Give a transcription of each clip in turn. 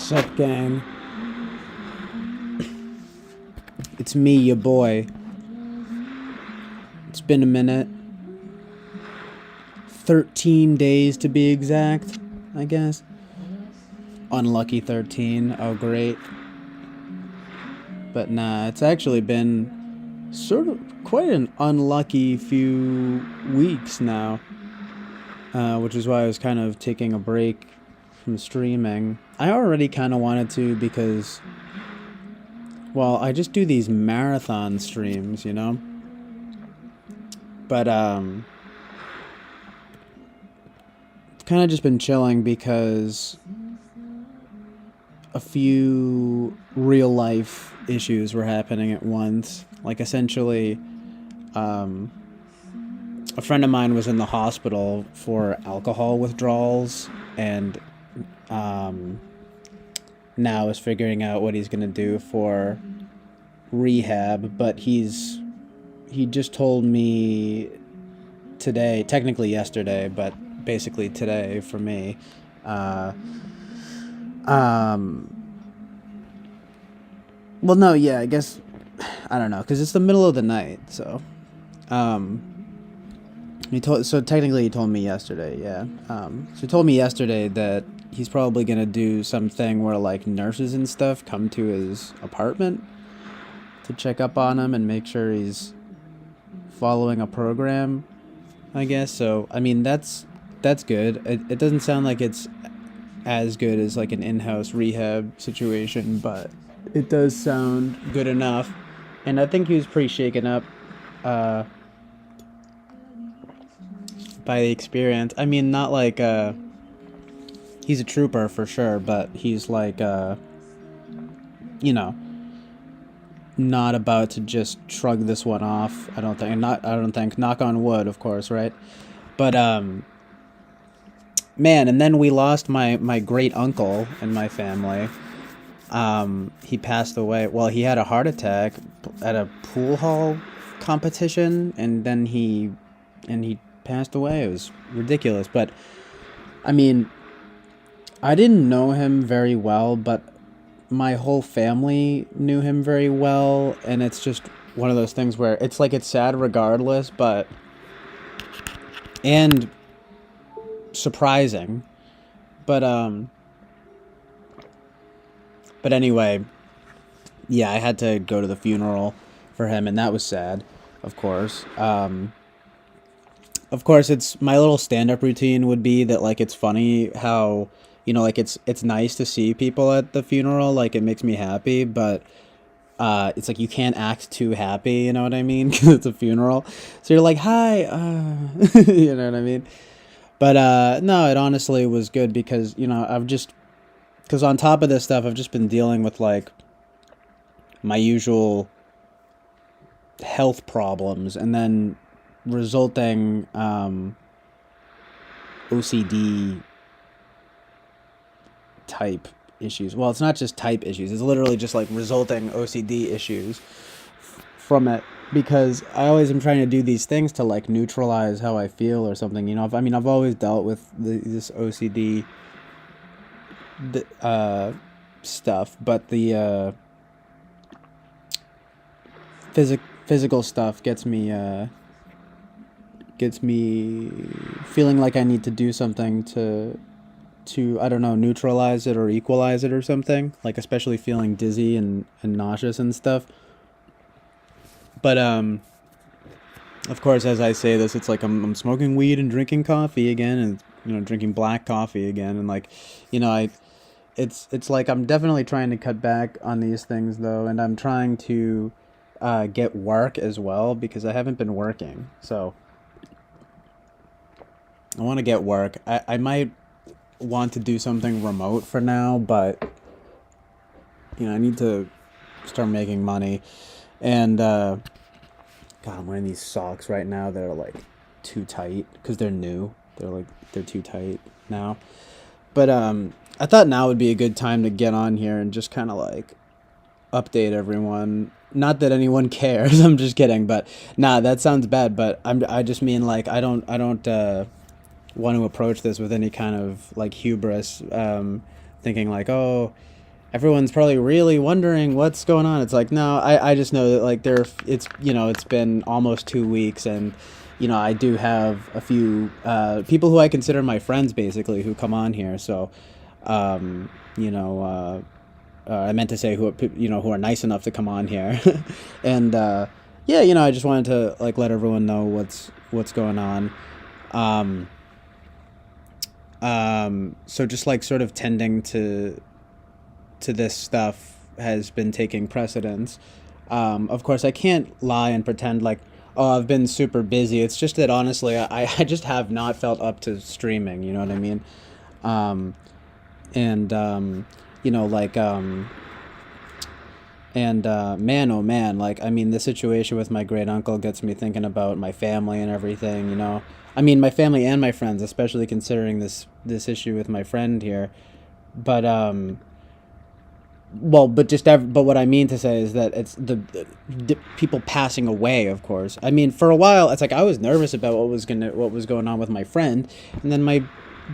Sup, gang? It's me, your boy. It's been a minute. 13 days to be exact, I guess. Unlucky 13. Oh, great. But nah, it's actually been sort of quite an unlucky few weeks now. Which is why I was kind of taking a break from streaming. I already kind of wanted to because, well, I just do these marathon streams, you know? But, it's kind of just been chilling because a few real life issues were happening at once. Like, essentially, a friend of mine was in the hospital for alcohol withdrawals and now is figuring out what he's going to do for rehab, but he just told me today, technically yesterday, but basically today for me, well, no, yeah, I guess, I don't know, because it's the middle of the night, so, technically he told me yesterday, yeah, so he told me yesterday that he's probably gonna do something where, like, nurses and stuff come to his apartment to check up on him and make sure he's following a program, I guess, so, I mean, that's good. It doesn't sound like it's as good as, like, an in-house rehab situation, but it does sound good enough, and I think he was pretty shaken up, by the experience. I mean, not like, he's a trooper for sure, but he's like, you know, not about to just shrug this one off. I don't think, knock on wood, of course, right? But, man, and then we lost my great uncle in my family. He passed away. Well, he had a heart attack at a pool hall competition, and then he passed away. It was ridiculous, but I mean, I didn't know him very well, but my whole family knew him very well, and it's just one of those things where it's like it's sad regardless, and surprising, but anyway, yeah, I had to go to the funeral for him, and that was sad, of course. Of course, it's my little stand-up routine would be that, like, it's funny how, you know, like, it's nice to see people at the funeral, like, it makes me happy, but it's like you can't act too happy, you know what I mean? Because it's a funeral, so you're like, hi, you know what I mean? But no, it honestly was good because, you know, because on top of this stuff, I've just been dealing with, like, my usual health problems, and then resulting OCD type issues. Well, it's not just type issues. It's literally just, like, resulting OCD issues from it, because I always am trying to do these things to, like, neutralize how I feel or something, you know? I mean, I've always dealt with this OCD stuff, but the physical stuff gets me feeling like I need to do something to I don't know, neutralize it or equalize it or something, like, especially feeling dizzy and nauseous and stuff. But of course, as I say this, it's like I'm smoking weed and drinking coffee again, and, you know, drinking black coffee again, and, like, you know, it's like I'm definitely trying to cut back on these things, though, and I'm trying to get work as well, because I haven't been working, so I want to get work. I might want to do something remote for now, but, you know, I need to start making money. And God, I'm wearing these socks right now that are, like, too tight because they're new. They're too tight now. But I thought now would be a good time to get on here and just kind of, like, update everyone. Not that anyone cares. I'm just kidding. But nah, that sounds bad. But I just mean, like, I don't want to approach this with any kind of, like, hubris, thinking like, oh, everyone's probably really wondering what's going on. It's like, no, I just know that like it's, it's been almost 2 weeks, and I do have a few people who I consider my friends basically who come on here. So, um, you know, I meant to say who are nice enough to come on here, and yeah, I just wanted to like let everyone know what's going on. Um, so just like sort of tending to this stuff has been taking precedence. Of course, I can't lie and pretend like, oh, I've been super busy. It's just that honestly, I just have not felt up to streaming. You know what I mean? Um, and you know, like, and man, oh man, like I mean, the situation with my great uncle gets me thinking about my family and everything. I mean, my family and my friends, especially considering this issue with my friend here. But well, but what I mean to say is that it's the people passing away. Of course, I mean for a while it's like I was nervous about what was going on with my friend, and then my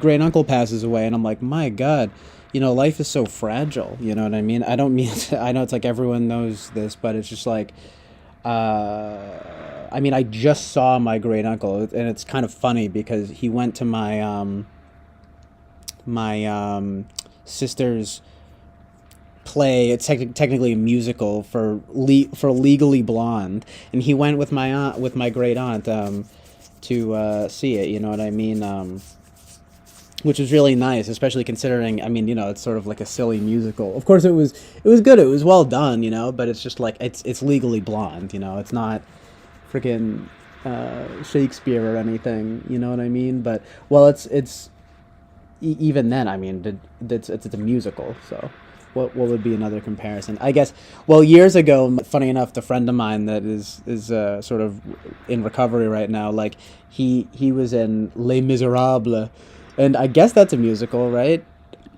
great uncle passes away, and I'm like, my God, life is so fragile. You know what I mean? I don't mean to, I know it's like everyone knows this, but it's just like, I mean, I just saw my great uncle, and it's kind of funny because he went to my sister's play. It's technically a musical for Legally Blonde, and he went with my aunt, with my great aunt, to see it. You know what I mean? Which was really nice, especially considering. I mean, it's sort of like a silly musical. Of course, it was good. It was well done, but it's just like it's Legally Blonde. It's not freaking Shakespeare or anything. You know what I mean? But well, it's even then. I mean, it's a musical, so. What would be another comparison? I guess. Well, years ago, funny enough, the friend of mine that is sort of in recovery right now, like he was in Les Miserables, and I guess that's a musical, right?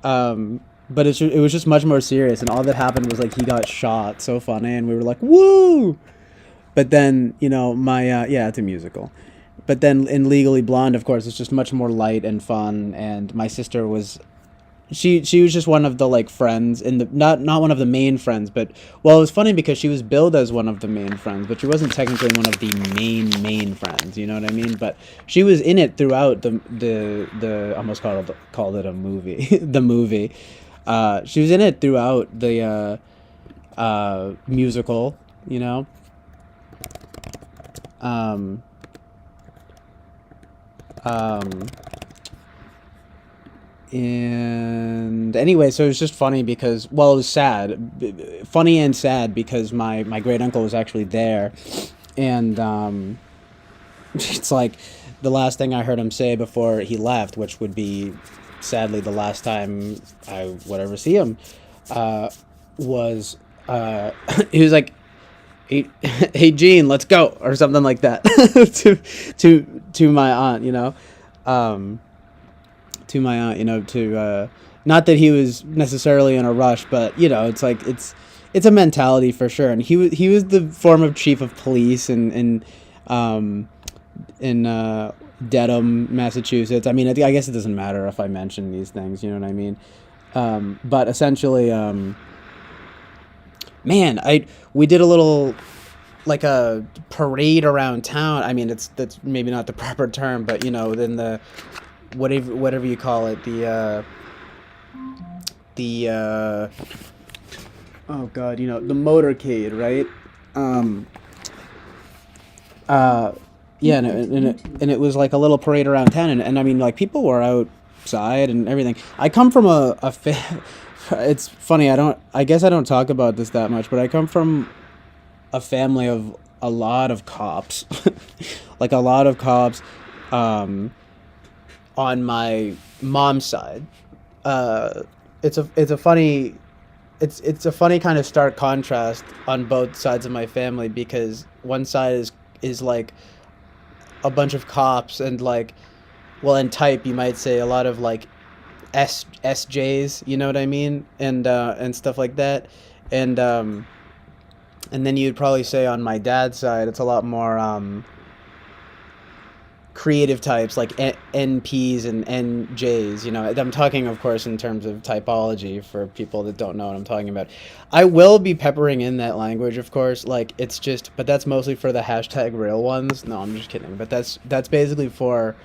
But it was just much more serious, and all that happened was like he got shot. So funny, and we were like, woo! But then my yeah, it's a musical. But then in Legally Blonde, of course, it's just much more light and fun, and my sister was she was just one of the like friends in the not one of the main friends, but well, it was funny because she was billed as one of the main friends, but she wasn't technically one of the main friends. You know what I mean? But she was in it throughout the I almost called it a movie the movie. She was in it throughout the musical. You know. Um, um, and anyway, so it was just funny because, well, it was funny and sad because my great uncle was actually there, and it's like the last thing I heard him say before he left, which would be sadly the last time I would ever see him, was he was like, "Hey, hey Gene, let's go," or something like that to my aunt, um, to my aunt, to not that he was necessarily in a rush, but it's like it's a mentality for sure. And he was the former chief of police um in Dedham, Massachusetts. I mean, I guess it doesn't matter if I mention these things, you know what I mean? But essentially, man, I we did a little like a parade around town. I mean, that's maybe not the proper term, but then the whatever you call it, the oh god, the motorcade, right? Um, uh, yeah, and it was like a little parade around town, and I mean, like people were outside and everything. I come from it's funny. I guess I don't talk about this that much, but I come from a family of a lot of cops, like a lot of cops, um, on my mom's side. Uh, it's a funny it's a funny kind of stark contrast on both sides of my family because one side is like a bunch of cops and like, well, in type you might say a lot of like SJs, you know what I mean, and stuff like that, and and then you'd probably say on my dad's side it's a lot more creative types like NPs and NJs. You know, I'm talking, of course, in terms of typology for people that don't know what I'm talking about. I will be peppering in that language, of course. Like it's just, but that's mostly for the hashtag real ones. No, I'm just kidding. But that's basically for,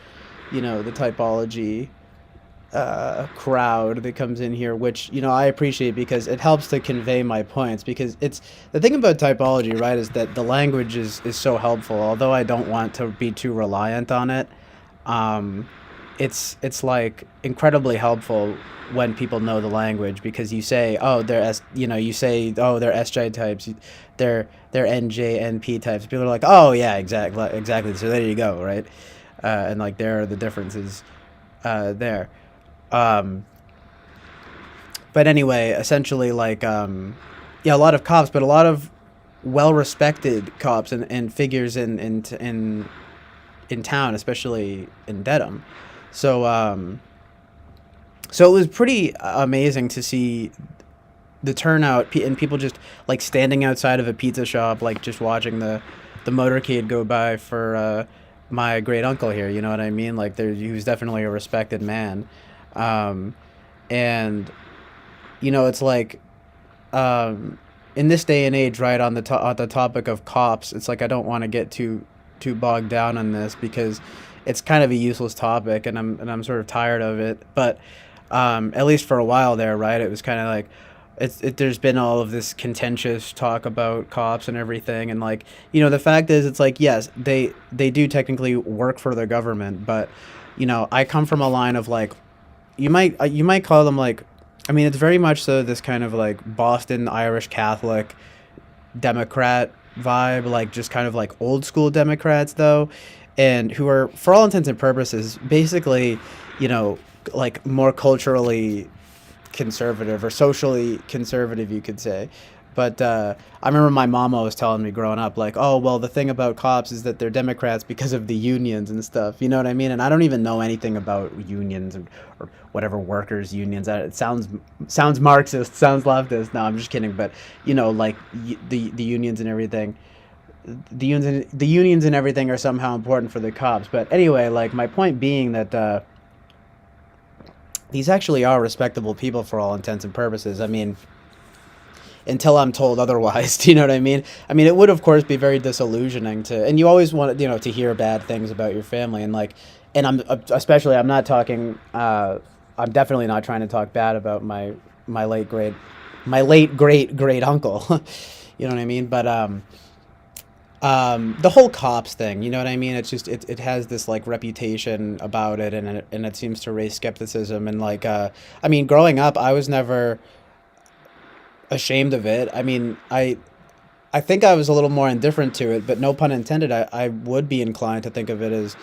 the typology crowd that comes in here, which I appreciate because it helps to convey my points. Because it's the thing about typology, right, is that the language is so helpful. Although I don't want to be too reliant on it, um, it's like incredibly helpful when people know the language because you say, oh, they're you say, oh, they're SJ types, they're NJ NP types. People are like, oh yeah, exactly. So there you go, right? And like there are the differences there. Um, but anyway, essentially, like, yeah, a lot of cops, but a lot of well-respected cops and figures in town, especially in Dedham. So, so it was pretty amazing to see the turnout and people just like standing outside of a pizza shop, like just watching the motorcade go by for my great uncle here. You know what I mean? Like, he was definitely a respected man, um, and it's like in this day and age, right on the topic of cops, it's like I don't want to get too bogged down on this because it's kind of a useless topic, and I'm sort of tired of it. But at least for a while there, right, it was kind of like there's been all of this contentious talk about cops and everything, and like the fact is, it's like yes, they do technically work for the government, but I come from a line of like you might call them like, I mean, it's very much so this kind of like Boston Irish Catholic Democrat vibe, like just kind of like old school Democrats though, and who are, for all intents and purposes, basically, you know, like more culturally conservative or socially conservative, you could say. But I remember my mama was telling me growing up, like, oh, well, the thing about cops is that they're Democrats because of the unions and stuff. You know what I mean? And I don't even know anything about unions or whatever workers' unions. It sounds Marxist, sounds leftist. No, I'm just kidding. But like the unions and everything, the unions and everything are somehow important for the cops. But anyway, like my point being that these actually are respectable people for all intents and purposes. I mean, until I'm told otherwise. Do you know what I mean? I mean, it would of course be very disillusioning to, and you always want to hear bad things about your family, and like, and I'm not talking, I'm definitely not trying to talk bad about my late great my late great great uncle. You know what I mean? But the whole cops thing, you know what I mean? It's just it has this like reputation about it, and it seems to raise skepticism, and like I mean, growing up, I was never ashamed of it. I mean, I think I was a little more indifferent to it, but no pun intended. I would be inclined to think of it as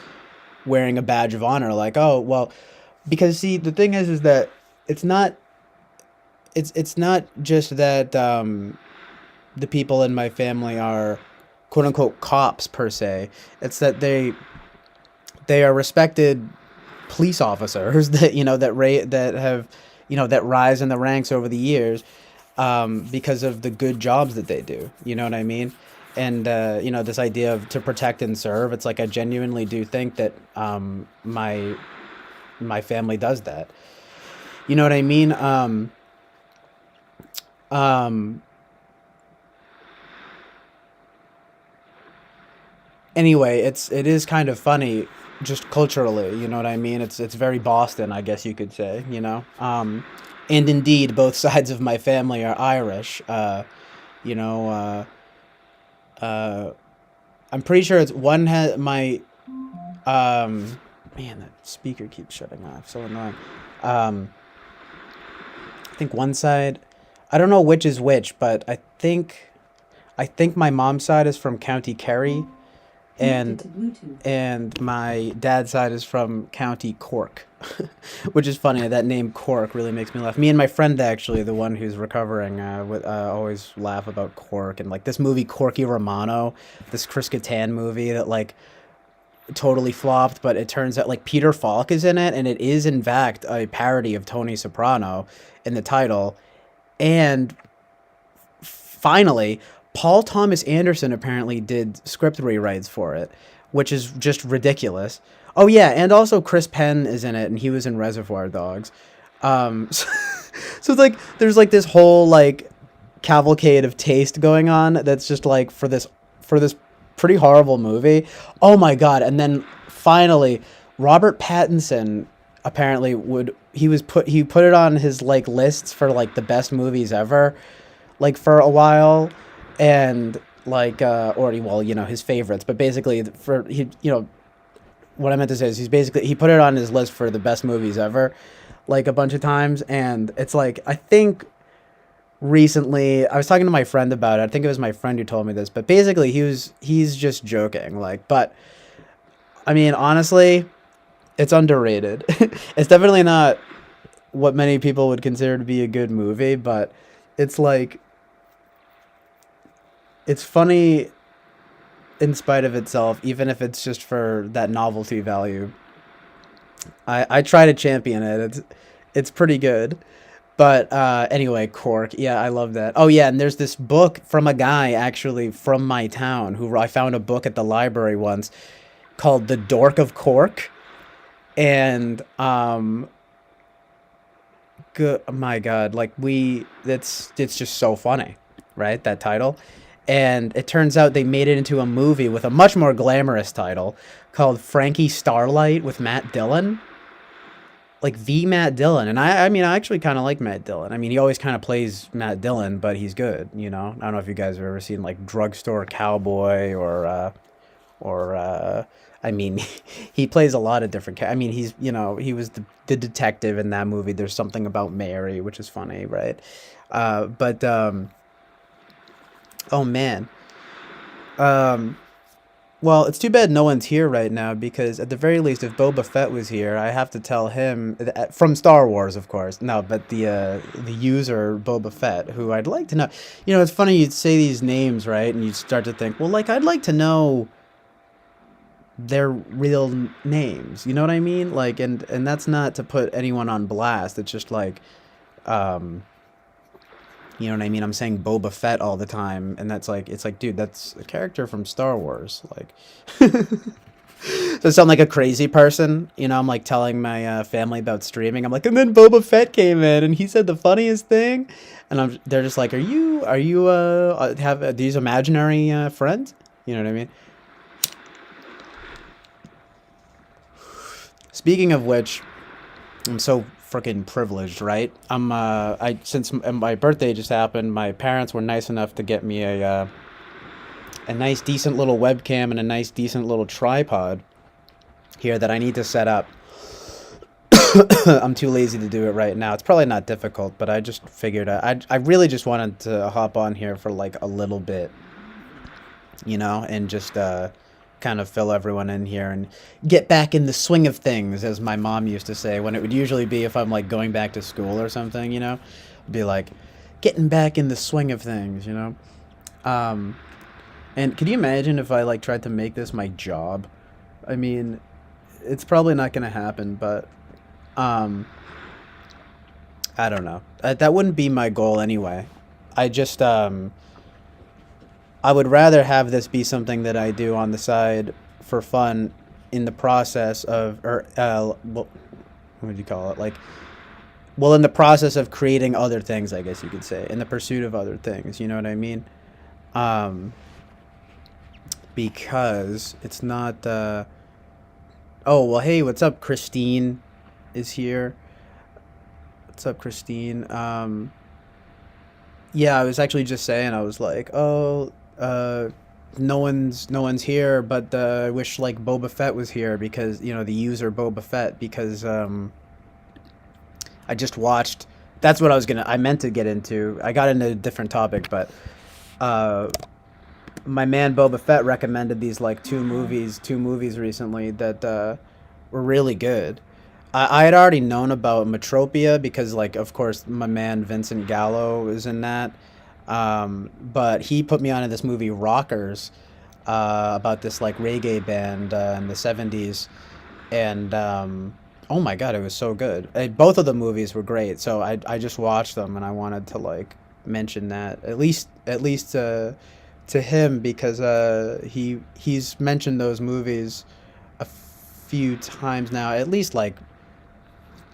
wearing a badge of honor. Like, oh well, because see, the thing is that it's not it's not just that the people in my family are quote unquote cops per se. It's that they are respected police officers that that have that rise in the ranks over the years, because of the good jobs that they do. You know what I mean? And this idea of to protect and serve. It's like I genuinely do think that my family does that. You know what I mean? Um, anyway, it is kind of funny, just culturally. You know what I mean? It's very Boston, I guess you could say. And indeed, both sides of my family are Irish. You know, uh, I'm pretty sure it's one has my man, that speaker keeps shutting off. So annoying. Um, I think one side, I don't know which is which, but I think my mom's side is from County Kerry, and my dad's side is from County Cork, which is funny. That name Cork really makes me laugh. Me and my friend, actually, the one who's recovering, always laugh about Cork and like this movie Corky Romano, this Chris Kattan movie that like totally flopped, but it turns out like Peter Falk is in it, and it is in fact a parody of Tony Soprano in the title. And finally, Paul Thomas Anderson apparently did script rewrites for it, which is just ridiculous. Oh yeah, and also Chris Penn is in it, and he was in Reservoir Dogs. So, so it's like there's like this whole like cavalcade of taste going on that's just like for this pretty horrible movie. Oh my god! And then finally, Robert Pattinson apparently he put it on his like lists for like the best movies ever, like for a while, and like or well, you know, his favorites, but basically for he you know what I meant to say is he put it on his list for the best movies ever, like a bunch of times, and it's like I think recently I was talking to my friend about it. I think it was my friend who told me this, but basically he's just joking, like, but I mean honestly, it's underrated. It's definitely not what many people would consider to be a good movie, but it's like it's funny in spite of itself, even if it's just for that novelty value. I try to champion it. It's pretty good. But anyway, Cork. Yeah, I love that. Oh yeah, and there's this book from a guy actually from my town who I found a book at the library once called The Dork of Cork, and good. My God, like it's just so funny, right? That title, and it turns out they made it into a movie with a much more glamorous title called Frankie Starlight with Matt Dillon, like the Matt Dillon. And I mean, I actually kind of like Matt Dillon. I mean, he always kind of plays Matt Dillon, but he's good. You know, I don't know if you guys have ever seen like Drugstore Cowboy or I mean, he plays a lot of different. I mean, he's you know he was the detective in that movie. There's something about Mary, which is funny, right? But oh man, um, well, it's too bad no one's here right now because at the very least, if Boba Fett was here, I have to tell him from Star Wars, of course. No, but the user Boba Fett, who I'd like to know. You know, it's funny you'd say these names, right, and you'd start to think, well, like I'd like to know their real names. You know what I mean? Like, and that's not to put anyone on blast. It's just like, um, you know what I mean? I'm saying Boba Fett all the time, and that's like, it's like, dude, that's a character from Star Wars. Like, so I sound like a crazy person. You know, I'm like telling my family about streaming. I'm like, and then Boba Fett came in, and he said the funniest thing, and they're just like, are you have these imaginary friends? You know what I mean? Speaking of which, I'm so freaking privileged, right? I since my birthday just happened, my parents were nice enough to get me a nice decent little webcam and a nice decent little tripod here that I need to set up. I'm too lazy to do it right now. It's probably not difficult, but I just figured I really just wanted to hop on here for like a little bit, you know, and just kind of fill everyone in here and get back in the swing of things, as my mom used to say, when it would usually be if I'm like going back to school or something, you know, be like getting back in the swing of things, you know. Um, and can you imagine if I like tried to make this my job? I mean, it's probably not going to happen, but um, I don't know. That wouldn't be my goal anyway. I just I would rather have this be something that I do on the side for fun in the process of, or, what would you call it? Like, well, in the process of creating other things, I guess you could say, in the pursuit of other things, you know what I mean? Um, because it's not, oh, well, hey, what's up? Christine is here. What's up, Christine? Yeah, I was actually just saying, I was like, oh, uh, no one's here, but I wish like Boba Fett was here because you know the user Boba Fett because I just watched. That's what I meant to get into. I got into a different topic, but uh, my man Boba Fett recommended these like two movies recently that were really good. I had already known about Metropia because, like, of course, my man Vincent Gallo is in that. But he put me onto this movie Rockers about this like reggae band in the '70s, and oh my god, it was so good. Both of the movies were great, so I just watched them and I wanted to like mention that at least to him because he's mentioned those movies a few times now, at least like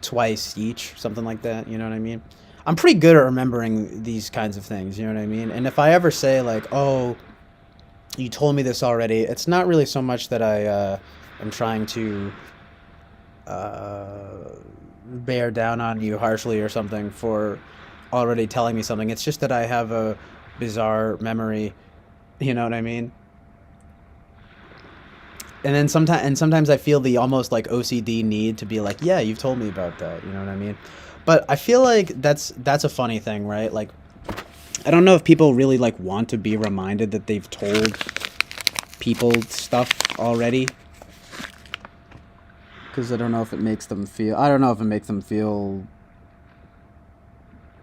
twice each, something like that. You know what I mean? I'm pretty good at remembering these kinds of things. You know what I mean? And if I ever say like, "Oh, you told me this already," it's not really so much that I am trying to bear down on you harshly or something for already telling me something. It's just that I have a bizarre memory. You know what I mean? And sometimes I feel the almost like OCD need to be like, yeah, you've told me about that. You know what I mean? But I feel like that's a funny thing, right? Like, I don't know if people really like want to be reminded that they've told people stuff already, because I don't know if it makes them feel. I don't know if it makes them feel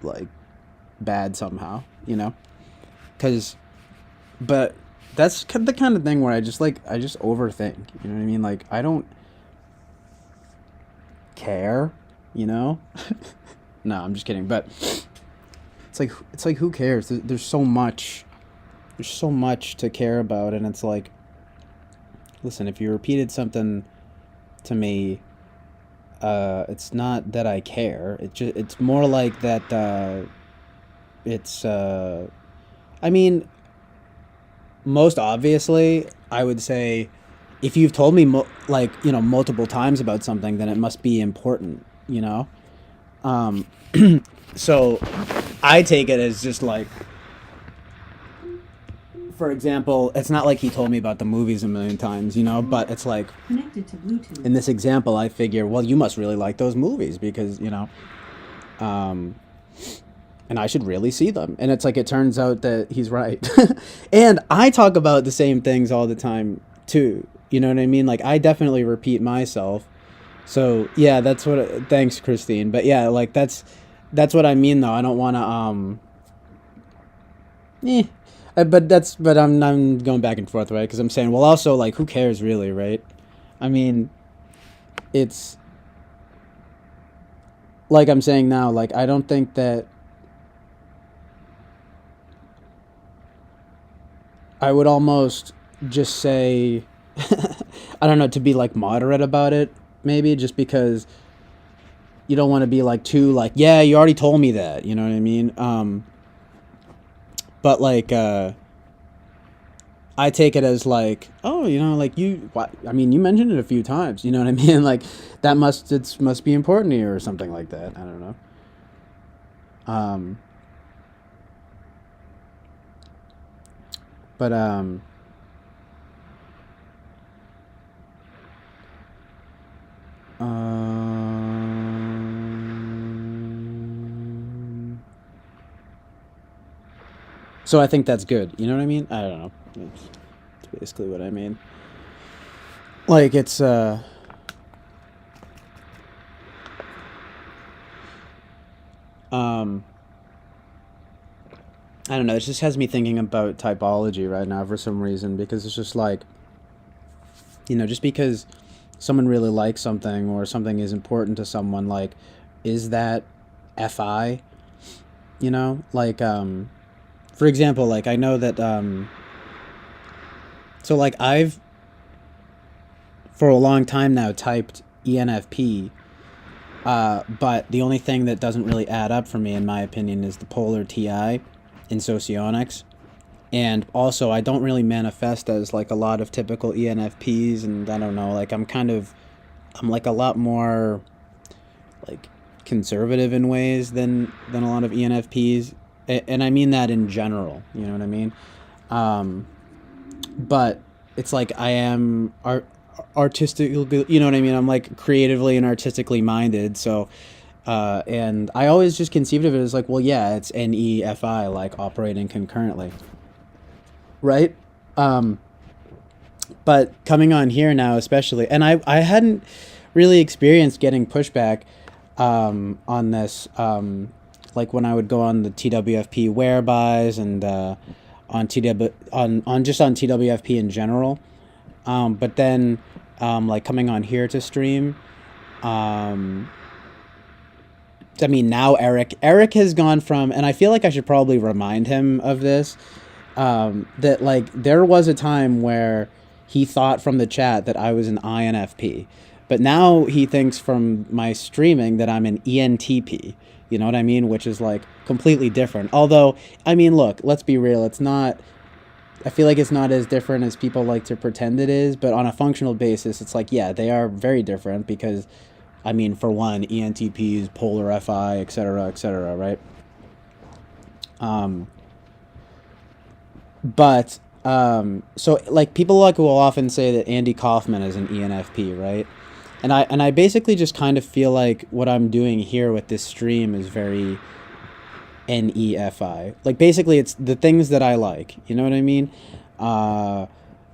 like bad somehow. You know? Because, but that's the kind of thing where I just overthink. You know what I mean? Like, I don't care. You know? No, I'm just kidding. But it's like who cares? There's so much. There's so much to care about, and it's like, listen, if you repeated something to me, it's not that I care. It's more like that. It's. I mean, most obviously, I would say, if you've told me like, multiple times about something, then it must be important. You know. Um, so I take it as just like, for example, it's not like he told me about the movies a million times, but it's like, Connected to Bluetooth. in this example, I figure, well, you must really like those movies because, um, and I should really see them. And it's like, it turns out that he's right. And I talk about the same things all the time too. You know what I mean? Like, I definitely repeat myself. So yeah, that's what, thanks, Christine. But yeah, like, that's what I mean though. I don't want to, eh. But I'm going back and forth, right? Because I'm saying, well, also, like, who cares really, right? I mean, it's like I'm saying now, like, I don't think that I would almost just say, I don't know, to be like moderate about it, maybe just because you don't want to be like too like, yeah, you already told me that, you know what I mean? But like, I take it as like, oh, like I mean, you mentioned it a few times, you know what I mean? Like, it must be important to you or something like that. I don't know. Um, but so I think that's good. You know what I mean? I don't know. That's basically what I mean. Like, it's um I don't know, it just has me thinking about typology right now for some reason, because it's just like, just because someone really likes something or something is important to someone, like, is that FI? Like, for example, like, I know that so like, I've for a long time now typed ENFP, but the only thing that doesn't really add up for me, in my opinion, is the polar TI in socionics. And also, I don't really manifest as like a lot of typical ENFPs, and I don't know, like, I'm like a lot more like conservative in ways than a lot of ENFPs, and I mean that in general. You know what I mean? Um, but it's like I am artistic. You know what I mean? I'm like creatively and artistically minded. So, and I always just conceived of it as like, well, yeah, it's NEFI, like operating concurrently, right? Um, but coming on here now, especially, and I hadn't really experienced getting pushback on this, like when I would go on the TWFP whereby and on TW on just on TWFP in general. But then, like, coming on here to stream, um, I mean, now Eric has gone from, and I feel like I should probably remind him of this, that like there was a time where he thought from the chat that I was an INFP, but now he thinks from my streaming that I'm an ENTP. You know what I mean? Which is like completely different. Although, I mean, look, let's be real. It's not. I feel like it's not as different as people like to pretend it is, but on a functional basis, it's like, yeah, they are very different because, I mean, for one, ENTPs, polar FI, etc., right? Um, but so like people like will often say that Andy Kaufman is an ENFP, right? And I basically just kind of feel like what I'm doing here with this stream is very NEFI. Like basically it's the things that I like. You know what I mean? Uh,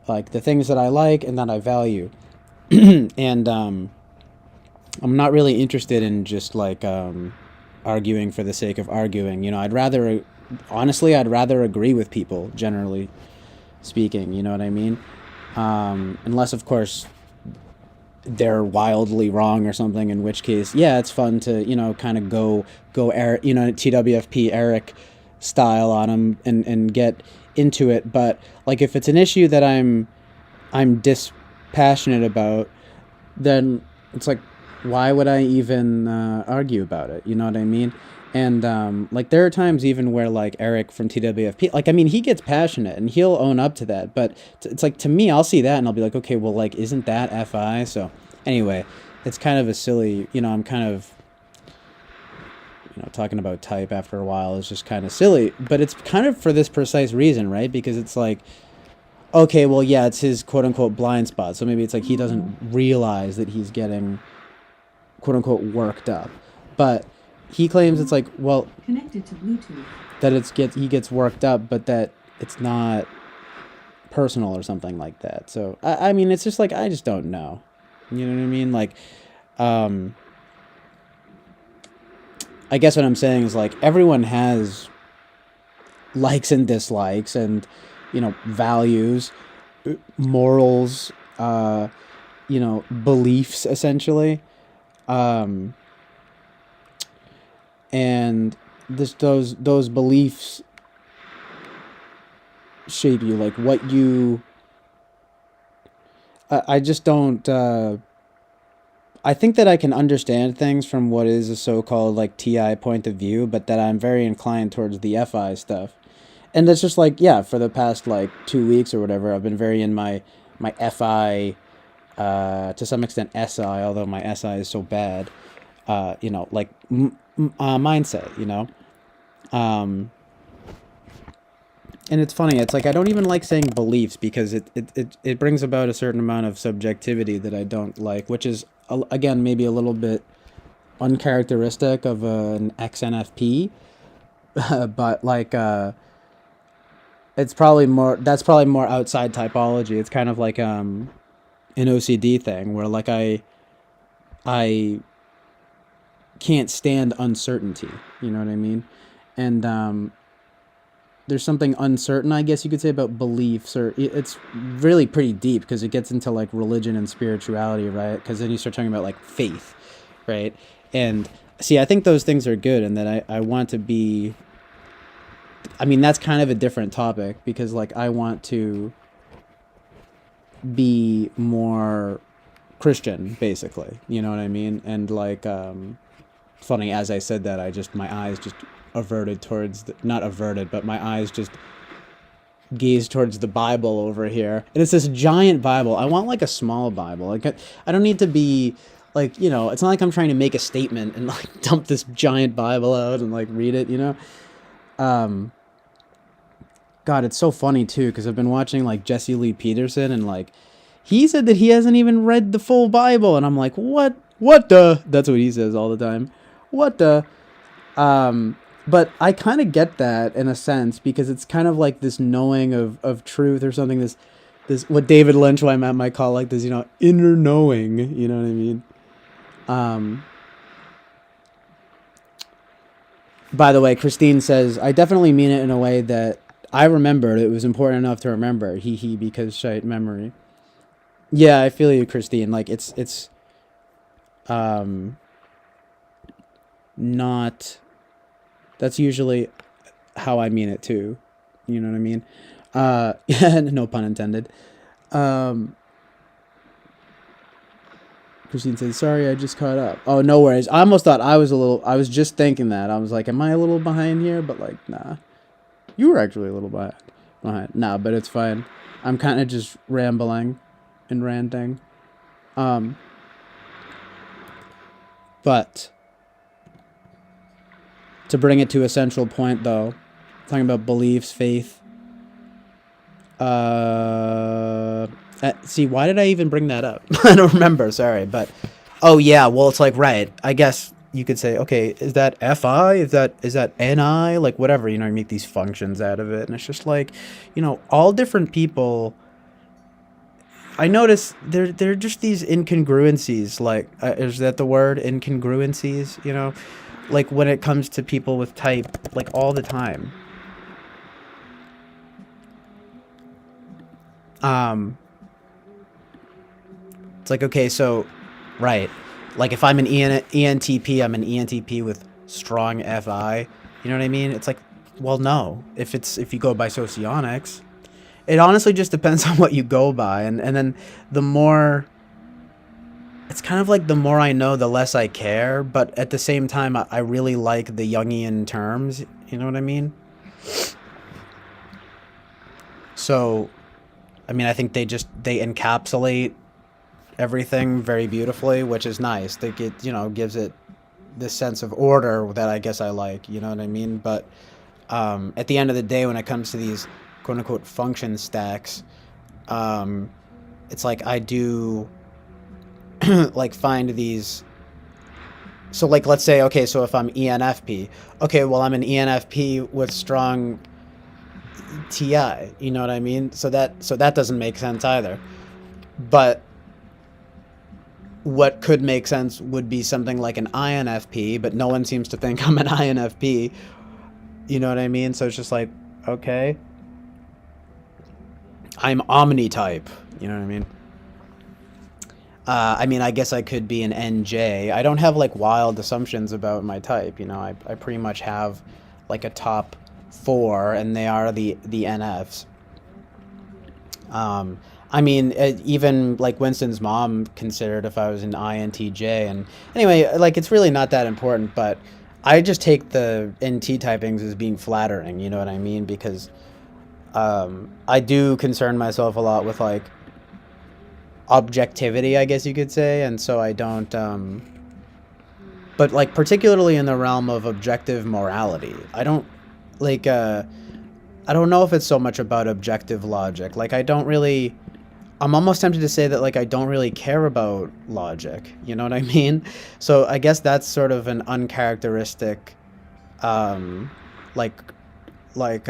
like the things that I like and that I value. And I'm not really interested in just like arguing for the sake of arguing. You know, I'd rather honestly I'd rather agree with people generally speaking. You know what I mean? Unless of course they're wildly wrong or something, in which case, yeah, it's fun to, you know, kind of go Eric, you know, TWFP Eric style on them and get into it. But like if it's an issue that I'm dispassionate about, then it's like, why would I even argue about it? You know what I mean? And like there are times even where like Eric from TWFP, like I mean he gets passionate and he'll own up to that, but it's like to me I'll see that and I'll be like, okay, well like isn't that FI? So anyway, it's kind of a silly, you know, I'm kind of, you know, talking about type after a while is just kind of silly, but it's kind of for this precise reason, right? Because it's like, okay, well yeah, it's his quote unquote blind spot, so maybe it's like he doesn't realize that he's getting quote unquote worked up, but he claims it's like, well, connected to Bluetooth, that he gets worked up, but that it's not personal or something like that. So I mean, it's just like I just don't know. You know what I mean? Like, um, I guess what I'm saying is like everyone has likes and dislikes, and you know values, morals, you know beliefs essentially. Um, and those beliefs shape you, like what you I just don't I think that I can understand things from what is a so-called like TI point of view, but that I'm very inclined towards the FI stuff. And that's just like, yeah, for the past like 2 weeks or whatever, I've been very in my FI, to some extent SI, although my SI is so bad, you know, like mindset, you know. Um, and it's funny, it's like I don't even like saying beliefs because it brings about a certain amount of subjectivity that I don't like, which is, again, maybe a little bit uncharacteristic of an XNFP, but like, it's probably more, that's probably more outside typology. It's kind of like an OCD thing where like I can't stand uncertainty, you know what I mean? And there's something uncertain, I guess you could say, about beliefs, or it's really pretty deep because it gets into like religion and spirituality, right? Because then you start talking about like faith, right? And see, I think those things are good, and that I want to be, I mean, that's kind of a different topic because like I want to be more Christian, basically, you know what I mean? And like, funny, as I said that, I just, my eyes just averted towards not averted, but my eyes just gazed towards the Bible over here, and it's this giant Bible. I want like a small Bible. Like I don't need to be like, you know, it's not like I'm trying to make a statement and like dump this giant Bible out and like read it, you know. um God, it's so funny too because I've been watching like Jesse Lee Peterson, and like he said that he hasn't even read the full Bible, and I'm like, what the, that's what he says all the time, what the. But I kind of get that in a sense because it's kind of like this knowing of truth or something. This what David Lynch might call like this, you know, inner knowing. You know what I mean? Um, by the way, Christine says I definitely mean it in a way that I remembered. It was important enough to remember. He because shite memory. Yeah, I feel you, Christine. Like it's um not. That's usually how I mean it too. You know what I mean? Yeah, no pun intended. Um, Christine said, "Sorry, I just caught up." Oh, no worries. I almost thought I was a little. I was just thinking that. I was like, "Am I a little behind here?" But like, nah. You were actually a little behind. Nah, but it's fine. I'm kind of just rambling and ranting. Um, but to bring it to a central point, though, talking about beliefs, faith. See, why did I even bring that up? I don't remember. Sorry, but oh yeah, well, it's like right. I guess you could say, okay, is that fi? Is that ni? Like whatever, you make these functions out of it, and it's just like, all different people. I notice they're just these incongruencies. Like, is that the word? Incongruencies. Like when it comes to people with type, like all the time. It's like, okay, so, right. Like if I'm an ENTP, I'm an ENTP with strong FI. You know what I mean? It's like, well, no. If you go by socionics, it honestly just depends on what you go by, and then the more. It's kind of like the more I know, the less I care. But at the same time, I really like the Jungian terms. You know what I mean? So, I mean, I think they encapsulate everything very beautifully, which is nice. They gives it this sense of order that I guess I like. You know what I mean? But at the end of the day, when it comes to these quote unquote function stacks, it's like I do like find these. So like let's say, okay, so if I'm ENFP, okay, well I'm an ENFP with strong TI. You know what I mean? So that doesn't make sense either. But what could make sense would be something like an INFP, but no one seems to think I'm an INFP. You know what I mean? So it's just like, okay, I'm omni-type. You know what I mean? I mean, I guess I could be an NJ. I don't have like wild assumptions about my type. I pretty much have like a top four, and they are the NFs. I mean, even like Winston's mom considered if I was an INTJ, and anyway, like it's really not that important. But I just take the NT typings as being flattering. You know what I mean? Because I do concern myself a lot with like objectivity, I guess you could say, and so I don't. But like particularly in the realm of objective morality, I don't like. I don't know if it's so much about objective logic. Like I don't really. I'm almost tempted to say that like I don't really care about logic. You know what I mean? So I guess that's sort of an uncharacteristic, like, like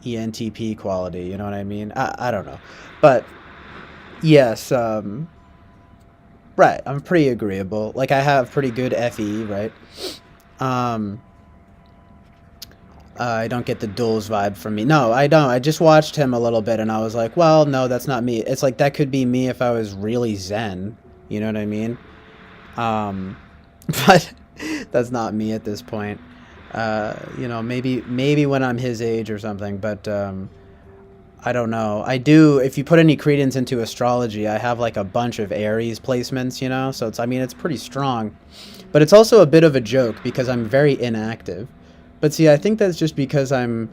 ENTP quality. You know what I mean? I don't know, but yes, right. I'm pretty agreeable. Like I have pretty good FE, right? Um, I don't get the duels vibe from me. No, I don't. I just watched him a little bit and I was like, well, no, that's not me. It's like that could be me if I was really zen. You know what I mean? Um, but that's not me at this point. Maybe when I'm his age or something, but I don't know. I do. If you put any credence into astrology, I have like a bunch of Aries placements, so I mean, it's pretty strong, but it's also a bit of a joke because I'm very inactive. But see, I think that's just because I'm,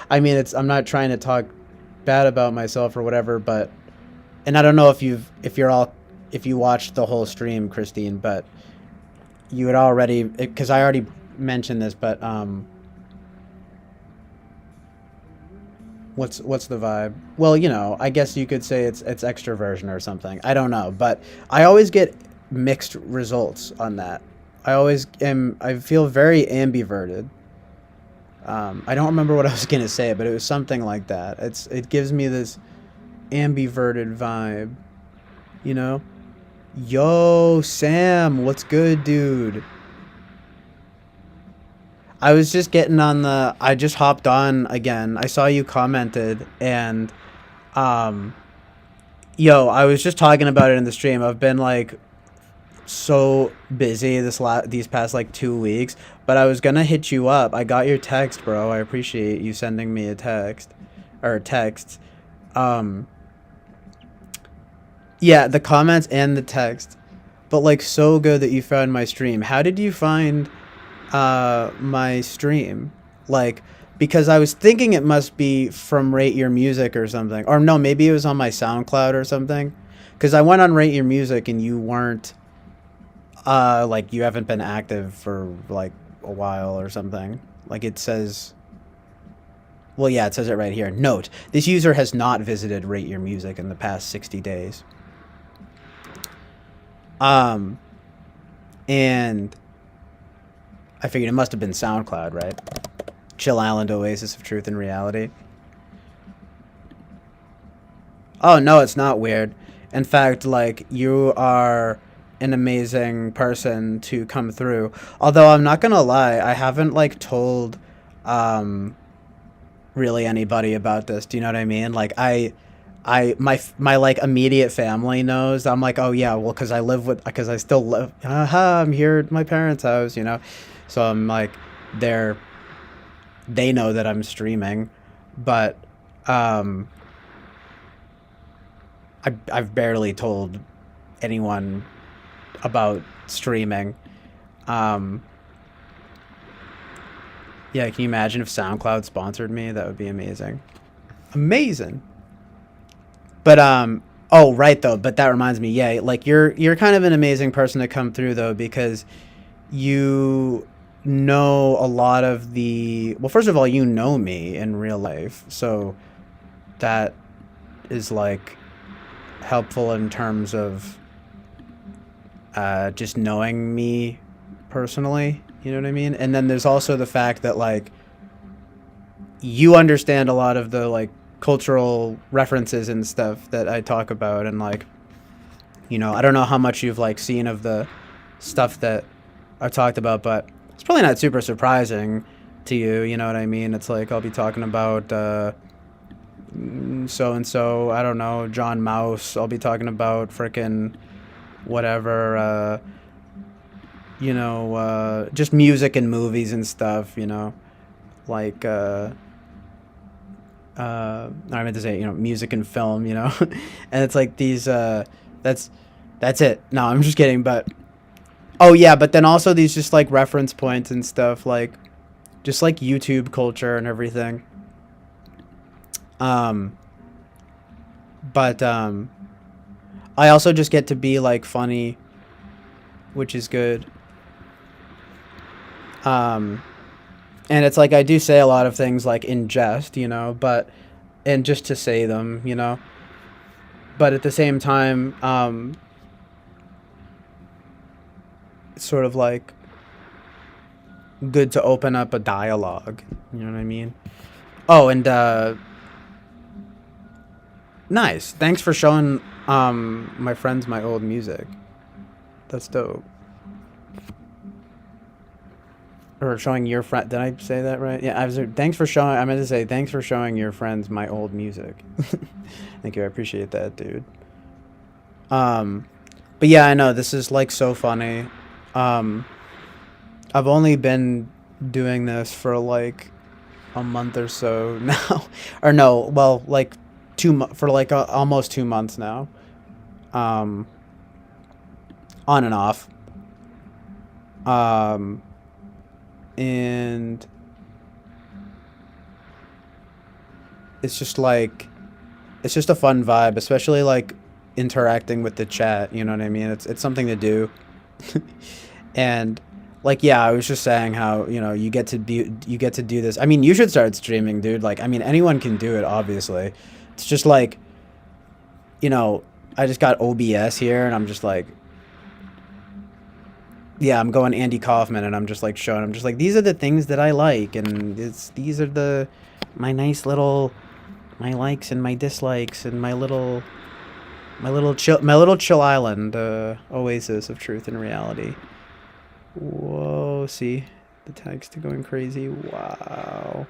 I mean, I'm not trying to talk bad about myself or whatever, but, and I don't know if if you watched the whole stream, Christine, but you had already, because I already mentioned this, but, what's the vibe? Well, I guess you could say it's extroversion or something. I don't know, but I always get mixed results on that. I feel very ambiverted. I don't remember what I was gonna say, but it was something like that. It gives me this ambiverted vibe, you know? Yo, Sam, what's good, dude? I was just I just hopped on again. I saw you commented, and I was just talking about it in the stream. I've been like so busy these past like 2 weeks, but I was gonna hit you up. I got your text, bro. I appreciate you sending me a text or text. Um, yeah, the comments and the text, but like so good that you found my stream. How did you find my stream? Like, because I was thinking it must be from Rate Your Music or something, or no, maybe it was on my SoundCloud or something. Because I went on Rate Your Music and you weren't like you haven't been active for like a while or something. Like it says, well, yeah, it says it right here. Note: this user has not visited Rate Your Music in the past 60 days. Um, and I figured it must have been SoundCloud, right? Chill Island, Oasis of Truth and Reality. Oh no, it's not weird. In fact, like you are an amazing person to come through. Although I'm not gonna lie, I haven't like told um really anybody about this. Do you know what I mean? Like my like immediate family knows. I'm like, oh yeah, well, because I still live. I'm here at my parents' house, you know. So I'm like, they're they know that I'm streaming, but um, I've barely told anyone about streaming. Um, yeah, can you imagine if SoundCloud sponsored me? That would be amazing. Amazing. But oh right though, but that reminds me, yeah, like you're kind of an amazing person to come through though because you know a lot of the well, first of all, you know me in real life, so that is like helpful in terms of just knowing me personally. You know what I mean? And then there's also the fact that like you understand a lot of the like cultural references and stuff that I talk about and like I don't know how much you've like seen of the stuff that I've talked about, but it's probably not super surprising to you, you know what I mean? It's like I'll be talking about so and so, I don't know, John Mouse. I'll be talking about frickin' whatever just music and movies and stuff, like I meant to say, music and film, and it's like these, that's it. No, I'm just kidding. But, oh yeah, but then also these just like reference points and stuff, like just like YouTube culture and everything. Um, but I also just get to be like funny, which is good. Um, and it's like I do say a lot of things like in jest, but and just to say them, but at the same time, it's sort of like good to open up a dialogue. You know what I mean? Oh, and nice. Thanks for showing my friends my old music. That's dope. Or showing your friend. Did I say that right? Yeah, thanks for showing. I meant to say thanks for showing your friends my old music. Thank you. I appreciate that, dude. Um, but yeah, I know this is like so funny. Um, I've only been doing this for like a month or so now, or no, well, like for like almost 2 months now. Um, on and off. Um, and it's just like it's just a fun vibe, especially like interacting with the chat. You know what I mean? It's something to do. And like yeah, I was just saying how you get to do this. I mean, you should start streaming, dude. Like I mean, anyone can do it. Obviously, it's just like I just got OBS here, and I'm just like. Yeah, I'm going Andy Kaufman, and I'm just like showing. I'm just like these are the things that I like, and these are my nice little my likes and my dislikes and my little chill island oasis of truth and reality. Whoa, see the text going crazy. Wow.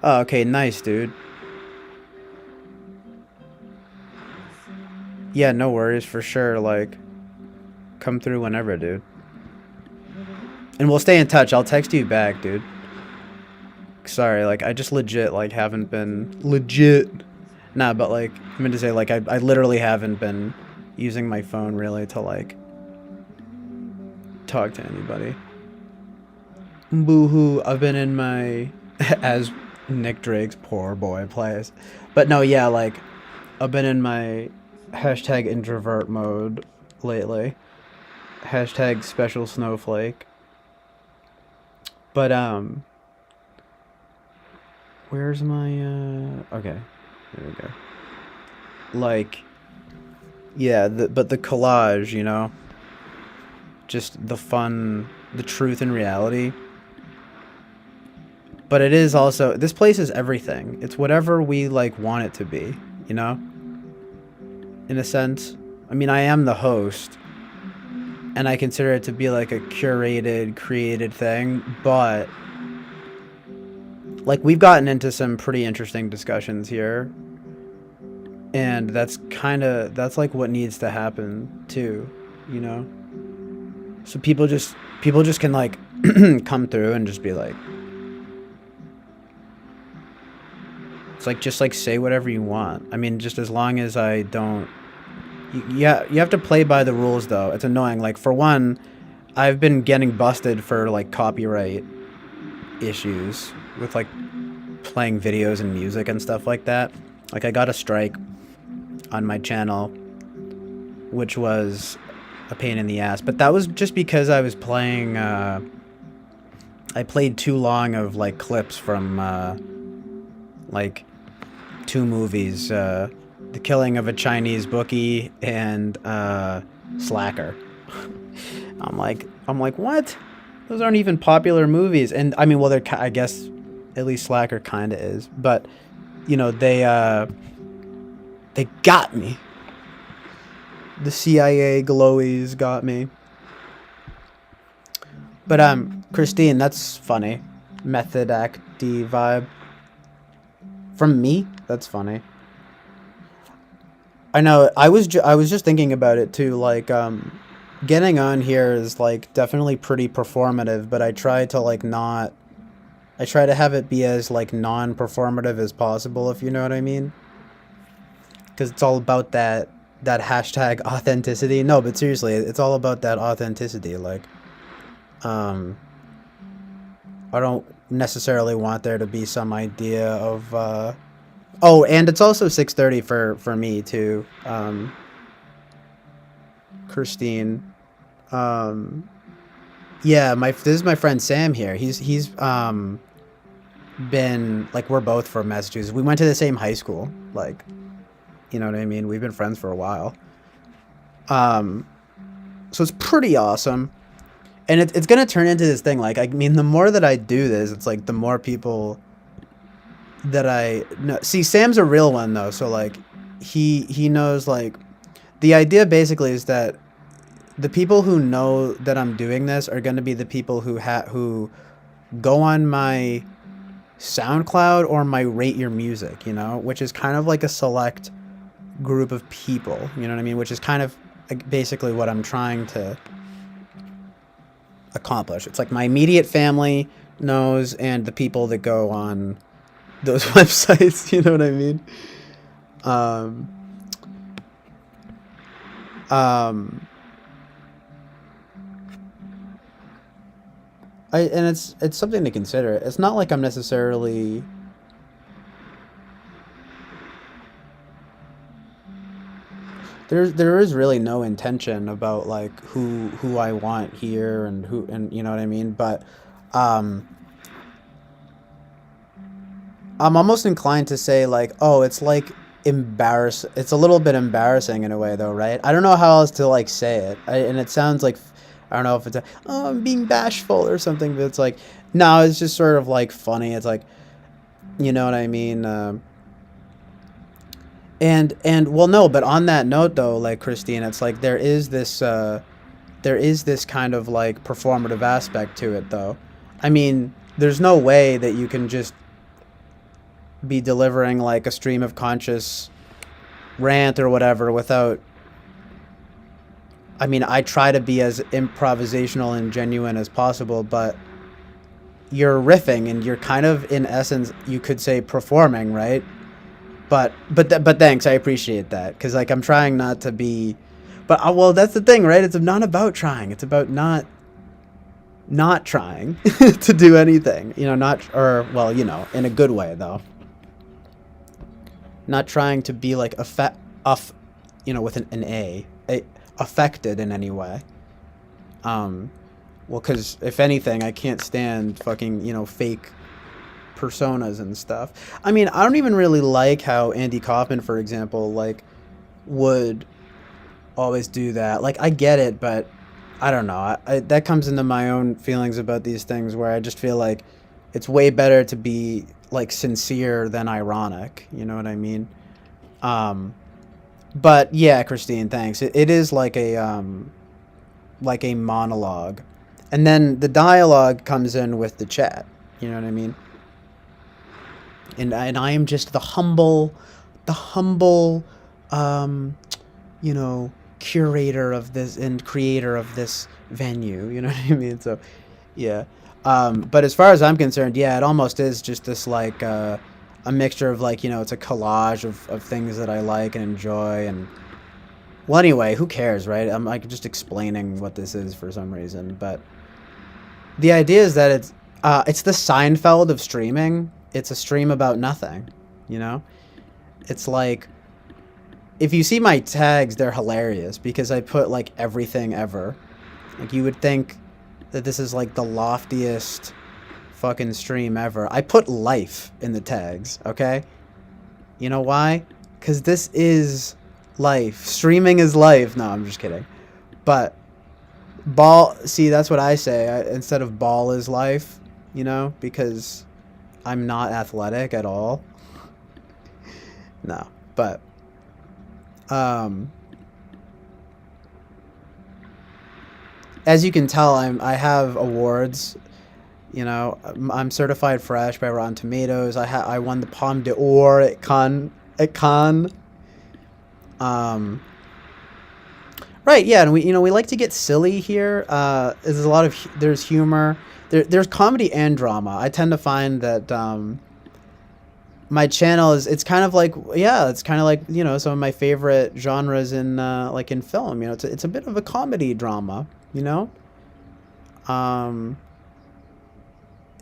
Oh, okay, nice, dude. Yeah, no worries for sure. Like, come through whenever, dude. And we'll stay in touch. I'll text you back, dude. Sorry, like, I just legit, like, haven't been... Legit. Nah, but, like, I meant to say, like, I literally haven't been using my phone, really, to, like, talk to anybody. Boo-hoo. I've been in my... as Nick Drake's poor boy plays. But no, yeah, like, I've been in my hashtag introvert mode lately. Hashtag special snowflake. But, where's my, okay, there we go. Like, yeah, but the collage, you know? Just the fun, the truth and reality. But it is also, this place is everything. It's whatever we, like, want it to be, you know? In a sense. I mean, I am the host. And I consider it to be, like, a curated, created thing. But, like, we've gotten into some pretty interesting discussions here. And that's kind of, that's, like, what needs to happen, too, you know? So people just can, like, come through and just be like, it's like, just, like, say whatever you want. I mean, just as long as I don't... Yeah, you have to play by the rules, though. It's annoying. Like, for one, I've been getting busted for, like, copyright issues with, like, playing videos and music and stuff like that. Like, I got a strike on my channel, which was a pain in the ass. But that was just because I was playing, I played too long of, like, clips from, like, 2 movies, The Killing of a Chinese Bookie and Slacker. I'm like, what? Those aren't even popular movies. And I mean, well, they're, I guess, at least Slacker kind of is. But, you know, they got me. The CIA glowies got me. But Christine, that's funny. Method acty vibe. From me? That's funny. I know, I was just thinking about it too, like, getting on here is, like, definitely pretty performative, but I try to, like, not... I try to have it be as, like, non-performative as possible, if you know what I mean. Because it's all about that hashtag authenticity. No, but seriously, it's all about that authenticity, like, I don't necessarily want there to be some idea of, oh, and it's also 6:30 for me too, Christine. Yeah, this is my friend Sam here. He's been, like, we're both from Massachusetts. We went to the same high school, like, you know what I mean? We've been friends for a while. So it's pretty awesome. And it's going to turn into this thing. Like, I mean, the more that I do this, it's like the more people that I know. See, Sam's a real one, though. So, like, he knows, like, the idea basically is that the people who know that I'm doing this are going to be the people who go on my SoundCloud or my Rate Your Music, you know, which is kind of like a select group of people, you know what I mean? Which is kind of, like, basically what I'm trying to accomplish. It's like my immediate family knows, and the people that go on those websites, you know what I mean? And it's something to consider. It's not like I'm necessarily... There is really no intention about, like, who I want here and you know what I mean? But I'm almost inclined to say, like, oh, it's, like, it's a little bit embarrassing in a way, though, right? I don't know how else to, like, say it. And it sounds like, I don't know if it's oh, I'm being bashful or something, but it's like, no, it's just sort of, like, funny. It's like, you know what I mean? And well, no, but on that note, though, like, Christine, it's like there is this kind of, like, performative aspect to it, though. I mean, there's no way that you can just be delivering, like, a stream of conscious rant or whatever without I mean, I try to be as improvisational and genuine as possible, but you're riffing and you're kind of, in essence, you could say performing, right? But thanks, I appreciate that, because like I'm trying not to be, but well, that's the thing, right? It's not about trying. It's about not trying to do anything, not, or well, in a good way though. Not trying to be like with an affected in any way. Well, because if anything, I can't stand fucking fake personas and stuff. I mean, I don't even really like how Andy Kaufman, for example, like would always do that. Like, I get it, but I don't know. That comes into my own feelings about these things, where I just feel like it's way better to be like sincere than ironic. You know what I mean? But yeah, Christine, thanks. It is like a monologue, and then the dialogue comes in with the chat. You know what I mean? And I am just the humble, um, curator of this and creator of this venue. You know what I mean? So, yeah. But as far as I'm concerned, yeah, it almost is just this like a mixture of like it's a collage of things that I like and enjoy. And well, anyway, who cares, right? I'm like just explaining what this is for some reason, but the idea is that it's the Seinfeld of streaming. It's a stream about nothing, you know? It's like, if you see my tags, they're hilarious because I put like everything ever. Like, you would think that this is like the loftiest fucking stream ever. I put life in the tags, okay? You know why? Because this is life. Streaming is life. No, I'm just kidding. But see, that's what I say. Instead of ball is life, because I'm not athletic at all. No, but as you can tell, I have awards. I'm certified fresh by Rotten Tomatoes. I won the Palme d'Or at Cannes. Right, yeah, and we like to get silly here. There's a lot of there's humor. There's comedy and drama. I tend to find that my channel it's kind of like some of my favorite genres in like in film. It's a bit of a comedy drama.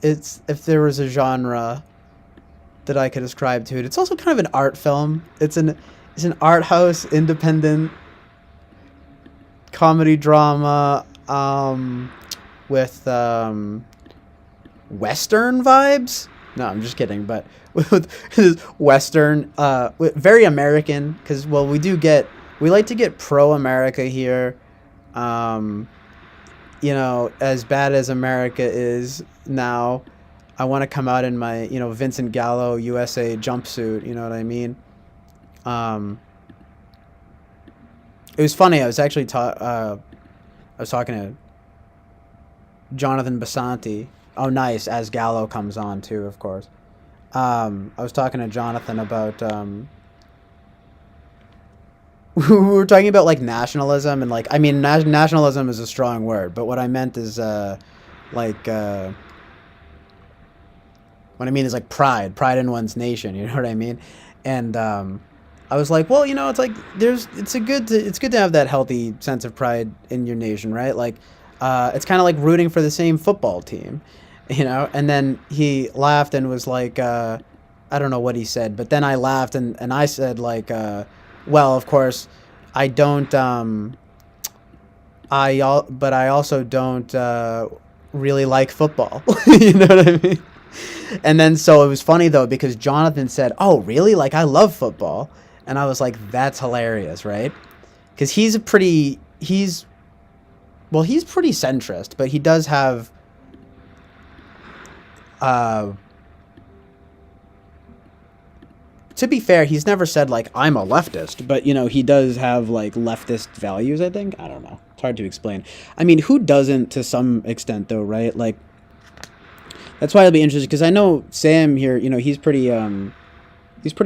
It's, if there was a genre that I could ascribe to it, it's also kind of an art film. It's an art house independent comedy drama with Western vibes. No, I'm just kidding, but with Western, very American, because well, we like to get pro-America here. As bad as America is now, I want to come out in my Vincent Gallo USA jumpsuit. You know what I mean? It was funny. I was actually I was talking to Jonathan Basanti. Oh, nice. As Gallo comes on too, of course. I was talking to Jonathan about we were talking about like nationalism and like, I mean, nationalism is a strong word, but what I meant is like what I mean is like pride in one's nation. You know what I mean? And I was like, well, it's like it's good to have that healthy sense of pride in your nation, right? Like, it's kind of like rooting for the same football team, And then he laughed and was like, I don't know what he said, but then I laughed and I said like, well, of course, I don't. But I also don't really like football. You know what I mean? And then so it was funny though, because Jonathan said, "Oh, really? Like, I love football." And I was like, that's hilarious, right? Because he's pretty centrist, but he does have to be fair, he's never said like I'm a leftist, but he does have like leftist values, I think. I don't know. It's hard to explain. I mean, who doesn't to some extent though, right? Like, that's why I'll be interested, because I know Sam here, he's pretty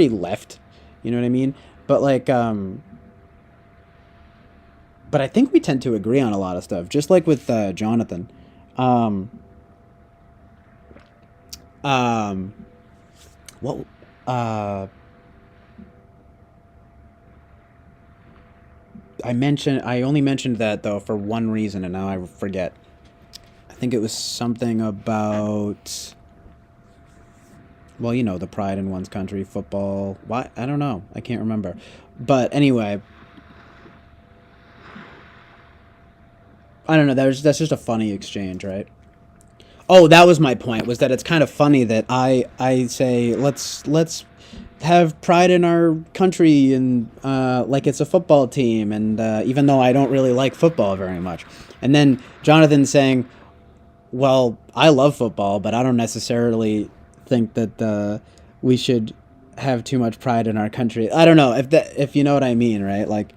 left. You know what I mean? But like but I think we tend to agree on a lot of stuff, just like with Jonathan. Um, um, what? Uh, I only mentioned that though for one reason, and now I forget. I think it was something about, well, the pride in one's country, football. Why? I don't know. I can't remember. But anyway, I don't know. That's just a funny exchange, right? Oh, that was my point. Was that it's kind of funny that I say let's have pride in our country and like it's a football team, and even though I don't really like football very much, and then Jonathan saying, well, I love football, but I don't necessarily think that we should have too much pride in our country. I don't know if you know what I mean, right? Like,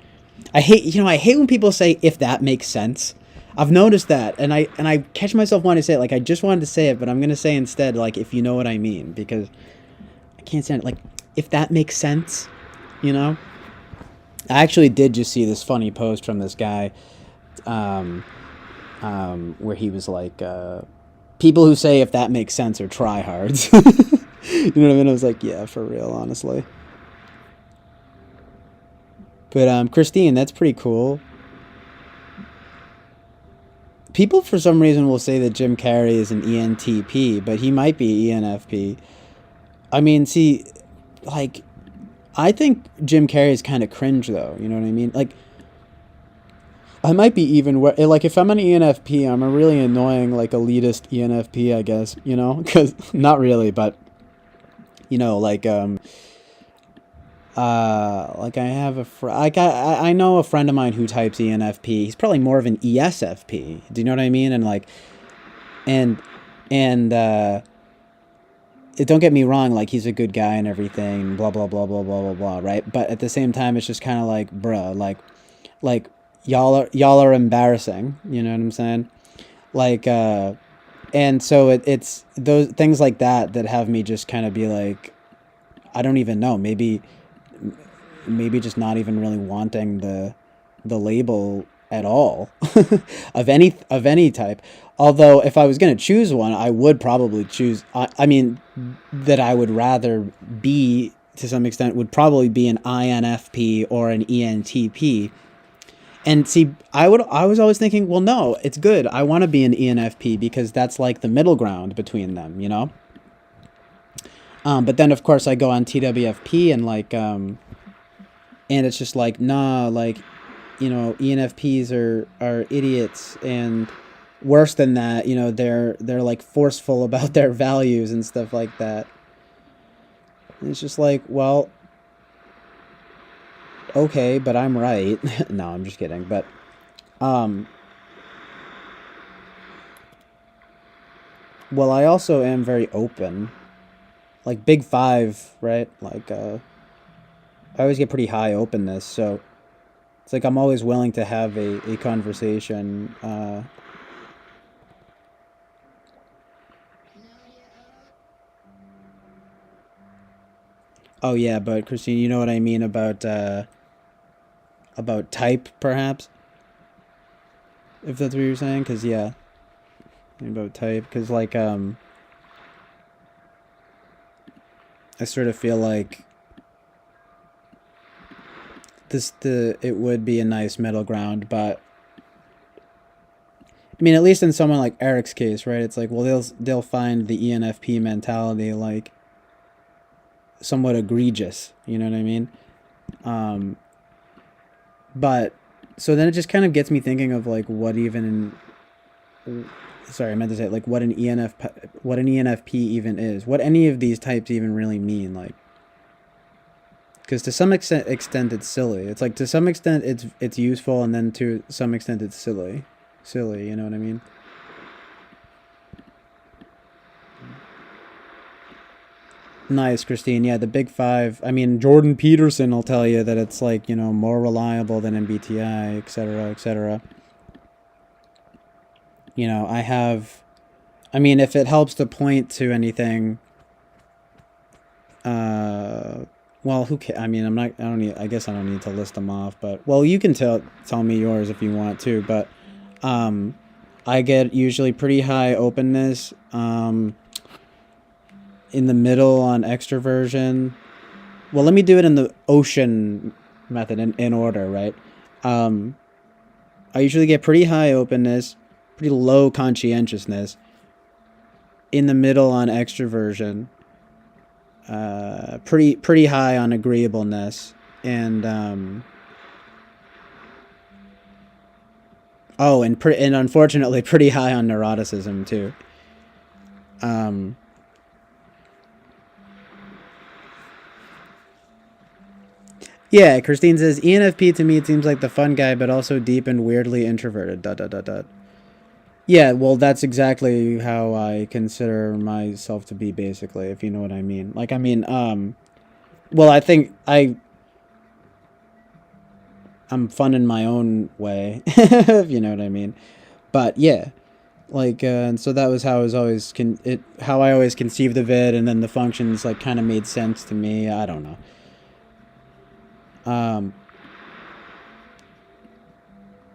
I hate when people say if that makes sense. I've noticed that, and I catch myself wanting to say it. Like I just wanted to say it, but I'm gonna say instead like if you know what I mean, because I can't stand it. Like if that makes sense, you know. I actually did just see this funny post from this guy, um, where he was like, people who say if that makes sense are tryhards. You know what I mean? I was like, yeah, for real, honestly. But Christine, that's pretty cool. People for some reason will say that Jim Carrey is an ENTP, but he might be ENFP. I mean, see, like, I think Jim Carrey is kind of cringe, though. You know what I mean? Like, I might be even like if I'm an ENFP, I'm a really annoying like elitist ENFP, I guess. Because not really, but like like I have like I know a friend of mine who types ENFP. He's probably more of an ESFP. Do you know what I mean? And like and and don't get me wrong, like he's a good guy and everything, blah blah blah blah blah blah blah, right? But at the same time, it's just kind of like, bruh, like y'all are embarrassing. You know what I'm saying? Like, and so it's those things like that have me just kind of be like, I don't even know, maybe just not even really wanting the label at all of any type. Although if I was going to choose one, I would probably choose. I mean, that I would rather be to some extent would probably be an INFP or an ENTP. And see, I was always thinking, well, no, it's good. I want to be an ENFP because that's like the middle ground between them, you know. But then of course I go on TWFP and like and it's just like, nah, like, ENFPs are idiots, and worse than that, they're like forceful about their values and stuff like that. And it's just like, well, okay, but I'm right. No, I'm just kidding. But um well, I also am very open. Like Big Five, right? Like I always get pretty high openness, so it's like I'm always willing to have a conversation. Oh yeah, but Christine, you know what I mean about type, perhaps, if that's what you're saying. Cause yeah, about type. Cause like I sort of feel like it would be a nice middle ground, but I mean, at least in someone like Eric's case, right? It's like, well, they'll find the ENFP mentality like somewhat egregious. You know what I mean? Um, but so then it just kind of gets me thinking of like what even. Sorry, I meant to say like what an ENFP even is. What any of these types even really mean, like. Because to some extent it's silly. It's like to some extent it's useful, and then to some extent it's silly. You know what I mean? Nice, Christine. Yeah, the big five. I mean, Jordan Peterson will tell you that it's like, more reliable than MBTI, etc., etc. I have. I mean, if it helps to point to anything, uh, well, I mean, I'm not. I don't need. I guess I don't need to list them off. But well, you can tell me yours if you want to. But um, I get usually pretty high openness. In the middle on extroversion. Well, let me do it in the ocean method in order, right? Um, I usually get pretty high openness, pretty low conscientiousness. In the middle on extroversion, pretty high on agreeableness, and oh, and unfortunately, pretty high on neuroticism too. Um, yeah, Christine says ENFP to me it seems like the fun guy, but also deep and weirdly introverted. Dot dot dot dot. Yeah, well, that's exactly how I consider myself to be, basically, if you know what I mean. Like, I mean, well, I think I'm fun in my own way, if you know what I mean. But yeah, like, and so that was how I was always how I always conceived of it, and then the functions like kind of made sense to me. I don't know. Um,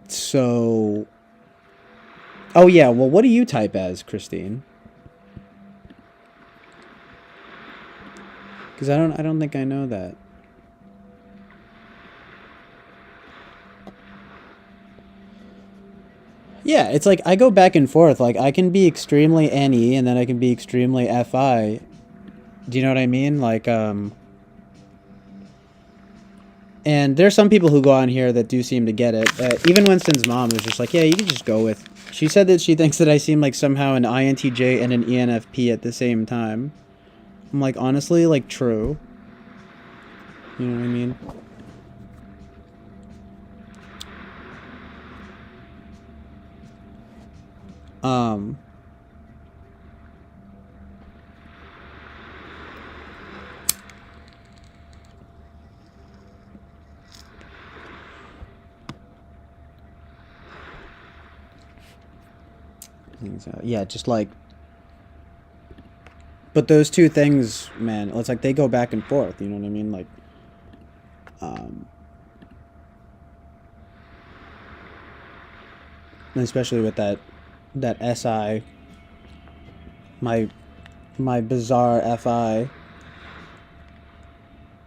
so, oh yeah, well, what do you type as, Christine? Because I don't think I know that. Yeah, it's like I go back and forth. Like I can be extremely NE and then I can be extremely FI. Do you know what I mean? Like and there's some people who go on here that do seem to get it. Even Winston's mom was just like, yeah, you can just go with. She said that she thinks that I seem like somehow an INTJ and an ENFP at the same time. I'm like, honestly, like true. You know what I mean? Um, yeah, just like, but those two things, man, it's like they go back and forth. You know what I mean? Like, um, especially with that SI, my my bizarre FI.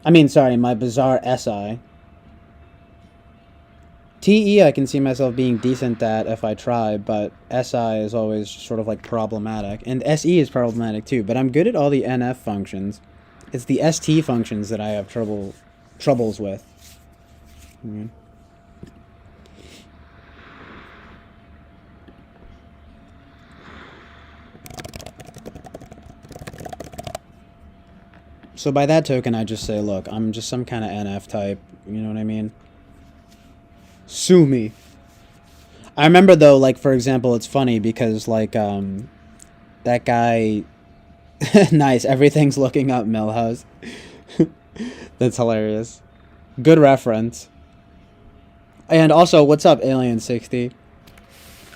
I mean, sorry, my bizarre SI. TE, I can see myself being decent at if I try, but SI is always sort of like problematic. And SE is problematic too, but I'm good at all the NF functions. It's the ST functions that I have troubles with. Mm. So by that token, I just say, look, I'm just some kind of NF type. You know what I mean? Sue me. I remember though, like for example, it's funny because like that guy, nice. Everything's looking up Millhouse. That's hilarious. Good reference. And also, what's up, Alien 60?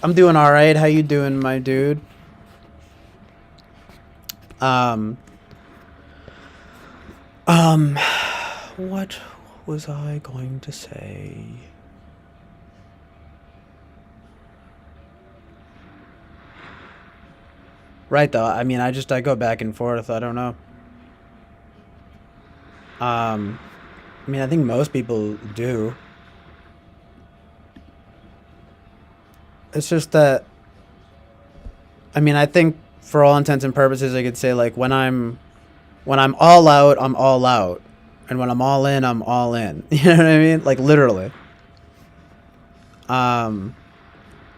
I'm doing all right. How you doing, my dude? Um, um, what was I going to say? Right though. I mean, I go back and forth. I don't know. Um, I mean, I think most people do. It's just that I mean, I think for all intents and purposes, I could say like when I'm all out, I'm all out, and when I'm all in, I'm all in. You know what I mean? Like literally. Um,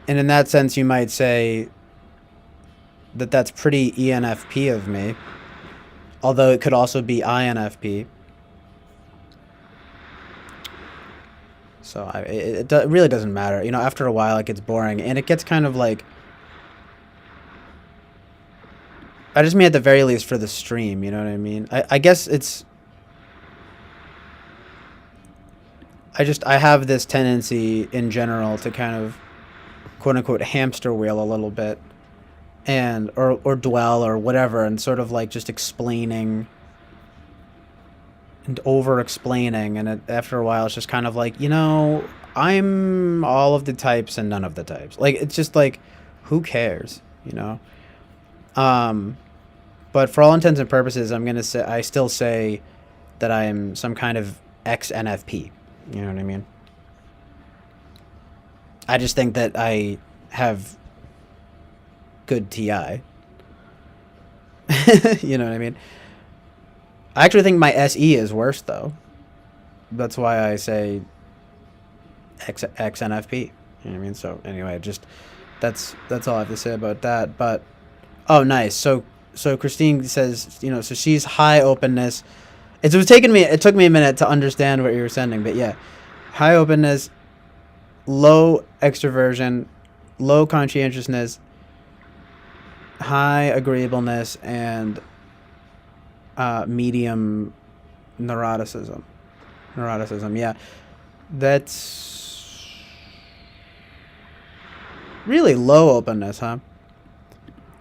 and in that sense, you might say that that's pretty ENFP of me, although it could also be INFP. So it really doesn't matter. You know, after a while, it gets boring, and it gets kind of like I just mean at the very least for the stream. You know what I mean? I guess it's I have this tendency in general to kind of quote unquote hamster wheel a little bit and or dwell or whatever and sort of like just explaining and over explaining, and after a while it's just kind of like, I'm all of the types and none of the types. Like, it's just like, who cares, um but for all intents and purposes, I still say that I am some kind of ex-NFP. You know what I mean? I just think that I have good TI. You know what I mean? I actually think my SE is worse though. That's why I say XNFP. You know what I mean? So anyway, just that's all I have to say about that. But oh, nice. So Christine says, so she's high openness. It took me a minute to understand what you were sending, but yeah, high openness, low extroversion, low conscientiousness, high agreeableness, and medium neuroticism. Neuroticism, yeah. That's really low openness, huh?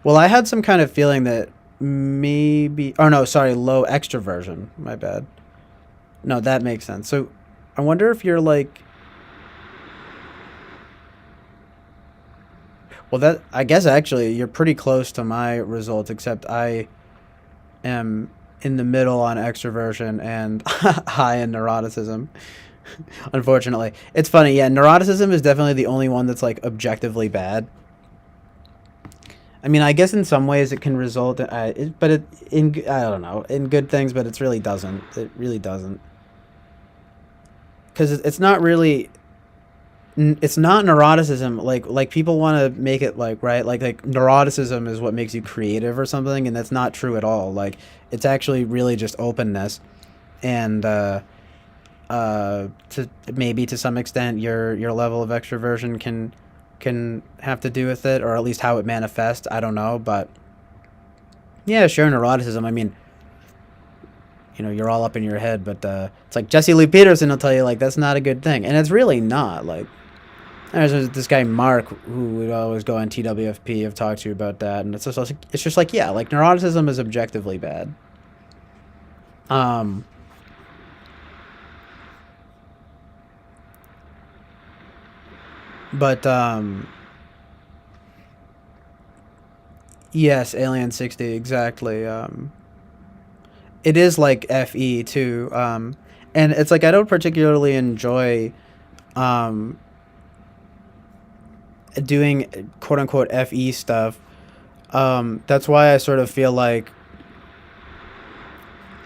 Well, I had some kind of feeling that maybe. Oh, no, sorry, low extroversion. My bad. No, that makes sense. So I wonder if you're like. Well, I guess actually you're pretty close to my results, except I am in the middle on extroversion and high in neuroticism. Unfortunately, it's funny. Yeah, neuroticism is definitely the only one that's like objectively bad. I mean, I guess in some ways it can result in, I don't know, in good things, but it really doesn't. It really doesn't, because it's not really. It's not neuroticism. Like people want to make it like, right, like neuroticism is what makes you creative or something, and that's not true at all. Like, it's actually really just openness, and to maybe to some extent your level of extroversion can have to do with it, or at least how it manifests. I don't know, but yeah, sure, neuroticism. I mean, you're all up in your head, but it's like Jesse Lee Peterson will tell you like that's not a good thing, and it's really not. Like, there's this guy Mark who would always go on TWFP. I've talked to you about that, and it's just like, yeah, like neuroticism is objectively bad. Um, but yes, Alien 60 exactly. It is like FE too. And it's like I don't particularly enjoy um doing quote unquote FE stuff. That's why I sort of feel like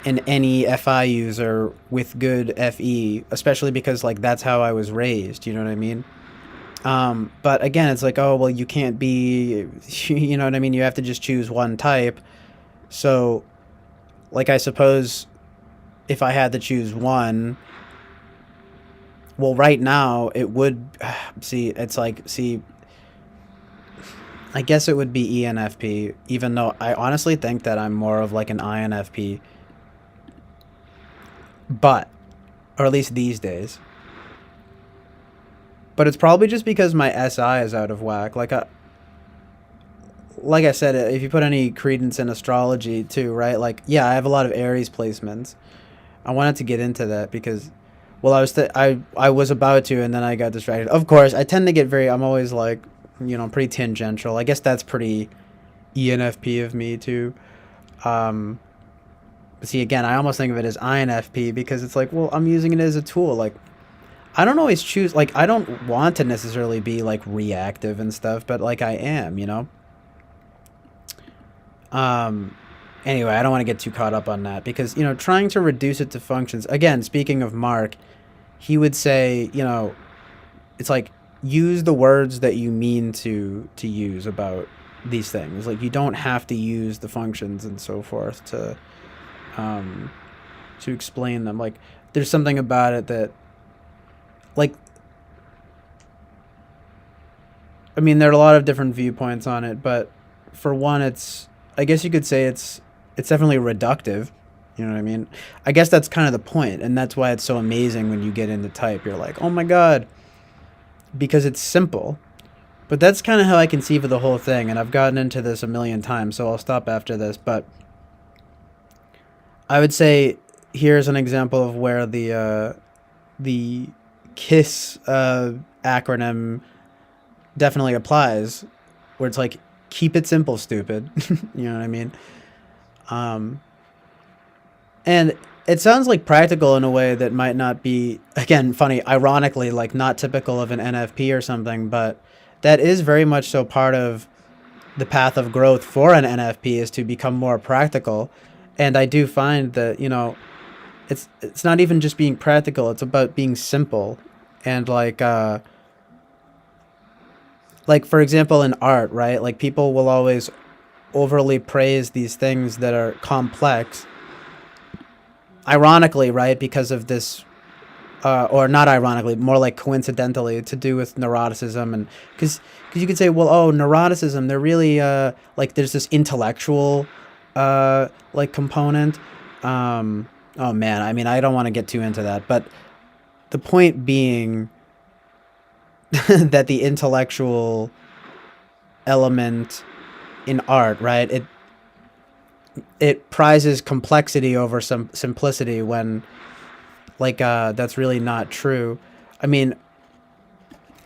an NEFI user with good FE, especially because like that's how I was raised. You know what I mean? But again, it's like, oh well, you can't be, you know what I mean? You have to just choose one type. So, like, I suppose if I had to choose one, well, right now it would see. It's like see. I guess it would be ENFP, even though I honestly think that I'm more of like an INFP, but, or at least these days. But it's probably just because my SI is out of whack. Like I said, if you put any credence in astrology too, right? Like, yeah, I have a lot of Aries placements. I wanted to get into that because, well, I was about to, and then I got distracted. Of course, I tend to get I'm always like, pretty tangential. I guess that's pretty ENFP of me too. Um, but see, again, I almost think of it as INFP because it's like, well, I'm using it as a tool. Like, I don't always choose, like, I don't want to necessarily be like reactive and stuff, but like I am. Um, anyway, I don't want to get too caught up on that because, trying to reduce it to functions. Again, speaking of Mark, he would say, it's like use the words that you mean to use about these things. Like, you don't have to use the functions and so forth um to explain them. Like, there's something about it that, like, I mean, there are a lot of different viewpoints on it, but for one, I guess you could say it's definitely reductive. You know what I mean? I guess that's kind of the point, and that's why it's so amazing when you get into type. You're like, oh my god, because it's simple. But that's kind of how I conceive of the whole thing, and I've gotten into this a million times, so I'll stop after this. But I would say here's an example of where the KISS acronym definitely applies, where it's like, keep it simple, stupid. You know what I mean? Um, and it sounds like practical in a way that might not be, again, funny, ironically, like not typical of an NFP or something, but that is very much so part of the path of growth for an NFP, is to become more practical. And I do find that, it's not even just being practical, it's about being simple. And like for example in art, right? Like people will always overly praise these things that are complex, ironically, right? Because of this, or not ironically, more like coincidentally, to do with neuroticism. And because you could say, well, oh, neuroticism, they're really like there's this intellectual like component. Oh man, I mean, I don't want to get too into that, but the point being that the intellectual element in art, right? It prizes complexity over some simplicity, when like that's really not true. I mean,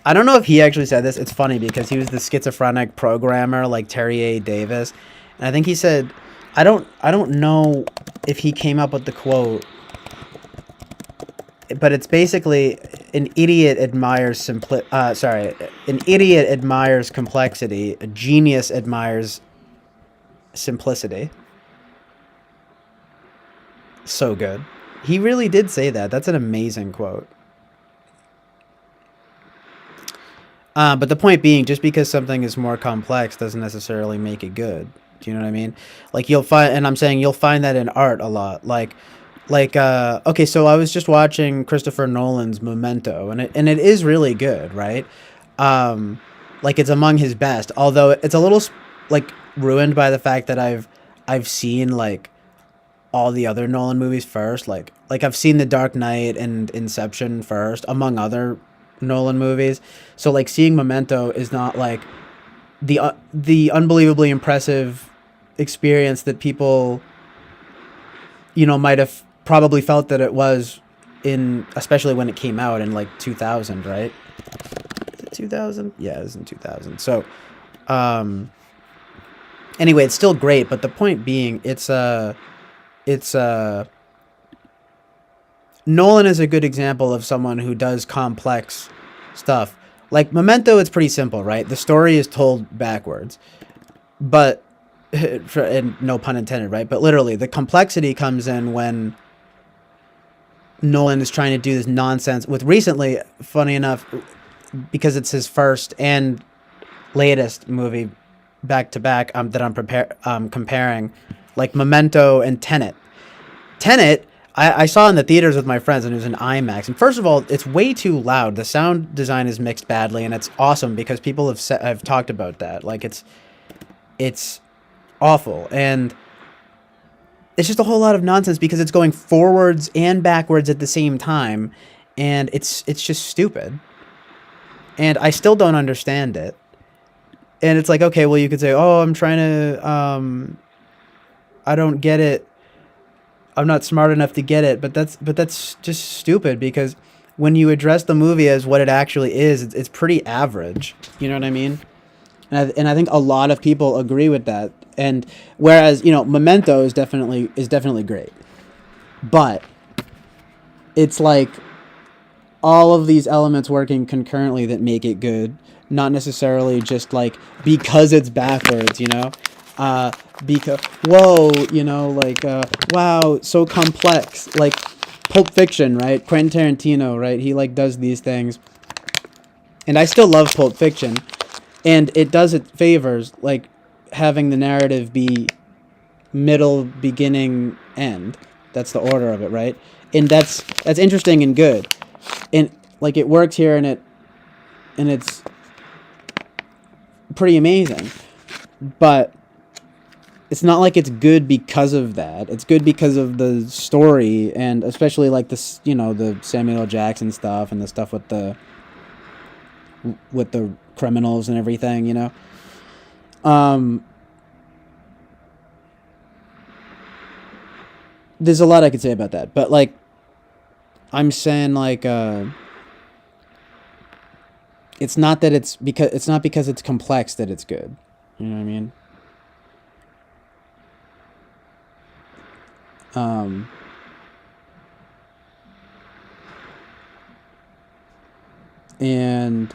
I don't know if he actually said this. It's funny because he was the schizophrenic programmer like Terry A. Davis, and I think he said, I don't know if he came up with the quote, but it's basically, an idiot admires an idiot admires complexity, a genius admires simplicity. So good. He really did say that. That's an amazing quote. But the point being, just because something is more complex doesn't necessarily make it good. Do you know what I mean? Like you'll find, and I'm saying you'll find that in art a lot. Okay, so I was just watching Christopher Nolan's Memento, and it is really good, right? Um, like it's among his best, although it's a little like ruined by the fact that I've seen like all the other Nolan movies first. Like I've seen The Dark Knight and Inception first, among other Nolan movies. So like seeing Memento is not like the unbelievably impressive experience that people, might have probably felt that it was, in especially when it came out in like 2000, right? Is it 2000? Yeah, it was in 2000. So um anyway, it's still great, but the point being, it's Nolan is a good example of someone who does complex stuff. Like Memento, it's pretty simple, right? The story is told backwards, but and no pun intended, right? But literally, the complexity comes in when Nolan is trying to do this nonsense with, recently, funny enough, because it's his first and latest movie back to back, that I'm comparing, like Memento and Tenet. Tenet, I saw in the theaters with my friends, and it was an IMAX. And first of all, it's way too loud. The sound design is mixed badly, and it's awesome because people have talked about that. Like it's awful, and it's just a whole lot of nonsense because it's going forwards and backwards at the same time, and it's just stupid. And I still don't understand it. And it's like, okay, well, you could say, oh, I'm trying to, I don't get it. I'm not smart enough to get it, but that's just stupid, because when you address the movie as what it actually is, it's pretty average. You know what I mean? And I think a lot of people agree with that. And whereas, Memento is definitely great, but it's like all of these elements working concurrently that make it good, not necessarily just like because it's backwards, because whoa, wow, so complex, like Pulp Fiction, right? Quentin Tarantino, right? He like does these things, and I still love Pulp Fiction, and it does it favors, like having the narrative be middle, beginning, end. That's the order of it, right? And that's interesting and good, and like it works here, and it's pretty amazing, but it's not like it's good because of that. It's good because of the story, and especially like this, the Samuel L. Jackson stuff and the stuff with the criminals and everything, Um, there's a lot I could say about that, but like I'm saying, like it's not that it's not because it's complex that it's good. You know what I mean? Um, and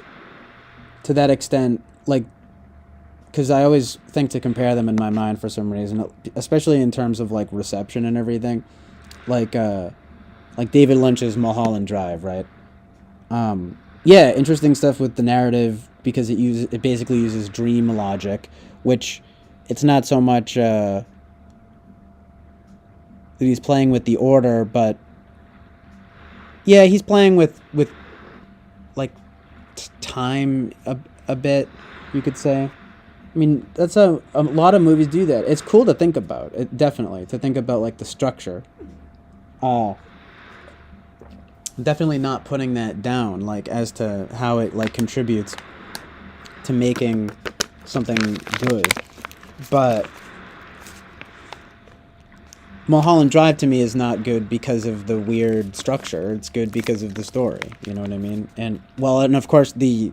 to that extent, like, because I always think to compare them in my mind for some reason, especially in terms of like reception and everything, like like David Lynch's Mulholland Drive, right? Yeah, interesting stuff with the narrative because it basically uses dream logic, which it's not so much that he's playing with the order, but yeah, he's playing with like time a bit, you could say. I mean, that's a lot of movies do that. It's cool to think about it, definitely to think about like the structure. Uh, Definitely not putting that down, like as to how it like contributes to making something good. But Mulholland Drive to me is not good because of the weird structure. It's good because of the story. You know what I mean? And well, and of course the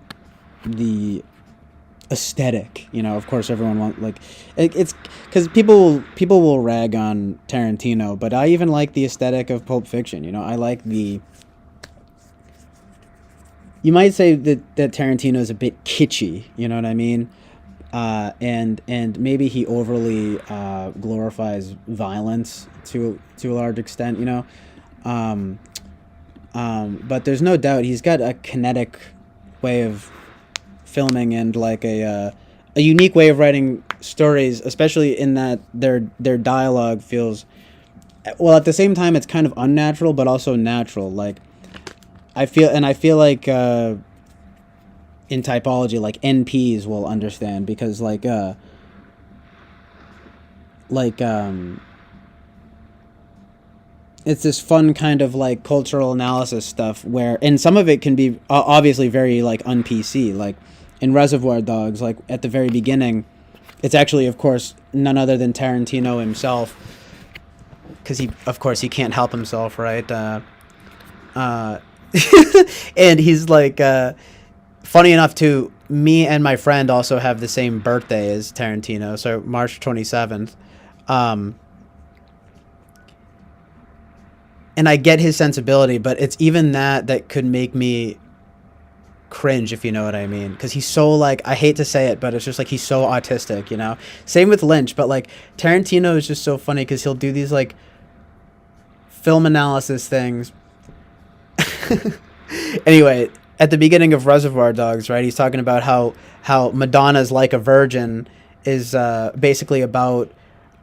aesthetic. You know, of course everyone wants like it's because people will rag on Tarantino, but I even like the aesthetic of Pulp Fiction. You know, I like the. You might say that Tarantino is a bit kitschy. You know what I mean? And maybe he overly glorifies violence to a large extent, you know. Um, but there's no doubt he's got a kinetic way of filming and like a unique way of writing stories, especially in that their dialogue feels well at the same time it's kind of unnatural but also natural. Like I feel like. In typology, like NPs will understand because like it's this fun kind of like cultural analysis stuff where and some of it can be obviously very like un-PC, like in Reservoir Dogs, like at the very beginning it's actually of course none other than Tarantino himself because he can't help himself, right? Uh and he's like funny enough, too, me and my friend also have the same birthday as Tarantino, so March 27th. Um, and I get his sensibility, but it's even that could make me cringe, if you know what I mean. Because he's so, like, I hate to say it, but it's just like he's so autistic, you know? Same with Lynch, but, like, Tarantino is just so funny because he'll do these, like, film analysis things. Anyway, at the beginning of Reservoir Dogs, right? He's talking about how Madonna's Like a Virgin is basically about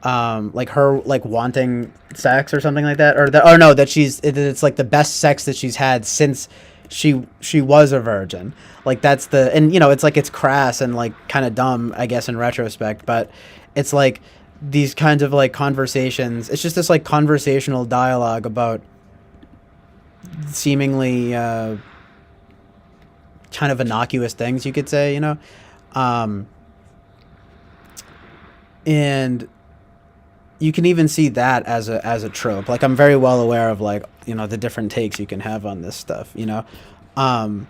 like her like wanting sex or something like that, or no, that it's like the best sex that she's had since she was a virgin. Like that's the and you know it's like it's crass and like kind of dumb, I guess, in retrospect, but it's like these kinds of like conversations. It's just this like conversational dialogue about seemingly kind of innocuous things, you could say, you know. um, and you can even see that as a trope. Like I'm very well aware of like you know the different takes you can have on this stuff, you know. um,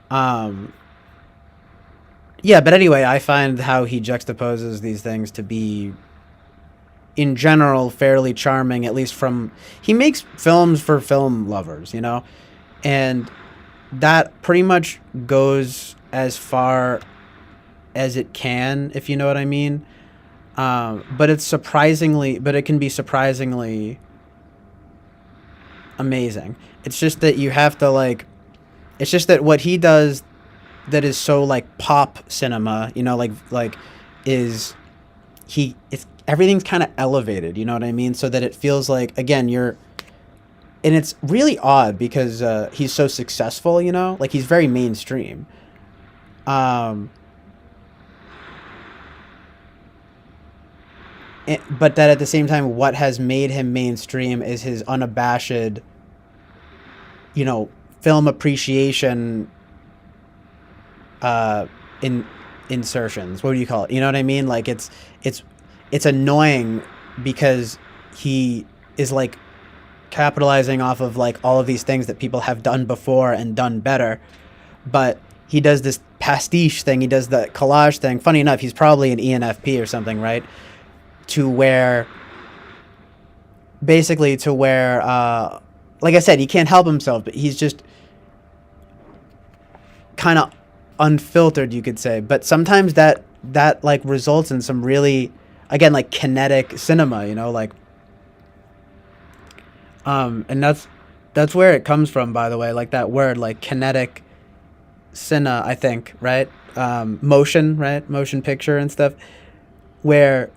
um, yeah, but anyway, I find how he juxtaposes these things to be in general fairly charming, at least from he makes films for film lovers, you know. And that pretty much goes as far as it can, if you know what I mean. But it can be surprisingly amazing. It's just that you have to like, it's just that what he does that is so like pop cinema, you know, like is it's everything's kind of elevated, you know what I mean? So that it feels like, again, and it's really odd because he's so successful, you know, like he's very mainstream. Um, but that at the same time, what has made him mainstream is his unabashed, you know, film appreciation in insertions. What do you call it? You know what I mean? Like it's annoying because he is like capitalizing off of like all of these things that people have done before and done better, but he does this pastiche thing. He does the collage thing. Funny enough, he's probably an ENFP or something, right? To where, basically, to where, like I said, he can't help himself, but he's just kind of unfiltered, you could say. But sometimes that like results in some really, again, like kinetic cinema, you know, like, and that's where it comes from, by the way, like that word, like kinetic cinema, I think, right? Motion, right? Motion picture and stuff, where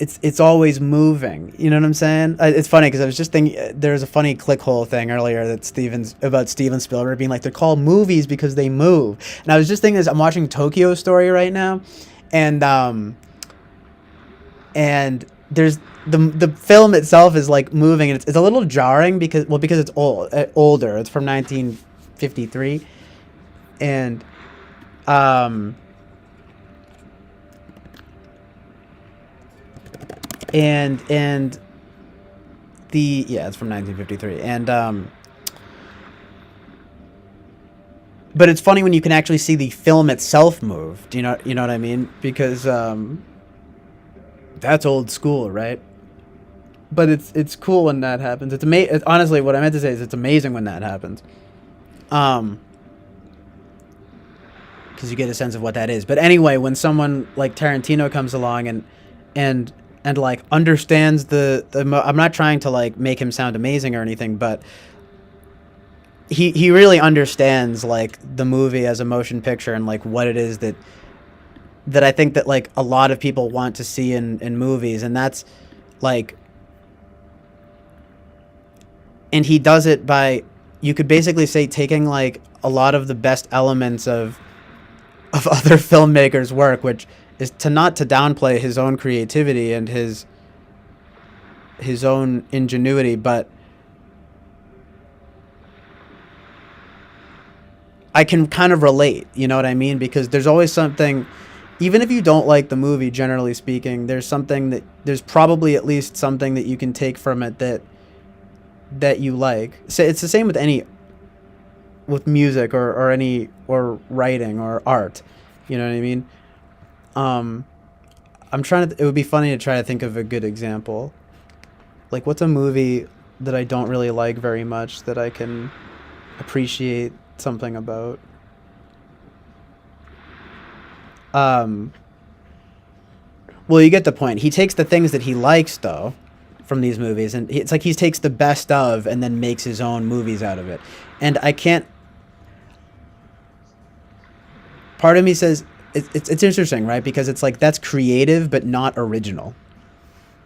it's always moving. You know what I'm saying? It's funny because I was just thinking there was a funny clickhole thing earlier that Steven Spielberg being like they're called movies because they move, and I was just thinking this. I'm watching Tokyo Story right now, and and there's the film itself is like moving, and it's a little jarring because it's older. It's from 1953, and um and the yeah, it's from 1953, and but it's funny when you can actually see the film itself move. Do you know what I mean? Because that's old school, right? But it's cool when that happens. Honestly, what I meant to say is it's amazing when that happens. Um, because you get a sense of what that is. But anyway, when someone like Tarantino comes along and and like understands I'm not trying to like make him sound amazing or anything, but he really understands like the movie as a motion picture and like what it is that I think that like a lot of people want to see in movies, and that's like, and he does it by, you could basically say, taking like a lot of the best elements of other filmmakers' work, which is to not to downplay his own creativity and his own ingenuity, but I can kind of relate, you know what I mean? Because there's always something, even if you don't like the movie, generally speaking, there's probably at least something that you can take from it that you like. So it's the same with music or writing or art, you know what I mean? Um, it would be funny to try to think of a good example. Like, what's a movie that I don't really like very much that I can appreciate something about? Um, well, you get the point. He takes the things that he likes, though, from these movies, and it's like he takes the best of and then makes his own movies out of it. And I can't. Part of me says it's interesting, right? Because it's like that's creative but not original,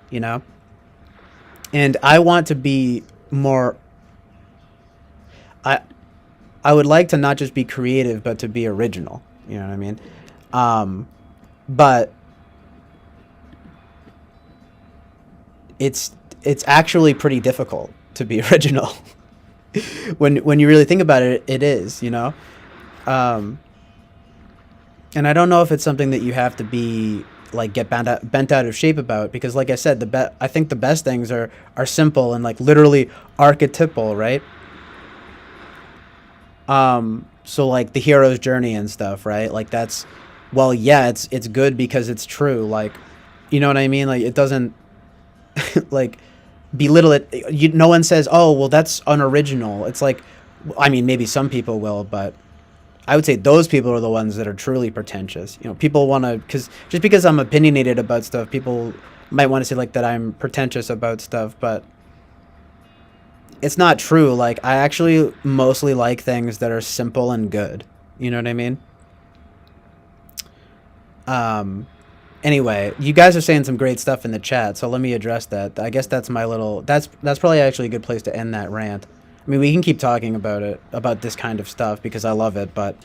you know. And I want to be more. I I would like to not just be creative but to be original. You know what I mean? Um, but it's actually pretty difficult to be original. When you really think about it, it is, you know. Um, and I don't know if it's something that you have to be like get bent out of shape about, because like I said, I think the best things are simple and like literally archetypal, right? So like the hero's journey and stuff, right? Like that's, well, yeah, it's good because it's true. Like, you know what I mean? Like it doesn't like belittle it. No one says, oh, well, that's unoriginal. It's like, I mean, maybe some people will, but I would say those people are the ones that are truly pretentious. You know, people want to, because just because I'm opinionated about stuff, people might want to say like that I'm pretentious about stuff, but it's not true. Like I actually mostly like things that are simple and good. You know what I mean? Um, anyway, you guys are saying some great stuff in the chat, so let me address that. I guess that's my little. That's probably actually a good place to end that rant. I mean, we can keep talking about this kind of stuff because I love it, but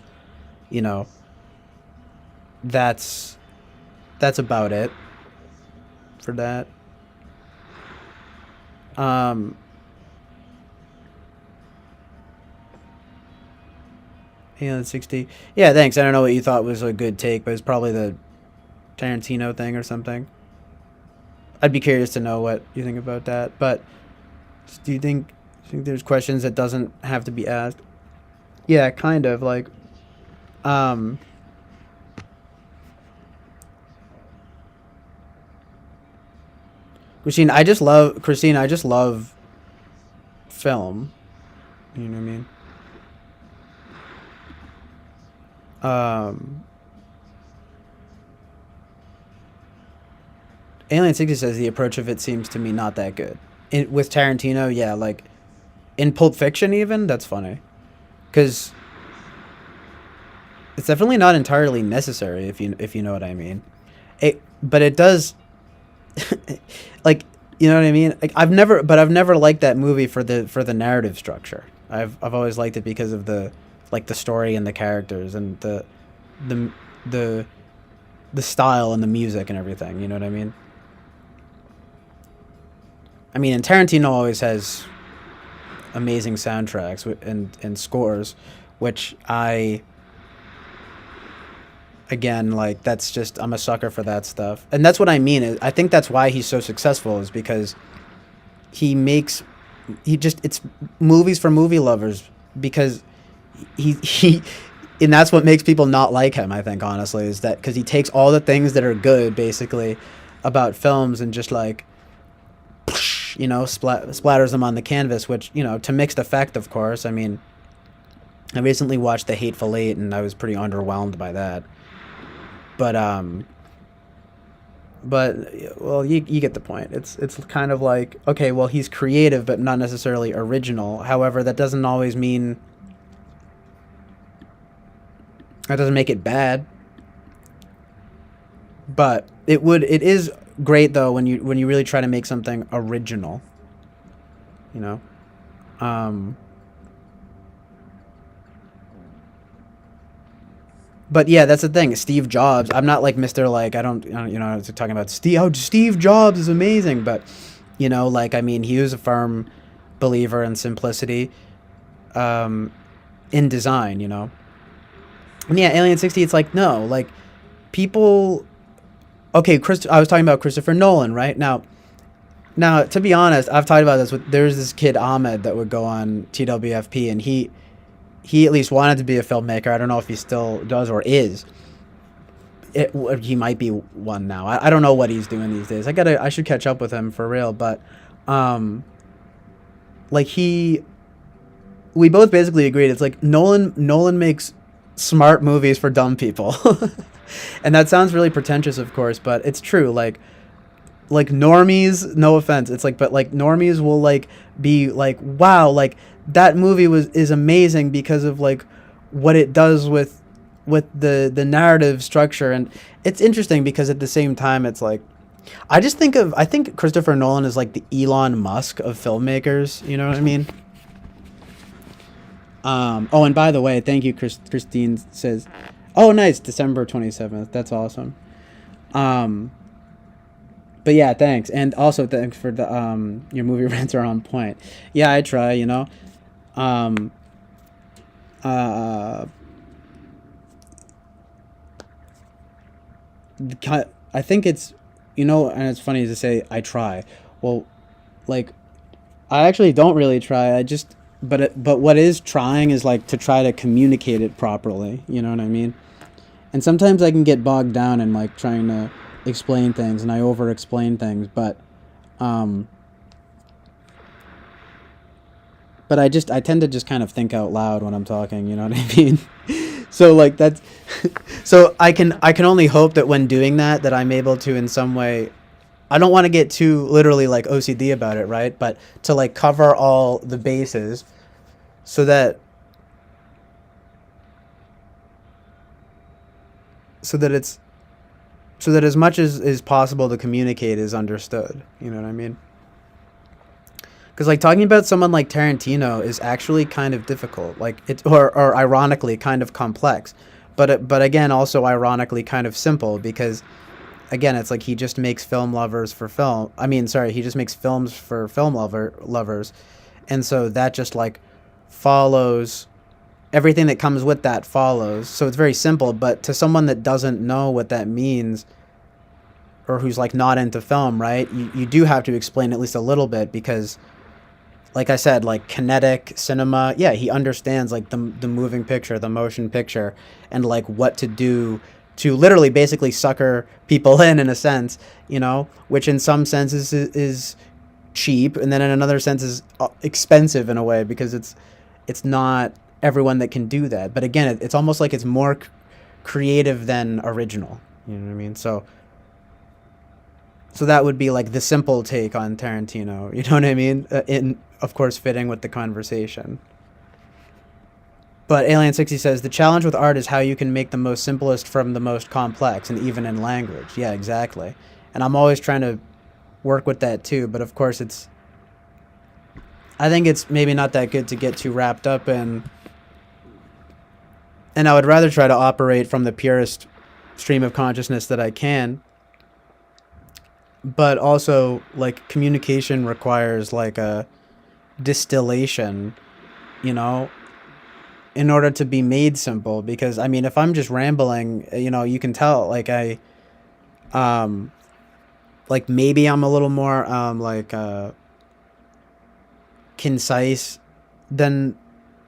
you know, that's that's about it for that. Um, yeah, 60. Yeah, thanks. I don't know what you thought was a good take, but it's probably the Tarantino thing or something. I'd be curious to know what you think about that. But do you think there's questions that doesn't have to be asked? Yeah, kind of like um Christine, I just love film. You know what I mean? Um Alien 60 says the approach of it seems to me not that good. With Tarantino, yeah, like in Pulp Fiction even, that's funny. Cuz it's definitely not entirely necessary if you know what I mean. But it does like you know what I mean? Like I've never liked that movie for the narrative structure. I've always liked it because of the like the story and the characters and the the the style and the music and everything, you know what I mean? I mean, and Tarantino always has amazing soundtracks and scores, which I again like that's just I'm a sucker for that stuff. And that's what I mean. I think that's why he's so successful is because he makes he just it's movies for movie lovers because he and that's what makes people not like him, I think, honestly, is that because he takes all the things that are good basically about films and just like splatters them on the canvas, which to mixed effect, of course. I mean, I recently watched The Hateful Eight and I was pretty underwhelmed by that. But well, you get the point. It's kind of like, okay, well, he's creative but not necessarily original. However, that doesn't make it bad. But it is great though when you really try to make something original, you know. Um but yeah, that's the thing. Steve Jobs. I'm not like Mr. Like I don't I was talking about Steve Jobs is amazing, but like I mean, he was a firm believer in simplicity um in design, And yeah, Alien 60 it's like no, like people okay, I was talking about Christopher Nolan, right? Now, to be honest, I've talked about this with there's this kid Ahmed that would go on TWFP, and he at least wanted to be a filmmaker. I don't know if he still does or is. He might be one now. I don't know what he's doing these days. I should catch up with him for real. But um, like we both basically agreed. It's like Nolan makes smart movies for dumb people, and that sounds really pretentious, of course, but it's true. Like normies, no offense, it's like, but like normies will like be like, wow, like that movie is amazing because of like what it does with the narrative structure. And it's interesting because at the same time it's like I think Christopher Nolan is like the Elon Musk of filmmakers, you know what I mean? Oh, and by the way, thank you, Christine says, oh nice, December 27th, that's awesome. um but yeah, thanks. And also thanks for the your movie rants are on point. Yeah, I try, um uh I think it's and it's funny to say I try. Well, like I actually don't really try. I just but what is trying is like to try to communicate it properly, you know what I mean? And sometimes I can get bogged down in like trying to explain things and I over explain things, um but I tend to just kind of think out loud when I'm talking, you know what I mean? So like that's so I can only hope that when doing that I'm able to in some way, I don't want to get too literally like OCD about it, right? But to like cover all the bases so that so that it's so that as much as is possible to communicate is understood, you know what I mean? Because like talking about someone like Tarantino is actually kind of difficult, like or ironically kind of complex, but again also ironically kind of simple because again it's like he just makes film lovers for film. I mean, sorry, he just makes films for lovers, and so that just like follows everything that comes with that follows. So it's very simple, but to someone that doesn't know what that means, or who's like not into film, right? You do have to explain at least a little bit because, like I said, like kinetic cinema, yeah, he understands like the moving picture, the motion picture, and like what to do to literally basically sucker people in a sense, which in some senses is cheap, and then in another sense is expensive in a way because it's not everyone that can do that. But again, it's almost like it's more creative than original. You know what I mean? So that would be like the simple take on Tarantino. You know what I mean? In of course fitting with the conversation. But Alien 60 says the challenge with art is how you can make the most simplest from the most complex, and even in language. Yeah, exactly. And I'm always trying to work with that too. But of course, I think it's maybe not that good to get too wrapped up in. And I would rather try to operate from the purest stream of consciousness that I can. But also, like, communication requires like a distillation, in order to be made simple. Because I mean, if I'm just rambling, you can tell like like maybe I'm a little more concise than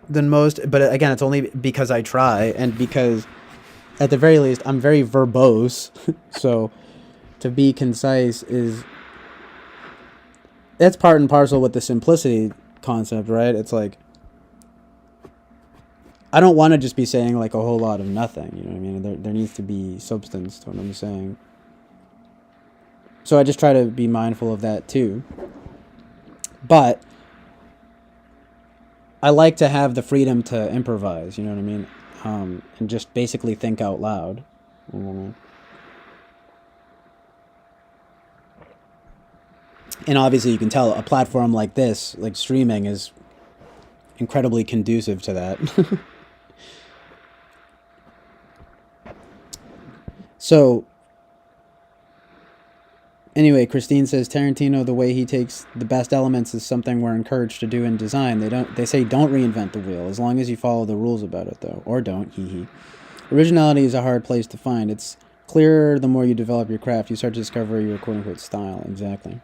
most, but again, it's only because I try, and because at the very least I'm very verbose. So to be concise that's part and parcel with the simplicity concept, right? It's like I don't want to just be saying like a whole lot of nothing, you know what I mean? There needs to be substance to what I'm saying. So I just try to be mindful of that too. But I like to have the freedom to improvise, you know what I mean? And just basically think out loud. And obviously you can tell a platform like this, like streaming, is incredibly conducive to that. So anyway, Christine says Tarantino, the way he takes the best elements is something we're encouraged to do in design. They say don't reinvent the wheel, as long as you follow the rules about it though. Or don't, hee. Originality is a hard place to find. It's clearer the more you develop your craft. You start to discover your quote unquote style. Exactly.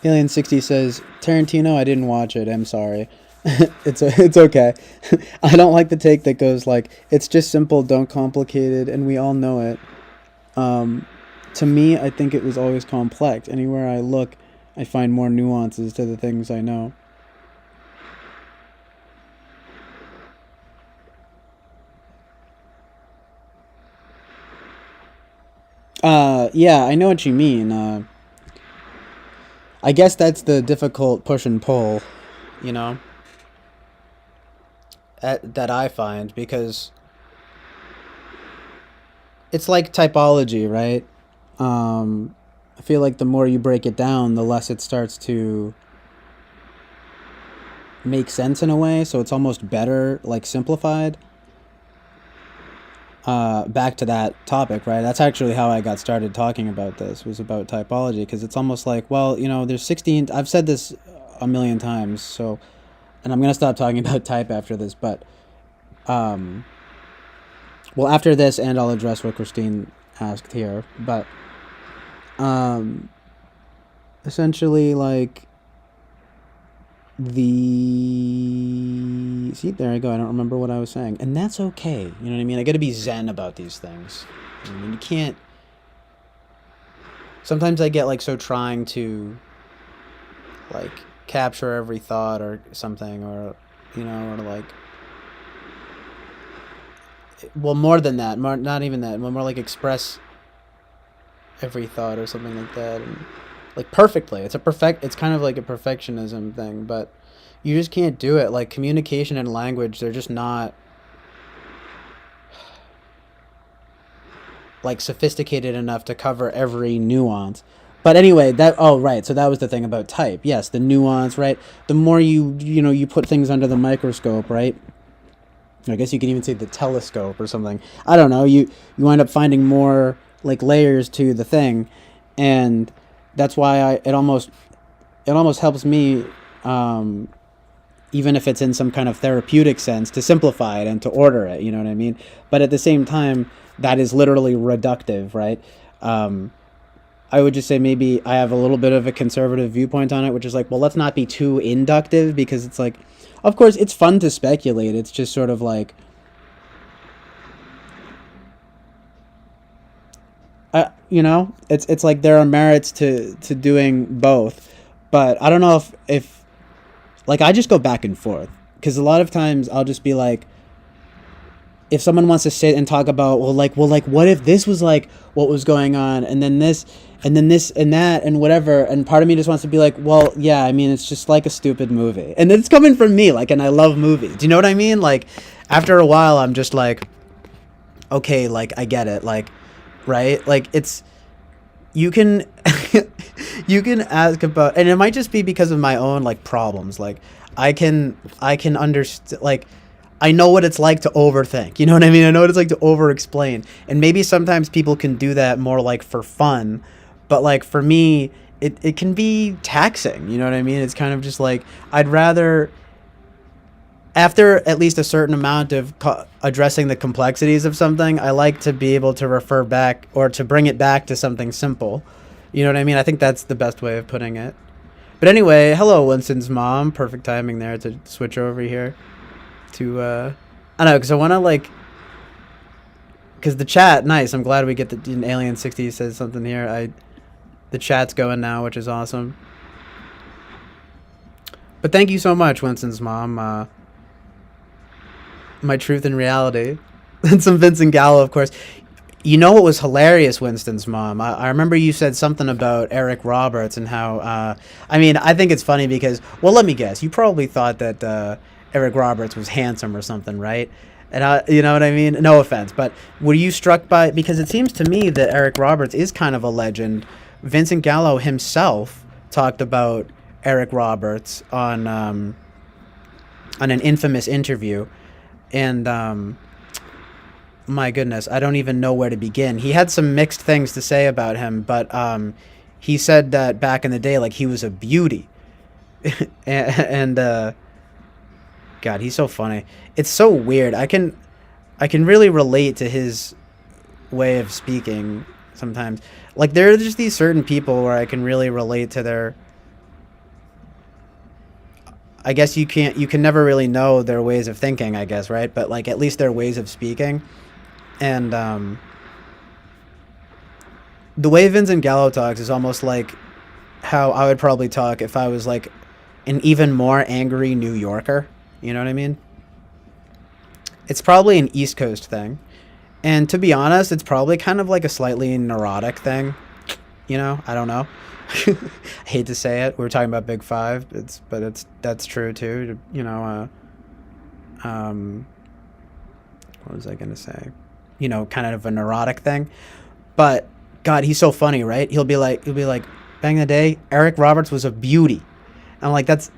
Alien 60 says Tarantino, I didn't watch it, I'm sorry. It's okay. I don't like the take that goes like, it's just simple, don't complicate it, and we all know it. To me, I think it was always complex. Anywhere I look, I find more nuances to the things I know. Yeah, I know what you mean. I guess that's the difficult push and pull, that I find, because it's like typology, right? I feel like the more you break it down, the less it starts to make sense in a way, so it's almost better, like, simplified. Back to that topic, right? That's actually how I got started talking about this, was about typology, because it's almost like, well, there's 16, I've said this a million times, so, and I'm going to stop talking about type after this, but, well, after this, and I'll address what Christine asked here, but, essentially, like, see, there I go, I don't remember what I was saying, and that's okay, you know what I mean? I gotta be zen about these things. I mean, you can't, sometimes I get, like, so trying to, like, capture every thought or something, or, or, like, well, more than that, not even that, more like express every thought or something like that, and, like, perfectly. It's kind of like a perfectionism thing, but you just can't do it. Like, communication and language, they're just not, like, sophisticated enough to cover every nuance. But anyway, right, so that was the thing about type. Yes, the nuance, right? The more you put things under the microscope, right? I guess you could even say the telescope or something. I don't know. You wind up finding more, like, layers to the thing, and that's why it almost helps me even if it's in some kind of therapeutic sense, to simplify it and to order it. You know what I mean? But at the same time, that is literally reductive, right? Um, I would just say maybe I have a little bit of a conservative viewpoint on it, which is like, well, let's not be too inductive, because it's like, of course, it's fun to speculate. It's just sort of like, it's like there are merits to doing both, but I don't know if like I just go back and forth, because a lot of times I'll just be like, if someone wants to sit and talk about, well, like what if this was like what was going on, and then this, and then this and that and whatever, and part of me just wants to be like, well, yeah, I mean, it's just like a stupid movie, and it's coming from me, like, and I love movies. Do you know what I mean? Like, after a while, I'm just like, okay, like, I get it, like, right, like, it's, you can you can ask about, and it might just be because of my own like problems, like, I can understand, like, I know what it's like to overthink. You know what I mean? I know what it's like to over-explain. And maybe sometimes people can do that more like for fun. But like for me, it can be taxing. You know what I mean? It's kind of just like, I'd rather, after at least a certain amount of addressing the complexities of something, I like to be able to refer back, or to bring it back to something simple. You know what I mean? I think that's the best way of putting it. But anyway, hello, Winston's mom. Perfect timing there to switch over here to I don't know, because I want to like, because the chat, nice, I'm glad we get the Alien 60 says something here. The chat's going now, which is awesome. But thank you so much, Winston's mom. My truth and reality. And some Vincent Gallo, of course. You know what was hilarious, Winston's mom? I remember you said something about Eric Roberts and how, I mean, I think it's funny because, well, let me guess, you probably thought that Eric Roberts was handsome or something, right? And you know what I mean? No offense, but were you struck by, because it seems to me that Eric Roberts is kind of a legend. Vincent Gallo himself talked about Eric Roberts on an infamous interview, and my goodness, I don't even know where to begin. He had some mixed things to say about him, but he said that back in the day, like, he was a beauty, and God, he's so funny. It's so weird. I can really relate to his way of speaking sometimes. Like, there are just these certain people where I can really relate to their, I guess you can never really know their ways of thinking, I guess, right? But like, at least their ways of speaking. And the way Vincent Gallo talks is almost like how I would probably talk if I was like an even more angry New Yorker. You know what I mean? It's probably an East Coast thing. And to be honest, it's probably kind of like a slightly neurotic thing. You know? I don't know. I hate to say it. We were talking about Big Five. That's true too. You know, what was I going to say? You know, kind of a neurotic thing. But God, he's so funny, right? He'll be like, back in the day, Eric Roberts was a beauty. I'm like, that's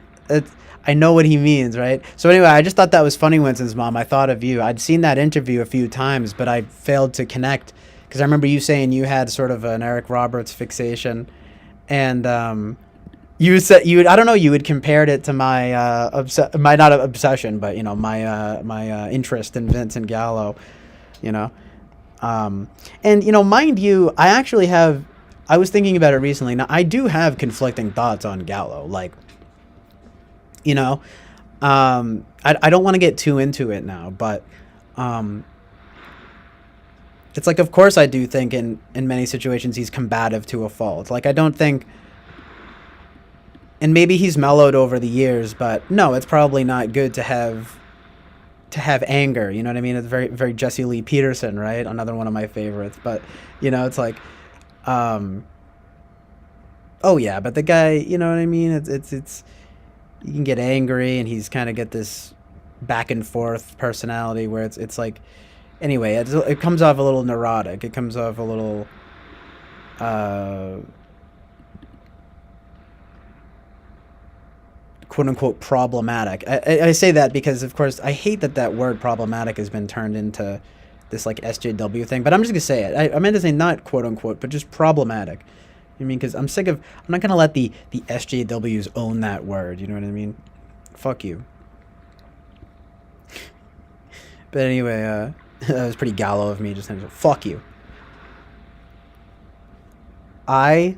I know what he means, right? So anyway, I just thought that was funny, Winston's mom. I thought of you. I'd seen that interview a few times, but I failed to connect because I remember you saying you had sort of an Eric Roberts fixation, and you said I don't know, you had compared it to my my not obsession, but you know, my interest in Vincent Gallo, you know, and you know, mind you, I was thinking about it recently. Now I do have conflicting thoughts on Gallo, like. You know, I don't want to get too into it now, but it's like, of course, I do think in many situations he's combative to a fault. Like, I don't think, and maybe he's mellowed over the years, but no, it's probably not good to have anger. You know what I mean? It's very, very Jesse Lee Peterson, right? Another one of my favorites. But you know, it's like, oh yeah, but the guy, you know what I mean? It's. You can get angry, and he's kind of get this back and forth personality where it's like, anyway, it comes off a little neurotic. It comes off a little, quote unquote problematic. I say that because, of course, I hate that word problematic has been turned into this like SJW thing. But I'm just gonna say it. I meant to say not quote unquote, but just problematic. I mean, because I'm sick of, I'm not going to let the SJWs own that word, you know what I mean? Fuck you. But anyway, that was pretty gallow of me just saying, fuck you. I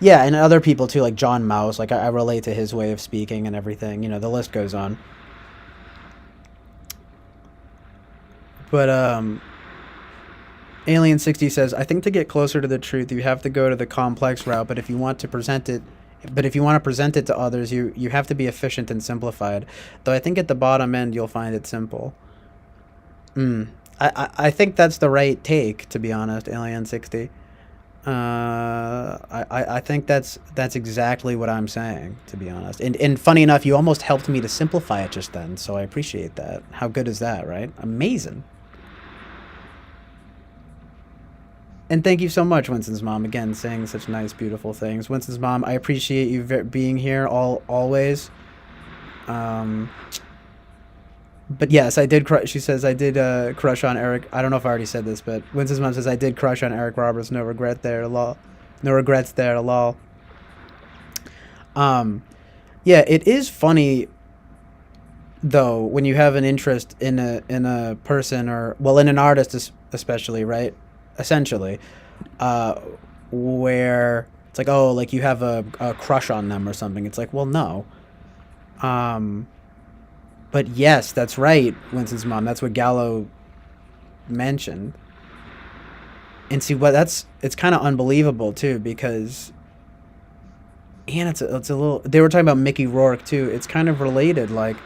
Yeah, and other people too, like John Mouse. Like I relate to his way of speaking and everything. You know, the list goes on. But Alien 60 says, I think to get closer to the truth, you have to go to the complex route. But if you want to present it to others, you have to be efficient and simplified. Though I think at the bottom end, you'll find it simple. Mm. I think that's the right take, to be honest, Alien 60. I think that's exactly what I'm saying, to be honest. And funny enough, you almost helped me to simplify it just then, so I appreciate that. How good is that, right? Amazing. And thank you so much, Winston's mom, again, saying such nice, beautiful things. Winston's mom, I appreciate you being here always. Um, but yes, I did. She says I did crush on Eric. I don't know if I already said this, but Winston's mom says I did crush on Eric Roberts. No regret there, lol. No regrets there, lol. Um, yeah, it is funny though when you have an interest in a person or well in an artist especially, right? Essentially, uh, where it's like, oh, like you have a crush on them or something. It's like, well, no. Um, but yes, that's right, Winston's mom. That's what Gallo mentioned. And see what it's kind of unbelievable too because and it's a little. They were talking about Mickey Rourke too. It's kind of related. Like,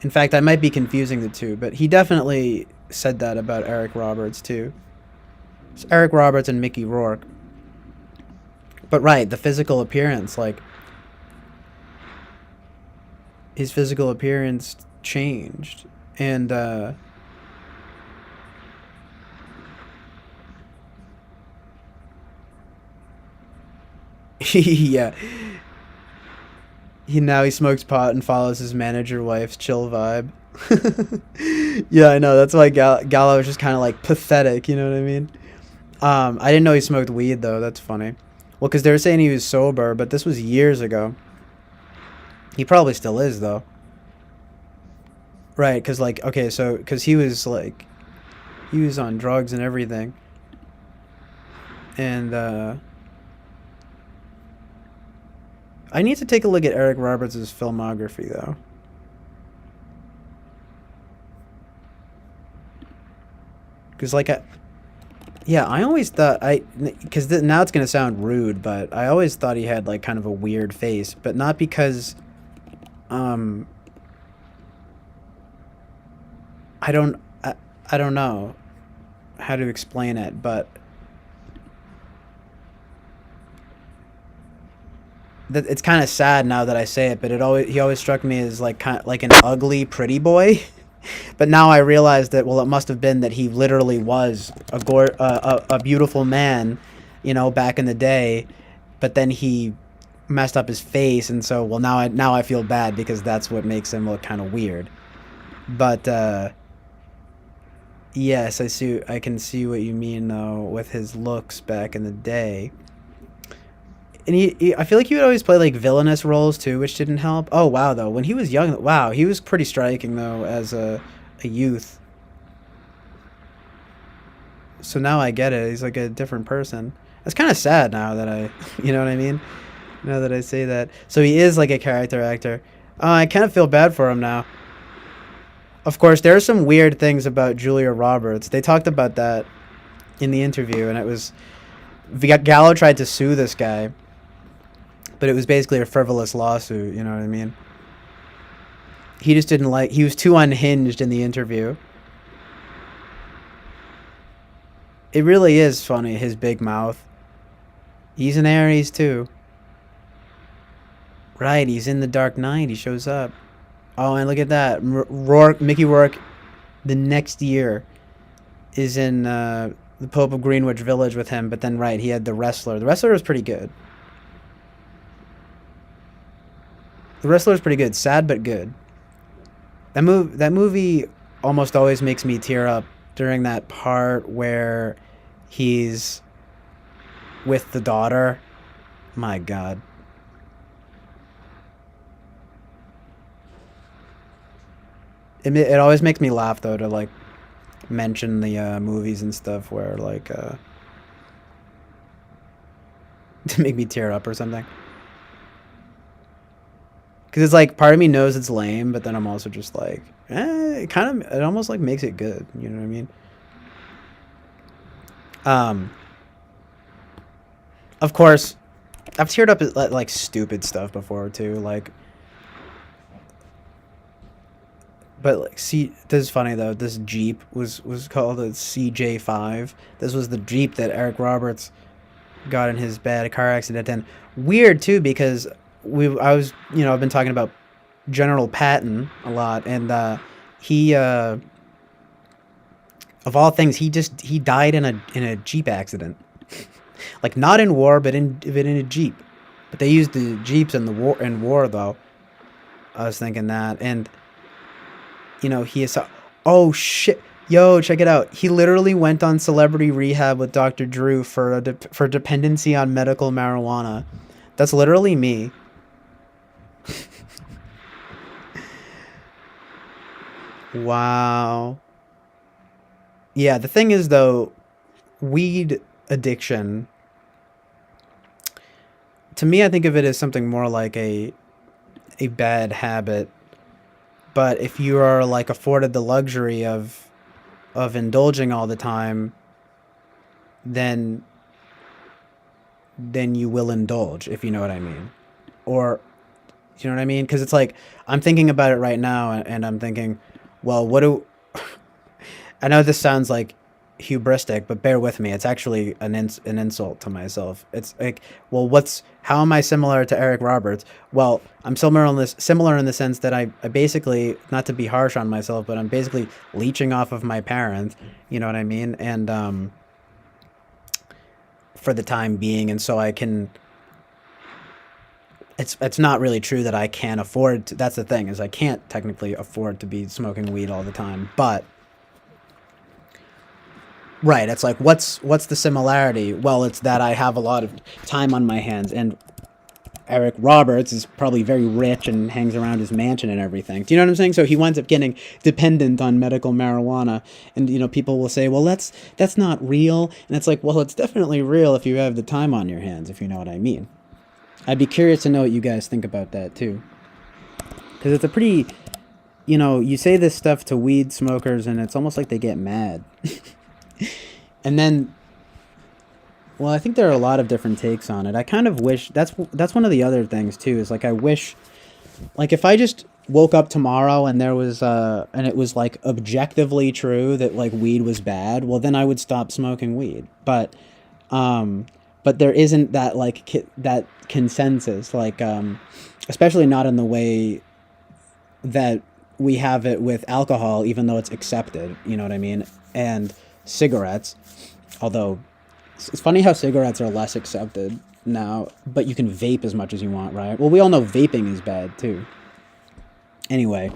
in fact, I might be confusing the two, but he definitely said that about Eric Roberts too. It's Eric Roberts and Mickey Rourke. But right, the physical appearance, like his physical appearance changed, and yeah, he smokes pot and follows his manager wife's chill vibe. Yeah, I know. That's why Gallo is just kind of like pathetic. You know what I mean? I didn't know he smoked weed though. That's funny. Well, because they were saying he was sober, but this was years ago. He probably still is though. Right? Because like, okay, so because he was on drugs and everything, and I need to take a look at Eric Roberts' filmography though. Because yeah, I always thought because now it's gonna sound rude, but I always thought he had like kind of a weird face, but not because, um, I don't, I don't know how to explain it, but it's kind of sad now that I say it, but he always struck me as like kind of like an ugly pretty boy. But now I realize that well, it must have been that he literally was a beautiful man, you know, back in the day. But then he messed up his face, and so well now I feel bad because that's what makes him look kind of weird. But yes, I can see what you mean though with his looks back in the day. And I feel like he would always play like villainous roles too, which didn't help. Oh wow, though when he was young, wow, he was pretty striking though as a youth. So now I get it. He's like a different person. It's kind of sad now that you know what I mean. Now that I say that, so he is like a character actor. I kind of feel bad for him now. Of course, there are some weird things about Julia Roberts. They talked about that in the interview, and it was Gallo tried to sue this guy, but it was basically a frivolous lawsuit, you know what I mean? He just didn't like, he was too unhinged in the interview. It really is funny, his big mouth. He's an Aries too. Right, he's in the Dark Knight, he shows up. Oh, and look at that. Mickey Rourke, the next year, is in the Pope of Greenwich Village with him, but then, right, he had The Wrestler. The Wrestler was pretty good. The Wrestler is pretty good. Sad, but good. That movie almost always makes me tear up during that part where he's with the daughter. My God. It always makes me laugh though to like mention the movies and stuff where like to make me tear up or something. Because it's like part of me knows it's lame, but then I'm also just like, it kind of it almost like makes it good. You know what I mean? Um, of course, I've teared up at like stupid stuff before too. Like, but like, see, this is funny though. This Jeep was called a CJ5. This was the Jeep that Eric Roberts got in his bad car accident. And weird too because I was I've been talking about General Patton a lot, and he of all things he died in a Jeep accident, like not in war but in a Jeep, but they used the Jeeps in war though. I was thinking that, and he is. Oh shit. Yo, check it out. He literally went on Celebrity Rehab with Dr. Drew for dependency on medical marijuana. That's literally me. Wow. Yeah, the thing is though, weed addiction, to me I think of it as something more like a bad habit. But if you are like afforded the luxury of indulging all the time, then then you will indulge, if you know what I mean. Or you know what I mean? Because it's like I'm thinking about it right now, and I'm thinking, well, what do I know? This sounds like hubristic, but bear with me. It's actually an insult to myself. It's like, well, how am I similar to Eric Roberts? Well, I'm similar in the sense that I basically, not to be harsh on myself, but I'm basically leeching off of my parents. You know what I mean? And for the time being, and so I can. It's not really true that I can't afford to. That's the thing, is I can't technically afford to be smoking weed all the time, but. Right, it's like what's the similarity? Well, it's that I have a lot of time on my hands, and Eric Roberts is probably very rich and hangs around his mansion and everything. Do you know what I'm saying? So he winds up getting dependent on medical marijuana, and people will say, "Well, that's not real," and it's like, well, it's definitely real if you have the time on your hands, if you know what I mean. I'd be curious to know what you guys think about that too, because it's a pretty, you say this stuff to weed smokers, and it's almost like they get mad. And then, well, I think there are a lot of different takes on it. I kind of wish that's one of the other things too. Is like I wish, like if I just woke up tomorrow and there was and it was like objectively true that like weed was bad, well then I would stop smoking weed. But there isn't that like that consensus, like especially not in the way that we have it with alcohol, even though it's accepted. You know what I mean? And cigarettes, although it's funny how cigarettes are less accepted now, but you can vape as much as you want, right? Well, we all know vaping is bad too. Anyway,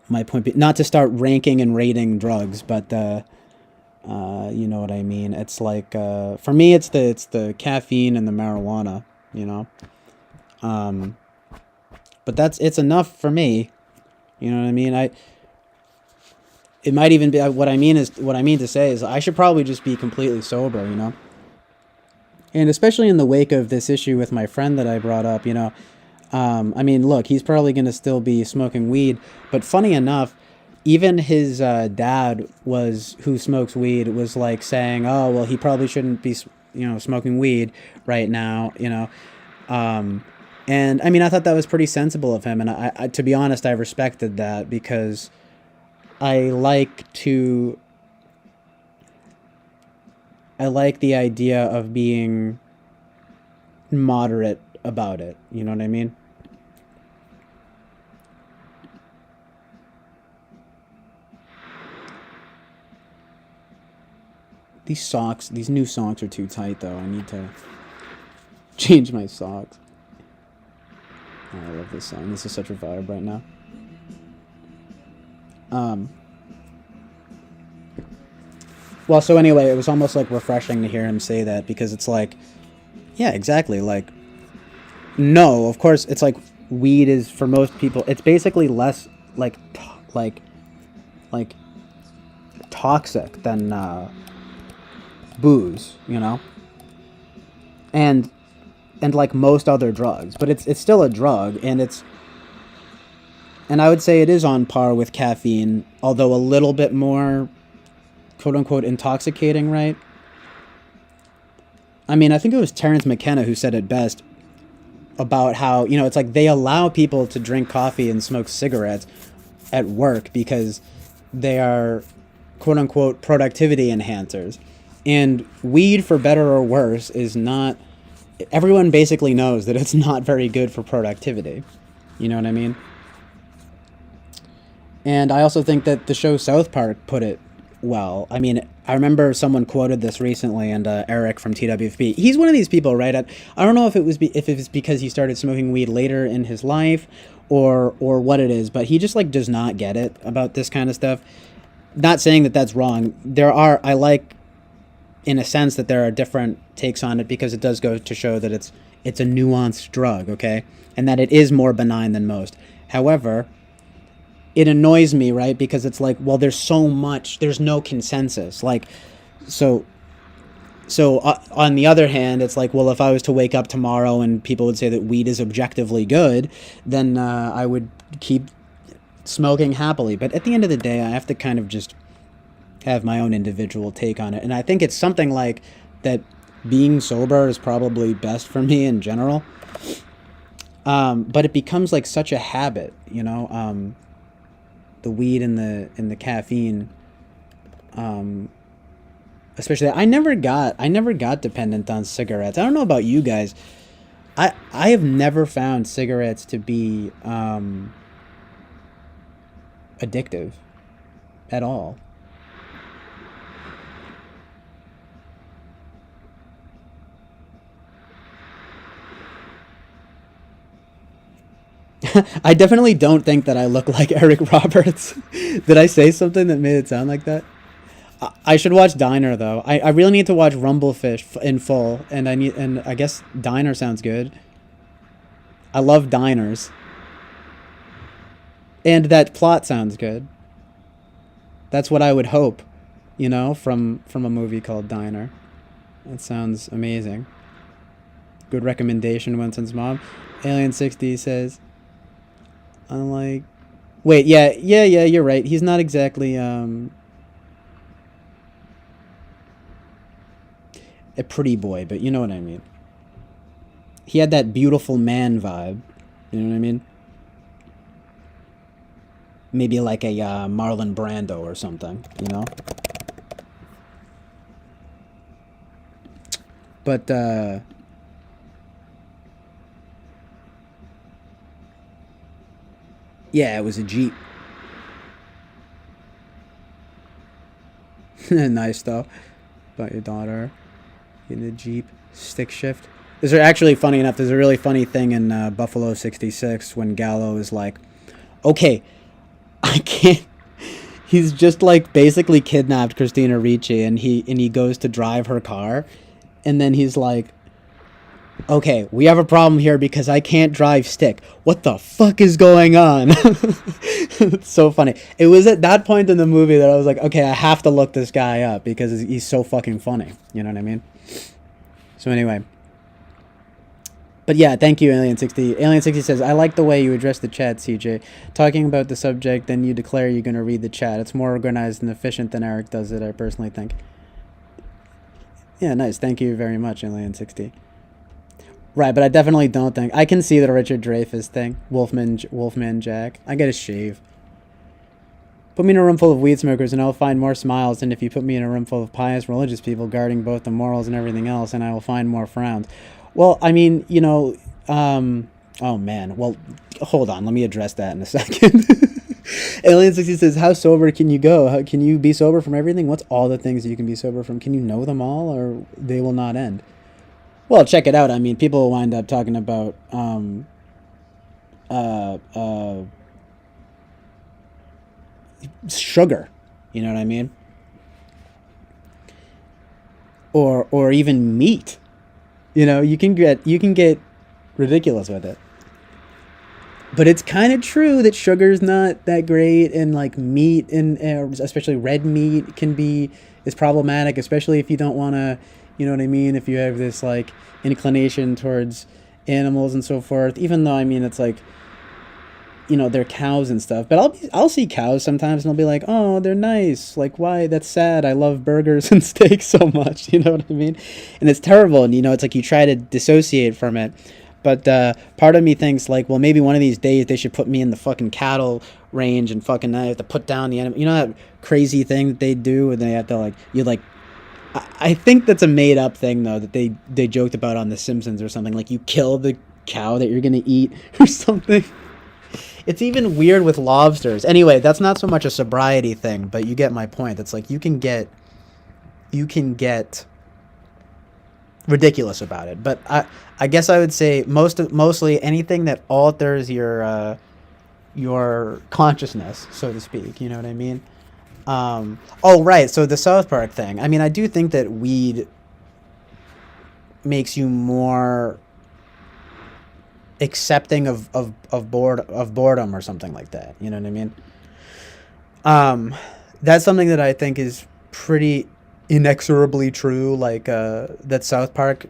my point not to start ranking and rating drugs, but you know what I mean. It's like for me, it's the caffeine and the marijuana, but it's enough for me. You know what I mean? It might even be what I mean to say is I should probably just be completely sober, And especially in the wake of this issue with my friend that I brought up, I mean, look, he's probably going to still be smoking weed, but funny enough, even his dad who smokes weed was like saying, oh, well, he probably shouldn't be, smoking weed right now, and I mean, I thought that was pretty sensible of him. And I to be honest, I respected that because I like the idea of being moderate about it. You know what I mean? These new socks are too tight though. I need to change my socks. Oh, I love this song. This is such a vibe right now. Well, so anyway, it was almost like refreshing to hear him say that because it's like, yeah, exactly. Like, no, of course, it's like weed is for most people. It's basically less like like toxic than booze, you know, and like most other drugs, but it's still a drug, and I would say it is on par with caffeine, although a little bit more quote unquote intoxicating, right? I mean, I think it was Terrence McKenna who said it best about how, you know, it's like they allow people to drink coffee and smoke cigarettes at work because they are quote unquote productivity enhancers. And weed, for better or worse, is not, everyone basically knows that it's not very good for productivity. You know what I mean? And I also think that the show South Park put it well. I mean, I remember someone quoted this recently, and Eric from TWFP. He's one of these people, right? I don't know if if it was because he started smoking weed later in his life, or what it is, but he just like does not get it about this kind of stuff. Not saying that that's wrong. I like, in a sense, that there are different takes on it because it does go to show that it's a nuanced drug, okay, and that it is more benign than most. However, it annoys me, right? Because it's like, well, there's no consensus. Like, so on the other hand, it's like, well, if I was to wake up tomorrow and people would say that weed is objectively good, then I would keep smoking happily. But at the end of the day, I have to kind of just have my own individual take on it. And I think it's something like that being sober is probably best for me in general. But it becomes like such a habit, you know, the weed and the caffeine, especially. I never got dependent on cigarettes. I don't know about you guys. I have never found cigarettes to be addictive at all. I definitely don't think that I look like Eric Roberts. Did I say something that made it sound like that? I should watch Diner though. I really need to watch Rumblefish in full, and I guess Diner sounds good. I love diners, and that plot sounds good. That's what I would hope, you know, from a movie called Diner. That sounds amazing. Good recommendation, Winston's mom. Alien 60 says, unlike, wait, yeah, you're right. He's not exactly a pretty boy, but you know what I mean. He had that beautiful man vibe. You know what I mean? Maybe like a Marlon Brando or something, you know? But, yeah, it was a Jeep. Nice, though. About your daughter in the Jeep. Stick shift. There's actually, funny enough, there's a really funny thing in Buffalo 66 when Gallo is like, okay, I can't. He's just like basically kidnapped Christina Ricci, and he goes to drive her car, and then he's like, okay, we have a problem here because I can't drive stick. What the fuck is going on? It's so funny. It was at that point in the movie that I was like, okay, I have to look this guy up because he's so fucking funny. You know what I mean? So anyway. But yeah, thank you, Alien 60. Alien 60 says, I like the way you address the chat, CJ. Talking about the subject, then you declare you're going to read the chat. It's more organized and efficient than Eric does it, I personally think. Yeah, nice. Thank you very much, Alien 60. Right, but I definitely don't think... I can see the Richard Dreyfuss thing. Wolfman Jack. I get a shave. Put me in a room full of weed smokers and I'll find more smiles than if you put me in a room full of pious religious people guarding both the morals and everything else, and I will find more frowns. Well, I mean, you know... oh, man. Well, hold on. Let me address that in a second. Alien 60 says, how sober can you go? How can you be sober from everything? What's all the things that you can be sober from? Can you know them all, or they will not end? Well, check it out. I mean, people will wind up talking about sugar. You know what I mean? Or even meat. You know, you can get ridiculous with it. But it's kind of true that sugar's not that great, and like meat and especially red meat can be is problematic, especially if you don't want to, you know what I mean, if you have this like inclination towards animals and so forth. Even though I mean it's like, they're cows and stuff. But I'll see cows sometimes and I'll be like, "Oh, they're nice. Like why? That's sad. I love burgers and steak so much." You know what I mean? And it's terrible, and it's like you try to dissociate from it. But part of me thinks like, well, maybe one of these days they should put me in the fucking cattle range and fucking I have to put down the animal. You know that crazy thing that they do, and they have to like you like. I think that's a made up thing though that they joked about on The Simpsons or something. Like you kill the cow that you're gonna eat or something. It's even weird with lobsters. Anyway, that's not so much a sobriety thing, but you get my point. It's like you can get ridiculous about it. But I guess I would say mostly anything that alters your consciousness, so to speak. You know what I mean? Oh right. So the South Park thing. I mean, I do think that weed makes you more accepting of boredom or something like that. You know what I mean? That's something that I think is pretty inexorably true. Like that South Park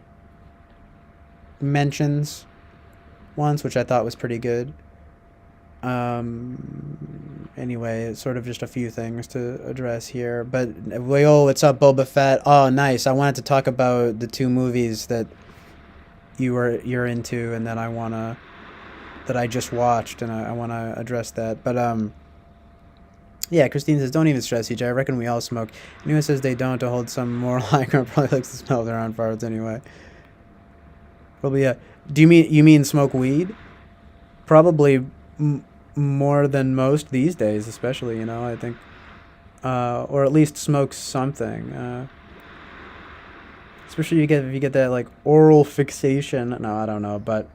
mentions once, which I thought was pretty good. Anyway, it's sort of just a few things to address here. But what's up, Boba Fett? Oh, nice. I wanted to talk about the two movies that you're into, and that I just watched, and I want to address that. But yeah, Christine says, don't even stress, EJ. I reckon we all smoke. Anyone says they don't to hold some more like or probably likes the smell of their own farts anyway. Probably, yeah. Do you mean smoke weed? Probably more than most these days, especially, I think. Or at least smoke something. Especially if you get that like oral fixation. No, I don't know, but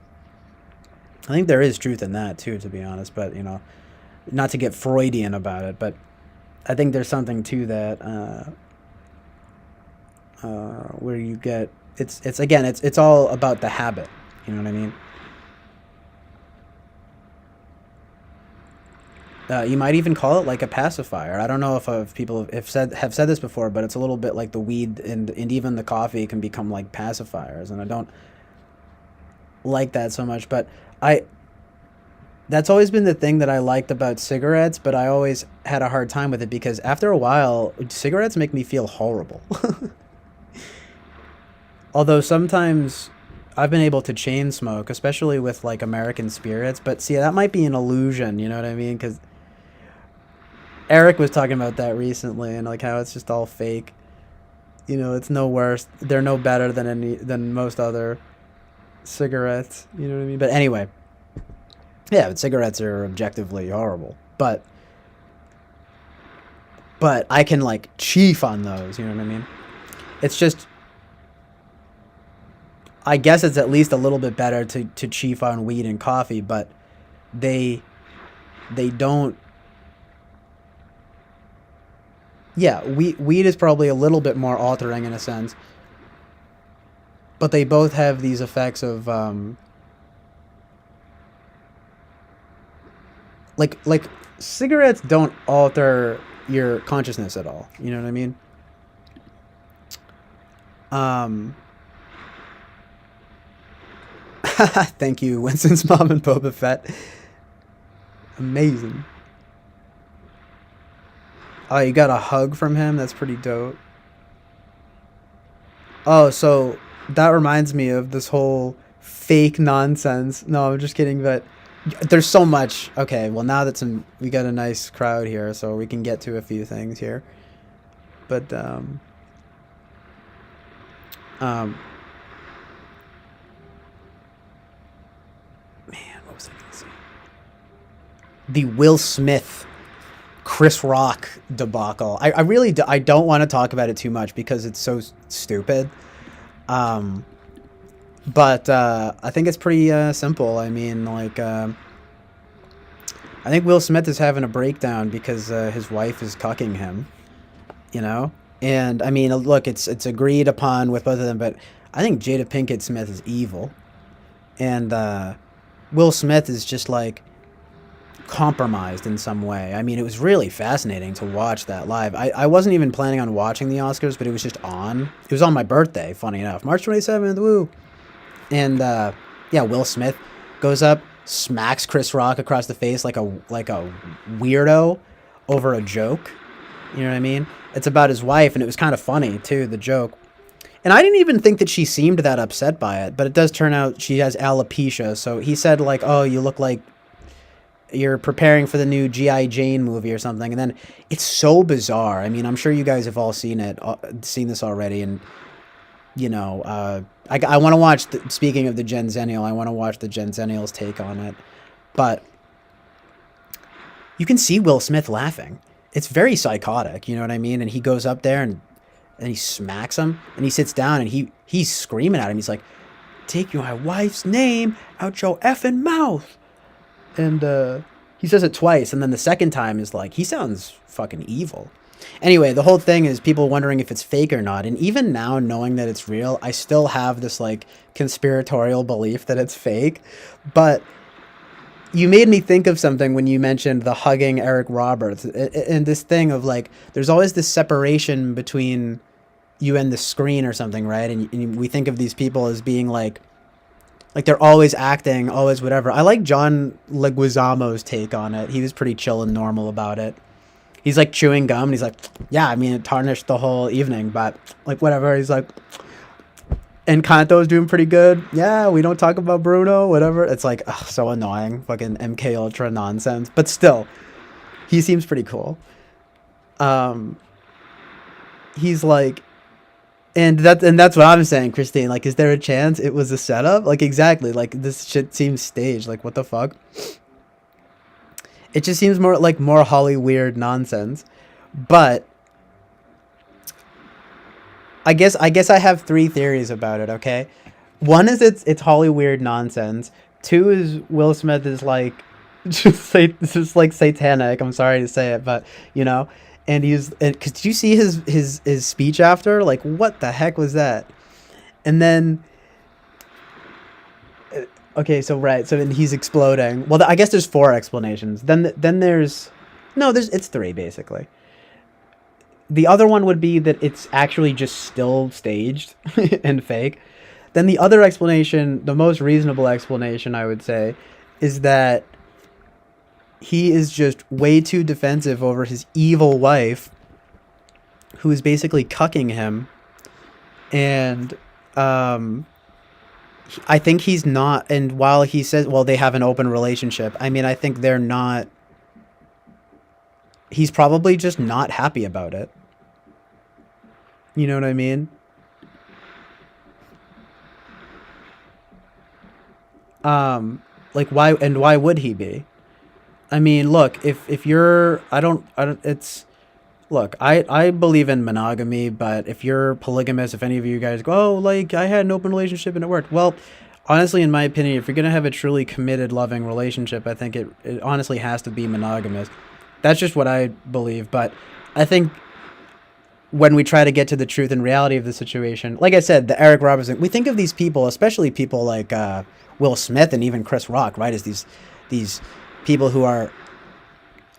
I think there is truth in that too, to be honest. But not to get Freudian about it, but I think there's something to that where you get it's all about the habit. You know what I mean? You might even call it like a pacifier. I don't know if people have said this before, but it's a little bit like the weed and even the coffee can become like pacifiers, and I don't like that so much. But that's always been the thing that I liked about cigarettes, but I always had a hard time with it because after a while, cigarettes make me feel horrible. Although sometimes I've been able to chain smoke, especially with like American spirits, but see, that might be an illusion, you know what I mean? Because Eric was talking about that recently, and like how it's just all fake. It's no worse. They're no better than most other cigarettes. You know what I mean? But anyway, yeah, but cigarettes are objectively horrible. But I can like chief on those. You know what I mean? It's just, I guess it's at least a little bit better to chief on weed and coffee, but they don't. Yeah, weed is probably a little bit more altering in a sense, but they both have these effects of like cigarettes don't alter your consciousness at all. You know what I mean? Thank you, Winston's mom and Boba Fett. Amazing. Oh, you got a hug from him? That's pretty dope. Oh, so that reminds me of this whole fake nonsense. No, I'm just kidding, but there's so much. Okay, well now that we got a nice crowd here, so we can get to a few things here. But man, what was I gonna say? The Will Smith Chris Rock debacle. I really I don't want to talk about it too much because it's so stupid. But I think it's pretty simple. I mean, like, I think Will Smith is having a breakdown because his wife is cucking him, And I mean, look, it's agreed upon with both of them, but I think Jada Pinkett Smith is evil, and Will Smith is just like compromised in some way. I mean, it was really fascinating to watch that live. I wasn't even planning on watching the Oscars, but it was just on. It was on my birthday, funny enough. March 27th, woo. And, yeah, Will Smith goes up, smacks Chris Rock across the face like a weirdo over a joke. You know what I mean? It's about his wife, and it was kind of funny, too, the joke. And I didn't even think that she seemed that upset by it, but it does turn out she has alopecia. So he said, like, oh, you look like you're preparing for the new G.I. Jane movie or something. And then it's so bizarre. I mean, I'm sure you guys have all seen this already. And, you know, I want to watch, speaking of the Gen Zennial, I want to watch the Gen Zennial's take on it. But you can see Will Smith laughing. It's very psychotic, you know what I mean? And he goes up there and he smacks him, and he sits down, and he's screaming at him. He's like, take my wife's name out your effing mouth. And he says it twice, and then the second time is like, he sounds fucking evil. Anyway, the whole thing is people wondering if it's fake or not. And even now, knowing that it's real, I still have this like conspiratorial belief that it's fake. But you made me think of something when you mentioned the hugging Eric Roberts, and this thing of like, there's always this separation between you and the screen or something, right? And we think of these people as being like they're always acting, always whatever. I like John Leguizamo's take on it. He was pretty chill and normal about it. He's like chewing gum, and he's like, yeah, I mean, it tarnished the whole evening, but like whatever. He's like, Encanto's doing pretty good. Yeah, we don't talk about Bruno, whatever. It's like, ugh, so annoying, fucking MK Ultra nonsense. But still, he seems pretty cool. He's like, and that's what I'm saying, Christine. Like, is there a chance it was a setup? Like, exactly. Like, this shit seems staged. Like, what the fuck? It just seems more like more Holly weird nonsense. But I guess I have three theories about it, okay? One is it's Holly weird nonsense. Two is Will Smith is like just like satanic. I'm sorry to say it, but you know, and cuz did you see his speech after? Like, what the heck was that? And then okay, so right, so then he's exploding. Well, I guess there's four explanations. Then there's it's three basically. The other one would be that it's actually just still staged and fake. Then the other explanation, the most reasonable explanation, I would say, is that he is just way too defensive over his evil wife, who is basically cucking him. And I think he's not, and while he says, well, they have an open relationship, I mean, I think they're not, he's probably just not happy about it. You know what I mean? Like, why would he be? I mean, look, if you're, look, I believe in monogamy, but if you're polygamous, if any of you guys go, oh, like, I had an open relationship and it worked. Well, honestly, in my opinion, if you're going to have a truly committed, loving relationship, I think it honestly has to be monogamous. That's just what I believe. But I think when we try to get to the truth and reality of the situation, like I said, the Eric Roberts, we think of these people, especially people like Will Smith and even Chris Rock, right, as these people who are,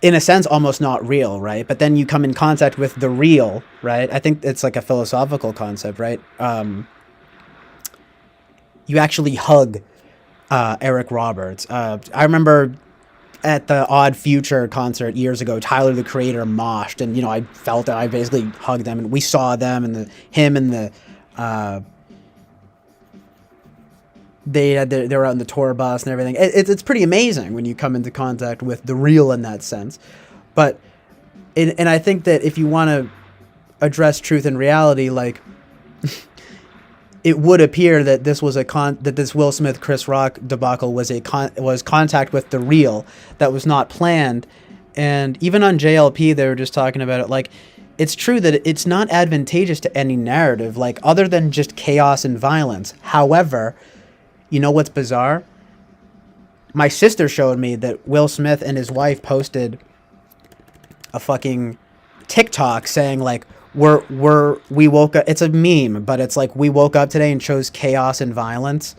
in a sense, almost not real, right? But then you come in contact with the real, right? I think it's like a philosophical concept, right? You actually hug Eric Roberts. I remember at the Odd Future concert years ago, Tyler, the Creator, moshed, and, you know, I felt it. I basically hugged them, and we saw them, and him and the they were on the tour bus and everything. It's pretty amazing when you come into contact with the real in that sense. But and I think that if you want to address truth and reality, like, it would appear that this was that this Will Smith Chris Rock debacle was contact with the real that was not planned. And even on JLP, they were just talking about it. Like, it's true that it's not advantageous to any narrative, like, other than just chaos and violence. However, you know what's bizarre? My sister showed me that Will Smith and his wife posted a fucking TikTok saying, like, we woke up, it's a meme, but it's like, we woke up today and chose chaos and violence.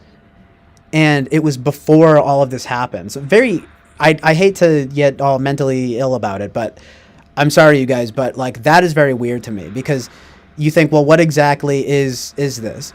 And it was before all of this happened. So very, I hate to get all mentally ill about it, but I'm sorry, you guys, but like that is very weird to me because you think, well, what exactly is this,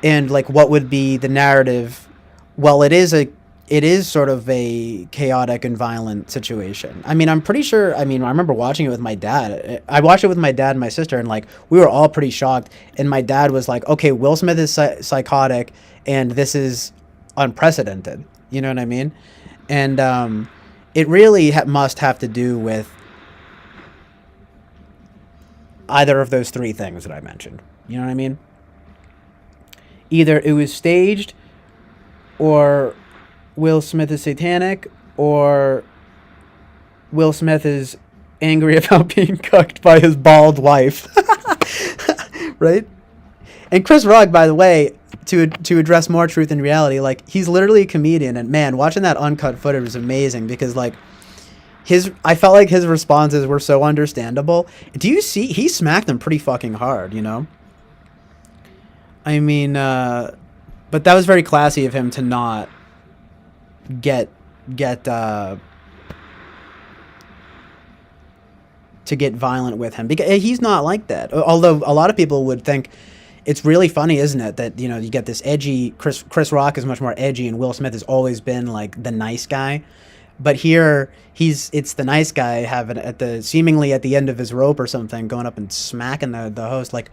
and like what would be the narrative? Well, it is sort of a chaotic and violent situation. I mean, I'm pretty sure. I mean, I remember watching it with my dad. I watched it with my dad and my sister, and like we were all pretty shocked. And my dad was like, "Okay, Will Smith is psychotic, and this is unprecedented." You know what I mean? And it really must have to do with either of those three things that I mentioned. You know what I mean? Either it was staged, or Will Smith is satanic, or Will Smith is angry about being cucked by his bald wife. Right? And Chris Rock, by the way, to address more truth and reality, like he's literally a comedian, and man, watching that uncut footage was amazing because like I felt like his responses were so understandable. Do you see he smacked them pretty fucking hard, you know? I mean, but that was very classy of him to not get get to get violent with him because he's not like that. Although a lot of people would think it's really funny, isn't it, that you know you get this edgy Chris Rock is much more edgy and Will Smith has always been like the nice guy, but here it's the nice guy having at the seemingly at the end of his rope or something going up and smacking the host like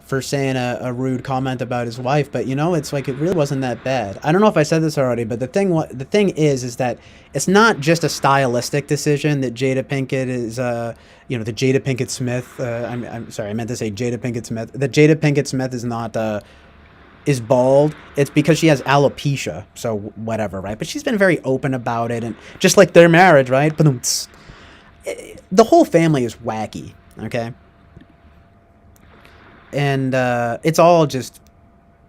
for saying a rude comment about his wife. But you know, it's like it really wasn't that bad. I don't know if I said this already, but the thing is that it's not just a stylistic decision that Jada Pinkett is you know, the Jada Pinkett Smith I'm sorry, I meant to say Jada Pinkett Smith. That Jada Pinkett Smith is not is bald. It's because she has alopecia, so whatever, right? But she's been very open about it, and just like their marriage, right? But the whole family is wacky, okay? And it's all just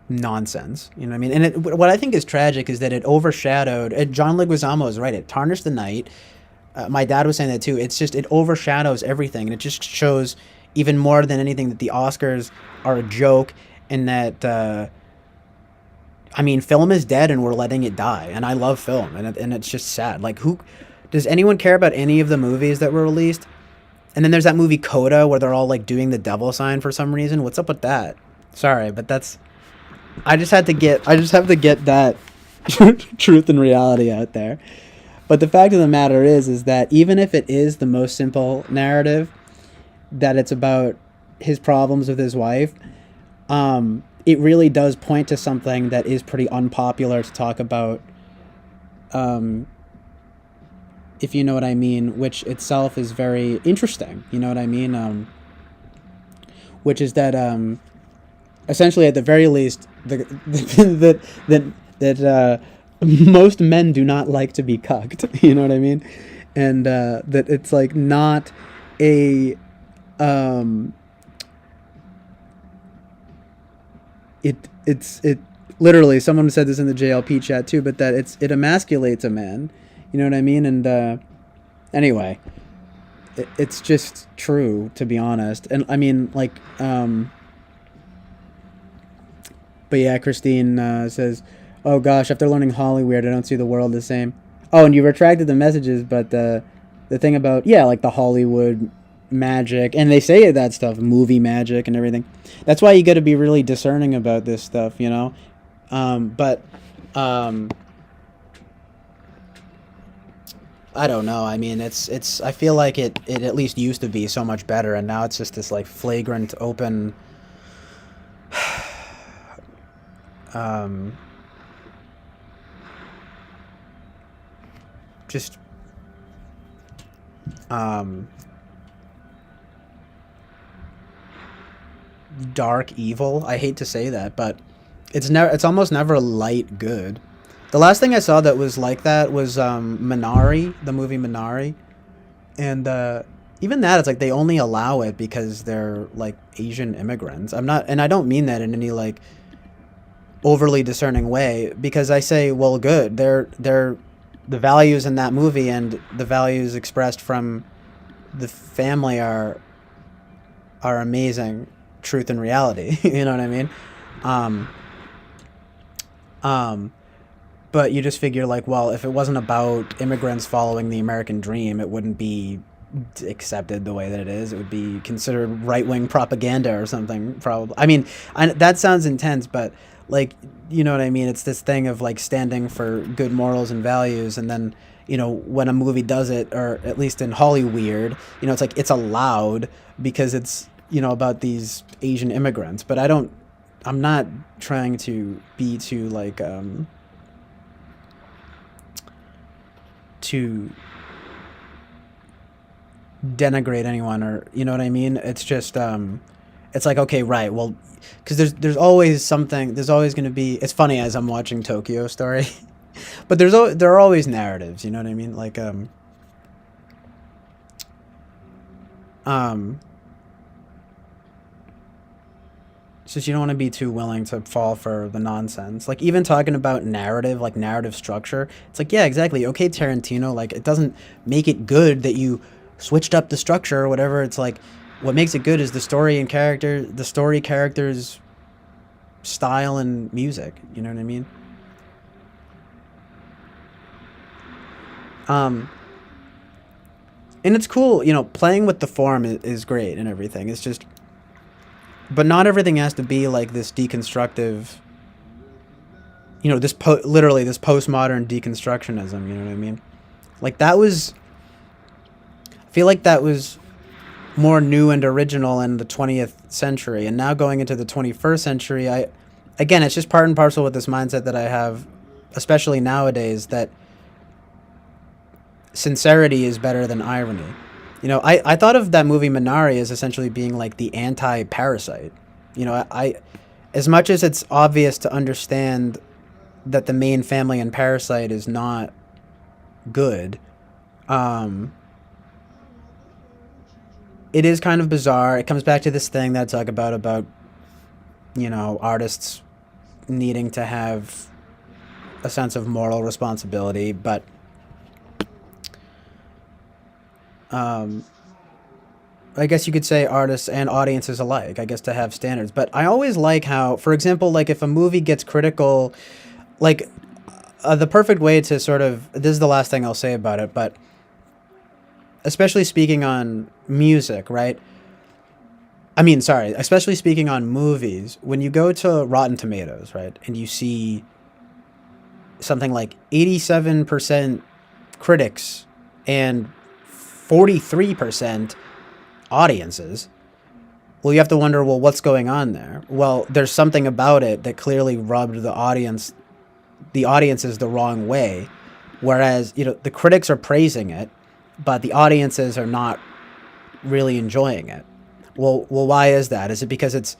nonsense, you know what I mean? And what I think is tragic is that it overshadowed. John Leguizamo is right. It tarnished the night. My dad was saying that too. It's just it overshadows everything, and it just shows even more than anything that the Oscars are a joke, and that I mean, film is dead, and we're letting it die. And I love film, and it's just sad. Like, who does anyone care about any of the movies that were released? And then there's that movie Coda where they're all like doing the devil sign for some reason. What's up with that? Sorry, but that's I just have to get that truth and reality out there. But the fact of the matter is that even if it is the most simple narrative, that it's about his problems with his wife, it really does point to something that is pretty unpopular to talk about, if you know what I mean, which itself is very interesting. You know what I mean? Which is that essentially, at the very least, that most men do not like to be cucked. You know what I mean? And that it's like not a it literally, someone said this in the JLP chat too, but that it emasculates a man. You know what I mean? And anyway, it's just true, to be honest. And I mean, like, but yeah, Christine says, "Oh gosh, after learning Hollyweird, I don't see the world the same." Oh, and you retracted the messages, but the thing about, yeah, like the Hollywood magic, and they say that stuff, movie magic and everything. That's why you got to be really discerning about this stuff, you know. But I don't know. I mean, it's. I feel like it at least used to be so much better, and now it's just this like flagrant, open. Just dark evil. I hate to say that, but it's almost never light good. The last thing I saw that was like that was Minari, the movie Minari, and even that, it's like they only allow it because they're like Asian immigrants. I'm not, and I don't mean that in any like overly discerning way, because I say, well, good, they're the values in that movie and the values expressed from the family are amazing, truth and reality. You know what I mean? but you just figure like, well, if it wasn't about immigrants following the American dream, it wouldn't be accepted the way that it is. It would be considered right wing propaganda or something. Probably. I mean, that sounds intense, but like, you know what I mean. It's this thing of like standing for good morals and values, and then when a movie does it, or at least in Hollyweird, it's like it's allowed because it's about these Asian immigrants. But I'm not trying to be too like to denigrate anyone, or you know what I mean. It's just it's like, okay, right, well, because there's always something. There's always going to be. It's funny as I'm watching Tokyo Story, but there are always narratives. You know what I mean? Like um it's just you don't want to be too willing to fall for the nonsense. Like even talking about narrative, like narrative structure, it's like, yeah, exactly. Okay, Tarantino, like it doesn't make it good that you switched up the structure or whatever. It's like what makes it good is the story and character, the story, characters, style, and music. You know what I mean? Um, and it's cool, playing with the form is great and everything. It's just, but not everything has to be like this deconstructive, literally this postmodern deconstructionism. You know what I mean? Like that was, I feel like that was more new and original in the 20th century, and now going into the 21st century, again, it's just part and parcel with this mindset that I have, especially nowadays, that sincerity is better than irony. I thought of that movie Minari as essentially being like the anti-Parasite. As much as it's obvious to understand that the main family in Parasite is not good, um, it is kind of bizarre. It comes back to this thing that I talk about artists needing to have a sense of moral responsibility, but um, I guess you could say artists and audiences alike, I guess, to have standards. But I always like how, for example, like if a movie gets critical, like the perfect way to sort of, this is the last thing I'll say about it, but especially speaking on music, right? I mean, sorry, especially speaking on movies, when you go to Rotten Tomatoes, right, and you see something like 87% critics and 43% audiences, well, you have to wonder, well, what's going on there? Well, there's something about it that clearly rubbed the audiences the wrong way, whereas, the critics are praising it, but the audiences are not really enjoying it. Well, why is that? Is it because it's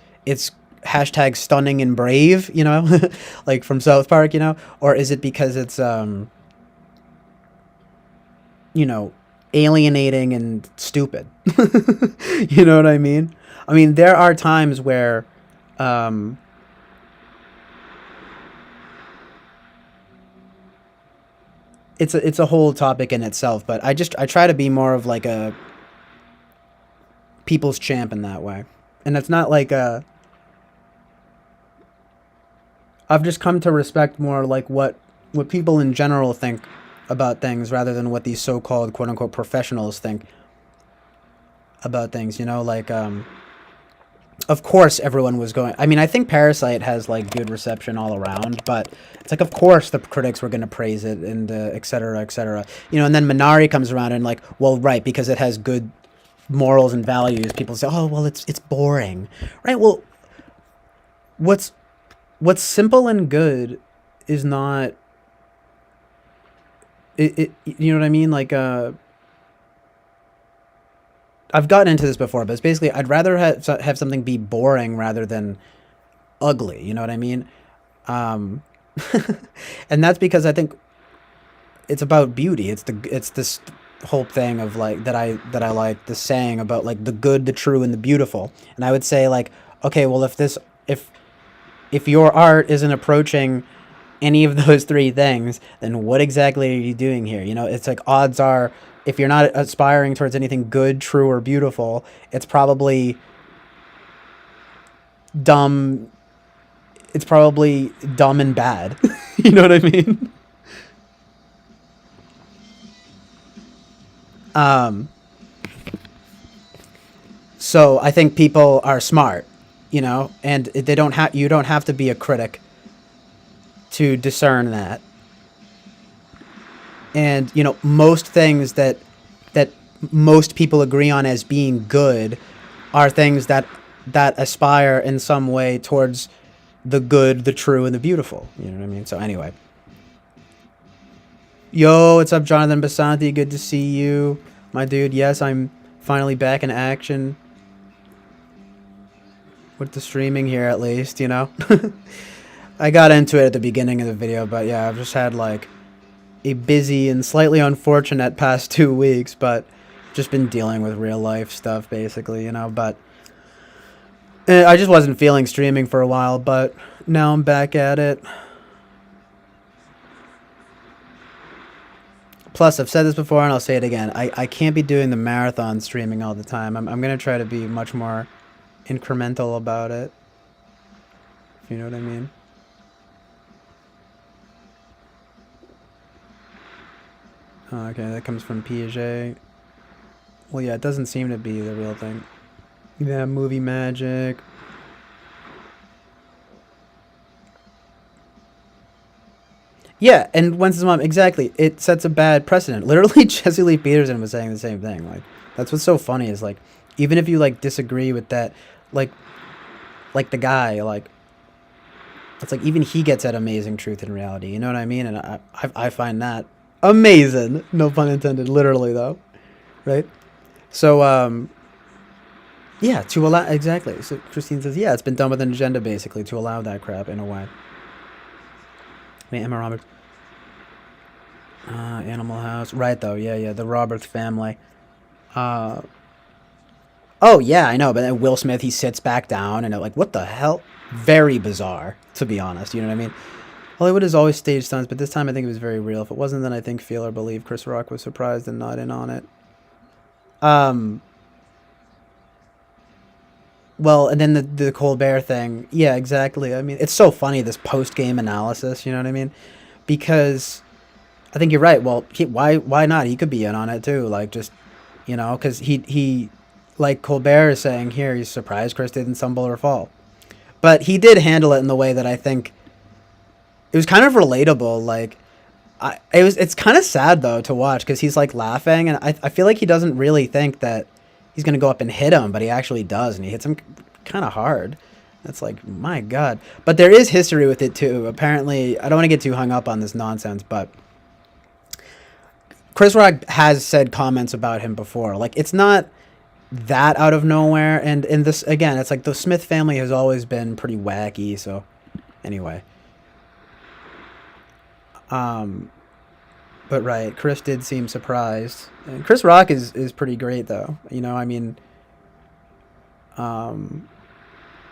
hashtag stunning and brave, like from South Park, or is it because it's alienating and stupid? You know what I mean? I mean, there are times where it's a whole topic in itself, but I try to be more of like a people's champ in that way. And it's not like I've just come to respect more like what people in general think about things rather than what these so-called quote unquote professionals think about things, like of course everyone was going, I mean, I think Parasite has like good reception all around, but it's like of course the critics were going to praise it, and et cetera, et cetera. And then Minari comes around and like, well, right, because it has good morals and values, people say, oh, well, it's boring, right? Well, what's simple and good is not it, you know what I mean? Like I've gotten into this before, but it's basically I'd rather have something be boring rather than ugly. You know what I mean? Um, and that's because I think it's about beauty. It's this whole thing of like that I like the saying about like the good, the true, and the beautiful. And I would say like, okay, well if your art isn't approaching any of those three things, then what exactly are you doing here? It's like odds are, if you're not aspiring towards anything good, true, or beautiful, it's probably dumb. It's probably dumb and bad. You know what I mean? Um, so I think people are smart, you know, and they don't have you don't have to be a critic to discern that. And you know, most things that most people agree on as being good are things that aspire in some way towards the good, the true, and the beautiful. You know what I mean? So anyway, yo, what's up, Jonathan Basanti? Good to see you, my dude. Yes, I'm finally back in action with the streaming here, at least. You know, I got into it at the beginning of the video, but yeah, I've just had like a busy and slightly unfortunate past 2 weeks, but just been dealing with real life stuff basically, you know. But I just wasn't feeling streaming for a while, but now I'm back at it. Plus, I've said this before and I'll say it again. I can't be doing the marathon streaming all the time. I'm going to try to be much more incremental about it. If you know what I mean. Oh, okay, that comes from Piaget. Well, yeah, it doesn't seem to be the real thing. Yeah, movie magic. Yeah, and Wence's mom, exactly. It sets a bad precedent. Literally, Jesse Lee Peterson was saying the same thing. Like, that's what's so funny is like, even if you like disagree with that, like the guy, like, it's like even he gets at amazing truth and reality. You know what I mean? And I find that amazing. No pun intended. Literally though, right? So yeah, to allow exactly. So Christine says, yeah, it's been done with an agenda basically to allow that crap in a way. Wait, Emma Roberts. Animal House. Right, though. Yeah. The Roberts family. Oh, yeah, I know. But then Will Smith, he sits back down and like, what the hell? Very bizarre, to be honest. You know what I mean? Hollywood has always staged stunts, but this time I think it was very real. If it wasn't, then I think feel or believe Chris Rock was surprised and not in on it. Well, and then the Colbert thing. Yeah, exactly. I mean, it's so funny, this post-game analysis, you know what I mean? Because I think you're right. Well, why not? He could be in on it too. Like, just, you know, because he, like Colbert is saying here, he's surprised Chris didn't stumble or fall. But he did handle it in the way that I think it was kind of relatable. Like, it's kind of sad, though, to watch because he's, like, laughing. And I feel like he doesn't really think that he's going to go up and hit him, but he actually does. And he hits him kind of hard. That's like, my God. But there is history with it, too. Apparently, I don't want to get too hung up on this nonsense, but Chris Rock has said comments about him before. Like, it's not that out of nowhere. And in this, again, it's like the Smith family has always been pretty wacky. So, anyway. But right, Chris did seem surprised. And Chris Rock is pretty great, though. You know, I mean,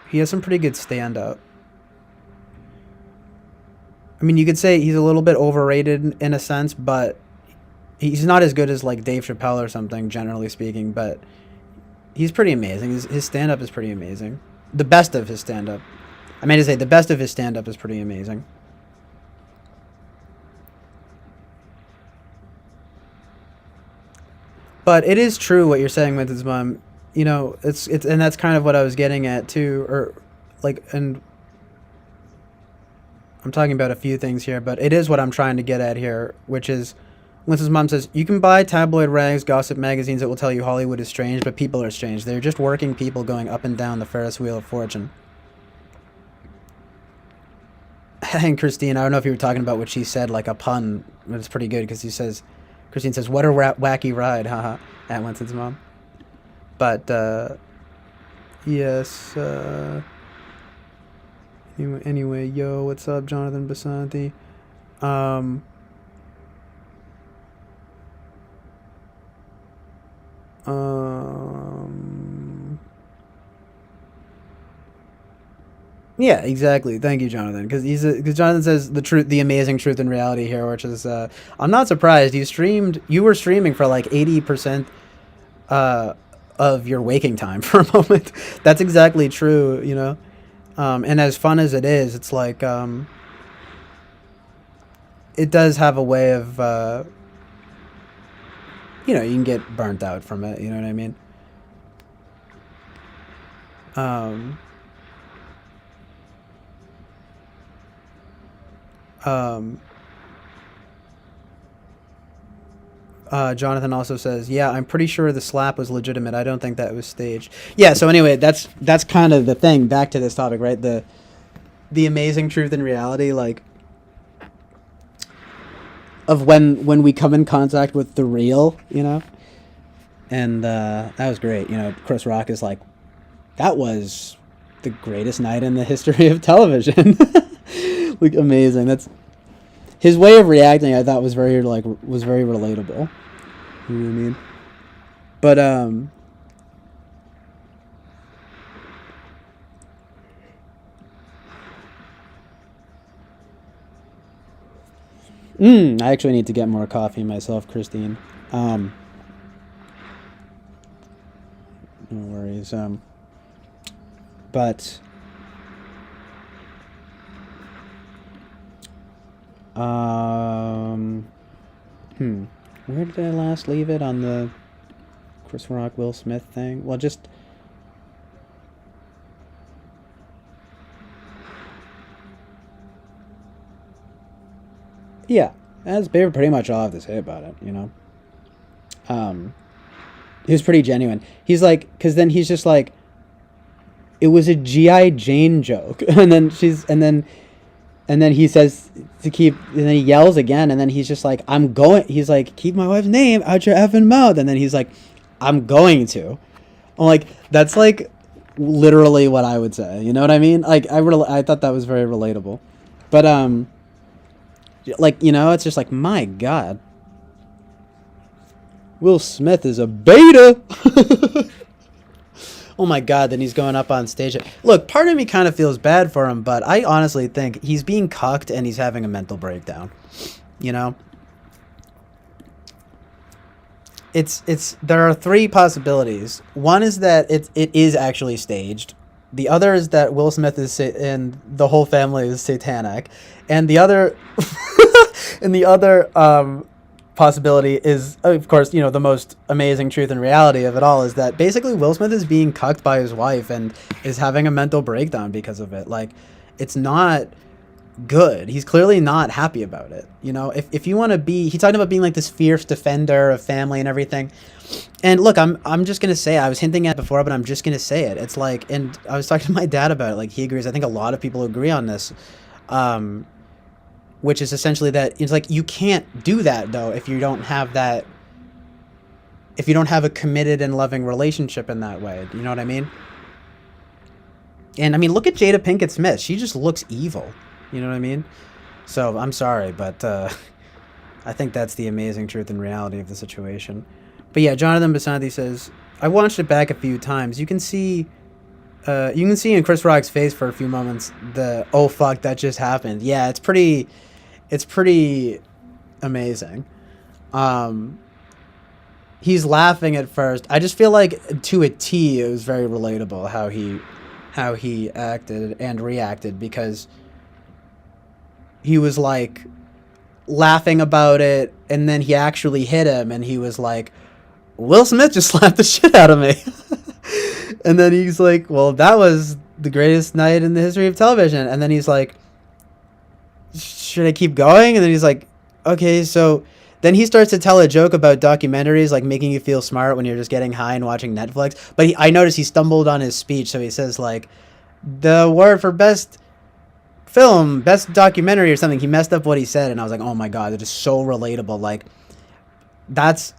he has some pretty good stand-up. I mean, you could say he's a little bit overrated in a sense, but he's not as good as, like, Dave Chappelle or something, generally speaking, but he's pretty amazing. His stand-up is pretty amazing. The best of his stand-up. I mean to say, the best of his stand-up is pretty amazing. But it is true what you're saying with his mom. You know, it's and that's kind of what I was getting at too, or like, and I'm talking about a few things here, but it is what I'm trying to get at here, which is when his mom says you can buy tabloid rags, gossip magazines that will tell you Hollywood is strange, but people are strange. They're just working people going up and down the Ferris wheel of fortune. And Christine, I don't know if you were talking about what she said, like a pun, but it's pretty good because Christine says, "What a wacky ride, haha," at Winston's mom. But yes. Anyway, yo, what's up, Jonathan Basanti? Um. Yeah, exactly. Thank you, Jonathan. Because because Jonathan says the truth, the amazing truth and reality here, which is I'm not surprised. You were streaming for like 80% of your waking time for a moment. That's exactly true, you know. And as fun as it is, it's like it does have a way of you know, you can get burnt out from it. You know what I mean? Um, um, Jonathan also says, "Yeah, I'm pretty sure the slap was legitimate. I don't think that was staged." Yeah. So anyway, that's kind of the thing. Back to this topic, right? The amazing truth and reality, like of when we come in contact with the real, you know. And that was great. You know, Chris Rock is like, that was the greatest night in the history of television. Like amazing. That's his way of reacting. I thought was very relatable. You know what I mean? But I actually need to get more coffee myself, Christine. Um, no worries. But um, where did I last leave it on the Chris Rock Will Smith thing? Well, just yeah, that's pretty much all I have to say about it. You know, um, he was pretty genuine. He's like, because then he's just like, it was a GI Jane joke, and then he says to keep, and then he yells again, and then he's just like, I'm going. He's like, keep my wife's name out your effing mouth, and then he's like, I'm going to. I'm like, that's like literally what I would say. You know what I mean? Like I thought that was very relatable, but like, you know, it's just like, my God, Will Smith is a beta. Oh my God, then he's going up on stage. Look, part of me kind of feels bad for him, but I honestly think he's being cucked and he's having a mental breakdown. You know? It's there are three possibilities. One is that it is actually staged. The other is that Will Smith is and the whole family is satanic. And the other and the other possibility is, of course, you know, the most amazing truth and reality of it all is that basically Will Smith is being cucked by his wife and is having a mental breakdown because of it. Like, it's not good. He's clearly not happy about it. You know, if you want to be, he's talking about being like this fierce defender of family and everything. And look, I'm just gonna say, I was hinting at it before, but I'm just gonna say it. It's like, and I was talking to my dad about it. Like, he agrees. I think a lot of people agree on this. Which is essentially that it's like, you can't do that though if you don't have that, if you don't have a committed and loving relationship in that way. You know what I mean? And I mean, look at Jada Pinkett Smith. She just looks evil. You know what I mean? So I'm sorry, but I think that's the amazing truth and reality of the situation. But yeah, Jonathan Basanti says, I watched it back a few times. You can see in Chris Rock's face for a few moments the, oh fuck, that just happened. Yeah, it's pretty amazing. He's laughing at first. I just feel like to a T it was very relatable how he acted and reacted, because he was like laughing about it, and then he actually hit him, and he was like, Will Smith just slapped the shit out of me. And then he's like, well, that was the greatest night in the history of television. And then he's like, should I keep going? And then he's like, okay, so then he starts to tell a joke about documentaries, like making you feel smart when you're just getting high and watching Netflix. But I noticed he stumbled on his speech, so he says like, the word for best film, best documentary or something. He messed up what he said, and I was like, oh my God, it is so relatable. Like, that's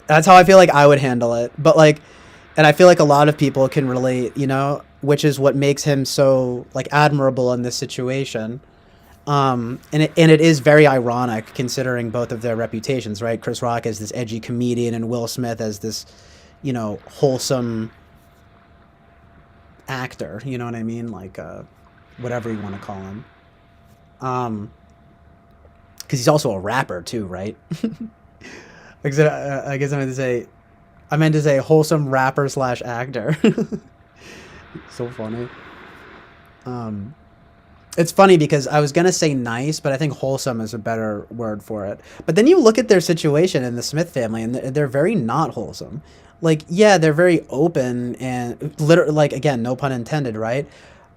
how I feel like I would handle it. But like, and I feel like a lot of people can relate, you know, which is what makes him so like admirable in this situation. And it is very ironic considering both of their reputations, right? Chris Rock as this edgy comedian and Will Smith as this, you know, wholesome actor. You know what I mean? Like, whatever you want to call him. Because he's also a rapper too, right? I guess I meant to say wholesome rapper / actor. So funny. It's funny because I was gonna say nice, but I think wholesome is a better word for it. But then you look at their situation in the Smith family, and they're very not wholesome. Like, yeah, they're very open and literally, like, again, no pun intended, right?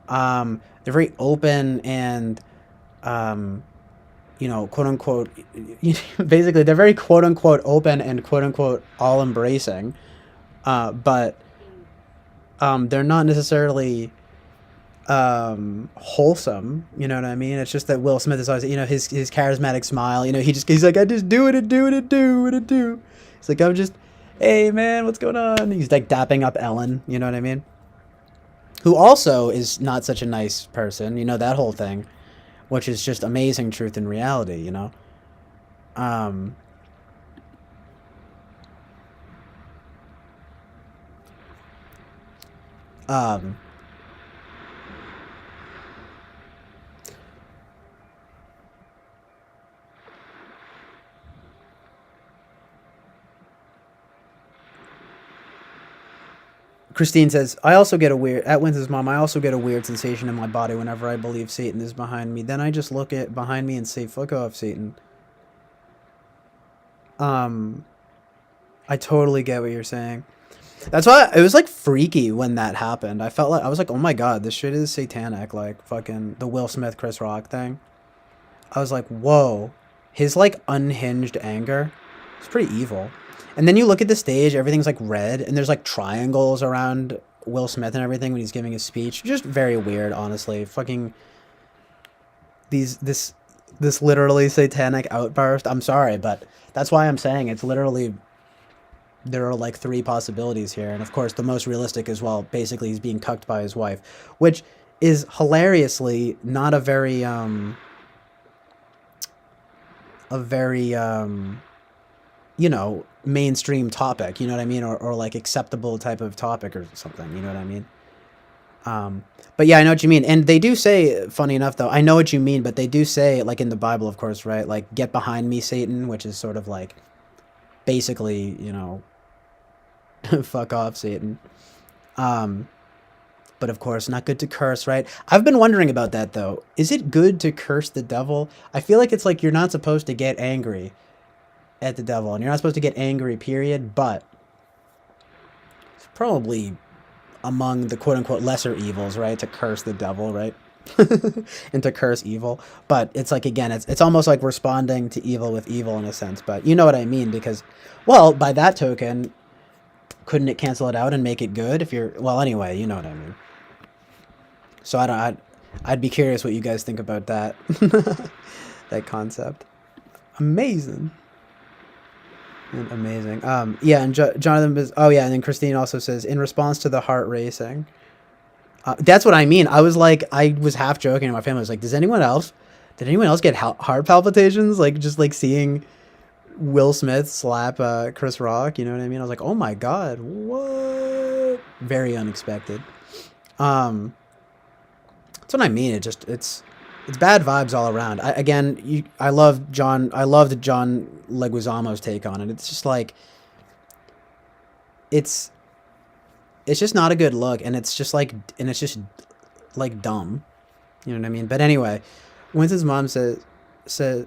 They're very open and, um, quote unquote, basically, they're very quote unquote open and quote unquote all embracing. But they're not necessarily wholesome, you know what I mean? It's just that Will Smith is always, his charismatic smile, he's like, I just do it and do it and do it and do. He's like, I'm just, hey man, what's going on? He's like dapping up Ellen, you know what I mean? Who also is not such a nice person, that whole thing, which is just amazing truth and reality. um um Christine says, I also get a weird, at Winter's mom, I also get a weird sensation in my body whenever I believe Satan is behind me. Then I just look at behind me and say, fuck off, Satan. Um, I totally get what you're saying. That's why it was like freaky when that happened. I was like, oh my god, this shit is satanic. Like fucking the Will Smith Chris Rock thing. I was like, whoa, his like unhinged anger. It's pretty evil. And then you look at the stage, everything's like red, and there's like triangles around Will Smith and everything when he's giving his speech. Just very weird, honestly. Fucking these this literally satanic outburst. I'm sorry, but that's why I'm saying it's literally there are like three possibilities here, and of course the most realistic as well. Basically, he's being cucked by his wife, which is hilariously not a very mainstream topic. You know what I mean, or like acceptable type of topic or something. You know what I mean? But yeah, I know what you mean, and they do say, funny enough though, I know what you mean, but they do say like in the Bible, of course, right? Like, get behind me, Satan, which is sort of like basically, fuck off, Satan. Um, but of course, not good to curse, right? I've been wondering about that though. Is it good to curse the devil? I feel like it's like you're not supposed to get angry at the devil, and you're not supposed to get angry, period. But it's probably among the quote unquote lesser evils, right? To curse the devil, right? And to curse evil. But it's like, again, it's almost like responding to evil with evil in a sense. But you know what I mean? Because, well, by that token, couldn't it cancel it out and make it good if you're, well, anyway, you know what I mean. So I'd be curious what you guys think about that. That concept. Amazing. Amazing. Yeah, and Jonathan is, oh yeah, and then Christine also says, in response to the heart racing. That's what I mean. I was like, I was half joking, and my family was like, did anyone else get heart palpitations? Like, just like seeing Will Smith slap Chris Rock, you know what I mean? I was like, oh my god, what? Very unexpected. Um, that's what I mean. It's bad vibes all around. I loved John Leguizamo's take on it. It's just like, it's it's just not a good look, and it's just like dumb. You know what I mean? But anyway, Winston's mom says,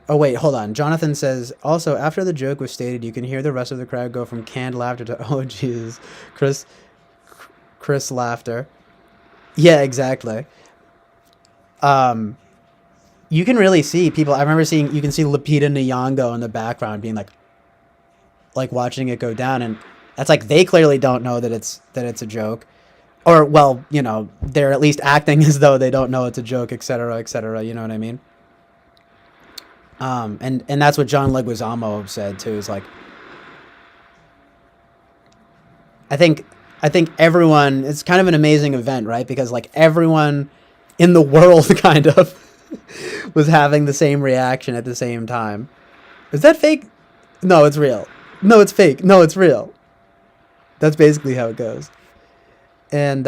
oh wait, hold on. Jonathan says, also, after the joke was stated, you can hear the rest of the crowd go from canned laughter to, oh Jesus, Chris Chris laughter. Yeah, exactly. Um you can really see people. I remember seeing, you can see Lupita Nyong'o in the background being like watching it go down, and that's like, they clearly don't know that it's a joke, or, well, they're at least acting as though they don't know it's a joke, etc., etc. You know what I mean? And that's what John Leguizamo said too. Is like, I think I think everyone. It's kind of an amazing event, right? Because like everyone in the world kind of was having the same reaction at the same time. Is that fake? No, it's real. No, it's fake. No, it's real. That's basically how it goes. And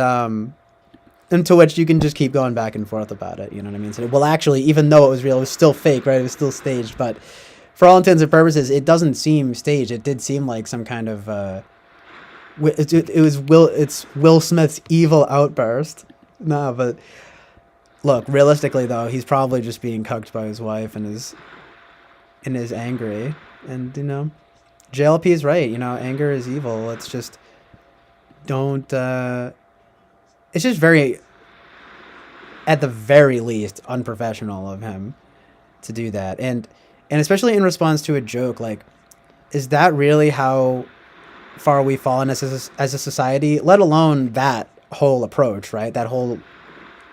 and to which you can just keep going back and forth about it. You know what I mean? So, well, actually, even though it was real, it was still fake, right? It was still staged. But for all intents and purposes, it doesn't seem staged. It did seem like some kind of it was Will Smith's evil outburst. No, but Look, realistically though, he's probably just being cucked by his wife and is angry. And JLP is right. Anger is evil. It's just don't. It's just very, at the very least, unprofessional of him to do that. And especially in response to a joke, like, is that really how far we've fallen as a society? Let alone that whole approach, right? That whole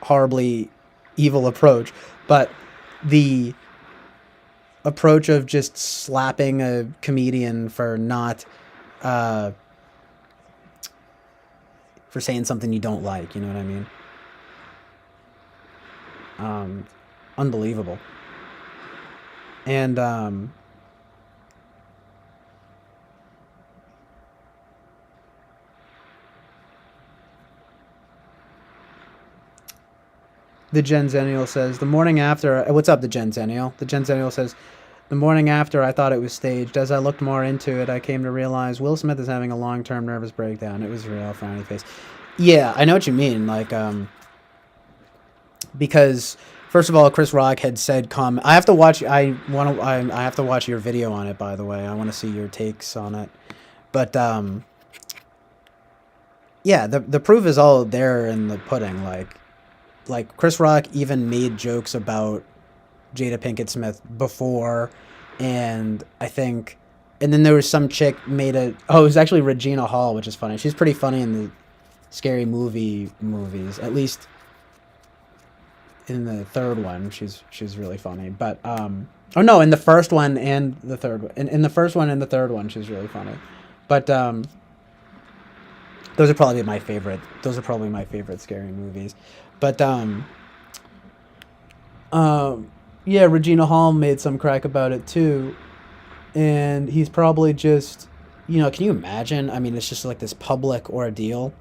horribly evil approach, but the approach of just slapping a comedian for not for saying something you don't like. You know what I mean? Unbelievable. And the Gen Zennial says, the morning after, what's up, the Gen Zennial? The Gen Zennial says, the morning after I thought it was staged. As I looked more into it, I came to realize Will Smith is having a long-term nervous breakdown. It was real, frowny face. Yeah, I know what you mean. Like, because first of all, Chris Rock had said, I have to watch, I have to watch your video on it, by the way. I want to see your takes on it. But, yeah, the proof is all there in the pudding. Like Chris Rock even made jokes about Jada Pinkett Smith before, and I think, and then there was some chick it was actually Regina Hall, which is funny. She's pretty funny in the Scary Movie movies, at least in the third one. She's really funny, but oh no, in the first one and the third one, in the first one and the third one, she's really funny, but those are probably my favorite. Those are probably my favorite Scary Movies. But yeah, Regina Hall made some crack about it too, and he's probably just, can you imagine? I mean, it's just like this public ordeal.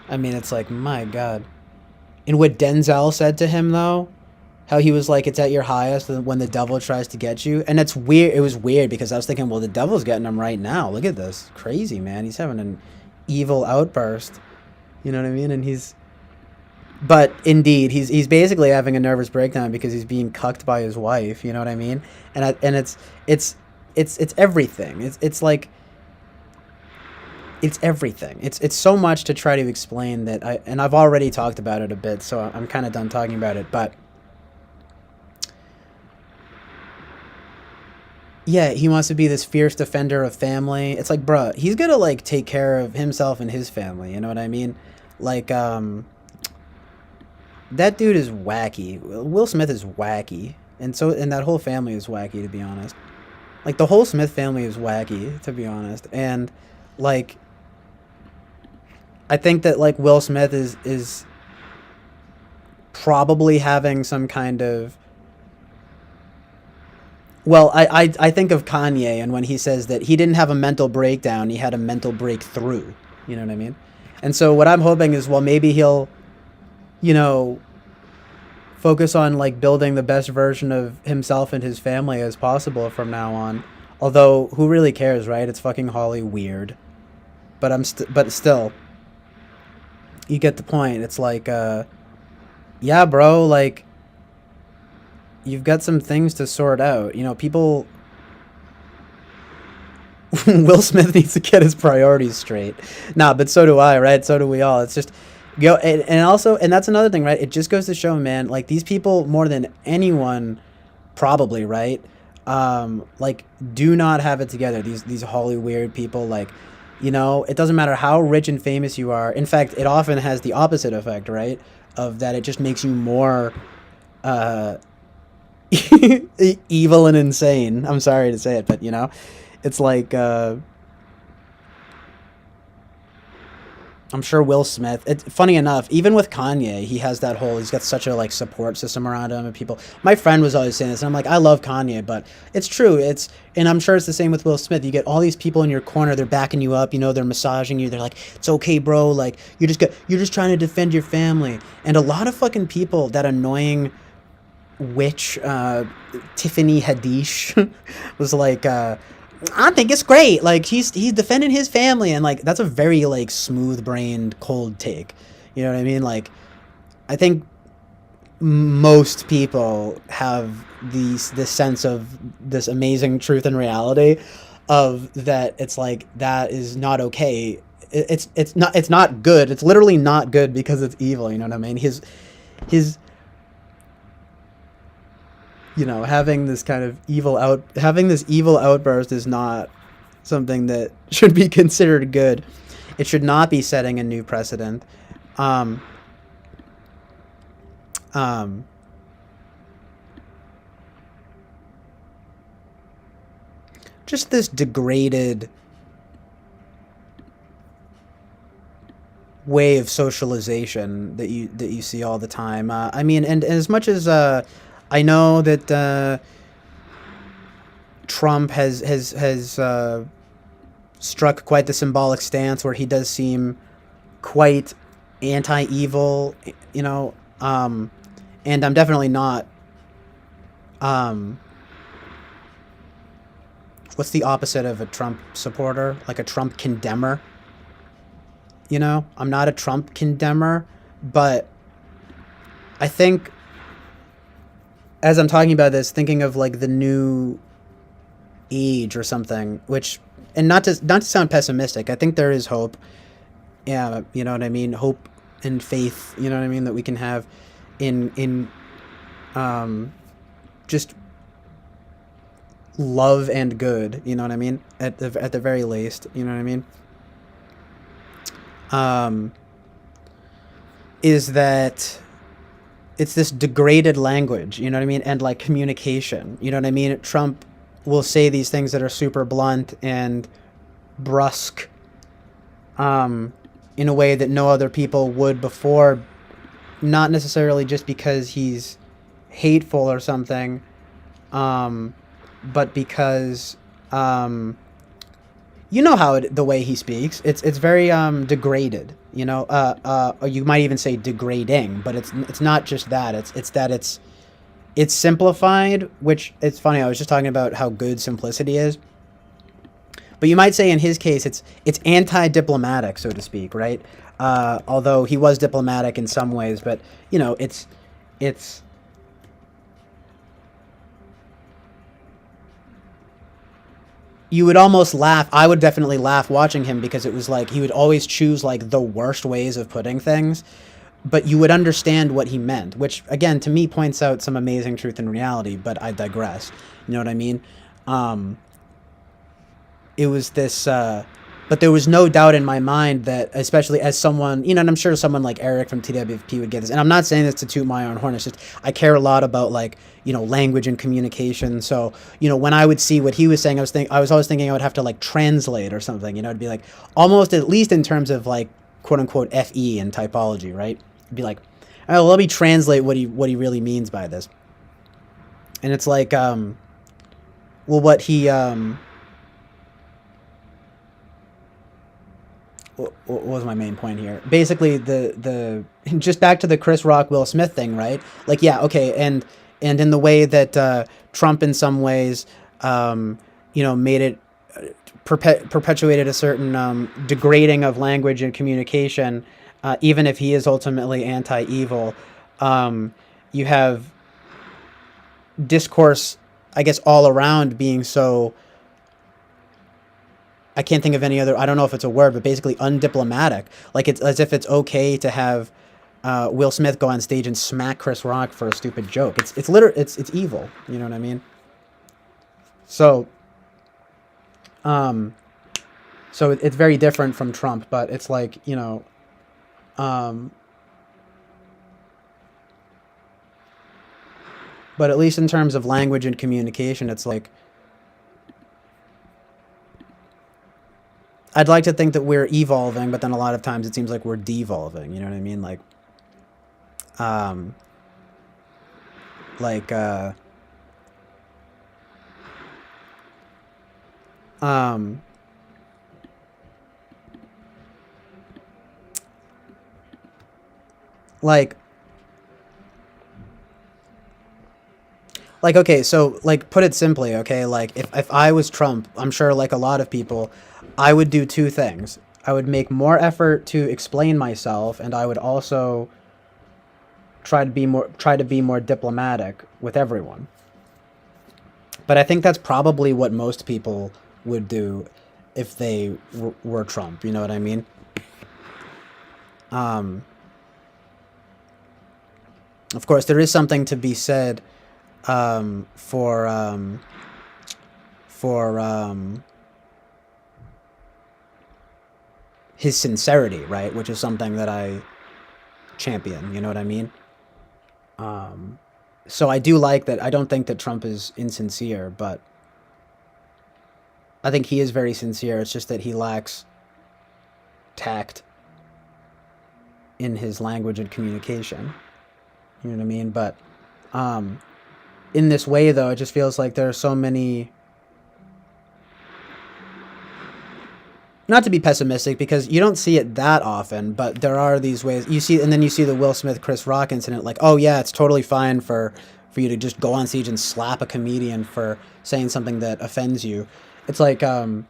I mean, it's like, my God. And what Denzel said to him though, how he was like, it's at your highest when the devil tries to get you. And it's weird. It was weird because I was thinking, well, the devil's getting him right now. Look at this. Crazy, man. He's having an evil outburst. You know what I mean? And but indeed, he's basically having a nervous breakdown because he's being cucked by his wife. You know what I mean? And it's everything. It's like, it's everything. It's so much to try to explain that and I've already talked about it a bit, so I'm kind of done talking about it. But yeah, he wants to be this fierce defender of family. It's like, bruh, he's gonna like take care of himself and his family. You know what I mean? Like, that dude is wacky. Will Smith is wacky, and that whole family is wacky, to be honest. Like, the whole Smith family is wacky, to be honest. And like, I think that like Will Smith is probably having some kind of, well, I think of Kanye, and when he says that he didn't have a mental breakdown, he had a mental breakthrough. You know what I mean? And so what I'm hoping is, well, maybe he'll, focus on like building the best version of himself and his family as possible from now on. Although, who really cares, right? It's fucking Holly weird. But but still, you get the point. It's like, yeah, bro, like, you've got some things to sort out. People. Will Smith needs to get his priorities straight. Nah, but so do I, right? So do we all. It's just go, and also, and that's another thing, right? It just goes to show, man, like, these people more than anyone, probably, right? Like, do not have it together. These Holly weird people, like, it doesn't matter how rich and famous you are. In fact, it often has the opposite effect, right? Of that, it just makes you more evil and insane. I'm sorry to say it, but it's like, I'm sure Will Smith, funny enough, even with Kanye, he's got such a like support system around him, and people, my friend was always saying this, and I'm like, I love Kanye, but it's true. And I'm sure it's the same with Will Smith. You get all these people in your corner, they're backing you up, they're massaging you, they're like, it's okay, bro, like, you're just trying to defend your family. And a lot of fucking people, that annoying witch, Tiffany Haddish, was like, I think it's great. Like, he's defending his family, and like, that's a very like smooth-brained, cold take. You know what I mean? Like, I think most people have this sense of this amazing truth and reality of that it's like that is not okay. It's not good. It's literally not good because it's evil. You know what I mean? His having this kind of having this evil outburst is not something that should be considered good. It should not be setting a new precedent. Um, um, just this degraded way of socialization that you see all the time. I mean, and as much as I know that Trump has struck quite the symbolic stance where he does seem quite anti-evil, you know, um, and I'm definitely not. Um, what's the opposite of a Trump supporter? Like a Trump condemner. I'm not a Trump condemner, but I think as I'm talking about this, thinking of like the new age or something, which, and not to sound pessimistic, I think there is hope. Yeah, you know what I mean? Hope and faith, you know what I mean, that we can have in um just love and good, you know what I mean? At the very least, you know what I mean? Um is that it's this degraded language, you know what I mean? And like communication, you know what I mean? Trump will say these things that are super blunt and brusque, um, in a way that no other people would before, not necessarily just because he's hateful or something, um, but because, you know how the way he speaks, it's very degraded. Or you might even say degrading, but it's not just that. It's that it's simplified, which it's funny. I was just talking about how good simplicity is, but you might say in his case it's anti-diplomatic, so to speak, right? Although he was diplomatic in some ways, but it's you would almost laugh. I would definitely laugh watching him because it was like he would always choose like the worst ways of putting things, but you would understand what he meant, which again to me points out some amazing truth and reality. But I digress. You know what I mean? Um, it was this but there was no doubt in my mind that, especially as someone, and I'm sure someone like Eric from TWP would get this, and I'm not saying this to toot my own horn. It's just I care a lot about like language and communication. So when I would see what he was saying, I was always thinking I would have to like translate or something. It'd be like almost, at least in terms of like quote unquote FE and typology, right? It'd be like, all right, well, let me translate what he really means by this, and it's like well, what was my main point here? Basically, the just back to the Chris Rock Will Smith thing, right? Like, yeah, okay, and in the way that Trump, in some ways, made it perpetuated a certain degrading of language and communication, even if he is ultimately anti-evil. You have discourse, I guess, all around being so. I can't think of any other. I don't know if it's a word, but basically undiplomatic. Like it's as if it's okay to have Will Smith go on stage and smack Chris Rock for a stupid joke. It's evil. You know what I mean? So, it's very different from Trump, but it's like um, but at least in terms of language and communication, it's like I'd like to think that we're evolving, but then a lot of times it seems like we're devolving. You know what I mean? Um, like, um, like, okay, so like put it simply, okay, like if I was Trump, I'm sure like a lot of people, I would do two things. I would make more effort to explain myself, and I would also try to be more diplomatic with everyone. But I think that's probably what most people would do if they were Trump. You know what I mean? Um, of course, there is something to be said um, for um, for his sincerity, right? Which is something that I champion. You know what I mean? Um, so I do like that. I don't think that Trump is insincere, but I think he is very sincere. It's just that he lacks tact in his language and communication. You know what I mean? But um, in this way, though, it just feels like there are so many. Not to be pessimistic, because you don't see it that often, but there are these ways you see, and then you see the Will Smith Chris Rock incident. Like, oh yeah, it's totally fine for you to just go on stage and slap a comedian for saying something that offends you. It's like, no,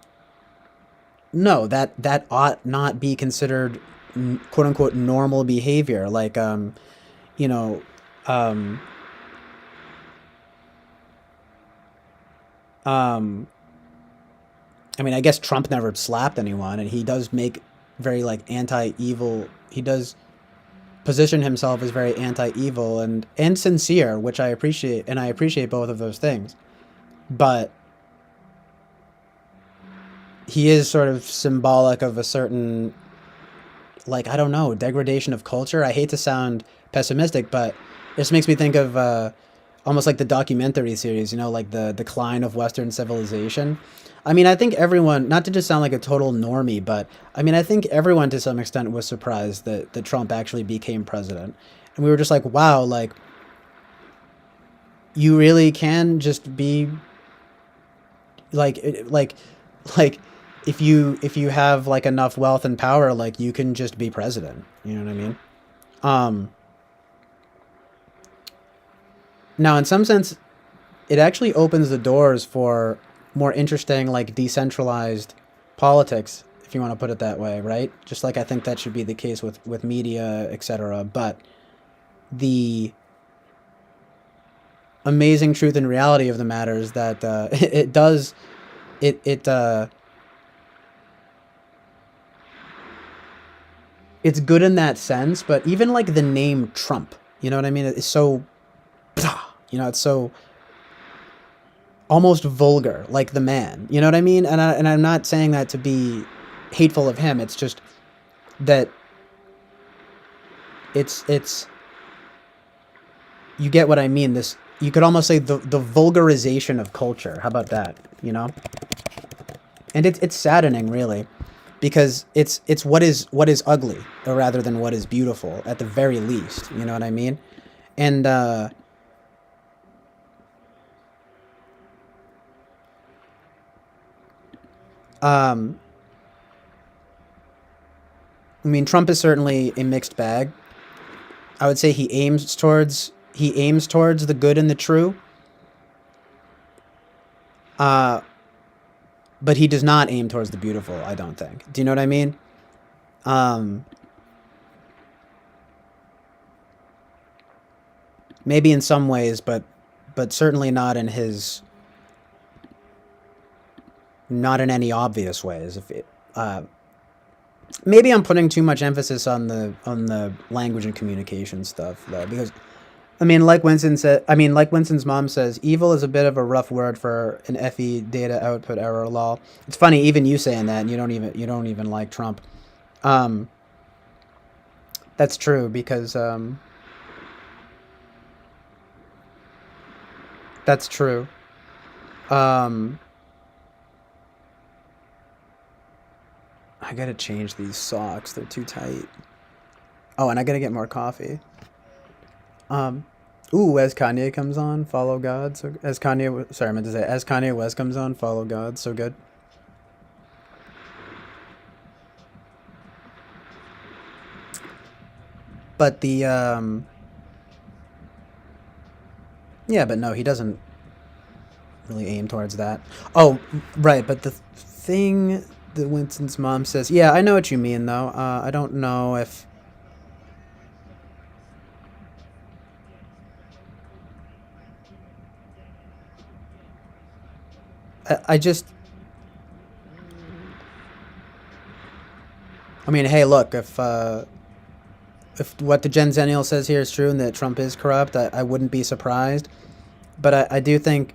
that ought not be considered quote unquote normal behavior. Like, you know, um, um, I mean, I guess Trump never slapped anyone, and he does make very like anti-evil. He does position himself as very anti-evil and sincere, which I appreciate, and I appreciate both of those things. But he is sort of symbolic of a certain, like, I don't know, degradation of culture. I hate to sound pessimistic, but it just makes me think of almost like the documentary series, you know, like the decline of Western civilization. I mean, I think everyone, not to just sound like a total normie, but I mean, I think everyone to some extent was surprised that Trump actually became president. And we were just like, wow, like, you really can just be like, like, if you have like enough wealth and power, like you can just be president. You know what I mean? Um, Now, in some sense, it actually opens the doors for more interesting, like decentralized politics, if you want to put it that way, right? Just like I think that should be the case with media, etc. But the amazing truth and reality of the matter is that it does it it's good in that sense. But even like the name Trump, you know what I mean? It's so, it's so almost vulgar, like the man. You know what I mean? And I'm not saying that to be hateful of him. It's just that it's you get what I mean. This, you could almost say the vulgarization of culture. How about that? You know? And it's saddening, really, because it's what is ugly, or rather than what is beautiful, at the very least. You know what I mean? And um, I mean, Trump is certainly a mixed bag. I would say he aims towards the good and the true, uh, but he does not aim towards the beautiful. I don't think. Do you know what I mean? Um, Maybe in some ways, but certainly not in any obvious ways. If it, maybe I'm putting too much emphasis on the language and communication stuff, though, because I mean, like Winston said, I mean, like Winston's mom says, evil is a bit of a rough word for an FE data output error. Lol. It's funny, even you saying that, and you don't even like Trump. Um, that's true, because that's true. Um, I gotta change these socks; they're too tight. Oh, and I gotta get more coffee. Um, Ooh, as Kanye comes on, follow God. So as sorry, I meant to say, as Kanye West comes on, follow God. So good. But yeah, but no, he doesn't really aim towards that. Oh, right. But the thing that Winston's mom says, yeah, I know what you mean, though. I don't know if I just, I mean, hey, look, if what the Gen Zennial says here is true and that Trump is corrupt, I wouldn't be surprised. But I do think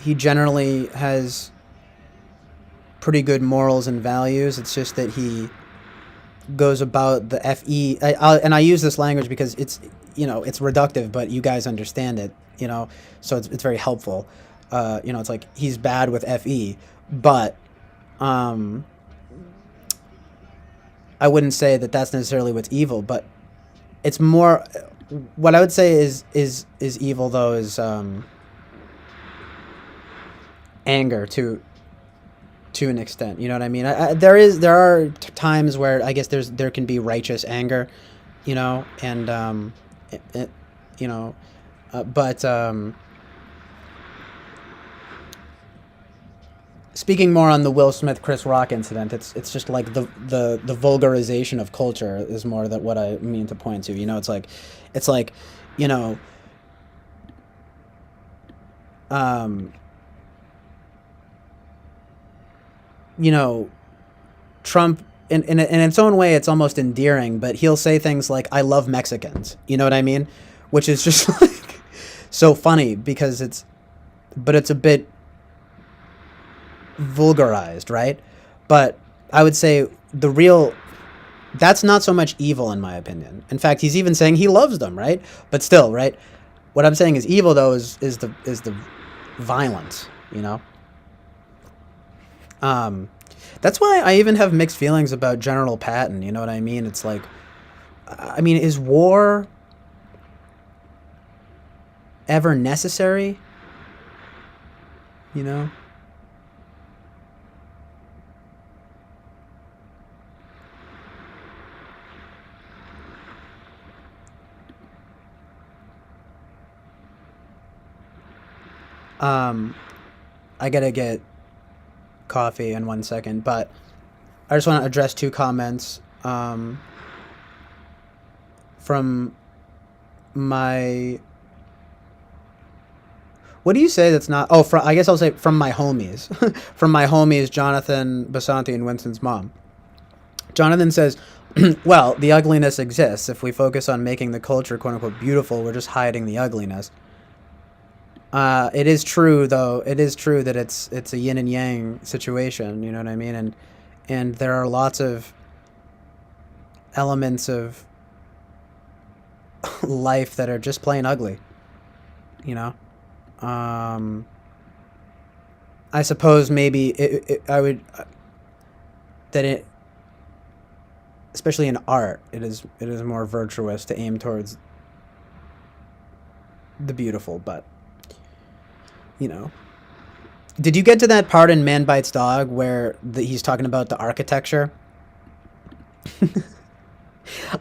he generally has pretty good morals and values. It's just that he goes about the and I use this language because it's, it's reductive, but you guys understand it, so it's very helpful. It's like he's bad with fe, but um, I wouldn't say that that's necessarily what's evil, but it's more, what I would say is evil though is anger to an extent. You know what I mean? There are times where I guess there can be righteous anger, and it, you know, but speaking more on the Will Smith Chris Rock incident, it's just like the vulgarization of culture is more that what I mean to point to. It's like, you know, um, you know, Trump in its own way, it's almost endearing, but he'll say things like "I love Mexicans," you know what I mean, which is just like so funny because it's a bit vulgarized, right? But I would say that's not so much evil in my opinion. In fact, he's even saying he loves them, right? But still, right? What I'm saying is evil though is the violence, you know? That's why I even have mixed feelings about General Patton, you know what I mean? It's like, I mean, is war ever necessary? You know? Um, I gotta get coffee in 1 second, but I just want to address two comments from my. What do you say that's not? Oh, I guess I'll say from my homies, from my homies Jonathan Basanti and Winston's mom. Jonathan says, "Well, the ugliness exists. If we focus on making the culture quote unquote beautiful, we're just hiding the ugliness." It is true, though. It is true that it's a yin and yang situation. You know what I mean? And there are lots of elements of life that are just plain ugly. You know. Um, I suppose maybe I would that it, especially in art, it is more virtuous to aim towards the beautiful, but you know. Did you get to that part in Man Bites Dog where he's talking about the architecture?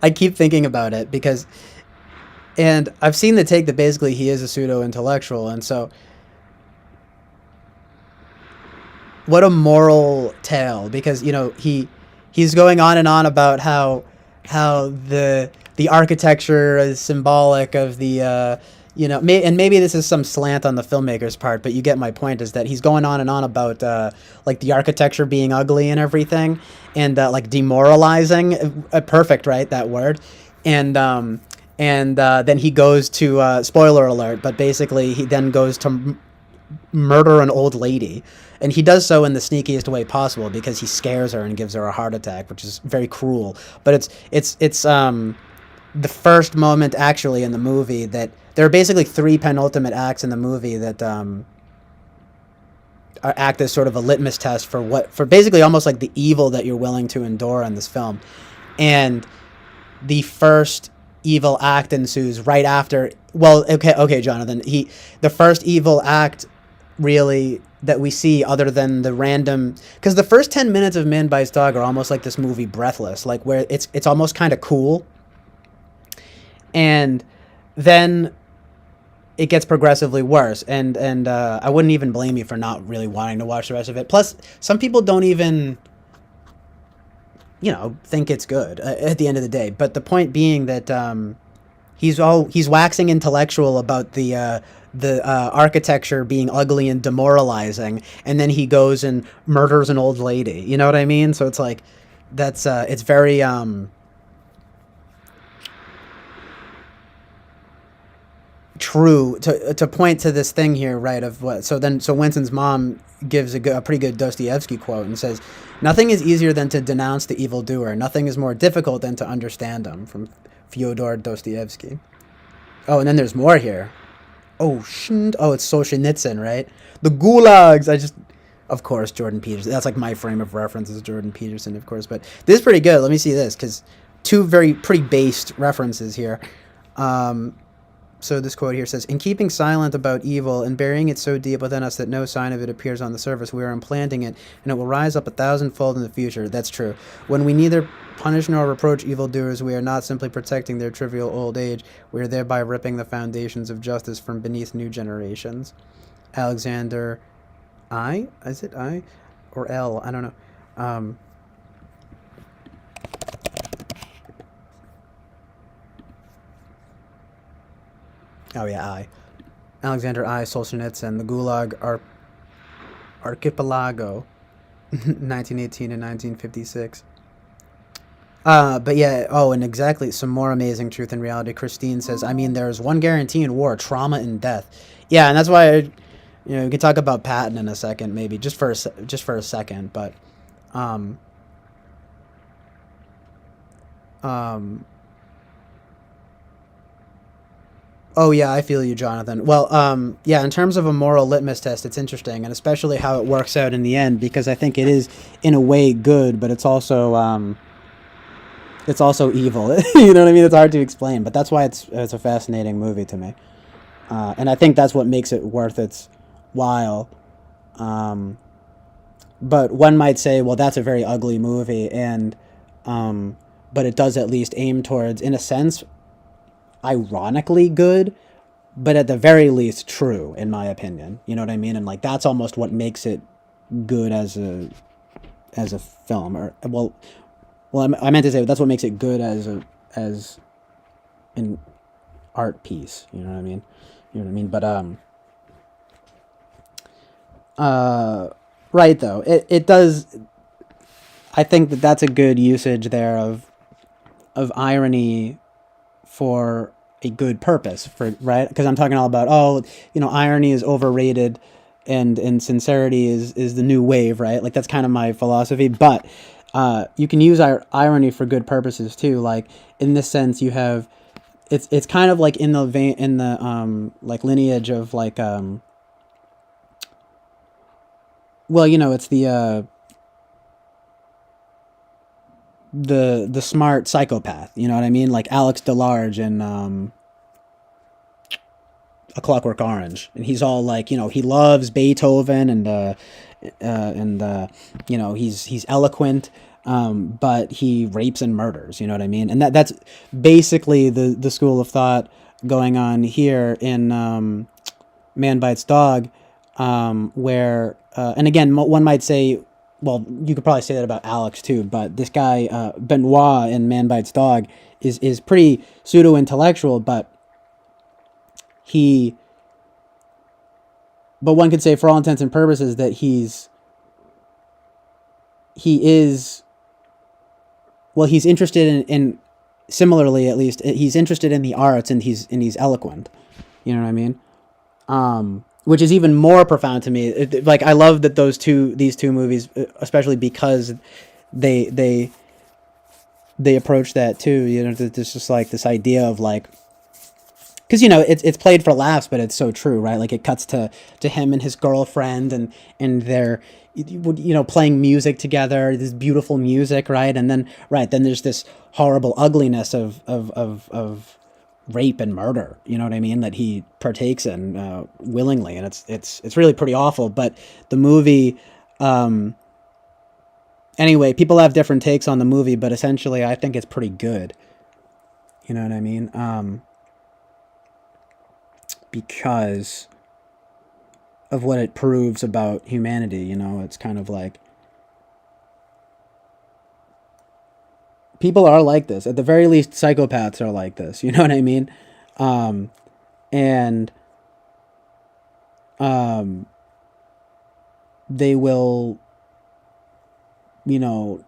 I keep thinking about it because, and I've seen the take that basically he is a pseudo intellectual, and so what a moral tale, because he's going on and on about how the architecture is symbolic of the and maybe this is some slant on the filmmaker's part, but you get my point, is that he's going on and on about like the architecture being ugly and everything, and like demoralizing, perfect, right, that word. And then he goes to spoiler alert, but basically he then goes to murder an old lady, and he does so in the sneakiest way possible because he scares her and gives her a heart attack, which is very cruel. But it's the first moment actually in the movie that there are basically three penultimate acts in the movie that act as sort of a litmus test for basically almost like the evil that you're willing to endure in this film. And the first evil act ensues right after. Well, okay, Jonathan. The first evil act really that we see, other than the random, because the first 10 minutes of Man Bites Dog are almost like this movie Breathless, like where it's almost kind of cool, and then it gets progressively worse, and I wouldn't even blame you for not really wanting to watch the rest of it. Plus, some people don't even think it's good at the end of the day. But the point being that he's waxing intellectual about the architecture being ugly and demoralizing, and then he goes and murders an old lady. You know what I mean? So it's like that's it's very true to point to this thing here, right? Of what? So Winston's mom gives a pretty good Dostoevsky quote and says, "Nothing is easier than to denounce the evildoer. Nothing is more difficult than to understand him." From Fyodor Dostoevsky. Oh, and then there's more here. Oh, it's Solzhenitsyn, right? The gulags. Of course, Jordan Peterson. That's like my frame of reference is Jordan Peterson, of course. But this is pretty good. Let me see this, because two pretty based references here. So this quote here says, "In keeping silent about evil and burying it so deep within us that no sign of it appears on the surface, we are implanting it, and it will rise up 1,000-fold in the future." That's true. When we neither punish nor reproach evildoers, we are not simply protecting their trivial old age, we are thereby ripping the foundations of justice from beneath new generations. Alexander I? Is it I? Or L? I don't know. Oh yeah, I. Alexander I. Solzhenitsyn, The Gulag Archipelago, 1918 and 1956. But yeah, and exactly, some more amazing truth and reality. Christine says, I mean, there's one guarantee in war, trauma and death. Yeah, and that's why, we can talk about Patton in a second, maybe, just for a second, but, um, oh yeah, I feel you, Jonathan. Well, yeah, in terms of a moral litmus test, it's interesting, and especially how it works out in the end, because I think it is, in a way, good, but it's also evil. You know what I mean? It's hard to explain, but that's why it's a fascinating movie to me, and I think that's what makes it worth its while. But one might say, well, that's a very ugly movie, and but it does at least aim towards, in a sense, ironically good, but at the very least true, in my opinion. You know what I mean? And like that's almost what makes it good as a film, or I meant to say that's what makes it good as an art piece. You know what I mean? You know what I mean? But right though, it does. I think that's a good usage there of irony for a good purpose, right? Because I'm talking all about irony is overrated, and sincerity is the new wave, right? Like that's kind of my philosophy. But you can use irony for good purposes too. Like in this sense, you have it's kind of like in the like lineage of like it's the smart psychopath, you know what I mean? Like Alex DeLarge in A Clockwork Orange, and he's all like, he loves Beethoven and he's eloquent, but he rapes and murders, you know what I mean? And that's basically the school of thought going on here in Man Bites Dog, where and again, one might say, well, you could probably say that about Alex too, but this guy, Benoit in Man Bites Dog is pretty pseudo-intellectual, but one could say for all intents and purposes that he's interested in similarly, at least, he's interested in the arts, and he's eloquent. You know what I mean? Which is even more profound to me. Like I love that these two movies, especially because they approach that too. There's just like this idea of like, because it's played for laughs, but it's so true, right? Like it cuts to him and his girlfriend, and they're playing music together, this beautiful music, right? And then there's this horrible ugliness of rape and murder, you know what I mean, that he partakes in willingly, and it's really pretty awful. But the movie, anyway, people have different takes on the movie, but essentially I think it's pretty good. You know what I mean? Because of what it proves about humanity, it's kind of like people are like this. At the very least, psychopaths are like this. You know what I mean? And um, they will,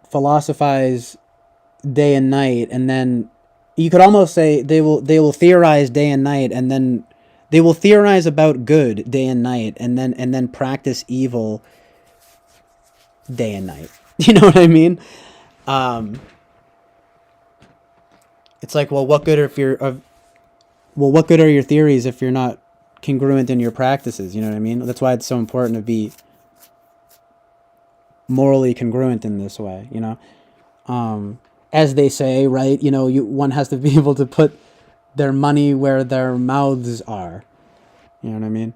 philosophize day and night, and then you could almost say they will theorize day and night, and then they will theorize about good day and night, and then practice evil day and night. You know what I mean? Um, it's like, well, what good are your theories if you're not congruent in your practices? You know what I mean? That's why it's so important to be morally congruent in this way. As they say, right? One has to be able to put their money where their mouths are. You know what I mean?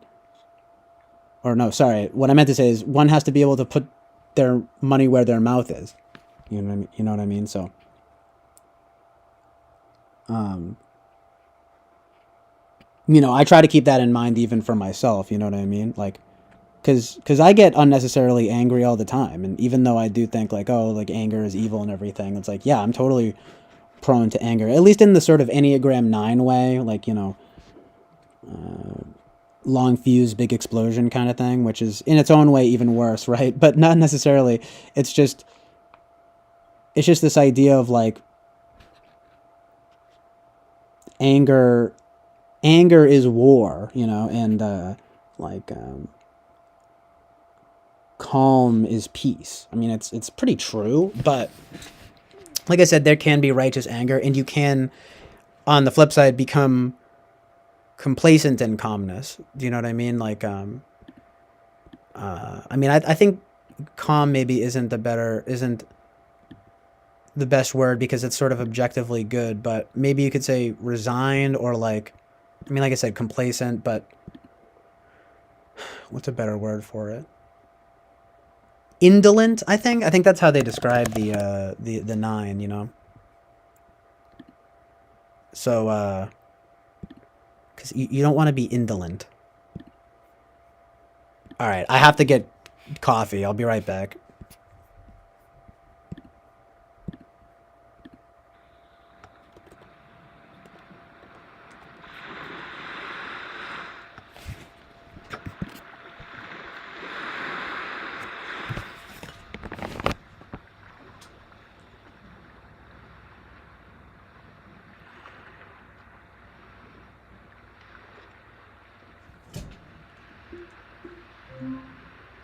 Or no, sorry. What I meant to say is one has to be able to put their money where their mouth is. You know what I mean? So, um, I try to keep that in mind even for myself. You know what I mean? Like, because I get unnecessarily angry all the time, and even though I do think like, oh, like anger is evil and everything, it's like, yeah, I'm totally prone to anger, at least in the sort of Enneagram 9 way, like, long fuse, big explosion kind of thing, which is in its own way even worse, right? But not necessarily. It's just this idea of like anger. Anger is war, and like calm is peace. I mean, it's pretty true, but like I said, there can be righteous anger, and you can, on the flip side, become complacent in calmness. Do you know what I mean? Like, I mean, I think calm maybe isn't the best word because it's sort of objectively good, but maybe you could say resigned, or like, I mean, like I said, complacent, but what's a better word for it? Indolent, I think. I think that's how they describe the nine, So, because you don't want to be indolent. All right, I have to get coffee. I'll be right back.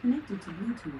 Connected to Bluetooth.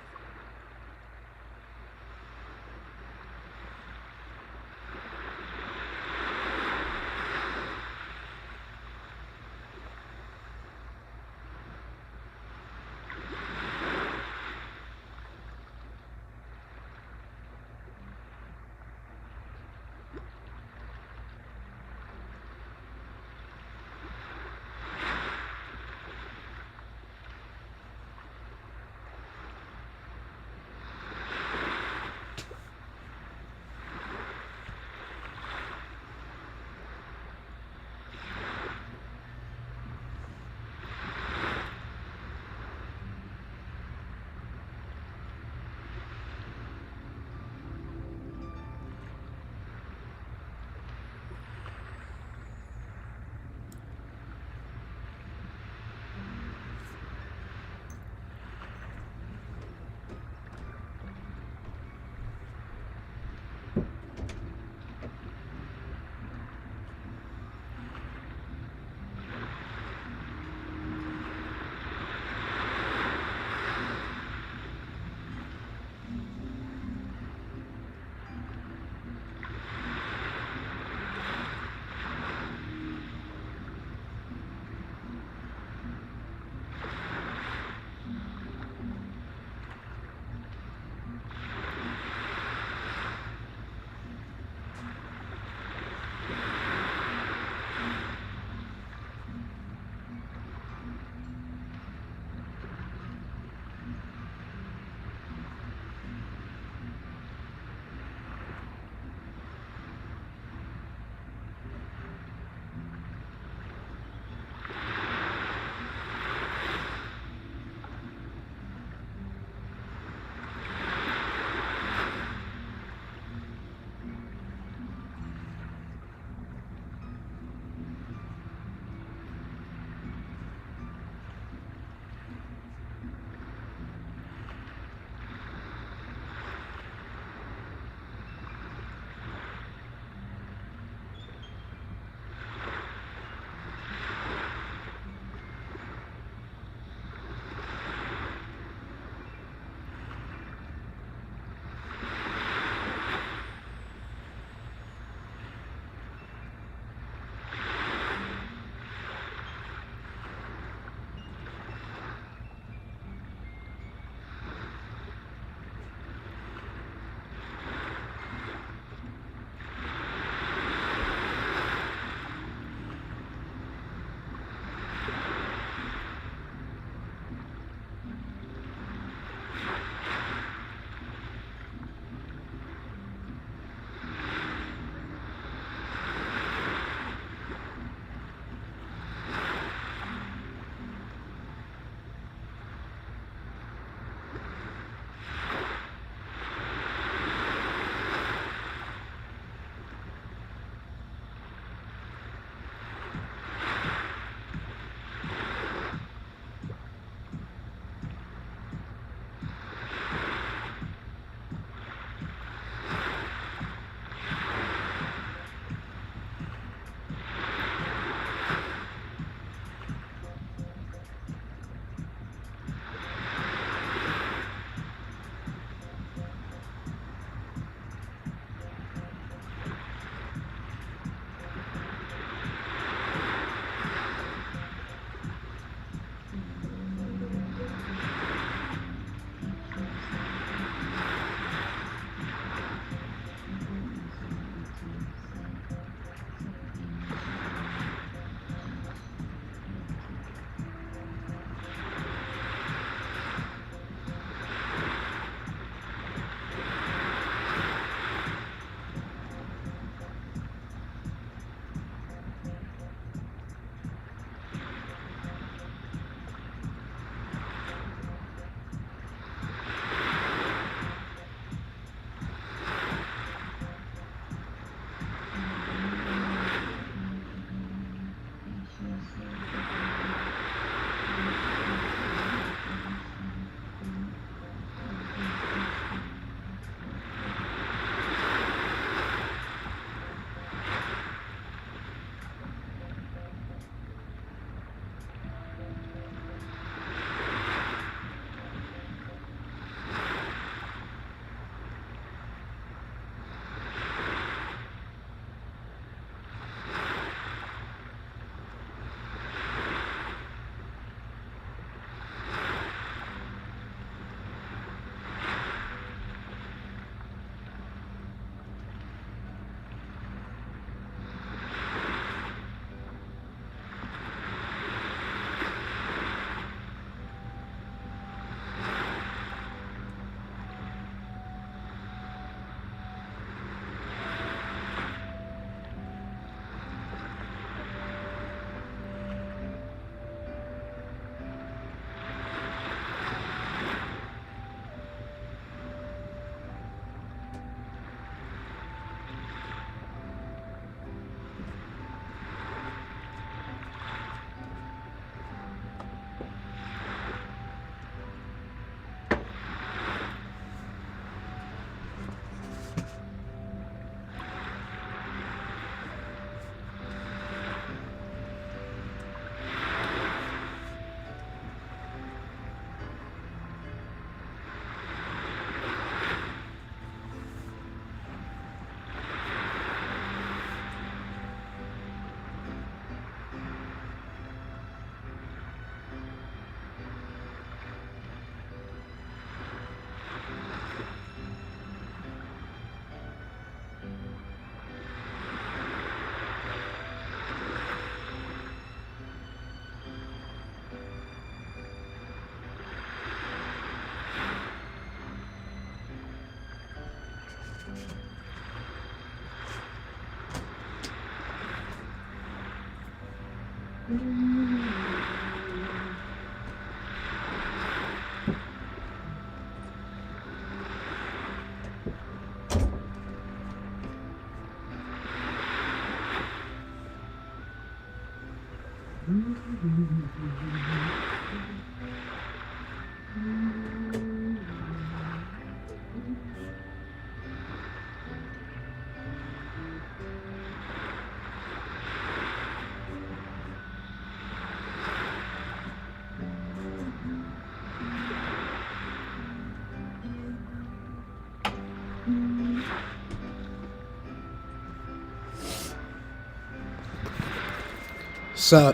So,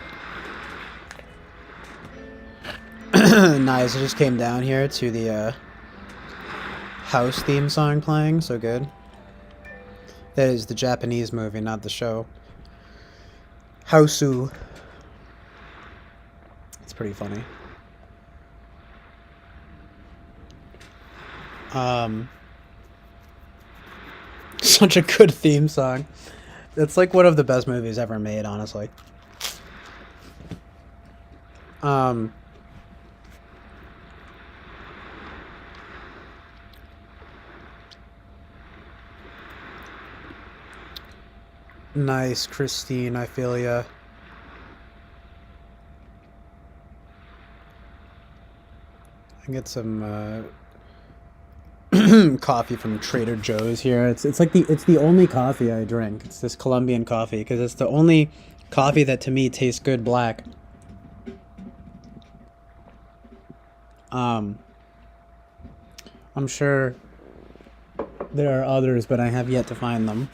nice. I just came down here to the house theme song playing. So good. That is the Japanese movie, not the show. Housu. It's pretty funny. Such a good theme song. It's like one of the best movies ever made, honestly. Nice, Christine, I feel ya. I can get some coffee from Trader Joe's here. It's like it's the only coffee I drink. It's this Colombian coffee because it's the only coffee that to me tastes good black. I'm sure there are others, but I have yet to find them.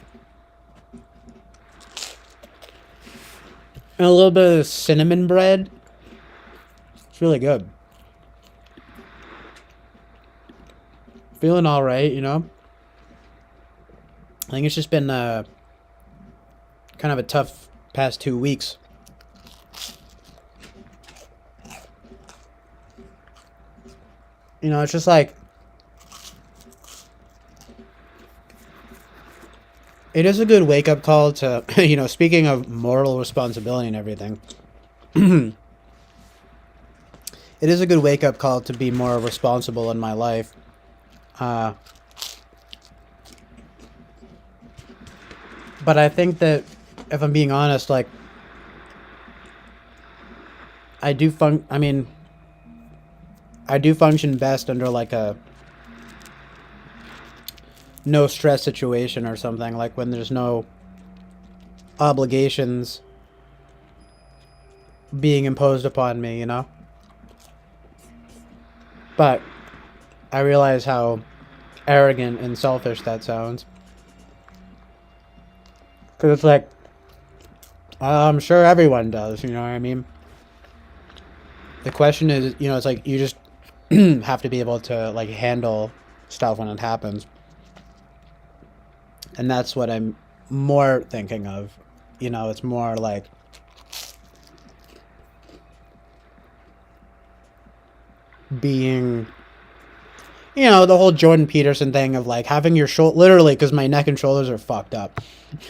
And a little bit of cinnamon bread. It's really good. Feeling all right, you know? I think it's just been kind of a tough past 2 weeks. You know, it's just like... It is a good wake-up call to, you know, speaking of moral responsibility and everything. It is a good wake-up call to be more responsible in my life. But I think that, if I'm being honest, like, I do function best under, like, a no stress situation or something, like when there's no obligations being imposed upon me, you know? But I realize how arrogant and selfish that sounds. Because it's like, I'm sure everyone does, you know what I mean? The question is, you know, it's like you just have to be able to, like, handle stuff when it happens. And that's what I'm more thinking of. You know, it's more like... being... You know, the whole Jordan Peterson thing of, like, having your shoulder... Literally, because my neck and shoulders are fucked up.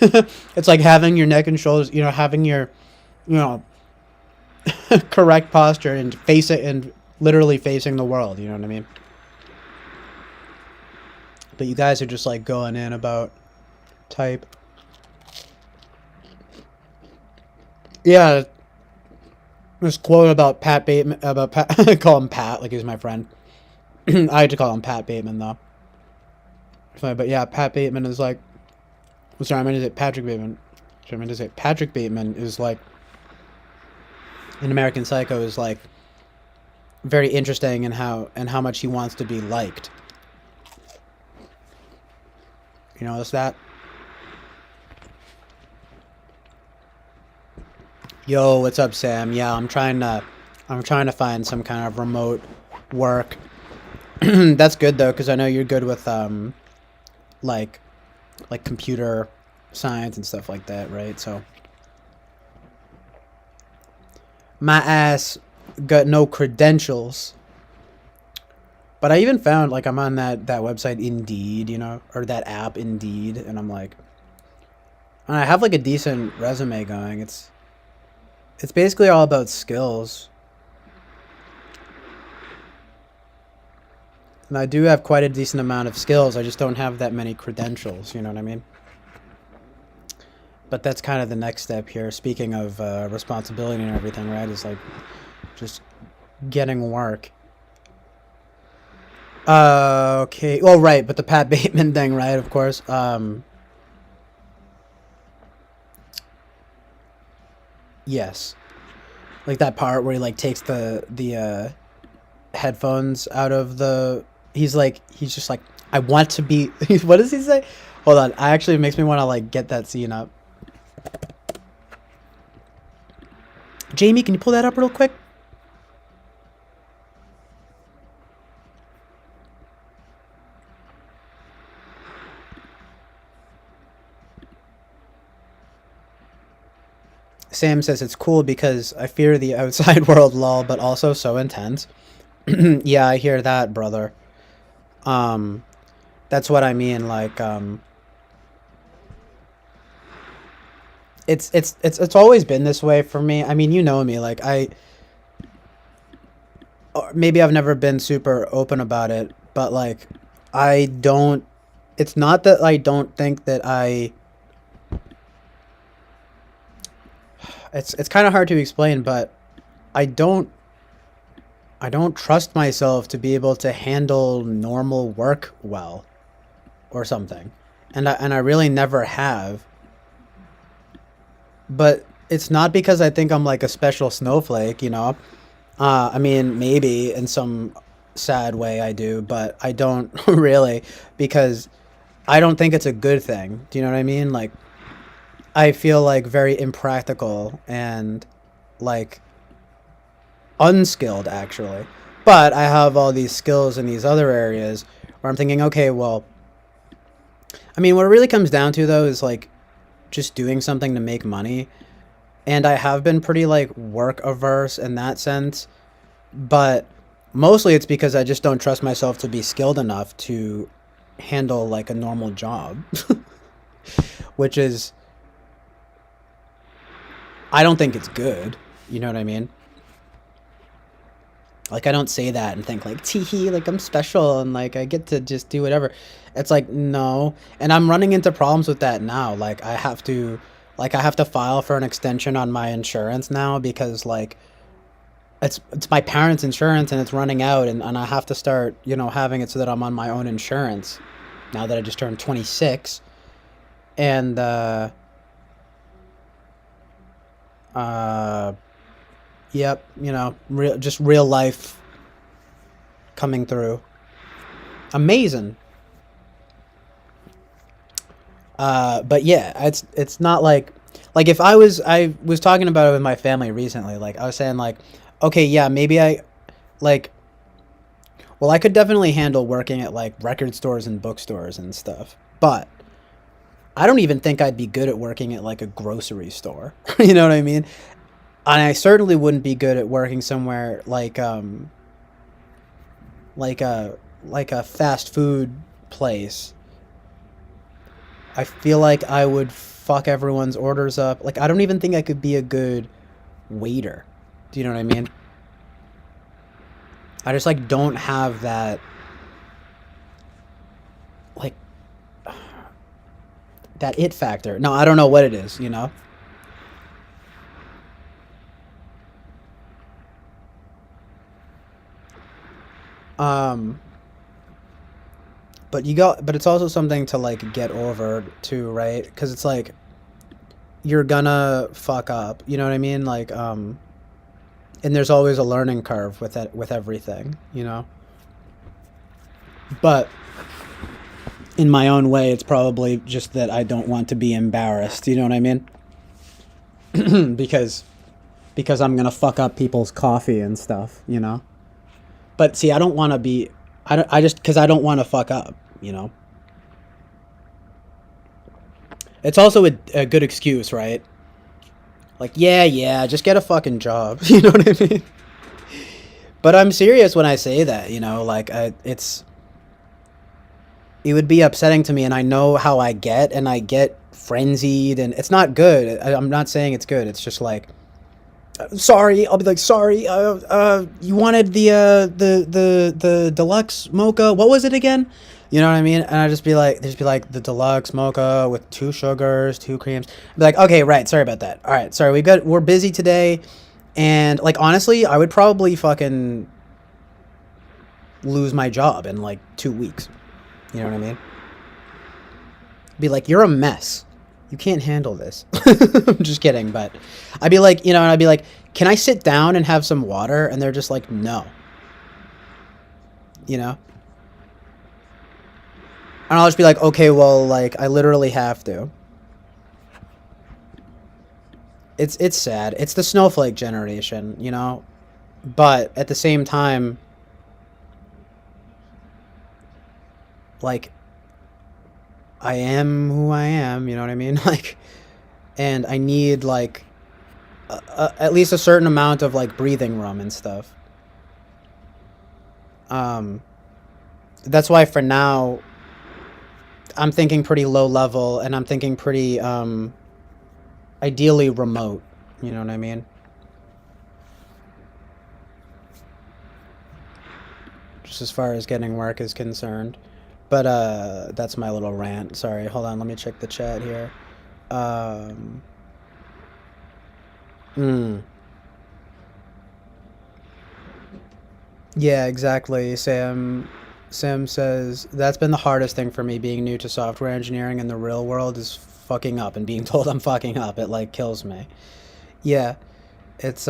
It's like having your neck and shoulders... You know, having your... You know... correct posture and face it and literally facing the world. You know what I mean? But you guys are just, like, going in about... type. Yeah, this quote about Pat Bateman, about Pat, I call him Pat, like he's my friend. I like to call him Pat Bateman, though. But yeah, Pat Bateman is like, sorry, I meant to say Patrick Bateman. Sorry, I meant to say Patrick Bateman is like, in American Psycho, is like, very interesting in how much he wants to be liked. You notice that? Yo, what's up, Sam? Yeah, I'm trying to find some kind of remote work. That's good though, because I know you're good with like computer science and stuff like that, right? So my ass got no credentials, but I even found, like, I'm on that website Indeed, you know, or that app Indeed, and I'm like, and I have like a decent resume going. It's basically all about skills. And I do have quite a decent amount of skills. I just don't have that many credentials, you know what I mean? But that's kind of the next step here. Speaking of responsibility and everything, right? Is like just getting work. Okay. Well, right, but the Pat Bateman thing, right? Of course. Yes. Like that part where he like takes the headphones out of the. He's just like, I want to be. What does he say? Hold on. I actually, it makes me want to like get that scene up. Jamie, can you pull that up real quick? Sam says it's cool because I fear the outside world, lol, but also so intense. Yeah, I hear that, brother. Um, that's what I mean. Like, it's always been this way for me. I mean, you know me. Like, or maybe I've never been super open about it, but like, I don't. It's not that I don't think that I. It's kind of hard to explain, but I don't I don't trust myself to be able to handle normal work well or something. And I really never have. But it's not because I think I'm like a special snowflake, you know. I mean, maybe in some sad way I do, but I don't really because I don't think it's a good thing. Do you know what I mean? Like I feel like very impractical and like unskilled actually. But I have all these skills in these other areas where I'm thinking, okay, well, I mean, what it really comes down to though is like just doing something to make money. And I have been pretty like work averse in that sense, but mostly it's because I just don't trust myself to be skilled enough to handle like a normal job, which is I don't think it's good. You know what I mean? Like I don't say that and think like tee like I'm special and like I get to just do whatever. It's like no, and I'm running into problems with that now. Like I have to file for an extension on my insurance now because like it's my parents' insurance and it's running out and I have to start, you know, having it so that I'm on my own insurance now that I just turned 26 and uh yep, you know, just real life coming through. Amazing. But yeah, it's not like if I was talking about it with my family recently. Like I was saying like, okay, yeah, maybe I like well, I could definitely handle working at like record stores and bookstores and stuff. But I don't even think I'd be good at working at like a grocery store. You know what I mean? And I certainly wouldn't be good at working somewhere like a fast food place. I feel like I would fuck everyone's orders up. Like I don't even think I could be a good waiter. Do you know what I mean? I just like don't have like that it factor. No, I don't know what it is, you know? Um but it's also something to like get over too, right? Cuz it's like you're gonna fuck up, you know what I mean? Like and there's always a learning curve with it with everything, you know? But in my own way, it's probably just that I don't want to be embarrassed. You know what I mean? because because I'm gonna fuck up people's coffee and stuff. You know. But see, I don't want to be. I just because I don't want to fuck up. You know. It's also a good excuse, right? Like, yeah, yeah, just get a fucking job. You know what I mean? But I'm serious when I say that. You know, like it would be upsetting to me, and I know how I get, and I get frenzied, and it's not good. I'm not saying it's good. It's just like sorry. I'll be like, sorry. You wanted the deluxe mocha. What was it again? You know what I mean? And I just be like, they just be like the deluxe mocha with 2 sugars, 2 creams. I'd be like, okay, right. Sorry about that. All right, sorry. We're busy today, and like honestly, I would probably fucking lose my job in like 2 weeks. You know what I mean? Be like, you're a mess. You can't handle this. I'm just kidding, but I'd be like, and I'd be like, can I sit down and have some water? And they're just like, no. You know? And I'll just be like, okay, well, like, I literally have to. It's sad. It's the snowflake generation, you know? But at the same time, like, I am who I am, you know what I mean? Like, and I need, like, at least a certain amount of, like, breathing room and stuff. Um, that's why for now, I'm thinking pretty low level, and I'm thinking pretty, ideally remote, you know what I mean? Just as far as getting work is concerned. But that's my little rant. Sorry, hold on, let me check the chat here. Um, mm, yeah, exactly. Sam says that's been the hardest thing for me being new to software engineering in the real world is fucking up and being told I'm fucking up. It like kills me. Yeah, it's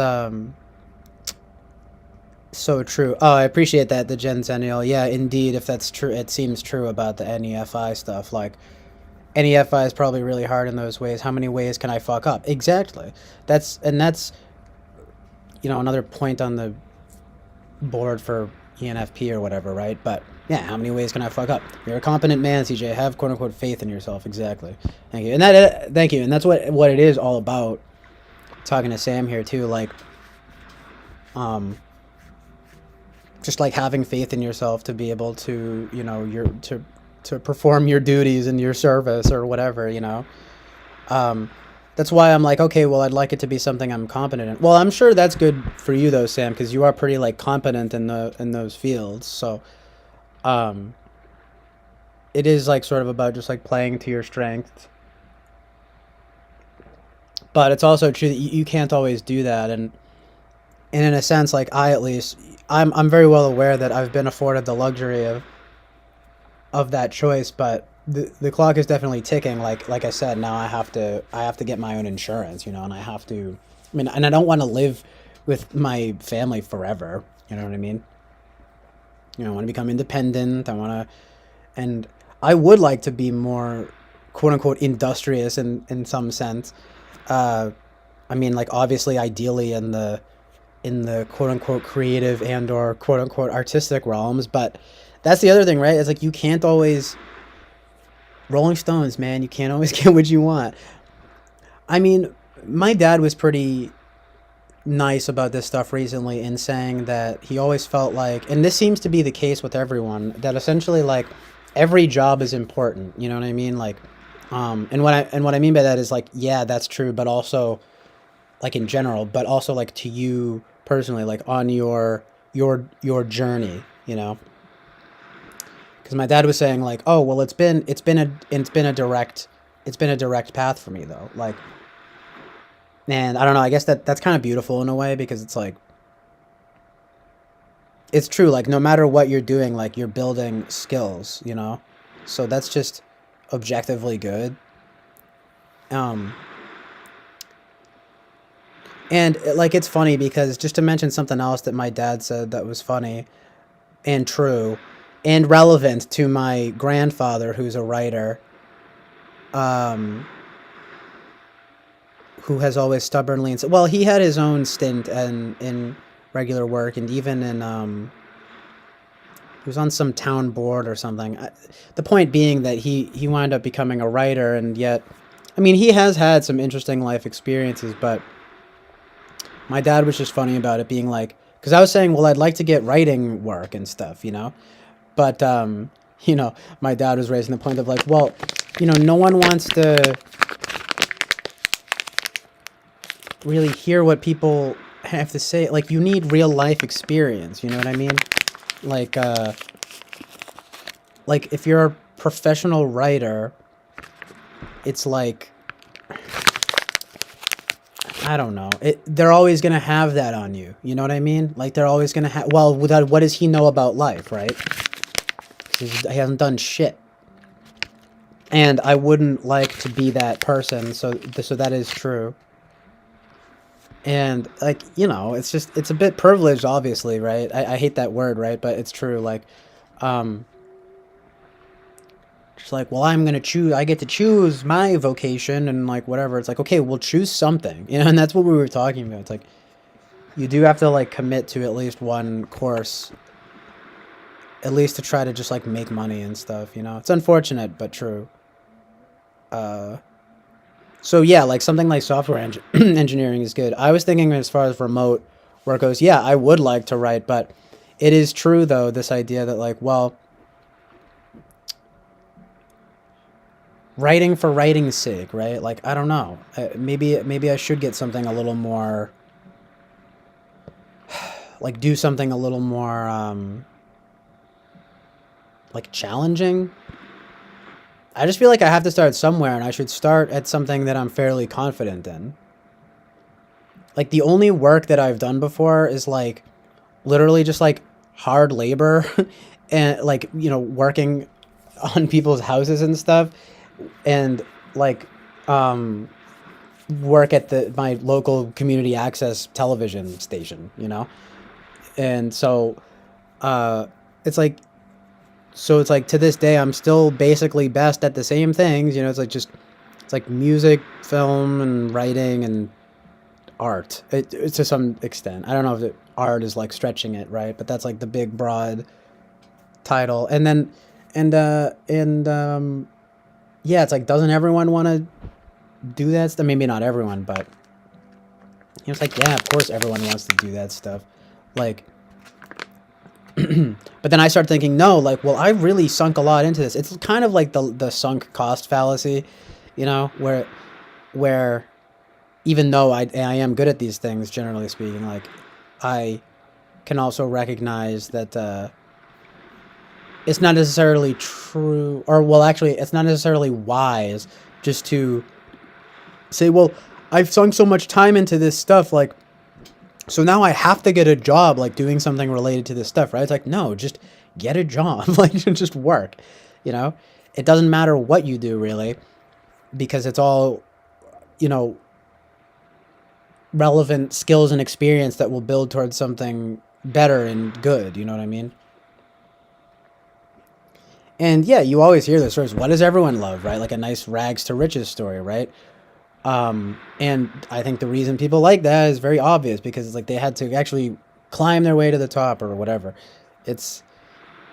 so true. Oh, I appreciate that, the Gen Zennial. Yeah, indeed, if that's true, it seems true about the NEFI stuff. Like, NEFI is probably really hard in those ways. How many ways can I fuck up? Exactly. That's another point on the board for ENFP or whatever, right? But yeah, how many ways can I fuck up? You're a competent man, CJ. Have quote unquote faith in yourself. Exactly. Thank you. Thank you. And that's what it is all about. Talking to Sam here too, like, um, just like having faith in yourself to be able to, your to perform your duties in your service or whatever, Um, that's why I'm like, okay, well, I'd like it to be something I'm competent in. Well, I'm sure that's good for you though, Sam, because you are pretty like competent in those fields. So, um, it is like sort of about just like playing to your strengths. But it's also true that you can't always do that, and in a sense, like I at least, I'm very well aware that I've been afforded the luxury of that choice, but the clock is definitely ticking. Like I said, now I have to get my own insurance, and I have to. I mean, and I don't want to live with my family forever. You know what I mean? I want to become independent. I want to, and I would like to be more, quote unquote, industrious in some sense. Uh, I mean, like obviously, ideally in the quote unquote creative and or quote unquote artistic realms, but that's the other thing, right? It's like you can't always Rolling Stones, man, you can't always get what you want. I mean, my dad was pretty nice about this stuff recently in saying that he always felt like, and this seems to be the case with everyone, that essentially like every job is important. You know what I mean? Like, and what I mean by that is like, yeah, that's true, but also like in general, but also like to you personally, like on your journey, because my dad was saying like, oh well, it's been a direct path for me though, like, and I don't know, I guess that's kind of beautiful in a way, because it's like it's true, like no matter what you're doing, like you're building skills, so that's just objectively good. um and like it's funny because, just to mention something else that my dad said that was funny and true and relevant to my grandfather, who's a writer, um who has always stubbornly well, he had his own stint in regular work, and even in he was on some town board or something. The point being that he wound up becoming a writer, and yet, I mean, he has had some interesting life experiences, but my dad was just funny about it, being like, because I was saying, well, I'd like to get writing work and stuff, but my dad was raising the point of like, well, no one wants to really hear what people have to say. Like, you need real life experience, you know what I mean? Like, like if you're a professional writer, it's like, I don't know. They're always gonna have that on you. You know what I mean? Like, they're always gonna have. Well, without, what does he know about life, right? He hasn't done shit. And I wouldn't like to be that person. So that is true. And like, you know, it's just, it's a bit privileged, obviously, right? I hate that word, right? But it's true. Like, um, just like, well, I'm gonna choose. I get to choose my vocation and like whatever. It's like, okay, we'll choose something, you know. And that's what we were talking about. It's like, you do have to like commit to at least one course, at least to try to just like make money and stuff, you know. It's unfortunate but true. So yeah, like something like software engineering is good. I was thinking as far as remote work goes, yeah, I would like to write, but it is true though, this idea that like, well, writing for writing's sake, right? Like, I don't know. Maybe I should get something a little more, like do something a little more like challenging. I just feel like I have to start somewhere, and I should start at something that I'm fairly confident in. Like, the only work that I've done before is like literally just like hard labor and like, you know, working on people's houses and stuff, and like work at my local community access television station, you know. And so it's like, it's like to this day I'm still basically best at the same things, you know. It's like just, it's like music, film, and writing, and art. It's to some extent. I don't know if art is like stretching it, right? But that's like the big broad title. And then yeah, it's like, doesn't everyone want to do that stuff? Maybe not everyone, but you know, it's like, yeah, of course everyone wants to do that stuff. Like, but then I start thinking, no, like, well, I really sunk a lot into this. It's kind of like the sunk cost fallacy, you know, where even though I am good at these things, generally speaking, like, I can also recognize that it's not necessarily true, or, well, actually, it's not necessarily wise just to say, well, I've sunk so much time into this stuff, like, so now I have to get a job, like, doing something related to this stuff, right? It's like, no, just get a job, like, just work, you know? It doesn't matter what you do, really, because it's all, you know, relevant skills and experience that will build towards something better and good, you know what I mean? And yeah, you always hear the stories. What does everyone love, right? Like a nice rags to riches story, right? And I think the reason people like that is very obvious, because it's like they had to actually climb their way to the top or whatever. It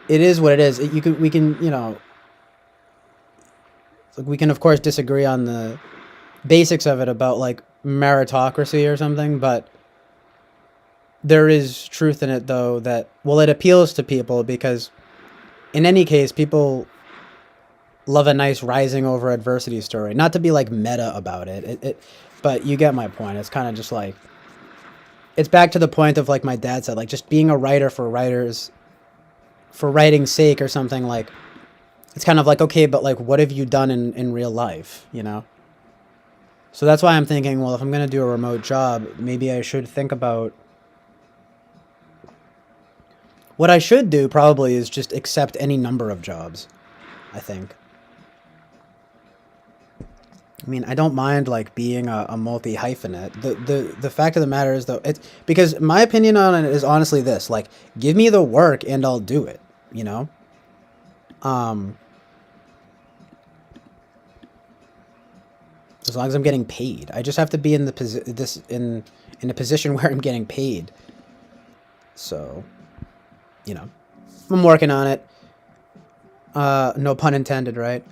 is what it is. We can, you know, like, we can of course disagree on the basics of it about like meritocracy or something, but there is truth in it though, that, well, it appeals to people because in any case, people love a nice rising over adversity story. Not to be like meta about it, but you get my point. It's kind of just like, it's back to the point of like my dad said, like, just being a writer for writing's sake or something. Like, it's kind of like, okay, but like, what have you done in real life, you know? So that's why I'm thinking, well, if I'm going to do a remote job, maybe I should think about, what I should do probably is just accept any number of jobs, I think. I mean, I don't mind like being a multi hyphenate. The fact of the matter is though, it's because my opinion on it is honestly this: like, give me the work and I'll do it. You know, as long as I'm getting paid, I just have to be in in a position where I'm getting paid. So, you know, I'm working on it. No pun intended, right?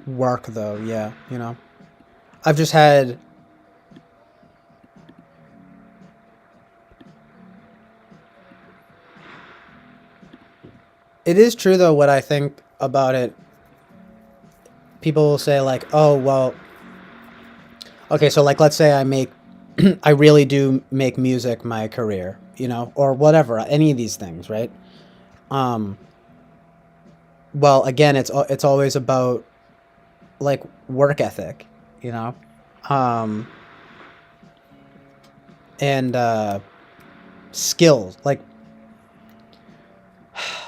Work though, yeah, you know, I've just had it is true though. What I think about it, people will say like, oh well, okay, so like let's say I make, I really do make music my career, you know, or whatever, any of these things, right? Um, well, again, it's always about like work ethic, you know, um, and skills. Like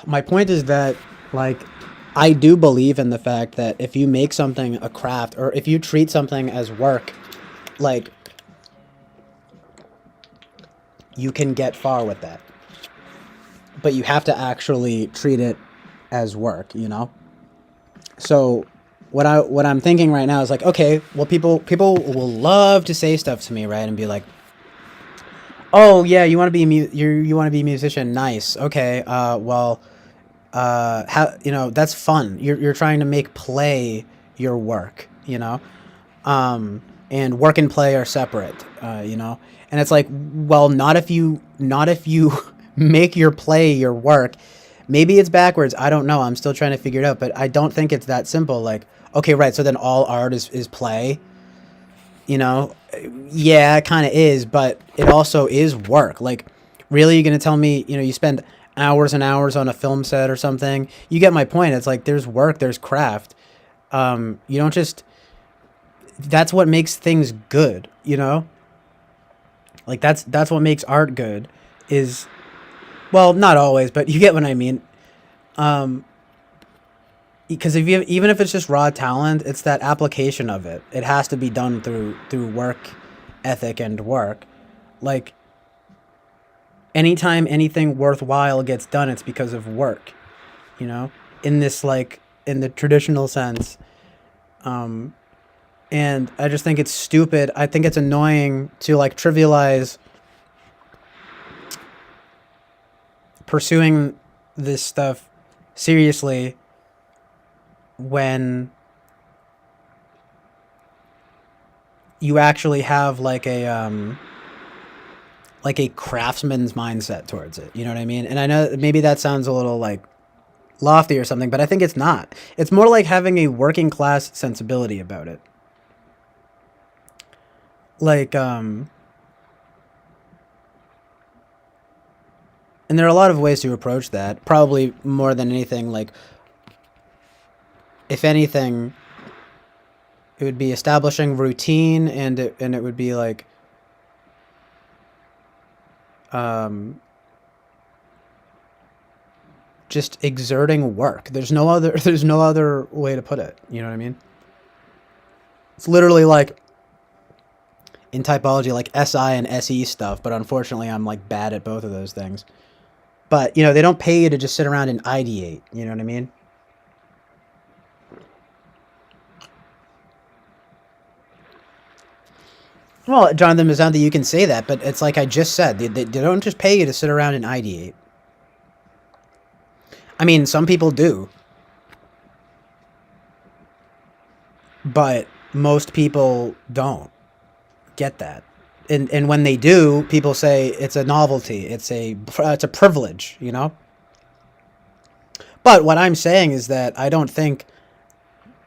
my point is that like I do believe in the fact that if you make something a craft or if you treat something as work, like you can get far with that. But you have to actually treat it as work, you know? So what I'm thinking right now is like, okay, well people will love to say stuff to me, right? And be like, "Oh, yeah, you want to be you want to be a musician. Nice. Okay. Well, how, you know, that's fun. You're trying to make play your work, you know? And work and play are separate, you know? And it's like, well, not if you make your play your work. Maybe it's backwards. I don't know. I'm still trying to figure it out, but I don't think it's that simple. Like, okay, right. So then all art is play, you know? Yeah, it kind of is, but it also is work. Like, really, you're going to tell me, you know, you spend hours and hours on a film set or something? You get my point. It's like there's work, there's craft. You don't just, that's what makes things good, you know? Like that's what makes art good is, well, not always, but you get what I mean. Um, because if you even if it's just raw talent, it's that application of it. It has to be done through work ethic and work. Like anytime anything worthwhile gets done, it's because of work, you know? In this like in the traditional sense. Um and I just think it's stupid. I think it's annoying to like trivialize pursuing this stuff seriously when you actually have like a craftsman's mindset towards it. You know what I mean? And I know maybe that sounds a little like lofty or something, but I think it's not. It's more like having a working class sensibility about it. Like and there are a lot of ways to approach that. Probably more than anything, like if anything, it would be establishing routine, and it would be like um, just exerting work. There's no other there's no other way to put it. You know what I mean? It's literally like in typology, like SI and SE stuff. But unfortunately, I'm like bad at both of those things. But you know, they don't pay you to just sit around and ideate. You know what I mean? Well, Jonathan Mazanti, you can say that, but it's like I just said, they don't just pay you to sit around and ideate. I mean, some people do, but most people don't get that. And when they do, people say it's a novelty, it's a privilege, you know. But what I'm saying is that I don't think.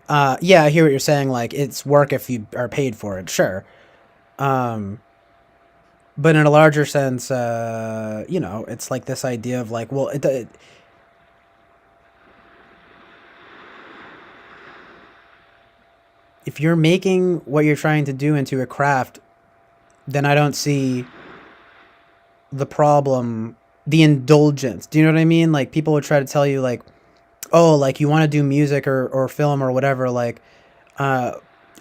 Yeah, I hear what you're saying. Like it's work if you are paid for it, sure. Um, but in a larger sense, you know, it's like this idea of like, well, if you're making what you're trying to do into a craft, then I don't see the problem, the indulgence. Do you know what I mean? Like people would try to tell you like, oh, like you want to do music or film or whatever, like uh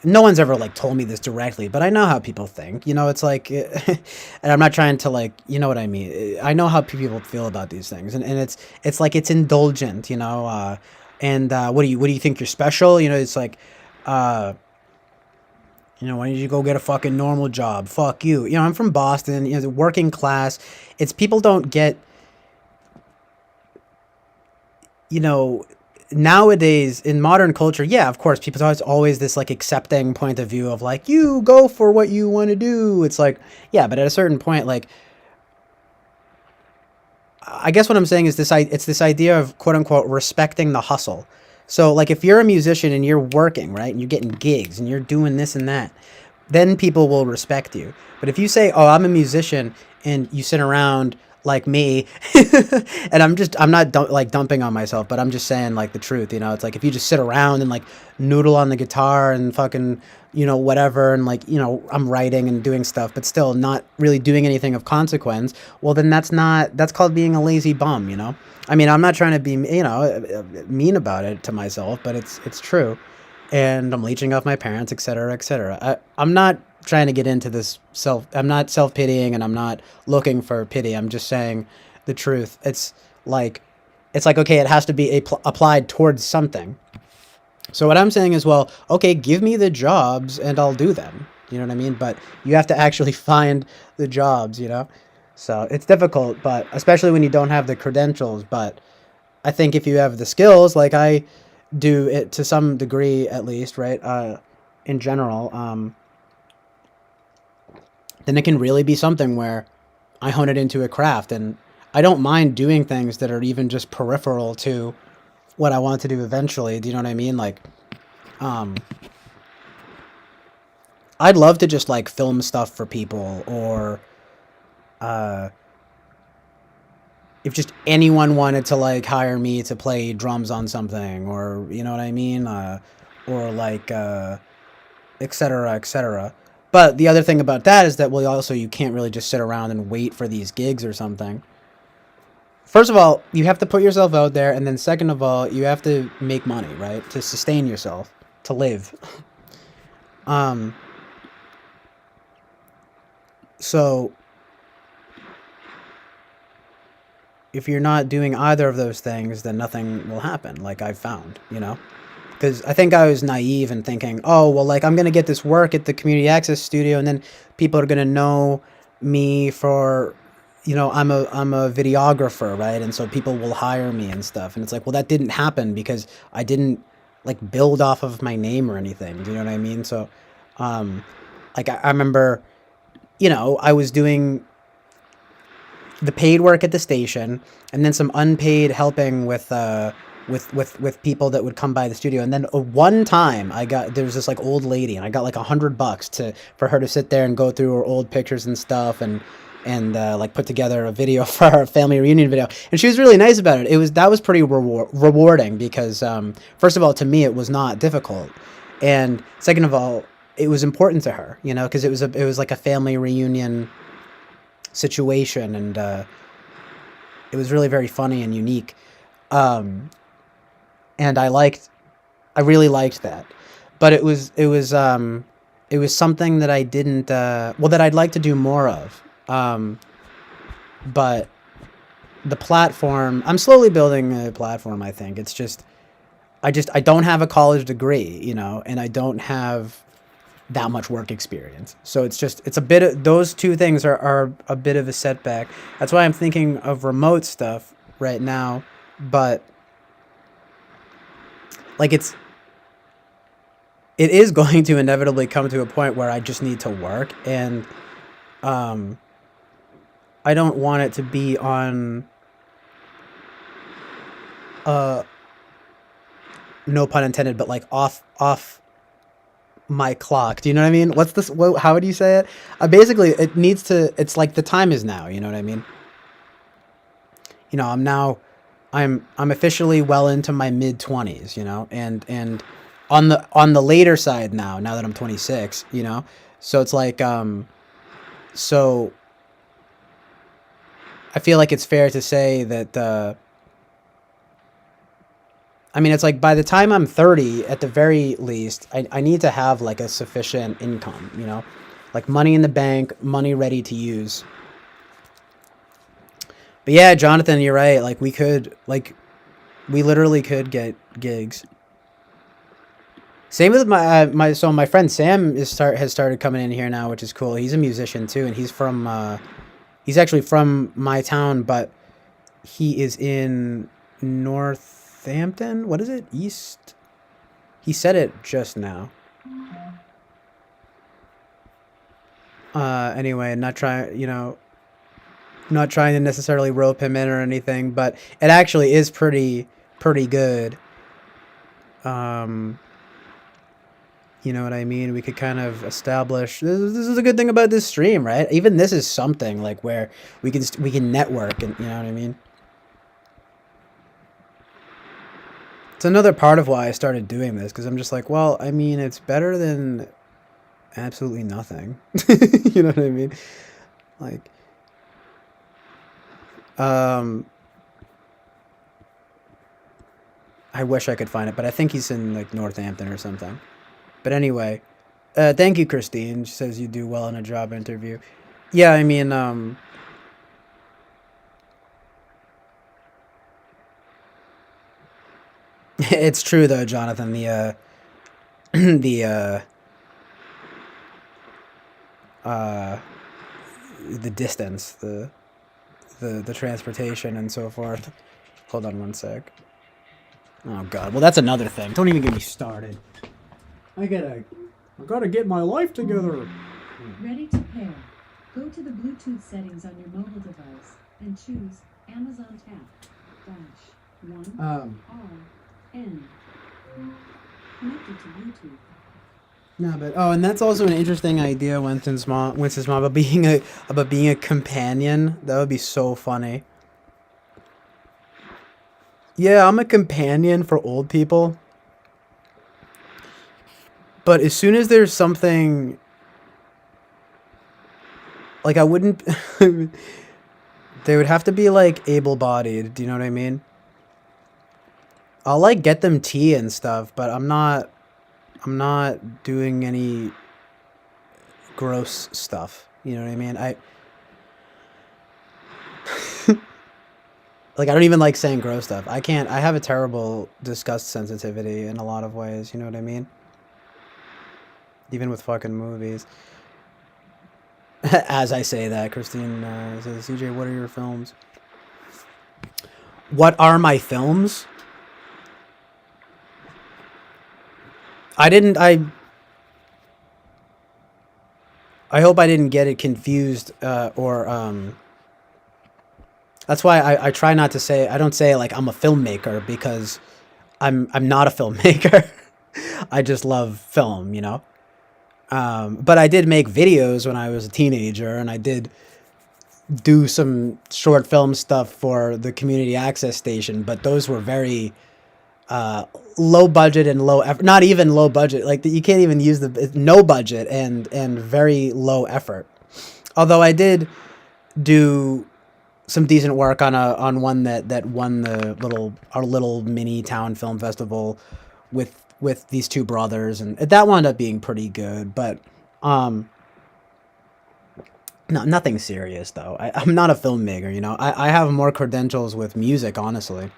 no one's ever like told me this directly, but I know how people think. You know, it's like and I'm not trying to like, you know what I mean? I know how people feel about these things, and it's like it's indulgent, you know, and what do you think you're special? You know, it's like uh you know, why don't you go get a fucking normal job? Fuck you. You know, I'm from Boston, you know, the working class. It's people don't get, you know, nowadays in modern culture, yeah, of course, people always this like accepting point of view of like, you go for what you want to do. It's like, yeah, but at a certain point, like, I guess what I'm saying is it's this idea of quote unquote respecting the hustle. So like if you're a musician and you're working, right, and you're getting gigs and you're doing this and that, then people will respect you. But if you say, "Oh, I'm a musician," and you sit around like me, and I'm not like dumping on myself, but I'm just saying like the truth, you know. It's like if you just sit around and like noodle on the guitar and fucking, you know, whatever, and like, you know, I'm writing and doing stuff, but still not really doing anything of consequence, well, then that's called being a lazy bum, you know. I mean, I'm not trying to be, you know, mean about it to myself, but it's true, and I'm leeching off my parents, etc., etc. I'm not trying to get into this self. I'm not self pitying, and I'm not looking for pity. I'm just saying the truth. Like, it's like okay, it has to be applied towards something. So what I'm saying is, well, okay, give me the jobs and I'll do them. You know what I mean? But you have to actually find the jobs. You know, so it's difficult, but especially when you don't have the credentials. But I think if you have the skills, like I do it to some degree at least, right? In general, then it can really be something where I hone it into a craft, and I don't mind doing things that are even just peripheral to what I want to do eventually. Do you know what I mean? Like, um, I'd love to just like film stuff for people, or uh, if just anyone wanted to like hire me to play drums on something, or you know what I mean, or like etc., etc. But the other thing about that is that, well, also you can't really just sit around and wait for these gigs or something. First of all, you have to put yourself out there, and then second of all, you have to make money, right, to sustain yourself, to live. Um, so if you're not doing either of those things, then nothing will happen. Like I've found, you know. Because I think I was naive in thinking, oh, well, like I'm gonna get this work at the community access studio, and then people are gonna know me for, you know, I'm a videographer, right? And so people will hire me and stuff. And it's like, well, that didn't happen because I didn't like build off of my name or anything. Do you know what I mean? So, um, like I remember, you know, I was doing the paid work at the station, and then some unpaid helping with with people that would come by the studio. And then one time there was this like old lady, and I got like $100 to for her to sit there and go through her old pictures and stuff, and like put together a video for our family reunion video. And she was really nice about it. That was pretty rewarding because first of all, to me it was not difficult, and second of all, it was important to her, you know, because it was like a family reunion situation, and it was really very funny and unique. Um, and I really liked that, but it was something that I didn't well, that I'd like to do more of. But the platform, I'm slowly building a platform. I think it's just I don't have a college degree, you know, and I don't have that much work experience. So it's a bit of those two things are a bit of a setback. That's why I'm thinking of remote stuff right now, but like it is going to inevitably come to a point where I just need to work, and um I don't want it to be on uh no pun intended, but like off my clock. Do you know what I mean? What's this? How would you say it? Basically, it needs to. It's like the time is now. You know what I mean? You know, I'm officially well into my mid 20s. You know, and on the later side now. Now that I'm 26. You know, so it's like so I feel like it's fair to say that. I mean, it's like by the time I'm 30, at the very least, I need to have like a sufficient income, you know, like money in the bank, money ready to use. But yeah, Jonathan, you're right. Like we literally could get gigs. Same with my friend Sam has started coming in here now, which is cool. He's a musician too, and he's actually from my town, but he is in Northampton. What is it? East. He said it just now. Anyway, not trying, you know, not trying to necessarily rope him in or anything, but it actually is pretty good. You know what I mean? We could kind of establish this is a good thing about this stream, right? Even this is something like where we can network, and you know what I mean? It's another part of why I started doing this, because I'm just like, well, I mean, it's better than absolutely nothing. You know what I mean? Like, I wish I could find it, but I think he's in like Northampton or something. But anyway, thank you, Christine. She says you do well in a job interview. Yeah, I mean, it's true though, Jonathan. The the the distance, the transportation and so forth. Hold on one sec. Oh god. Well, that's another thing. Don't even get me started. I gotta get my life together. Ready to pair. Go to the Bluetooth settings on your mobile device and choose Amazon Tap -1 R N. Connected to Bluetooth. No, but and that's also an interesting idea, Winston's mom, about being a companion. That would be so funny. Yeah, I'm a companion for old people. But as soon as there's something like I wouldn't they would have to be like able-bodied, do you know what I mean? I'll like get them tea and stuff, but I'm not doing any gross stuff. You know what I mean? Like, I don't even like saying gross stuff. I have a terrible disgust sensitivity in a lot of ways, you know what I mean? Even with fucking movies. As I say that, Christine says, CJ, what are your films? What are my films? I hope I didn't get it confused, that's why I try not to say, I don't say like I'm a filmmaker, because I'm not a filmmaker. I just love film, you know? But I did make videos when I was a teenager, and I did do some short film stuff for the community access station, but those were very low budget and low effort. Not even low budget, like you can't even use no budget and very low effort. Although I did do some decent work on one that won our little mini town film festival with these two brothers, and that wound up being pretty good. But no, nothing serious though. I'm not a filmmaker, you know. I have more credentials with music, honestly.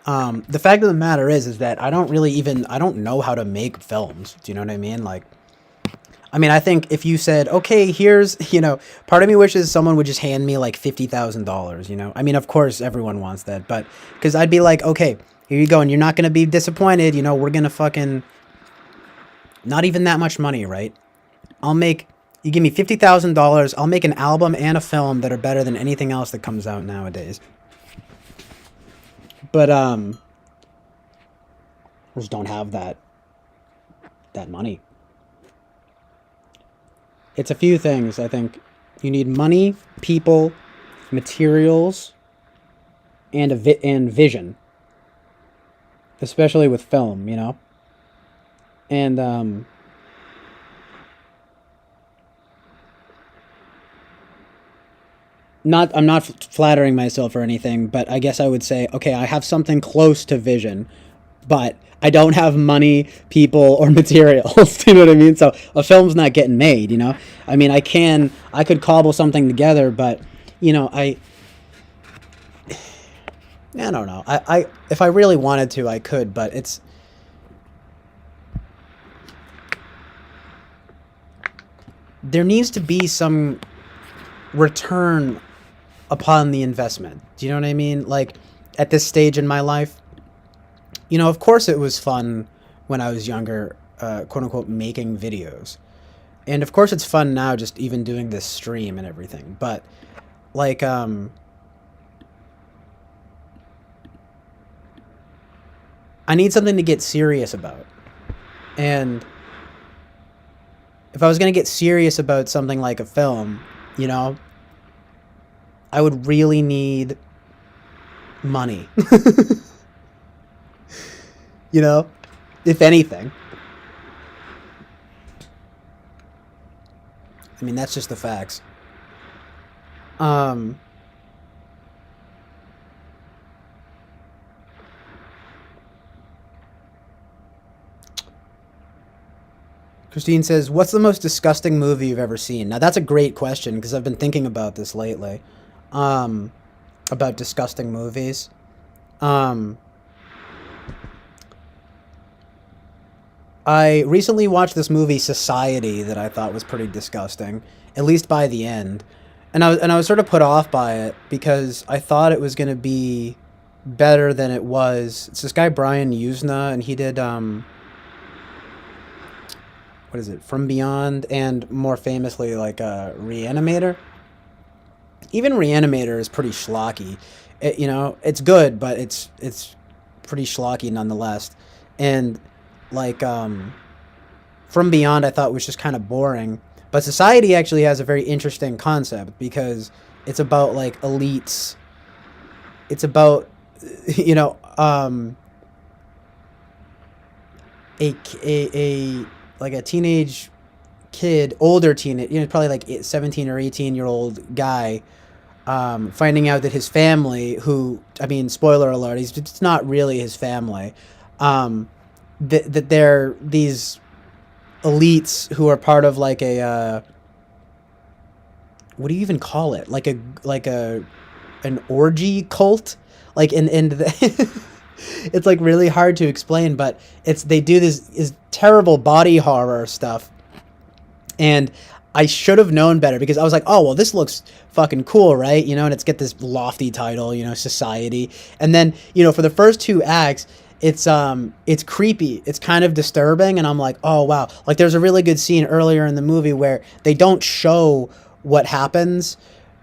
The fact of the matter is that I don't know how to make films. Do you know what I mean? Like, I mean, I think if you said, okay, here's, you know, part of me wishes someone would just hand me like $50,000, you know? I mean, of course everyone wants that, but because I'd be like, okay, here you go, and you're not going to be disappointed, you know, we're going to fucking, not even that much money, right? You give me $50,000, I'll make an album and a film that are better than anything else that comes out nowadays. But, I just don't have that money. It's a few things, I think. You need money, people, materials, and vision. Especially with film, you know? And, I'm not flattering myself or anything, but I guess I would say, okay, I have something close to vision, but I don't have money, people, or materials. Do you know what I mean? So a film's not getting made, you know? I mean, I could cobble something together, but, you know, I don't know. If I really wanted to, I could, but there needs to be some return upon the investment. Do you know what I mean? Like, at this stage in my life, you know, of course it was fun when I was younger, quote unquote, making videos. And of course it's fun now just even doing this stream and everything, but like I need something to get serious about. And if I was going to get serious about something like a film, you know, I would really need money. You know, if anything. I mean, that's just the facts. Christine says, what's the most disgusting movie you've ever seen? Now, that's a great question, because I've been thinking about this lately. About disgusting movies. I recently watched this movie, Society, that I thought was pretty disgusting, at least by the end. And I was sort of put off by it, because I thought it was going to be better than it was. It's this guy, Brian Usna, and he did... what is it? From Beyond, and more famously, like Reanimator. Even Reanimator is pretty schlocky. You know, it's good, but it's pretty schlocky nonetheless. And like From Beyond, I thought was just kind of boring. But Society actually has a very interesting concept, because it's about like elites. It's about, you know, a like a teenage kid, older teenage, you know, probably like 17 or 18-year-old guy, finding out that his family, who, I mean, spoiler alert, it's not really his family, that they're these elites who are part of like a, what do you even call it? Like an orgy cult? Like in the it's like really hard to explain, but they do this terrible body horror stuff. And I should have known better, because I was like, oh, well, this looks fucking cool, right? You know, and it's got this lofty title, you know, Society. And then, you know, for the first 2 acts, it's creepy. It's kind of disturbing. And I'm like, oh, wow. Like, there's a really good scene earlier in the movie where they don't show what happens,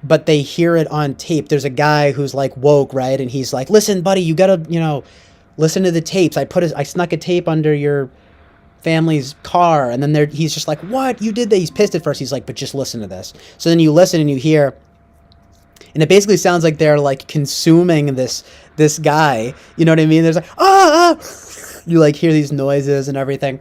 but they hear it on tape. There's a guy who's like woke, right? And he's like, listen, buddy, you gotta, you know, listen to the tapes. I snuck a tape under your family's car. And then he's just like, what? You did that? He's pissed at first. He's like, but just listen to this. So then you listen and you hear, and it basically sounds like they're like consuming this guy. You know what I mean? There's like, you like hear these noises and everything.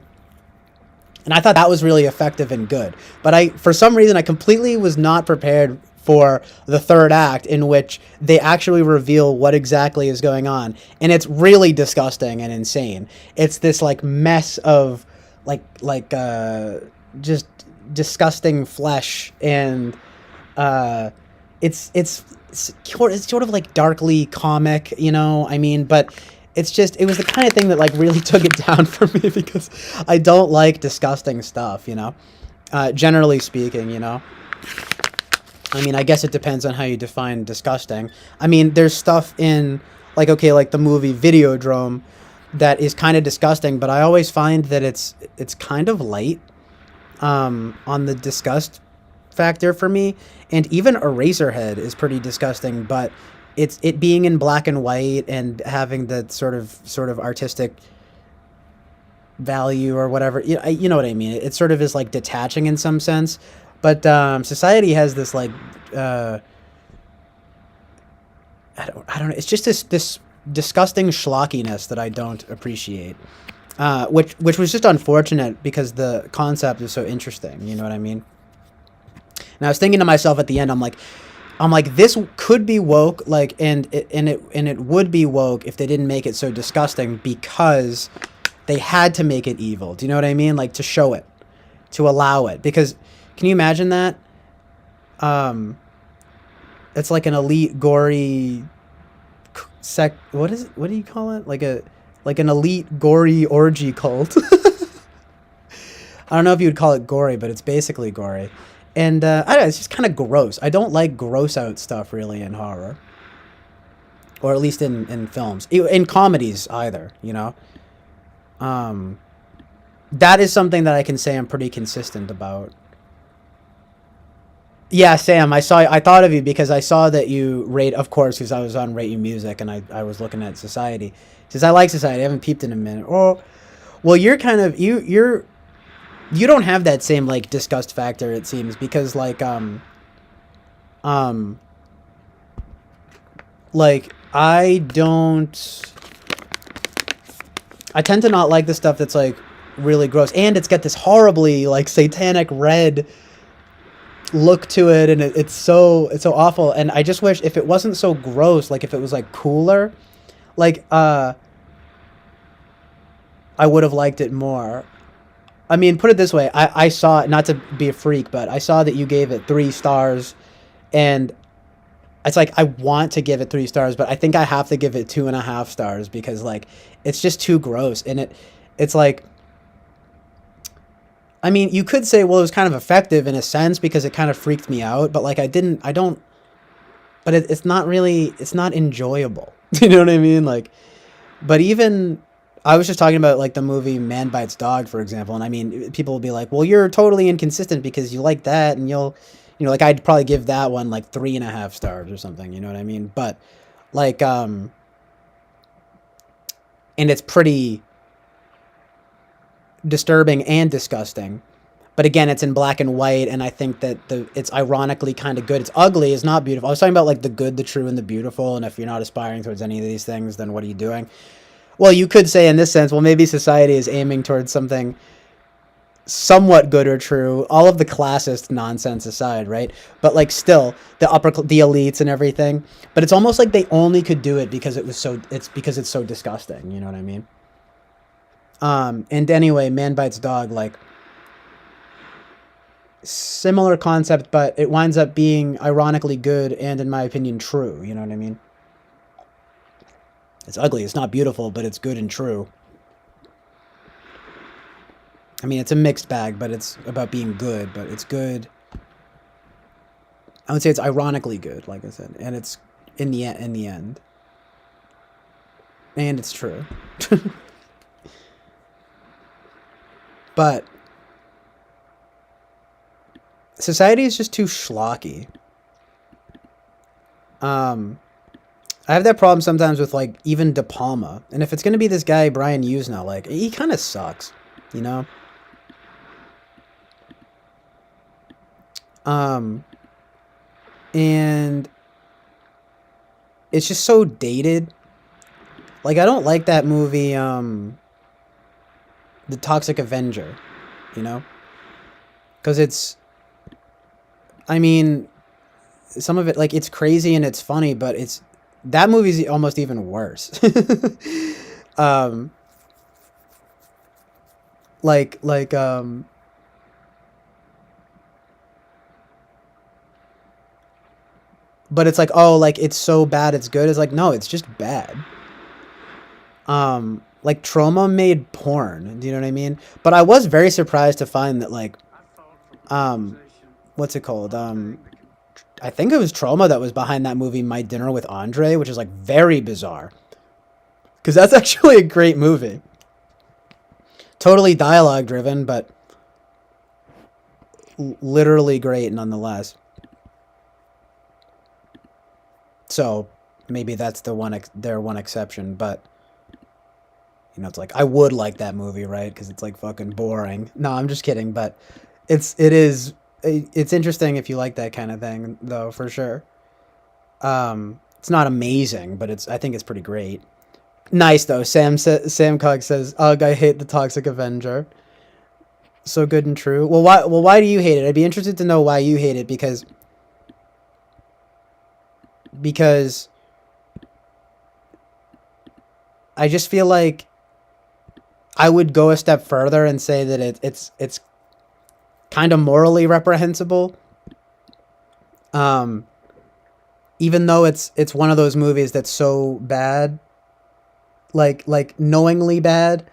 And I thought that was really effective and good. But for some reason, I completely was not prepared for the 3rd act, in which they actually reveal what exactly is going on. And it's really disgusting and insane. It's this like mess of like just disgusting flesh, and it's sort of like darkly comic, you know, I mean, but it was the kind of thing that like really took it down for me, because I don't like disgusting stuff, you know, generally speaking, you know. I mean, I guess it depends on how you define disgusting. I mean, there's stuff in, like, okay, like the movie Videodrome that is kind of disgusting, but I always find that it's kind of light on the disgust factor for me. And even Eraserhead is pretty disgusting, but it being in black and white and having the sort of artistic value or whatever, you know what I mean? It sort of is like detaching in some sense. But Society has this like I don't know. It's just this disgusting schlockiness that I don't appreciate. Which was just unfortunate, because the concept is so interesting. You know what I mean? And I was thinking to myself at the end, I'm like, this could be woke, like, and it would be woke if they didn't make it so disgusting, because they had to make it evil. Do you know what I mean? Like, to show it, to allow it, because. Can you imagine that? It's like an elite gory what is it? What do you call it? Like an elite gory orgy cult. I don't know if you would call it gory, but it's basically gory. And I don't know, it's just kind of gross. I don't like gross out stuff really in horror. Or at least in films. In comedies either, you know? That is something that I can say I'm pretty consistent about. Yeah, Sam, I thought of you because I saw that you rate, of course, because I was on Rate You Music and I was looking at Society. Says I like Society. I haven't peeped in a minute. Oh, well, you're kind of you don't have that same like disgust factor, it seems, because um like I tend to not like the stuff that's like really gross, and it's got this horribly like satanic red look to it, and it's so awful. And I just wish if it wasn't so gross, like if it was like cooler, like I would have liked it more. I mean, put it this way, I saw it, not to be a freak, but I saw that you gave it 3 stars, and it's like I want to give it 3 stars, but I think I have to give it 2.5 stars because like it's just too gross, and it's like, I mean, you could say, well, it was kind of effective in a sense because it kind of freaked me out, but like I don't, but it's not really, it's not enjoyable. You know what I mean? Like, but even I was just talking about like the movie Man Bites Dog, for example, and I mean, people will be like, well, you're totally inconsistent because you like that, and like I'd probably give that one like 3.5 stars or something. You know what I mean? But like, and it's pretty disturbing and disgusting. But again, it's in black and white, and I think that it's ironically kind of good. It's ugly, it's not beautiful. I was talking about like the good, the true, and the beautiful, and if you're not aspiring towards any of these things, then what are you doing? Well, you could say in this sense, well, maybe society is aiming towards something somewhat good or true, all of the classist nonsense aside, right? But like still, the elites and everything. But it's almost like they only could do it because it's because it's so disgusting. You know what I mean? And anyway, Man Bites Dog, like similar concept, but it winds up being ironically good and, in my opinion, true. You know what I mean? It's ugly, it's not beautiful, but it's good and true. I mean, it's a mixed bag, but it's about being good, but it's good. I would say it's ironically good, like I said, and it's in the end. And it's true. But society is just too schlocky. I have that problem sometimes with like even De Palma, and if it's gonna be this guy Brian Hughes now, like he kind of sucks, you know. And it's just so dated. Like I don't like that movie, The Toxic Avenger, you know, because I mean, some of it like it's crazy and it's funny, but that movie's almost even worse. um, like but it's like, oh, like it's so bad it's good. It's like, no, it's just bad. Like Trauma made porn. Do you know what I mean? But I was very surprised to find that like, what's it called? I think it was Trauma that was behind that movie My Dinner with Andre, which is like very bizarre. Because that's actually a great movie. Totally dialogue driven, but literally great nonetheless. So maybe that's their one exception, but you know, it's like I would like that movie, right? Because it's like fucking boring. No, I'm just kidding, but it's interesting if you like that kind of thing, though, for sure. It's not amazing, but I think it's pretty great. Nice though. Sam Cog says, "Ugh, I hate the Toxic Avenger." So good and true. Well, why do you hate it? I'd be interested to know why you hate it because I just feel like I would go a step further and say that it's kind of morally reprehensible. Even though it's one of those movies that's so bad, like knowingly bad,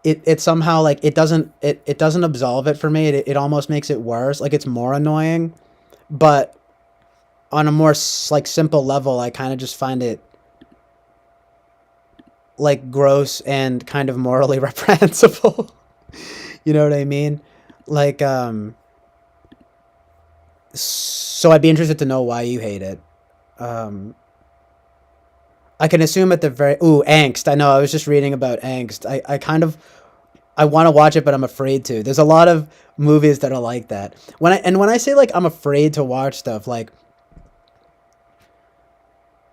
it somehow like it doesn't absolve it for me. It almost makes it worse. Like it's more annoying, but on a more like simple level, I kind of just find it like gross and kind of morally reprehensible. You know what I mean? Like So I'd be interested to know why you hate it. Um, I can assume at the very angst. I know. I was just reading about angst. I kind of I want to watch it, but I'm afraid to. There's a lot of movies that are like that. When I say like I'm afraid to watch stuff, like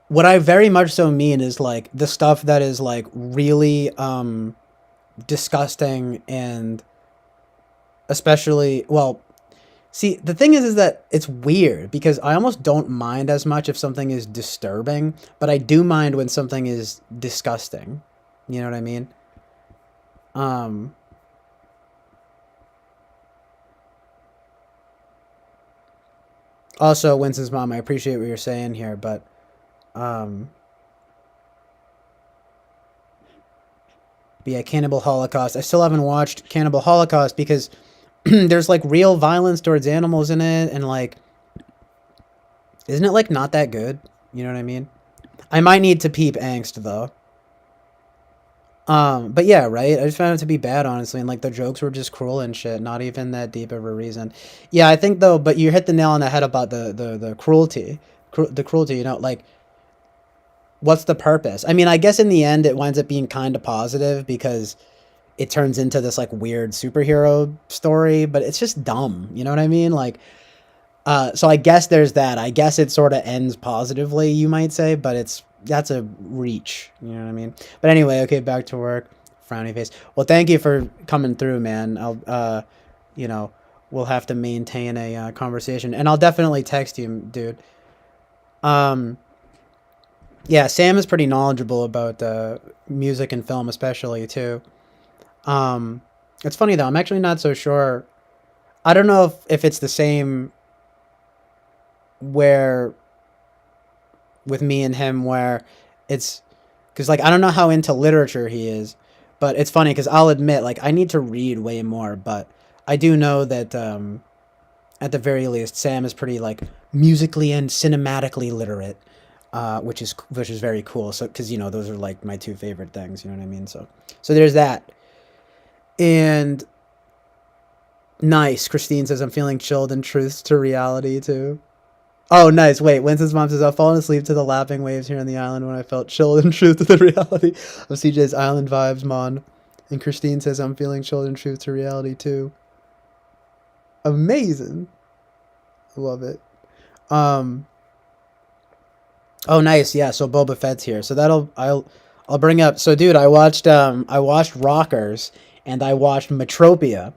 what I very much so mean is like the stuff that is like really disgusting and especially well. See, the thing is that it's weird because I almost don't mind as much if something is disturbing, but I do mind when something is disgusting. You know what I mean? Um, Also, Winston's mom, I appreciate what you're saying here, but um, but yeah, Cannibal Holocaust. I still haven't watched Cannibal Holocaust because there's like real violence towards animals in it, and like, isn't it like not that good? You know what I mean? I might need to peep angst though. But yeah, right. I just found it to be bad, honestly, and like the jokes were just cruel and shit. Not even that deep of a reason. Yeah, I think though. But you hit the nail on the head about the cruelty, the cruelty. You know, like what's the purpose? I mean, I guess in the end it winds up being kind of positive because it turns into this like weird superhero story, but it's just dumb. You know what I mean? Like, so I guess there's that. I guess it sort of ends positively, you might say, but that's a reach. You know what I mean? But anyway, okay, back to work. Frowny face. Well, thank you for coming through, man. I'll, you know, we'll have to maintain a conversation, and I'll definitely text you, dude. Um, yeah, Sam is pretty knowledgeable about music and film, especially too. Um, it's funny though. I'm actually not so sure. I don't know if it's the same where with me and him where it's because like I don't know how into literature he is, but it's funny because I'll admit like I need to read way more, but I do know that at the very least Sam is pretty like musically and cinematically literate, which is very cool. So because you know those are like my two favorite things, you know what I mean? So there's that. And nice, Christine says I'm feeling chilled and truths to reality too. Oh, nice. Wait, Winston's mom says, I've fallen asleep to the lapping waves here on the island when I felt chilled and truth to the reality of CJ's island vibes, Mon. And Christine says, I'm feeling chilled and truth to reality too. Amazing. Love it. Um, oh, nice. Yeah, so Boba Fett's here. So I'll bring up. So, dude, I watched Rockers and I watched Metropia,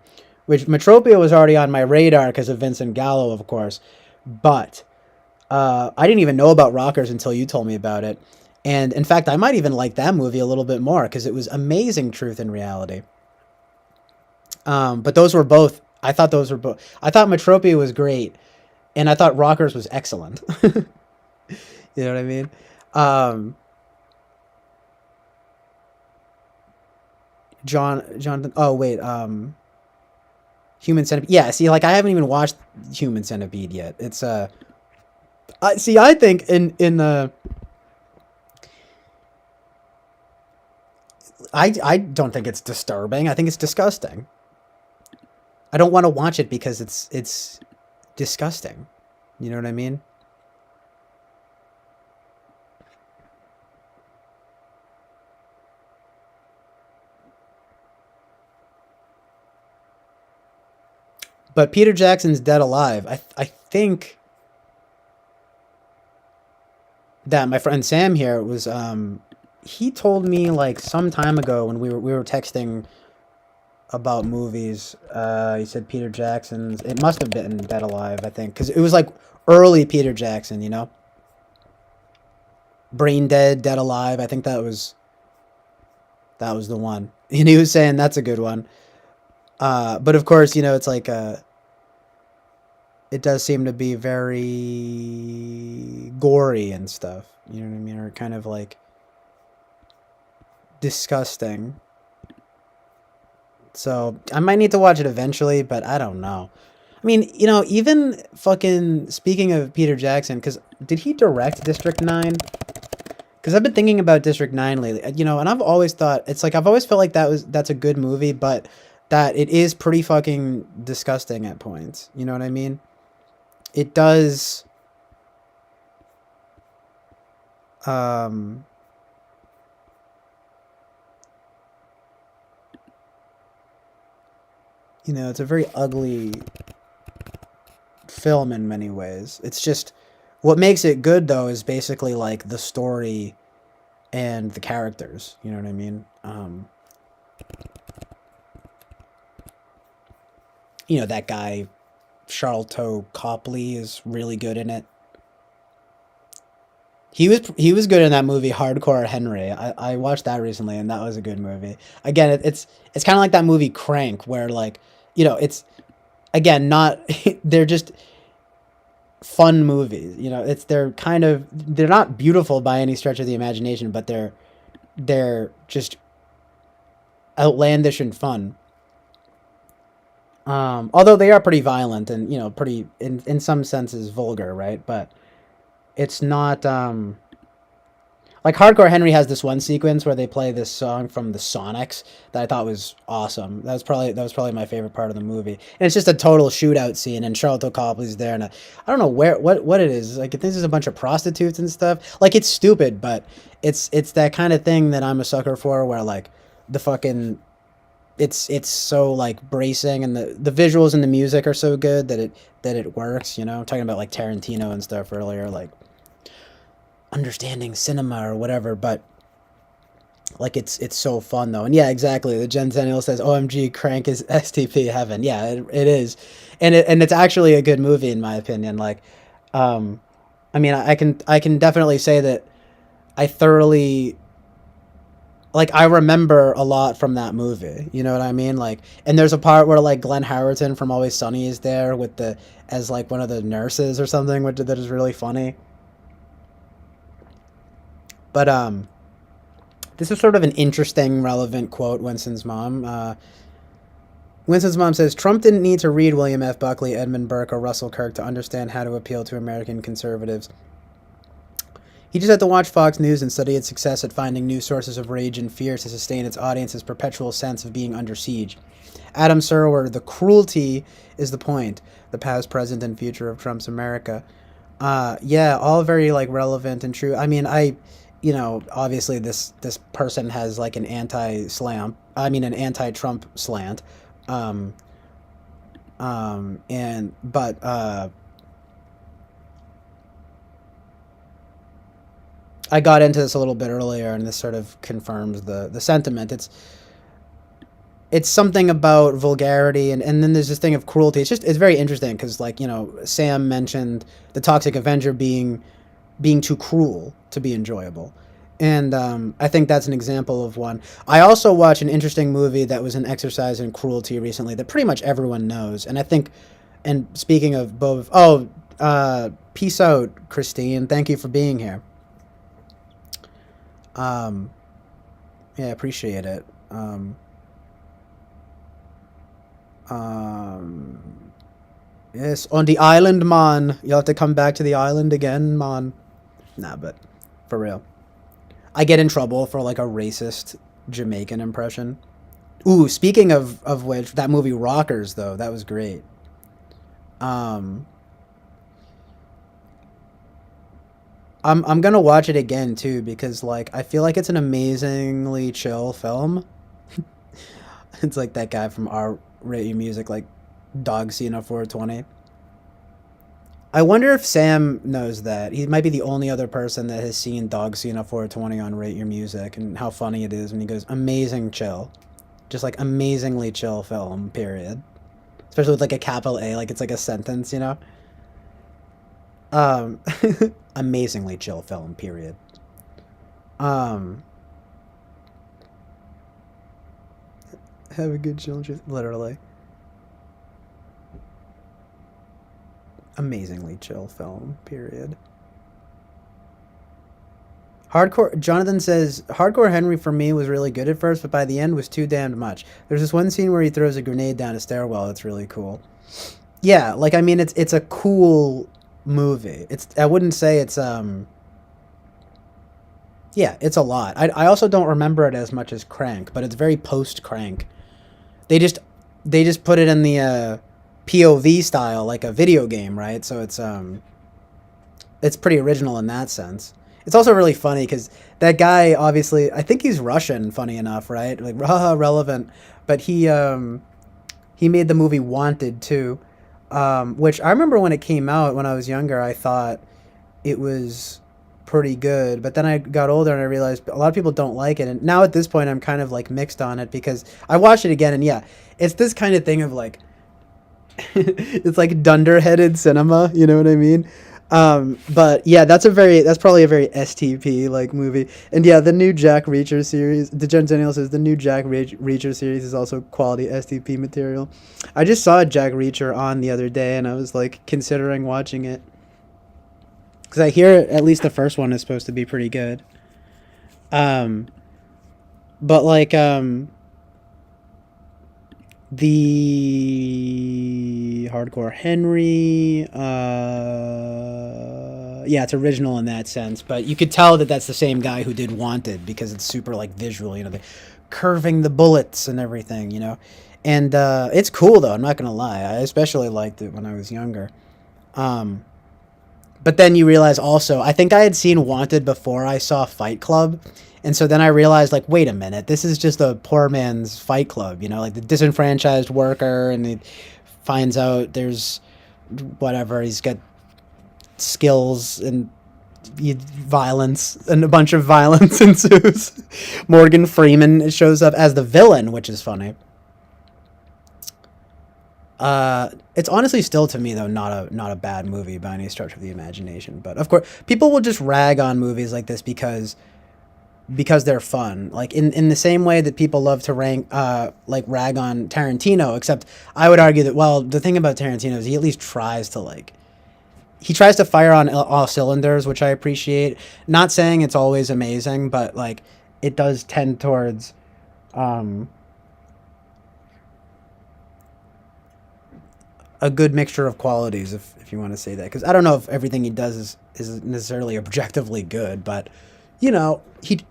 which Metropia was already on my radar because of Vincent Gallo, of course. But I didn't even know about Rockers until you told me about it. And in fact, I might even like that movie a little bit more because it was amazing truth and reality. But those were both, I thought those were both, I thought Metropia was great. And I thought Rockers was excellent. You know what I mean? Um, Jonathan, oh, wait, Human Centipede. Yeah, see, like, I haven't even watched Human Centipede yet. It's, I think in the, I don't think it's disturbing. I think it's disgusting. I don't want to watch it because it's disgusting. You know what I mean? But Peter Jackson's Dead Alive. I think that my friend Sam here was he told me like some time ago when we were texting about movies. He said Peter Jackson's. It must have been Dead Alive, I think, because it was like early Peter Jackson. You know, Brain Dead, Dead Alive. I think that was the one. And he was saying that's a good one. But of course, you know, it's like it does seem to be very gory and stuff. You know what I mean? Or kind of like disgusting. So I might need to watch it eventually, but I don't know. I mean, you know, even fucking speaking of Peter Jackson, because did he direct District 9? Because I've been thinking about District 9 lately, you know, and I've always thought, it's like, I've always felt like that's a good movie, but that it is pretty fucking disgusting at points. You know what I mean? it does, um, you know, it's a very ugly film in many ways. It's just, what makes it good though is basically like the story and the characters. You know what I mean? You know, that guy Charlton Copley is really good in it. He was good in that movie Hardcore Henry. I watched that recently and that was a good movie. Again, it's kind of like that movie Crank where like, you know, it's again not they're just fun movies. You know, they're not beautiful by any stretch of the imagination, but they're just outlandish and fun. Although they are pretty violent and, you know, pretty in some senses vulgar, right? But it's not like Hardcore Henry has this one sequence where they play this song from the Sonics that I thought was awesome. That was probably my favorite part of the movie. And it's just a total shootout scene and Charlton Copley's there and I don't know what it is. Like this is a bunch of prostitutes and stuff. Like it's stupid, but it's that kind of thing that I'm a sucker for where like the fucking it's so like bracing and the visuals and the music are so good that it works, you know. Talking about like Tarantino and stuff earlier, like understanding cinema or whatever, but like it's so fun though. And yeah, exactly. The Gen Zennial says OMG Crank is STP heaven. Yeah, it is. And it's actually a good movie in my opinion. Like I mean, I can definitely say that I thoroughly like I remember a lot from that movie. You know what I mean? Like, and there's a part where like Glenn Howerton from Always Sunny is there with the as like one of the nurses or something, which that is really funny. But this is sort of an interesting, relevant quote. Winston's mom says Trump didn't need to read William F. Buckley, Edmund Burke, or Russell Kirk to understand how to appeal to American conservatives. He just had to watch Fox News and study its success at finding new sources of rage and fear to sustain its audience's perpetual sense of being under siege. Adam Serwer, the cruelty is the point. The past, present, and future of Trump's America. Yeah, all very like relevant and true. I mean, you know, obviously this person has like an an anti-Trump slant. Um, but I got into this a little bit earlier, and this sort of confirms the sentiment. It's something about vulgarity, and then there's this thing of cruelty. It's very interesting because, like, you know, Sam mentioned the Toxic Avenger being too cruel to be enjoyable. And I think that's an example of one. I also watched an interesting movie that was an exercise in cruelty recently that pretty much everyone knows. And I think, and speaking of both, peace out, Christine. Thank you for being here. Yeah, appreciate it. Yes, on the island, man. You'll have to come back to the island again, man. Nah, but for real. I get in trouble for like a racist Jamaican impression. Ooh, speaking of which, that movie Rockers though, that was great. Um, I'm gonna watch it again too because like I feel like it's an amazingly chill film. It's like that guy from our Rate Your Music, like Dog Cena 420. I wonder if Sam knows that. He might be the only other person that has seen Dog Cena 420 on Rate Your Music and how funny it is when he goes, amazing chill. Just like amazingly chill film, period. Especially with like a capital A, like it's like a sentence, you know? Um, amazingly chill film, period. Um, have a good chill, literally. Amazingly chill film, period. Hardcore Jonathan says Hardcore Henry for me was really good at first, but by the end was too damned much. There's this one scene where he throws a grenade down a stairwell. It's really cool. Yeah, like I mean, it's a cool movie. I wouldn't say it's yeah, it's a lot. I also don't remember it as much as Crank, but it's very post Crank. They just they just put it in the POV style, like a video game, right? So it's pretty original in that sense. It's also really funny because that guy, obviously, I think he's Russian. Funny enough, right? Like, haha, relevant. But he made the movie Wanted too, which I remember when it came out when I was younger. I thought it was pretty good, but then I got older and I realized a lot of people don't like it. And now at this point, I'm kind of like mixed on it because I watched it again, and yeah, it's this kind of thing of like it's like dunderheaded cinema, you know what I mean? But yeah, that's probably a very STP like movie. And yeah, the new Jack Reacher series, the Jen Daniel says the new Jack Reacher series is also quality STP material. I just saw Jack Reacher on the other day, and I was like considering watching it because I hear at least the first one is supposed to be pretty good. Um, but like the Hardcore Henry, yeah, it's original in that sense, but you could tell that that's the same guy who did Wanted because it's super like visual, you know, the curving the bullets and everything, you know. And it's cool though, I'm not gonna lie, I especially liked it when I was younger. um but then you realize also, I think I had seen Wanted before I saw Fight Club. And so then I realized, like, wait a minute, this is just a poor man's Fight Club, you know, like the disenfranchised worker, and he finds out there's whatever, he's got skills and violence, and a bunch of violence ensues. Morgan Freeman shows up as the villain, which is funny. It's honestly still to me though not a bad movie by any stretch of the imagination. But of course, people will just rag on movies like this because they're fun. Like in the same way that people love to rag on Tarantino. Except I would argue that, well, the thing about Tarantino is he at least tries to he tries to fire on all cylinders, which I appreciate. Not saying it's always amazing, but like it does tend towards a good mixture of qualities, if you want to say that. Because I don't know if everything he does is necessarily objectively good, but you know, he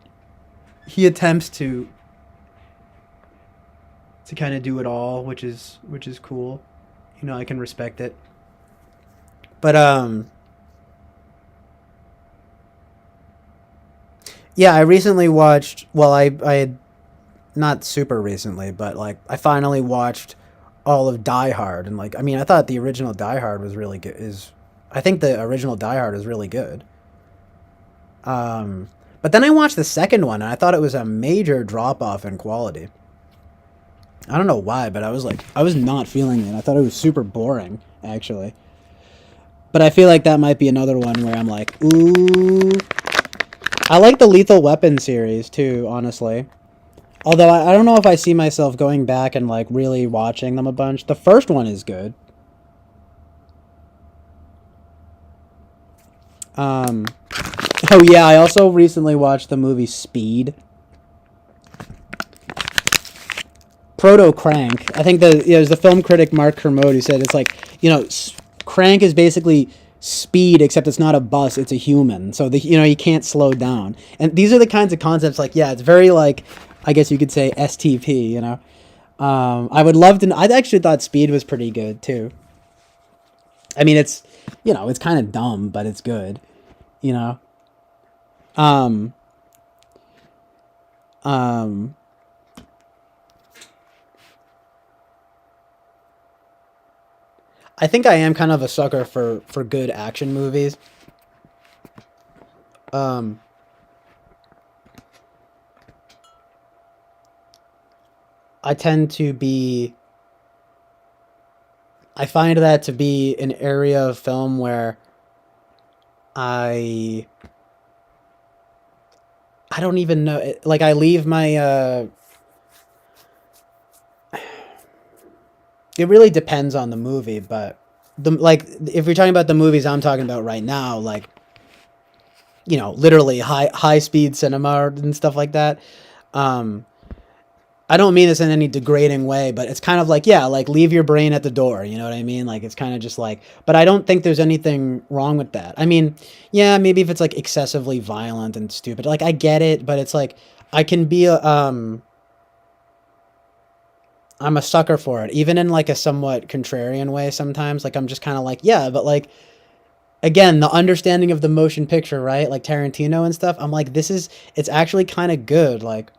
attempts to kind of do it all, which is cool. You know, I can respect it. But yeah, I recently watched. Well, I had not super recently, but like I finally watched all of Die Hard, and like I mean, I thought the original Die Hard was really good. I think the original Die Hard is really good. Um, but then I watched the second one, and I thought it was a major drop off in quality. I don't know why, but I was not feeling it. I thought it was super boring, actually. But I feel like that might be another one where I'm like, ooh. I like the Lethal Weapon series too, honestly. Although I don't know if I see myself going back and like really watching them a bunch. The first one is good. Um, oh yeah, I also recently watched the movie Speed. Proto Crank. I think there's the film critic Mark Kermode who said it's like, you know, Crank is basically speed, except it's not a bus, it's a human. So you can't slow down. And these are the kinds of concepts like, yeah, it's very like, I guess you could say STP, you know. I would love to. I actually thought Speed was pretty good too. I mean, it's kind of dumb, but it's good, you know. Um, um, I think I am kind of a sucker for good action movies. Um, I tend to be. I find that to be an area of film where I I don't even know. Like I leave my. It really depends on the movie, but if you're talking about the movies I'm talking about right now, like literally high speed cinema and stuff like that. Um, I don't mean this in any degrading way, but it's kind of like, yeah, like leave your brain at the door. You know what I mean? Like it's kind of just like, but I don't think there's anything wrong with that. I mean, yeah, maybe if it's like excessively violent and stupid, like I get it, but it's like I can be I'm a sucker for it, even in like a somewhat contrarian way sometimes. Like I'm just kind of like, yeah, but like again, the understanding of the motion picture, right? Like Tarantino and stuff. I'm like, it's actually kind of good. Like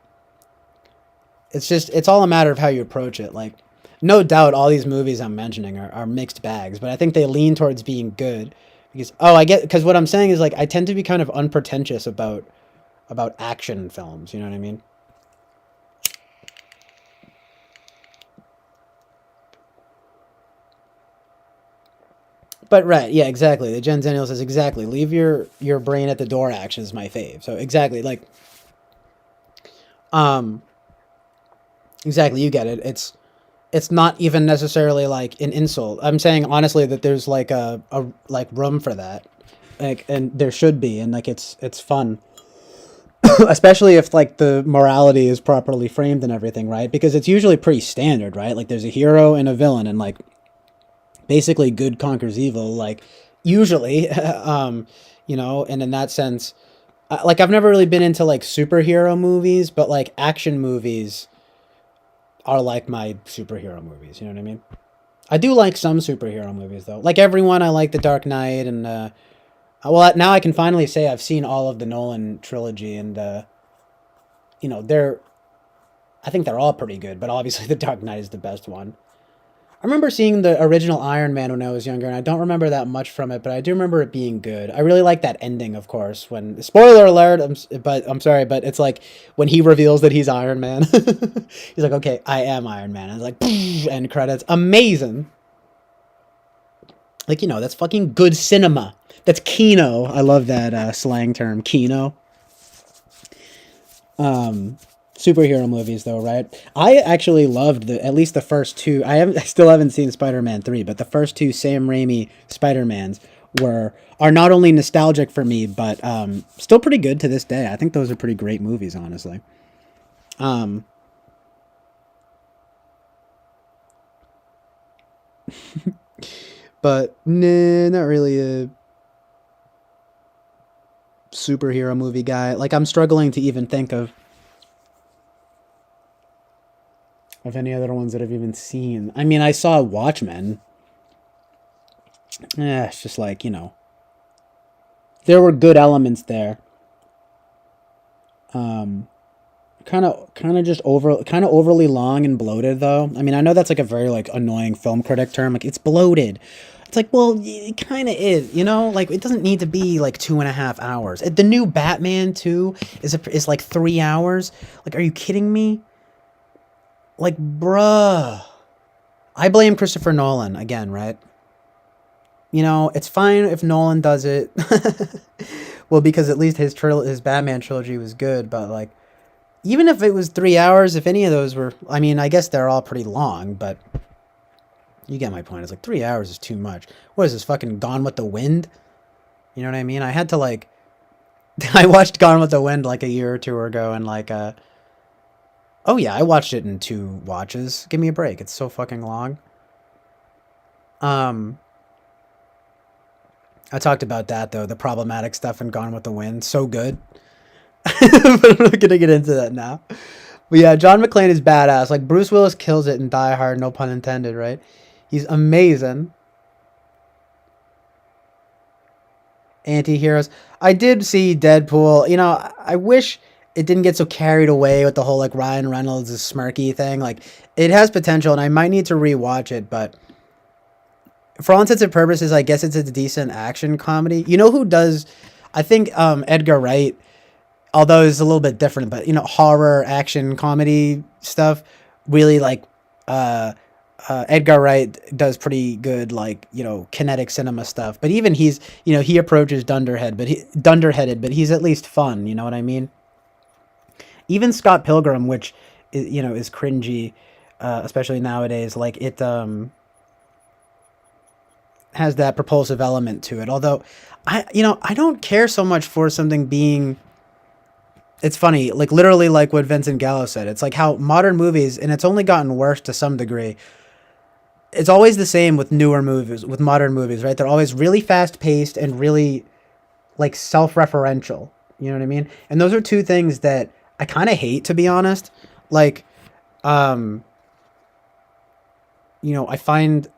it's all a matter of how you approach it. Like no doubt all these movies I'm mentioning are mixed bags, but I think they lean towards being good because, because what I'm saying is like, I tend to be kind of unpretentious about action films. You know what I mean? But right, yeah, exactly. The Jen Daniel says exactly. Leave your brain at the door. Action is my fave. So exactly, like, um, exactly, you get it. It's not even necessarily like an insult. I'm saying honestly that there's like a like room for that, like, and there should be, and like it's fun, especially if like the morality is properly framed and everything, right? Because it's usually pretty standard, right? Like there's a hero and a villain, and like basically good conquers evil, like usually, and in that sense, like I've never really been into like superhero movies, but like action movies are like my superhero movies. You know what I mean? I do like some superhero movies though. Like everyone, I like The Dark Knight and well, now I can finally say I've seen all of the Nolan trilogy, and they're I think they're all pretty good, but obviously The Dark Knight is the best one. I remember seeing the original Iron Man when I was younger, and I don't remember that much from it, but I do remember it being good. I really like that ending, of course. When spoiler alert, I'm sorry, but it's like when he reveals that he's Iron Man. He's like, "Okay, I am Iron Man." And it's like, end credits, amazing. Like that's fucking good cinema. That's Kino. I love that slang term, Kino. Superhero movies though, right? I actually loved at least the first two. I still haven't seen Spider-Man 3, but the first two Sam Raimi Spider-Mans are not only nostalgic for me, but still pretty good to this day. I think those are pretty great movies, honestly. But nah, not really a superhero movie guy. Like I'm struggling to even think of any other ones that I've even seen. I mean, I saw Watchmen. It's just like, there were good elements there. Kind of just overly long and bloated though. I mean, I know that's like a very like annoying film critic term. Like it's bloated. It's like, well, it kind of is, like it doesn't need to be like 2.5 hours. The new Batman too is like 3 hours. Like, are you kidding me? Like, bruh. I blame Christopher Nolan again, right? It's fine if Nolan does it. Well, because at least his Batman trilogy was good, but like, even if it was 3 hours, if any of those were, I mean, I guess they're all pretty long, but you get my point. It's like 3 hours is too much. What is this, fucking Gone with the Wind? You know what I mean? I had to like, I watched Gone with the Wind like a year or two ago, and like, oh yeah, I watched it in 2 watches. Give me a break. It's so fucking long. I talked about that though, the problematic stuff in Gone with the Wind. So good. But I'm not gonna get into that now. But yeah, John McClane is badass. Like Bruce Willis kills it in Die Hard, no pun intended, right? He's amazing. Anti-heroes. I did see Deadpool. I wish it didn't get so carried away with the whole like Ryan Reynolds' smirky thing. Like it has potential, and I might need to rewatch it, but for all intents and purposes, I guess it's a decent action comedy. You know who does? I think Edgar Wright, although it's a little bit different, but horror action comedy stuff, really like Edgar Wright does pretty good, like kinetic cinema stuff. But even he approaches dunderheaded, but he's at least fun. You know what I mean? Even Scott Pilgrim, which is cringy, especially nowadays. Like it has that propulsive element to it. Although I don't care so much for something being. It's funny, like literally like what Vincent Gallo said. It's like how modern movies, and it's only gotten worse to some degree. It's always the same with newer movies, with modern movies, right? They're always really fast paced and really like self-referential. You know what I mean? And those are two things that I kind of hate, to be honest. Like, I find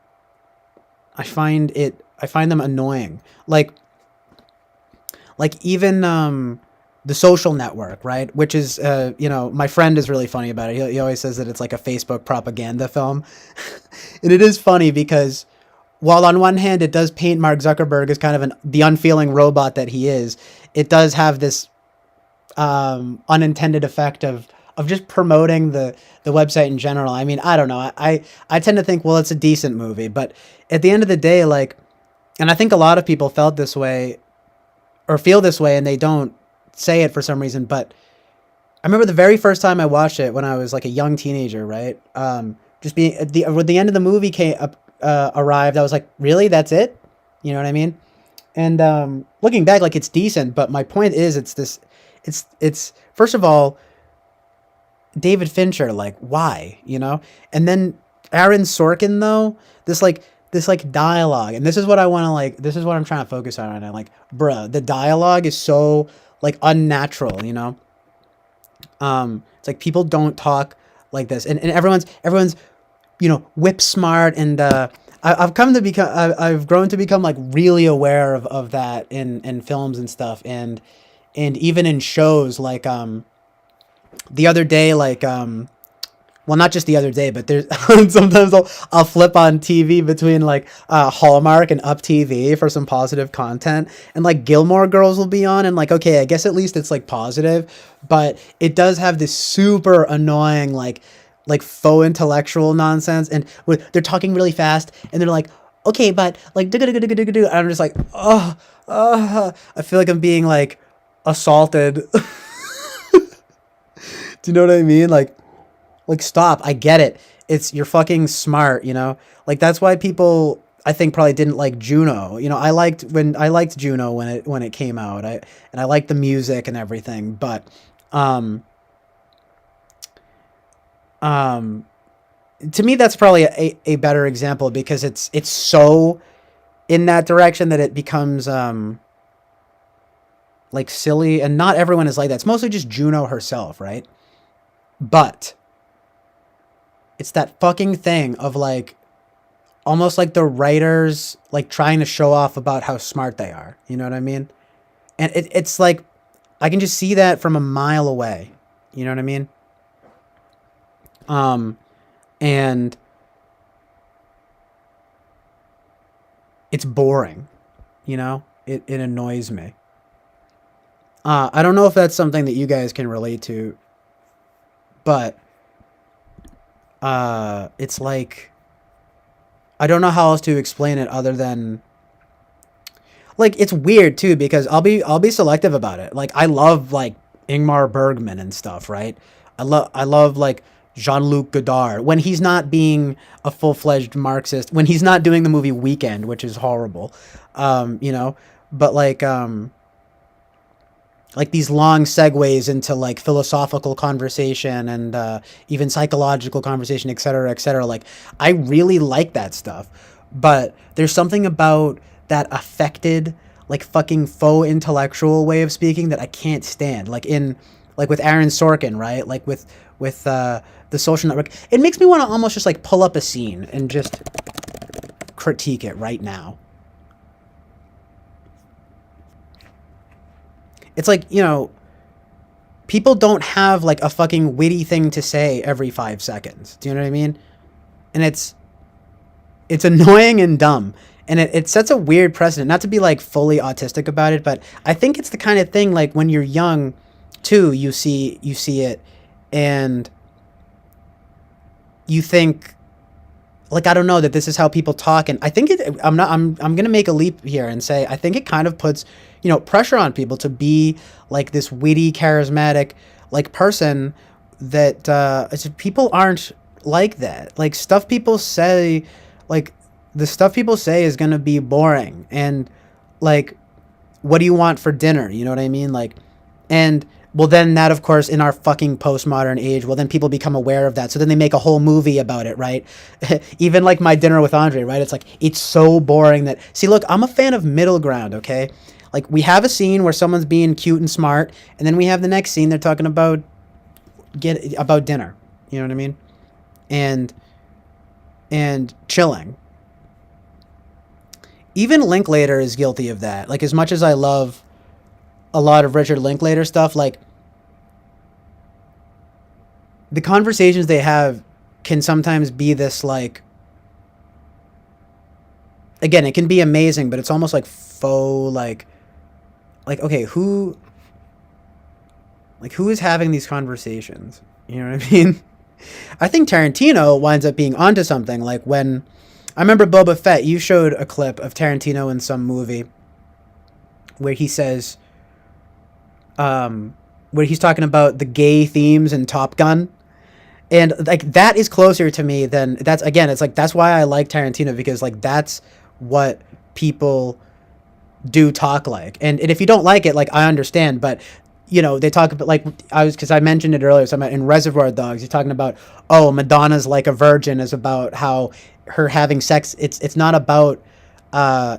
them annoying. Like even The Social Network, right? Which is my friend is really funny about it. He always says that it's like a Facebook propaganda film. And it is funny because while on one hand it does paint Mark Zuckerberg as kind of the unfeeling robot that he is, it does have this unintended effect of just promoting the website in general. I mean, I don't know. I tend to think, well, it's a decent movie, but at the end of the day, like, and I think a lot of people felt this way or feel this way, and they don't say it for some reason. But I remember the very first time I watched it when I was like a young teenager, right? Just being when the end of the movie arrived, I was like, really? That's it? You know what I mean? And looking back, like, it's decent, but my point is, it's first of all, David Fincher, like, why, and then Aaron Sorkin, though, this dialogue, and this is what I want to, this is what I'm trying to focus on right now. Like, bruh, the dialogue is so, like, unnatural, it's like people don't talk like this, and everyone's whip smart, and I've grown to become like really aware of that in films and stuff, and even in shows, like the other day, like well, not just the other day, but there's sometimes I'll flip on TV between like Hallmark and Up TV for some positive content, and like Gilmore Girls will be on, and like, okay, I guess at least it's like positive, but it does have this super annoying like faux intellectual nonsense, and they're talking really fast, and they're like, okay, but like, and I'm just like, I feel like I'm being like assaulted. Do you know what I mean? Like, stop. I get it. You're fucking smart, Like, that's why people, I think, probably didn't like Juno. I liked Juno when it came out. I liked the music and everything, but to me, that's probably a better example, because it's so in that direction that it becomes like silly, and not everyone is like that. It's mostly just Juno herself, right? But it's that fucking thing of like almost like the writers like trying to show off about how smart they are. You know what I mean? And it's like I can just see that from a mile away. You know what I mean? And it's boring. It annoys me. I don't know if that's something that you guys can relate to, but it's like, I don't know how else to explain it other than, like, it's weird too, because I'll be selective about it. Like, I love like Ingmar Bergman and stuff, right? I love like Jean-Luc Godard when he's not being a full-fledged Marxist, when he's not doing the movie Weekend, which is horrible, but like these long segues into like philosophical conversation and even psychological conversation, et cetera, et cetera. Like, I really like that stuff, but there's something about that affected, like, fucking faux intellectual way of speaking that I can't stand. Like with Aaron Sorkin, right? Like with The Social Network, it makes me want to almost just like pull up a scene and just critique it right now. It's like, people don't have like a fucking witty thing to say every 5 seconds. Do you know what I mean? And it's annoying and dumb. And it sets a weird precedent, not to be like fully autistic about it, but I think it's the kind of thing, like, when you're young too, you see it and you think, like, I don't know, that this is how people talk. And I think I'm going to make a leap here and say, I think it kind of puts, pressure on people to be like this witty, charismatic, like, person that, people aren't like that. Like, stuff people say, like, the stuff people say is going to be boring. And like, what do you want for dinner? You know what I mean? Like, and well, then that, of course, in our fucking postmodern age, well, then people become aware of that. So then they make a whole movie about it, right? Even like My Dinner with Andre, right? It's like, it's so boring that, see, look, I'm a fan of middle ground, okay? Like, we have a scene where someone's being cute and smart, and then we have the next scene, they're talking about dinner. You know what I mean? And and chilling. Even Linklater is guilty of that. Like, as much as I love a lot of Richard Linklater stuff, like, the conversations they have can sometimes be this, like, again, it can be amazing, but it's almost like faux, like, okay, who is having these conversations? You know what I mean? I think Tarantino winds up being onto something. Like, when I remember Boba Fett, you showed a clip of Tarantino in some movie where he says, where he's talking about the gay themes in Top Gun. And, like, that is closer to me than, that's, again, it's like, that's why I like Tarantino, because, like, that's what people do talk like. And if you don't like it, like, I understand, but, you know, they talk about, like, because I mentioned it earlier, so in Reservoir Dogs, you're talking about, oh, Madonna's Like a Virgin is about how her having sex, it's not about,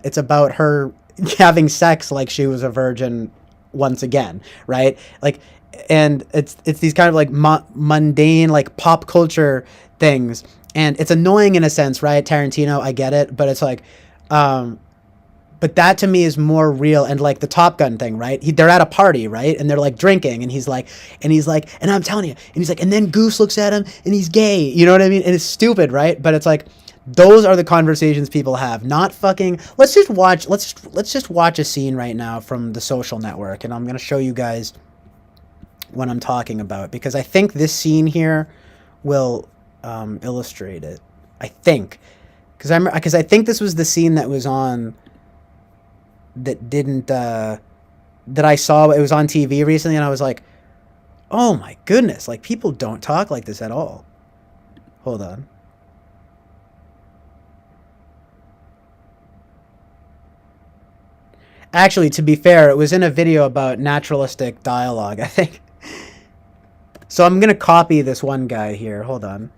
it's about her having sex like she was a virgin once again, right? Like, and it's these kind of, like, mundane, like, pop culture things, and it's annoying in a sense, right? Tarantino, I get it, but it's like, but that to me is more real. And, like, the Top Gun thing, right? They're at a party, right? And they're, like, drinking, and he's like, and I'm telling you, and he's like, and then Goose looks at him, and he's gay. You know what I mean? And it's stupid, right? But it's like, those are the conversations people have. Not fucking. Let's just watch a scene right now from The Social Network, and I'm gonna show you guys what I'm talking about, because I think this scene here will illustrate it. I think, because I think this was the scene that was on, that didn't that I saw. It was on TV recently, and I was like, oh my goodness, like, people don't talk like this at all. Hold on. Actually, to be fair, it was in a video about naturalistic dialogue, I think. So I'm gonna copy this one guy here. Hold on.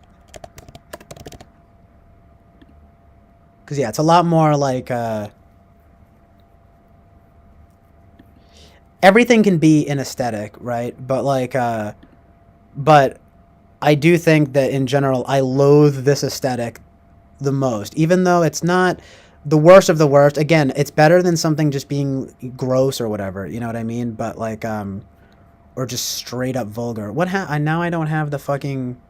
Because, yeah, it's a lot more like, everything can be an aesthetic, right? But, like, but I do think that in general, I loathe this aesthetic the most, even though it's not the worst of the worst. Again, it's better than something just being gross or whatever, you know what I mean? But, like, or just straight up vulgar. Now I don't have the fucking,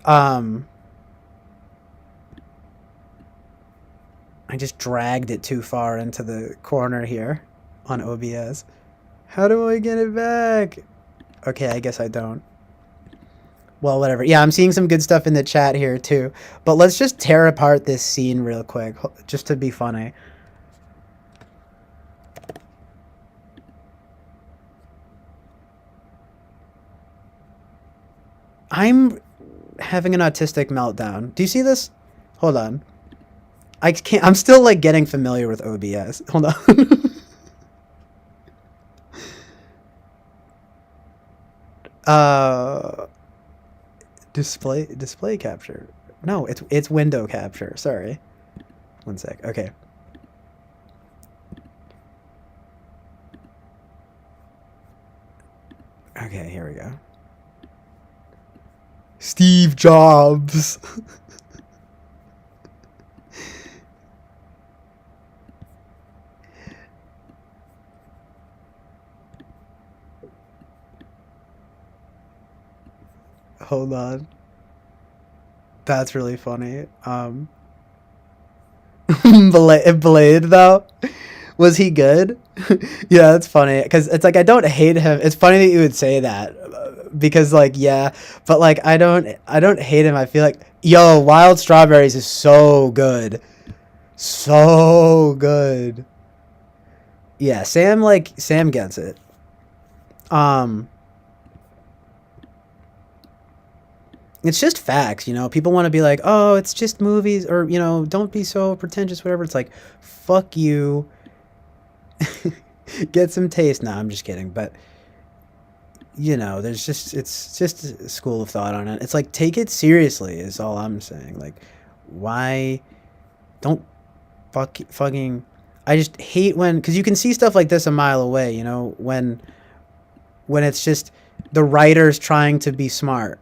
I just dragged it too far into the corner here on OBS. How do I get it back? Okay, I guess I don't. Well, whatever. Yeah, I'm seeing some good stuff in the chat here too. But let's just tear apart this scene real quick, just to be funny. I'm having an autistic meltdown. Do you see this? Hold on. I can't. I'm still, like, getting familiar with OBS. Hold on. Display capture. No, it's window capture. Sorry. One sec. Okay. Okay, here we go. Steve Jobs. Hold on. That's really funny. Blade, though, was he good? Yeah, that's funny, because it's like, I don't hate him. It's funny that you would say that, because, like, yeah, but, like, I don't hate him. I feel like, yo, Wild Strawberries is so good. So good. Yeah, Sam gets it. It's just facts, you know? People want to be like, oh, it's just movies, or, you know, don't be so pretentious, whatever. It's like, fuck you. Get some taste. Nah, I'm just kidding. But, you know, it's just a school of thought on it. It's like, take it seriously is all I'm saying. Like, why don't fucking... I just hate when... Because you can see stuff like this a mile away, you know? When it's just the writers trying to be smart.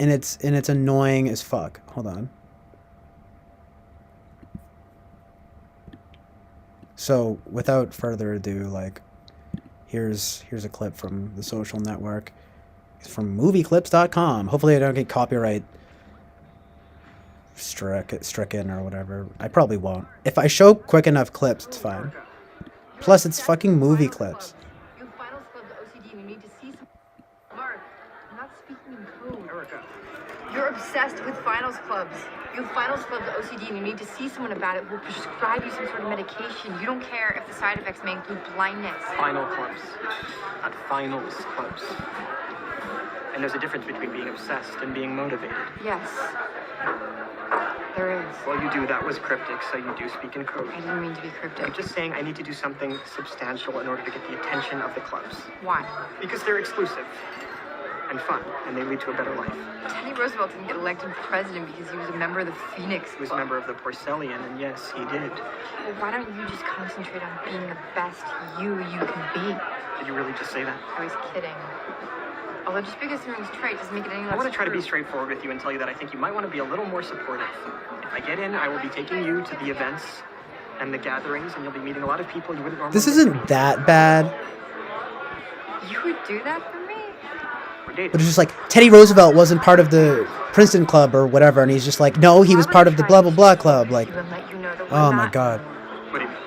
and it's annoying as fuck. Hold on. So without further ado, like, here's a clip from The Social Network. It's from movieclips.com. Hopefully I don't get copyright stricken or whatever. I probably won't. If I show quick enough clips, it's fine. Plus, it's fucking movie clips. You finals club the OCD and you need to see some. Mark, I'm not speaking in code. Erica. You're obsessed with finals clubs. You finals club the OCD and you need to see someone about it who will prescribe you some sort of medication. You don't care if the side effects may include blindness. Final clubs, not finals clubs. And there's a difference between being obsessed and being motivated. Yes. There is. Well, you do. That was cryptic, so you do speak in code. I didn't mean to be cryptic. I'm just saying I need to do something substantial in order to get the attention of the clubs. Why? Because they're exclusive and fun, and they lead to a better life. Teddy Roosevelt didn't get elected president because he was a member of the Phoenix Club. He was a member of the Porcellian, and yes, he did. Well, why don't you just concentrate on being the best you can be? Did you really just say that? I was kidding. Although just because something's trite doesn't make it any less I want to try to be true. straightforward with you and tell you that I think you might want to be a little more supportive. If I get in, I will be taking you to the events and the gatherings, and you'll be meeting a lot of people you wouldn't normally. This isn't that bad. You would do that for me? We're dating. But it's just like, Teddy Roosevelt wasn't part of the Princeton Club or whatever, and he's just like, no, he was part of the blah blah blah club. Like, You and let you know that we're oh my not- god. What do you mean?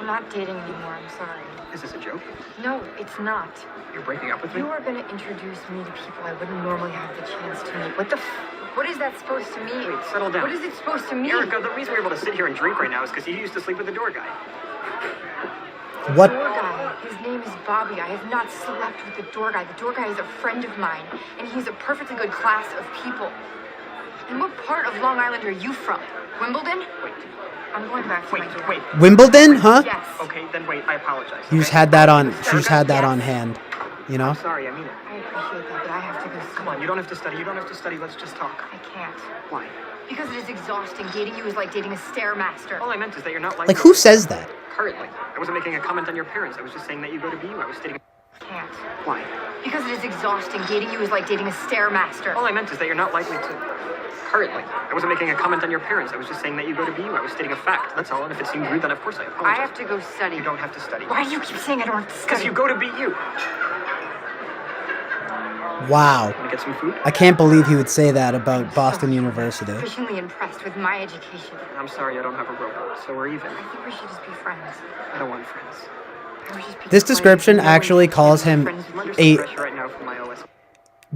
We're not dating anymore, I'm sorry. Is this a joke? No, it's not. You're breaking up with me? You are going to introduce me to people I wouldn't normally have the chance to meet. What is that supposed to mean? Wait, settle down. What is it supposed to mean? Erica, the reason we're able to sit here and drink right now is because you used to sleep with the door guy. What? Door guy. His name is Bobby. I have not slept with the door guy. The door guy is a friend of mine, and he's a perfectly good class of people. And what part of Long Island are you from? Wimbledon? Wait. I'm going back to my dorm. Wait. Wimbledon, huh? Yes. Okay, then wait, I apologize. You just okay? had that on. She just had that Yes. on hand. You know? I'm sorry, I mean it. I appreciate that, but I have to go soon. Come on, you don't have to study. You don't have to study. Let's just talk. I can't. Why? Because it is exhausting. Dating you is like dating a stairmaster. All I meant is that you're not Like, who says that? currently. I wasn't making a comment on your parents. I was just saying that you go to BU. I was stating. I can't. Why? Because it is exhausting. Dating you is like dating a stairmaster. All I meant is that you're not likely to. Currently. I wasn't making a comment on your parents. I was just saying that you go to BU. I was stating a fact. That's all. And if it seemed rude, then of course I apologize. I have to go study. You don't have to study. Why do you keep saying I don't have to Because study? you go to BU. Wow. Want to get some food? I can't believe he would say that about Boston University. Sufficiently impressed with my education. I'm sorry, I don't have a robot, so we're even. I think we should just be friends. I don't want friends. I would just be This friends. description No one actually should calls be him friends with I'm under you. a- some pressure right now from my OS.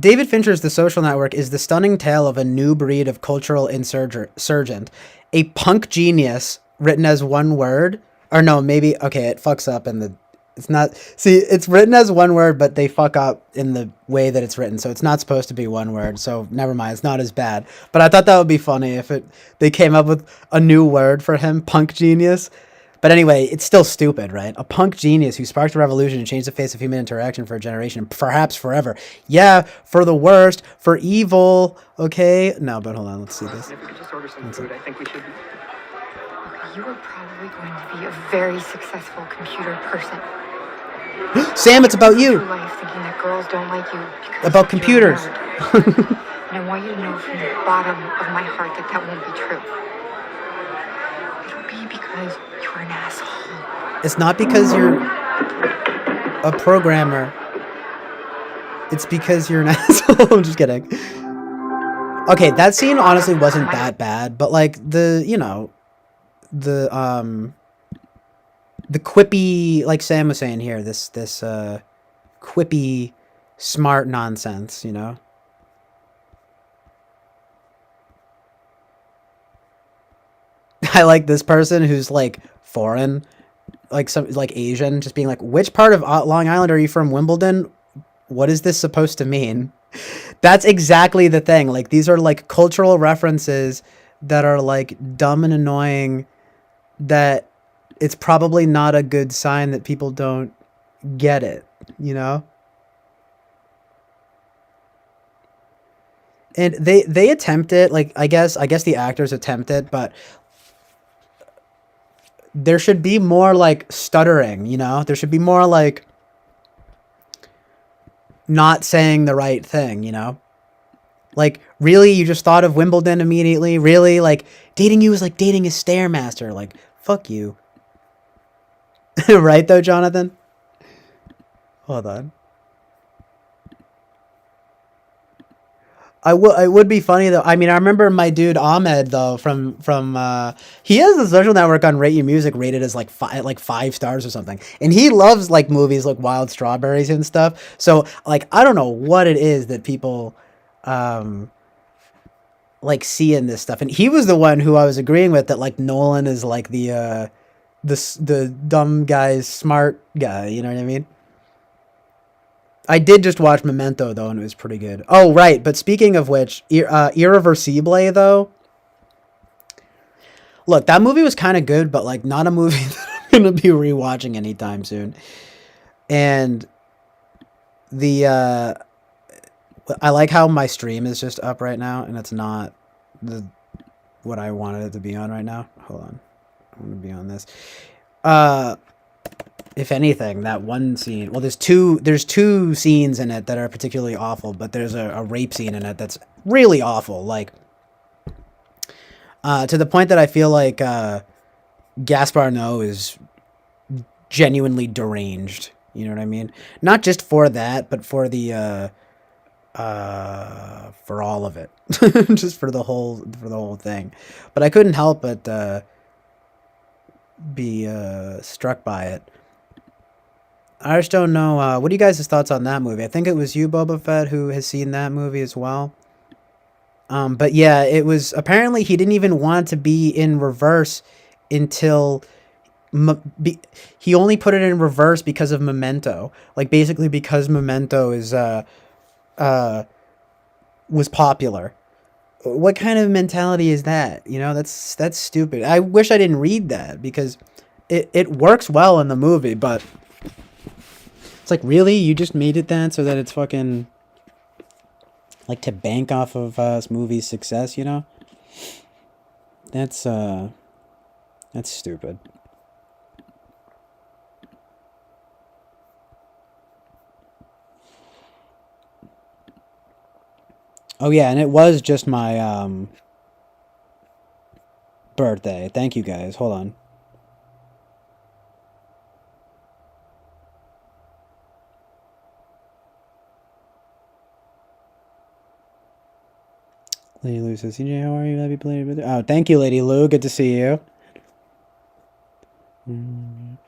David Fincher's The Social Network is the stunning tale of a new breed of cultural insurgent, a punk genius written as one word, or no, maybe, okay, it fucks up in the, it's not, see, it's written as one word, but they fuck up in the way that it's written, so it's not supposed to be one word, so never mind, it's not as bad, but I thought that would be funny if they came up with a new word for him, punk genius. But anyway, it's still stupid, right? A punk genius who sparked a revolution and changed the face of human interaction for a generation, and perhaps forever. Yeah, for the worst, for evil, okay? No, but hold on, let's see this. If we could just order some food, I think we should. You are probably going to be a very successful computer person. Sam, it's about Through you. life thinking that girls don't like you because About you're a computers. nerd. And I want you to know from the bottom of my heart that that won't be true. It'll be because you're an asshole. It's not because you're a programmer. It's because you're an asshole. I'm just kidding. Okay, that scene honestly wasn't that bad, but like the quippy, like Sam was saying here, this quippy smart nonsense, you know? I like this person who's like foreign, like some like Asian, just being like, which part of Long Island are you from? Wimbledon? What is this supposed to mean? That's exactly the thing. Like, these are like cultural references that are like dumb and annoying, that it's probably not a good sign that people don't get it, you know? And they attempt it, like, I guess the actors attempt it, but there should be more like stuttering, you know? There should be more like not saying the right thing, you know? Like, really? You just thought of Wimbledon immediately? Really? Like, dating you is like dating a Stairmaster. Like, fuck you. Right, though, Jonathan? Hold on. It would be funny, though. I mean, I remember my dude Ahmed, though, from he has the social network on Rate Your Music rated as like 5 stars or something. And he loves, like, movies like Wild Strawberries and stuff. So, like, I don't know what it is that people... like seeing this stuff, and he was the one who I was agreeing with that like Nolan is like the dumb guy's smart guy, you know what I mean? I did just watch Memento though, and it was pretty good. Oh right, but speaking of which, Irreversible though, look, that movie was kind of good, but like not a movie that I'm gonna be rewatching anytime soon. And the I like how my stream is just up right now, and it's not what I wanted it to be on right now. Hold on. I want to be on this. If anything, that one scene... Well, there's two scenes in it that are particularly awful, but there's a rape scene in it that's really awful. Like, to the point that I feel like Gaspar Noé is genuinely deranged. You know what I mean? Not just for that, but for the... for all of it. Just for the whole thing. But I couldn't help but be struck by it. I just don't know, what are you guys' thoughts on that movie? I think it was you, Boba Fett, who has seen that movie as well. But yeah, it was, apparently he didn't even want to be in reverse until he only put it in reverse because of Memento. Like, basically because Memento is, was popular. What kind of mentality is that? You know, that's stupid. I wish I didn't read that, because it works well in the movie, but it's like, really? You just made it that so that it's fucking like to bank off of this movie's success, you know? That's stupid. Oh yeah, and it was just my birthday. Thank you guys. Hold on. Lady Lou says, CJ, how are you? Happy belated birthday. Oh, thank you, Lady Lou. Good to see you. Jen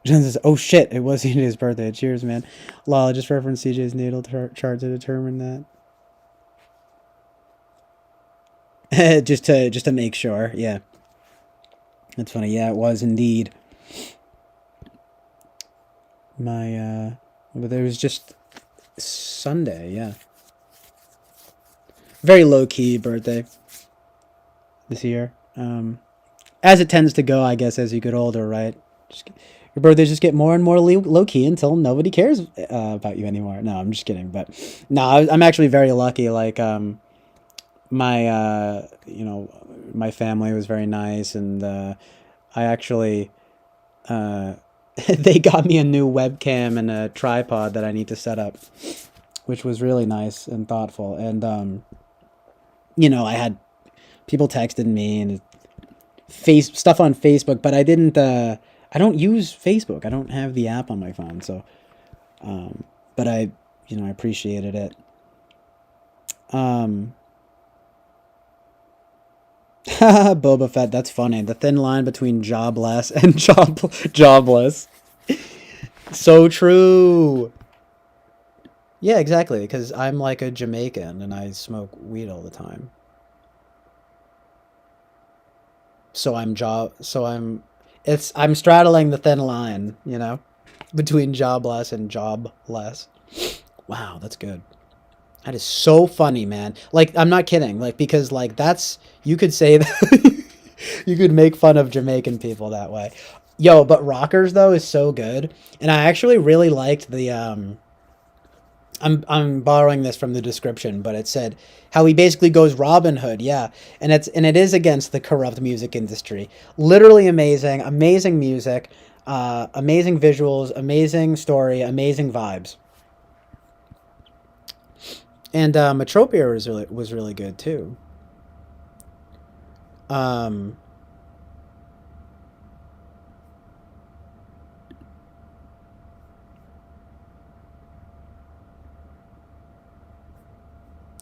says, oh shit, it was CJ's birthday. Cheers, man. Lol, I just referenced CJ's natal chart to determine that. just to make sure, yeah. That's funny. Yeah, it was indeed. My but there was just Sunday, yeah. Very low key birthday this year. As it tends to go, I guess, as you get older, right? Your birthdays just get more and more low key until nobody cares about you anymore. No, I'm just kidding. But no, I'm actually very lucky. Like, my my family was very nice, and I actually they got me a new webcam and a tripod that I need to set up, which was really nice and thoughtful. And I had people texting me and stuff on Facebook, but I didn't. I don't use Facebook. I don't have the app on my phone, so. But I appreciated it. Boba Fett, that's funny. The thin line between jobless and jobless. So true. Yeah, exactly, because I'm like a Jamaican and I smoke weed all the time. So I'm straddling the thin line, between jobless and jobless. Wow, that's good. That is so funny, man. Like, I'm not kidding. Like, because, like, you could say that, you could make fun of Jamaican people that way. Yo, but Rockers, though, is so good. And I actually really liked the, I'm borrowing this from the description, but it said how he basically goes Robin Hood, yeah. And it is against the corrupt music industry. Literally amazing music, amazing visuals, amazing story, amazing vibes. And Metropia was really good too. Um,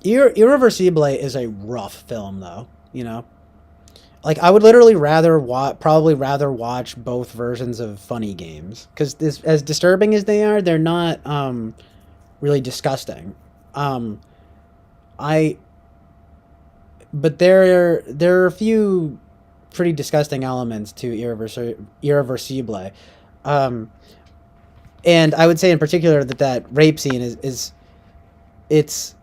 Irreversible is a rough film, though. You know, like I would literally probably rather watch both versions of Funny Games, because this, as disturbing as they are, they're not really disgusting. Um, I but there are a few pretty disgusting elements to Irreversible. Um, and I would say in particular that rape scene is it's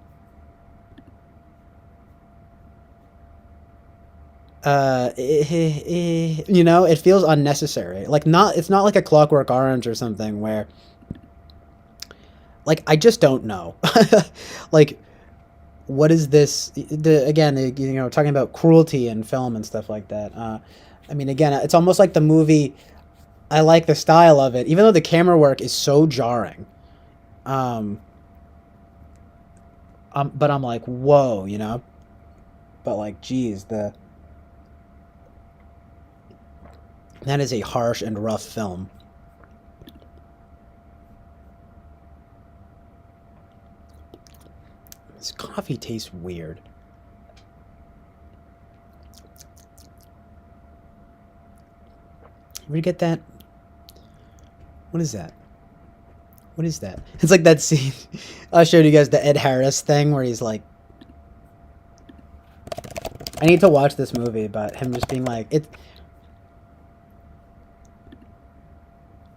you know, it feels unnecessary. Like, it's not like a Clockwork Orange or something where, like, I just don't know. Like, what is this? Again, you know, talking about cruelty in film and stuff like that. I mean, again, it's almost like the movie. I like the style of it, even though the camera work is so jarring. But I'm like, whoa, you know. But like, geez, that is a harsh and rough film. This coffee tastes weird. You ever get that? What is that? What is that? It's like that scene. I showed you guys the Ed Harris thing where he's like, I need to watch this movie, but him just being like,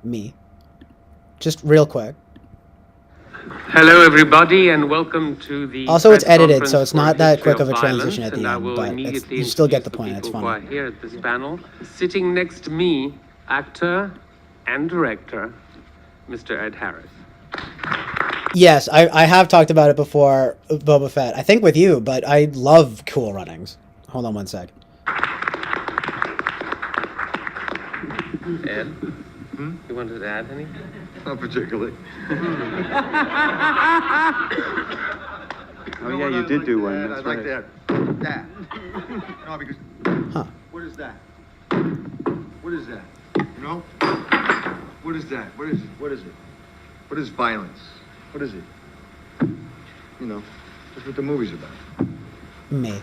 me. Just real quick. Hello, everybody, and welcome to the. Also, it's press edited, so it's conference not for that history quick of a of transition at violence, the and I end, will but immediately you still get the introduce point. It's people who funny. are here at this panel. Sitting next to me, actor and director, Mr. Ed Harris. Yes, I have talked about it before, Boba Fett. I think with you, but I love Cool Runnings. Hold on one sec. Ed, you wanted to add anything? Not particularly. Oh yeah, you did do one. That's right. I'd like that. No, because. Huh. What is that? What is that? You know? What is that? What is it? What is it? What is violence? What is it? You know, that's what the movie's about. Me.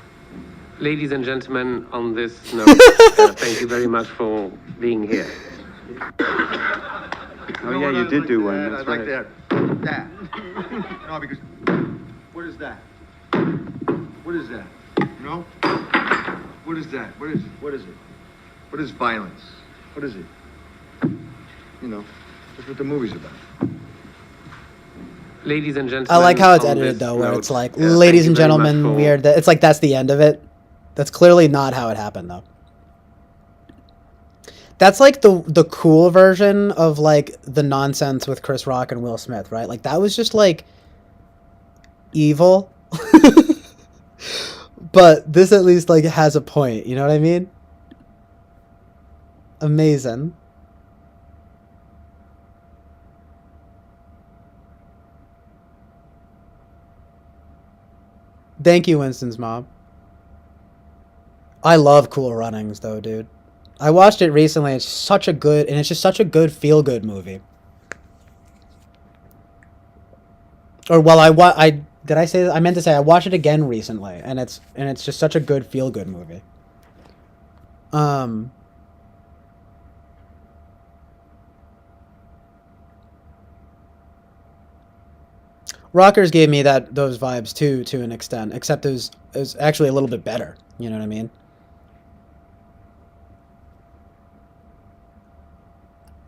Ladies and gentlemen, on this note, thank you very much for being here. Oh yeah, you did do one. That's right. I'd like that. No, because. What is that? What is that? You know? What is that? What is it? What is it? What is violence? What is it? You know, that's what the movie's about. Ladies and gentlemen, I like how it's on edited this though, where note, it's like, thank ladies you and very much gentlemen, for- weird. It's like that's the end of it. That's clearly not how it happened though. That's like the cool version of like the nonsense with Chris Rock and Will Smith, right? Like that was just like evil. But this at least like has a point, you know what I mean? Amazing. Thank you, Winston's mom. I love Cool Runnings though, dude. I watched it recently. It's just such a good feel-good movie. Or well, I did I say that? I meant to say I watched it again recently, and it's just such a good feel-good movie. Rockers gave me those vibes too, to an extent, except it was actually a little bit better. You know what I mean?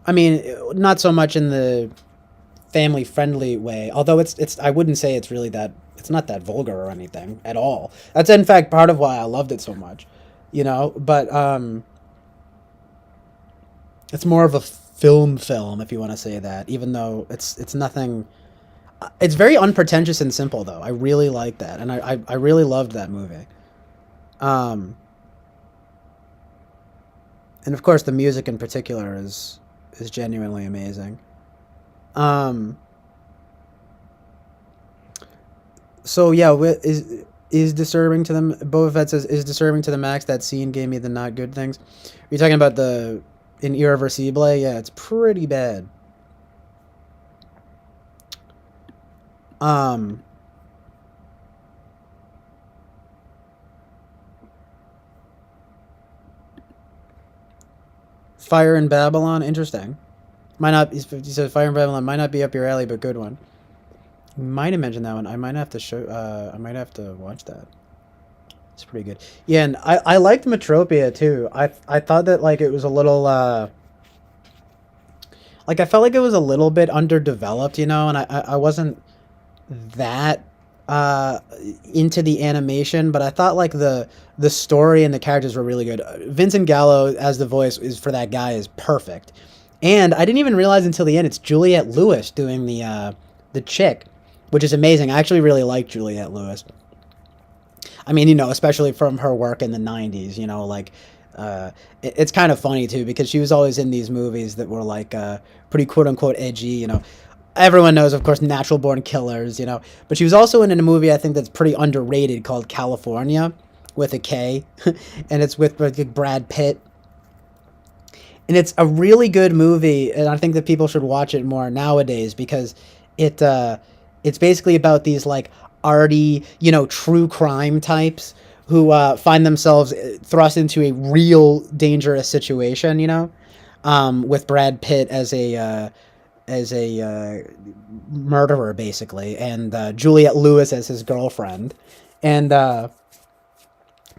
I mean, not so much in the family friendly way, although it's I wouldn't say it's really that, it's not that vulgar or anything at all. That's in fact part of why I loved it so much, you know. But it's more of a film if you want to say that, even though it's nothing. It's very unpretentious and simple though. I really like that, and I really loved that movie. And of course the music in particular is genuinely amazing. So yeah, is disturbing to them. Boba Fett says is disturbing to the max. That scene gave me the not good things. Are you talking about the in Irreversible? Yeah, it's pretty bad. Um. Fire in Babylon, interesting. Might not. He says Fire in Babylon might not be up your alley, but good one. Might have mentioned that one. I might have to show. I might have to watch that. It's pretty good. Yeah, and I liked Metropia too. I thought that like it was a little like I felt like it was a little bit underdeveloped, you know, and I wasn't that uh into the animation, but I thought like the story and the characters were really good. Vincent Gallo as the voice is for that guy is perfect. And I didn't even realize until the end it's Juliette Lewis doing the chick, which is amazing. I actually really like Juliette Lewis. I mean, you know, especially from her work in the 90s, you know, like, it's kind of funny too, because she was always in these movies that were like, pretty quote unquote edgy, you know. Everyone knows, of course, Natural Born Killers, you know, but she was also in a movie I think that's pretty underrated called California with a K, and it's with like, Brad Pitt. And it's a really good movie, and I think that people should watch it more nowadays because it it's basically about these like arty, you know, true crime types who find themselves thrust into a real dangerous situation, you know, with Brad Pitt as a murderer basically, and Juliette Lewis as his girlfriend, and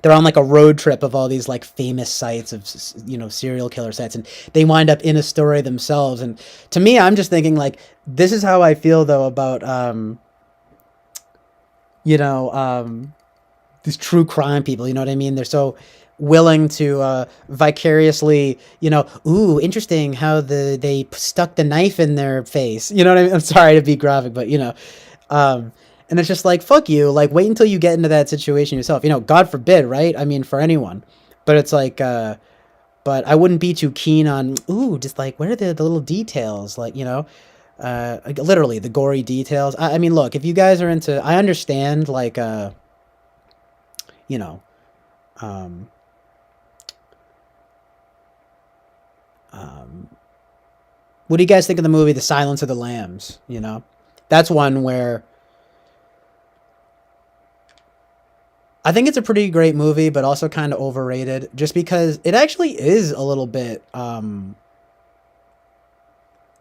they're on like a road trip of all these like famous sites of, you know, serial killer sites, and they wind up in a story themselves. And to me, I'm just thinking like this is how I feel though about you know, these true crime people, you know what I mean? They're so willing to vicariously, you know, ooh, interesting how they stuck the knife in their face, you know what I mean? I'm sorry to be graphic, but you know, and it's just like, fuck you, like wait until you get into that situation yourself, you know, God forbid, right? I mean, for anyone, but it's like but I wouldn't be too keen on, ooh, just like what are the little details, like, you know, like, literally the gory details. I mean, look, if you guys are into, I understand like you know, um what do you guys think of the movie The Silence of the Lambs? You know, that's one where I think it's a pretty great movie, but also kind of overrated just because it actually is a little bit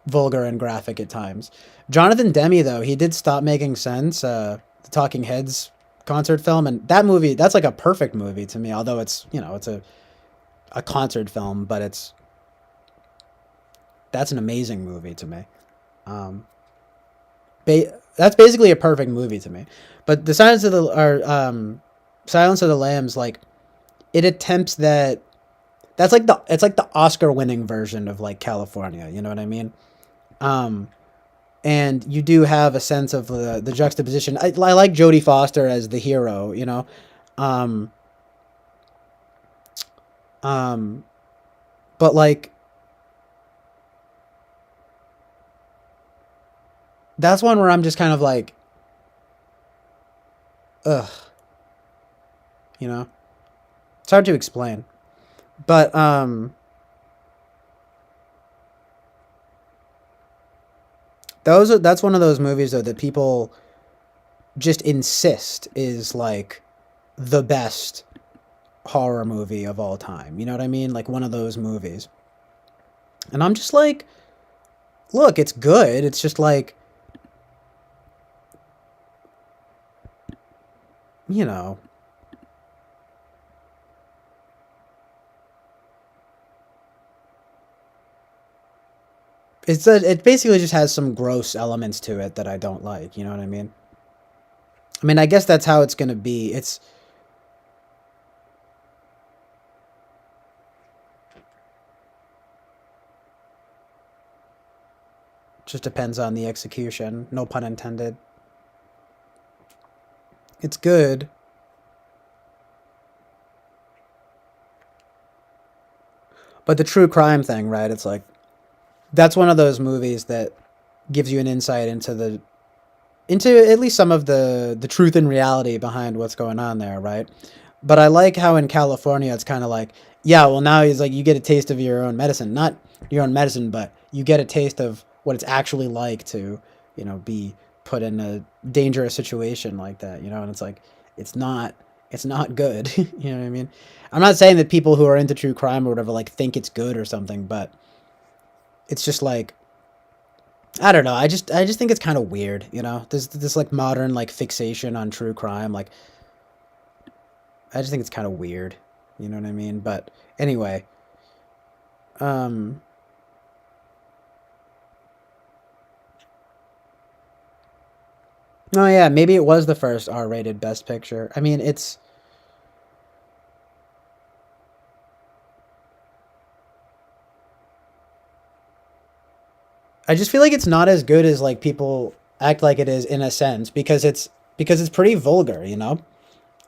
vulgar and graphic at times. Jonathan Demme, though, he did stop making sense. The Talking Heads concert film, and that movie, that's like a perfect movie to me, although it's, you know, it's a concert film, but that's an amazing movie to me. Um, that's basically a perfect movie to me. But the Silence of the Lambs, like it attempts that. That's like it's like the Oscar winning version of like California. You know what I mean? Um, and you do have a sense of the juxtaposition. I like Jodie Foster as the hero. You know, um, um, but like that's one where I'm just kind of like, ugh, you know, it's hard to explain, but that's one of those movies though that people just insist is like the best horror movie of all time. You know what I mean? Like one of those movies. And I'm just like, look, it's good. It's just like, you know, it basically just has some gross elements to it that I don't like. You know what I mean? I mean, I guess that's how it's gonna be. It's just depends on the execution. No pun intended. It's good. But the true crime thing, right? It's like that's one of those movies that gives you an insight into the into at least some of the truth and reality behind what's going on there, right? But I like how in California it's kind of like, yeah, well now he's like, you get a taste of your own medicine, not your own medicine, but you get a taste of what it's actually like to, be put in a dangerous situation like that, and it's like, it's not, it's not good. You know what I mean? I'm not saying that people who are into true crime or whatever like think it's good or something, but it's just like, I don't know. I just think it's kind of weird, There's this like modern like fixation on true crime. Like, I just think it's kind of weird. You know what I mean? But anyway, um, oh yeah, maybe it was the first R-rated Best Picture. I mean, I just feel like it's not as good as like people act like it is in a sense because it's pretty vulgar.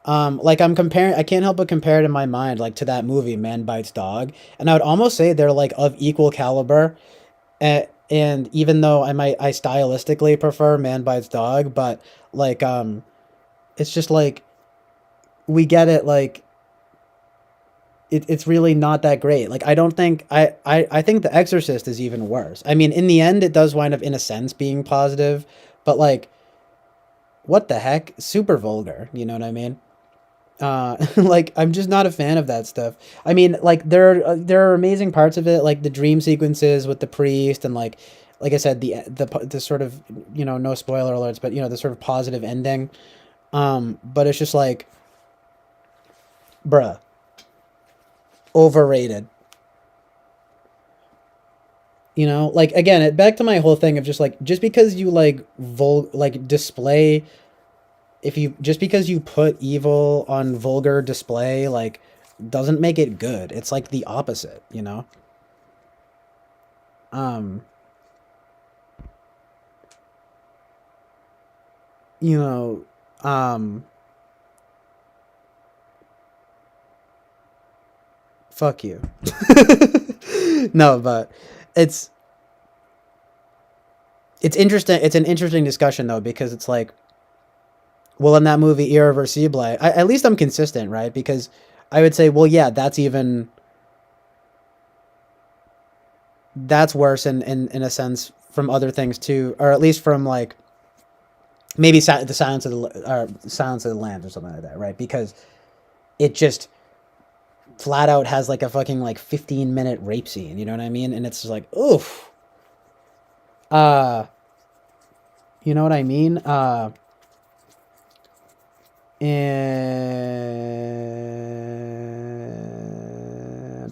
Like I can't help but compare it in my mind like to that movie Man Bites Dog, and I would almost say they're like of equal caliber. And even though I stylistically prefer Man Bites Dog, but like it's just like we get it like it's really not that great. Like I don't think I think The Exorcist is even worse. I mean, in the end, it does wind up in a sense being positive, but like what the heck, super vulgar. You know what I mean? Like I'm just not a fan of that stuff. I mean, like there are amazing parts of it, like the dream sequences with the priest, and like I said, the sort of no spoiler alerts, but the sort of positive ending. But it's just like, bruh, overrated. Like again, back to my whole thing of just because you like display, if you just because you put evil on vulgar display, like doesn't make it good. It's like the opposite. Um, you know, um, fuck you. No, but it's it's interesting. It's an interesting discussion though because it's like, well, in that movie Irreversible, at least I'm consistent, right? Because I would say, well, yeah, that's worse in a sense from other things too, or at least from like maybe the Silence of the Lambs or something like that, right? Because it just flat out has like a fucking like 15-minute rape scene, you know what I mean? And it's just like, oof. Uh, you know what I mean? And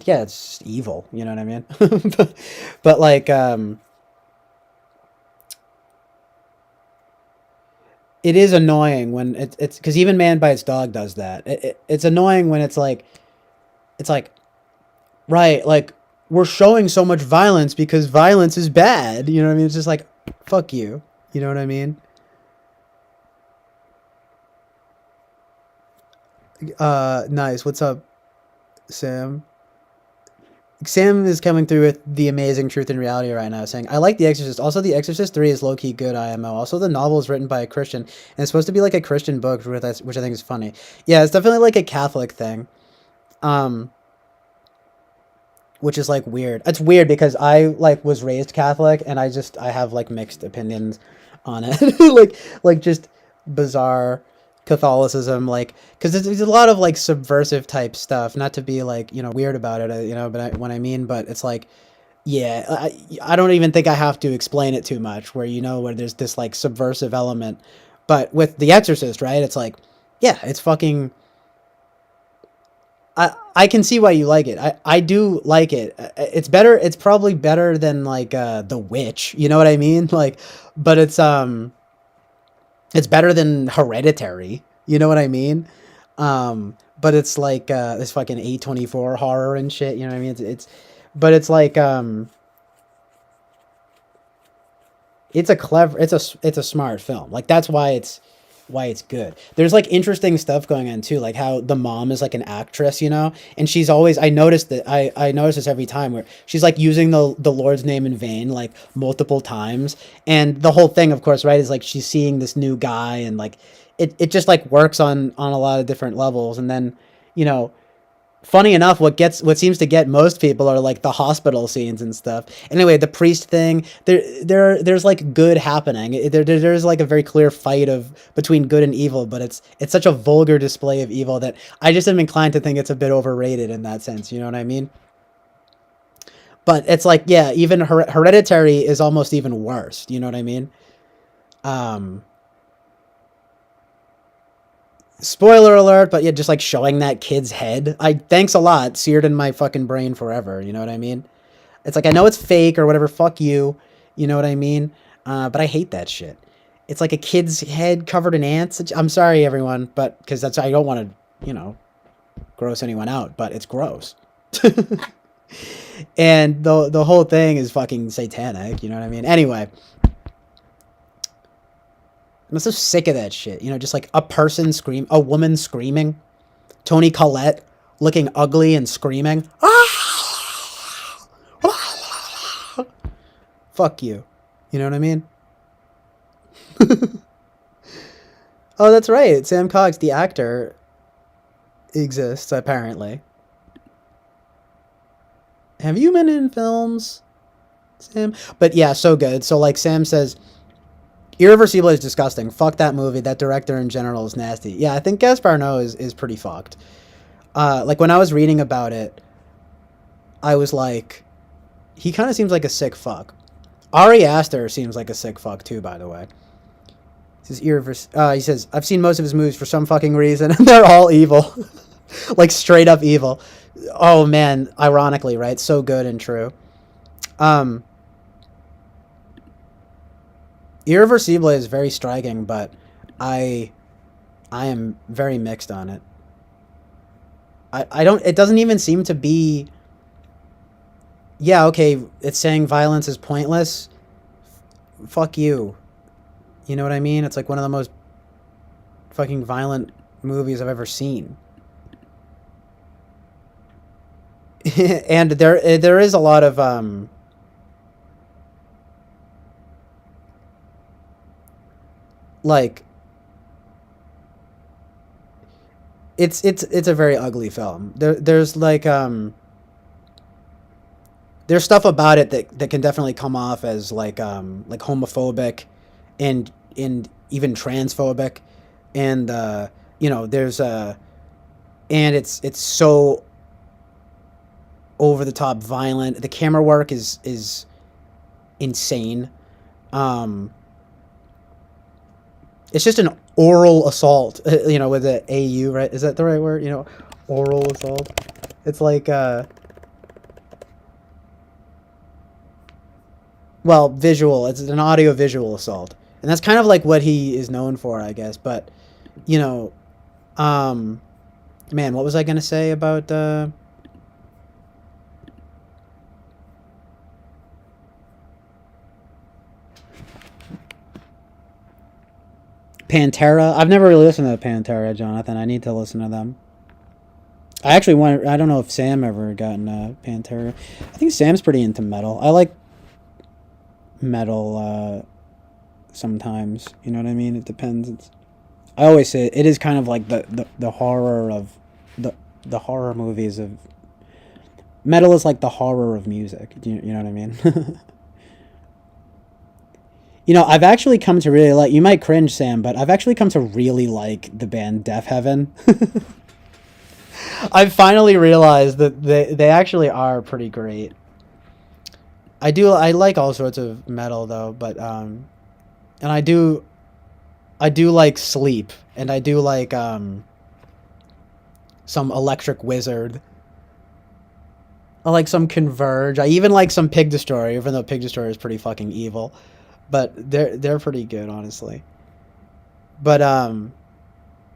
yeah, it's just evil, you know what I mean? But like it is annoying when it's because even Man Bites Dog does that. It's annoying when it's like right, like we're showing so much violence because violence is bad, you know what I mean? It's just like, fuck you, you know what I mean? Nice. What's up, Sam? Sam is coming through with the amazing truth and reality right now, saying, I like The Exorcist. Also, The Exorcist 3 is low-key good IMO. Also, the novel is written by a Christian, and it's supposed to be like a Christian book, which I think is funny. Yeah, it's definitely like a Catholic thing. Um, which is like weird. It's weird because I like was raised Catholic, and I have like mixed opinions on it. like just bizarre Catholicism, like because there's a lot of like subversive type stuff. Not to be like weird about it, but what I mean. But it's like, yeah, I don't even think I have to explain it too much. Where there's this like subversive element, but with The Exorcist, right? It's like, yeah, it's fucking. I can see why you like it. I do like it. It's better. It's probably better than like The Witch. You know what I mean? Like, but it's better than Hereditary. You know what I mean? But it's like this fucking A24 horror and shit. You know what I mean? But it's like it's a smart film. Like that's why why it's good. There's like interesting stuff going on too, like how the mom is like an actress, you know, and she's always, I noticed that I notice this every time where she's like using the Lord's name in vain like multiple times, and the whole thing, of course, right, is like she's seeing this new guy, and like it just like works on a lot of different levels. And then, you know, funny enough, what seems to get most people are like the hospital scenes and stuff. Anyway, the priest thing, there's like good happening. There's like a very clear fight between good and evil, but it's such a vulgar display of evil that I just am inclined to think it's a bit overrated in that sense. You know what I mean? But it's like, yeah, even Hereditary is almost even worse. You know what I mean? Spoiler alert, but yeah, just like showing that kid's head. Thanks a lot, seared in my fucking brain forever. You know what I mean? It's like, I know it's fake or whatever. Fuck you. You know what I mean? But I hate that shit. It's like a kid's head covered in ants. I'm sorry, everyone, but because I don't want to, you know, gross anyone out, but it's gross. And the whole thing is fucking satanic. You know what I mean? Anyway. I'm so sick of that shit. You know, just like a woman screaming. Toni Collette looking ugly and screaming. Fuck you. You know what I mean? Oh, that's right. Sam Cox, the actor, exists, apparently. Have you been in films, Sam? But yeah, so good. So like Sam says, Irreversible is disgusting. Fuck that movie. That director in general is nasty. Yeah, I think Gaspar Noé is pretty fucked. Like when I was reading about it, I was like, he kind of seems like a sick fuck. Ari Aster seems like a sick fuck too, by the way. He says, I've seen most of his movies for some fucking reason, and they're all evil. Like straight up evil. Oh man, ironically, right? So good and true. Irreversible is very striking, but I am very mixed on it. It doesn't even seem to be, yeah, okay, it's saying violence is pointless. Fuck you. You know what I mean? It's like one of the most fucking violent movies I've ever seen. And there is a lot of like it's a very ugly film. There's like there's stuff about it that can definitely come off as like homophobic and even transphobic, and you know, there's and it's so over the top violent. The camera work is insane. It's just an oral assault, you know, with the AU, right? Is that the right word? You know, oral assault. It's like, well, visual. It's an audio-visual assault. And that's kind of like what he is known for, I guess. But, you know, man, what was I going to say about, Pantera. I've never really listened to Pantera, Jonathan. I need to listen to them. I don't know if Sam ever gotten Pantera. I think Sam's pretty into metal. I like metal sometimes. You know what I mean? It depends. I always say it is kind of like the horror of the horror movies of metal is like the horror of music. You know what I mean? You know, I've actually come to really like, you might cringe, Sam, but I've actually come to really like the band Deaf Heaven. I've finally realized that they actually are pretty great. I like all sorts of metal though, but and I do like Sleep, and I do like some Electric Wizard. I like some Converge. I even like some Pig Destroyer, even though Pig Destroyer is pretty fucking evil. But they're pretty good, honestly. But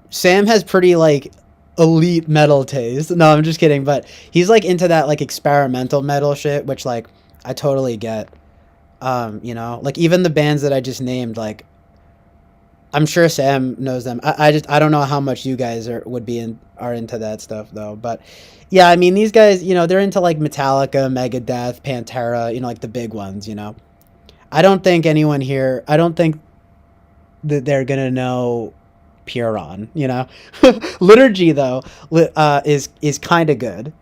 Sam has pretty like elite metal taste. No, I'm just kidding. But he's like into that like experimental metal shit, which like I totally get. You know, like even the bands that I just named, like I'm sure Sam knows them. I don't know how much you guys are into that stuff though. But yeah, I mean these guys, they're into like Metallica, Megadeth, Pantera, like the big ones. I don't think anyone here. I don't think that they're gonna know Puron. Liturgy though is kind of good.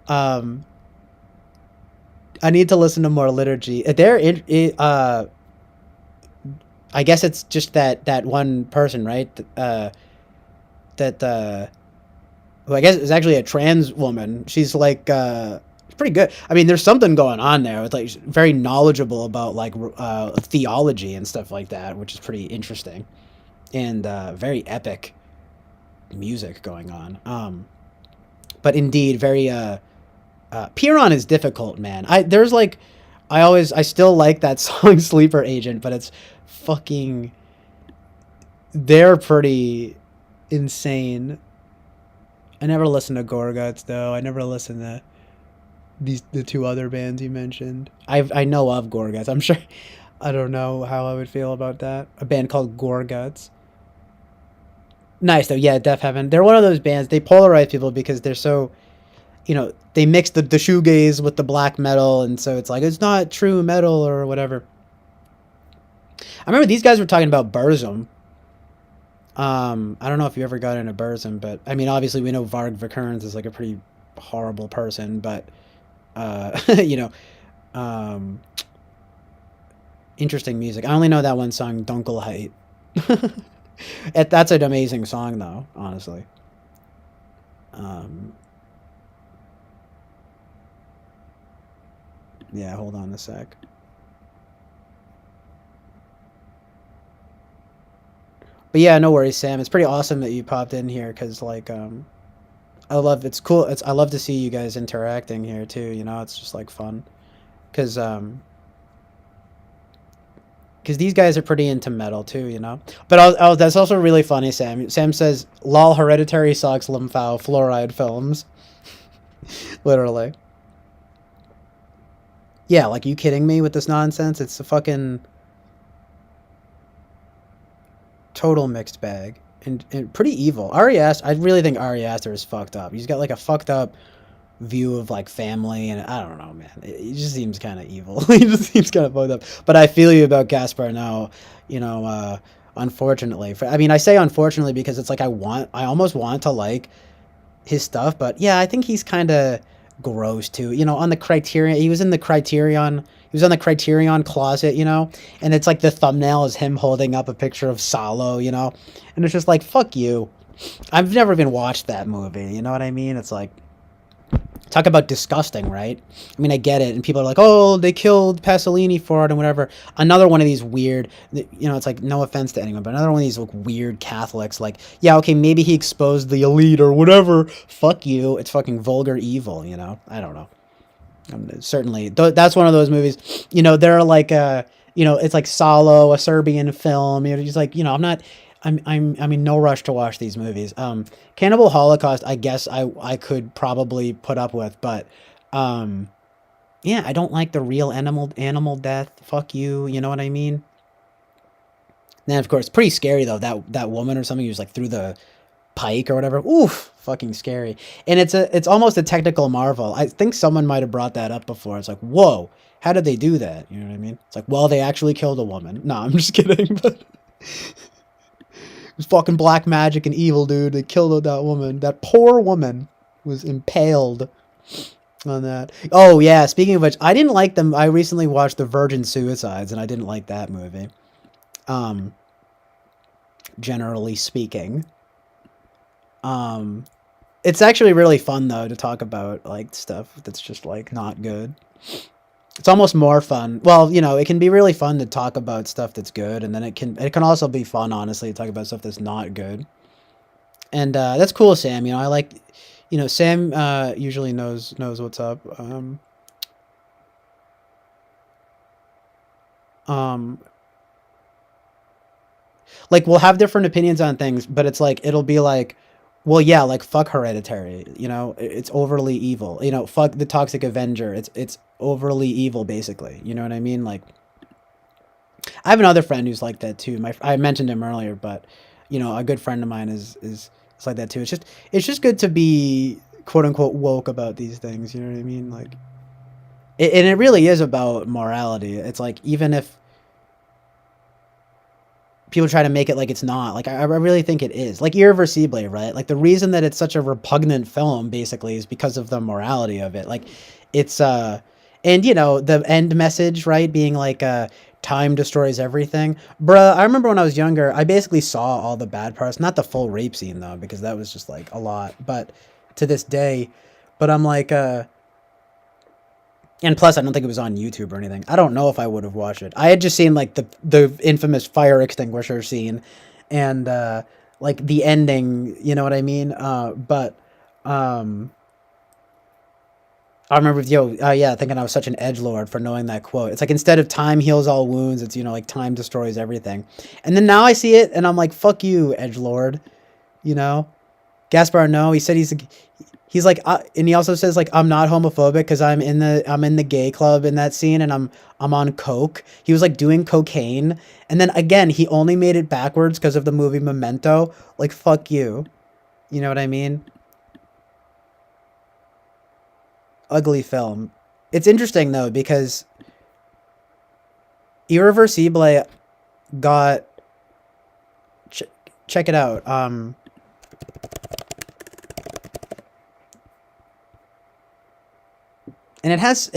I need to listen to more Liturgy. I guess it's just that one person, right? Who I guess is actually a trans woman. She's like pretty good. I mean, there's something going on there. It's like very knowledgeable about like theology and stuff like that, which is pretty interesting, and very epic music going on. But indeed, very Piron is difficult, man. I still like that song Sleeper Agent, but it's fucking, they're pretty insane. I never listened to Gorguts though. I never listened to the two other bands you mentioned. I know of Gorguts. I'm sure. I don't know how I would feel about that. A band called Gorguts. Nice though. Yeah, Deaf Heaven. They're one of those bands. They polarize people because they're so, they mix the shoegaze with the black metal, and so it's like it's not true metal or whatever. I remember these guys were talking about Burzum. I don't know if you ever got into Burzum, but I mean, obviously we know Varg Vikernes is like a pretty horrible person, but interesting music. I only know that one song, Dunkelheit. That's an amazing song, though, honestly. Yeah, hold on a sec. But yeah, no worries, Sam. It's pretty awesome that you popped in here because, like, it's cool. I love to see you guys interacting here too. It's just like fun, because these guys are pretty into metal too. But that's also really funny, Sam. Sam says, "Lol, Hereditary sucks. Limphao, fluoride films." Literally. Yeah, like, you kidding me with this nonsense? It's a fucking total mixed bag. And pretty evil. Ari Aster, I really think Ari Aster is fucked up. He's got like a fucked up view of like family, and I don't know, man. He just seems kind of evil. He just seems kind of fucked up. But I feel you about Gaspar now, unfortunately. I mean, I say unfortunately because it's like I almost want to like his stuff, but yeah, I think he's kind of gross too. On the Criterion, he was on the Criterion closet, and it's like the thumbnail is him holding up a picture of Salo, and it's just like, fuck you. I've never even watched that movie, you know what I mean? It's like, talk about disgusting, right? I mean, I get it, and people are like, oh, they killed Pasolini for it and whatever. Another one of these weird, it's like, no offense to anyone, but another one of these like weird Catholics, like, yeah, okay, maybe he exposed the elite or whatever. Fuck you. It's fucking vulgar evil, I don't know. Certainly, that's one of those movies, they're like, it's like Salo, a Serbian film, just like, I'm in no rush to watch these movies. Cannibal Holocaust, I guess I could probably put up with, but yeah, I don't like the real animal death. Fuck you, you know what I mean? And then of course, pretty scary though, that woman or something who's like through the pike or whatever. Oof, fucking scary. And it's almost a technical marvel. I think someone might have brought that up before. It's like, whoa, how did they do that? You know what I mean? It's like, well, they actually killed a woman. No, I'm just kidding, but fucking black magic and evil, dude. They killed that woman. That poor woman was impaled on that. Oh yeah, speaking of which, I didn't like them. I recently watched The Virgin Suicides, and I didn't like that movie. Generally speaking. It's actually really fun though to talk about like stuff that's just like not good. It's almost more fun. Well, it can be really fun to talk about stuff that's good, and then it can also be fun, honestly, to talk about stuff that's not good. And that's cool, Sam. I like, Sam usually knows what's up. Like, we'll have different opinions on things, but it's like, it'll be like, well, yeah, like, fuck Hereditary, it's overly evil, fuck The Toxic Avenger, it's overly evil, basically, you know what I mean? Like, I have another friend who's like that too. I mentioned him earlier, but you know, a good friend of mine is like that too. It's just good to be quote unquote woke about these things. You know what I mean? Like, and it really is about morality. It's like even if people try to make it like it's not, like I really think it is. Like Irreversible, right? Like the reason that it's such a repugnant film basically is because of the morality of it. Like it's and you know, the end message, right, being like time destroys everything. Bruh, I remember when I was younger, I basically saw all the bad parts, not the full rape scene though, because that was just like a lot, but to this day, but I'm like and plus, I don't think it was on YouTube or anything. I don't know if I would have watched it. I had just seen like the infamous fire extinguisher scene, and like the ending. You know what I mean? But I remember, yeah, thinking I was such an edgelord for knowing that quote. It's like instead of time heals all wounds, it's like time destroys everything. And then now I see it, and I'm like, fuck you, edgelord. You know, Gaspar No. He said he's like, and he also says like, I'm not homophobic because I'm in the gay club in that scene, and I'm on coke. He was like doing cocaine, and then again he only made it backwards because of the movie Memento. Like, fuck you. You know what I mean? Ugly film. It's interesting though because Irreversible got check it out. And it has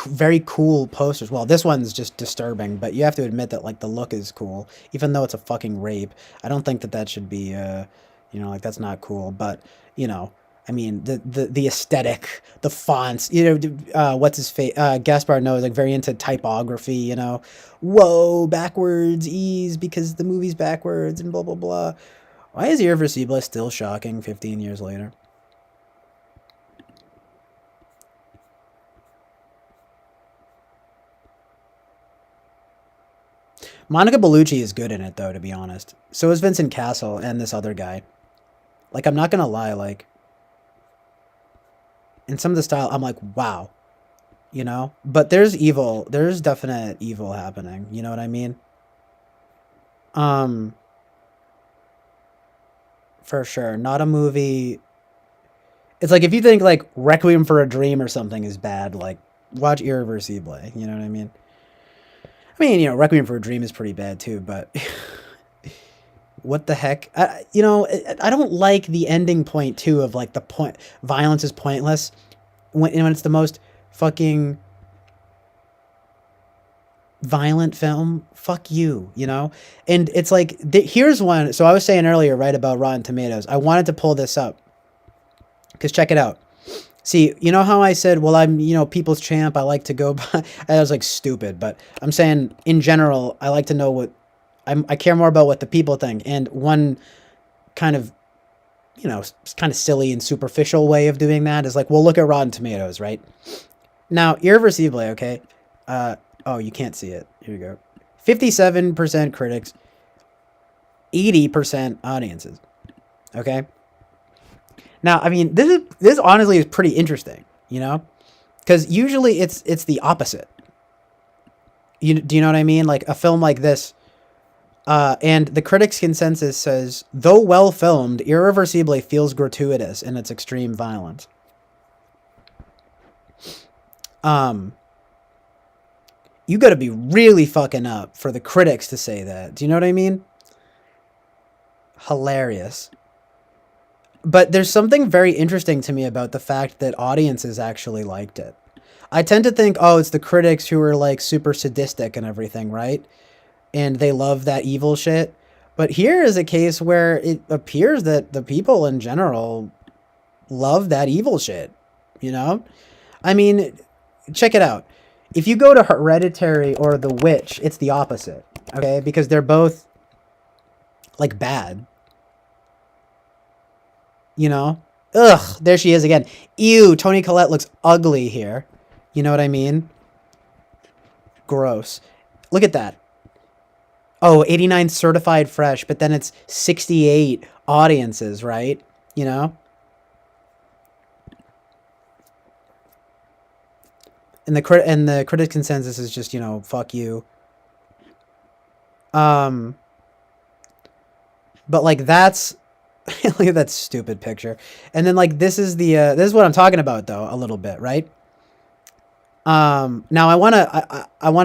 very cool posters. Well, this one's just disturbing, but you have to admit that like the look is cool, even though it's a fucking rape. I don't think that should be, like that's not cool. But you know, I mean, the aesthetic, the fonts. You know, what's his face? Gaspar Noé is like very into typography. You know, whoa, backwards ease because the movie's backwards and blah blah blah. Why is Irreversible still shocking 15 years later? Monica Bellucci is good in it, though, to be honest. So is Vincent Cassel and this other guy. Like, I'm not gonna lie, like, in some of the style, I'm like, wow, you know? But there's definite evil happening, you know what I mean? For sure. Not a movie. It's like, if you think, like, Requiem for a Dream or something is bad, like, watch Irreversible, you know what I mean? I mean, you know, Requiem for a Dream is pretty bad too, but what the heck? I don't like the ending point too of like the point violence is pointless when it's the most fucking violent film. Fuck you, you know? And it's like, here's one. So I was saying earlier, right, about Rotten Tomatoes. I wanted to pull this up because check it out. See, you know how I said, well, I'm, people's champ. I like to go by. I was like stupid, but I'm saying in general, I like to know what I care more about what the people think. And one kind of, kind of silly and superficial way of doing that is like, well, look at Rotten Tomatoes, right? Now, Irreversible, okay? Oh, you can't see it. Here you go. 57% critics, 80% audiences. Okay? Now, I mean, this honestly is pretty interesting, because usually it's the opposite. Do you know what I mean? Like a film like this, and the critics' consensus says, though well filmed, Irreversible feels gratuitous in its extreme violence. You got to be really fucking up for the critics to say that. Do you know what I mean? Hilarious. But there's something very interesting to me about the fact that audiences actually liked it. I tend to think, oh, it's the critics who are like super sadistic and everything, right? And they love that evil shit. But here is a case where it appears that the people in general love that evil shit, I mean, check it out. If you go to Hereditary or The Witch, it's the opposite, okay? Because they're both like bad. Ugh, there she is again. Ew, Toni Collette looks ugly here. You know what I mean? Gross. Look at that. Oh, 89 certified fresh, but then it's 68 audiences, right? And the critic consensus is just, fuck you. But like that's look at that stupid picture. And then like this is the this is what I'm talking about though a little bit, right? Now I want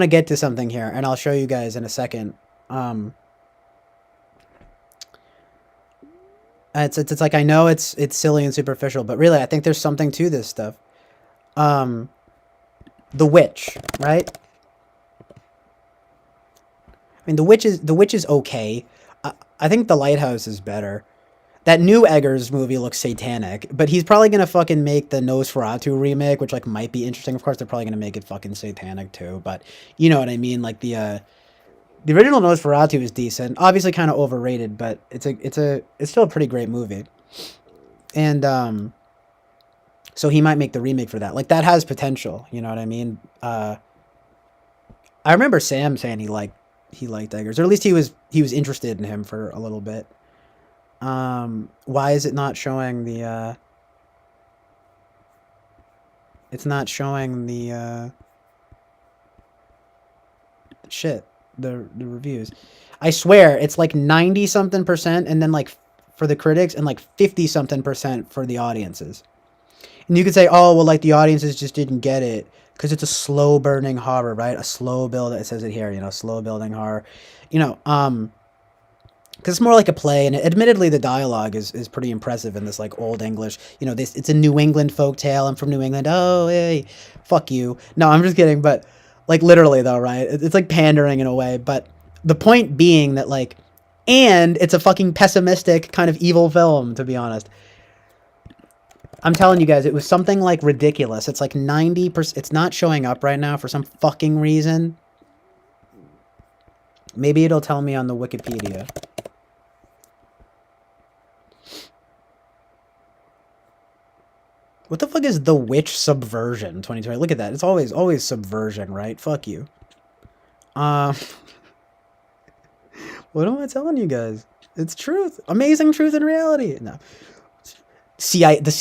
to get to something here, and I'll show you guys in a second. It's like I know it's silly and superficial, but really I think there's something to this stuff. The witch, right? I mean, the witch is okay. I think the lighthouse is better. That new Eggers movie looks satanic, but he's probably gonna fucking make the Nosferatu remake, which like might be interesting. Of course, they're probably gonna make it fucking satanic too, but you know what I mean. Like the original Nosferatu is decent, obviously kind of overrated, but it's still a pretty great movie. And so he might make the remake for that. Like that has potential, you know what I mean? I remember Sam saying he liked Eggers, or at least he was interested in him for a little bit. Why is it not showing the it's not showing the shit, the reviews. I swear it's like 90 something percent, and then like for the critics, and like 50 something percent for the audiences. And you could say, oh well, like the audiences just didn't get it because it's a slow burning horror, right? A slow build. It says it here, you know, slow building horror, you know. Because it's more like a play, and admittedly the dialogue is pretty impressive in this like old English. You know, it's a New England folk tale. I'm from New England. Oh, hey, fuck you. No, I'm just kidding. But like literally though, right? It's like pandering in a way. But the point being that like, and it's a fucking pessimistic kind of evil film, to be honest. I'm telling you guys, it was something like ridiculous. It's like 90%. It's not showing up right now for some fucking reason. Maybe it'll tell me on the Wikipedia. What the fuck is The Witch Subversion 2020? Look at that. It's always subversion, right? Fuck you. What am I telling you guys? It's truth. Amazing truth and reality. No. The CIA the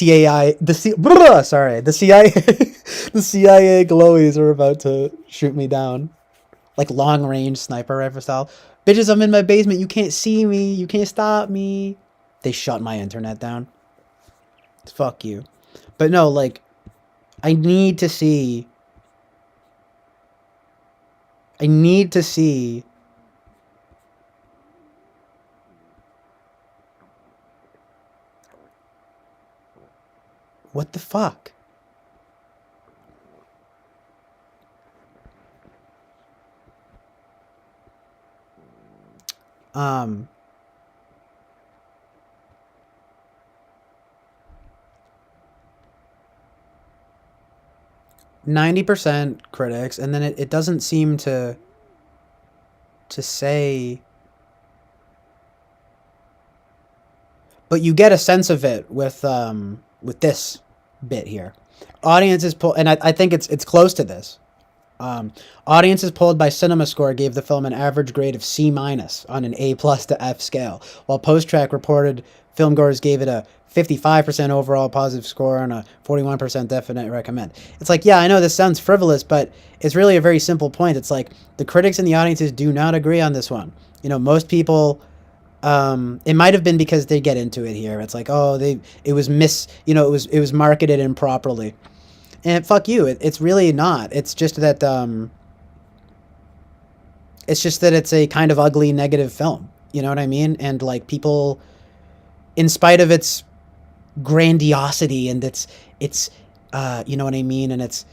CIA glowies are about to shoot me down. Like long range sniper rifle style. Bitches, I'm in my basement. You can't see me. You can't stop me. They shut my internet down. Fuck you. But no, like, I need to see what the fuck? 90% critics, and then it doesn't seem to say, but you get a sense of it with this bit here. Audiences and I think it's close to this. Audiences polled by CinemaScore gave the film an average grade of C- on an A+ to F scale, while Post-Track reported filmgoers gave it a 55% overall positive score and a 41% definite recommend. It's like, yeah, I know this sounds frivolous, but it's really a very simple point. It's like the critics and the audiences do not agree on this one. You know, most people, it might have been because they get into it here. It's like, oh, it was marketed improperly. And fuck you, it's really not. It's just that it's a kind of ugly negative film. You know what I mean? And like people, in spite of its grandiosity and its you know what I mean, and its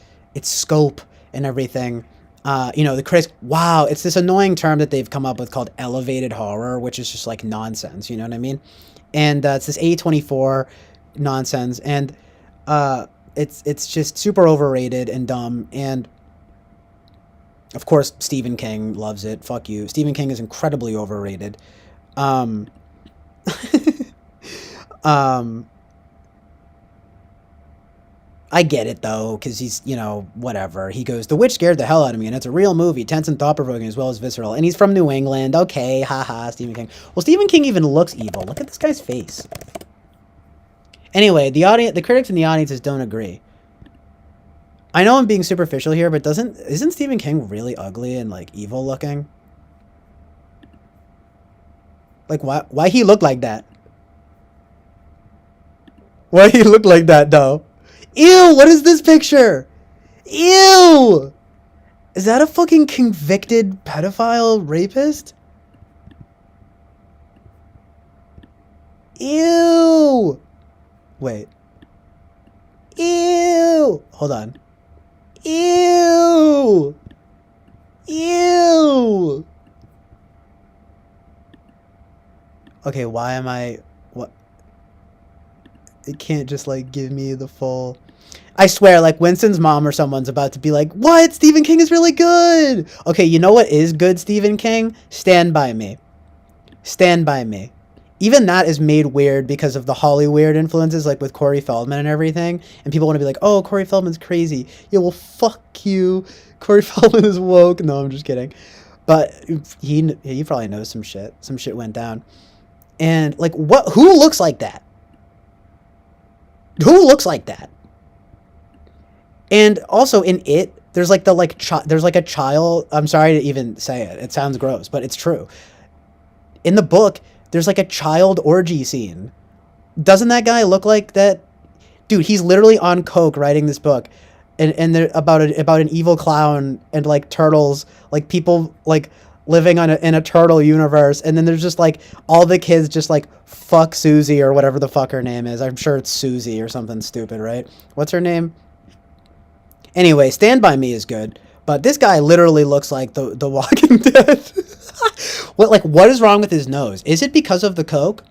scope and everything, the critics, wow, it's this annoying term that they've come up with called elevated horror, which is just like nonsense. You know what I mean? And it's this A24 nonsense, and it's just super overrated and dumb. And of course Stephen King loves it. Fuck you. Stephen King is incredibly overrated. I get it though, because he's, whatever. He goes, The Witch scared the hell out of me, and it's a real movie, tense and thought-provoking as well as visceral. And he's from New England. Okay, haha, Stephen King. Well, Stephen King even looks evil. Look at this guy's face. Anyway, the critics and the audiences don't agree. I know I'm being superficial here, but isn't Stephen King really ugly and like evil looking? Like, why he look like that? Why he look like that, though? Ew, what is this picture? Ew! Is that a fucking convicted pedophile rapist? Ew! Wait. Ew! Hold on. Ew! Ew! Okay, why am I... What? It can't just, like, give me the full... I swear, like, Winston's mom or someone's about to be like, what? Stephen King is really good! Okay, you know what is good, Stephen King? Stand By Me. Stand By Me. Even that is made weird because of the Hollywood influences, like with Corey Feldman and everything. And people want to be like, oh, Corey Feldman's crazy. Yeah, well, fuck you. Corey Feldman is woke. No, I'm just kidding. But he probably knows some shit. Some shit went down. And, like, who looks like that? Who looks like that? And also in it, there's like there's like a child. I'm sorry to even say it. It sounds gross, but it's true. In the book, there's like a child orgy scene. Doesn't that guy look like that? Dude, he's literally on coke writing this book, and they're about an evil clown and like turtles, like people like living in a turtle universe, and then there's just like all the kids just like fuck Susie or whatever the fuck her name is. I'm sure it's Susie or something stupid, right? What's her name? Anyway, Stand By Me is good, but this guy literally looks like the Walking Dead. What is wrong with his nose? Is it because of the coke?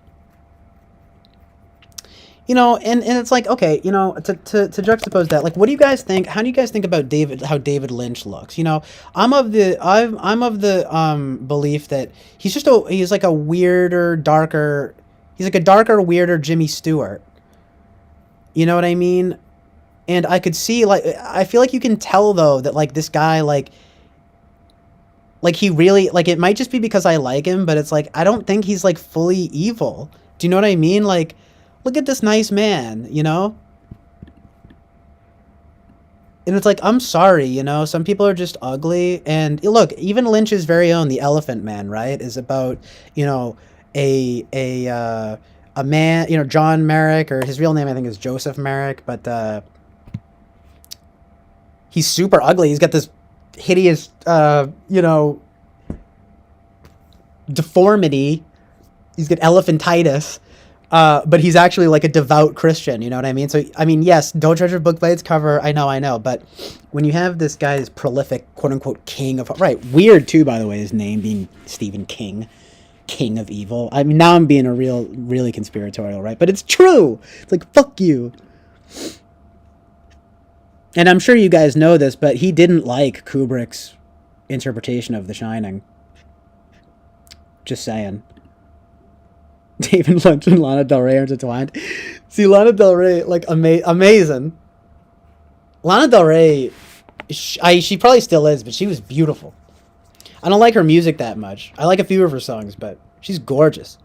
You know, and it's like, okay, you know, to juxtapose that, like, what do you guys think? How do you guys think about how David Lynch looks? You know, I'm of the belief that he's like a weirder, darker, he's like a darker, weirder Jimmy Stewart. You know what I mean? And I could see, like, I feel like you can tell, though, that, like, this guy, like, he really, like, it might just be because I like him, but it's, like, I don't think he's, like, fully evil. Do you know what I mean? Like, look at this nice man, you know? And it's like, I'm sorry, you know? Some people are just ugly. And, look, even Lynch's very own The Elephant Man, right, is about, you know, a man, you know, John Merrick, or his real name, I think, is Joseph Merrick, but, he's super ugly. He's got this hideous, you know, deformity. He's got elephantitis. But he's actually like a devout Christian. You know what I mean? So, I mean, yes, don't judge a book by its cover. I know. But when you have this guy's prolific, quote unquote, king of... Right. Weird, too, by the way, his name being Stephen King. King of evil. I mean, now I'm being really conspiratorial, right? But it's true. It's like, fuck you. And I'm sure you guys know this, but he didn't like Kubrick's interpretation of The Shining. Just saying. David Lynch and Lana Del Rey are intertwined. See, Lana Del Rey, like, amazing. Lana Del Rey, she probably still is, but she was beautiful. I don't like her music that much. I like a few of her songs, but she's gorgeous.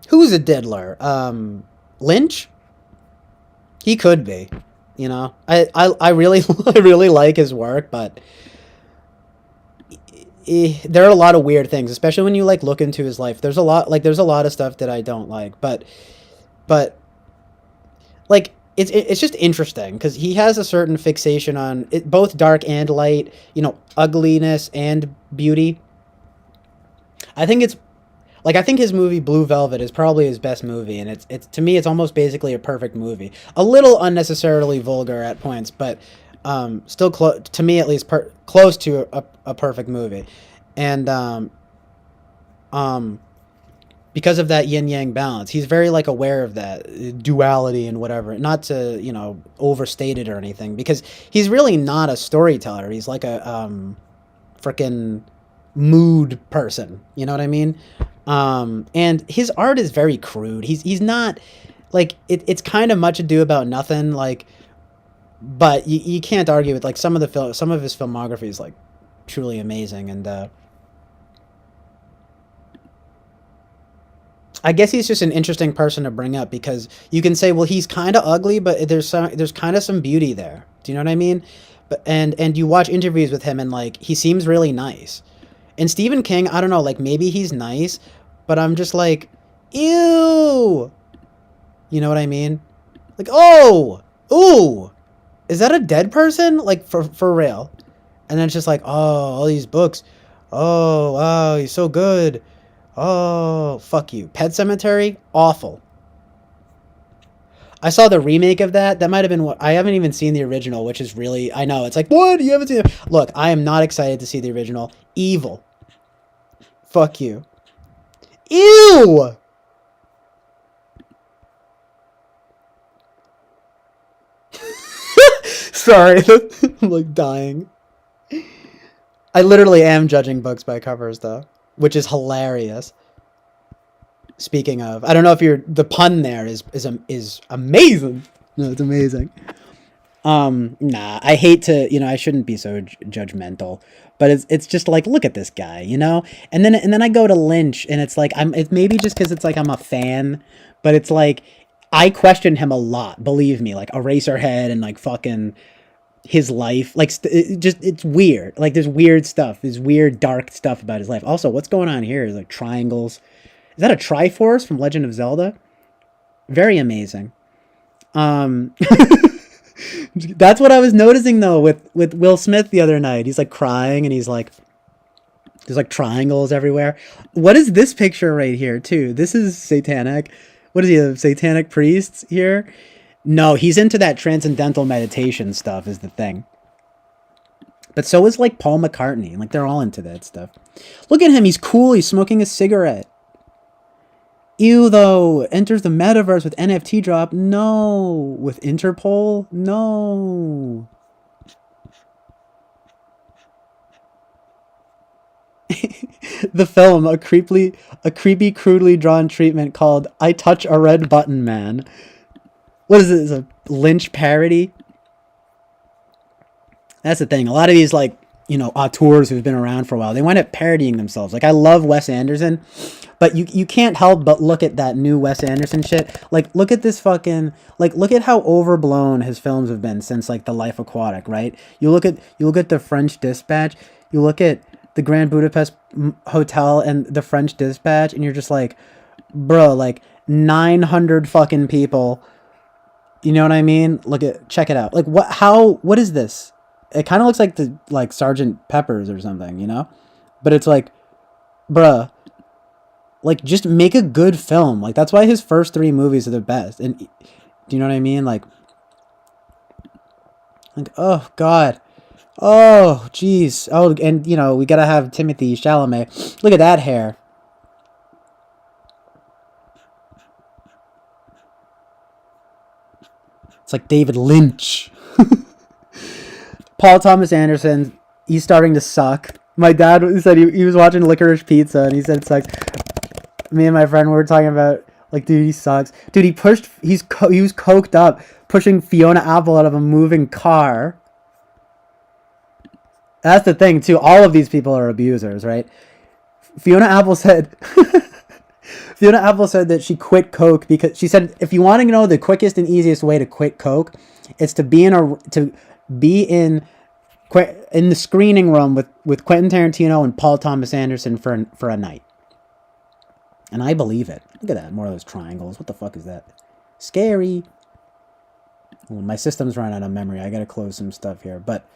Who's a diddler? Lynch? He could be. You know, I really I really like his work, but there are a lot of weird things, especially when you like look into his life. There's a lot of stuff that I don't like, but like it's just interesting because he has a certain fixation on it, both dark and light, you know, ugliness and beauty. I think his movie Blue Velvet is probably his best movie, and it's to me it's almost basically a perfect movie. A little unnecessarily vulgar at points, but still to me at least close to a perfect movie. And because of that yin yang balance, he's very like aware of that duality and whatever. Not to, you know, overstate it or anything, because he's really not a storyteller. He's like a freaking mood person. You know what I mean? And his art is very crude. He's not like it's kind of much ado about nothing. Like, but you can't argue with like some of his filmography is like truly amazing. And I guess he's just an interesting person to bring up because you can say, well, he's kind of ugly, but there's kind of some beauty there. Do you know what I mean? But and you watch interviews with him and like he seems really nice. And Stephen King, I don't know, like maybe he's nice, but I'm just like, ew. You know what I mean? Like, oh, ooh, is that a dead person? Like for real. And then it's just like, oh, all these books. Oh, wow, he's so good. Oh, fuck you. Pet Sematary, awful. I saw the remake of that. That might have been what I haven't even seen the original, which is really, I know it's like, what? You haven't seen it? Look, I am not excited to see the original. Evil. Fuck you. Ew. Sorry, I'm like dying. I literally am judging books by covers though, which is hilarious. Speaking of, I don't know if the pun there is amazing. No, it's amazing. Nah, I hate to, I shouldn't be so judgmental, but it's just like, look at this guy, and then I go to Lynch and it's like, it's maybe just cause it's like, I'm a fan, but it's like, I question him a lot, believe me, like Eraserhead and like fucking his life, like it's weird. Like there's weird stuff, there's weird dark stuff about his life. Also, what's going on here is like triangles. Is that a Triforce from Legend of Zelda? Very amazing. That's what I was noticing though with Will Smith the other night. He's like crying and he's like, there's like triangles everywhere. What is this picture right here too? This is satanic. What is he, a satanic priest here? No, he's into that transcendental meditation stuff is the thing. But so is like Paul McCartney. Like they're all into that stuff. Look at him. He's cool. He's smoking a cigarette. Ew, though. Enters the metaverse with NFT drop. No. With Interpol? No. The film, a creepy, crudely drawn treatment called I Touch a Red Button Man. What is this, a Lynch parody? That's the thing. A lot of these, like, auteurs who've been around for a while, they wind up parodying themselves. Like, I love Wes Anderson, but you can't help but look at that new Wes Anderson shit. Like, look at this fucking, like, look at how overblown his films have been since, like, The Life Aquatic, right? You look at The French Dispatch, you look at the Grand Budapest Hotel and The French Dispatch, and you're just like, bro, like, 900 fucking people, you know what I mean? Check it out. Like, what is this? It kind of looks like Sergeant Pepper's or something, But it's like, bruh, like, just make a good film. Like, that's why his first 3 movies are the best. And do you know what I mean? Like, oh, God. Oh, jeez. Oh, and, we gotta have Timothée Chalamet. Look at that hair. It's like David Lynch. Paul Thomas Anderson, he's starting to suck. My dad said he was watching Licorice Pizza, and he said it sucks. Me and my friend were talking about, like, dude, he sucks. Dude, he was coked up, pushing Fiona Apple out of a moving car. That's the thing, too. All of these people are abusers, right? Fiona Apple said that she quit coke because she said, if you want to know the quickest and easiest way to quit coke, it's to be in the screening room with Quentin Tarantino and Paul Thomas Anderson for a night. And I believe it. Look at that, more of those triangles. What the fuck is that? Scary. Well, my system's running out of memory. I gotta close some stuff here, but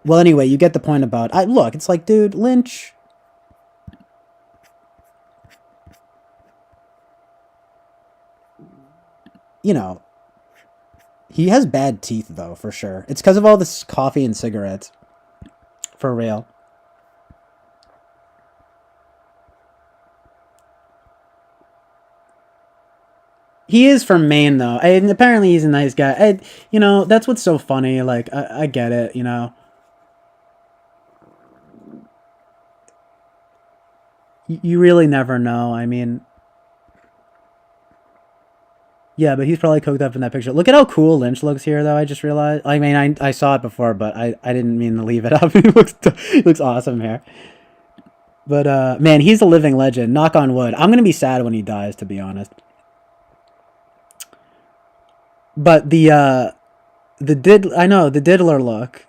well, anyway, you get the point about... look, it's like, dude, Lynch... He has bad teeth, though, for sure. It's because of all this coffee and cigarettes. For real. He is from Maine, though. And apparently he's a nice guy. That's what's so funny. Like, I get it, You really never know. I mean... Yeah, but he's probably coked up in that picture. Look at how cool Lynch looks here, though. I just realized. I mean, I saw it before, but I didn't mean to leave it up. He looks awesome here. But, man, he's a living legend. Knock on wood. I'm going to be sad when he dies, to be honest. But I know the diddler look.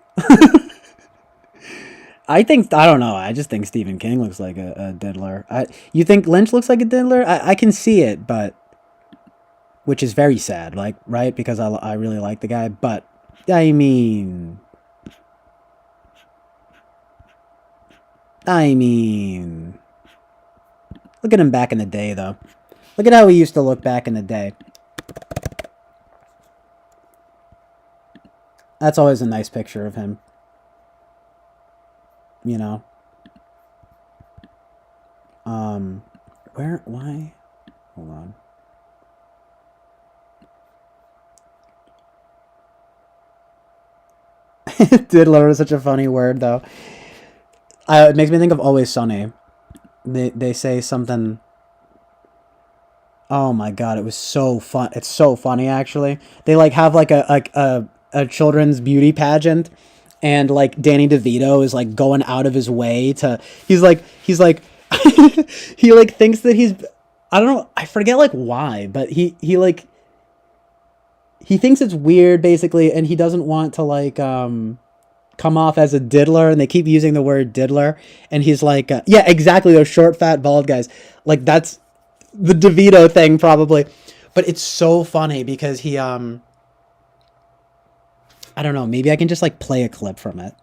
I don't know. I just think Stephen King looks like a diddler. You think Lynch looks like a diddler? I can see it, but which is very sad, like, right? Because I really like the guy, but I mean, look at him back in the day, though. Look at how he used to look back in the day. That's always a nice picture of him. You know. Why? Hold on. Diddler is such a funny word, though. It makes me think of Always Sunny. They say something. Oh my god, it was so fun. It's so funny, actually. They like have like a children's beauty pageant, and like Danny DeVito is like going out of his way to. He's like he like thinks that he's. I don't know. I forget like why, but he thinks it's weird basically, and he doesn't want to like come off as a diddler, and they keep using the word diddler, and he's like yeah, exactly, those short fat bald guys. Like that's the DeVito thing probably. But it's so funny because he I don't know, maybe I can just like play a clip from it.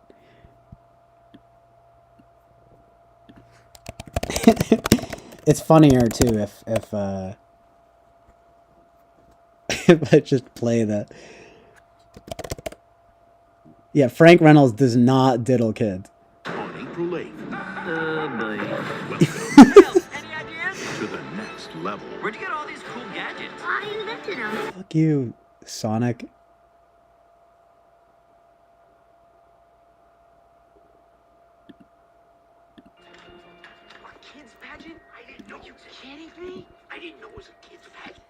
It's funnier too if if I just play that. Yeah, Frank Reynolds does not diddle kids. On April 8th. Any ideas? To the next level. Where'd you get all these cool gadgets? I invented them. Fuck you, Sonic. A kids pageant? I didn't know. You kidding me? I didn't know it was a kids pageant.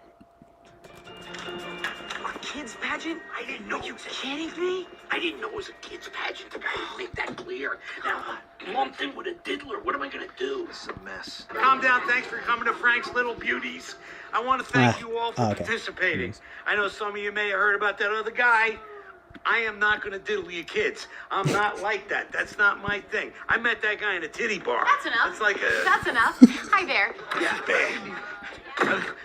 A kids pageant? I didn't know. You kidding me? I didn't know it was a kids pageant. Make that clear. Now I'm lumped in with a diddler. What am I gonna do? This is a mess. Calm down. Thanks for coming to Frank's Little Beauties. I want to thank you all for okay. participating. I know some of you may have heard about that other guy. I am not going to diddle your kids. I'm not like that. That's not my thing. I met that guy in a titty bar. That's enough. It's like a... That's enough. Hi there. Yeah, babe.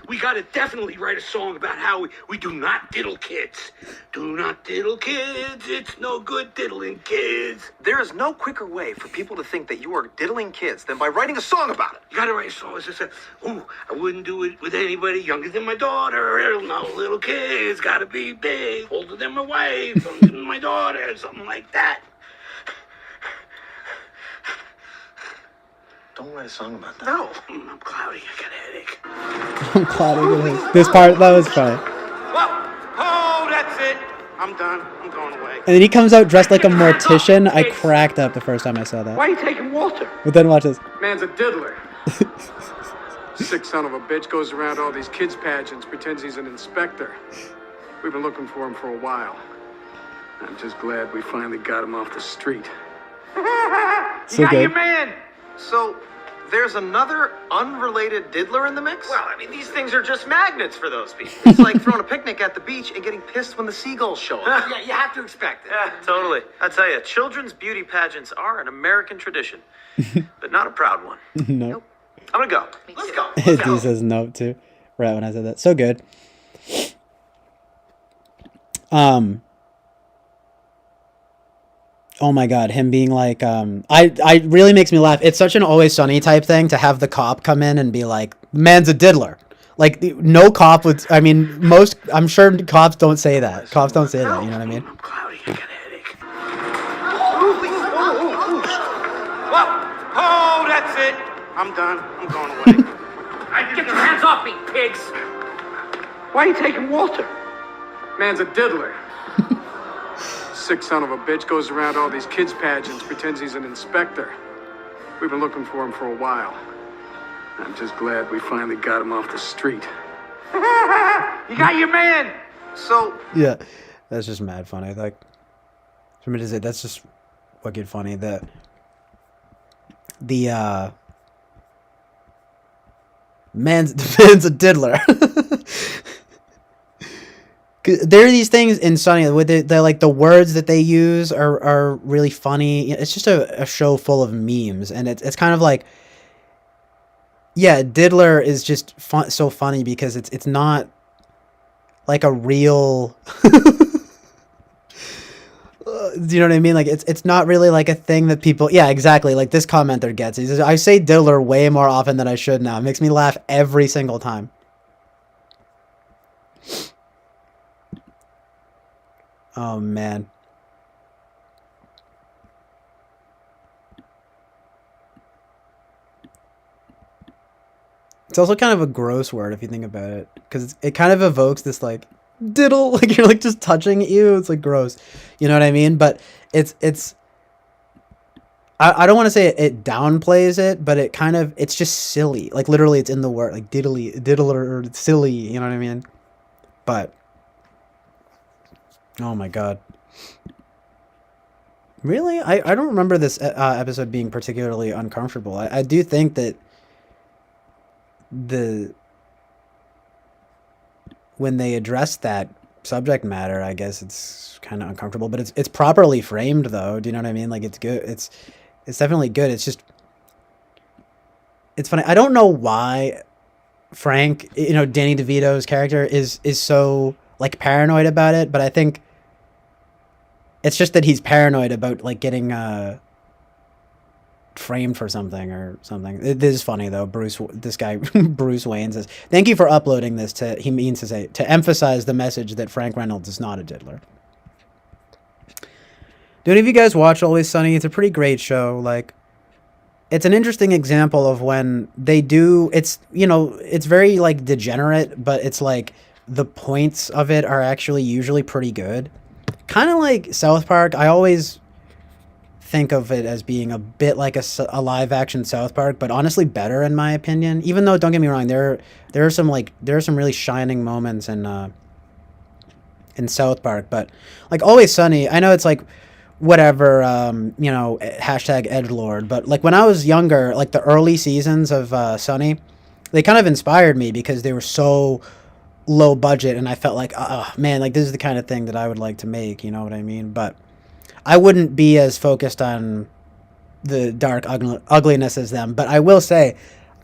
We got to definitely write a song about how we do not diddle kids. Do not diddle kids. It's no good diddling kids. There is no quicker way for people to think that you are diddling kids than by writing a song about it. You got to write a song that says, ooh, I wouldn't do it with anybody younger than my daughter. No little kids, got to be big, older than my wife, older than my daughter, something like that. Don't write a song about that. No, I'm cloudy. I got a headache. I'm glad this part, that was funny. Well, oh, that's it. I'm done. I'm going away. And then he comes out dressed like a mortician. I cracked up the first time I saw that. Why are you taking Walter? But then watch this. Man's a diddler. Sick son of a bitch goes around all these kids' pageants, pretends he's an inspector. We've been looking for him for a while. I'm just glad we finally got him off the street. You So got good. your man. So, there's another unrelated diddler in the mix? Well, I mean, these things are just magnets for those people. It's like throwing a picnic at the beach and getting pissed when the seagulls show up. Yeah, you have to expect it. Yeah, totally. I tell you, children's beauty pageants are an American tradition, but not a proud one. Nope. I'm gonna go. Let's go. He says nope too. Right when I said that. So good. Oh my god, him being like, I really makes me laugh. It's such an Always Sunny type thing to have the cop come in and be like, man's a diddler. Like, no cop would, I mean, most, I'm sure cops don't say that. Cops don't say that, you know what I mean? I'm cloudy. I got a headache. Well, oh, that's it. I'm done. I'm going away. Get your hands off me, pigs! Why are you taking Walter? Man's a diddler. Sick son of a bitch goes around all these kids' pageants, pretends he's an inspector. We've been looking for him for a while. I'm just glad we finally got him off the street. You got your man. So, Yeah, that's just mad funny. Like, for me to say, that's just wicked funny. That the man's a diddler. There are these things in Sunny with the like the words that they use are really funny. It's just a show full of memes, and it's kind of like, yeah, Diddler is just so funny because it's not like a real. Do you know what I mean? Like it's not really like a thing that people. Yeah, exactly. Like this commenter gets. He says, I say Diddler way more often than I should now. It makes me laugh every single time. Oh man. It's also kind of a gross word if you think about it, because it kind of evokes this like diddle, like you're like just touching you. It's like gross, you know what I mean? But it's. I don't want to say it downplays it, but it's just silly. Like literally, it's in the word, like diddler, silly. You know what I mean? But oh my god. Really? I don't remember this episode being particularly uncomfortable. I do think that when they address that subject matter, I guess it's kind of uncomfortable, but it's properly framed though. Do you know what I mean? Like it's good. It's definitely good. It's just it's funny. I don't know why Frank, Danny DeVito's character is so like paranoid about it, but I think it's just that he's paranoid about like getting framed for something or something. This is funny though. This guy Bruce Wayne says, "Thank you for uploading this he means to say to emphasize the message that Frank Reynolds is not a diddler." Do any of you guys watch Always Sunny? It's a pretty great show. Like, it's an interesting example of when they do. It's it's very like degenerate, but it's like the points of it are actually usually pretty good. Kind of like South Park. I always think of it as being a bit like a live action South Park, but honestly better in my opinion. Even though, don't get me wrong, there are some really shining moments in South Park, but like Always Sunny, I know it's like whatever, hashtag edgelord, but like when I was younger, like the early seasons of Sunny, they kind of inspired me because they were so low budget, and I felt like, oh man, like this is the kind of thing that I would like to make, you know what I mean? But I wouldn't be as focused on the dark ugliness as them. But I will say,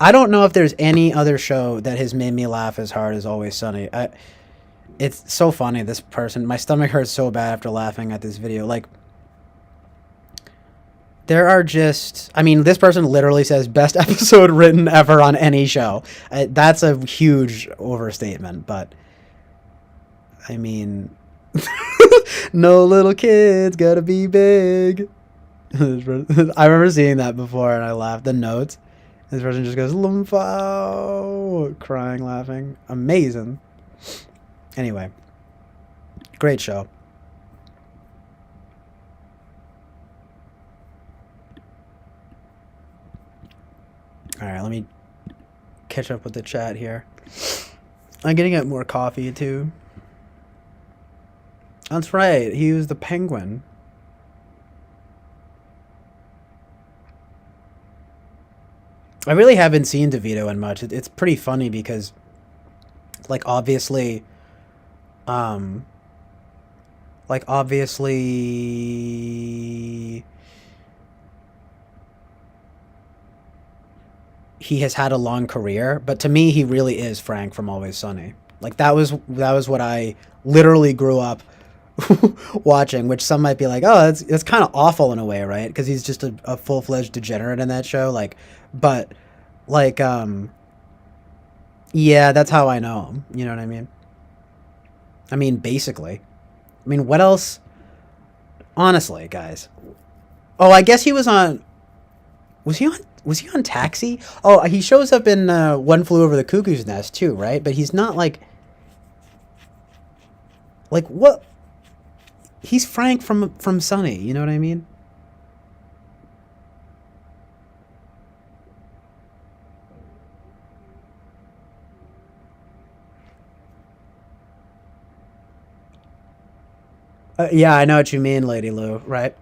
I don't know if there's any other show that has made me laugh as hard as Always Sunny. It's so funny, this person. My stomach hurts so bad after laughing at this video. Like, there are just... I mean, this person literally says, best episode written ever on any show. That's a huge overstatement, but... I mean... no little kids, gotta be big. I remember seeing that before, and I laughed. The notes. This person just goes, Lumfo! Crying, laughing. Amazing. Anyway. Great show. Alright, let me catch up with the chat here. I'm gonna get more coffee, too. That's right, he was the penguin. I really haven't seen DeVito in much. It's pretty funny because, like, obviously, he has had a long career, but to me, he really is Frank from Always Sunny. Like, that was what I literally grew up watching, which some might be like, oh, that's kind of awful in a way, right? Because he's just a full-fledged degenerate in that show. Like, but, like, yeah, that's how I know him. You know what I mean? I mean, basically. I mean, what else? Honestly, guys. Oh, I guess he was on... Was he on Taxi? Oh, he shows up in One Flew Over the Cuckoo's Nest, too, right? But he's not, like... Like, what... He's Frank from Sunny, you know what I mean? Yeah, I know what you mean, Lady Lou, right?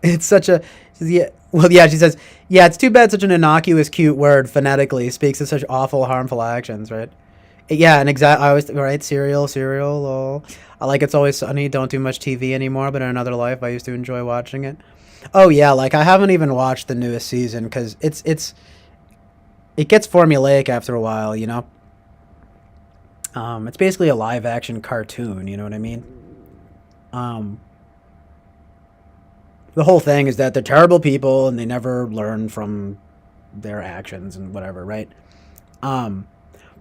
It's such a, yeah. Well, yeah. She says, yeah. It's too bad such an innocuous, cute word phonetically speaks of such awful, harmful actions, right? Yeah, and I always right. Cereal. Lol. I like It's Always Sunny. Don't do much TV anymore, but in another life, I used to enjoy watching it. Oh yeah, like I haven't even watched the newest season because it gets formulaic after a while, you know. It's basically a live action cartoon, you know what I mean? Um, the whole thing is that they're terrible people and they never learn from their actions and whatever, right? Um,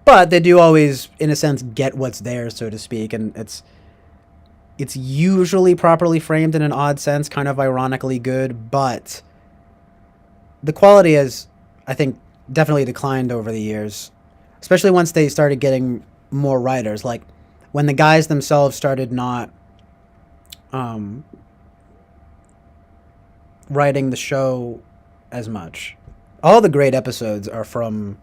but they do always, in a sense, get what's there, so to speak, and it's usually properly framed in an odd sense, kind of ironically good, but the quality has, I think, definitely declined over the years, especially once they started getting more writers. Like when the guys themselves started not writing the show as much. All the great episodes are from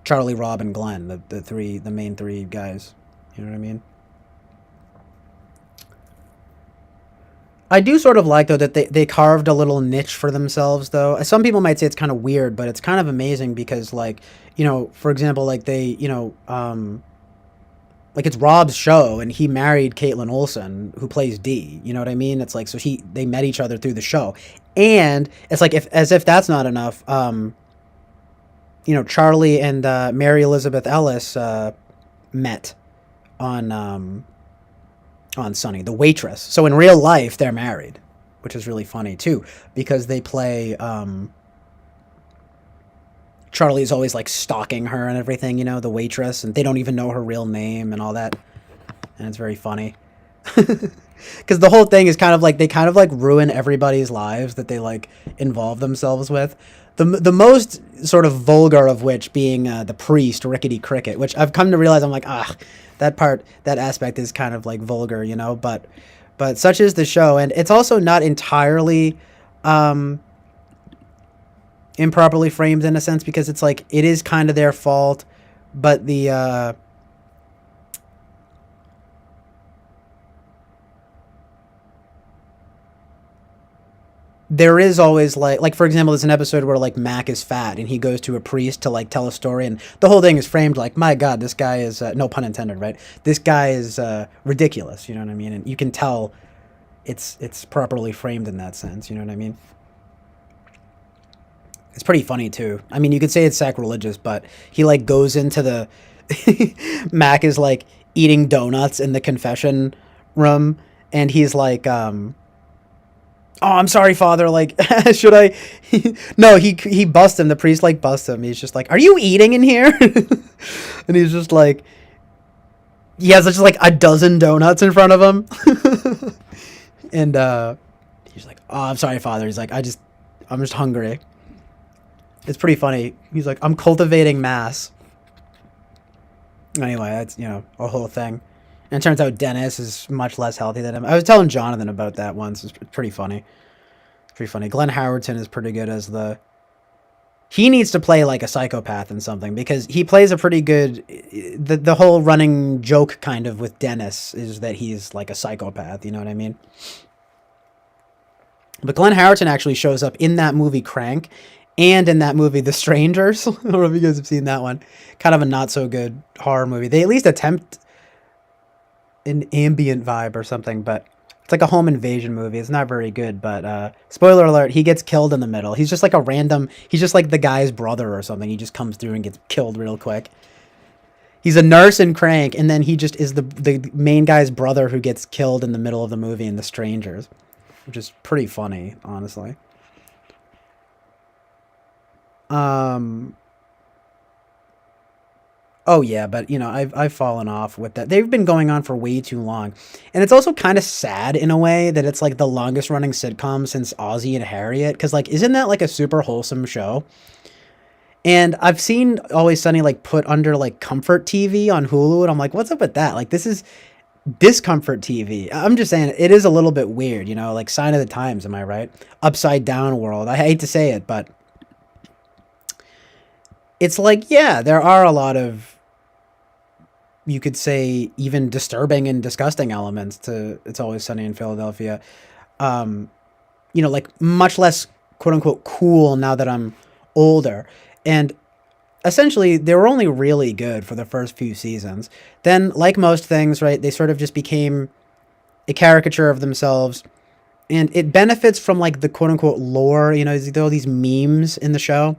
Charlie, Rob, and Glenn, the main three guys. You know what I mean? I do sort of like, though, that they carved a little niche for themselves, though. Some people might say it's kind of weird, but it's kind of amazing because, like, you know, for example, like like it's Rob's show and he married Caitlin Olsen, who plays Dee. You know what I mean? It's like, so they met each other through the show. And it's like, as if that's not enough, you know, Charlie and Mary Elizabeth Ellis met on Sunny, the waitress. So in real life, they're married, which is really funny too, because they play. Charlie's always like stalking her and everything, you know, the waitress, and they don't even know her real name and all that, and it's very funny. Because the whole thing is kind of like they kind of like ruin everybody's lives that they like involve themselves with. The most sort of vulgar of which being the priest Rickety Cricket, which I've come to realize I'm like, that aspect is kind of like vulgar, you know, but such is the show, and it's also not entirely improperly framed in a sense, because it's like it is kind of their fault, but there is always like for example, there's an episode where like Mac is fat and he goes to a priest to like tell a story, and the whole thing is framed like, my God, this guy is no pun intended, right? This guy is ridiculous, you know what I mean? And you can tell it's properly framed in that sense, you know what I mean? It's pretty funny too. I mean, you could say it's sacrilegious, but he like goes into the Mac is like eating donuts in the confession room, and he's like, "Oh, I'm sorry, Father. Like, should I?" No, he busts him. The priest like busts him. He's just like, "Are you eating in here?" And he's just like, he has just like a dozen donuts in front of him, and he's like, "Oh, I'm sorry, Father." He's like, I'm just hungry." It's pretty funny. He's like, I'm cultivating mass. Anyway, that's, you know, a whole thing. And it turns out Dennis is much less healthy than him. I was telling Jonathan about that once. It's pretty funny. Pretty funny. Glenn Howerton is pretty good as he needs to play like a psychopath in something, because he plays a pretty good, the whole running joke kind of with Dennis is that he's like a psychopath, you know what I mean? But Glenn Howerton actually shows up in that movie Crank, and in that movie, The Strangers. I don't know if you guys have seen that one. Kind of a not so good horror movie. They at least attempt an ambient vibe or something, but it's like a home invasion movie. It's not very good, but spoiler alert, he gets killed in the middle. He's just like he's just like the guy's brother or something. He just comes through and gets killed real quick. He's a nurse in Crank, and then he just is the main guy's brother who gets killed in the middle of the movie in The Strangers, which is pretty funny, honestly. Oh yeah, but you know, I've fallen off with that. They've been going on for way too long. And it's also kind of sad in a way that it's like the longest running sitcom since Ozzie and Harriet, cuz like isn't that like a super wholesome show? And I've seen Always Sunny like put under like Comfort TV on Hulu, and I'm like, what's up with that? Like, this is Discomfort TV. I'm just saying, it is a little bit weird, you know, like sign of the times, am I right? Upside down world. I hate to say it, but it's like, yeah, there are a lot of, you could say, even disturbing and disgusting elements to It's Always Sunny in Philadelphia. you know, like much less quote unquote cool now that I'm older. And essentially they were only really good for the first few seasons. Then, like most things, right, they sort of just became a caricature of themselves. And it benefits from like the quote unquote lore, you know, there are all these memes in the show.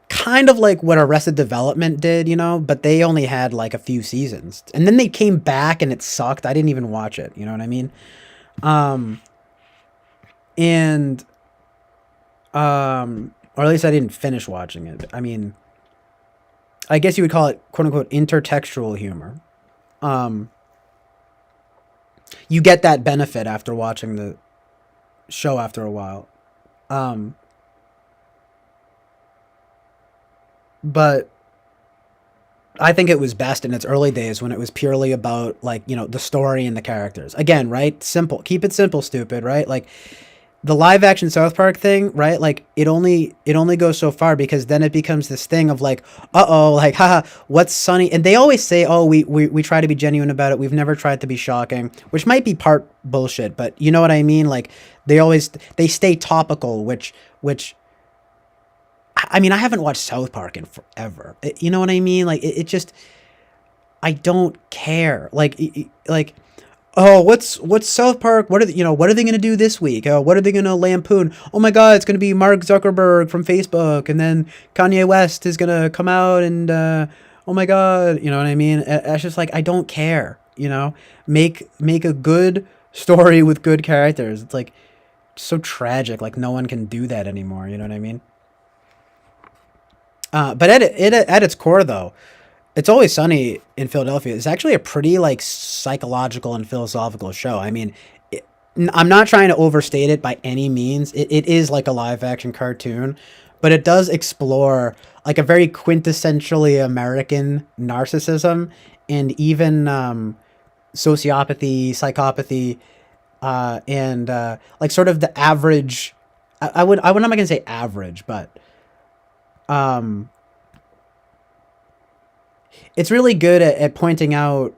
Kind of like what Arrested Development did, you know, but they only had like a few seasons. And then they came back and it sucked. I didn't even watch it, you know what I mean? Or at least I didn't finish watching it. I mean, I guess you would call it quote unquote intertextual humor. You get that benefit after watching the show after a while. But I think it was best in its early days when it was purely about, like, you know, the story and the characters. Again, right? Simple. Keep it simple, stupid, right? Like, the live action South Park thing, right? Like, it only goes so far, because then it becomes this thing of like, uh-oh, like, haha, what's funny? And they always say, oh, we try to be genuine about it. We've never tried to be shocking, which might be part bullshit, but you know what I mean? Like, they stay topical, which I mean, I haven't watched South Park in forever. You know what I mean? Like, it just, I don't care. Like, oh, what's South Park? What are they going to do this week? What are they going to lampoon? Oh my God, it's going to be Mark Zuckerberg from Facebook, and then Kanye West is going to come out and, oh my God, you know what I mean? It's just like, I don't care, you know? Make a good story with good characters. It's like so tragic. Like, no one can do that anymore. You know what I mean? But at its core, though, It's Always Sunny in Philadelphia is actually a pretty, like, psychological and philosophical show. I mean, I'm not trying to overstate it by any means. It is like a live action cartoon, but it does explore like a very quintessentially American narcissism and even sociopathy, psychopathy, and like sort of the average. I'm not going to say average, but it's really good at pointing out,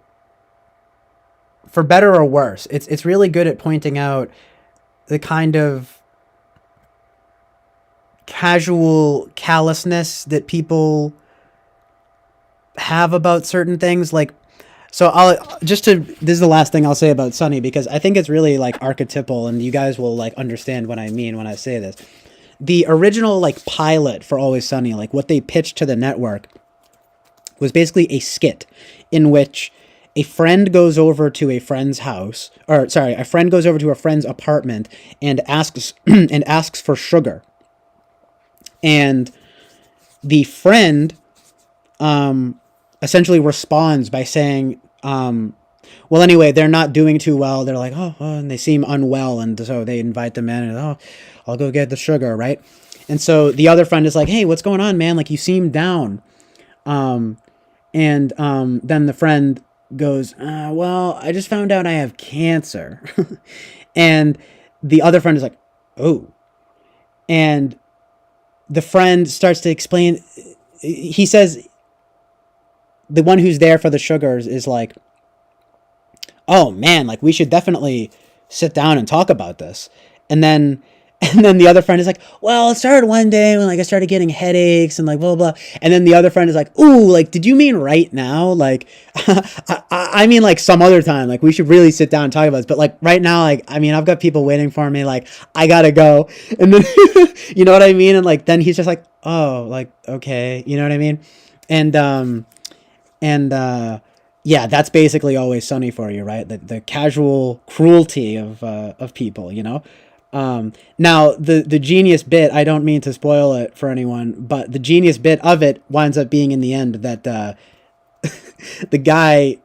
for better or worse, it's really good at pointing out the kind of casual callousness that people have about certain things. Like, so this is the last thing I'll say about Sunny, because I think it's really like archetypal, and you guys will like understand what I mean when I say this. The original like pilot for Always Sunny, like what they pitched to the network, was basically a skit in which a friend goes over to a friend's house, or sorry, a friend goes over to a friend's apartment and asks for sugar. And the friend essentially responds by saying, well, anyway, they're not doing too well. They're like, oh, and they seem unwell. And so they invite them in and, oh, I'll go get the sugar, right? And so the other friend is like, hey, what's going on, man? Like, you seem down. And then the friend goes, well, I just found out I have cancer. And the other friend is like, oh. And the friend starts to explain. He says, the one who's there for the sugars is like, oh man, like we should definitely sit down and talk about this. And then the other friend is like, well, it started one day when like I started getting headaches and like blah, blah, blah. And then the other friend is like, ooh, like, did you mean right now? Like, I mean like some other time, like we should really sit down and talk about this. But like right now, like, I mean, I've got people waiting for me. Like, I gotta go. And then, you know what I mean? And like, then he's just like, oh, like, okay. You know what I mean? Yeah, that's basically Always Sunny for you, right? The casual cruelty of people, you know? Now the genius bit, I don't mean to spoil it for anyone, but the genius bit of it winds up being in the end that the guy,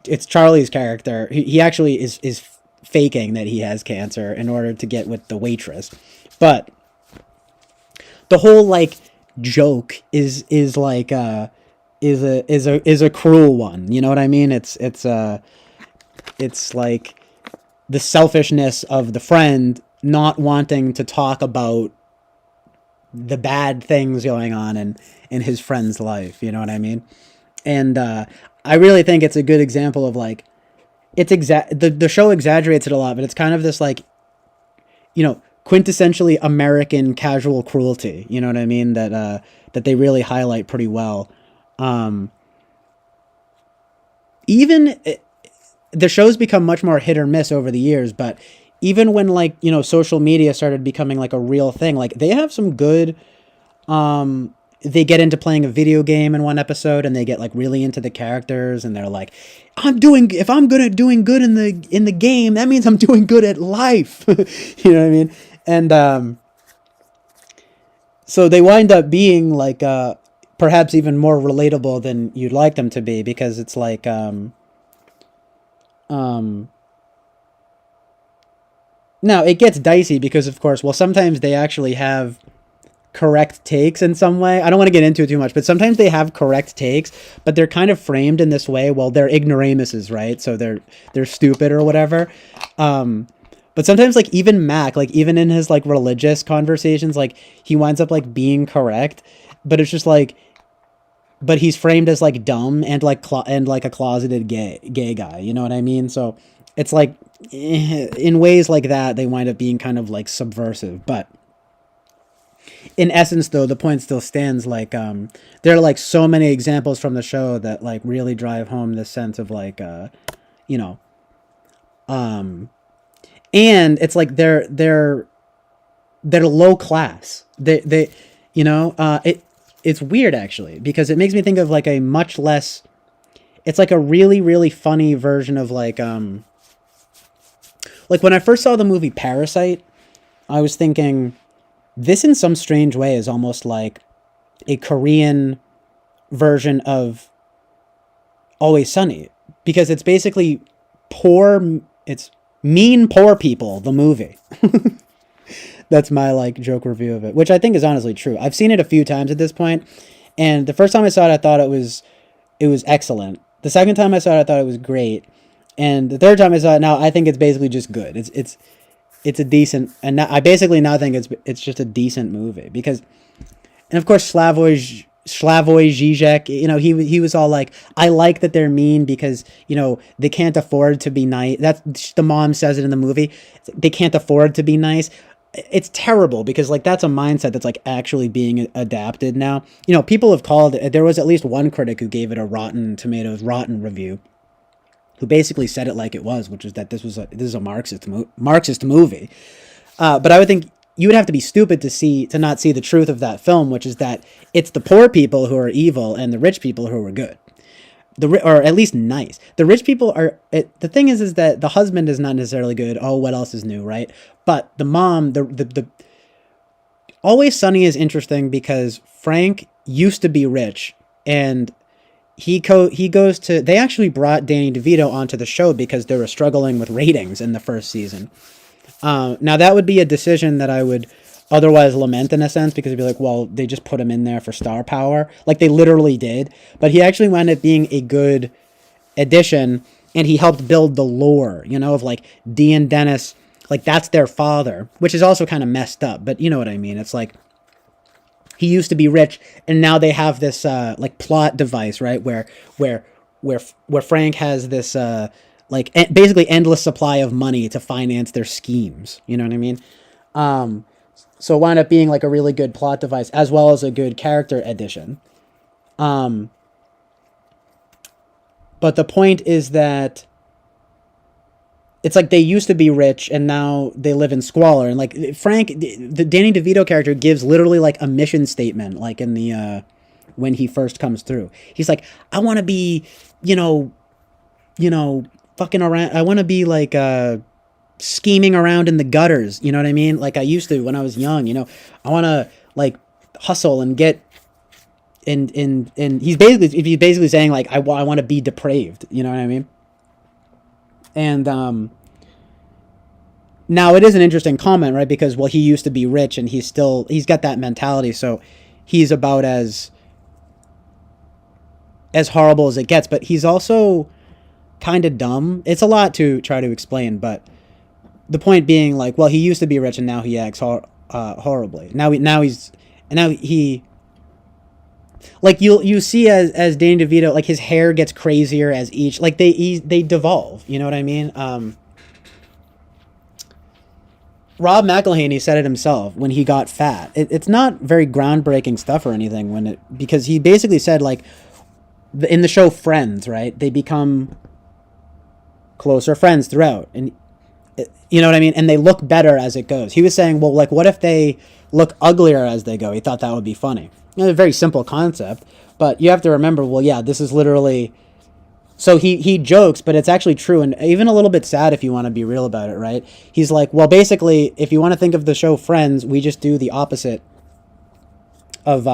it's Charlie's character, he actually is faking that he has cancer in order to get with the waitress. But the whole like joke is like a cruel one, you know what I mean? It's like the selfishness of the friend not wanting to talk about the bad things going on in his friend's life, you know what I mean? And I really think it's a good example of like, the show exaggerates it a lot, but it's kind of this like quintessentially American casual cruelty. You know what I mean? That they really highlight pretty well. Even the show's become much more hit or miss over the years, but even when like, social media started becoming like a real thing, like they have some good, they get into playing a video game in one episode and they get like really into the characters and they're like, if I'm good at doing good in the game, that means I'm doing good at life. You know what I mean? And, so they wind up being like, perhaps even more relatable than you'd like them to be, because it's like, now it gets dicey because of course, well, sometimes they actually have correct takes in some way. I don't want to get into it too much, but sometimes they have correct takes, but they're kind of framed in this way. Well, they're ignoramuses, right? So they're stupid or whatever. But sometimes like even Mac, like even in his like religious conversations, like he winds up like being correct, but it's just like, but he's framed as like dumb and like a closeted gay guy. You know what I mean? So it's like in ways like that, they wind up being kind of like subversive, but in essence, though, the point still stands. Like, there are like so many examples from the show that like really drive home this sense of like, and it's like they're low class. It's weird actually, because it makes me think of like a much less. It's like a really, really funny version of like when I first saw the movie Parasite, I was thinking, this in some strange way is almost like a Korean version of Always Sunny, because it's basically it's mean poor people, the movie. That's my like joke review of it, which I think is honestly true. I've seen it a few times at this point, and the first time I saw it, I thought it was excellent. The second time I saw it, I thought it was great. And the third time I saw it, now I think it's basically just good. It's a decent, and I basically now think it's just a decent movie, because, and of course Slavoj Žižek, he was all like, I like that they're mean because, they can't afford to be nice. That's, the mom says it in the movie. They can't afford to be nice. It's terrible, because like that's a mindset that's like actually being adapted now. People have called it, there was at least one critic who gave it a Rotten Tomatoes rotten review, who basically said it like it was, which is that this is a Marxist movie. But I would think you would have to be stupid to not see the truth of that film, which is that it's the poor people who are evil and the rich people who are good, or at least nice. The rich people are. The thing is that the husband is not necessarily good. Oh, what else is new, right? But the mom, the Always Sunny is interesting because Frank used to be rich, and he goes to, they actually brought Danny DeVito onto the show because they were struggling with ratings in the first season. Now that would be a decision that I would otherwise lament in a sense, because it'd be like, well, they just put him in there for star power, like they literally did. But he actually wound up being a good addition, and he helped build the lore, of like Dee and Dennis, like that's their father, which is also kind of messed up, but you know what I mean. It's like, he used to be rich, and now they have this like plot device, right? Where Frank has this basically endless supply of money to finance their schemes. You know what I mean? So it wound up being like a really good plot device as well as a good character addition. But the point is that it's like they used to be rich and now they live in squalor. And like Frank, the Danny DeVito character gives literally like a mission statement, like in the, when he first comes through, he's like, I want to be, fucking around. I want to be like, scheming around in the gutters. You know what I mean? Like I used to when I was young, I want to like hustle and get, and he's basically saying like, I want to be depraved. You know what I mean? And now it is an interesting comment, right? Because, well, he used to be rich and he's got that mentality. So he's about as horrible as it gets, but he's also kind of dumb. It's a lot to try to explain, but the point being like, well, he used to be rich and now he acts horribly. Now he like you see as Danny DeVito, like his hair gets crazier as each, like they devolve, you know what I mean? Rob McElhaney said it himself when he got fat. It's not very groundbreaking stuff or anything because he basically said, like, in the show Friends, right? They become closer friends throughout, and you know what I mean? And they look better as it goes. He was saying, well, like, what if they look uglier as they go? He thought that would be funny. A very simple concept, but you have to remember, well, yeah, this is literally... So he jokes, but it's actually true, and even a little bit sad if you want to be real about it, right? He's like, well, basically, if you want to think of the show Friends, we just do the opposite of...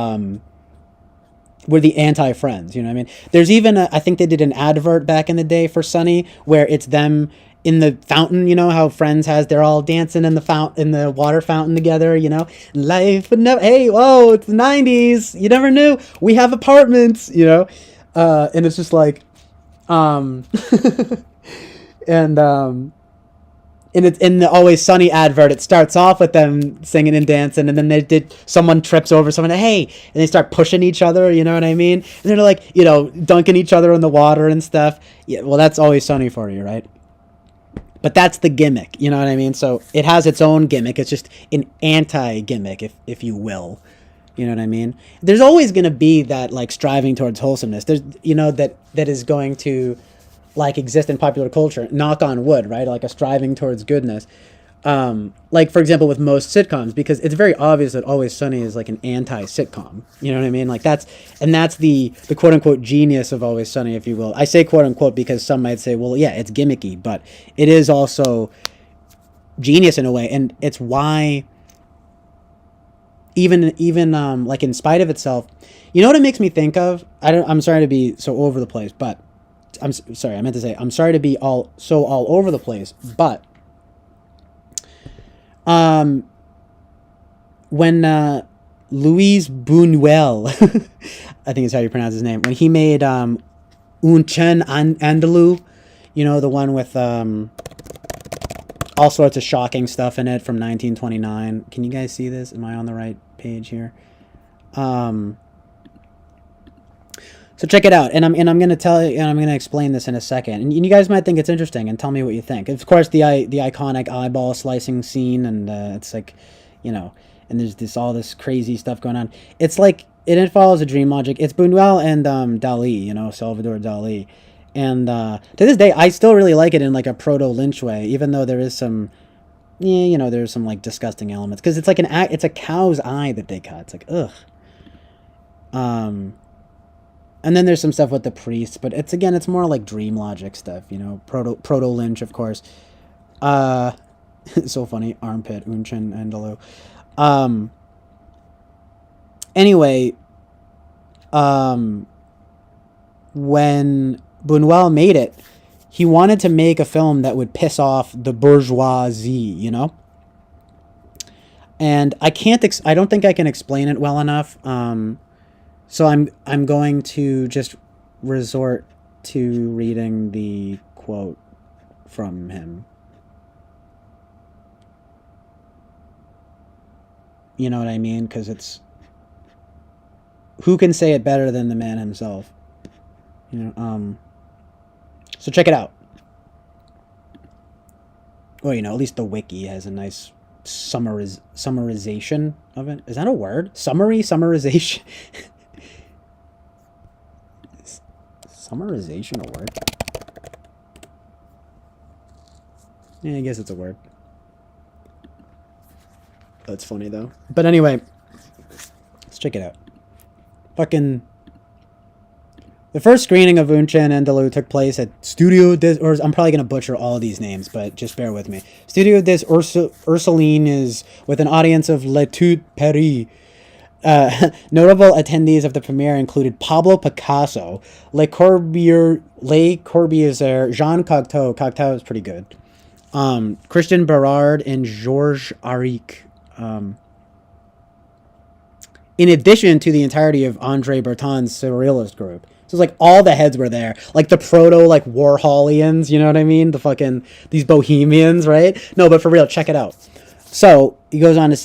we're the anti-Friends, you know what I mean? There's even, I think they did an advert back in the day for Sunny, where it's them in the fountain, you know how Friends has, they're all dancing in the water fountain together, you know? Life would never... Hey, whoa, it's the 90s, you never knew. We have apartments, you know? And it's just like... and it's in the Always Sunny advert, it starts off with them singing and dancing, and then someone trips over someone, hey, and they start pushing each other, you know what I mean? And they're like, you know, dunking each other in the water and stuff. Yeah, well, that's Always Sunny for you, right? But that's the gimmick, you know what I mean? So it has its own gimmick. It's just an anti-gimmick, if you will. You know what I mean? There's always going to be that, like, striving towards wholesomeness. There's, you know, that is going to, like, exist in popular culture. Knock on wood, right? Like a striving towards goodness. Like, for example, with most sitcoms, because it's very obvious that Always Sunny is like an anti-sitcom. You know what I mean? Like, that's the quote-unquote genius of Always Sunny, if you will. I say quote-unquote because some might say, well, yeah, it's gimmicky, but it is also genius in a way, and it's why... Even like, in spite of itself, you know what it makes me think of? I'm sorry to be so over the place, but I'm sorry. I meant to say I'm sorry to be all over the place, but when Louis Buñuel, I think is how you pronounce his name, when he made Un Chien Andalou, you know, the one with all sorts of shocking stuff in it from 1929. Can you guys see this? Am I on the right page here? So check it out, and I'm gonna tell you, and I'm gonna explain this in a second, and you guys might think it's interesting, and tell me what you think. Of course, the iconic eyeball slicing scene, and it's like, you know, and there's all this crazy stuff going on. It's like it follows a dream logic. It's Buñuel and Dali, you know, Salvador Dali. And to this day, I still really like it in, like, a proto-Lynch way, even though there is some, yeah, you know, there's some, like, disgusting elements. Because it's like it's a cow's eye that they cut. It's like, ugh. And then there's some stuff with the priests, but it's more like dream logic stuff, you know, proto-Lynch, of course. It's so funny, armpit, Un Chien Andalou. Anyway, when Buñuel made it, he wanted to make a film that would piss off the bourgeoisie, you know? And I don't think I can explain it well enough. So I'm going to just resort to reading the quote from him. You know what I mean? Because it's... Who can say it better than the man himself? You know, so check it out. Well, you know, at least the wiki has a nice summarization of it. Is that a word? Summarization? Is summarization a word? Yeah, I guess it's a word. That's funny, though. But anyway, let's check it out. Fucking... The first screening of Un Chien Andalou took place at Studio des... Or I'm probably going to butcher all of these names, but just bear with me. Studio des Ursulines, with an audience of Les Tout Paris. Notable attendees of the premiere included Pablo Picasso, Le Corbusier, Jean Cocteau. Cocteau is pretty good. Christian Berard and Georges Auric. In addition to the entirety of André Breton's surrealist group. So it's like all the heads were there. Like the proto, like, Warholians, you know what I mean? The fucking, these bohemians, right? No, but for real, check it out. So it goes on to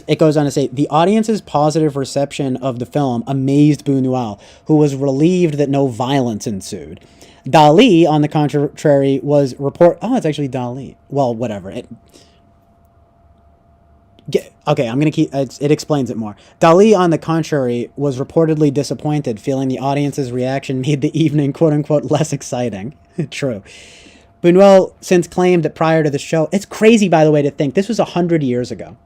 say, the audience's positive reception of the film amazed Buñuel, who was relieved that no violence ensued. Dali, on the contrary, was oh, it's actually Dali. Well, whatever. Okay, I'm gonna keep. It explains it more. Dali, on the contrary, was reportedly disappointed, feeling the audience's reaction made the evening "quote unquote" less exciting. True. Buñuel since claimed that prior to the show, it's crazy, by the way, to think this was 100 years ago.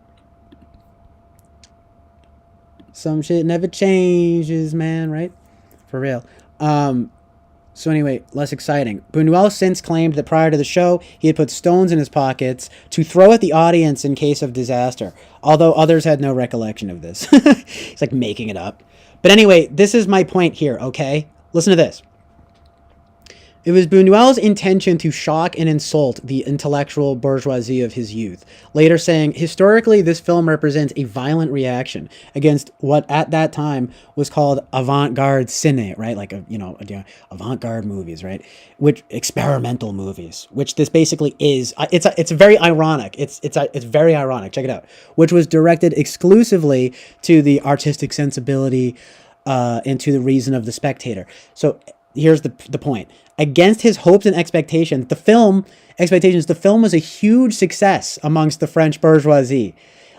Some shit never changes, man, right? For real. So anyway, less exciting. Buñuel since claimed that prior to the show, he had put stones in his pockets to throw at the audience in case of disaster, although others had no recollection of this. He's like making it up. But anyway, this is my point here, okay? Listen to this. It was Buñuel's intention to shock and insult the intellectual bourgeoisie of his youth, later saying, historically, this film represents a violent reaction against what at that time was called avant-garde cine, right? Like, avant-garde movies, right? Which experimental movies, which this basically is. It's very ironic. It's very ironic. Check it out. Which was directed exclusively to the artistic sensibility and to the reason of the spectator. So here's the point. Against his hopes and expectations, the film was a huge success amongst the French bourgeoisie,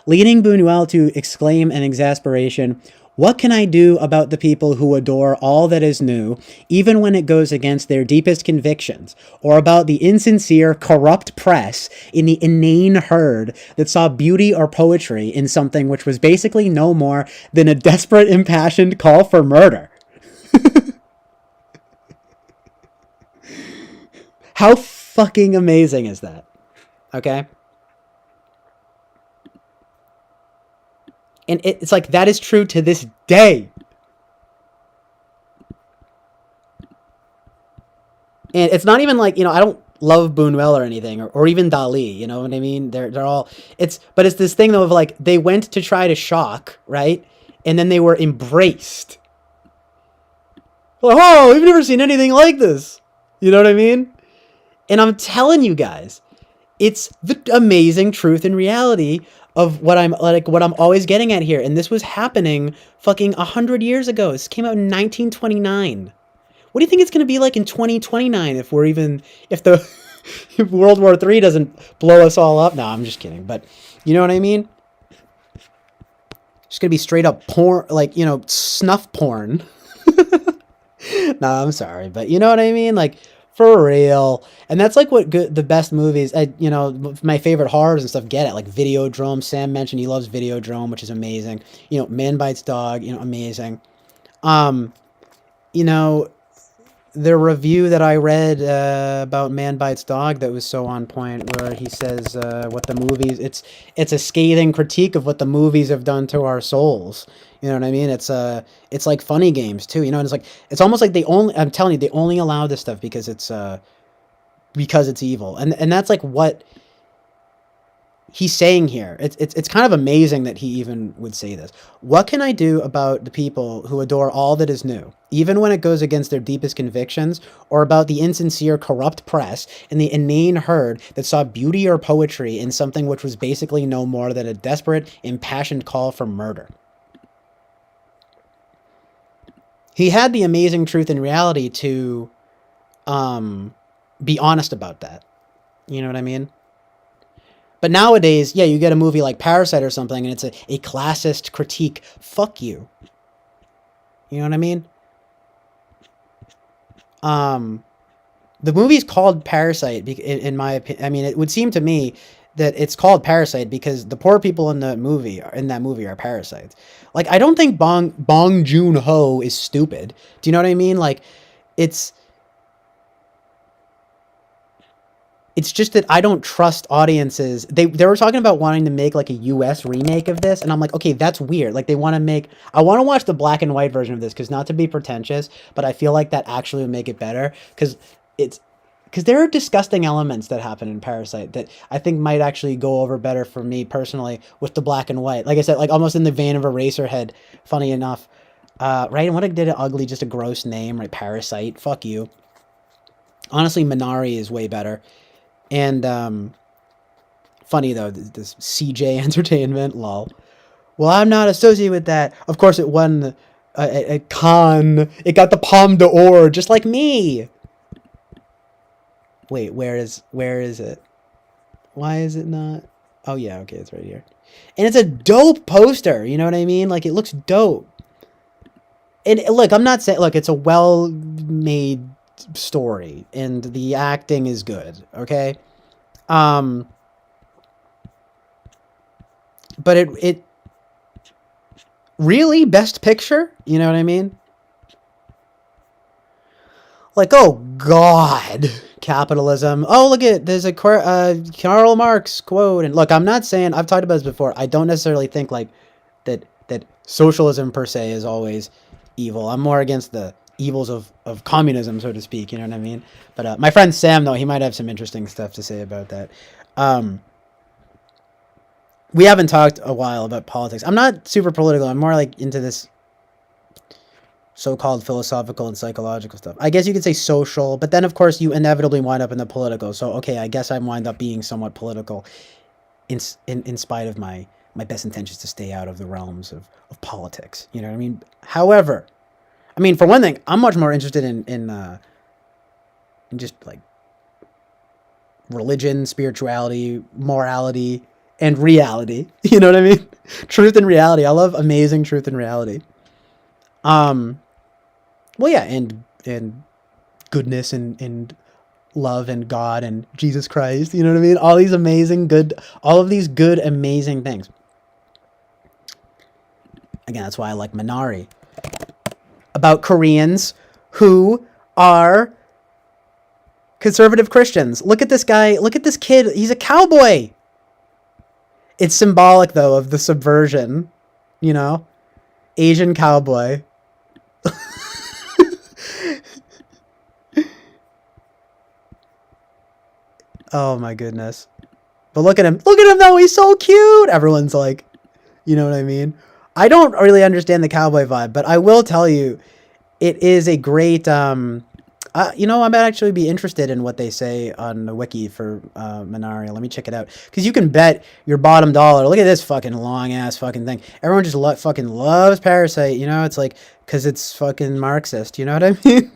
leading Buñuel to exclaim in exasperation, "What can I do about the people who adore all that is new, even when it goes against their deepest convictions, or about the insincere, corrupt press in the inane herd that saw beauty or poetry in something which was basically no more than a desperate, impassioned call for murder?" How fucking amazing is that? Okay? And it's like, that is true to this day. And it's not even like, I don't love Buñuel or anything, or even Dali, you know what I mean? They're all, but it's this thing though of like, they went to try to shock, right? And then they were embraced. Like, oh, I've never seen anything like this. You know what I mean? And I'm telling you guys, it's the amazing truth and reality of what I'm always getting at here. And this was happening fucking 100 years ago. This came out in 1929. What do you think it's going to be like in 2029 if if World War III doesn't blow us all up? No, I'm just kidding. But you know what I mean? It's going to be straight up porn, like, snuff porn. No, I'm sorry. But you know what I mean? Like, for real. And that's like what the best movies, my favorite horrors and stuff get at, like Videodrome. Sam mentioned he loves Videodrome, which is amazing. Man Bites Dog, amazing. The review that I read about Man Bites Dog that was so on point, where he says what the movies, it's a scathing critique of what the movies have done to our souls. You know what I mean? It's like Funny Games too. And it's almost like I'm telling you, they only allow this stuff because it's evil. And that's like what he's saying here. It's kind of amazing that he even would say this. What can I do about the people who adore all that is new, even when it goes against their deepest convictions, or about the insincere, corrupt press and the inane herd that saw beauty or poetry in something which was basically no more than a desperate, impassioned call for murder? He had the amazing truth and reality to be honest about that. You know what I mean? But nowadays, yeah, you get a movie like Parasite or something, and it's a classist critique. Fuck you. You know what I mean? The movie's called Parasite, in my opinion. I mean, it would seem to me that it's called Parasite because the poor people in that movie are parasites. Like, I don't think Bong Joon-ho is stupid. Do you know what I mean? Like, it's just that I don't trust audiences. They were talking about wanting to make like a US remake of this, and I'm like, okay, that's weird. Like, I want to watch the black and white version of this, because not to be pretentious, but I feel like that actually would make it better, because there are disgusting elements that happen in Parasite that I think might actually go over better for me personally with the black and white. Like I said, like almost in the vein of Eraserhead, funny enough. Right? And what I did it ugly, just a gross name, right? Parasite. Fuck you. Honestly, Minari is way better. And funny though, this CJ Entertainment, lol. Well, I'm not associated with that. Of course, it won at Cannes. It got the Palme d'Or, just like me. Wait, where is it? Why is it not? Oh yeah, okay, it's right here. And it's a dope poster, you know what I mean? Like, it looks dope. And look, I'm not saying, look, it's a well-made story, and the acting is good, okay? But it really, Best Picture? You know what I mean? Like, oh God, capitalism. Oh, look at, there's a Karl Marx quote. And look, I'm not saying, I've talked about this before, I don't necessarily think like that socialism per se is always evil. I'm more against the evils of communism, so to speak, you know what I mean? But my friend Sam, though, he might have some interesting stuff to say about that. We haven't talked a while about politics. I'm not super political. I'm more like into this so-called philosophical and psychological stuff. I guess you could say social, but then of course you inevitably wind up in the political. So okay, I guess I wind up being somewhat political in spite of my best intentions to stay out of the realms of politics. You know what I mean? However, I mean, for one thing, I'm much more interested in just like religion, spirituality, morality, and reality. You know what I mean? Truth and reality. I love amazing truth and reality. Well, yeah, and goodness and love and God and Jesus Christ. You know what I mean? All of these good, amazing things. Again, that's why I like Minari. About Koreans who are conservative Christians. Look at this guy. Look at this kid. He's a cowboy. It's symbolic, though, of the subversion. You know? Asian cowboy. Oh my goodness. But look at him. Look at him, though. He's so cute. Everyone's like, you know what I mean? I don't really understand the cowboy vibe, but I will tell you, it is a great, you know, I might actually be interested in what they say on the wiki for Minari. Let me check it out. Because you can bet your bottom dollar. Look at this fucking long-ass fucking thing. Everyone just fucking loves Parasite, you know? It's like, because it's fucking Marxist, you know what I mean?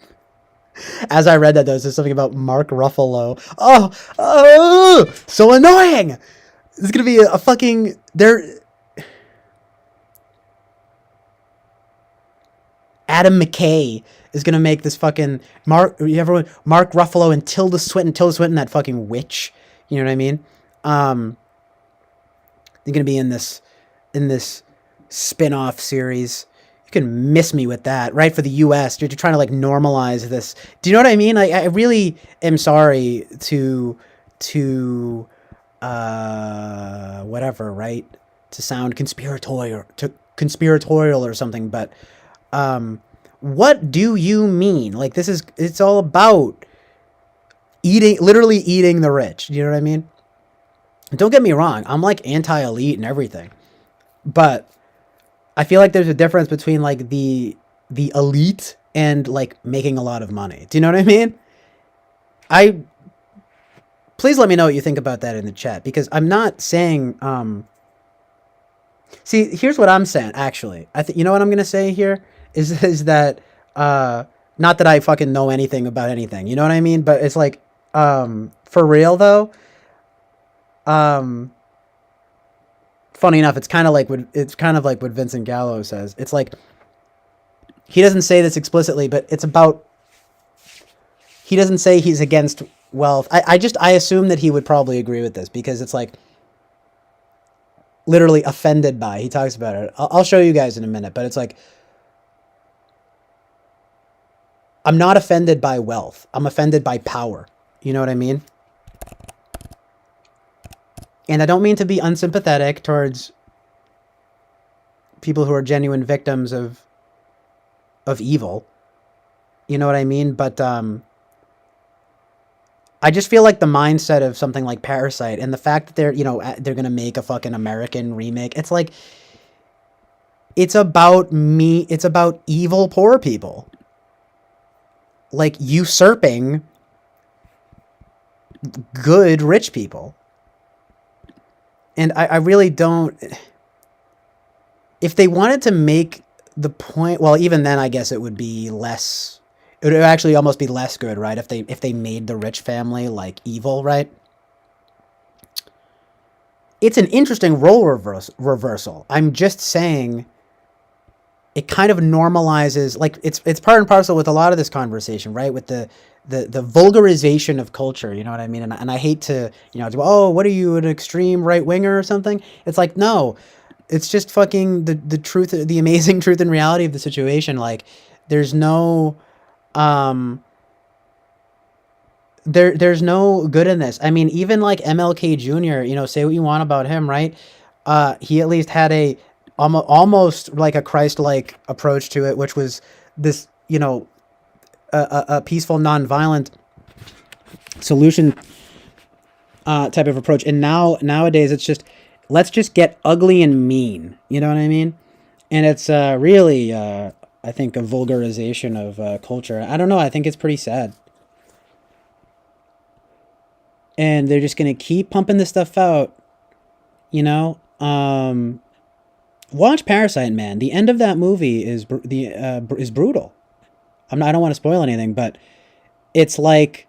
As I read that, though, there's something about Mark Ruffalo. Oh, so annoying! This is going to be a fucking... Adam McKay is going to make this fucking... Mark Ruffalo and Tilda Swinton, that fucking witch. You know what I mean? They're going to be in this spin-off series. You can miss me with that, right? For the U.S., you're trying to like normalize this. Do you know what I mean? I really am sorry to whatever, right? To sound conspiratorial or something, but what do you mean? Like it's all about literally eating the rich. Do you know what I mean? Don't get me wrong. I'm like anti-elite and everything, but I feel like there's a difference between like the elite and like making a lot of money. Do you know what I mean? Please let me know what you think about that in the chat, because I'm not saying, see, here's what I'm saying, actually. You know what I'm going to say here is that, not that I fucking know anything about anything, you know what I mean? But it's like, for real though, funny enough, it's kind of like what Vincent Gallo says. It's like, he doesn't say this explicitly, but it's about, he doesn't say he's against wealth. I assume that he would probably agree with this, because it's like literally offended by, he talks about it. I'll show you guys in a minute, but it's like, I'm not offended by wealth. I'm offended by power. You know what I mean? And I don't mean to be unsympathetic towards people who are genuine victims of evil. You know what I mean? But I just feel like the mindset of something like Parasite, and the fact that they're going to make a fucking American remake. It's like, it's about evil poor people. Like usurping good rich people. And I really don't... If they wanted to make the point... Well, even then, I guess it would be less... It would actually almost be less good, right? If they made the rich family, like, evil, right? it's an interesting role reversal. I'm just saying it kind of normalizes, like it's part and parcel with a lot of this conversation, right? With the vulgarization of culture, you know what I mean? And I hate to, oh, what are you, an extreme right winger or something? It's like, no, it's just fucking the truth, the amazing truth and reality of the situation. Like, there's no, there's no good in this. I mean, even like MLK Jr., say what you want about him, right? He at least had a almost like a Christ-like approach to it, which was this, a peaceful, non-violent solution type of approach. And nowadays it's just, let's just get ugly and mean. You know what I mean? And it's really, I think, a vulgarization of culture. I don't know. I think it's pretty sad. And they're just going to keep pumping this stuff out, Watch Parasite, man. The end of that movie is brutal. I don't want to spoil anything, but it's like,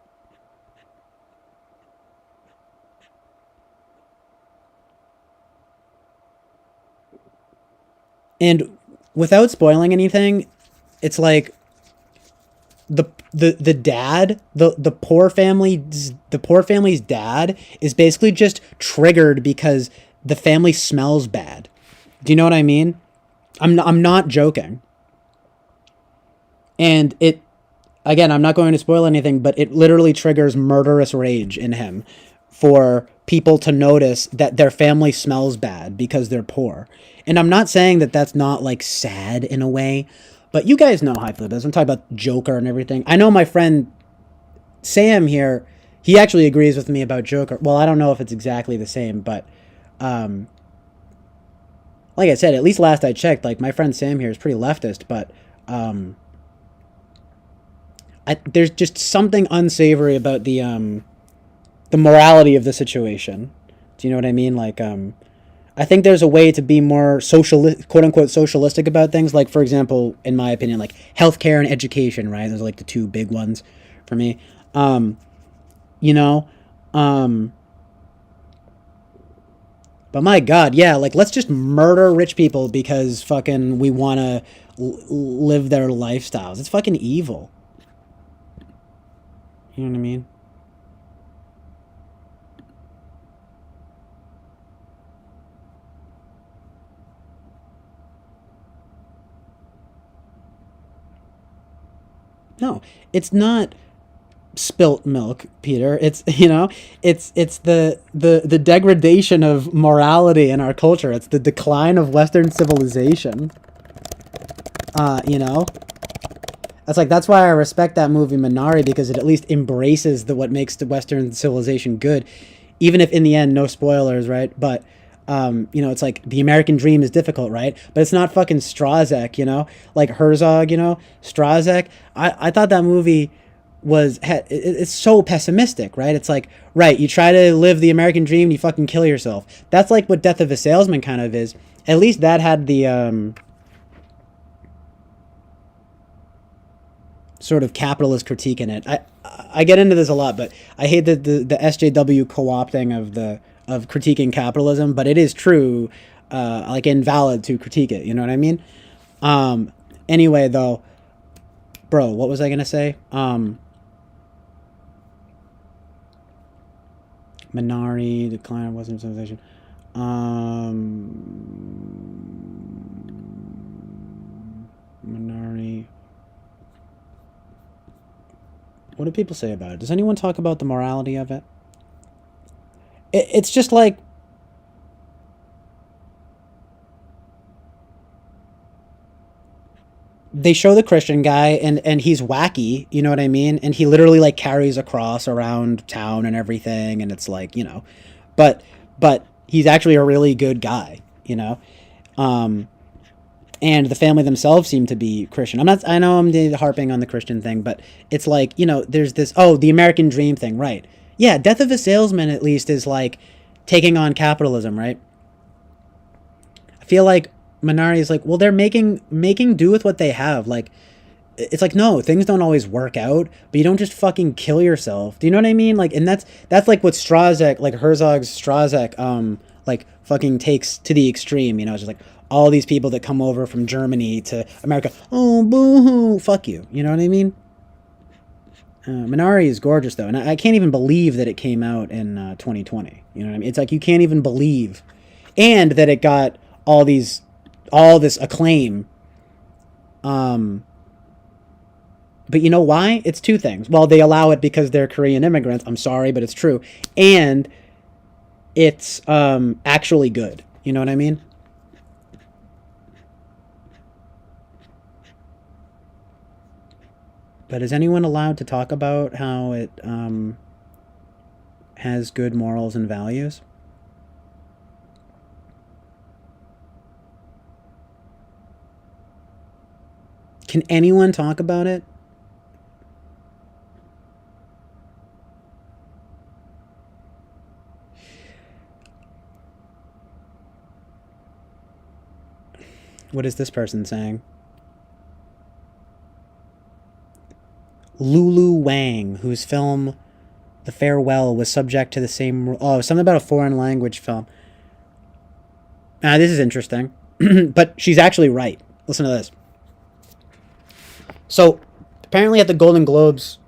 and without spoiling anything, it's like the dad, the poor family's dad is basically just triggered because the family smells bad. Do you know what I mean? I'm not joking. And it, again, I'm not going to spoil anything, but it literally triggers murderous rage in him for people to notice that their family smells bad because they're poor. And I'm not saying that that's not like sad in a way, but you guys know how I feel about this. I'm talking about Joker and everything. I know my friend Sam here, he actually agrees with me about Joker. Well, I don't know if it's exactly the same, but like I said, at least last I checked, like my friend Sam here is pretty leftist, but there's just something unsavory about the morality of the situation. Do you know what I mean? Like, I think there's a way to be more quote unquote socialistic about things. Like, for example, in my opinion, like healthcare and education, right? Those are like the two big ones for me. But my God, yeah, like let's just murder rich people because fucking we want to live their lifestyles. It's fucking evil. You know what I mean? No, it's not spilt milk, Peter. It's, it's the degradation of morality in our culture. It's the decline of Western civilization. That's why I respect that movie Minari, because it at least embraces what makes the Western civilization good, even if in the end, no spoilers, right? But it's like the American dream is difficult, right? But it's not fucking Strazek, like Herzog, Strazek. I thought that movie it's so pessimistic, right? It's like, right, you try to live the American dream, you fucking kill yourself. That's like what Death of a Salesman kind of is. At least that had the sort of capitalist critique in it. I get into this a lot, but I hate the SJW co-opting of critiquing capitalism, but it is true, like invalid to critique it. You know what I mean? Anyway, though, bro, what was I gonna say? Minari, decline of Western civilization. Minari. What do people say about it? Does anyone talk about the morality of it? It's just like, they show the Christian guy and he's wacky, you know what I mean? And he literally like carries a cross around town and everything, and it's like, but he's actually a really good guy, and the family themselves seem to be Christian. I know I'm harping on the Christian thing, but it's like, there's this, the American dream thing, right? Yeah, Death of a Salesman at least is like taking on capitalism, right? I feel like Minari is like, well, they're making do with what they have. Like, it's like, no, things don't always work out, but you don't just fucking kill yourself. Do you know what I mean? Like, and that's like what Strazek, like Herzog's Strazek, like fucking takes to the extreme. You know, it's just like all these people that come over from Germany to America. Oh, boo-hoo, fuck you. You know what I mean? Minari is gorgeous though, and I can't even believe that it came out in 2020. You know what I mean? It's like you can't even believe, and that it got all this acclaim. But you know why? It's two things. Well, they allow it because they're Korean immigrants. I'm sorry, but it's true, and it's actually good. You know what I mean? But is anyone allowed to talk about how it has good morals and values? Can anyone talk about it? What is this person saying? Lulu Wang, whose film The Farewell was subject to the same... Oh, something about a foreign language film. This is interesting. But she's actually right. Listen to this. So, apparently at the Golden Globes,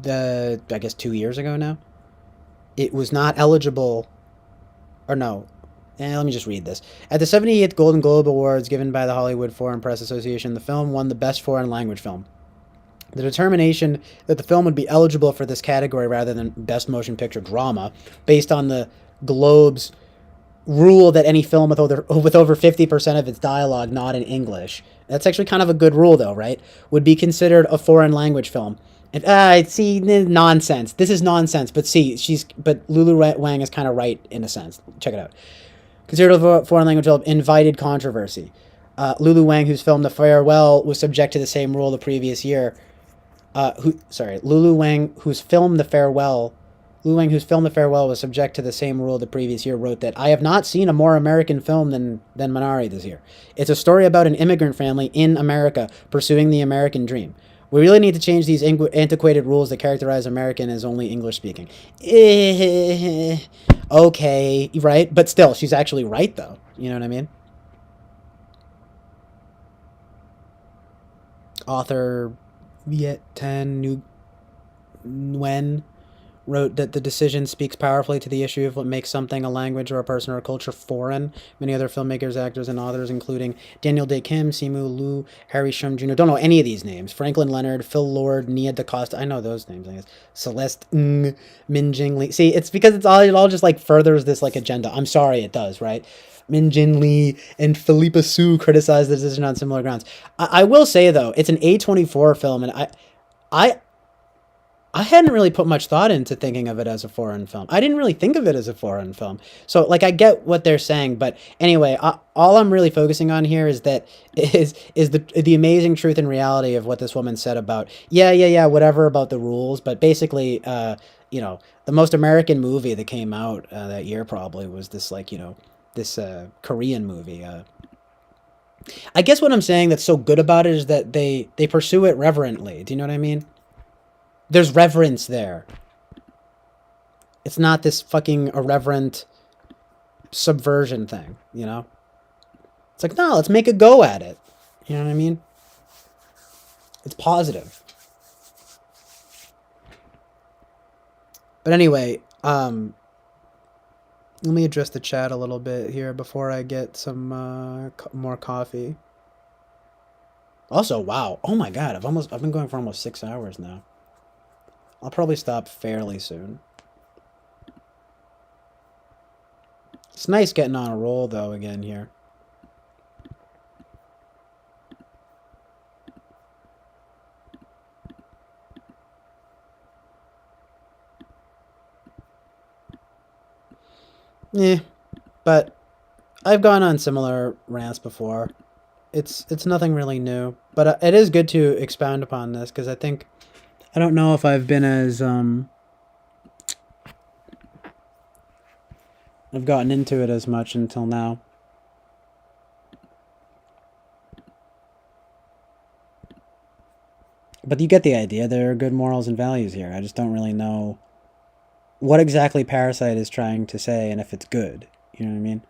I guess 2 years ago now, it was not eligible... Or no. Let me just read this. At the 78th Golden Globe Awards given by the Hollywood Foreign Press Association, the film won the Best Foreign Language Film. The determination that the film would be eligible for this category rather than Best Motion Picture Drama, based on the Globe's rule that any film with over 50% of its dialogue not in English, that's actually kind of a good rule though, right, would be considered a foreign language film. And see, nonsense. This is nonsense. But Lulu Wang is kind of right in a sense. Check it out. Considered a foreign language film, invited controversy. Lulu Wang, whose film The Farewell was subject to the same rule the previous year. Lulu Wang, whose film The Farewell was subject to the same rule the previous year, wrote that I have not seen a more American film than Minari this year. It's a story about an immigrant family in America pursuing the American dream. We really need to change these antiquated rules that characterize American as only English speaking. Okay, right? But still, she's actually right though. You know what I mean? Author Viet Tan Nguyen wrote that the decision speaks powerfully to the issue of what makes something, a language or a person or a culture, foreign. Many other filmmakers, actors, and authors, including Daniel Day Kim, Simu Liu, Harry Shum Jr., don't know any of these names. Franklin Leonard, Phil Lord, Nia DaCosta, I know those names, I guess. Celeste Ng, Min Jing Lee. See, it's because it all just like furthers this like agenda. I'm sorry, it does, right? Min Jin Lee and Philippa Su criticized the decision on similar grounds. I will say though, it's an A24 film, and I hadn't really put much thought into thinking of it as a foreign film. I didn't really think of it as a foreign film. So, like, I get what they're saying, but anyway, all I'm really focusing on here is the amazing truth and reality of what this woman said about, whatever about the rules, but basically, the most American movie that came out that year probably was this, this Korean movie. I guess what I'm saying that's so good about it is that they pursue it reverently. Do you know what I mean? There's reverence there. It's not this fucking irreverent subversion thing, you know? It's like, no, let's make a go at it. You know what I mean? It's positive. But anyway, let me address the chat a little bit here before I get some more coffee. Also, wow. Oh my god, I've been going for almost 6 hours now. I'll probably stop fairly soon. It's nice getting on a roll, though, again here. But I've gone on similar rants before. It's nothing really new. But it is good to expound upon this, because I don't know if I've been as, I've gotten into it as much until now. But you get the idea. There are good morals and values here. I just don't really know what exactly Parasite is trying to say and if it's good. You know what I mean?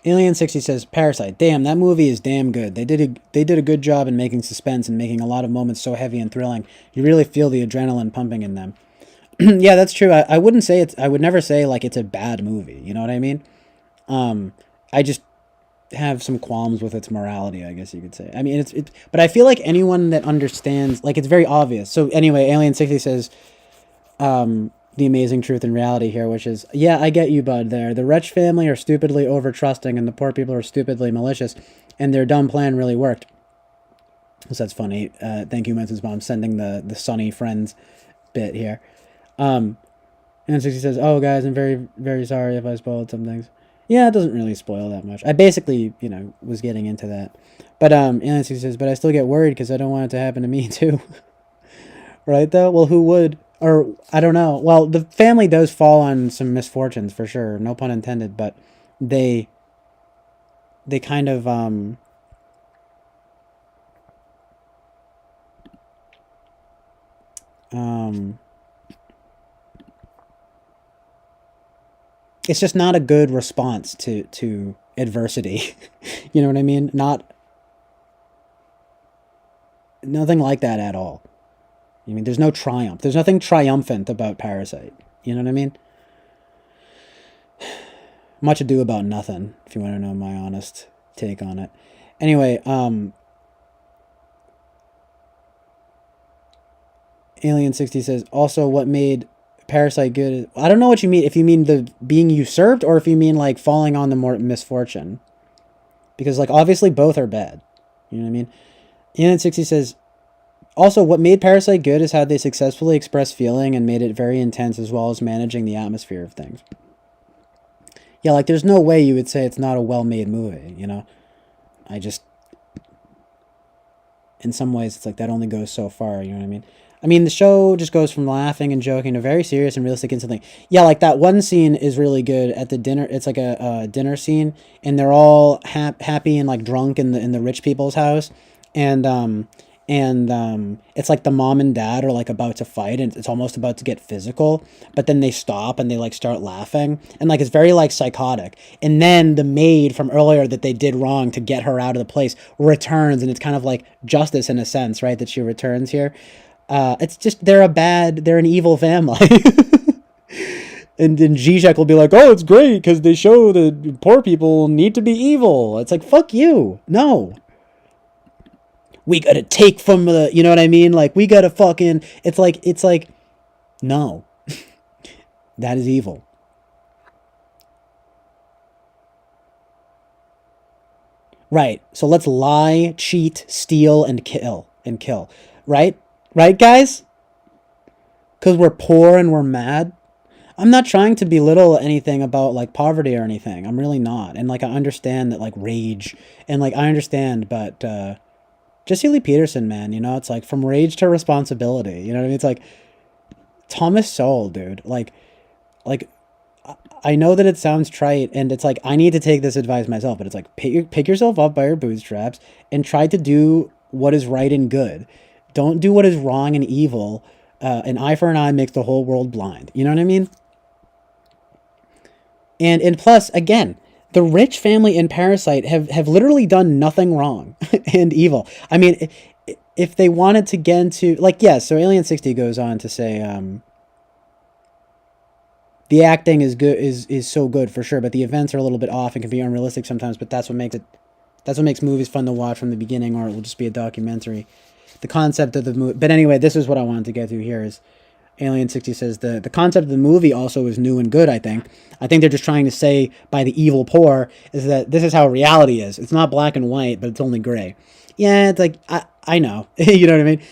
Alien 60 says, Parasite, damn, that movie is damn good. They did a good job in making suspense and making a lot of moments so heavy and thrilling. You really feel the adrenaline pumping in them. Yeah, that's true. I wouldn't say it's, I would never say like it's a bad movie. You know what I mean? I just have some qualms with its morality, I guess you could say. I mean, but I feel like anyone that understands, like, it's very obvious. So anyway, Alien 60 says, the amazing truth and reality here, which is, yeah, I get you, bud, there. The Wretch family are stupidly over-trusting, and the poor people are stupidly malicious, and their dumb plan really worked. So that's funny. Thank you, Mrs. Mom, sending the Sunny Friends bit here. And 60 says, oh, guys, I'm very, very sorry if I spoiled some things. Yeah, it doesn't really spoil that much. I basically, you know, was getting into that. But Alien 60 says, but I still get worried because I don't want it to happen to me, too. Right, though? Well, who would? Or, I don't know. Well, the family does fall on some misfortunes, for sure. No pun intended, but they kind of, it's just not a good response to adversity. You know what I mean? Nothing like that at all. I mean, there's no triumph. There's nothing triumphant about Parasite. You know what I mean? Much ado about nothing, if you want to know my honest take on it. Anyway, Alien 60 says, also what made Parasite good is, I don't know what you mean, if you mean the being usurped or if you mean like falling on the more misfortune. Because like obviously both are bad. You know what I mean? Alien 60 says, also, what made Parasite good is how they successfully expressed feeling and made it very intense as well as managing the atmosphere of things. Yeah, like, there's no way you would say it's not a well-made movie, you know? In some ways, it's like that only goes so far, you know what I mean? I mean, the show just goes from laughing and joking to very serious and realistic and something. Yeah, like, that one scene is really good at the dinner. It's like a dinner scene, and they're all happy and, like, drunk in the rich people's house, and it's like the mom and dad are like about to fight and it's almost about to get physical, but then they stop and they like start laughing and like it's very like psychotic. And then the maid from earlier that they did wrong to get her out of the place returns, and it's kind of like justice in a sense, right? That she returns here. It's just they're an evil family. And then Zizek will be like, oh, it's great because they show that poor people need to be evil. It's like, fuck you. No. We gotta take from the, you know what I mean? Like, we gotta fucking, it's like, no. That is evil. Right. So let's lie, cheat, steal, and kill. Right? Right, guys? Because we're poor and we're mad. I'm not trying to belittle anything about, like, poverty or anything. I'm really not. And, like, I understand that, like, rage. And, like, I understand, but, Jesse Lee Peterson, man, you know, it's like from rage to responsibility. You know what I mean? It's like Thomas Sowell, dude. Like I know that it sounds trite, and it's like I need to take this advice myself, but it's like pick yourself up by your bootstraps and try to do what is right and good. Don't do what is wrong and evil. An eye for an eye makes the whole world blind. You know what I mean? And plus, again, the rich family in Parasite have literally done nothing wrong and evil. I mean, if they wanted to get into, like, yeah, so Alien 60 goes on to say, the acting is good, is so good for sure, but the events are a little bit off and can be unrealistic sometimes, but that's what makes movies fun to watch from the beginning, or it will just be a documentary. The concept of the movie, but anyway, this is what I wanted to get to here is, Alien 60 says the concept of the movie also is new and good, I think. I think they're just trying to say by the evil poor is that this is how reality is. It's not black and white, but it's only gray. Yeah, it's like, I know. You know what I mean?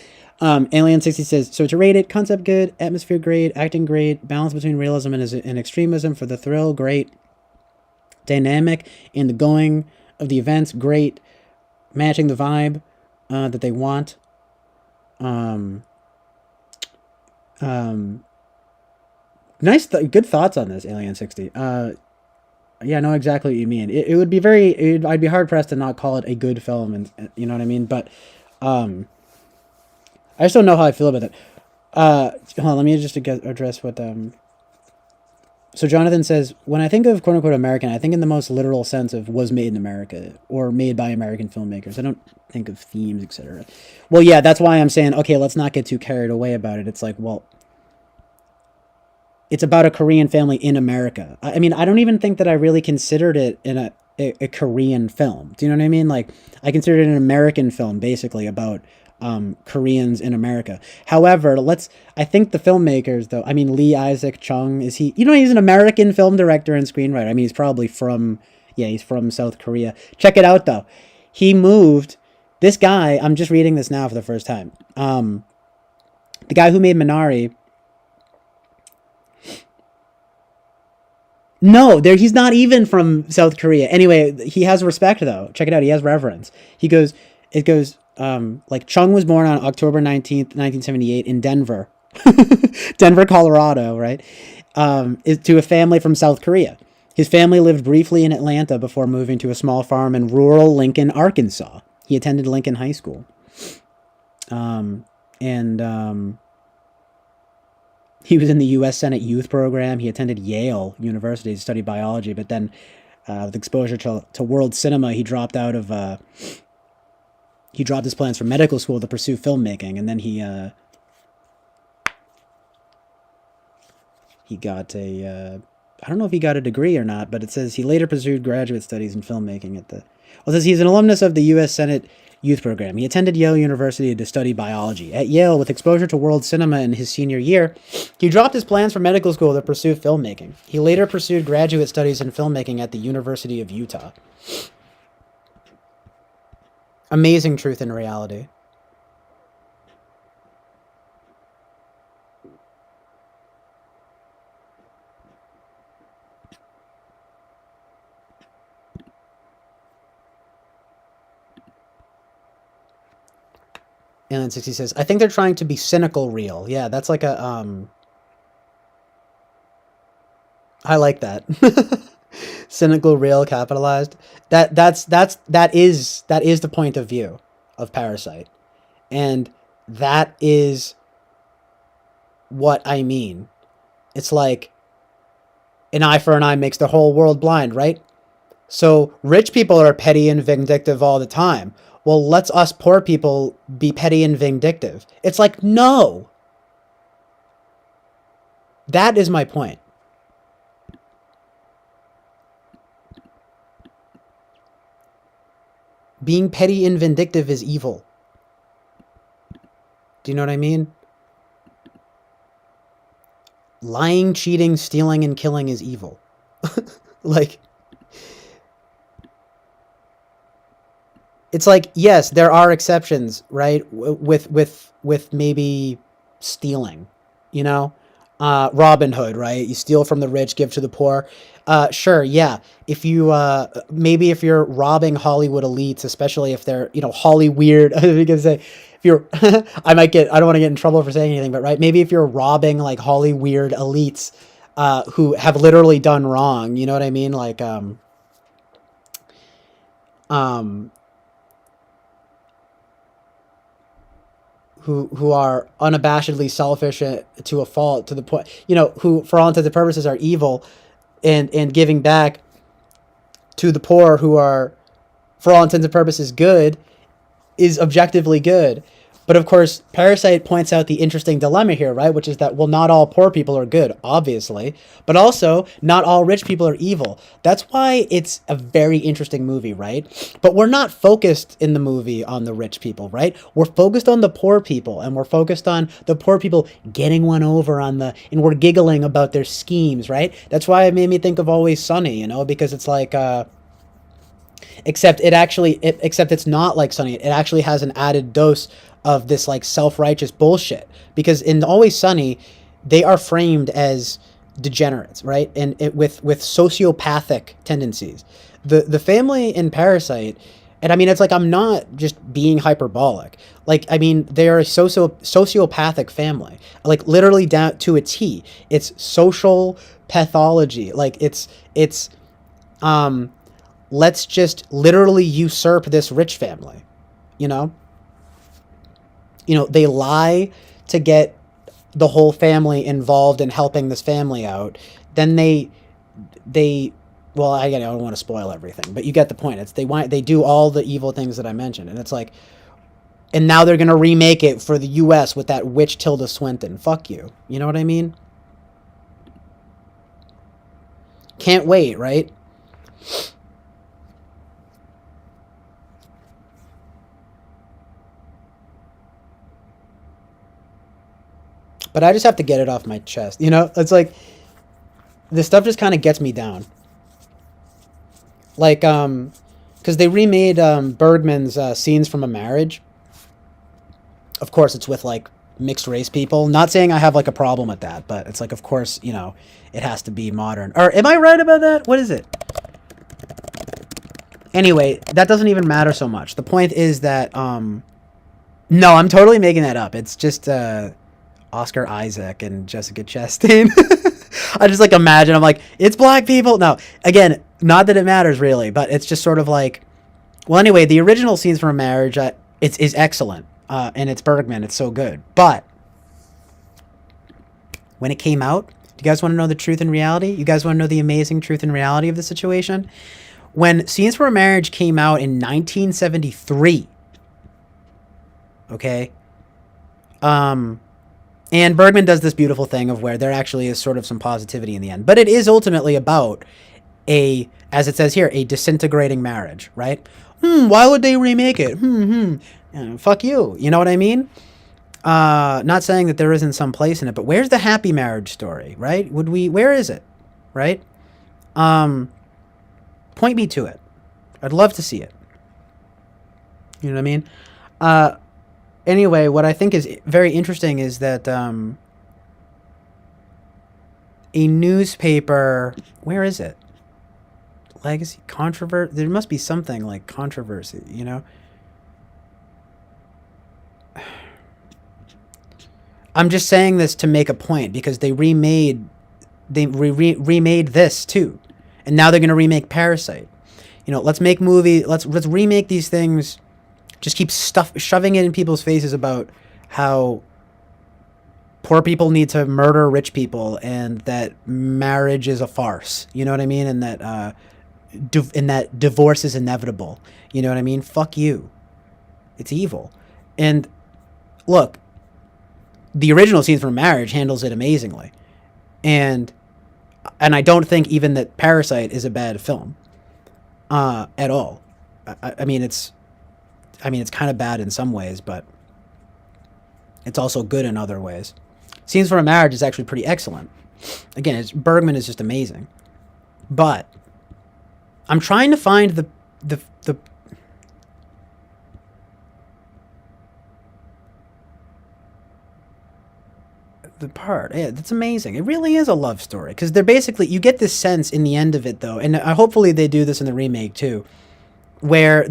Alien 60 says, so to rate it, concept good, atmosphere great, acting great, balance between realism and extremism for the thrill, great. dynamic in the going of the events, great, matching the vibe that they want. Good thoughts on this, Alien 60. Yeah, I know exactly what you mean. It would be I'd be hard pressed to not call it a good film, and you know what I mean. But I just don't know how I feel about it. Hold on, let me just address what. So Jonathan says, when I think of quote unquote American, I think in the most literal sense of was made in America or made by American filmmakers. I don't think of themes, etc. Well, yeah, that's why I'm saying, okay, let's not get too carried away about it. It's like, well, it's about a Korean family in America. I mean, I don't even think that I really considered it in a Korean film. Do you know what I mean? Like, I considered it an American film, basically, about Koreans in America. However, I think the filmmakers, though, I mean, Lee Isaac Chung, he's an American film director and screenwriter. I mean, he's probably he's from South Korea. Check it out, though. He moved, this guy, I'm just reading this now for the first time. The guy who made Minari, no, he's not even from South Korea. Anyway, he has respect, though. Check it out. He has reverence. It goes, like, Chung was born on October 19th, 1978 in Denver, Denver, Colorado, right? To a family from South Korea. His family lived briefly in Atlanta before moving to a small farm in rural Lincoln, Arkansas. He attended Lincoln High School. He was in the U.S. Senate Youth Program. He attended Yale University to study biology, but then with exposure to world cinema, he dropped his plans for medical school to pursue filmmaking, and then he got I don't know if he got a degree or not, but it says he later pursued graduate studies in filmmaking it says he's an alumnus of the U.S. Senate Youth Program. He attended Yale University to study biology. At Yale, with exposure to world cinema in his senior year, he dropped his plans for medical school to pursue filmmaking. He later pursued graduate studies in filmmaking at the University of Utah. Amazing truth and reality. Alien 60 says, I think they're trying to be cynical real. Yeah, that's like a I like that. Cynical real capitalized. That is the point of view of Parasite. And that is what I mean. It's like an eye for an eye makes the whole world blind, right? So rich people are petty and vindictive all the time. Well, let's us poor people be petty and vindictive. It's like, no. That is my point. Being petty and vindictive is evil. Do you know what I mean? Lying, cheating, stealing, and killing is evil. Like, it's like, yes, there are exceptions, right? With maybe stealing, you know? Robin Hood, right? You steal from the rich, give to the poor. Sure, yeah. If you, maybe if you're robbing Hollywood elites, especially if they're, Holly weird, I was gonna say, if you're, I don't want to get in trouble for saying anything, but right, maybe if you're robbing like Holly weird elites, who have literally done wrong, you know what I mean? Like, who are unabashedly selfish to a fault, to the point, who for all intents and purposes are evil, and giving back to the poor who are for all intents and purposes good, is objectively good. But of course, Parasite points out the interesting dilemma here, right? Which is that, well, not all poor people are good, obviously, but also not all rich people are evil. That's why it's a very interesting movie, right? But we're not focused in the movie on the rich people, right? We're focused on the poor people, and we're focused on the poor people getting one over and we're giggling about their schemes, right? That's why it made me think of Always Sunny, because it's like, except it's not like Sunny. It actually has an added dose of this like self-righteous bullshit, because in Always Sunny, they are framed as degenerates, right? And with sociopathic tendencies. The family in Parasite, and I mean, it's like, I'm not just being hyperbolic. Like, I mean, they're a sociopathic family, like literally down to a T. It's social pathology. Like, it's let's just literally usurp this rich family, you know? They lie to get the whole family involved in helping this family out. Then they well, I don't want to spoil everything, but you get the point. It's they do all the evil things that I mentioned, and it's like, and now they're gonna remake it for the U.S. with that witch Tilda Swinton. Fuck you. You know what I mean? Can't wait, right? But I just have to get it off my chest. It's like, this stuff just kind of gets me down. Like, because they remade Bergman's Scenes from a Marriage. Of course, it's with, like, mixed race people. Not saying I have, like, a problem with that, but it's like, of course, it has to be modern. Or am I right about that? What is it? Anyway, that doesn't even matter so much. The point is that, no, I'm totally making that up. It's just, Oscar Isaac and Jessica Chastain. I just, like, imagine, I'm like, it's black people. No, again, not that it matters really, but it's just sort of like, well, anyway, the original Scenes from a Marriage, is excellent. And it's Bergman. It's so good. But when it came out, do you guys want to know the truth and reality? You guys want to know the amazing truth and reality of the situation? When Scenes from a Marriage came out in 1973, okay, and Bergman does this beautiful thing of where there actually is sort of some positivity in the end. But it is ultimately about as it says here, a disintegrating marriage, right? Why would they remake it? Fuck you. You know what I mean? Not saying that there isn't some place in it, but where's the happy marriage story, right? Where is it, right? Point me to it. I'd love to see it. You know what I mean? Anyway, what I think is very interesting is that a newspaper, where is it? Legacy, controversy. There must be something like controversy, I'm just saying this to make a point because they remade this too, and now they're gonna remake Parasite. Let's make let's remake these things. Just keep shoving it in people's faces about how poor people need to murder rich people and that marriage is a farce. You know what I mean? And that that divorce is inevitable. You know what I mean? Fuck you. It's evil. And look, the original Scenes from Marriage handles it amazingly. And I don't think even that Parasite is a bad film at all. I mean, it's kind of bad in some ways, but it's also good in other ways. Scenes from a Marriage is actually pretty excellent. Again, Bergman is just amazing. But I'm trying to find the part. Yeah, that's amazing. It really is a love story because they're basically, you get this sense in the end of it though, and hopefully they do this in the remake too, where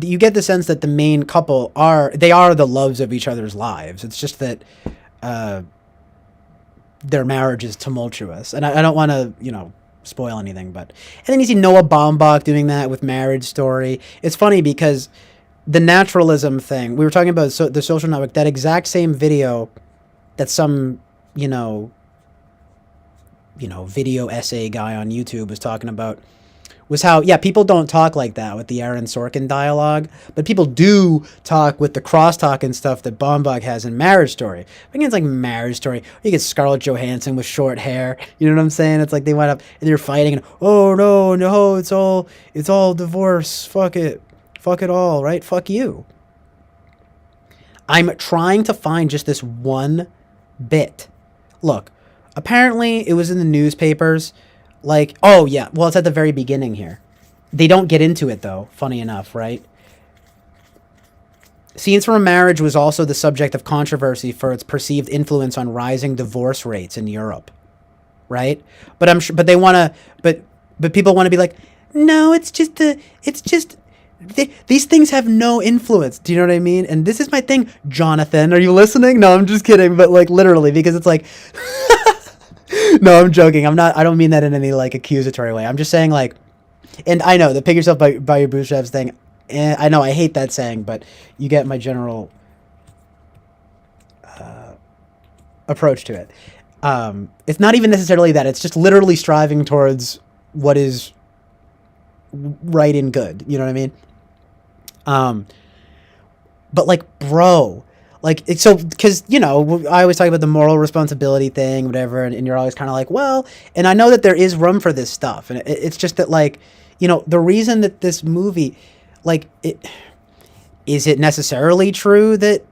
you get the sense that the main couple are the loves of each other's lives. It's just that their marriage is tumultuous, and I don't want to spoil anything, but and then you see Noah Baumbach doing that with Marriage Story. It's funny because the naturalism thing we were talking about, the Social Network, that exact same video that some video essay guy on YouTube was talking about was how, yeah, people don't talk like that with the Aaron Sorkin dialogue, but people do talk with the crosstalk and stuff that Baumbach has in Marriage Story. I think it's like Marriage Story. You get Scarlett Johansson with short hair. You know what I'm saying? It's like they wind up and they're fighting and, oh no, it's all divorce. Fuck it all, right? Fuck you. I'm trying to find just this one bit. Look, apparently it was in the newspapers. Like, oh yeah, well, it's at the very beginning here. They don't get into it though, funny enough, right? Scenes from a Marriage was also the subject of controversy for its perceived influence on rising divorce rates in Europe. right? But I'm sure, but they want to, but people want to be like, no, it's just these things have no influence. Do you know what I mean? And this is my thing, Jonathan. Are you listening? No, I'm just kidding. But like literally, because it's like, no, I'm joking. I don't mean that in any like accusatory way. I'm just saying like, and I know the pick yourself by your bootstraps thing. I know I hate that saying, but you get my general approach to it. It's not even necessarily that. It's just literally striving towards what is right and good. You know what I mean? But like, bro, like, so, because, you know, I always talk about the moral responsibility thing, whatever, and you're always kind of like, well, and I know that there is room for this stuff, and it's just that, like, you know, the reason that this movie, like, is it necessarily true that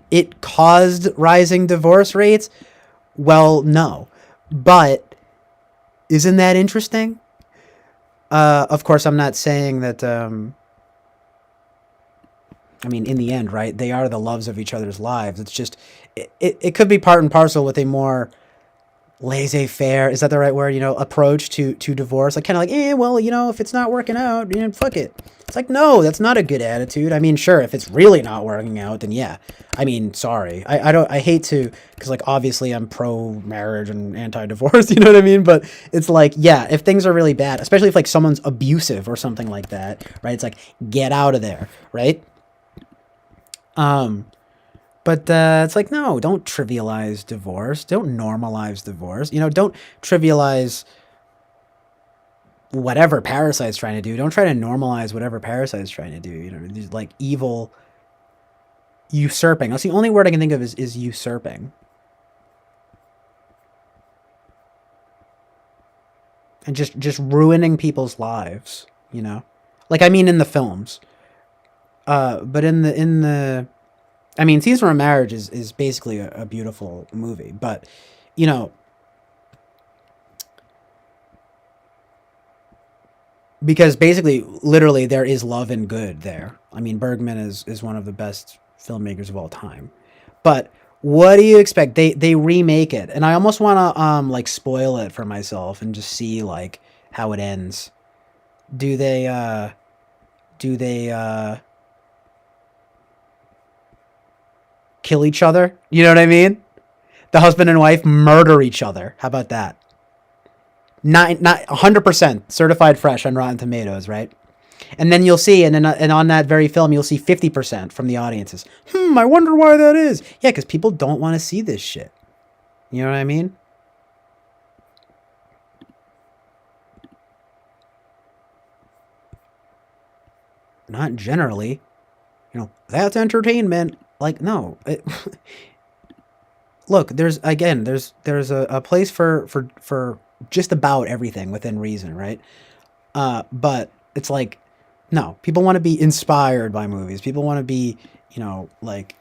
it caused rising divorce rates? Well, no. But isn't that interesting? Of course, I'm not saying that, I mean, in the end, right, they are the loves of each other's lives. It's just, it could be part and parcel with a more laissez-faire, is that the right word, you know, approach to divorce. Like, kind of like, well, you know, if it's not working out, you know, fuck it. It's like, no, that's not a good attitude. I mean, sure, if it's really not working out, then yeah. I mean, sorry. I hate to, because, like, obviously I'm pro-marriage and anti-divorce, you know what I mean? But it's like, yeah, if things are really bad, especially if, like, someone's abusive or something like that, right? It's like, get out of there, right? But it's like, no, don't trivialize divorce. Don't normalize divorce. You know, don't trivialize whatever Parasite's trying to do. Don't try to normalize whatever Parasite's trying to do. You know, these like evil usurping. That's the only word I can think of is usurping. And just ruining people's lives, you know? Like, I mean, in the films. But in the I mean, Scenes from a Marriage is basically a beautiful movie, but, you know, because basically, literally, there is love and good there. I mean, Bergman is one of the best filmmakers of all time. But what do you expect? They remake it, and I almost want to like spoil it for myself and just see like how it ends. Do they kill each other? You know what I mean? The husband and wife murder each other. How about that? Not 100% certified fresh on Rotten Tomatoes, right? And then you'll see, and on that very film, you'll see 50% from the audiences. I wonder why that is. Yeah, because people don't want to see this shit. You know what I mean? Not generally. You know, that's entertainment. Like, no. Look, there's a place for just about everything within reason, right? But it's like, no, people want to be inspired by movies. People want to be, you know, like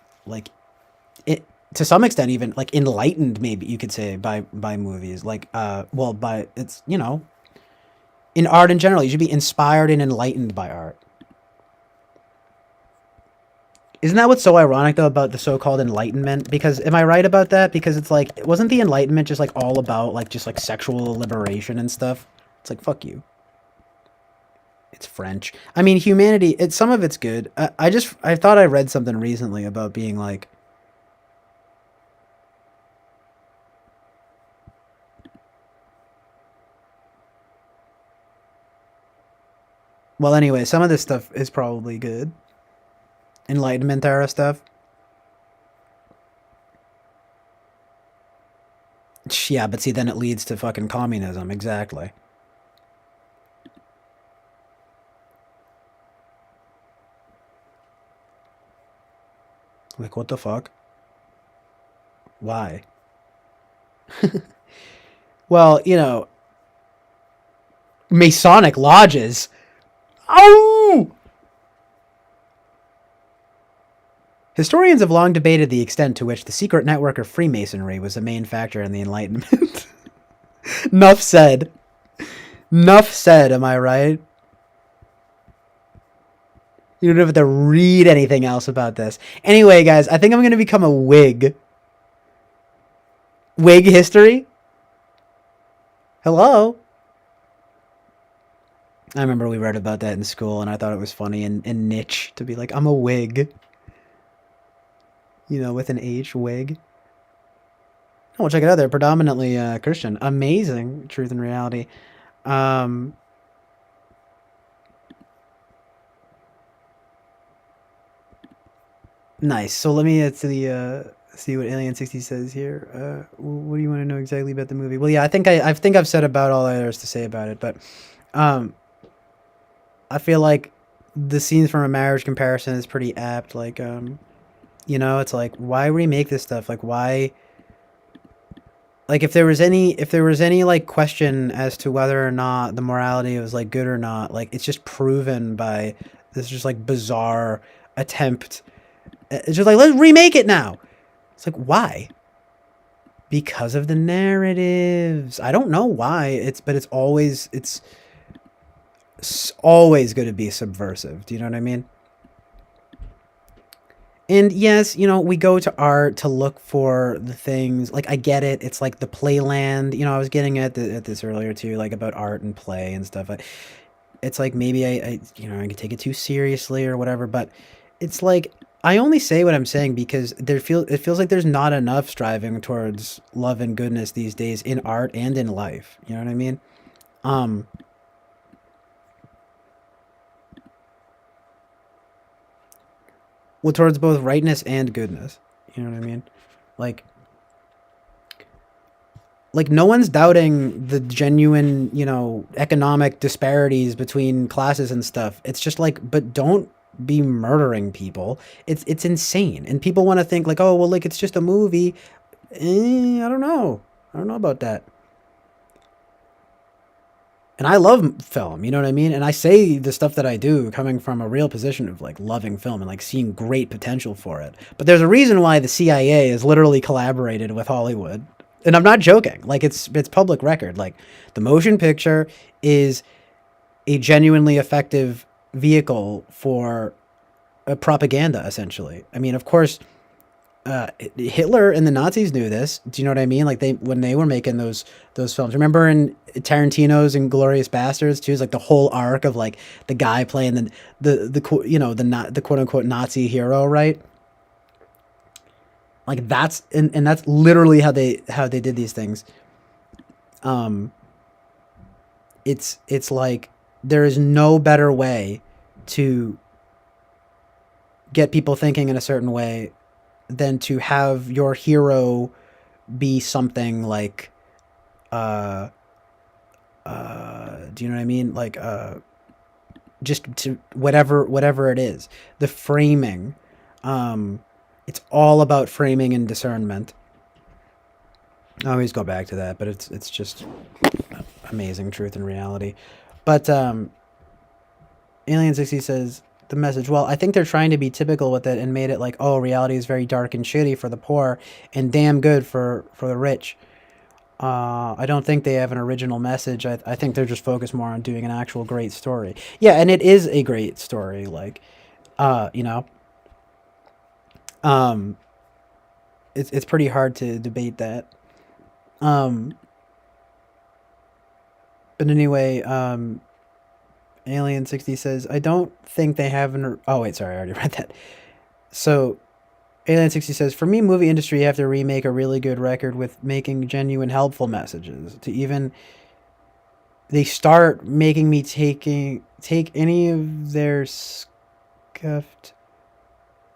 it to some extent, even like enlightened, maybe you could say, by movies. Like, by it's, you know, in art in general, you should be inspired and enlightened by art. Isn't that what's so ironic, though, about the so-called Enlightenment? Because, am I right about that? Because it's like, wasn't the Enlightenment just, like, all about, like, just, like, sexual liberation and stuff? It's like, fuck you. It's French. I mean, humanity, some of it's good. I thought I read something recently about being, like, well, anyway, some of this stuff is probably good. Enlightenment era stuff. Yeah, but see, then it leads to fucking communism. Exactly. Like, what the fuck? Why? Well, you know, Masonic lodges. Oh! Historians have long debated the extent to which the secret network of Freemasonry was a main factor in the Enlightenment. Nuff said. Nuff said, am I right? You don't have to read anything else about this. Anyway, guys, I think I'm going to become a Whig. Whig history? Hello? I remember we read about that in school, and I thought it was funny and niche to be like, I'm a wig. You know, with an H, wig. Oh, check it out. They're predominantly Christian. Amazing truth and reality. Nice. So let me see what Alien 60 says here. What do you want to know exactly about the movie? Well, yeah, I think I've said about all there is to say about it, but I feel like the scenes from a marriage comparison is pretty apt. Like, you know, it's like, why remake this stuff? Like, why? Like, if there was any like question as to whether or not the morality was like good or not, like it's just proven by this just like bizarre attempt. It's just like, let's remake it now. It's like, why? Because of the narratives. I don't know why. But it's always going to be subversive. Do you know what I mean? And yes, you know, we go to art to look for the things. Like, I get it. It's like the playland. You know, I was getting at this earlier too, like about art and play and stuff. It's like maybe I could take it too seriously or whatever. But it's like, I only say what I'm saying because it feels like there's not enough striving towards love and goodness these days in art and in life. You know what I mean? Well, towards both rightness and goodness. You know what I mean? Like no one's doubting the genuine, you know, economic disparities between classes and stuff. It's just like, but don't be murdering people. It's insane. And people want to think like, oh, well, like it's just a movie. I don't know. I don't know about that. And I love film, you know what I mean? And I say the stuff that I do coming from a real position of like loving film and like seeing great potential for it. But there's a reason why the CIA has literally collaborated with Hollywood. And I'm not joking. Like it's public record. Like the motion picture is a genuinely effective vehicle for propaganda, essentially. I mean, of course, Hitler and the Nazis knew this. Do you know what I mean? Like when they were making those films. Remember in Tarantino's Inglourious Bastards too? It's like the whole arc of like the guy playing the quote unquote Nazi hero, right? Like that's and that's literally how they did these things. It's like there is no better way to get people thinking in a certain way than to have your hero be something like do you know what I mean? Like just to whatever it is. The framing. It's all about framing and discernment. I always go back to that, but it's just amazing truth and reality. But Alien 60 says the message, well, I think they're trying to be typical with it and made it like, oh, reality is very dark and shitty for the poor and damn good for the rich. I don't think they have an original message. I think they're just focused more on doing an actual great story. Yeah, and it is a great story. Like, you know, it's pretty hard to debate that. But anyway, Alien 60 says, I don't think they have an... Oh, wait, sorry, I already read that. So, Alien 60 says, for me, movie industry, you have to remake a really good record with making genuine, helpful messages. To even... They start making me take any of their scuffed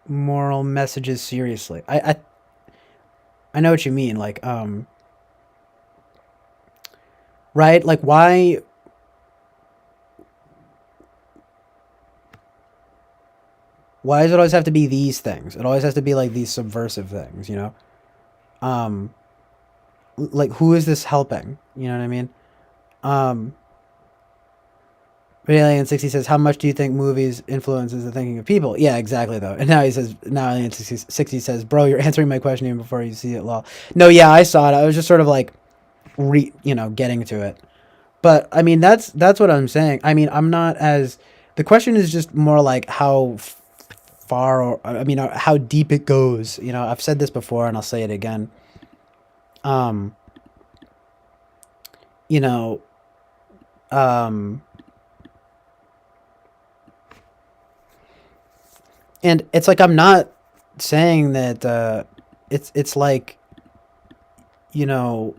moral messages seriously. I know what you mean, like, right? Like, why does it always have to be these things? It always has to be like these subversive things, you know? Like, who is this helping? You know what I mean? Alien 60 says, how much do you think movies influences the thinking of people? Yeah, exactly, though. And now Alien 60 says, bro, you're answering my question even before you see it, lol. No, yeah, I saw it. I was just sort of like, getting to it. But, I mean, that's what I'm saying. I mean, I'm not as... The question is just more like how far, or, I mean, how deep it goes. You know, I've said this before and I'll say it again. you know, um, and it's like, I'm not saying that, it's like, you know,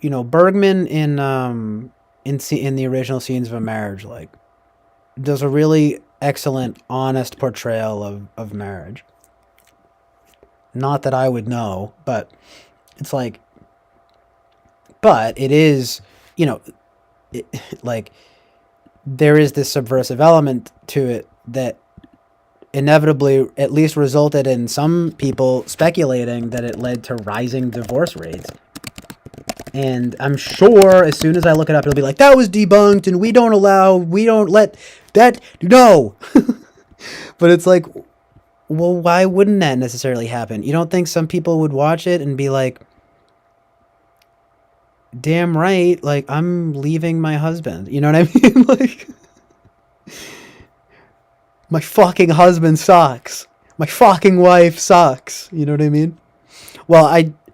Bergman in the original Scenes of a Marriage, like, does a really excellent, honest portrayal of marriage. Not that I would know, but it's like, but it is, like, there is this subversive element to it that inevitably at least resulted in some people speculating that it led to rising divorce rates. And I'm sure as soon as I look it up, it'll be like, that was debunked and we don't let that, no. But it's like, well, why wouldn't that necessarily happen? You don't think some people would watch it and be like, damn right, like, I'm leaving my husband. You know what I mean? Like, my fucking husband sucks. My fucking wife sucks. You know what I mean? Well,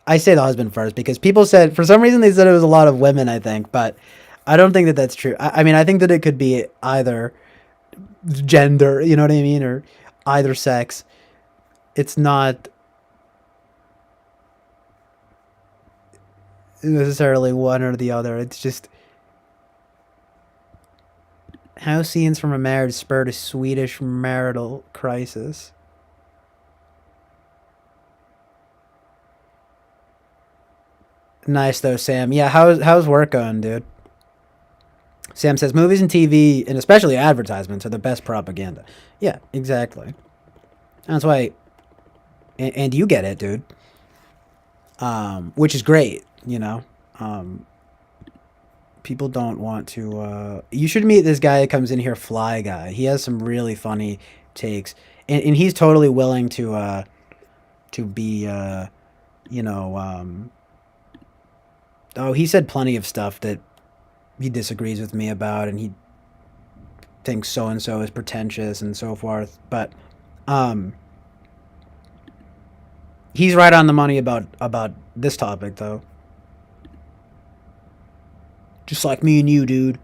I say the husband first because people said, for some reason, they said it was a lot of women, I think, but I don't think that that's true. I mean, I think that it could be either gender, you know what I mean? Or either sex. It's not necessarily one or the other. It's just how scenes from a marriage spurred a Swedish marital crisis. Nice though, Sam. Yeah, how's work going, dude? Sam says movies and TV and especially advertisements are the best propaganda. Yeah, exactly. That's why, and you get it, dude. Which is great, people don't want to, you should meet this guy that comes in here, Fly Guy. He has some really funny takes, and he's totally willing to be, oh, he said plenty of stuff that he disagrees with me about, and he thinks so-and-so is pretentious and so forth, but, he's right on the money about this topic, though. Just like me and you, dude.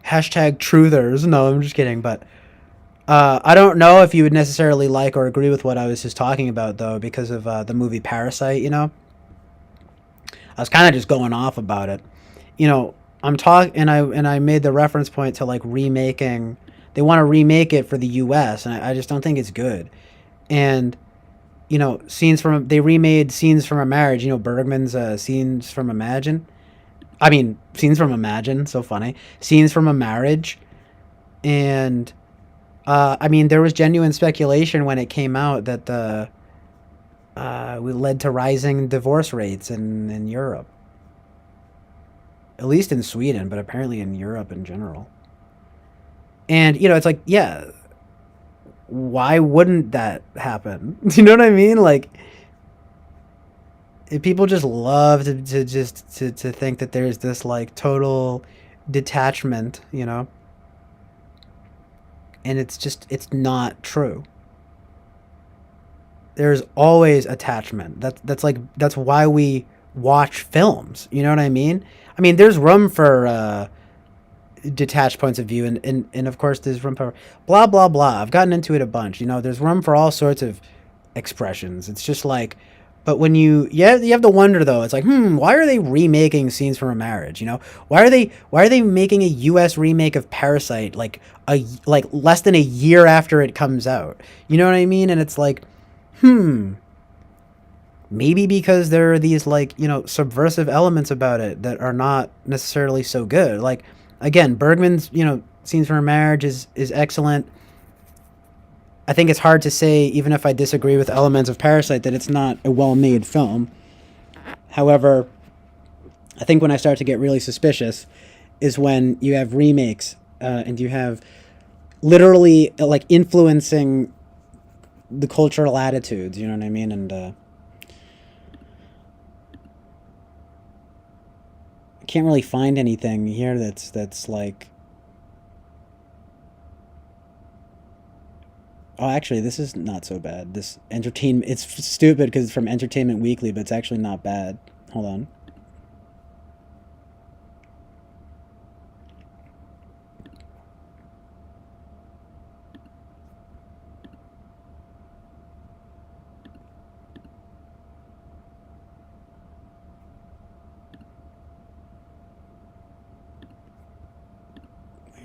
Hashtag truthers. No, I'm just kidding, but I don't know if you would necessarily like or agree with what I was just talking about, though, because of the movie Parasite, I was kind of just going off about it. I'm talking, and I made the reference point to, like, remaking. They want to remake it for the U.S., and I just don't think it's good. And they remade Scenes from a Marriage. Bergman's Scenes from Imagine. I mean, Scenes from Imagine, so funny. Scenes from a Marriage. And, I mean, there was genuine speculation when it came out that led to rising divorce rates in Europe. At least in Sweden, but apparently in Europe in general. And, it's like, yeah, why wouldn't that happen? You know what I mean? Like, people just love to think that there's this, like, total detachment, and it's not true. There's always attachment. That's why we watch films. You know what I mean? I mean, there's room for detached points of view, and of course there's room for blah blah blah. I've gotten into it a bunch. There's room for all sorts of expressions. It's just like, but when you have to wonder, though. It's like, why are they remaking Scenes from a Marriage? Why are they making a U.S. remake of Parasite like less than a year after it comes out? You know what I mean? And it's like, maybe because there are these, like, subversive elements about it that are not necessarily so good. Like, again, Bergman's, Scenes from a Marriage is excellent. I think it's hard to say, even if I disagree with elements of Parasite, that it's not a well-made film. However, I think when I start to get really suspicious is when you have remakes and you have literally, like, influencing the cultural attitudes, you know what I mean? And I can't really find anything here that's like... Oh, actually, this is not so bad. This entertainment... It's stupid because it's from Entertainment Weekly, but it's actually not bad. Hold on.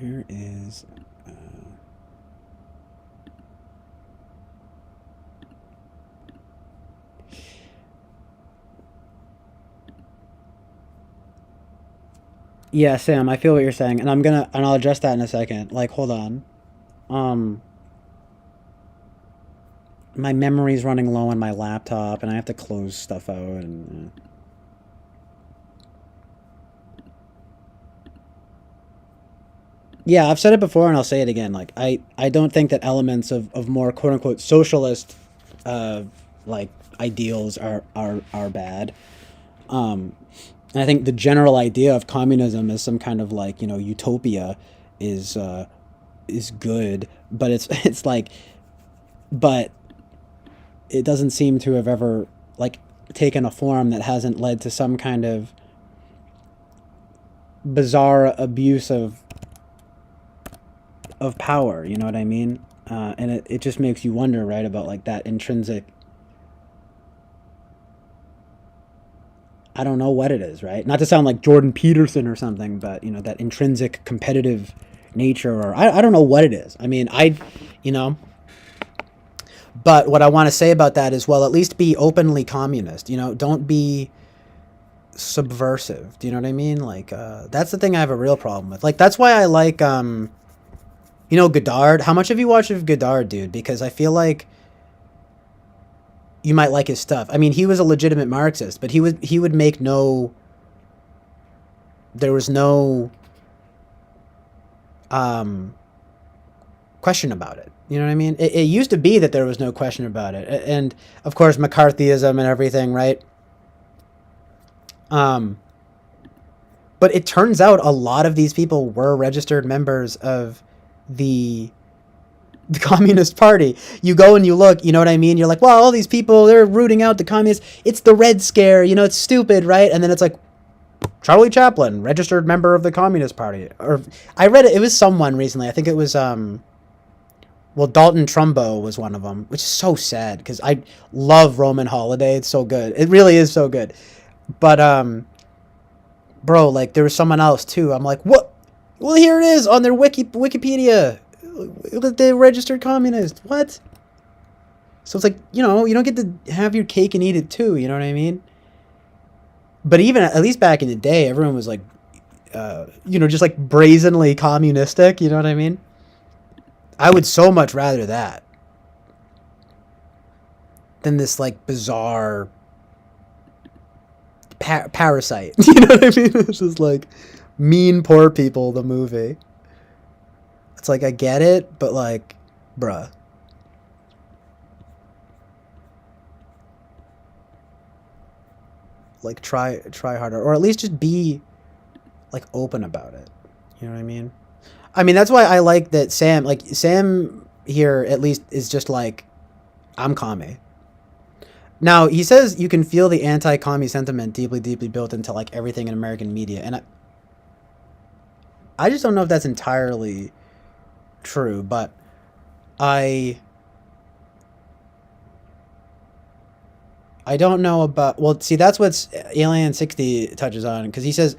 Where is... Yeah, Sam, I feel what you're saying, and I'll address that in a second. Like, hold on. My memory's running low on my laptop, and I have to close stuff out, and... Yeah, I've said it before, and I'll say it again. Like, I don't think that elements of more quote-unquote socialist, like, ideals are bad. And I think the general idea of communism as some kind of, like, you know, utopia is good, but it's like, but it doesn't seem to have ever, like, taken a form that hasn't led to some kind of bizarre abuse of power, you know what I mean? And it just makes you wonder, right, about, like, that intrinsic... I don't know what it is, right? Not to sound like Jordan Peterson or something, but, you know, that intrinsic competitive nature, or I don't know what it is. I mean, you know, but what I want to say about that is, well, at least be openly communist, you know, don't be subversive. Do you know what I mean? Like, that's the thing I have a real problem with. Like, that's why I like, you know, Godard. How much have you watched of Godard, dude? Because I feel like you might like his stuff. I mean, he was a legitimate Marxist, but he would make no... There was no question about it. You know what I mean? It used to be that there was no question about it. And, of course, McCarthyism and everything, right? But it turns out a lot of these people were registered members of the Communist Party. You go and you look, you know what I mean? You're like, well, all these people, they're rooting out the communists. It's the Red Scare, you know, it's stupid, right? And then it's like, Charlie Chaplin, registered member of the Communist Party. Or I read it was someone recently. I think it was, well, Dalton Trumbo was one of them, which is so sad because I love Roman Holiday. It's so good. It really is so good. But, bro, like, there was someone else too. I'm like, what? Well, here it is on their Wikipedia. The registered communist. What? So it's like, you know, you don't get to have your cake and eat it too. You know what I mean? But even at least back in the day, everyone was like, you know, just like brazenly communistic. You know what I mean? I would so much rather that than this like bizarre Parasite. You know what I mean? It's just like Mean Poor People, the movie. It's like, I get it, but like, bruh. Like, try harder. Or at least just be, like, open about it. You know what I mean? I mean, that's why I like that Sam here, at least, is just like, I'm commie. Now, he says you can feel the anti-commie sentiment deeply, deeply built into, like, everything in American media. And I just don't know if that's entirely true, but I don't know about... Well, see, that's what Alien 60 touches on, because he says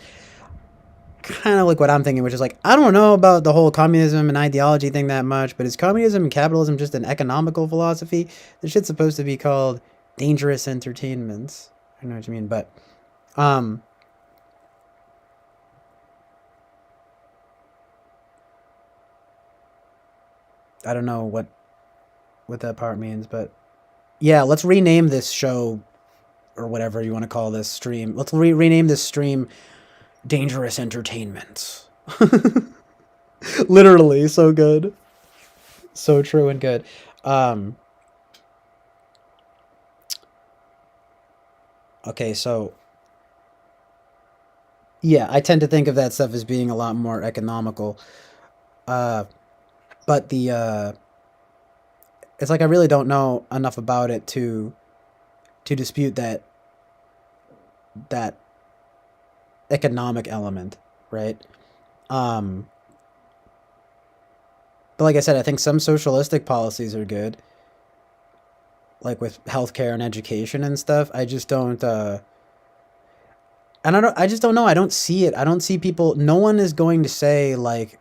kind of like what I'm thinking, which is like, I don't know about the whole communism and ideology thing that much, but is communism and capitalism just an economical philosophy? This shit's supposed to be called dangerous entertainments. I know what you mean, but I don't know what that part means, but yeah, let's rename this show, or whatever you want to call this stream. Let's rename this stream Dangerous Entertainments. Literally, so good. So true and good. Okay, so yeah, I tend to think of that stuff as being a lot more economical. But it's like I really don't know enough about it to dispute that economic element, right? But like I said, I think some socialistic policies are good, like with healthcare and education and stuff. I just don't, and I just don't know. I don't see it. I don't see people. No one is going to say like,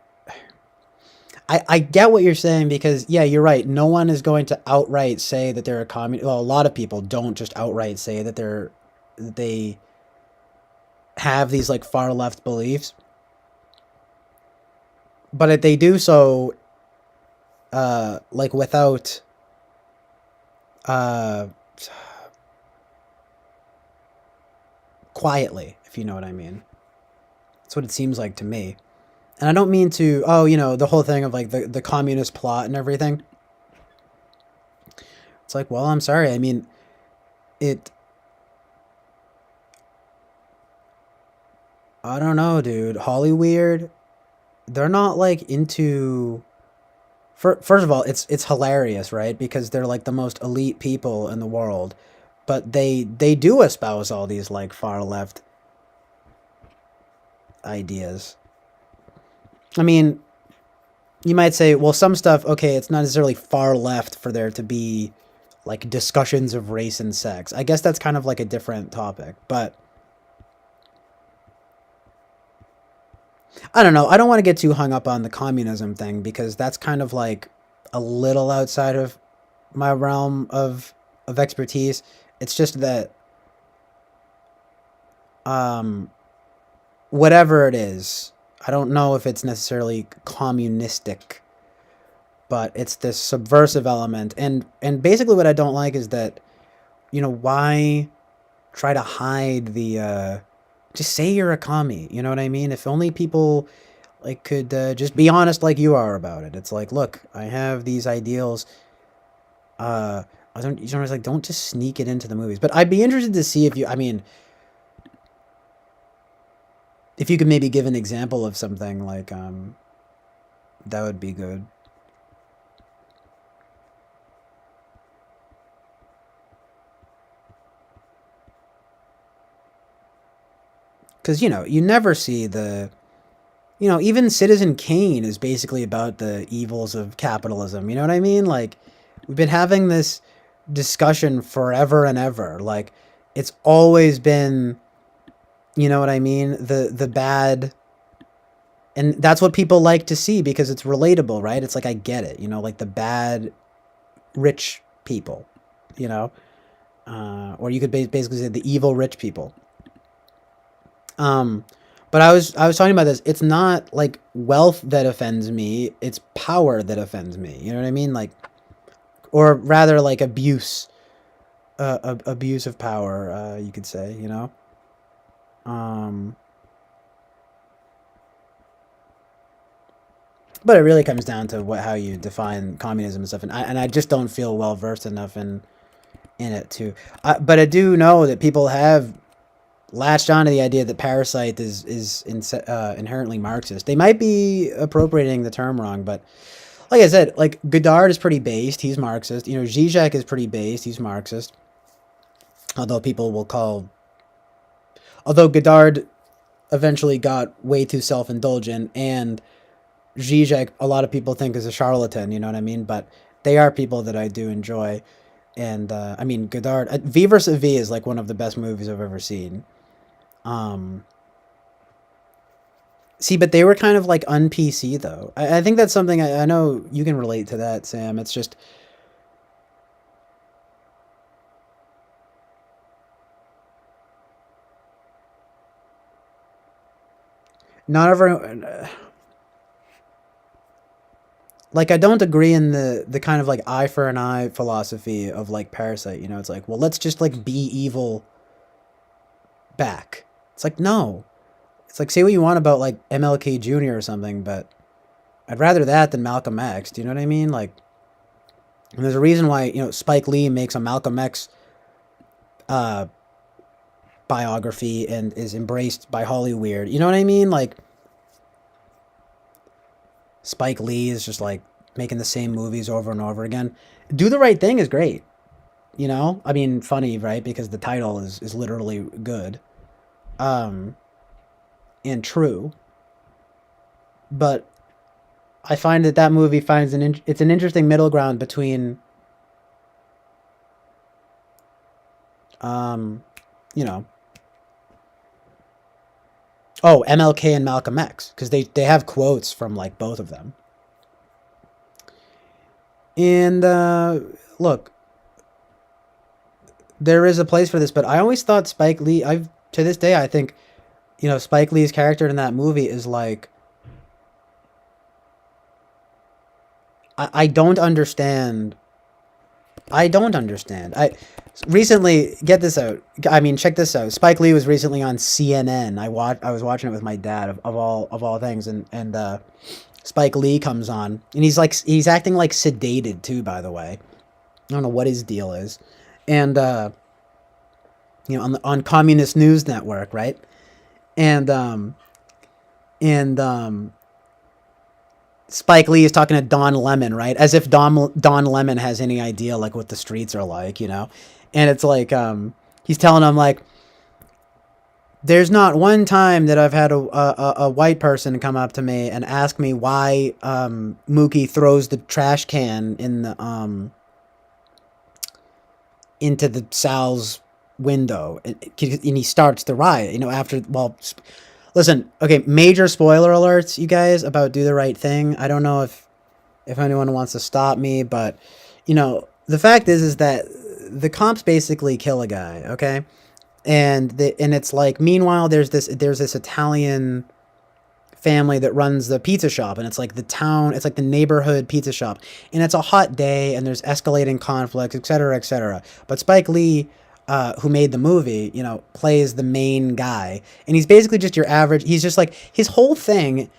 I get what you're saying because, yeah, you're right. No one is going to outright say that they're a communist. Well, a lot of people don't just outright say that they have these like far left beliefs. But if they do so, like without, quietly, if you know what I mean. That's what it seems like to me. And I don't mean to, the whole thing of like the communist plot and everything. It's like, well, I'm sorry. I mean, I don't know, dude. Hollyweird, they're not like into, first of all, it's hilarious, right? Because they're like the most elite people in the world. But they do espouse all these like far left ideas. I mean, you might say, well, some stuff, okay, it's not necessarily far left for there to be like discussions of race and sex. I guess that's kind of like a different topic, but I don't know. I don't want to get too hung up on the communism thing because that's kind of like a little outside of my realm of expertise. It's just that whatever it is, I don't know if it's necessarily communistic, but it's this subversive element. And basically what I don't like is that, why try to hide the, just say you're a commie, you know what I mean? If only people like could just be honest like you are about it. It's like, look, I have these ideals. I don't, like, don't just sneak it into the movies. But I'd be interested to see if if you could maybe give an example of something like, that would be good. Because, you never see even Citizen Kane is basically about the evils of capitalism. You know what I mean? Like, we've been having this discussion forever and ever. Like, it's always been, you know what I mean? The bad. And that's what people like to see because it's relatable, right? It's like, I get it, like the bad rich people, or you could basically say the evil rich people. But I was talking about this. It's not like wealth that offends me. It's power that offends me. You know what I mean? Like, or rather like abuse of power, you could say, but it really comes down to how you define communism and stuff. And I just don't feel well versed enough in it too. But I do know that people have latched on to the idea that Parasite is inherently Marxist. They might be appropriating the term wrong, but like I said, like Godard is pretty based. He's Marxist. Zizek is pretty based. He's Marxist. Although Godard eventually got way too self-indulgent, and Zizek, a lot of people think is a charlatan. You know what I mean? But they are people that I do enjoy. And I mean, Godard, V vs. V is like one of the best movies I've ever seen. See, but they were kind of like un-PC though. I think that's something I know you can relate to that, Sam. It's just not everyone. Like, I don't agree in the kind of like eye for an eye philosophy of like Parasite. It's like, well, let's just like be evil back. It's like, no. It's like, say what you want about like MLK Jr. or something, but I'd rather that than Malcolm X. Do you know what I mean? Like, and there's a reason why, Spike Lee makes a Malcolm X biography and is embraced by Hollyweird. You know what I mean? Like, Spike Lee is just like making the same movies over and over again. Do the Right Thing is great. I mean, funny, right? Because the title is literally good. And true. But I find that movie finds it's an interesting middle ground between, MLK and Malcolm X, because they have quotes from like both of them. And look, there is a place for this, but I always thought Spike Lee, to this day, I think, you know, Spike Lee's character in that movie is like, I don't understand. I don't understand. Recently, get this out. I mean, check this out. Spike Lee was recently on CNN. I was watching it with my dad of all things, and Spike Lee comes on, and he's acting like sedated too. By the way, I don't know what his deal is, and you know, on Communist News Network, right? And Spike Lee is talking to Don Lemon, right? As if Don Lemon has any idea like what the streets are like, you know? And it's like he's telling him like, there's not one time that I've had a white person come up to me and ask me why Mookie throws the trash can in the into the Sal's window, and he starts the riot, you know, after, well, listen, okay, major spoiler alerts, you guys, about Do the Right Thing. I don't know if anyone wants to stop me, but, you know, the fact is that the cops basically kill a guy, okay? And it's like, meanwhile, there's this Italian family that runs the pizza shop, and it's like the neighborhood pizza shop, and it's a hot day, and there's escalating conflicts, etc., etc. But Spike Lee, who made the movie, you know, plays the main guy, and he's basically just your average. He's just like, his whole thing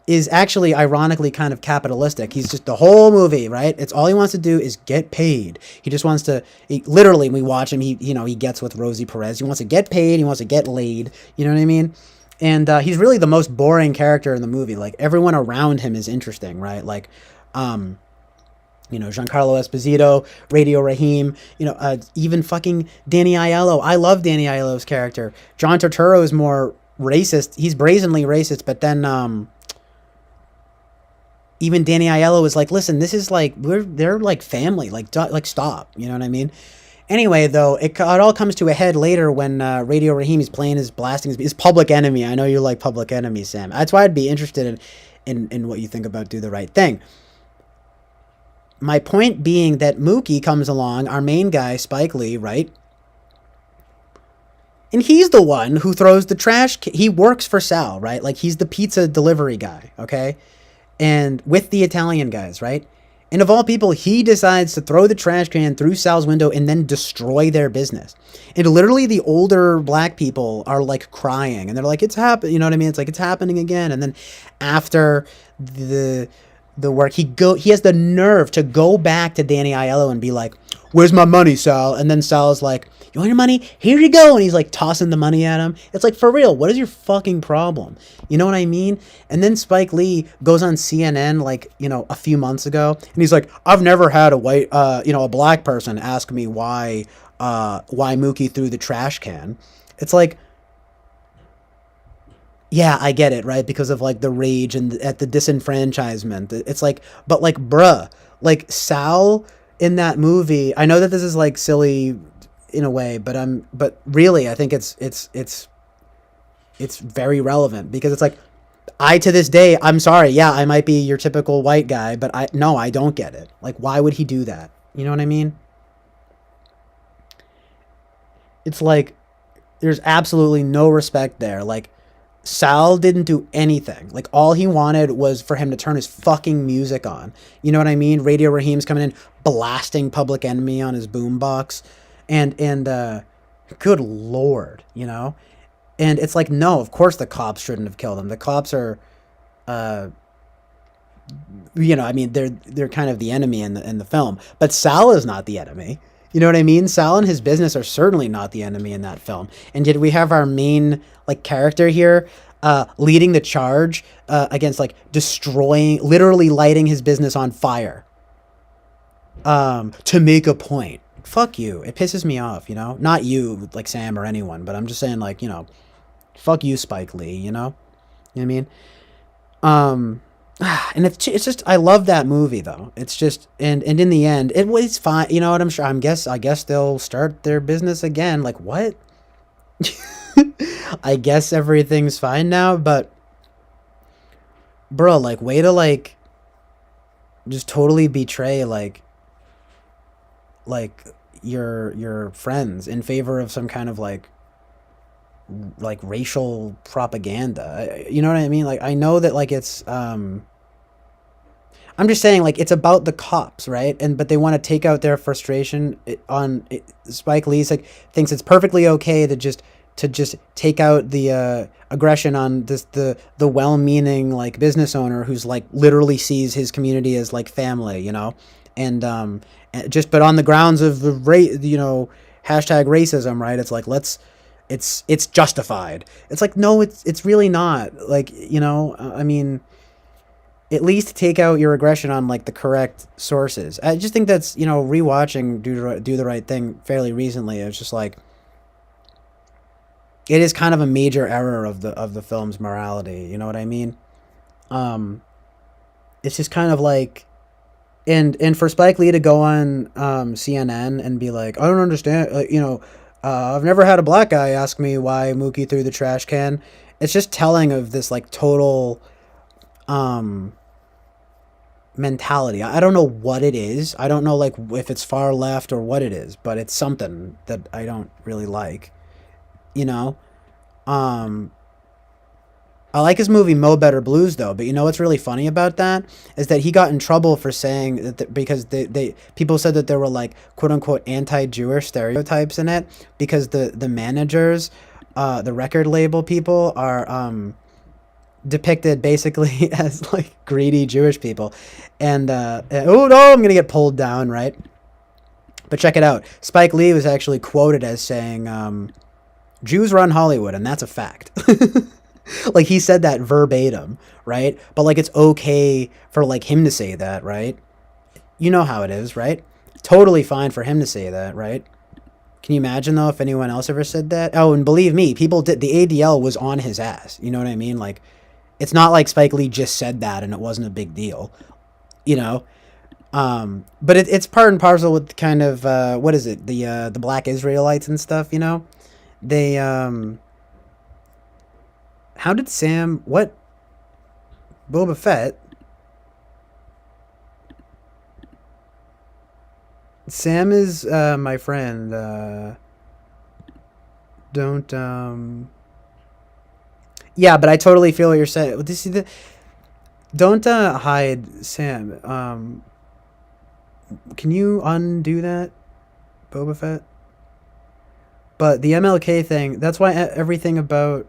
is actually ironically kind of capitalistic. He's just, the whole movie, right? It's all he wants to do is get paid. He just wants to, literally, we watch him, he gets with Rosie Perez. He wants to get paid. He wants to get laid. You know what I mean? And he's really the most boring character in the movie. Like, everyone around him is interesting, right? Like, you know, Giancarlo Esposito, Radio Raheem, you know, even fucking Danny Aiello. I love Danny Aiello's character. John Turturro is more racist. He's brazenly racist, but then even Danny Aiello is like, listen, this is like, they're like family, like stop, you know what I mean? Anyway, though, it all comes to a head later when Radio Raheem is playing blasting his Public Enemy. I know you like Public Enemy, Sam. That's why I'd be interested in what you think about Do the Right Thing. My point being that Mookie comes along, our main guy, Spike Lee, right? And he's the one who throws the trash. He works for Sal, right? Like, he's the pizza delivery guy, okay? And with the Italian guys, right? And of all people, he decides to throw the trash can through Sal's window and then destroy their business. And literally the older black people are like crying, and they're like, it's happening, you know what I mean? It's like, it's happening again. And then after the work, he has the nerve to go back to Danny Aiello and be like, where's my money, Sal? And then Sal's like, you want your money? Here you go. And he's like tossing the money at him. It's like, for real, what is your fucking problem? You know what I mean? And then Spike Lee goes on CNN like, you know, a few months ago, and he's like, I've never had a black person ask me why Mookie threw the trash can. It's like, yeah, I get it, right? Because of like the rage and at the disenfranchisement. It's like, but like, bruh, like Sal in that movie, I know that this is like silly in a way, but really I think it's very relevant, because it's like, to this day, I'm sorry, yeah, I might be your typical white guy, but I don't get it. Like, why would he do that? You know what I mean? It's like, there's absolutely no respect there. Like, Sal didn't do anything. Like, all he wanted was for him to turn his fucking music on. You know what I mean? Radio Raheem's coming in, blasting Public Enemy on his boombox. And good Lord, you know? And it's like, no, of course the cops shouldn't have killed him. The cops are, you know, I mean, they're kind of the enemy in the film. But Sal is not the enemy. You know what I mean? Sal and his business are certainly not the enemy in that film. And yet we have our main like character here leading the charge against like destroying, literally lighting his business on fire to make a point. Fuck you. It pisses me off, you know? Not you, like Sam or anyone, but I'm just saying, like, you know, fuck you, Spike Lee, you know? You know what I mean? And it's just, I love that movie though. It's just, and in the end, it was fine. You know what? I'm sure, I guess they'll start their business again. Like, what? I guess everything's fine now, but bro, like, way to like just totally betray like your friends in favor of some kind of like racial propaganda. You know what I mean? Like, I know that like it's I'm just saying, like, it's about the cops, right? But they want to take out their frustration on Spike Lee's like thinks it's perfectly okay to just take out the aggression on the well-meaning like business owner who's like literally sees his community as like family, you know, and just but on the grounds of the hashtag racism, right? It's like it's justified. It's like, no, it's really not. Like, you know, I mean, at least take out your aggression on like the correct sources. I just think that's, you know, rewatching Do the Right Thing fairly recently. It's just like, it is kind of a major error of the film's morality. You know what I mean? It's just kind of like, and for Spike Lee to go on CNN and be like, I don't understand, I've never had a black guy ask me why Mookie threw the trash can. It's just telling of this like total mentality. I don't know what it is. I don't know like if it's far left or what it is, but it's something that I don't really like. You know, I like his movie Mo Better Blues though, but you know what's really funny about that is that he got in trouble for saying that because people said that there were like quote unquote anti-Jewish stereotypes in it because the managers, the record label people are depicted basically as like greedy Jewish people, and oh no, I'm gonna get pulled down, right? But check it out. Spike Lee was actually quoted as saying, Jews run Hollywood, and that's a fact. Like, he said that verbatim, right? But like, it's okay for like him to say that, right? You know how it is, right? Totally fine for him to say that, right? Can you imagine though if anyone else ever said that? Oh, and believe me, people did. The ADL was on his ass. You know what I mean? Like, it's not like Spike Lee just said that and it wasn't a big deal, you know? But it's part and parcel with kind of, what is it? The black Israelites and stuff, you know? They, how did Sam, what? Boba Fett? Sam is, my friend, don't, yeah, but I totally feel what you're saying. Don't, hide Sam. Can you undo that, Boba Fett? But the MLK thing, that's why everything about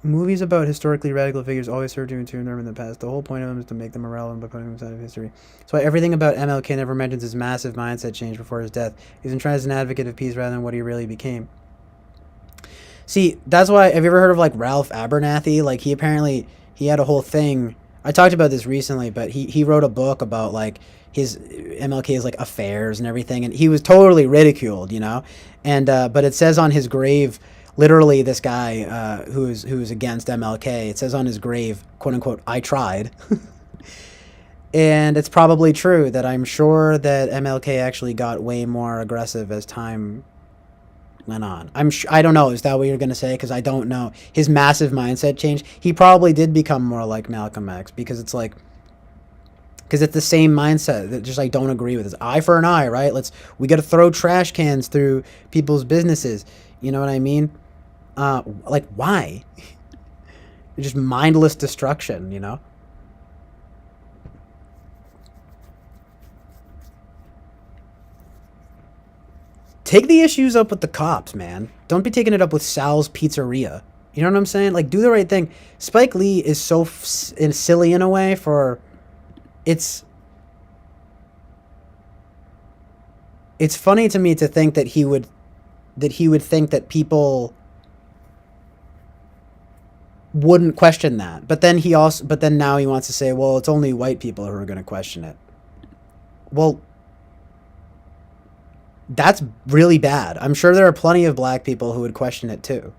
movies about historically radical figures always serve to entertain them in the past. The whole point of them is to make them irrelevant by putting them inside of history. That's why everything about MLK never mentions his massive mindset change before his death. He's been trying as an advocate of peace rather than what he really became. See, that's why, have you ever heard of like Ralph Abernathy? Like, he had a whole thing. I talked about this recently, but he wrote a book about like his MLK's like affairs and everything, and he was totally ridiculed, you know. And but it says on his grave, literally, this guy who's against MLK, it says on his grave, quote unquote, I tried. And it's probably true that I'm sure that MLK actually got way more aggressive as time went on. I don't know. Is that what you're going to say? Because I don't know. His massive mindset change. He probably did become more like Malcolm X because it's like, because it's the same mindset that just like don't agree with. It's eye for an eye, right? We got to throw trash cans through people's businesses. You know what I mean? Like, why? Just mindless destruction, you know? Take the issues up with the cops, man. Don't be taking it up with Sal's Pizzeria. You know what I'm saying? Like, do the right thing. Spike Lee is so silly in a way for... It's funny to me to think that he would think that people wouldn't question that. But then now he wants to say, well, it's only white people who are going to question it. Well, that's really bad. I'm sure there are plenty of black people who would question it too.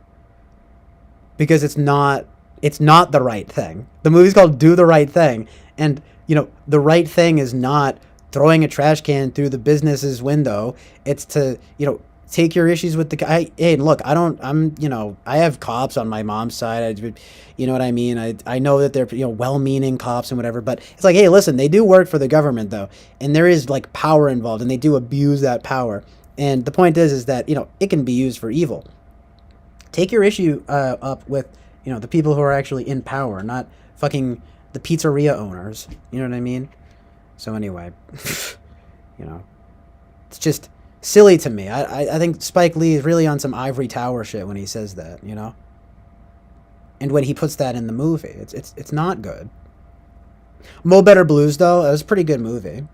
Because it's not the right thing. The movie's called Do the Right Thing. And, you know, the right thing is not throwing a trash can through the business's window. It's to, you know, take your issues with the hey, look, I have cops on my mom's side. You know what I mean? I know that they're, well-meaning cops and whatever, but it's like, hey, listen, they do work for the government though, and there is like power involved, and they do abuse that power. And the point is that, it can be used for evil. Take your issue up with, the people who are actually in power, not fucking the pizzeria owners. You know what I mean? So anyway, it's just silly to me. I think Spike Lee is really on some ivory tower shit when he says that, and when he puts that in the movie. It's not good. Mo Better Blues, though, that was a pretty good movie.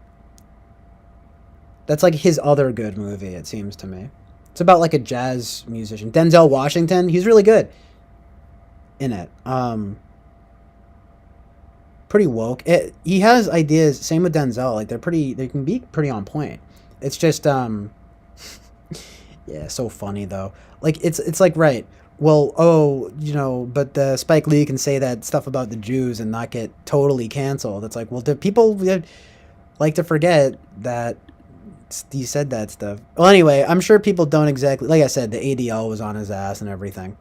That's like his other good movie, it seems to me. It's about like a jazz musician. Denzel Washington, he's really good in it. Pretty woke. He has ideas, same with Denzel, like they can be pretty on point. It's just yeah, so funny though. Like it's like, right, well, but Spike Lee can say that stuff about the Jews and not get totally canceled. It's like, well, do people like to forget that he said that stuff? Well, anyway, I'm sure people don't exactly, like I said, the ADL was on his ass and everything.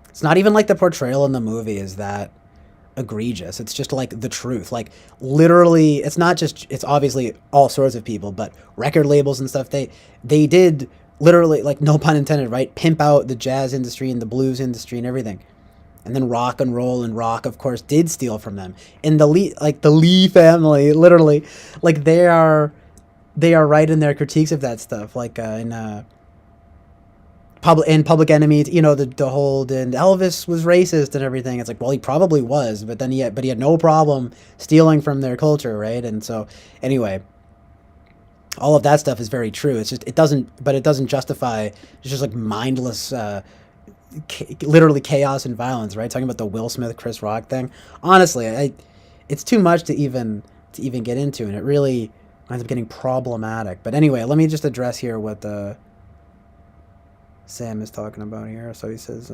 It's not even like the portrayal in the movie is that egregious. It's just like the truth. Like literally, it's not just, it's obviously all sorts of people, but record labels and stuff, they did literally, like, no pun intended, right, pimp out the jazz industry and the blues industry and everything. And then rock and roll and rock, of course, did steal from them. And the Lee family, literally, like they are right in their critiques of that stuff. Like in Public Enemy, the whole, and Elvis was racist and everything. It's like, well, he probably was, but then he had no problem stealing from their culture, right? And so anyway, all of that stuff is very true. It's just, it doesn't justify, it's just like mindless, literally chaos and violence, right? Talking about the Will Smith, Chris Rock thing. Honestly, it's too much to even get into, and it really ends up getting problematic. But anyway, let me just address here what Sam is talking about here. So he says,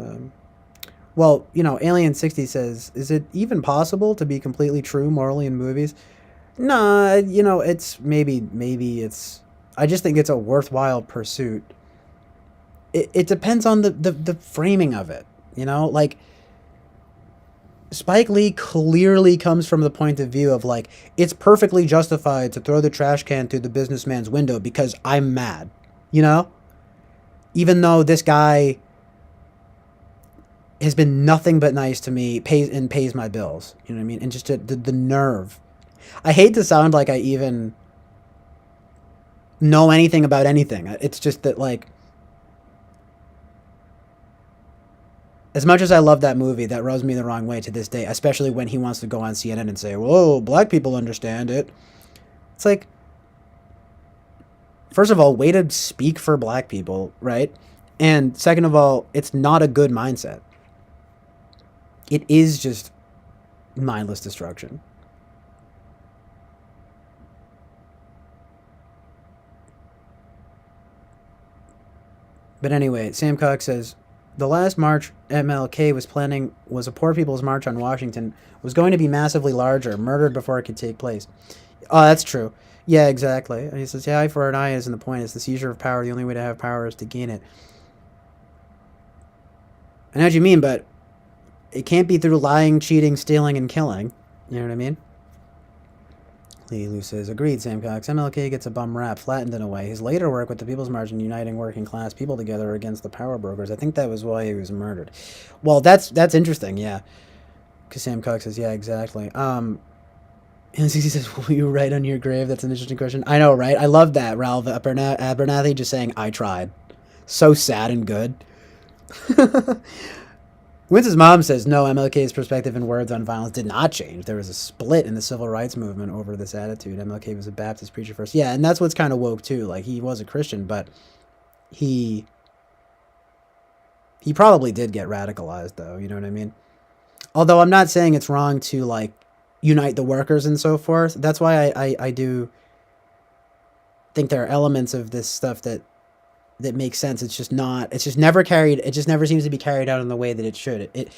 well, Alien 60 says, is it even possible to be completely true morally in movies? Nah, it's maybe it's, I just think it's a worthwhile pursuit. It depends on the framing of it, like Spike Lee clearly comes from the point of view of like, it's perfectly justified to throw the trash can through the businessman's window because I'm mad, even though this guy has been nothing but nice to me, pays my bills, you know what I mean? And just the nerve. I hate to sound like I even know anything about anything. It's just that, like, as much as I love that movie, that rubs me the wrong way to this day, especially when he wants to go on CNN and say, whoa, black people understand it. It's like, first of all, way to speak for black people, right? And second of all, it's not a good mindset. It is just mindless destruction. But anyway, Sam Cox says, the last march MLK was planning was a poor people's march on Washington, was going to be massively larger, murdered before it could take place. Oh, that's true. Yeah, exactly. And he says, yeah, eye for an eye isn't the point. It's the seizure of power. The only way to have power is to gain it. I know what you mean, but it can't be through lying, cheating, stealing, and killing. You know what I mean? Lee Lu says, agreed, Sam Cox. MLK gets a bum rap, flattened in a way. His later work with the People's March and uniting working class people together against the power brokers, I think that was why he was murdered. Well, that's interesting, yeah. Because Sam Cox says, yeah, exactly. And he says, will you write on your grave? That's an interesting question. I know, right? I love that, Ralph Abernathy just saying, I tried. So sad and good. Wince's mom says, no, MLK's perspective and words on violence did not change. There was a split in the civil rights movement over this attitude. MLK was a Baptist preacher first. Yeah, and that's what's kind of woke, too. Like, he was a Christian, but he probably did get radicalized, though. You know what I mean? Although I'm not saying it's wrong to, like, unite the workers and so forth. That's why I do think there are elements of this stuff that makes sense. It just never seems to be carried out in the way that it should. It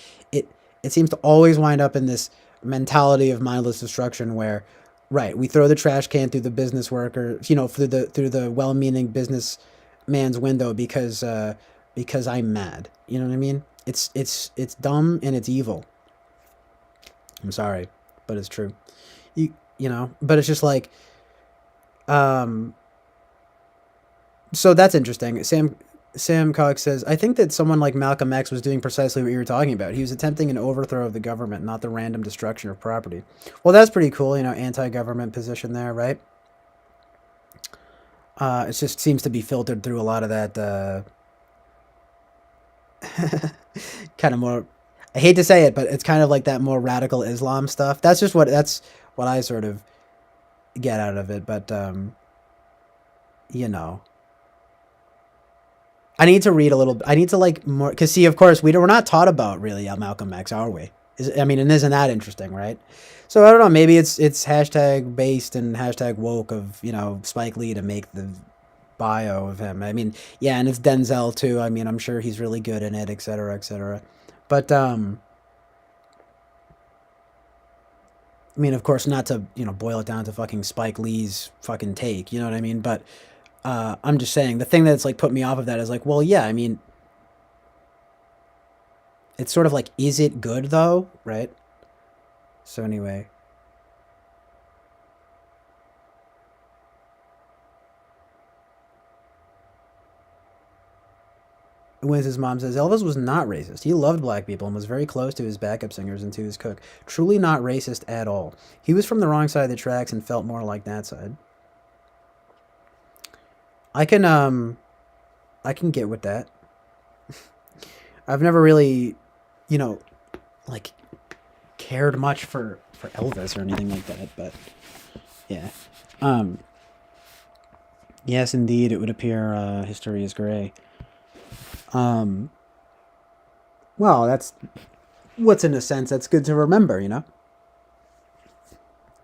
seems to always wind up in this mentality of mindless destruction where, right, we throw the trash can through the business worker, through the well-meaning business man's window because I'm mad. You know what I mean? It's dumb and it's evil. I'm sorry, but it's true. You know, but it's just like, so that's interesting. Sam Cox says, I think that someone like Malcolm X was doing precisely what you were talking about. He was attempting an overthrow of the government, not the random destruction of property. Well, that's pretty cool, you know, anti-government position there, right? It just seems to be filtered through a lot of that, kind of more, I hate to say it, but it's kind of like that more radical Islam stuff. That's what I sort of get out of it, but, you know. I need to read a little. I need to like more, because see, of course, we're not taught about really Malcolm X, are we? I mean, and isn't that interesting, right? So I don't know. Maybe it's hashtag based and hashtag woke of, you know, Spike Lee to make the bio of him. I mean, yeah, and it's Denzel too. I mean, I'm sure he's really good in it, etc., etc. But I mean, of course, not to, you know, boil it down to fucking Spike Lee's fucking take. You know what I mean? But I'm just saying, the thing that's like put me off of that is like, well, yeah, I mean, it's sort of like, is it good though, right? So anyway, Wiz's mom says Elvis was not racist. He loved black people and was very close to his backup singers and to his cook. Truly not racist at all. He was from the wrong side of the tracks and felt more like that side. I can get with that. I've never really, you know, like cared much for Elvis or anything like that, but yeah. Yes, indeed, it would appear history is gray. Well, that's what's in a sense that's good to remember, you know?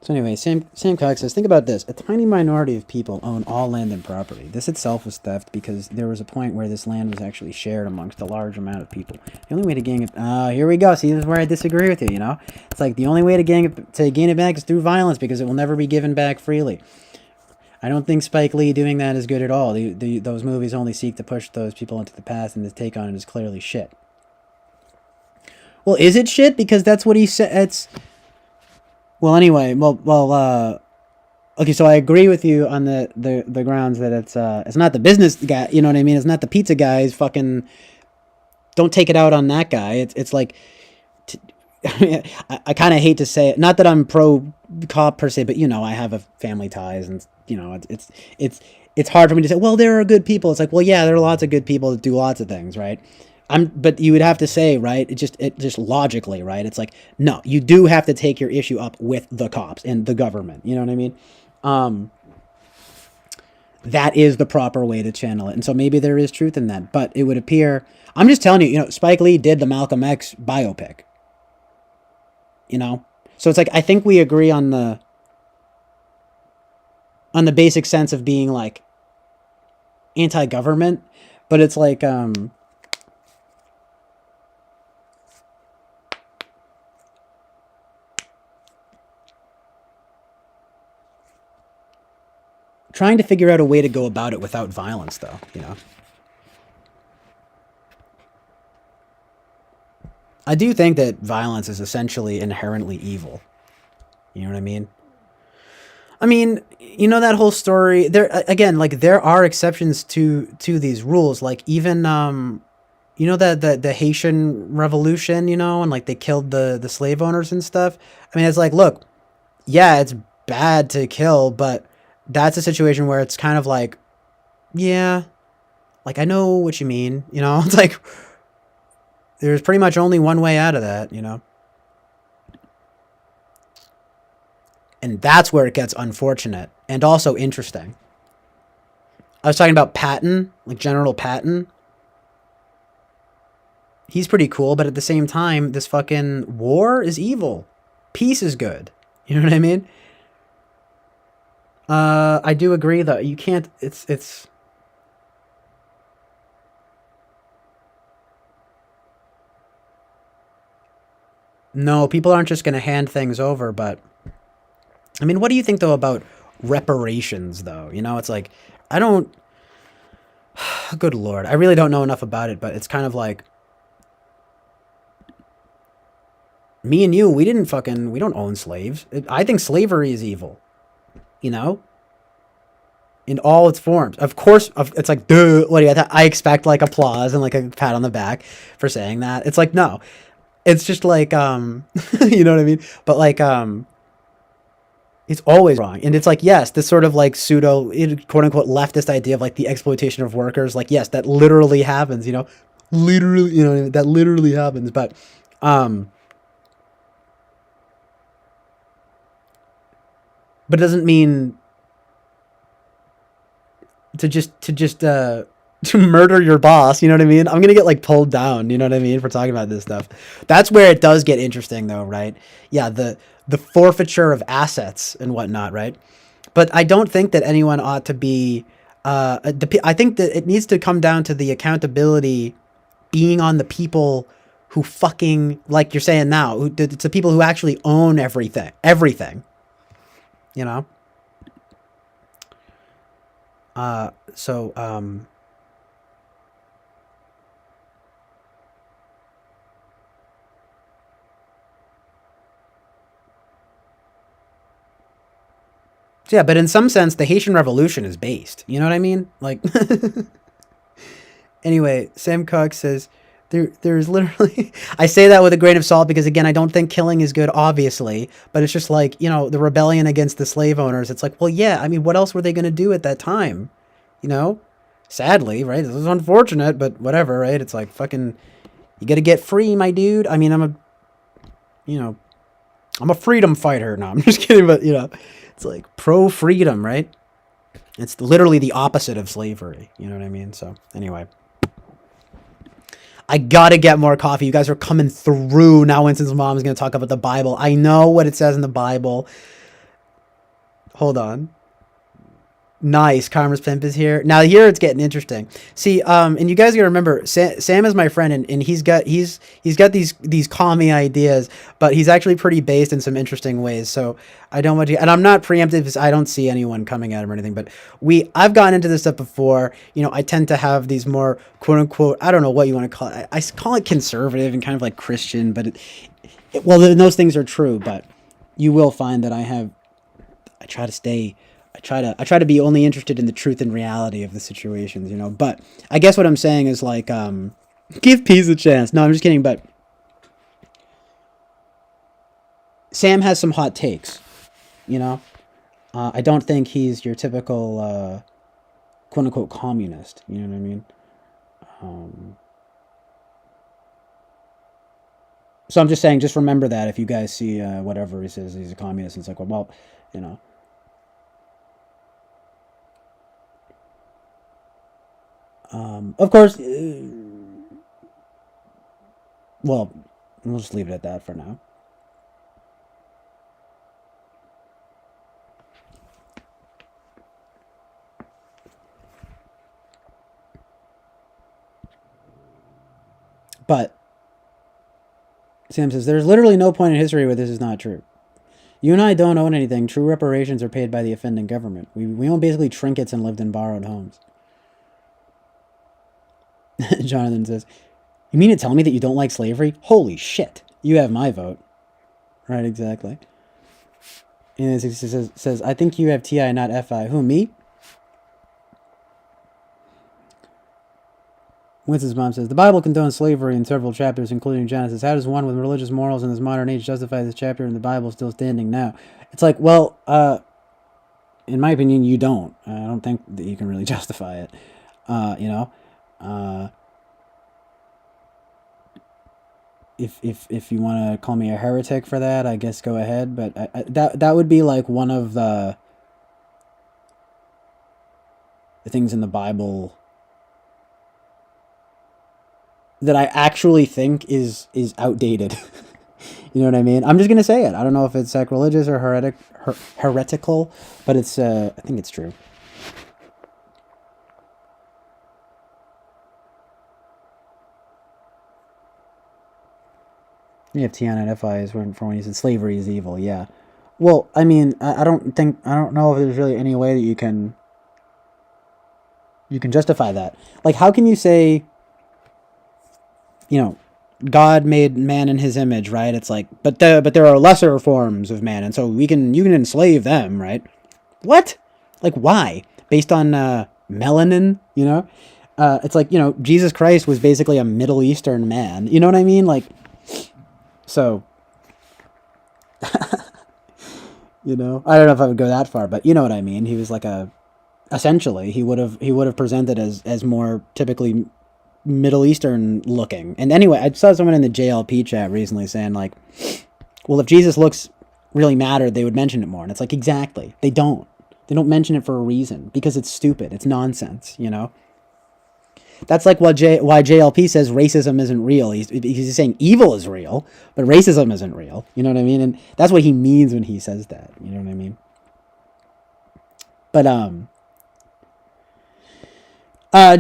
So anyway, Sam Cox says, think about this. A tiny minority of people own all land and property. This itself was theft because there was a point where this land was actually shared amongst a large amount of people. The only way to gain it... here we go. See, this is where I disagree with you, you know? It's like the only way to gain it back is through violence because it will never be given back freely. I don't think Spike Lee doing that is good at all. Those movies only seek to push those people into the past, and his take on it is clearly shit. Well, is it shit? Because that's what he said. It's... Well, anyway, okay, so I agree with you on the grounds that it's not the business guy, you know what I mean? It's not the pizza guys, fucking, don't take it out on that guy. It's like, I kind of hate to say it, not that I'm pro cop per se, but, you know, I have a family ties, and, you know, it's hard for me to say, well, there are good people. It's like, well, yeah, there are lots of good people that do lots of things, right? But you would have to say, right, it just logically, right, it's like, no, you do have to take your issue up with the cops and the government, you know what I mean? That is the proper way to channel it, and so maybe there is truth in that, but it would appear, I'm just telling you, you know, Spike Lee did the Malcolm X biopic, you know, so it's like, I think we agree on the basic sense of being, like, anti-government, but it's like, trying to figure out a way to go about it without violence, though, you know. I do think that violence is essentially inherently evil. You know what I mean? I mean, you know that whole story, there again, like, there are exceptions to these rules, like, even you know the Haitian Revolution, you know, and like they killed the slave owners and stuff. I mean, it's like, look, yeah, it's bad to kill, but that's a situation where it's kind of like, yeah, like, I know what you mean, you know? It's like, there's pretty much only one way out of that, you know? And that's where it gets unfortunate and also interesting. I was talking about Patton, like General Patton. He's pretty cool, but at the same time, this fucking war is evil. Peace is good. You know what I mean? I do agree though. You can't, it's no, people aren't just going to hand things over, but I mean, what do you think though about reparations though? You know, it's like, I don't, good lord, I really don't know enough about it, but it's kind of like me and you, we don't own slaves. I think slavery is evil, you know, in all its forms. Of course, it's like, duh, what do you, I expect like applause and like a pat on the back for saying that. It's like, no, it's just like, you know what I mean? But like, it's always wrong. And it's like, yes, this sort of like pseudo, quote unquote, leftist idea of like the exploitation of workers. Like, yes, that literally happens, you know, literally, you know, that literally happens. But, but it doesn't mean to murder your boss, you know what I mean? I'm gonna get like pulled down, you know what I mean, for talking about this stuff. That's where it does get interesting though, right? Yeah, the forfeiture of assets and whatnot, right? But I don't think that anyone ought to be I think that it needs to come down to the accountability being on the people who fucking, like you're saying now, it's the people who actually own everything, you know? So yeah, but in some sense, the Haitian Revolution is based. You know what I mean? Like, anyway, Sam Cox says, there's literally, I say that with a grain of salt because, again, I don't think killing is good, obviously, but it's just like, you know, the rebellion against the slave owners. It's like, well, yeah, I mean, what else were they going to do at that time? You know? Sadly, right? This is unfortunate, but whatever, right? It's like, fucking, you got to get free, my dude. I mean, I'm a freedom fighter. No, I'm just kidding, but, you know, it's like pro-freedom, right? It's literally the opposite of slavery. You know what I mean? So, anyway. I gotta get more coffee. You guys are coming through. Now Winston's mom is going to talk about the Bible. I know what it says in the Bible. Hold on. Nice. Karma's Pimp is here. Now here it's getting interesting. See, and you guys gotta remember, Sam is my friend, and he's got these commie ideas, but he's actually pretty based in some interesting ways. So I don't want to, and I'm not preemptive because I don't see anyone coming at him or anything, but I've gotten into this stuff before. You know, I tend to have these more quote unquote, I don't know what you want to call it. I call it conservative and kind of like Christian, but well, those things are true, but you will find that I try to be only interested in the truth and reality of the situations, you know. But I guess what I'm saying is like, give peace a chance. No, I'm just kidding. But Sam has some hot takes, you know. I don't think he's your typical quote unquote communist. You know what I mean? So I'm just saying, just remember that if you guys see whatever he says he's a communist, it's like, well, you know. Of course, well, we'll just leave it at that for now. But Sam says, there's literally no point in history where this is not true. You and I don't own anything. True reparations are paid by the offending government. We own basically trinkets and lived in borrowed homes. Jonathan says, you mean to tell me that you don't like slavery? Holy shit. You have my vote. Right, exactly. And it says, I think you have TI, not FI. Who, me? Winston's mom says, the Bible condones slavery in several chapters, including Genesis. How does one with religious morals in this modern age justify this chapter in the Bible still standing now? It's like, well, in my opinion, you don't. I don't think that you can really justify it. You know? If you want to call me a heretic for that, I guess go ahead. But that would be like one of the things in the Bible that I actually think is outdated. You know what I mean? I'm just gonna say it. I don't know if it's sacrilegious or heretical, but it's I think it's true. You have Tiana and FI is for when you said slavery is evil, yeah. Well, I mean, I don't know if there's really any way that you can You can justify that. Like, how can you say, you know, God made man in his image, right? It's like, but there are lesser forms of man, and so you can enslave them, right? What? Like, why? Based on melanin, you know? It's like, you know, Jesus Christ was basically a Middle Eastern man. You know what I mean? Like, so, you know, I don't know if I would go that far, but you know what I mean. He was like essentially, he would have presented as more typically Middle Eastern looking. And anyway, I saw someone in the JLP chat recently saying like, well, if Jesus looks really mattered, they would mention it more. And it's like, exactly. They don't mention it for a reason, because it's stupid. It's nonsense, you know? That's like why JLP says racism isn't real. He's saying evil is real, but racism isn't real. You know what I mean? And that's what he means when he says that. You know what I mean? But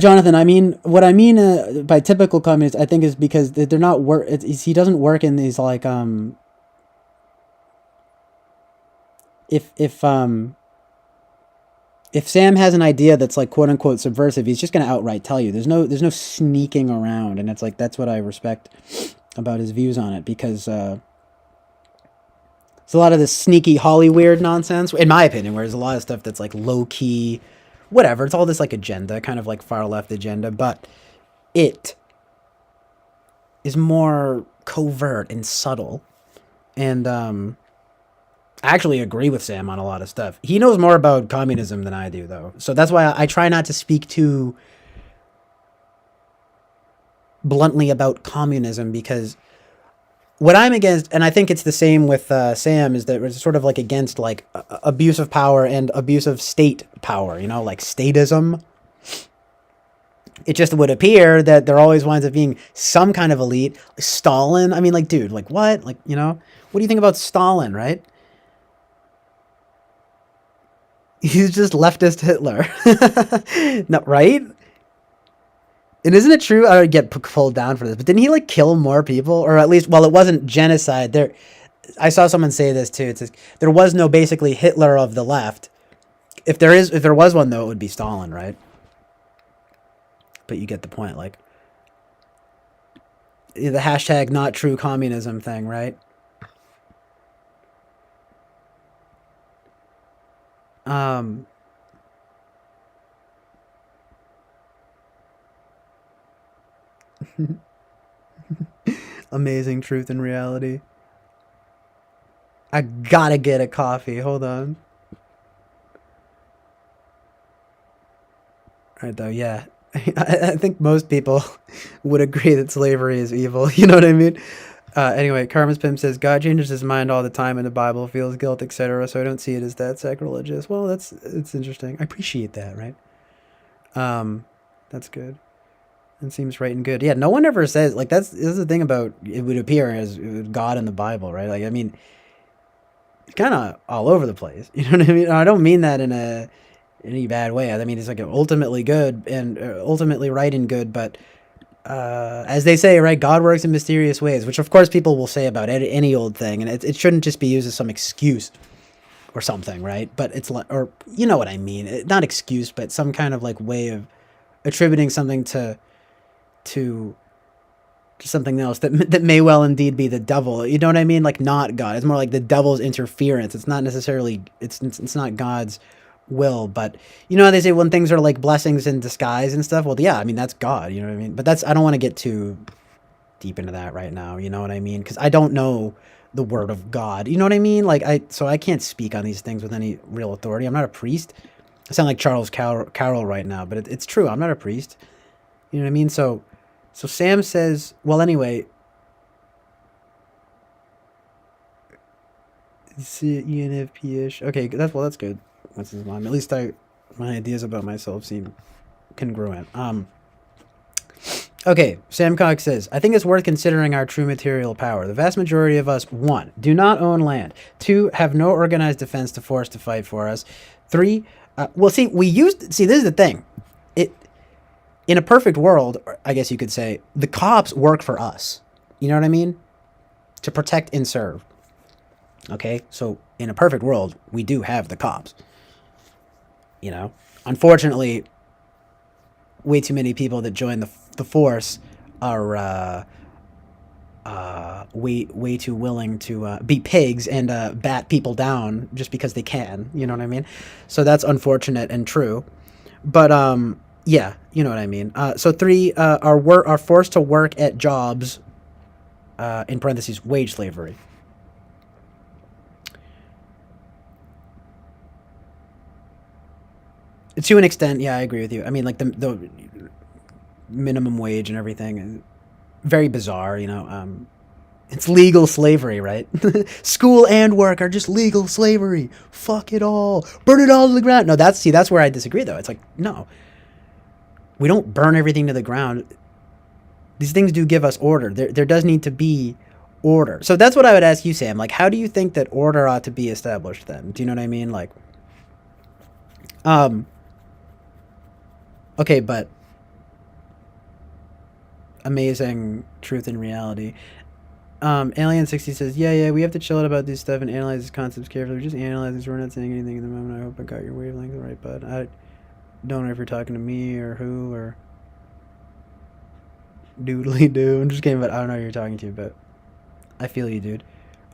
Jonathan, I mean, what I mean by typical communists, I think, is because they're not he doesn't work in these like if Sam has an idea that's like quote unquote subversive, he's just going to outright tell you. There's no sneaking around, and it's like that's what I respect about his views on it, because it's a lot of this sneaky Hollyweird nonsense, in my opinion, where there's a lot of stuff that's like low key, whatever. It's all this like agenda, kind of like far left agenda, but it is more covert and subtle. And I actually agree with Sam on a lot of stuff. He knows more about communism than I do, though. So that's why I try not to speak too bluntly about communism, because what I'm against, and I think it's the same with Sam, is that we're sort of like against like abuse of power and abuse of state power, you know, like statism. It just would appear that there always winds up being some kind of elite. Stalin, I mean, like, dude, like what? Like, you know, what do you think about Stalin, right? He's just leftist Hitler. No, right? And isn't it true? I would get pulled down for this, but didn't he like kill more people? Or at least, well, it wasn't genocide. I saw someone say this too. It says there was no basically Hitler of the left. If there was one, though, it would be Stalin, right? But you get the point, like the hashtag not true communism thing, right? Amazing truth and reality. I gotta get a coffee. Hold on. Alright, though, yeah. I think most people would agree that slavery is evil. You know what I mean? Anyway, Karma's Pimp says, God changes his mind all the time in the Bible, feels guilt, etc., so I don't see it as that sacrilegious. Well, it's interesting. I appreciate that, right? That's good. It seems right and good. Yeah, no one ever says, like, this is the thing about, it would appear as God in the Bible, right? Like, I mean, it's kind of all over the place. You know what I mean? I don't mean that in any bad way. I mean, it's like ultimately good and ultimately right and good, but as they say, right, God works in mysterious ways, which of course people will say about any old thing, and it shouldn't just be used as some excuse or something, right? But it's like, or you know what I mean, not excuse, but some kind of like way of attributing something to something else that may well indeed be the devil. You know what I mean? Like not God. It's more like the devil's interference. It's not necessarily, it's not God's will, but you know how they say when things are like blessings in disguise and stuff? Well, yeah, I mean, that's God, you know what I mean? But I don't want to get too deep into that right now, you know what I mean? Because I don't know the word of God, you know what I mean? Like, so I can't speak on these things with any real authority. I'm not a priest. I sound like Charles Carroll right now, but it's true. I'm not a priest. You know what I mean? So Sam says, well, anyway, see ENFP-ish. Okay, that's good. That's his mom. At least my ideas about myself seem congruent. Okay, Sam Cox says, I think it's worth considering our true material power. The vast majority of us, 1, do not own land. 2, have no organized defense to force to fight for us. 3, well, see, this is the thing. In a perfect world, I guess you could say, the cops work for us. You know what I mean? To protect and serve. Okay, so in a perfect world, we do have the cops. You know, unfortunately, way too many people that join the force are way too willing to be pigs and bat people down just because they can. You know what I mean? So that's unfortunate and true. But yeah, you know what I mean. So 3 are forced to work at jobs in parentheses wage slavery. To an extent, yeah, I agree with you. I mean, like the minimum wage and everything is very bizarre, you know. It's legal slavery, right? School and work are just legal slavery. Fuck it all. Burn it all to the ground. No, that's where I disagree, though. It's like, no. We don't burn everything to the ground. These things do give us order. There does need to be order. So that's what I would ask you, Sam. Like, how do you think that order ought to be established then? Do you know what I mean? Like, okay, but amazing truth and reality. Alien 60 says, yeah, we have to chill out about this stuff and analyze these concepts carefully. We're just analyzing this. We're not saying anything at the moment. I hope I got your wavelength right, but I don't know if you're talking to me or who or doodly doo. I'm just kidding, but I don't know who you're talking to, but I feel you, dude.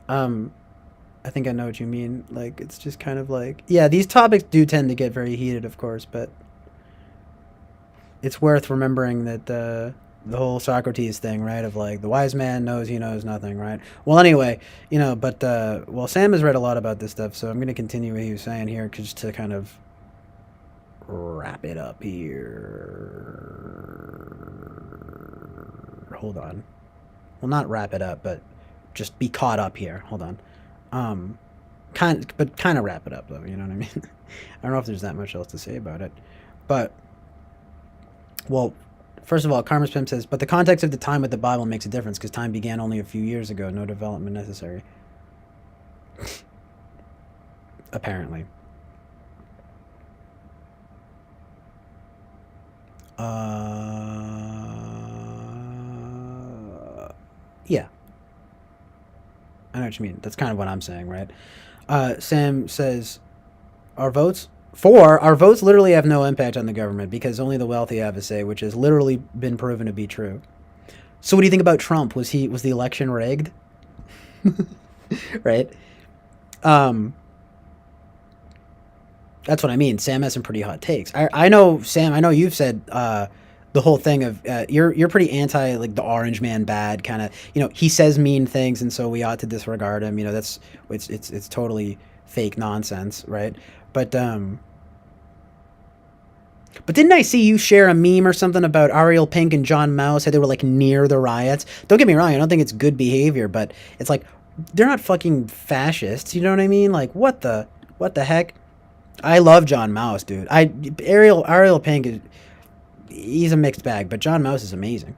I think I know what you mean. Like, it's just kind of like, yeah, these topics do tend to get very heated, of course, but it's worth remembering that the whole Socrates thing, right, of like the wise man knows he knows nothing, right? Well, anyway, you know, but well, Sam has read a lot about this stuff, so I'm going to continue what he was saying here just to kind of wrap it up here. Hold on. Well, not wrap it up, but just be caught up here. Hold on. Kind of wrap it up, though, you know what I mean? I don't know if there's that much else to say about it, but well, first of all, Karma's Pimp says, but the context of the time with the Bible makes a difference because time began only a few years ago. No development necessary. Apparently. Yeah. I know what you mean. That's kind of what I'm saying, right? Sam says, our votes literally have no impact on the government because only the wealthy have a say, which has literally been proven to be true. So what do you think about Trump? Was the election rigged? Right? That's what I mean. Sam has some pretty hot takes. I know, Sam, I know you've said the whole thing of you're pretty anti like the orange man bad kind of, you know, he says mean things and so we ought to disregard him. You know, it's totally fake nonsense, right? But didn't I see you share a meme or something about Ariel Pink and John Mao said they were like near the riots? Don't get me wrong, I don't think it's good behavior, but it's like they're not fucking fascists, you know what I mean? Like what the heck? I love John Mouse, dude. Ariel Pink he's a mixed bag, but John Mouse is amazing.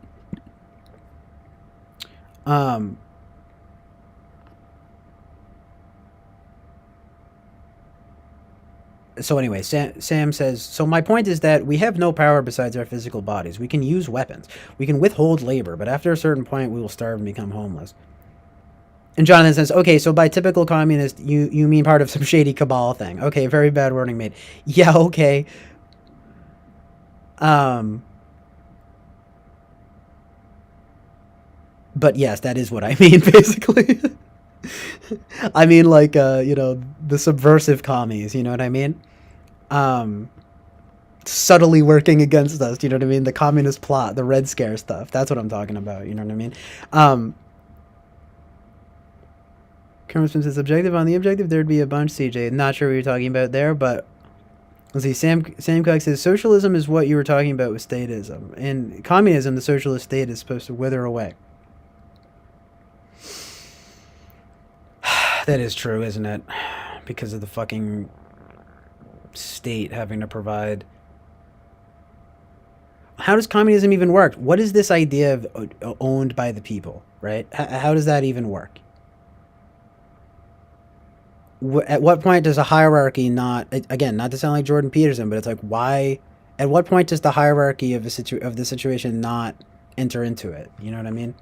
So anyway, Sam says, so my point is that we have no power besides our physical bodies. We can use weapons. We can withhold labor, but after a certain point, we will starve and become homeless. And Jonathan says, okay, so by typical communist, you mean part of some shady cabal thing. Okay, very bad wording made. Yeah, okay. But yes, that is what I mean, basically. I mean, like, you know, the subversive commies, you know what I mean? Subtly working against us, you know what I mean? The communist plot, the Red Scare stuff. That's what I'm talking about, you know what I mean? Kermit says, objective on the objective, there'd be a bunch, CJ. Not sure what you're talking about there, but let's see. Sam Cook says, socialism is what you were talking about with statism. In communism, the socialist state is supposed to wither away. That is true, isn't it? Because of the fucking state having to provide. How does communism even work? What is this idea of owned by the people, right? How does that even work? At what point does a hierarchy not, again, not to sound like Jordan Peterson, but it's like, why, at what point does the hierarchy of the situation not enter into it? You know what I mean?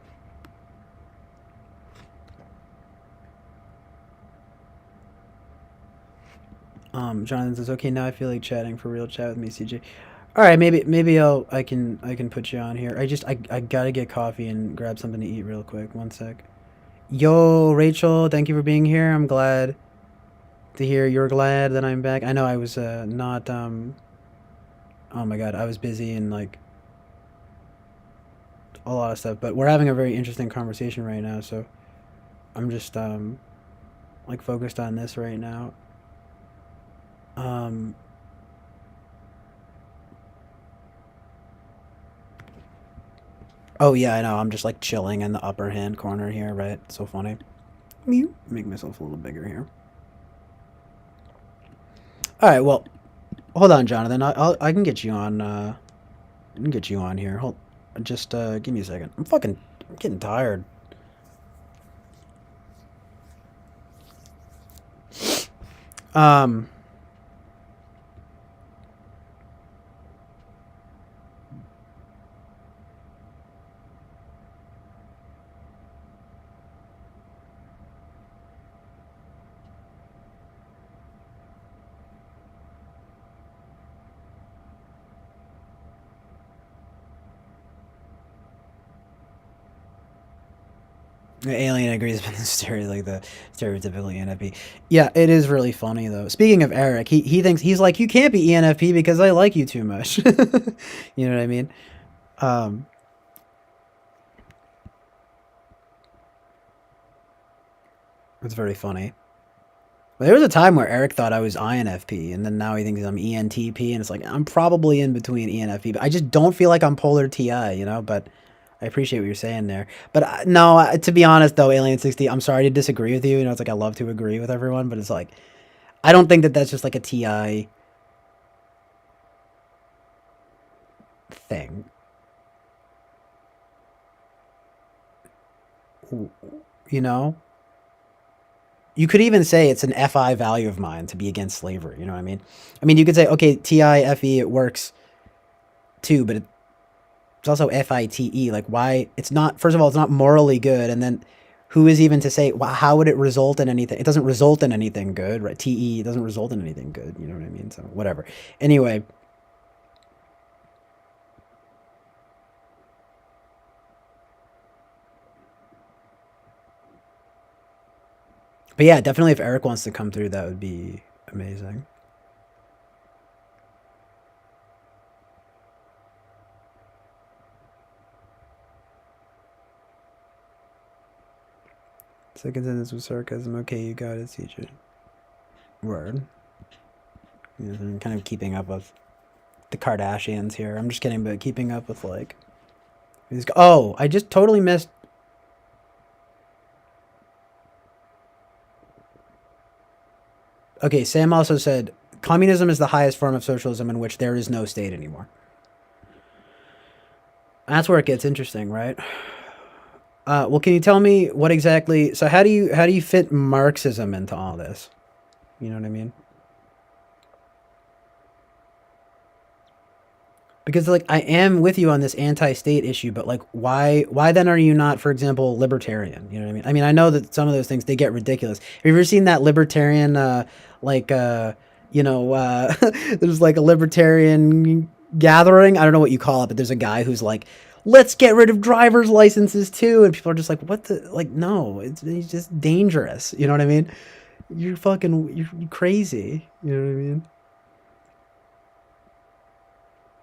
Jonathan says, okay, now I feel like chatting for real. Chat with me, CJ. All right, maybe I can put you on here. I gotta get coffee and grab something to eat real quick. One sec. Yo, Rachel, thank you for being here. I'm glad to hear you're glad that I'm back. I know I was not oh my god, I was busy and like a lot of stuff, but we're having a very interesting conversation right now, so I'm just like focused on this right now. Oh yeah, I know. I'm just like chilling in the upper hand corner here, right? So funny. Mew. Make myself a little bigger here. All right, well, hold on, Jonathan. I can get you on. I can get you on here. Hold, just give me a second. I'm getting tired. Um. Alien agrees with the stereotypical ENFP. Yeah, it is really funny though. Speaking of Eric, he thinks he's like, you can't be ENFP because I like you too much. You know what I mean? It's very funny. Well, there was a time where Eric thought I was INFP, and then now he thinks I'm ENTP, and it's like I'm probably in between ENFP, but I just don't feel like I'm polar TI, you know. But I appreciate what you're saying there. But no, to be honest though, Alien 60, I'm sorry to disagree with you. You know, it's like I love to agree with everyone, but it's like I don't think that that's just like a TI thing. You know? You could even say it's an FI value of mine to be against slavery, you know what I mean? I mean, you could say, okay, TI, FE, it works too, but it's also FITE. Like, why? It's not, first of all, it's not morally good, and then who is even to say, well, how would it result in anything? It doesn't result in anything good, right? TE doesn't result in anything good, you know what I mean? So, whatever. Anyway. But yeah, definitely if Eric wants to come through, that would be amazing. Second sentence was sarcasm. Okay, you got it, CJ. Word. Yeah, I'm kind of keeping up with the Kardashians here. I'm just kidding, but keeping up with like... Oh, I just totally missed... Okay, Sam also said, communism is the highest form of socialism in which there is no state anymore. That's where it gets interesting, right? Well, can you tell me what exactly... So how do you fit Marxism into all this? You know what I mean? Because, like, I am with you on this anti-state issue, but, like, why then are you not, for example, libertarian? You know what I mean? I mean, I know that some of those things, they get ridiculous. Have you ever seen that libertarian, you know, there's, like, a libertarian gathering? I don't know what you call it, but there's a guy who's like, let's get rid of driver's licenses, too. And people are just like, what the... Like, no, it's just dangerous. You know what I mean? You're crazy. You know what I mean?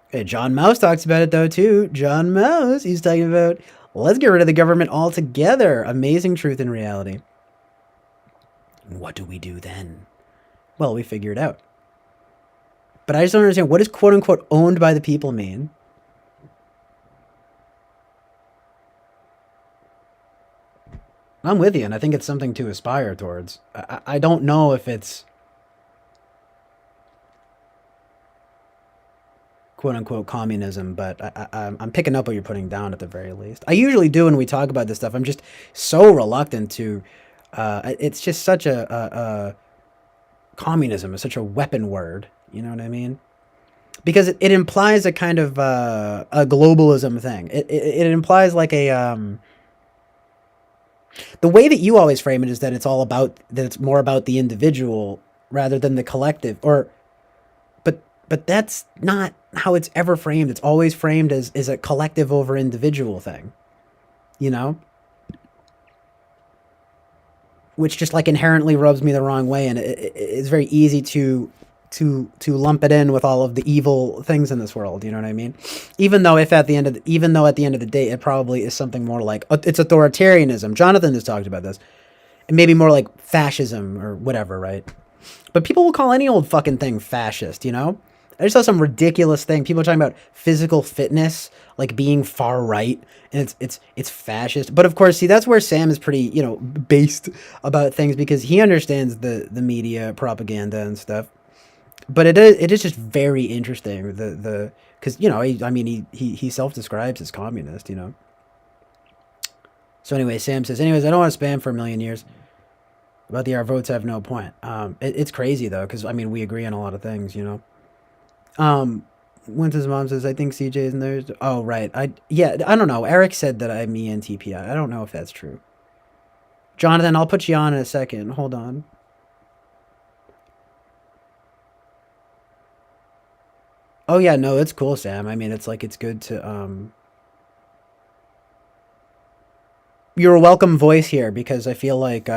Hey, John Mouse talks about it, though, too. John Mouse, he's talking about, let's get rid of the government altogether. Amazing truth and reality. What do we do then? Well, we figure it out. But I just don't understand, what does quote-unquote owned by the people mean? I'm with you, and I think it's something to aspire towards. I don't know if it's... quote-unquote communism, but I'm picking up what you're putting down at the very least. I usually do when we talk about this stuff. I'm just so reluctant to... it's just such a communism is such a weapon word, you know what I mean? Because it implies a kind of a globalism thing. It implies like a... the way that you always frame it is that it's more about the individual rather than the collective, or... But that's not how it's ever framed. It's always framed as a collective over individual thing, you know? Which just like inherently rubs me the wrong way, and it's very easy to lump it in with all of the evil things in this world. You know what I mean? Even though at the end of the day, it probably is something more like it's authoritarianism. Jonathan has talked about this, and maybe more like fascism or whatever, right? But people will call any old fucking thing fascist. You know? I just saw some ridiculous thing. People are talking about physical fitness, like being far right, and it's fascist. But of course, see, that's where Sam is pretty, you know, based about things, because he understands the media propaganda and stuff. But it is just very interesting, because, you know, he self-describes as communist, you know. So anyway, Sam says, anyways, I don't want to spam for a million years. About our votes have no point. It's crazy though, because I mean, we agree on a lot of things, you know. Winter's mom says, I think CJ is in there. Oh, right. I don't know. Eric said that I'm Entp. I don't know if that's true. Jonathan, I'll put you on in a second. Hold on. Oh, yeah, no, it's cool, Sam. I mean, it's like, it's good to, you're a welcome voice here, because I feel like,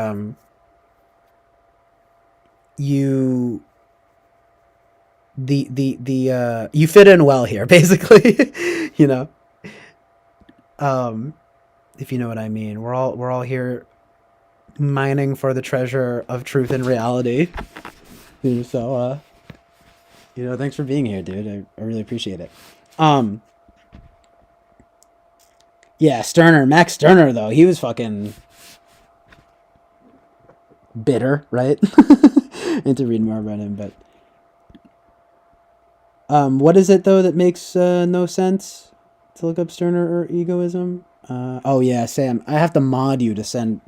you fit in well here, basically. You know, if you know what I mean. We're all here mining for the treasure of truth and reality. So you know, thanks for being here, dude. I really appreciate it. Yeah, Max Sterner though, he was fucking bitter, right? I need to read more about him, but what is it though that makes no sense to look up Sterner or egoism? Oh yeah, Sam, I have to mod you to send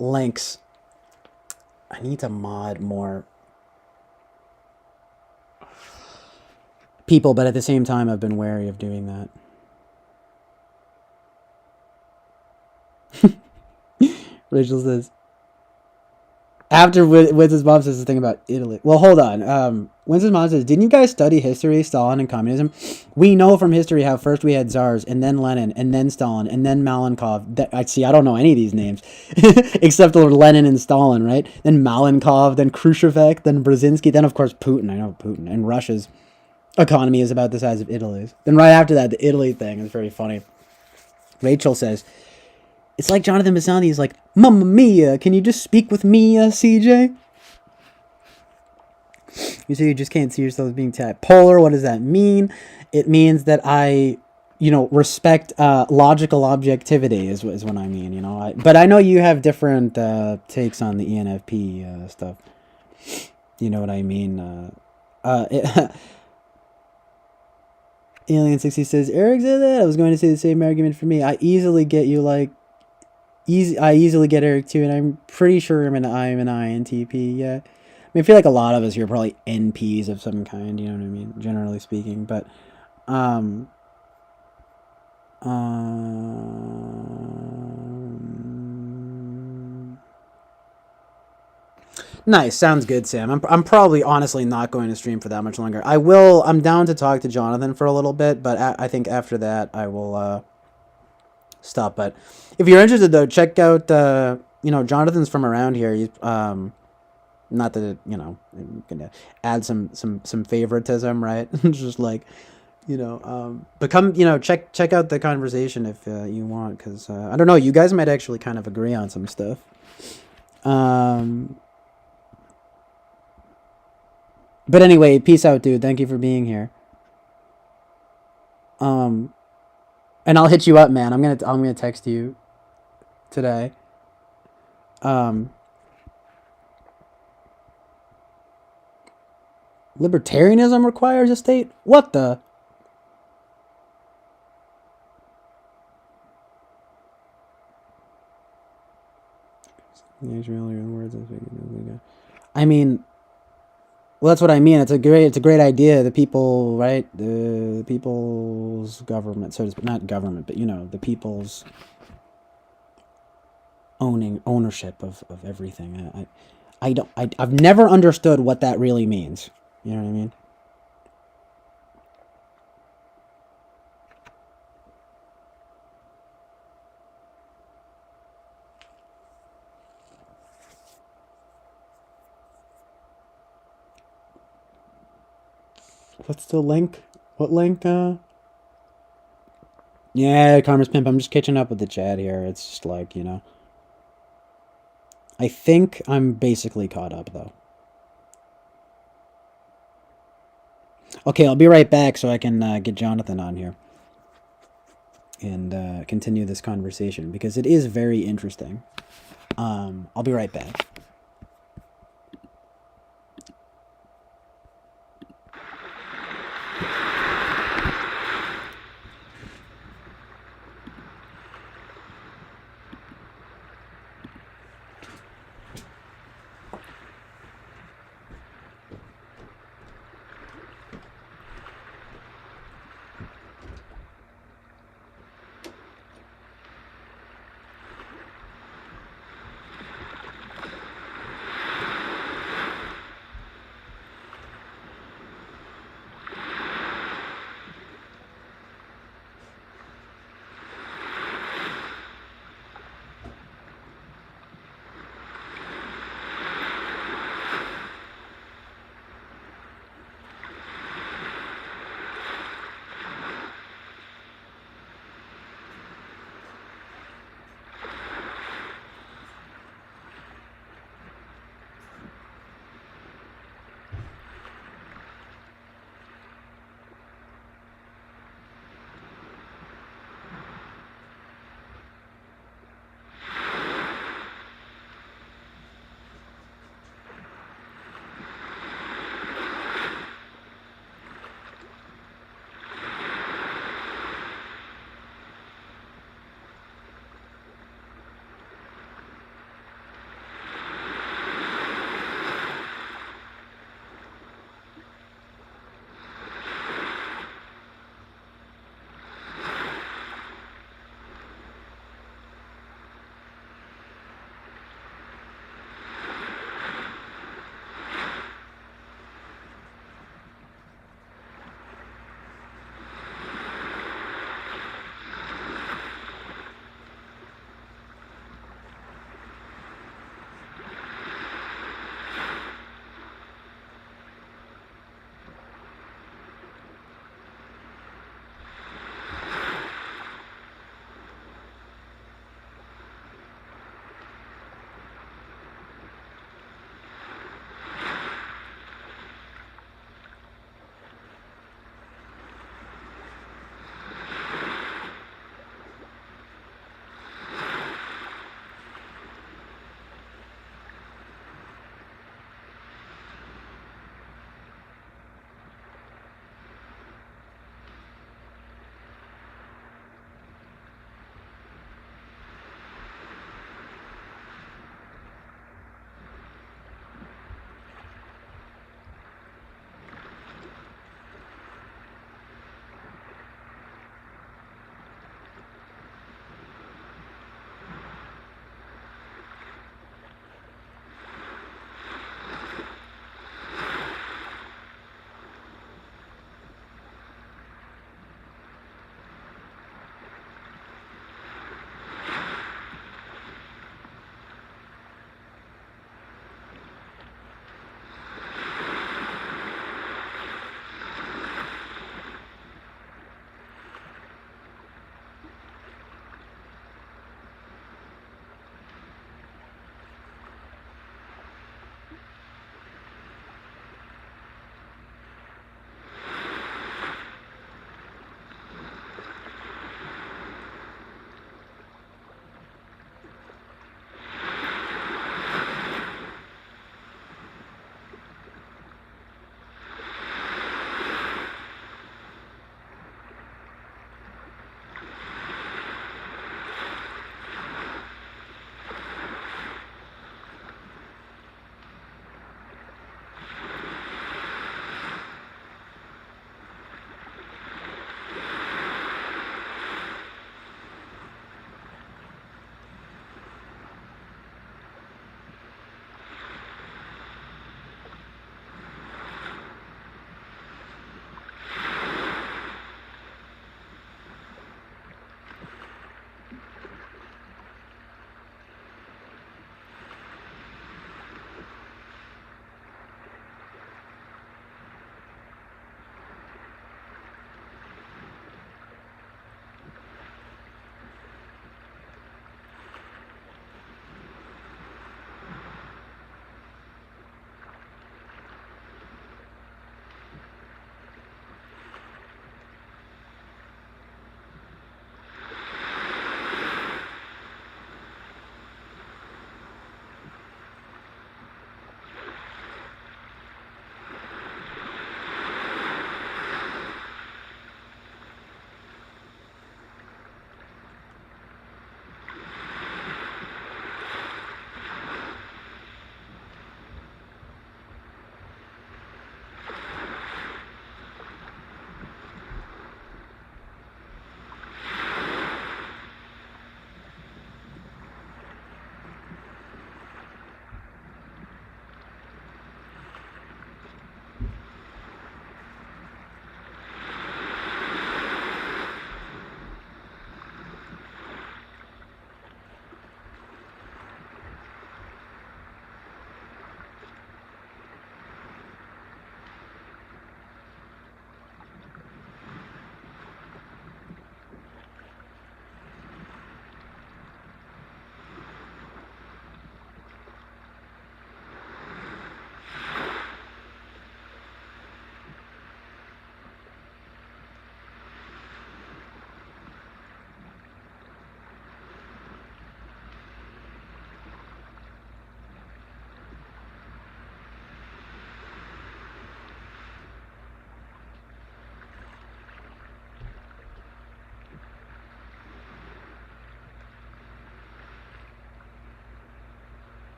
links. I need to mod more people, but at the same time, I've been wary of doing that. Rachel says, after Wins's mom says the thing about Italy. Well, hold on. Wins's mom says, didn't you guys study history, Stalin, and communism? We know from history how first we had Tsars, and then Lenin, and then Stalin, and then Malenkov. I don't know any of these names, except for Lenin and Stalin, right? Then Malenkov, then Khrushchev, then Brzezinski, then, of course, Putin. I know Putin. And Russia's economy is about the size of Italy's. Then right after that, the Italy thing is very funny. Rachel says, it's like Jonathan Bassani is like, Mamma Mia, can you just speak with me, CJ? You say you just can't see yourself as being polar. What does that mean? It means that I, you know, respect logical objectivity is what I mean, you know. But I know you have different takes on the ENFP stuff. You know what I mean? Alien 60 says, Eric said that. I was going to say the same argument for me. I easily get you, like, I easily get Eric too, and I'm pretty sure I'm an INTP, yeah. I mean, I feel like a lot of us here are probably NPs of some kind, you know what I mean, generally speaking, but, nice, sounds good, Sam. I'm probably honestly not going to stream for that much longer. I'm down to talk to Jonathan for a little bit, but I think after that I will, stop. But if you're interested though, check out you know, Jonathan's from around here. He's not that it, you know, I'm gonna add some favoritism, right? Just like, you know, become, you know, check out the conversation if you want, because I don't know, you guys might actually kind of agree on some stuff. But anyway, peace out, dude. Thank you for being here. And I'll hit you up, man. I'm gonna text you today. Libertarianism requires a state? What the? I mean, well, that's what I mean. It's a great idea. The people, right? The people's government, so to speak, not government, but you know, the people's ownership of everything. I've never understood what that really means. You know what I mean? What's the link? What link? Yeah, Commerce Pimp, I'm just catching up with the chat here. It's just like, you know. I think I'm basically caught up, though. Okay, I'll be right back so I can get Jonathan on here. And continue this conversation, because it is very interesting. I'll be right back.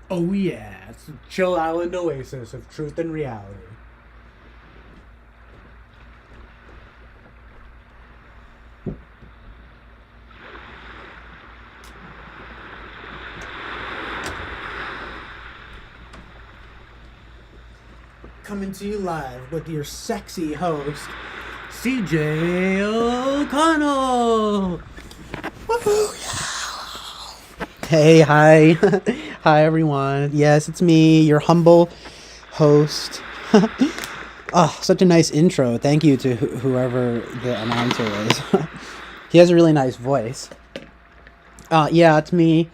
Oh yeah, it's the Chill Island Oasis of truth and reality. Coming to you live with your sexy host, CJ O'Connell. Woohoo! Hey, hi. Hi, everyone. Yes, it's me, your humble host. Oh, such a nice intro. Thank you to whoever the announcer is. He has a really nice voice. Yeah, it's me.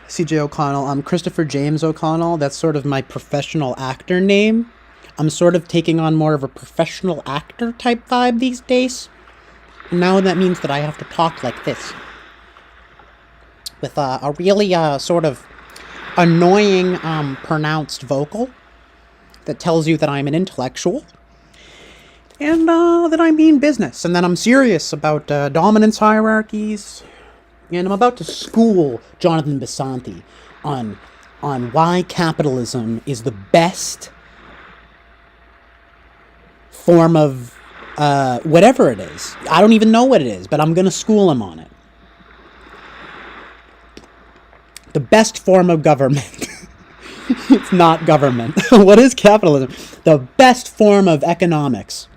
CJ O'Connell. I'm Christopher James O'Connell. That's sort of my professional actor name. I'm sort of taking on more of a professional actor type vibe these days. Now that means that I have to talk like this. With a really sort of annoying pronounced vocal that tells you that I'm an intellectual. And that I mean business. And that I'm serious about dominance hierarchies. And I'm about to school Jonathan Basanti on why capitalism is the best form of whatever it is. I don't even know what it is, but I'm going to school him on it. The best form of government. It's not government. What is capitalism? The best form of economics.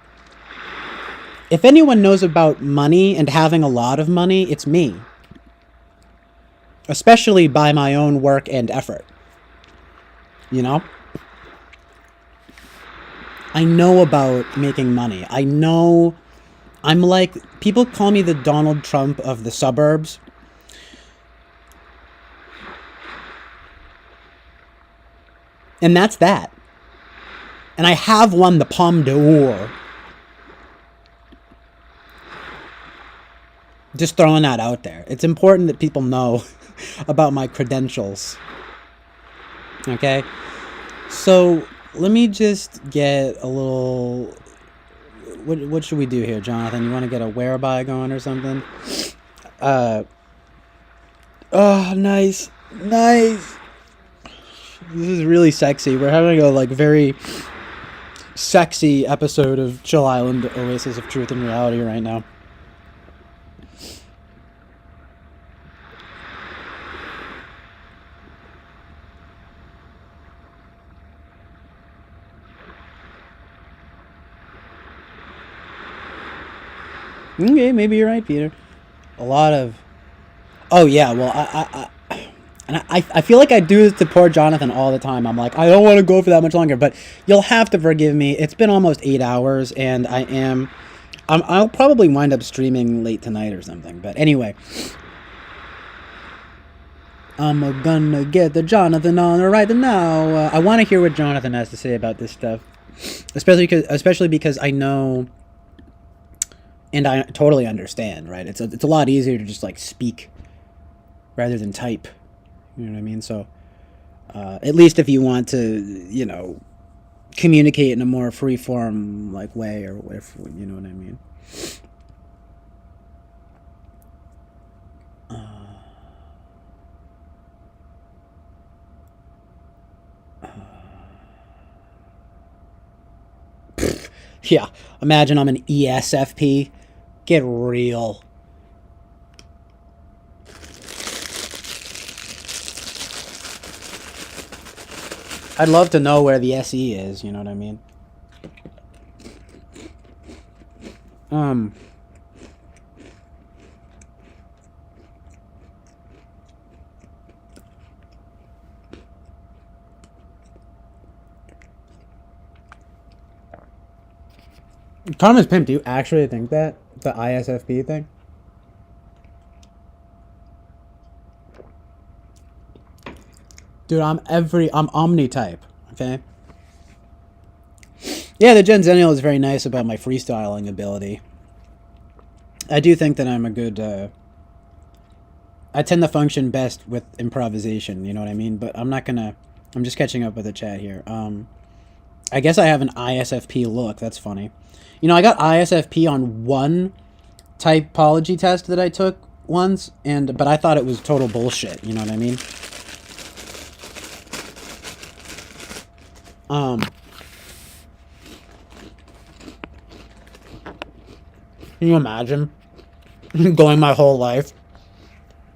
If anyone knows about money and having a lot of money, it's me. Especially by my own work and effort. You know? I know about making money. I know... I'm like... People call me the Donald Trump of the suburbs. And that's that. And I have won the Palme d'Or. Just throwing that out there. It's important that people know about my credentials. Okay? So, let me just get a little... What should we do here, Jonathan? You want to get a whereby going or something? Oh, nice. Nice. This is really sexy. We're having a, like, very sexy episode of Chill Island Oasis of Truth and Reality right now. Okay, maybe you're right, Peter. A lot of... Oh, yeah, well, I feel like I do this to poor Jonathan all the time. I'm like, I don't want to go for that much longer, but you'll have to forgive me. It's been almost 8 hours, and I'll probably wind up streaming late tonight or something. But anyway, I'm gonna get the Jonathan on right now. I want to hear what Jonathan has to say about this stuff, especially because I know... And I totally understand, right? It's a lot easier to just, like, speak rather than type. You know what I mean? So, at least if you want to, you know, communicate in a more free-form, like, way, or if, you know what I mean? Yeah, imagine I'm an ESFP. Get real. I'd love to know where the SE is, you know what I mean? Thomas Pimp, do you actually think that? The ISFP thing? Dude, I'm omni-type, okay? Yeah, the Gen Zennial is very nice about my freestyling ability. I do think that I'm a good, I tend to function best with improvisation, you know what I mean? But I'm not gonna, I'm just catching up with the chat here. I guess I have an ISFP look, that's funny. You know, I got ISFP on one typology test that I took once, but I thought it was total bullshit. You know what I mean? Can you imagine going my whole life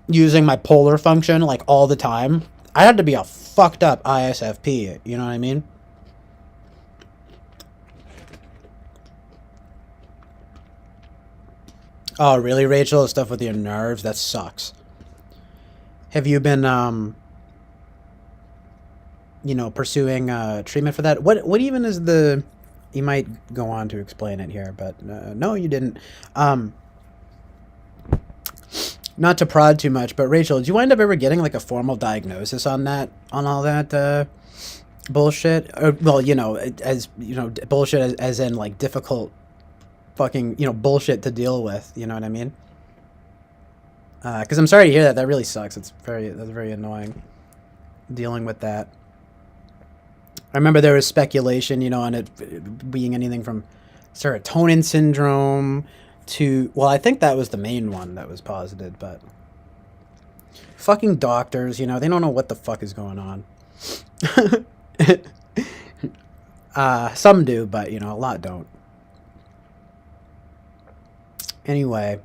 using my polar function like all the time? I had to be a fucked up ISFP, you know what I mean? Oh, really, Rachel? Stuff with your nerves? That sucks. Have you been, you know, pursuing treatment for that? What even is the... You might go on to explain it here, but no, you didn't. Not to prod too much, but Rachel, did you wind up ever getting like a formal diagnosis on all that bullshit? Or, well, you know, as you know, bullshit as in like difficult, fucking, you know, bullshit to deal with. You know what I mean? Because I'm sorry to hear that. That really sucks. That's very annoying dealing with that. I remember there was speculation, you know, on it being anything from serotonin syndrome to... Well, I think that was the main one that was posited, but... Fucking doctors, you know, they don't know what the fuck is going on. Some do, but, you know, a lot don't. Anyway.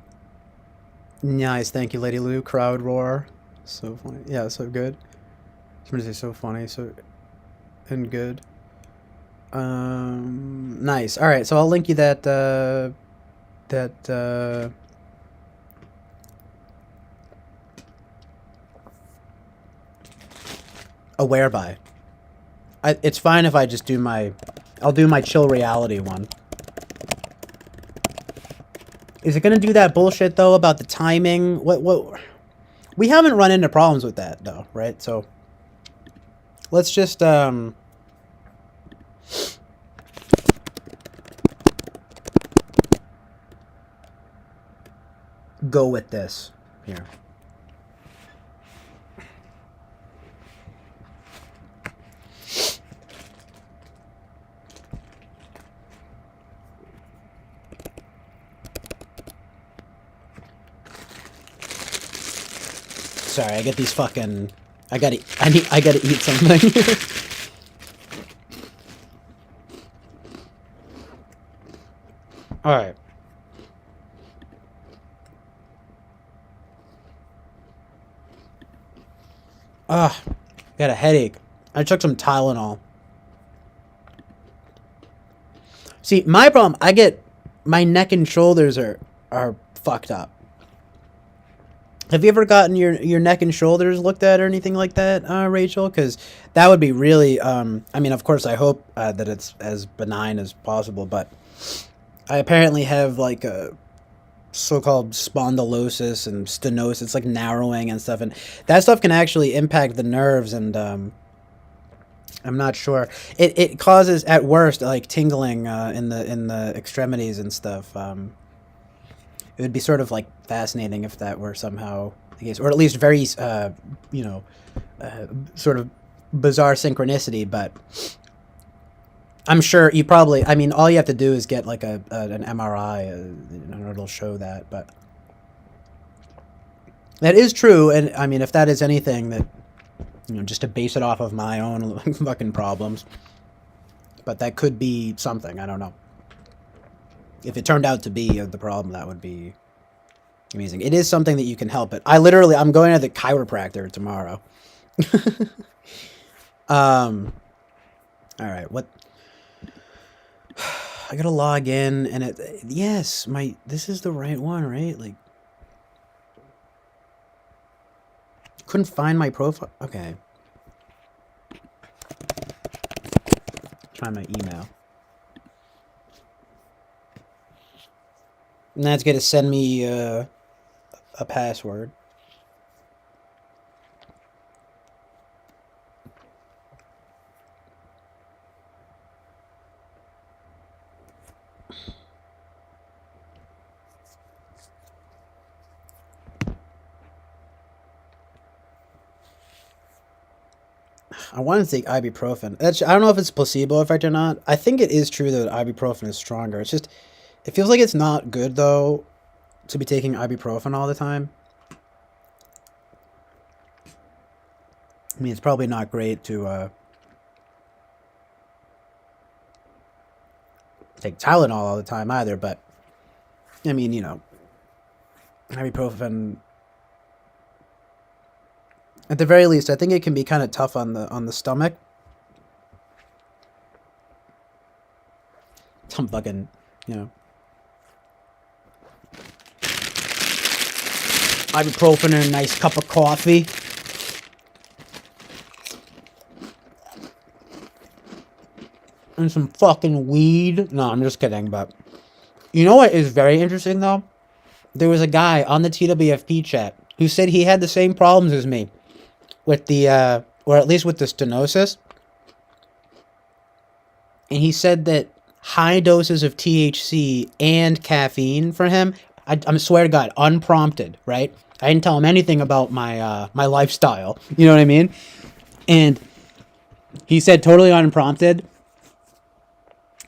Nice, thank you, Lady Lou. Crowd roar. So funny. Yeah, so good. Somebody say so funny, so... and good. Nice. All right, so I'll link you that aware by. It's fine if I just do I'll do my chill reality one. Is it gonna do that bullshit though about the timing? What? We haven't run into problems with that though, right? So let's just go with this here. Sorry, I get these fucking... I gotta eat something. Alright. Got a headache. I took some Tylenol. See, my problem, my neck and shoulders are fucked up. Have you ever gotten your neck and shoulders looked at or anything like that, Rachel? Because that would be really, I mean, of course, I hope that it's as benign as possible, but I apparently have, like, a so-called spondylosis and stenosis. It's, like, narrowing and stuff, and that stuff can actually impact the nerves, and, I'm not sure. It causes, at worst, like, tingling in the extremities and stuff. It would be sort of like fascinating if that were somehow the case, or at least very, you know, sort of bizarre synchronicity. But I'm sure you probably, I mean, all you have to do is get like an MRI, and it'll show that. But that is true, and I mean, if that is anything that, you know, just to base it off of my own fucking problems, but that could be something. I don't know. If it turned out to be the problem, that would be amazing. It is something that you can help it. I'm going to the chiropractor tomorrow. All right, what? I gotta log in, and yes, this is the right one, right? Like, couldn't find my profile. Okay. Try my email. And that's going to send me a password. I want to take ibuprofen. I don't know if it's placebo effect or not. I think it is true that ibuprofen is stronger. It's just... It feels like it's not good, though, to be taking ibuprofen all the time. I mean, it's probably not great to take Tylenol all the time either, but I mean, ibuprofen. At the very least, I think it can be kind of tough on the stomach. Some fucking, ibuprofen and a nice cup of coffee. And some fucking weed. No, I'm just kidding, but you know what is very interesting though? There was a guy on the TWFP chat who said he had the same problems as me with the, or at least with the stenosis. And he said that high doses of THC and caffeine for him, I swear to God, unprompted, right? I didn't tell him anything about my my lifestyle. You know what I mean? And he said totally unprompted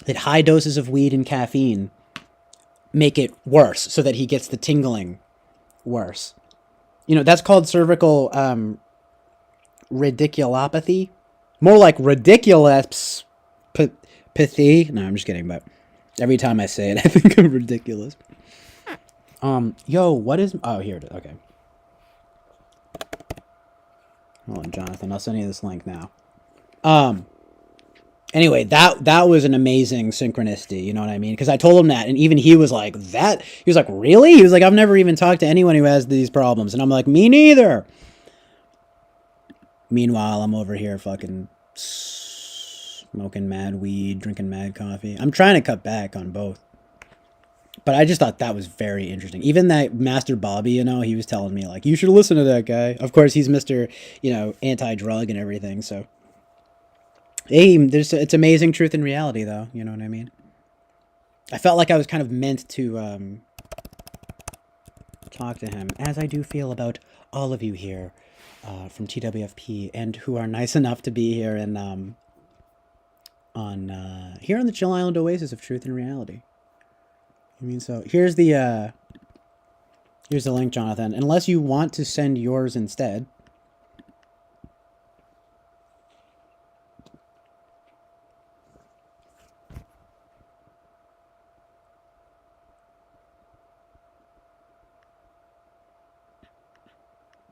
that high doses of weed and caffeine make it worse, so that he gets the tingling worse. That's called cervical radiculopathy. More like ridiculopathy. No, I'm just kidding, but every time I say it, I think I'm ridiculous. Yo, what is... Oh, here it is. Okay. Hold on, Jonathan. I'll send you this link now. Anyway, that was an amazing synchronicity, you know what I mean? Because I told him that, and even he was like, that... He was like, really? He was like, I've never even talked to anyone who has these problems. And I'm like, me neither. Meanwhile, I'm over here fucking smoking mad weed, drinking mad coffee. I'm trying to cut back on both. But I just thought that was very interesting. Even that Master Bobby, he was telling me, like, you should listen to that guy. Of course, he's Mr., anti-drug and everything, so... Hey, it's amazing truth and reality, though. You know what I mean? I felt like I was kind of meant to talk to him, as I do feel about all of you here from TWFP, and who are nice enough to be here and here on the Chill Island Oasis of Truth and Reality. I mean, so here's the link, Jonathan. Unless you want to send yours instead.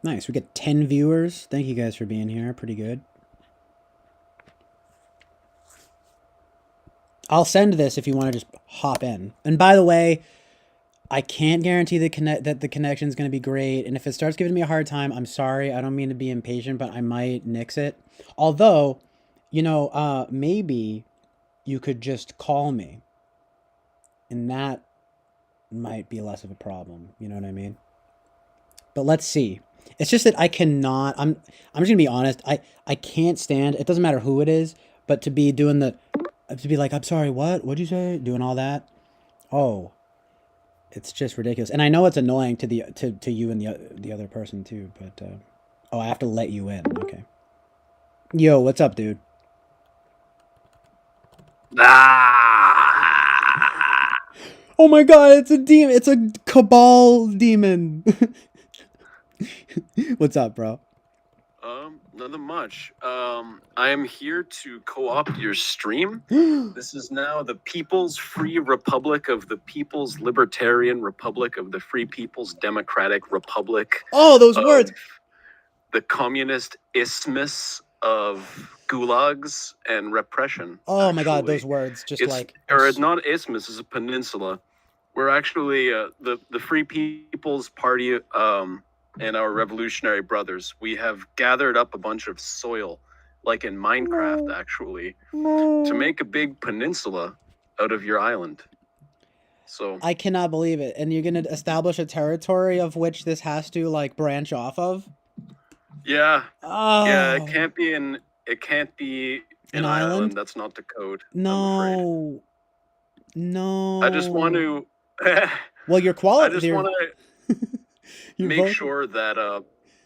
Nice. We get 10 viewers. Thank you guys for being here. Pretty good. I'll send this if you want to just hop in. And by the way, I can't guarantee that the connection is going to be great. And if it starts giving me a hard time, I'm sorry. I don't mean to be impatient, but I might nix it. Although, maybe you could just call me. And that might be less of a problem. You know what I mean? But let's see. It's just that I cannot, I'm just going to be honest. I can't stand, it doesn't matter who it is, but to be doing to be like, I'm sorry, what? What'd you say? Doing all that? Oh, it's just ridiculous. And I know it's annoying to you and the other person too, but, oh, I have to let you in. Okay. Yo, what's up, dude? Oh my God, it's a demon. It's a cabal demon. What's up, bro? Nothing much. I am here to co-opt your stream. This is now the People's Free Republic of the People's Libertarian Republic of the Free People's Democratic Republic. Oh, those words. The communist isthmus of gulags and repression. Oh my God, those words. It's not isthmus, it's a peninsula. We're actually the Free People's Party and our revolutionary brothers. We have gathered up a bunch of soil, like in Minecraft, actually, to make a big peninsula out of your island. So I cannot believe it. And you're gonna establish a territory of which this has to like branch off of? Yeah. Oh. Yeah, it can't be an island. That's not the code. No. I just want to well, your quality. I just want to make sure that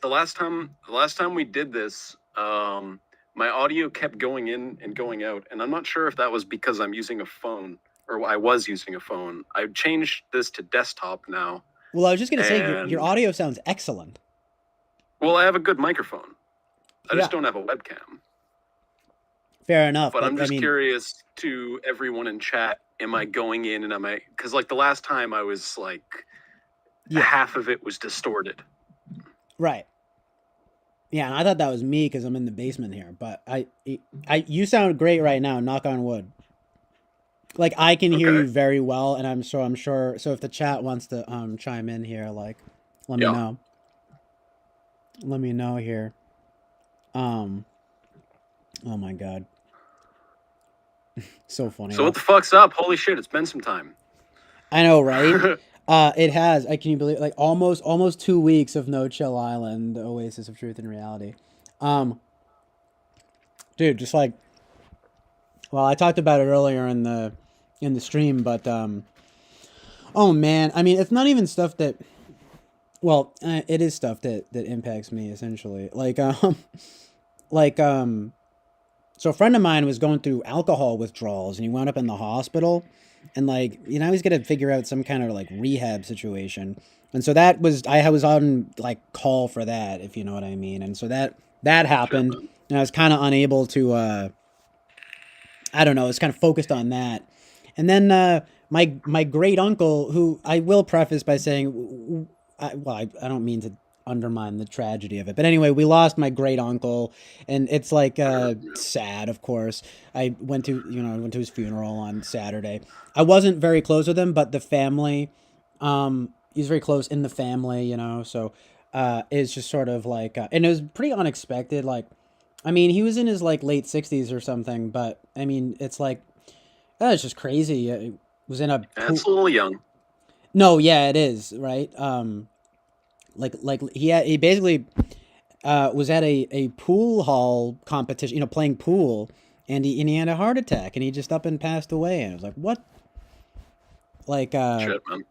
the last time we did this, my audio kept going in and going out, and I'm not sure if that was because I'm using a phone or I was using a phone. I've changed this to desktop now. Well, I was just gonna say your audio sounds excellent. Well, I have a good microphone. I just don't have a webcam. Fair enough. But I'm just I mean, curious to everyone in chat, am I going in and because like the last time I was like, half of it was distorted. Right. Yeah, and I thought that was me because I'm in the basement here. But you sound great right now. Knock on wood. Like I can hear you very well, and I'm sure. So if the chat wants to chime in here, like, let me know. Let me know here. Oh my god. So funny. So what the fuck's up? Holy shit! It's been some time. I know, right? It has. Can you believe? Like almost 2 weeks of No Chill Island, Oasis of Truth and Reality. Dude, just like, well, I talked about it earlier in the stream, but oh man, I mean, it's not even stuff that. Well, it is stuff that impacts me essentially. So a friend of mine was going through alcohol withdrawals, and he wound up in the hospital. And like, you know, he's gonna figure out some kind of like rehab situation. And so I was on like call for that, if you know what I mean. And so that happened, and I was kind of unable to. I don't know. I was kind of focused on that. And then my great uncle, who I will preface by saying, I don't mean to undermine the tragedy of it, but anyway, we lost my great uncle, and it's like sad, of course. I went to his funeral on Saturday. I wasn't very close with him, but the family, he's very close in the family, you know. So it's just sort of like, and it was pretty unexpected. Like, I mean, he was in his like late 60s or something, but I mean, it's like, it's just crazy. It was in a. That's a little young. No, yeah, it is, right. Like he basically was at a pool hall competition, you know, playing pool, and he had a heart attack, and he just up and passed away. And I was like, what? Like, shit, man.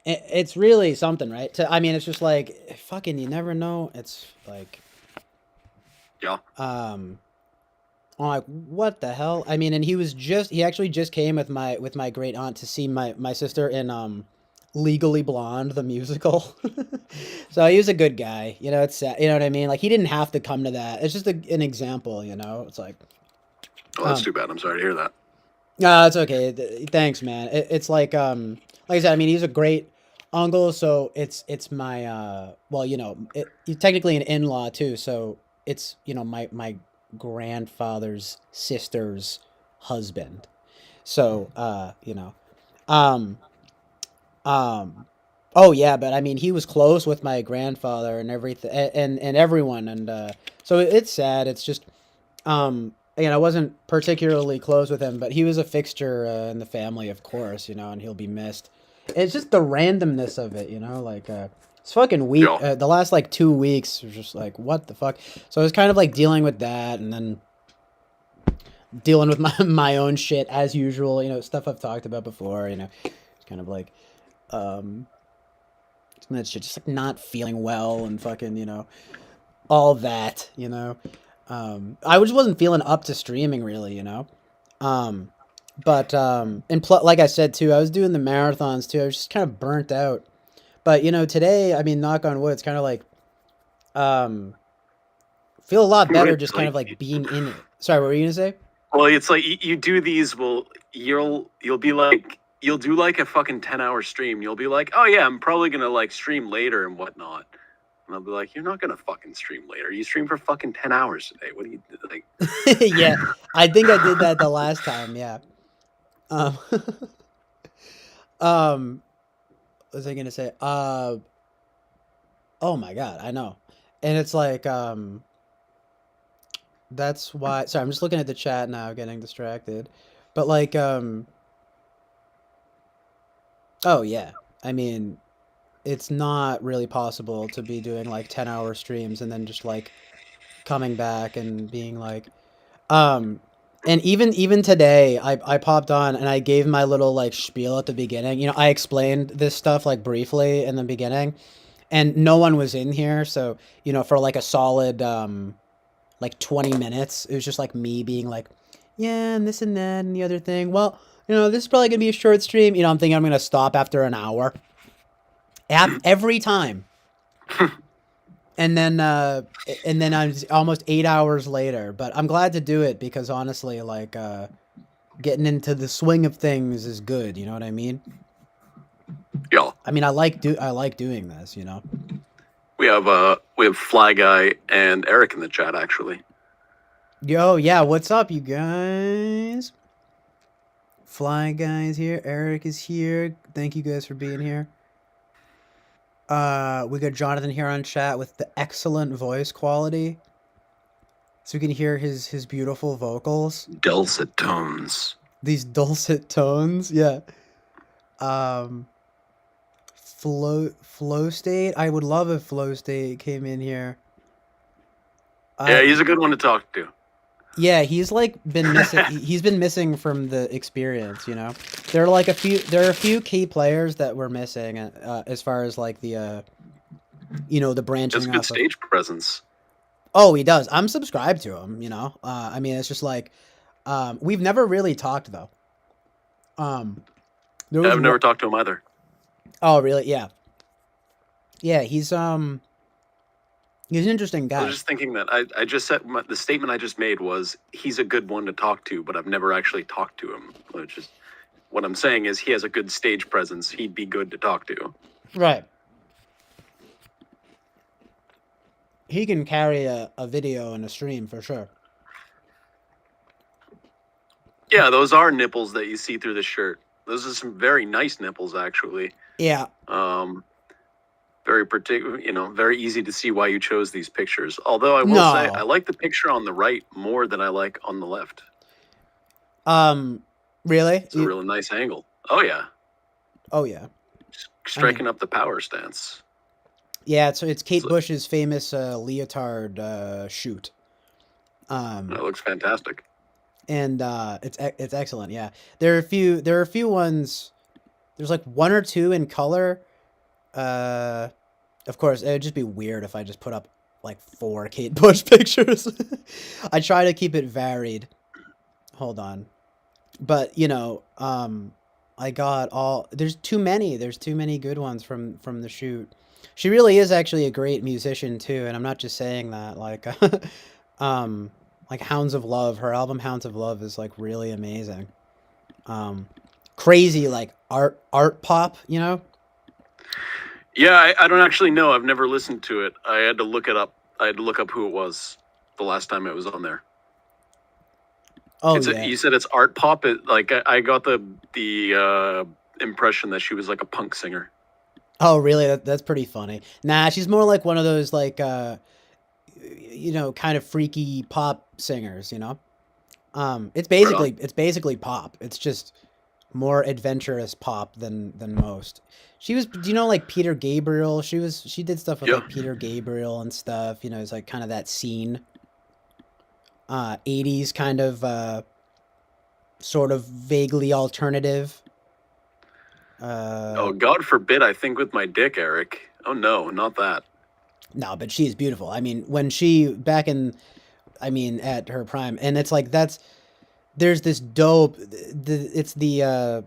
It's really something, right? I mean, it's just like, fucking, you never know. It's like, yeah. I'm like, what the hell? I mean, and he actually just came with my great aunt to see my sister in Legally Blonde, the musical. So he was a good guy, you know. It's sad, you know what I mean? Like, he didn't have to come to that. It's just an example, you know. It's like, oh, that's too bad. I'm sorry to hear that. No, it's okay. Thanks, man. It's like I said, I mean, he's a great uncle, so it's my well, you know, he's technically an in-law too, so it's, you know, my grandfather's sister's husband. So you know, oh yeah, but I mean, he was close with my grandfather and everything, and everyone, and so it's sad. It's just again, I wasn't particularly close with him, but he was a fixture in the family, of course, you know, and he'll be missed. It's just the randomness of it, you know, like it's fucking week. The last like 2 weeks was just like, what the fuck. So I was kind of like dealing with that, and then dealing with my own shit as usual, you know, stuff I've talked about before, you know. It's kind of like some of that shit, just like not feeling well and fucking, you know, all that, you know. I just wasn't feeling up to streaming really, you know. But like I said too, I was doing the marathons too. I was just kind of burnt out. But you know, today, I mean, knock on wood, it's kind of like feel a lot better just kind of like being in it. Sorry, what were you gonna say? Well, it's like you do these. Well, you'll be like, you'll do like a fucking 10-hour stream. You'll be like, oh yeah, I'm probably gonna like stream later and whatnot. And I'll be like, you're not gonna fucking stream later. You stream for fucking 10 hours today. What do you like? Yeah, I think I did that the last time. Yeah. What was I gonna say? Oh my god, I know. And it's like, that's why. Sorry, I'm just looking at the chat now, getting distracted. But like, oh yeah, I mean, it's not really possible to be doing like 10-hour streams and then just like coming back and being like, and even today, I popped on and I gave my little like spiel at the beginning. You know, I explained this stuff like briefly in the beginning, and no one was in here, so you know, for like a solid like 20 minutes, it was just like me being like, yeah, and this and that and the other thing. Well, you know, this is probably gonna be a short stream. You know, I'm thinking I'm gonna stop after an hour. Every time. and then I'm almost 8 hours later. But I'm glad to do it because honestly, like getting into the swing of things is good. You know what I mean? Yeah. I mean, I like doing this. You know. We have Fly Guy and Eric in the chat actually. Yo, yeah, what's up, you guys? Fly Guy's here. Eric is here. Thank you guys for being here. We got Jonathan here on chat with the excellent voice quality, so we can hear his beautiful vocals. Dulcet tones. These dulcet tones, yeah. Flow State. I would love if Flow State came in here. Yeah, he's a good one to talk to. Yeah, he's like been missing. He's been missing from the experience. You know, there are a few key players that we're missing as far as like the the branching. He has good stage presence. Oh, he does. I'm subscribed to him. You know, I mean, it's just like we've never really talked though. I've never talked to him either. Oh, really? Yeah. Yeah, he's an interesting guy. I was just thinking that I just said the statement I just made was he's a good one to talk to, but I've never actually talked to him. Which is what I'm saying is he has a good stage presence. He'd be good to talk to. Right. He can carry a video and a stream for sure. Yeah, those are nipples that you see through the shirt. Those are some very nice nipples, actually. Yeah. Very particular, very easy to see why you chose these pictures. Although I will say, I like the picture on the right more than I like on the left. Really? It's a really nice angle. Oh yeah. Oh yeah. Striking up the power stance. Yeah, it's Kate Bush's famous leotard shoot. That looks fantastic. And it's excellent. Yeah, there are a few ones. There's like one or two in color. Of course, it would just be weird if I just put up like 4 Kate Bush pictures. I try to keep it varied. Hold on. But, I got all... There's too many. There's too many good ones from the shoot. She really is actually a great musician, too, and I'm not just saying that. Like, like Hounds of Love. Her album Hounds of Love is, like, really amazing. Crazy, like, art pop, you know? Yeah, I don't actually know. I've never listened to it. I had to look it up. I had to look up who it was the last time it was on there. Oh, yeah. You said it's art pop. I got the impression that she was like a punk singer. Oh, really? That's pretty funny. Nah, she's more like one of those like, kind of freaky pop singers. You know, it's basically pop. It's just more adventurous pop than most. She was, do you know, like Peter Gabriel? She did stuff with like Peter Gabriel and stuff. You know, it's like kind of that scene. 80s kind of sort of vaguely alternative. Oh, God forbid I think with my dick, Eric. Oh no, not that. No, but she's beautiful. I mean, when at her prime, and it's like there's this dope. It's the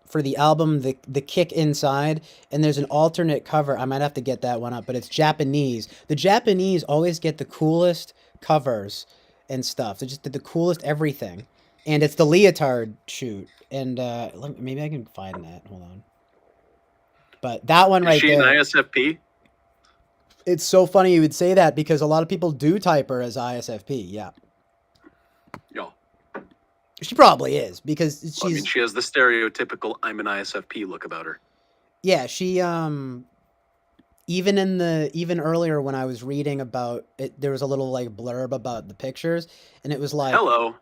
for the album the Kick Inside, and there's an alternate cover. I might have to get that one up, but it's Japanese. The Japanese always get the coolest covers and stuff. They just did the coolest everything, and it's the leotard shoot. And maybe I can find that. Hold on. But that one right there. Is she an ISFP? It's so funny you would say that because a lot of people do type her as ISFP. Yeah. Yeah. She probably is because she's. I mean, she has the stereotypical "I'm an ISFP" look about her. Yeah, she even earlier when I was reading about it, there was a little like blurb about the pictures, and it was like, "Hello."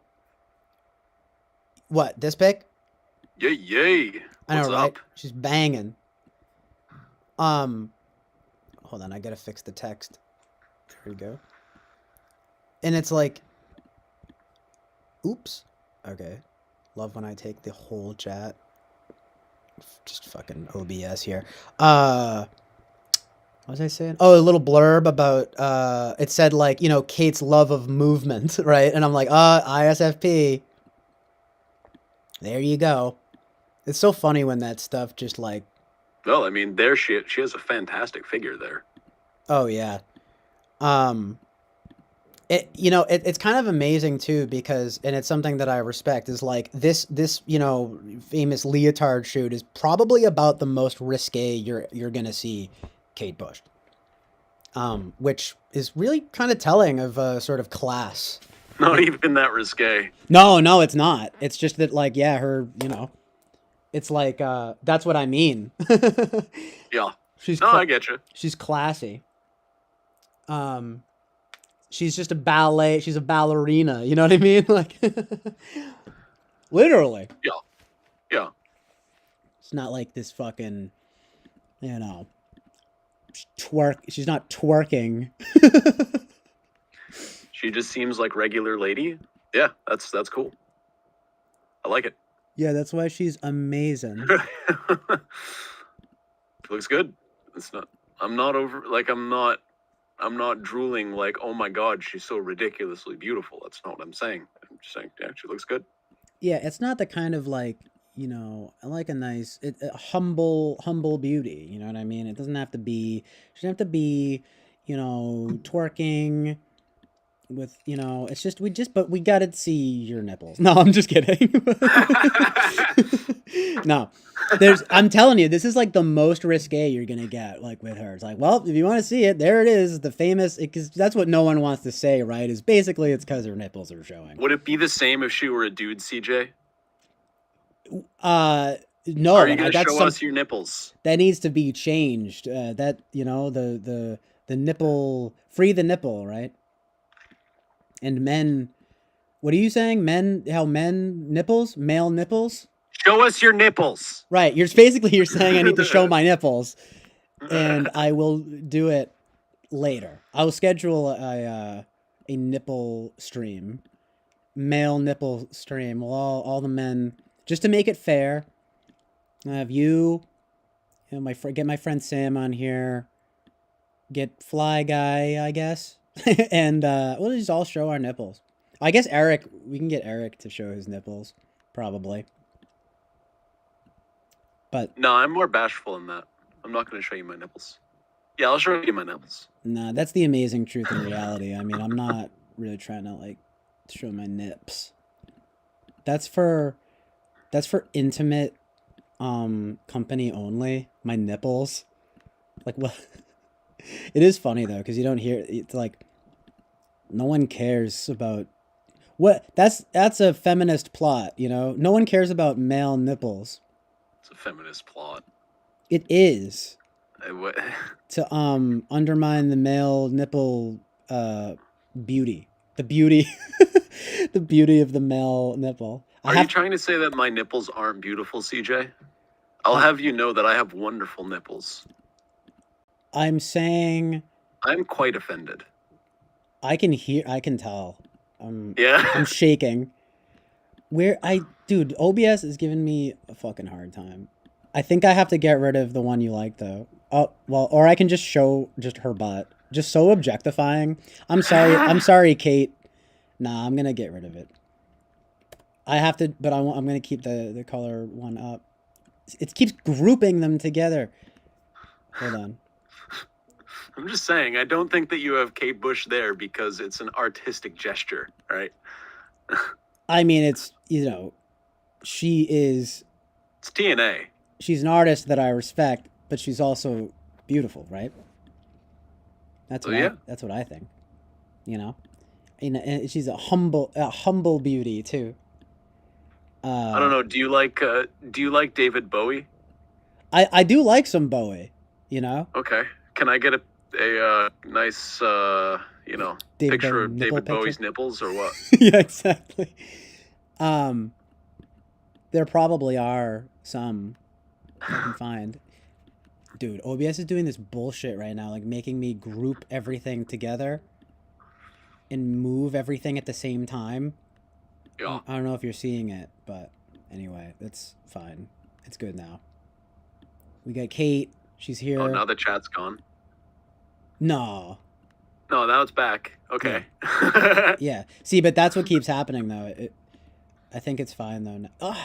What, this pic? Yay, yay. I know, What's right? up? She's banging. Hold on, I gotta fix the text. There we go. And it's like, oops. Okay. Love when I take the whole chat. Just fucking OBS here. What was I saying? Oh, a little blurb about, it said like, Kate's love of movement, right? And I'm like, ISFP. There you go. It's so funny when that stuff just like... Well, I mean, there she has a fantastic figure there. Oh, yeah. It's kind of amazing too, because, and it's something that I respect, is like this famous leotard shoot is probably about the most risque you're gonna see Kate Bush. Which is really kind of telling of a sort of class. Not even that risque. No, it's not. It's just that, like, yeah, her, it's like, that's what I mean. Yeah. I get you. She's classy. She's just a ballet. She's a ballerina. You know what I mean? Like, literally. Yeah. Yeah. It's not like this fucking, twerk. She's not twerking. She just seems like regular lady. Yeah, that's cool. I like it. Yeah, that's why she's amazing. Looks good. It's not. I'm not over. Like I'm not drooling. Like, oh my god, she's so ridiculously beautiful. That's not what I'm saying. I'm just saying, yeah, she looks good. Yeah, it's not the kind of, like, I like a nice, humble beauty. You know what I mean? It doesn't have to be. She doesn't have to be, twerking. With, it's just but we gotta see your nipples. No, I'm just kidding. No, I'm telling you, this is like the most risque you're gonna get, like, with her. It's like, well, if you want to see it, there it is, the famous, because that's what no one wants to say, right? Is basically it's because her nipples are showing. Would it be the same if she were a dude, CJ? No. Are you gonna show us your nipples? That needs to be changed. That the nipple, free the nipple, right? And men, what are you saying? Men nipples? Male nipples? Show us your nipples. Right. You're saying I need to show my nipples, and I will do it later. I will schedule a nipple stream, male nipple stream. Well, all the men, just to make it fair. I have you, get my friend Sam on here, get Fly Guy, I guess. And we'll just all show our nipples. I guess we can get Eric to show his nipples, probably. But no, I'm more bashful than that. I'm not going to show you my nipples. Yeah, I'll show you my nipples. Nah, that's the amazing truth and reality. I mean, I'm not really trying to, like, show my nips. That's for intimate company only. My nipples. Like, what? It is funny though, because you don't hear, it's like, no one cares about what, that's a feminist plot, no one cares about male nipples. It's a feminist plot. It is. What? To undermine the male nipple beauty, the beauty the beauty of the male nipple. Are you trying to say that my nipples aren't beautiful, CJ? I'll have you know that I have wonderful nipples. I'm saying I'm quite offended. I can tell. Yeah. I'm shaking. Dude, OBS is giving me a fucking hard time. I think I have to get rid of the one you like, though. Oh, well, or I can just show just her butt. Just so objectifying. I'm sorry, Kate. Nah, I'm gonna get rid of it. I have to, but I'm gonna keep the color one up. It keeps grouping them together. Hold on. I'm just saying, I don't think that you have Kate Bush there because it's an artistic gesture, right? I mean, it's, she is... It's TNA. She's an artist that I respect, but she's also beautiful, right? That's what I think. And she's a humble beauty, too. I don't know, do you like David Bowie? I do like some Bowie, Okay. Can I get a nice, picture of David Bowie's nipples or what? Yeah, exactly. There probably are some I can find. Dude, OBS is doing this bullshit right now, like making me group everything together and move everything at the same time. Yeah. I don't know if you're seeing it, but anyway, that's fine. It's good now. We got Kate. She's here. Oh, now the chat's gone. No, now it's back. Okay. Yeah. Yeah. See, but that's what keeps happening, though. I think it's fine, though. Ugh.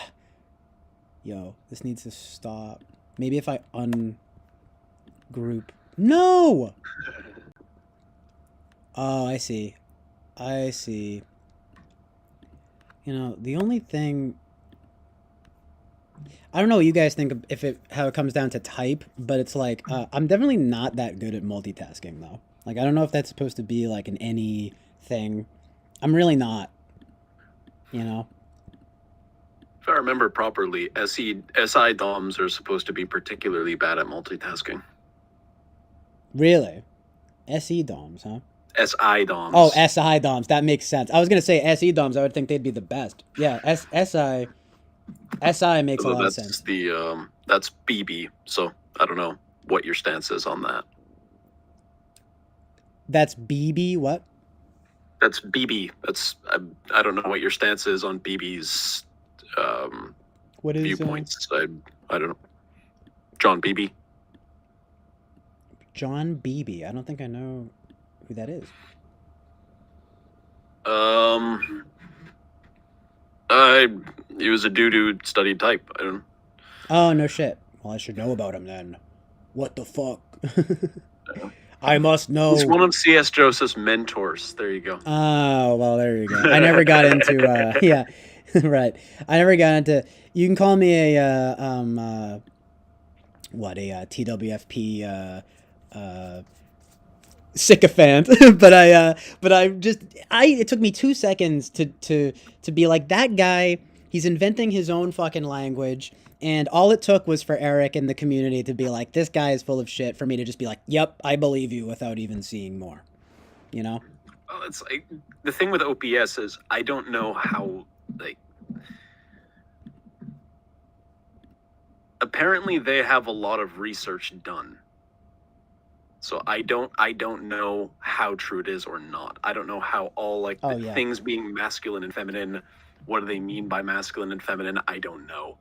Yo, this needs to stop. Maybe if I ungroup. No! Oh, I see. I see. You know, the only thing I don't know what you guys think if it how it comes down to type, but it's like I'm definitely not that good at multitasking though. Like I don't know if that's supposed to be like an any thing. I'm really not. You know. If I remember properly, SI DOMs are supposed to be particularly bad at multitasking. Really? SE DOMs, huh? SI DOMs. Oh, SI DOMs. That makes sense. I was gonna say SE DOMs. I would think they'd be the best. Yeah, SI makes a lot of sense. That's BB. So I don't know what your stance is on that. That's BB. What? That's BB. I don't know what your stance is on BB's what is viewpoints. I don't know. John Beebe. John Beebe. I don't think I know who that is. He was a dude who studied type. I don't know. Oh, no shit. Well, I should know about him then. What the fuck? I must know. He's one of C.S. Joseph's mentors. There you go. Oh, well, there you go. I never got into, yeah, right. I never got into, you can call me a TWFP, sycophant, but it took me 2 seconds to be like, that guy, he's inventing his own fucking language, and all it took was for Eric and the community to be like, this guy is full of shit, for me to just be like, yep, I believe you, without even seeing more, you know? Well, it's like, the thing with OPS is, I don't know how, like, apparently they have a lot of research done. So I don't know how true it is or not. I don't know how all like things being masculine and feminine, what do they mean by masculine and feminine? I don't know.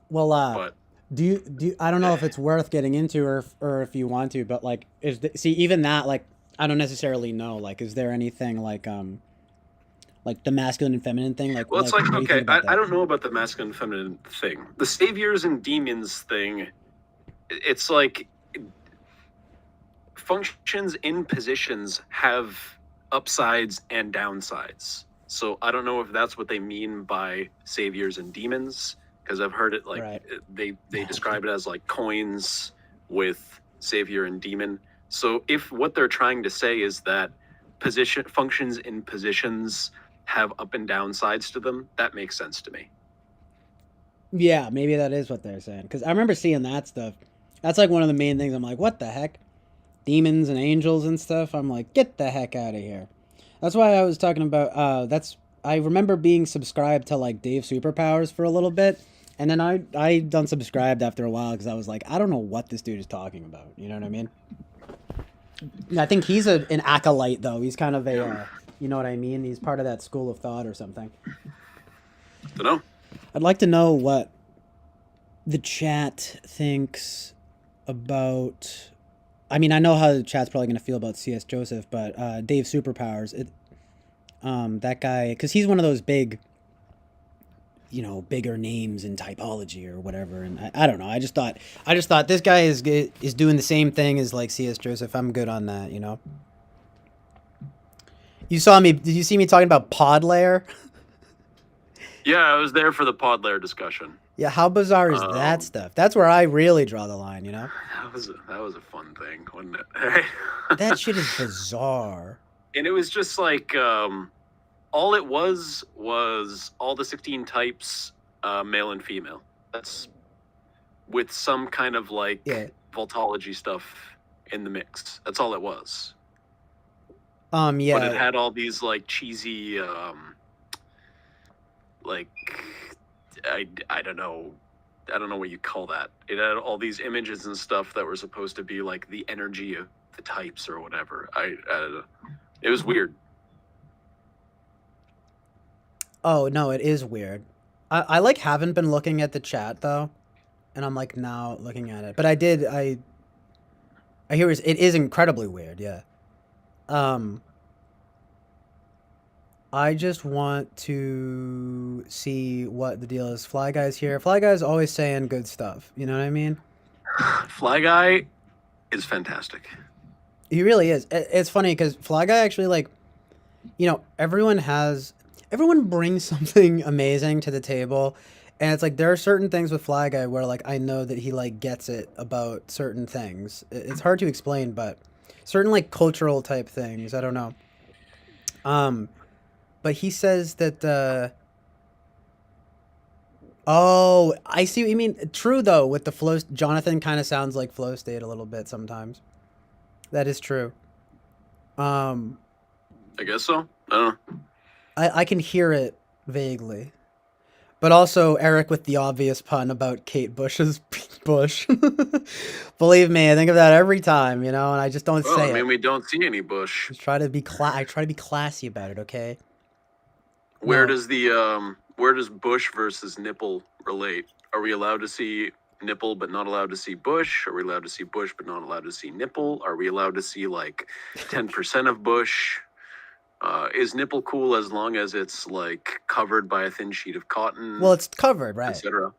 Well, do you I don't know if it's worth getting into or if you want to, but like even that, like I don't necessarily know. Like, is there anything like the masculine and feminine thing? Like, well, it's like okay, I don't know about the masculine and feminine thing. The saviors and demons thing, it's like functions in positions have upsides and downsides. So I don't know if that's what they mean by saviors and demons, because I've heard it like they describe it as like coins with savior and demon. So if what they're trying to say is that functions in positions have up and down sides to them, that makes sense to me. Yeah, maybe that is what they're saying, because I remember seeing that stuff. That's like one of the main things. I'm like, what the heck? Demons and angels and stuff. I'm like, get the heck out of here. That's why I was talking about, I remember being subscribed to like Dave Superpowers for a little bit. And then I unsubscribed after a while because I was like, I don't know what this dude is talking about. You know what I mean? I think he's an acolyte though. He's kind of a, you know what I mean? He's part of that school of thought or something. Don't know. I'd like to know what the chat thinks about, I mean, I know how the chat's probably going to feel about C.S. Joseph, but Dave Superpowers, that guy, because he's one of those big, you know, bigger names in typology or whatever, and I don't know. I just thought this guy is doing the same thing as like C.S. Joseph. I'm good on that, you know. Did you see me talking about pod layer? Yeah, I was there for the pod layer discussion. Yeah, how bizarre is that stuff? That's where I really draw the line, you know? That was a fun thing, wasn't it? That shit is bizarre. And it was just like, all it was all the 16 types, male and female. That's with some kind of like voltology stuff in the mix. That's all it was. Yeah. But it had all these like cheesy, like I don't know what you call that. It had all these images and stuff that were supposed to be like the energy of the types or whatever. It was weird. Oh no, it is weird. I like haven't been looking at the chat though, and I'm like now looking at it. But I hear it is incredibly weird. Yeah. I just want to see what the deal is. Fly Guy's here. Fly Guy's always saying good stuff. You know what I mean? Fly Guy is fantastic. He really is. It's funny because Fly Guy actually like, everyone brings something amazing to the table, and it's like there are certain things with Fly Guy where like I know that he like gets it about certain things. It's hard to explain, but certain like cultural type things. I don't know. Um, but he says that oh, I see what you mean. True though, with the flow, Jonathan kind of sounds like Flow State a little bit sometimes. That is true. Um, I guess so. I don't know. I can hear it vaguely. But also Eric with the obvious pun about Kate Bush's bush. Believe me, I think of that every time, and I just don't Well, say I mean, it. we don't see any bush. Just try to be I try to be classy about it, okay? Where No. does where does bush versus nipple relate? Are we allowed to see nipple but not allowed to see bush? Are we allowed to see bush but not allowed to see nipple? Are we allowed to see like 10% of bush? Is nipple cool as long as it's like covered by a thin sheet of cotton, Well, it's covered, right? etc.?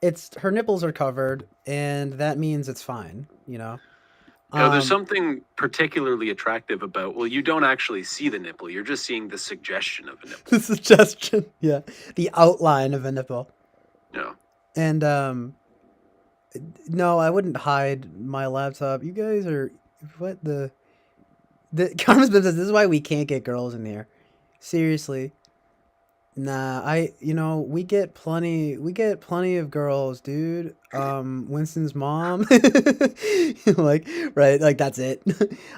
It's her nipples are covered, and that means it's fine, There's something particularly attractive about, well, you don't actually see the nipple, you're just seeing the suggestion of a nipple. The suggestion, yeah, the outline of a nipple. Yeah. And no, I wouldn't hide my laptop. You guys are what the Carmen's been says this is why we can't get girls in here. Seriously. Nah, we get plenty of girls, dude. Winston's mom. Like, right, like that's it.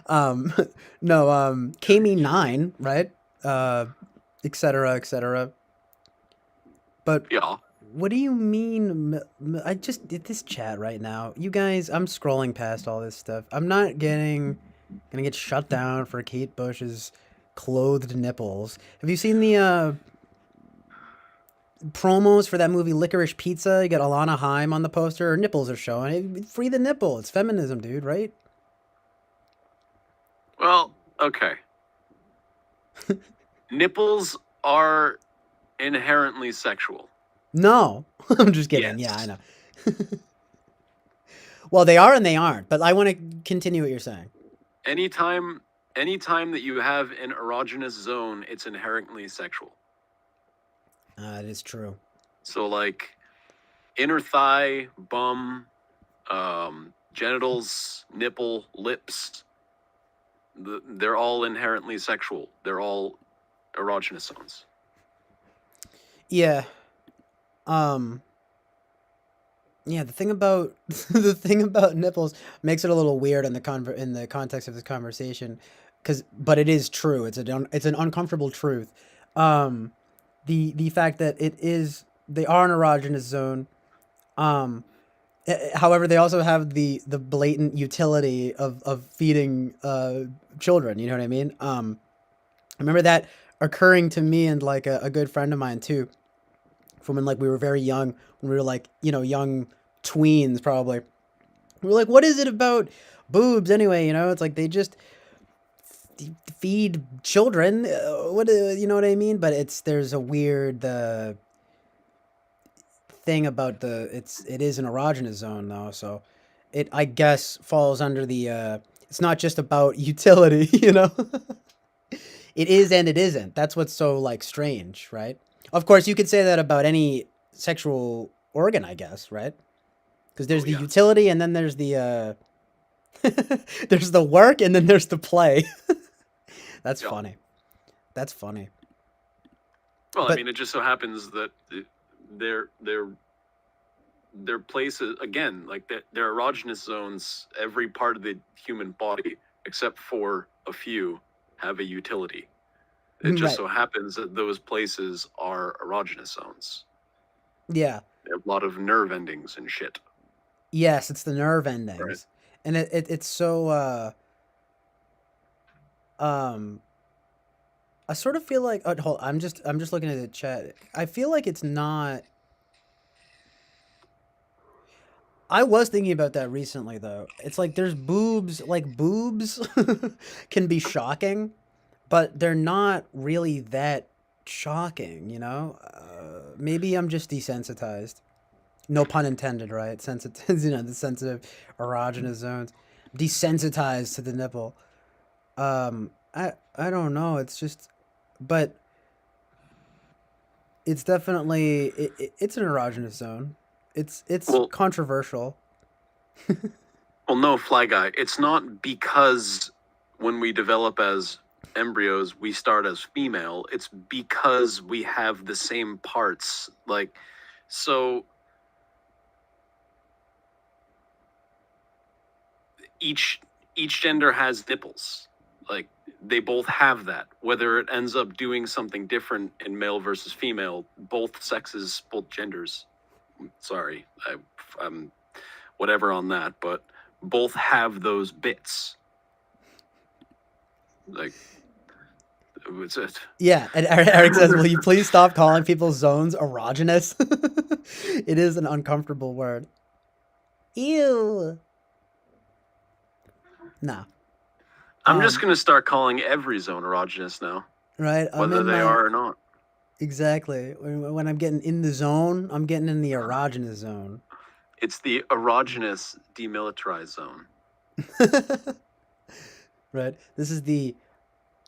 No, Kami 9, right? Etc., etc. But yeah. What do you mean? I just did this chat right now. You guys, I'm scrolling past all this stuff. I'm not gonna get shut down for Kate Bush's clothed nipples. Have you seen the promos for that movie Licorice Pizza? You got Alana Haim on the poster. Her nipples are showing. Free the nipple. It's feminism, dude, right? Well, okay. Nipples are inherently sexual. No, I'm just kidding. Yes. Yeah, I know. Well, they are and they aren't, but I want to continue what you're saying. Anytime that you have an erogenous zone, it's inherently sexual. It is true. So like inner thigh, bum, genitals, nipple, lips, they're all inherently sexual. They're all erogenous zones. Yeah. Yeah, the thing about nipples makes it a little weird in the context of this conversation, but it is true. It's an uncomfortable truth. The fact that they are an erogenous zone. However, they also have the blatant utility of feeding children. You know what I mean? I remember that occurring to me and like a good friend of mine too. From when like we were very young, when we were like young tweens probably. We were like, what is it about boobs anyway? It's like they just feed children. What you know what I mean? But there's a weird thing about it is an erogenous zone though, so it I guess falls under the it's not just about utility, It is and it isn't. That's what's so like strange, right? Of course, you could say that about any sexual organ, I guess, right? Because there's the utility, and then there's the there's the work, and then there's the play. That's funny. That's funny. Well, I mean, it just so happens that they're places again, like they're erogenous zones. Every part of the human body, except for a few, have a utility. It just so happens that those places are erogenous zones. Yeah. They have a lot of nerve endings and shit. Yes, it's the nerve endings. Right. And it's so I sort of feel like hold I'm just looking at the chat. I feel like it's not I was thinking about that recently though. It's like there's boobs can be shocking, but they're not really that shocking, maybe I'm just desensitized. No pun intended, right? The sensitive erogenous zones. desensitized to the nipple. I don't know. It's just, but it's definitely it's an erogenous zone. It's Well, controversial. well, no, Fly Guy. It's not because when we develop as embryos, we start as female. It's because we have the same parts. Like, so each gender has nipples. Like, they both have that. Whether it ends up doing something different in male versus female, both sexes, both genders. Sorry, I'm whatever on that, but both have those bits. Like, it's it. Yeah, and Eric says, "Will you please stop calling people's zones erogenous?" It is an uncomfortable word. Ew. Nah. I'm just gonna start calling every zone erogenous now, right. whether they are or not. Exactly. When I'm getting in the zone, I'm getting in the erogenous zone. It's the erogenous demilitarized zone. Right. This is the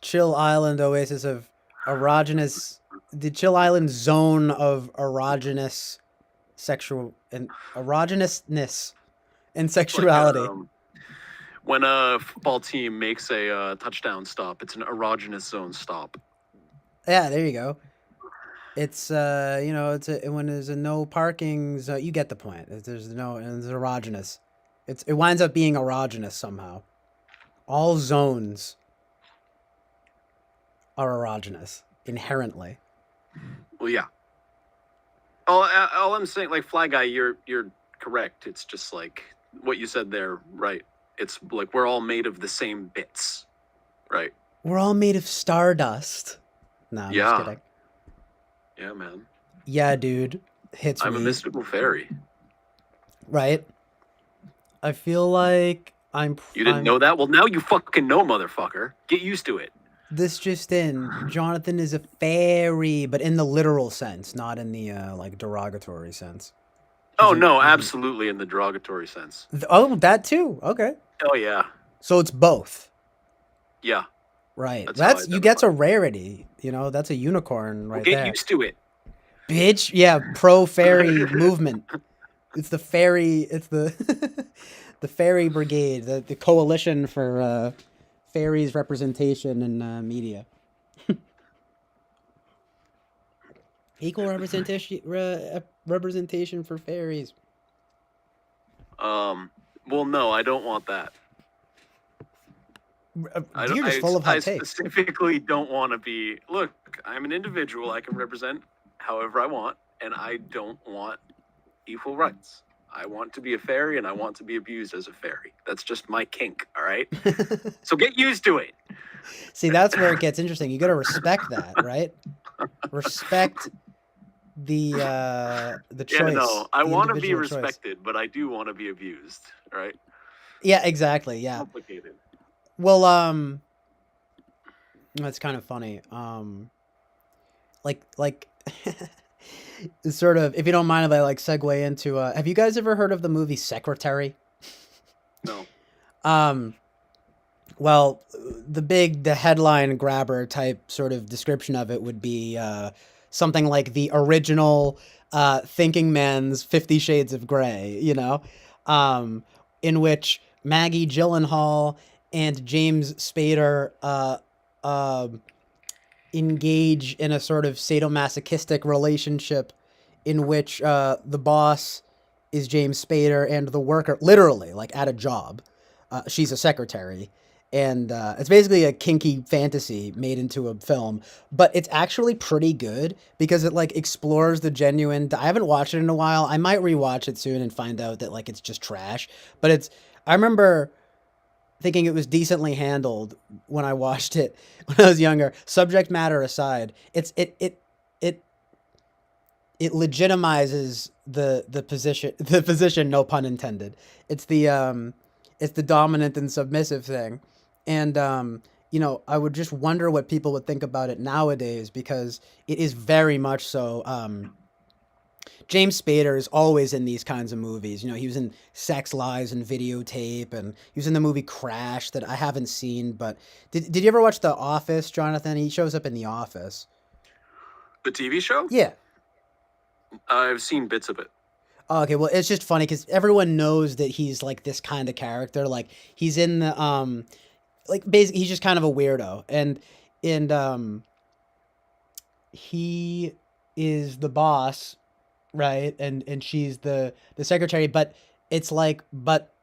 Chill Island oasis of erogenous, the Chill Island zone of erogenous sexual and erogeneousness and sexuality. Like, when a football team makes a touchdown stop, it's an erogenous zone stop. Yeah, there you go. It's it's when there's a no parking zone, you get the point. If there's no, and it's erogenous. It winds up being erogenous somehow. All zones are erogenous inherently. Well, yeah. All I'm saying, like, Fly Guy, you're correct. It's just like what you said there, right? It's like we're all made of the same bits, right? We're all made of stardust. No, I'm just kidding. Yeah, man. Yeah, dude. Hits me. I'm a mystical fairy. Right? I feel like You didn't know that? Well, now you fucking know, motherfucker. Get used to it. This just in. Jonathan is a fairy, but in the literal sense, not in the like derogatory sense. Oh, no, absolutely in the derogatory sense. Oh, that too. Okay. Oh, yeah. So it's both. Yeah. Right. That's you get a rarity. You know, that's a unicorn right there. Get used to it. Bitch. Yeah, pro fairy movement. It's the fairy, it's the the fairy brigade, the coalition for fairies representation in media. Equal representation for fairies. Well, no, I don't want that. You're just full of hot takes. I specifically don't want to be. Look, I'm an individual. I can represent however I want, and I don't want equal rights. I want to be a fairy, and I want to be abused as a fairy. That's just my kink. All right. So get used to it. See, that's where it gets interesting. You got to respect that, right? Respect the choice. Yeah, no, I want to be choice. respected, but I do want to be abused. Right. Yeah. Exactly. Yeah. Complicated. Well, that's kind of funny. Like, sort of, if you don't mind if I like segue into, have you guys ever heard of the movie Secretary? No. Well, the headline grabber type sort of description of it would be, something like the original, thinking man's 50 Shades of Grey, you know, in which Maggie Gyllenhaal and James Spader engage in a sort of sadomasochistic relationship in which the boss is James Spader and the worker, literally, like at a job, she's a secretary. And it's basically a kinky fantasy made into a film, but it's actually pretty good because it like explores the genuine. I haven't watched it in a while. I might rewatch it soon and find out that like it's just trash. But I remember thinking it was decently handled when I watched it when I was younger. Subject matter aside, it legitimizes the position, no pun intended. It's the dominant and submissive thing. And I would just wonder what people would think about it nowadays, because it is very much so James Spader is always in these kinds of movies. You know, he was in Sex, Lies, and Videotape, and he was in the movie Crash that I haven't seen. But did you ever watch The Office, Jonathan? He shows up in The Office. The TV show? Yeah. I've seen bits of it. Oh, okay, well, it's just funny because everyone knows that he's like this kind of character. Like he's in the like basically he's just kind of a weirdo, and he is the boss, right? And she's the secretary, but it's like, but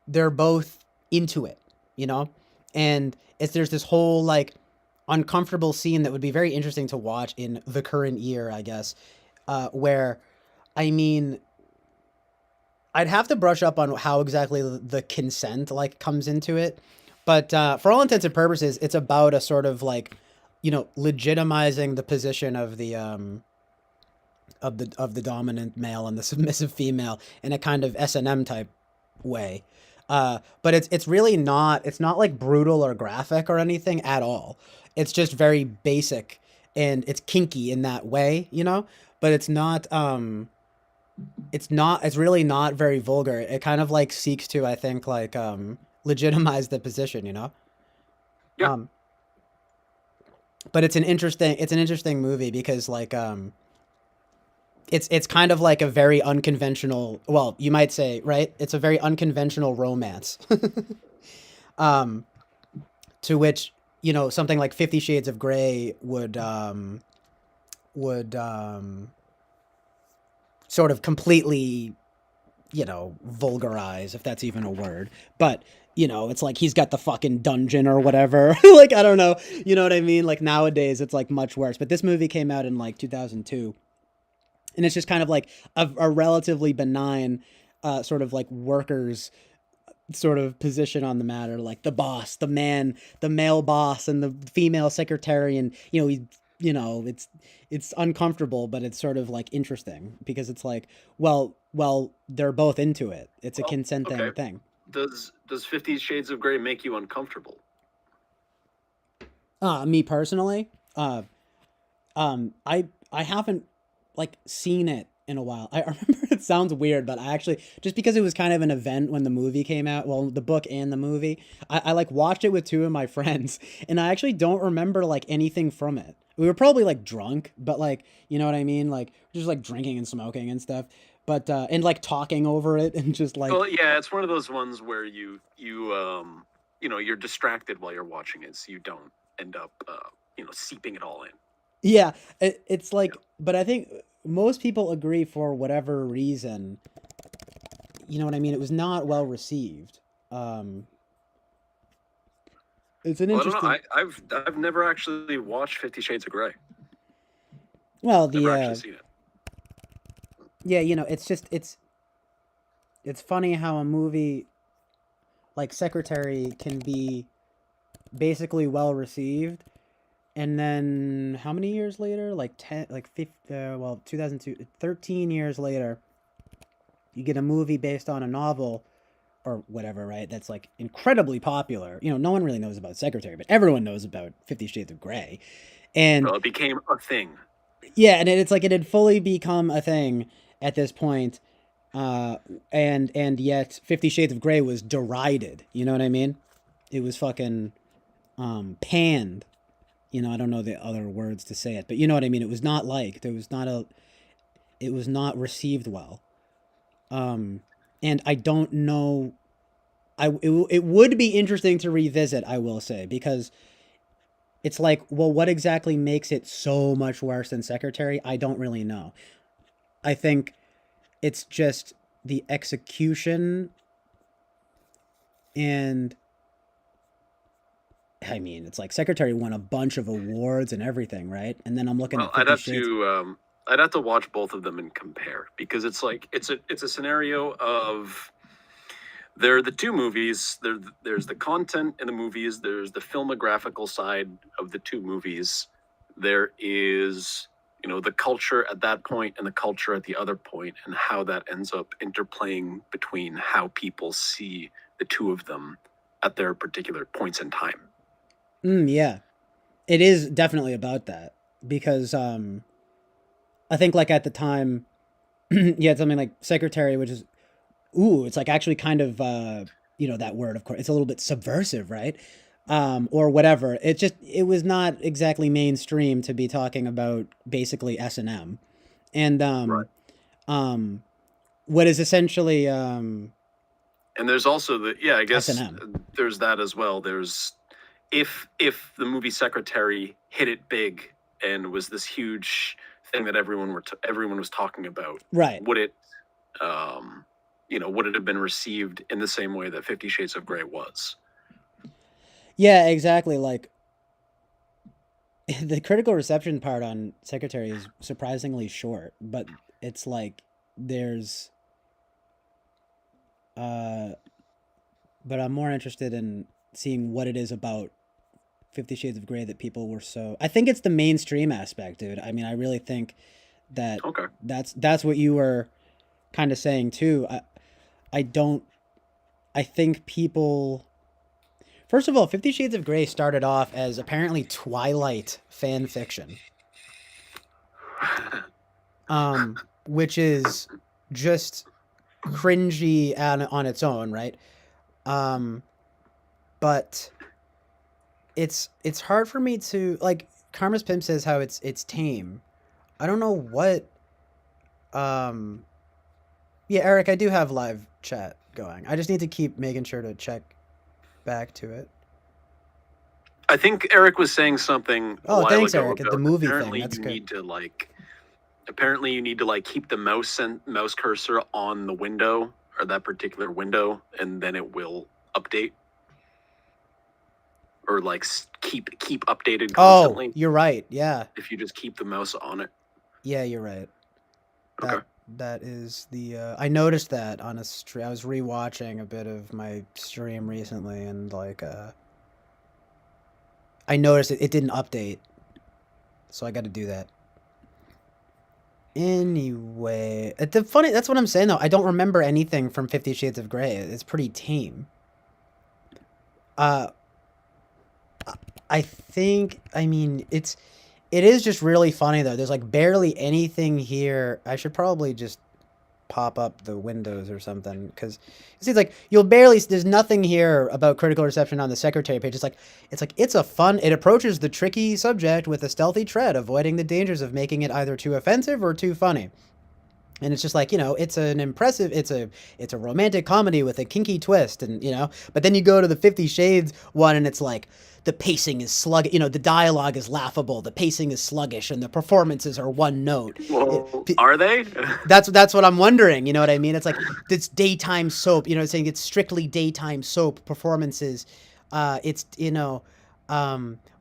they're both into it, you know? And there's this whole like uncomfortable scene that would be very interesting to watch in the current year, I guess, where, I mean, I'd have to brush up on how exactly the consent like comes into it, but for all intents and purposes, it's about a sort of like, you know, legitimizing the position of the dominant male and the submissive female in a kind of S&M type way. But it's really not, it's not like brutal or graphic or anything at all. It's just very basic and it's kinky in that way, you know, but it's really not very vulgar. It kind of like seeks to, I think, like legitimize the position, you know? Yeah. But it's an interesting movie because like it's kind of like a very unconventional, well, you might say, right? It's a very unconventional romance. To which, you know, something like 50 Shades of Grey would sort of completely, you know, vulgarize, if that's even a word. But, you know, it's like he's got the fucking dungeon or whatever. Like, I don't know. You know what I mean? Like nowadays it's like much worse. But this movie came out in like 2002. And it's just kind of like a relatively benign sort of like workers sort of position on the matter, like the boss, the man, the male boss and the female secretary. And, you know, it's uncomfortable, but it's sort of like interesting because it's like, well, they're both into it. It's a consenting thing. Does 50 Shades of Grey make you uncomfortable? Me personally, I haven't like seen it in a while. I remember, it sounds weird, but I actually, just because it was kind of an event when the movie came out, well, the book and the movie, I like watched it with two of my friends, and I actually don't remember like anything from it. We were probably like drunk, but like, you know what I mean? Like just like drinking and smoking and stuff, but, and like talking over it and just like, Well, yeah, it's one of those ones where you know, you're distracted while you're watching it, so you don't end up, you know, seeping it all in. yeah, it's like, but I think most people agree for whatever reason, you know what I mean? It was not well received. It's an interesting. I don't know. I've never actually watched 50 Shades of Grey. Well, Never actually seen it. yeah, you know, it's just it's funny how a movie like Secretary can be basically well received, and then how many years later, like 10, like 50, 2002, 13 years later, you get a movie based on a novel or whatever, right? That's like incredibly popular. You know, no one really knows about Secretary, but everyone knows about 50 Shades of Grey. And Well, it became a thing. yeah, and it's like it had fully become a thing at this point. And yet 50 Shades of Grey was derided. You know what I mean? It was fucking panned. You know, I don't know the other words to say it, but you know what I mean? It was not liked. It was not received well. And I don't know, it would be interesting to revisit, I will say, because it's like, well, what exactly makes it so much worse than Secretary? I don't really know. I think it's just the execution, and I mean, it's like Secretary won a bunch of awards and everything, right? And then I'm looking at 50 Shades. I'd have to watch both of them and compare, because it's like it's a scenario of, there are the two movies. There's the content in the movies. There's the filmographical side of the two movies. There is, you know, the culture at that point and the culture at the other point, and how that ends up interplaying between how people see the two of them at their particular points in time. Yeah, it is definitely about that, because I think like at the time, yeah, something like secretary, which is, ooh, it's like actually kind of, that word, of course, it's a little bit subversive, right? Or whatever. It was not exactly mainstream to be talking about basically S&M. And, Right. what is essentially, And there's also I guess S&M. there's that as well. There's if the movie Secretary hit it big and was this huge thing that everyone was talking about, Right. would it would it have been received in the same way that 50 Shades of Grey was? Yeah, exactly. Like, the critical reception part on Secretary is surprisingly short, but it's like there's, uh, but I'm more interested in seeing what it is about 50 Shades of Grey that people were so. I think it's the mainstream aspect, dude. I mean, I really think that Okay. that's what you were kind of saying too. I don't. I think people. First of all, 50 Shades of Grey started off as apparently Twilight fan fiction. Which is just cringy on its own, right? But it's hard for me to like. Karma's Pimp says how it's tame. I don't know what. Yeah, Eric, I do have live chat going. I just need to keep making sure to check back to it. I think Eric was saying something. Oh, thanks, ago Eric. about The movie apparently thing. That's you good. need to apparently you need to keep the mouse cursor on the window or that particular window, and then it will update or keep updated constantly. Oh, you're right. Yeah. If you just keep the mouse on it. Yeah, you're right. Okay. That is the. I noticed that on a stream. I was rewatching a bit of my stream recently, and I noticed it didn't update, so I got to do that. Anyway, that's what I'm saying though. I don't remember anything from 50 Shades of Grey. It's pretty tame. I think, I mean, it is just really funny though. There's barely anything here. I should probably just pop up the windows or something, because it seems like there's nothing here about critical reception on the Secretary page. It approaches the tricky subject with a stealthy tread, avoiding the dangers of making it either too offensive or too funny. And it's just it's a romantic comedy with a kinky twist, and but then you go to the 50 Shades one, and it's the pacing is sluggish. The dialogue is laughable. The pacing is sluggish, and the performances are one note. Well, are they? That's what I'm wondering. You know what I mean? It's it's daytime soap. Saying it's strictly daytime soap performances. It's blah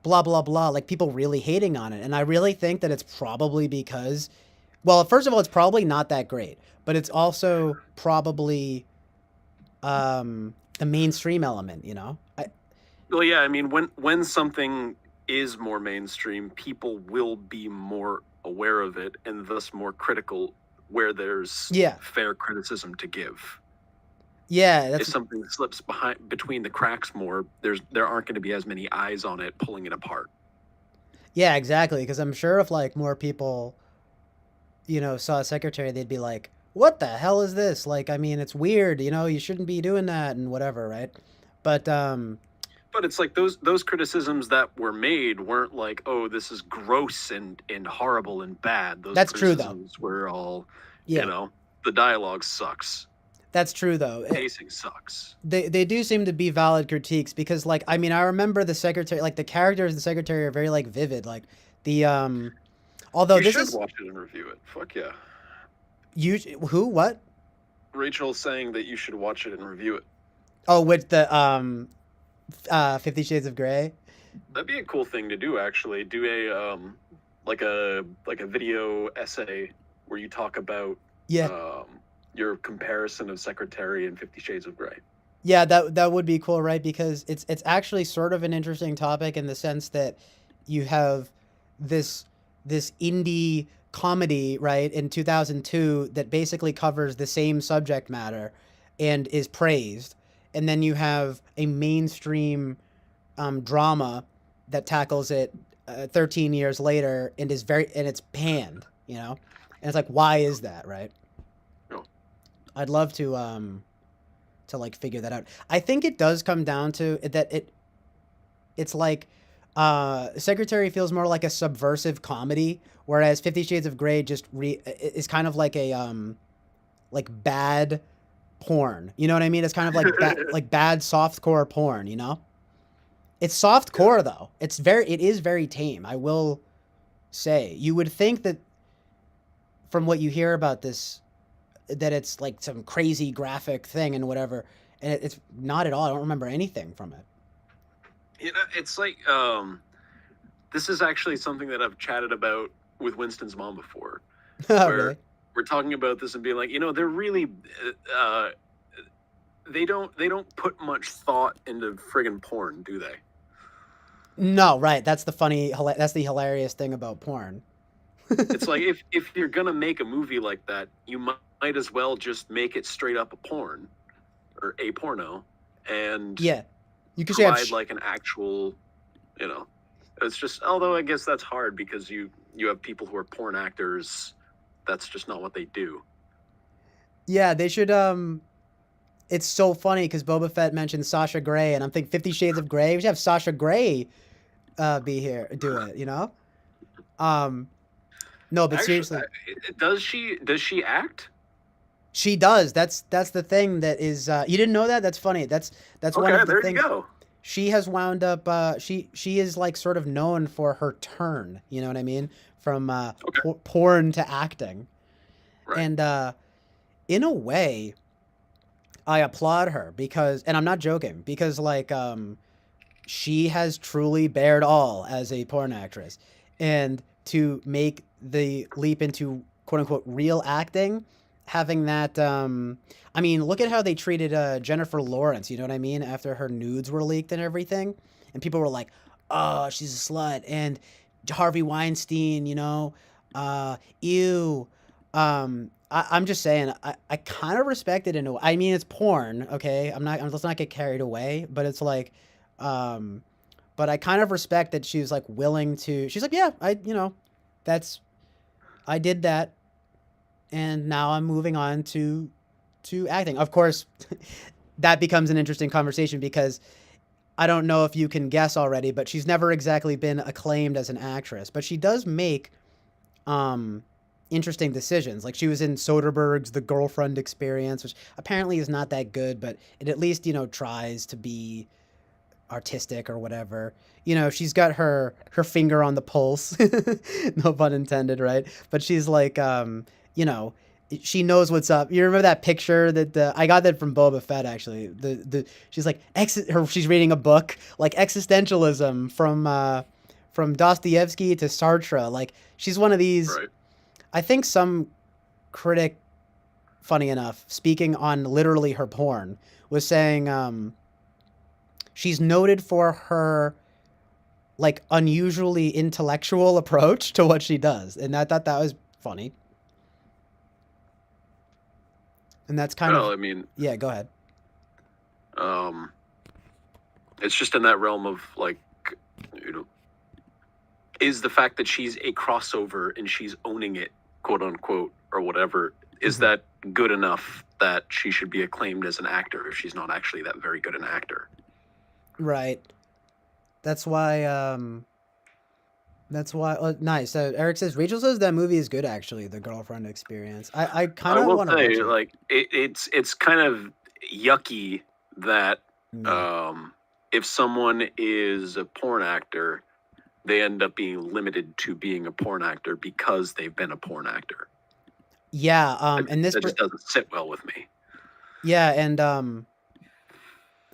blah blah. People really hating on it, and I really think that it's probably because. Well, first of all, it's probably not that great, but it's also probably the mainstream element, Well, yeah, I mean, when something is more mainstream, people will be more aware of it and thus more critical where there's fair criticism to give. Yeah, if something slips between the cracks more, there aren't going to be as many eyes on it pulling it apart. Yeah, exactly, because I'm sure if more people saw a Secretary, they'd be like, what the hell is this? I mean, it's weird, you shouldn't be doing that and whatever, right? But it's those criticisms that were made weren't oh, this is gross and horrible and bad. That's true, though. Were all, the dialogue sucks. That's true, though. Pacing sucks. They do seem to be valid critiques because, I mean, I remember the Secretary, the characters in the Secretary are very, vivid. Although you should watch it and review it. Fuck yeah. Who? What? Rachel's saying that you should watch it and review it. Oh, with the 50 Shades of Grey? That'd be a cool thing to do, actually. Do a a video essay where you talk about your comparison of Secretary and 50 Shades of Grey. Yeah, that would be cool, right? Because it's actually sort of an interesting topic in the sense that you have this indie comedy, right, in 2002 that basically covers the same subject matter and is praised. And then you have a mainstream drama that tackles it 13 years later and it's panned, And it's why is that, right? I'd love to like figure that out. I think it does come down to that it's like Secretary feels more like a subversive comedy, whereas 50 Shades of Grey just is kind of like a like bad porn. You know what I mean? It's kind of like like bad softcore porn, you know? It's softcore though. It is very tame. I will say. You would think that from what you hear about this that it's like some crazy graphic thing and whatever, and it's not at all. I don't remember anything from it. You know, it's like this is actually something that I've chatted about with Winston's mom before. Where Really? we're talking about this and being like, you know, they're really they don't put much thought into friggin' porn, do they? No, right. That's the hilarious thing about porn. It's like if you're gonna make a movie like that, you might as well just make it straight up a porn or a porno, and Yeah. You could provide have like an actual, you know. It's just, although I guess that's hard because you have people who are porn actors. That's just not what they do. Yeah, they should it's so funny because Boba Fett mentioned Sasha Grey, and I'm thinking 50 Shades of Grey. We should have Sasha Grey be here, do it, you know? No, but Actually, seriously, does she act? she does. That's the thing that is you didn't know that? That's funny. That's one Okay, of the there things. you go. She has wound up she is like sort of known for her turn, you know what I mean? From porn to acting. Right. And in a way I applaud her because, and I'm not joking, because like she has truly bared all as a porn actress, and to make the leap into quote unquote real acting, having that I mean, look at how they treated Jennifer Lawrence, you know what I mean, after her nudes were leaked and everything, and people were like, oh, she's a slut. And Harvey Weinstein, you know, ew. I'm just saying, I kind of respect it in a way. I mean, it's porn, okay? Let's not get carried away, but it's like, but I kind of respect that she's like willing to, she's like, yeah, I did that, and now I'm moving on to acting. Of course, that becomes an interesting conversation because I don't know if you can guess already, but she's never exactly been acclaimed as an actress, but she does make, interesting decisions. Like she was in Soderbergh's The Girlfriend Experience, which apparently is not that good, but it at least, you know, tries to be artistic or whatever. You know, she's got her finger on the pulse. No pun intended, right? But she's like, you know, she knows what's up. You remember that picture that I got that from Boba Fett actually. She's like she's reading a book like existentialism from Dostoevsky to Sartre. Like she's one of these. Right. I think some critic, funny enough, speaking on literally her porn, was saying she's noted for her like unusually intellectual approach to what she does, and I thought that was funny. And that's kind of. I mean, yeah. Go ahead. It's just in that realm of like, you know, is the fact that she's a crossover and she's owning it, quote unquote, or whatever, is that good enough that she should be acclaimed as an actor if she's not actually that very good an actor? Right. That's why. Nice. Eric says Rachel says that movie is good. Actually, The Girlfriend Experience. I kind of want to watch it. Like it's kind of yucky that if someone is a porn actor, they end up being limited to being a porn actor because they've been a porn actor. Yeah. And this that just doesn't sit well with me. Yeah, and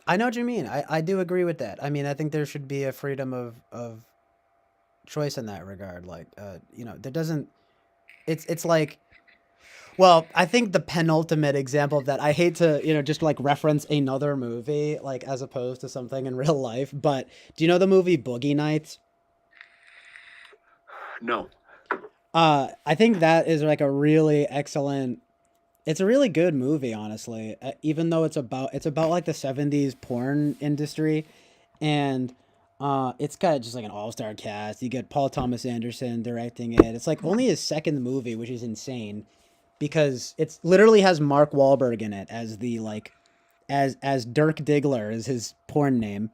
I know what you mean. I do agree with that. I mean, I think there should be a freedom of choice in that regard. Like, you know, there doesn't. It's like, well, I think the penultimate example of that. I hate to, you know, just like reference another movie, like as opposed to something in real life. But do you know the movie Boogie Nights? No. I think that is like a really excellent. It's a really good movie, honestly. Even though it's about like the 70s porn industry, and it's got just like an all-star cast. You get Paul Thomas Anderson directing it. It's like only his second movie, which is insane. because it's literally has Mark Wahlberg in it as the like as Dirk Diggler is his porn name.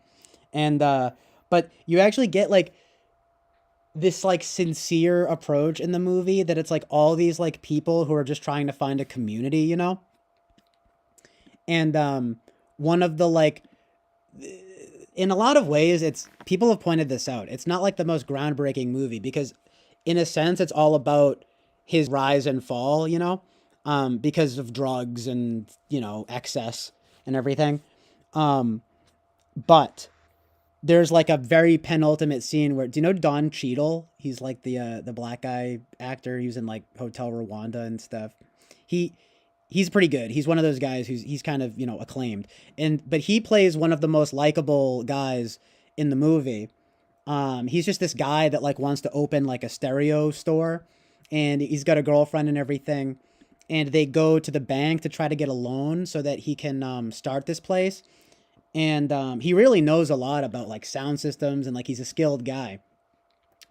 And but you actually get like this like sincere approach in the movie that it's like all these like people who are just trying to find a community, you know? And one of the like in a lot of ways it's people have pointed this out. It's not like the most groundbreaking movie because in a sense it's all about his rise and fall, you know? Because of drugs and, you know, excess and everything. But there's like a very penultimate scene where, do you know Don Cheadle? He's like the black guy actor. He was in like Hotel Rwanda and stuff. He's pretty good. He's one of those guys he's kind of, you know, acclaimed. But he plays one of the most likable guys in the movie. He's just this guy that like wants to open like a stereo store, and he's got a girlfriend and everything. And they go to the bank to try to get a loan so that he can start this place. And he really knows a lot about like sound systems and like he's a skilled guy.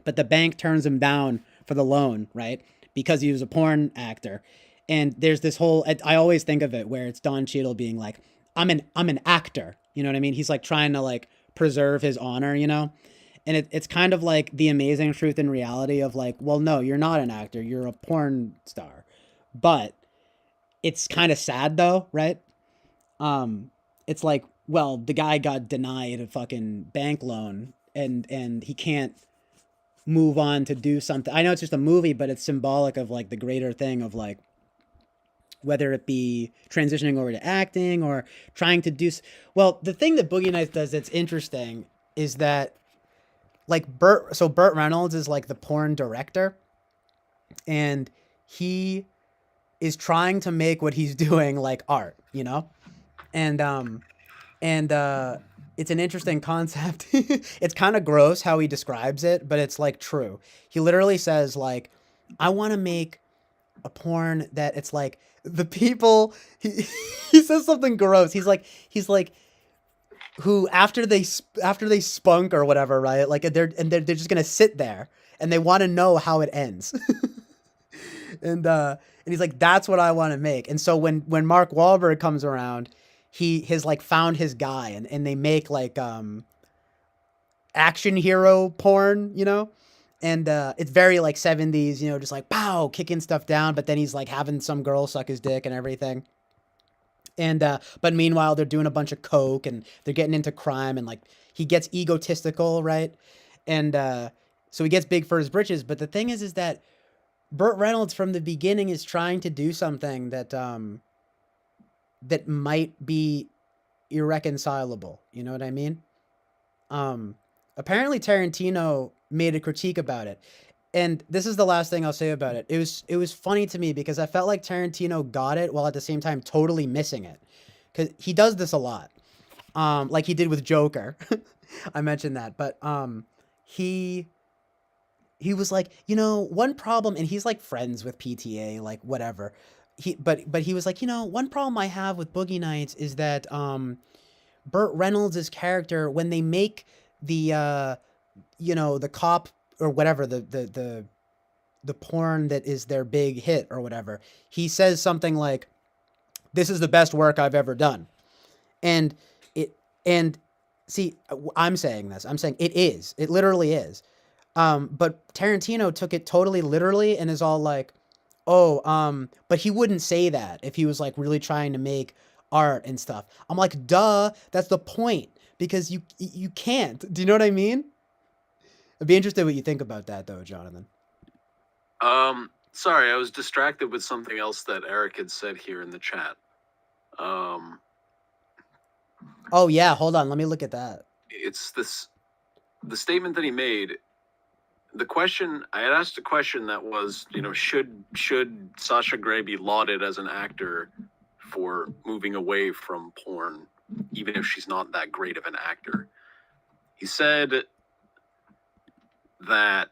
But the bank turns him down for the loan, right? Because he was a porn actor. And there's this whole I always think of it where it's Don Cheadle being like, I'm an actor. You know what I mean? He's like trying to like preserve his honor, you know? And it's kind of like the amazing truth and reality of like, well, no, you're not an actor. You're a porn star. But it's kind of sad though, right? It's like, well, the guy got denied a fucking bank loan and he can't move on to do something. I know it's just a movie, but it's symbolic of like the greater thing of like, whether it be transitioning over to acting or trying to do. Well, the thing that Boogie Nights does that's interesting is that like Burt Reynolds is like the porn director, and he is trying to make what he's doing like art, you know? And it's an interesting concept. It's kind of gross how he describes it, but it's like true. He literally says like, I want to make a porn that it's like the people, he says something gross. He's like, who after they spunk or whatever, right? Like they're just going to sit there and they want to know how it ends. And he's like, that's what I want to make. And so when Mark Wahlberg comes around, he has like found his guy and they make like action hero porn, you know? And it's very like 70s, you know, just like pow, kicking stuff down, but then he's like having some girl suck his dick and everything. And but meanwhile they're doing a bunch of coke and they're getting into crime, and like he gets egotistical, right? And so he gets big for his britches. But the thing is that Burt Reynolds from the beginning is trying to do something that that might be irreconcilable. You know what I mean? Apparently Tarantino made a critique about it. And this is the last thing I'll say about it. It was funny to me because I felt like Tarantino got it while at the same time totally missing it. Because he does this a lot. Like he did with Joker. I mentioned that. But he was like, you know, one problem, and he's like friends with PTA, like whatever. But he was like, you know, one problem I have with Boogie Nights is that Burt Reynolds' character, when they make the you know, the cop or whatever, the porn that is their big hit or whatever, he says something like, this is the best work I've ever done. And see, I'm saying it literally is. But Tarantino took it totally literally and is all like, oh, but he wouldn't say that if he was like really trying to make art and stuff. I'm like, duh, that's the point, because you can't. Do you know what I mean? I'd be interested what you think about that though, Jonathan. Sorry, I was distracted with something else that Eric had said here in the chat. Oh yeah, hold on, let me look at that. It's the statement that he made. The question, I had asked a question that was, you know, should Sasha Grey be lauded as an actor for moving away from porn, even if she's not that great of an actor? He said that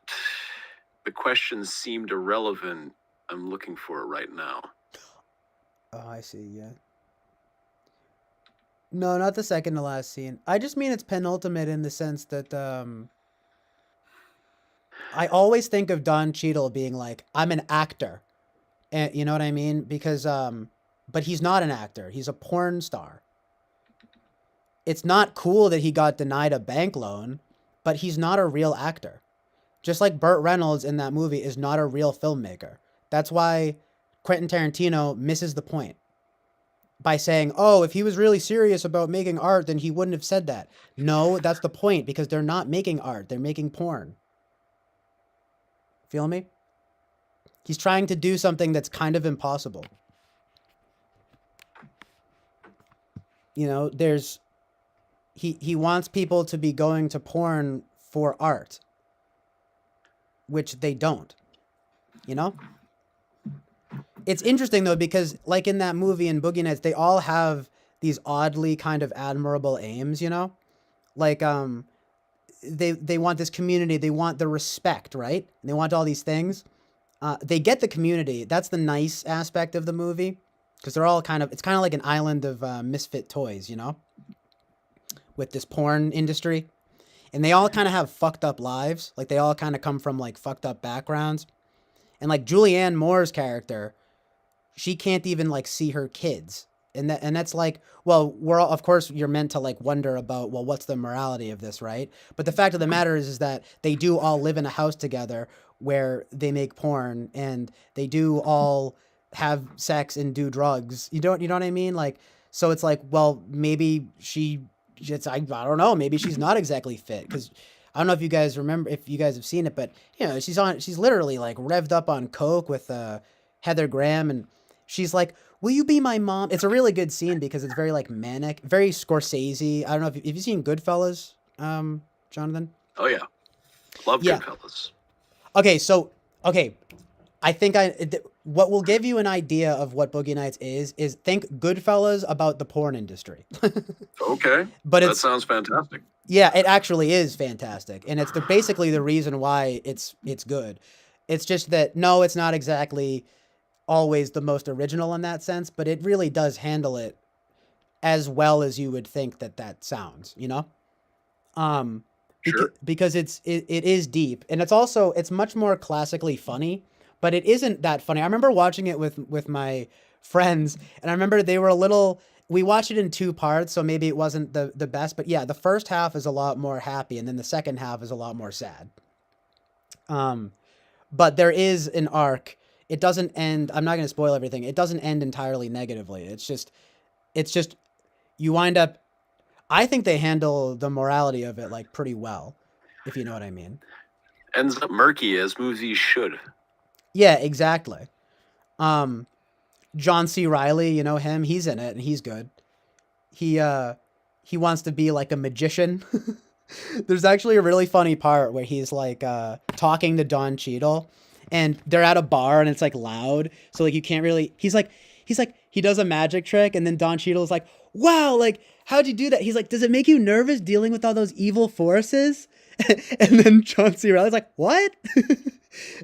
the question seemed irrelevant. I'm looking for it right now. Oh, I see, yeah. No, not the second to last scene. I just mean it's penultimate in the sense that I always think of Don Cheadle being like, I'm an actor. And you know what I mean? Because but he's not an actor. He's a porn star. It's not cool that he got denied a bank loan, but he's not a real actor. Just like Burt Reynolds in that movie is not a real filmmaker. That's why Quentin Tarantino misses the point by saying, oh, if he was really serious about making art, then he wouldn't have said that. No, that's the point, because they're not making art. They're making porn. Feel me? He's trying to do something that's kind of impossible. You know, he wants people to be going to porn for art, which they don't, you know? It's interesting though, because like in that movie in Boogie Nights, they all have these oddly kind of admirable aims, you know? Like, they want this community, they want the respect, right? And they want all these things. They get the community. That's the nice aspect of the movie, because they're all it's kind of like an island of misfit toys, you know? With this porn industry. And they all kind of have fucked up lives. Like, they all kind of come from, like, fucked up backgrounds. And, like, Julianne Moore's character, she can't even, like, see her kids. And that's like, well, we're all, of course, you're meant to, like, wonder about, well, what's the morality of this, right? But the fact of the matter is that they do all live in a house together where they make porn, and they do all have sex and do drugs. You know what I mean? Like, so it's like, well, maybe I don't know, maybe she's not exactly fit, because I don't know if you guys remember, if you guys have seen it, but you know, she's literally like revved up on coke with Heather Graham, and she's like, will you be my mom? It's a really good scene because it's very like manic, very Scorsese. I don't know if you've seen Goodfellas, Jonathan? Oh yeah. Love Goodfellas. Okay, I think what will give you an idea of what Boogie Nights is think Goodfellas about the porn industry. Okay. But that sounds fantastic. Yeah, it actually is fantastic. And it's basically the reason why it's good. It's just that, no, it's not exactly always the most original in that sense, but it really does handle it as well as you would think that sounds, you know? Sure. Because it is deep, and it's much more classically funny, but it isn't that funny. I remember watching it with my friends, and I remember we watched it in 2 parts, so maybe it wasn't the best, but yeah, the first half is a lot more happy, and then the second half is a lot more sad. But there is an arc. It doesn't end, I'm not going to spoil everything. It doesn't end entirely negatively. It's just you wind up, I think they handle the morality of it like pretty well, if you know what I mean. Ends up murky, as movies should. Yeah, exactly. John C. Reilly, you know him, he's in it and he's good. He wants to be like a magician. There's actually a really funny part where he's like talking to Don Cheadle, and they're at a bar and it's like loud, so like you can't really, he's like he does a magic trick, and then Don Cheadle's like, wow, like, how'd you do that? He's like, does it make you nervous dealing with all those evil forces? And then John C. Reilly's like, what? And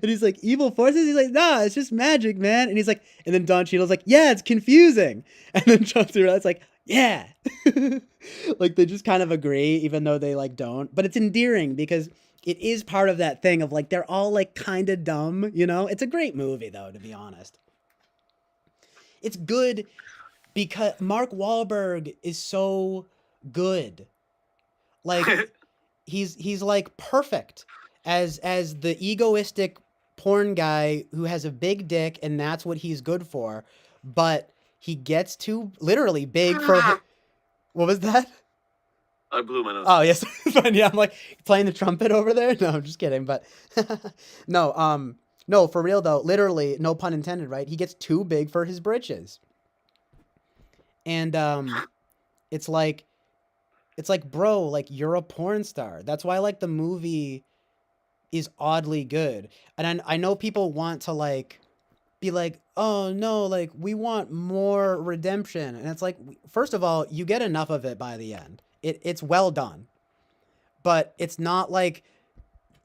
he's like, evil forces? He's like, nah, it's just magic, man. And he's like, and then Don Cheadle's like, yeah, it's confusing. And then John C. Reilly's like, yeah. Like, they just kind of agree, even though they like don't. But it's endearing because it is part of that thing of like, they're all like kind of dumb, you know? It's a great movie though, to be honest. It's good because Mark Wahlberg is so good. Like, he's like perfect as the egoistic porn guy who has a big dick, and that's what he's good for. But he gets too literally big for. What was that? I blew my nose. Oh yes, yeah. I'm like playing the trumpet over there. No, I'm just kidding. But no, for real though. Literally, no pun intended. Right? He gets too big for his britches. And it's like, bro, like, you're a porn star. That's why, like, the movie is oddly good. And I know people want to, like, be like, oh, no, like, we want more redemption. And it's like, first of all, you get enough of it by the end. It's well done. But it's not like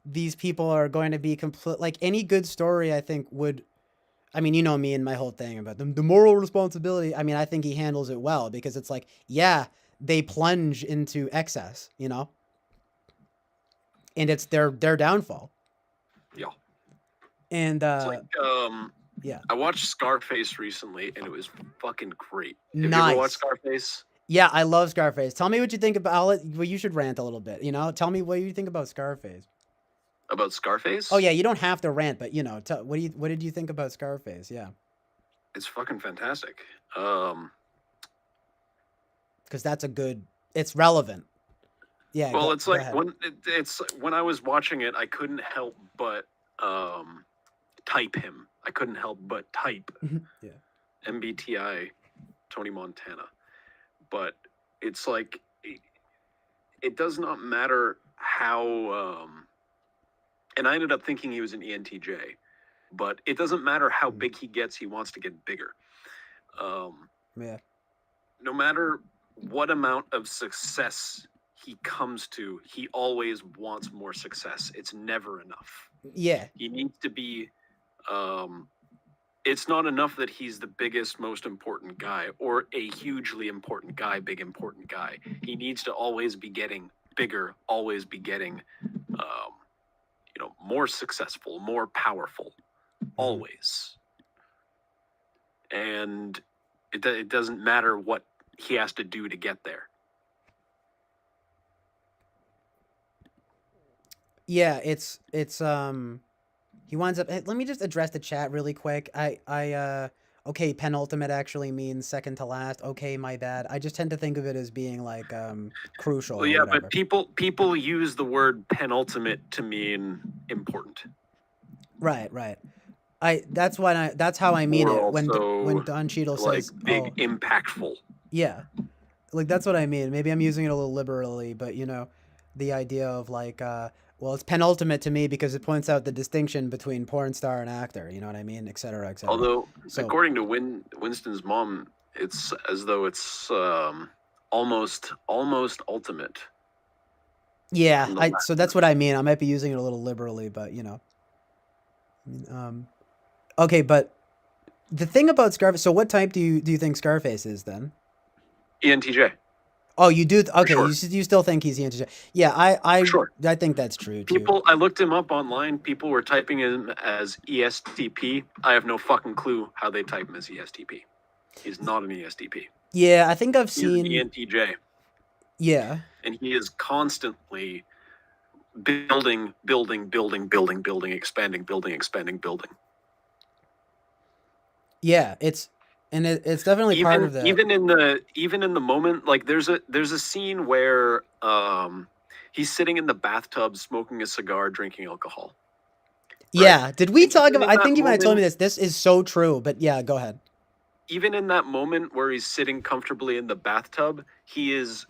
these people are going to be like, any good story, I think, would... I mean, you know me and my whole thing about the moral responsibility. I mean, I think he handles it well because it's like, yeah, they plunge into excess, you know? And it's their downfall. Yeah. And it's like Yeah. I watched Scarface recently, and it was fucking great. Have you Nice. ever watched Scarface? Yeah, I love Scarface. Tell me what you think about. Well, you should rant a little bit. You know, tell me what you think about Scarface. About Scarface? Oh yeah, you don't have to rant, but what did you think about Scarface? Yeah, It's fucking fantastic. because that's it's relevant. Yeah. Well, go it's like ahead. when I was watching it, I couldn't help but type him. I couldn't help but type Yeah. MBTI Tony Montana. But it's like it does not matter how and I ended up thinking he was an ENTJ, but it doesn't matter how big he gets, he wants to get bigger. Yeah. No matter what amount of success he comes to, he always wants more success. It's never enough. Yeah. He needs to be it's not enough that he's the biggest, most important guy or a hugely important guy, big important guy. He needs to always be getting bigger, always be getting more successful, more powerful, always. And it doesn't matter what he has to do to get there. Yeah, it's he winds up. Let me just address the chat really quick. Okay, penultimate actually means second to last. Okay, my bad. I just tend to think of it as being like crucial. Well, yeah, but people use the word penultimate to mean important. Right. That's how I mean it when Also, Don Cheadle like says big, impactful. Yeah, like that's what I mean. Maybe I'm using it a little liberally, but the idea of like well, it's penultimate to me because it points out the distinction between porn star and actor. You know what I mean, et cetera, et cetera. Although, according to Winston's mom, it's as though it's almost ultimate. Yeah, so that's what I mean. I might be using it a little liberally, but okay, but the thing about Scarface. So, what type do you think Scarface is then? ENTJ. Oh, you do? Okay, Sure. you still think he's ENTJ? Yeah, I think that's true too. I looked him up online. People were typing him as ESTP. I have no fucking clue how they type him as ESTP. He's not an ESTP. Yeah, I think I've seen He's an ENTJ. Yeah. And he is constantly building, expanding. Yeah, it's definitely part of that. Even in the moment, like there's a scene where he's sitting in the bathtub smoking a cigar, drinking alcohol. Yeah, did we talk about? I think you might have told me this. This is so true, but yeah, go ahead. Even in that moment where he's sitting comfortably in the bathtub, he is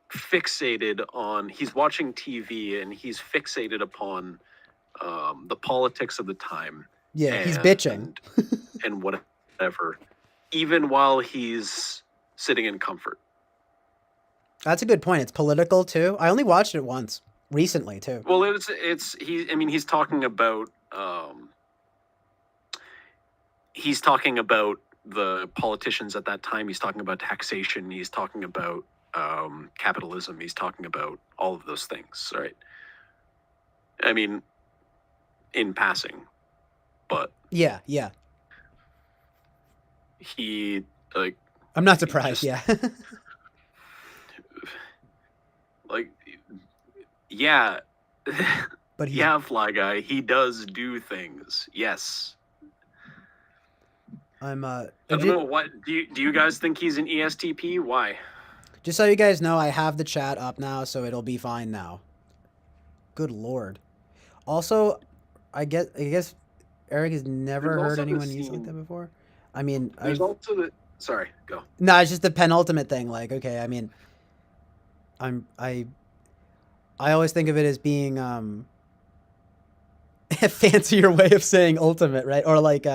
fixated on. He's watching TV and he's fixated upon the politics of the time. Yeah, he's bitching and whatever. Even while he's sitting in comfort. That's a good point. It's political too. I only watched it once recently too. Well, he's talking about the politicians at that time. He's talking about taxation. He's talking about capitalism. He's talking about all of those things, right? I mean, in passing, but yeah. He I'm not surprised. Yeah. Like, yeah. But yeah, Fly Guy. He does do things. Yes. I don't know what. Do you guys think he's an ESTP? Why? Just so you guys know, I have the chat up now, so it'll be fine now. Good lord. Also, I guess Eric has never heard anyone use like that before. I mean, there's also the. Sorry, go. No, it's just the penultimate thing. Like, okay, I mean, I always think of it as being a fancier way of saying ultimate, right? Or like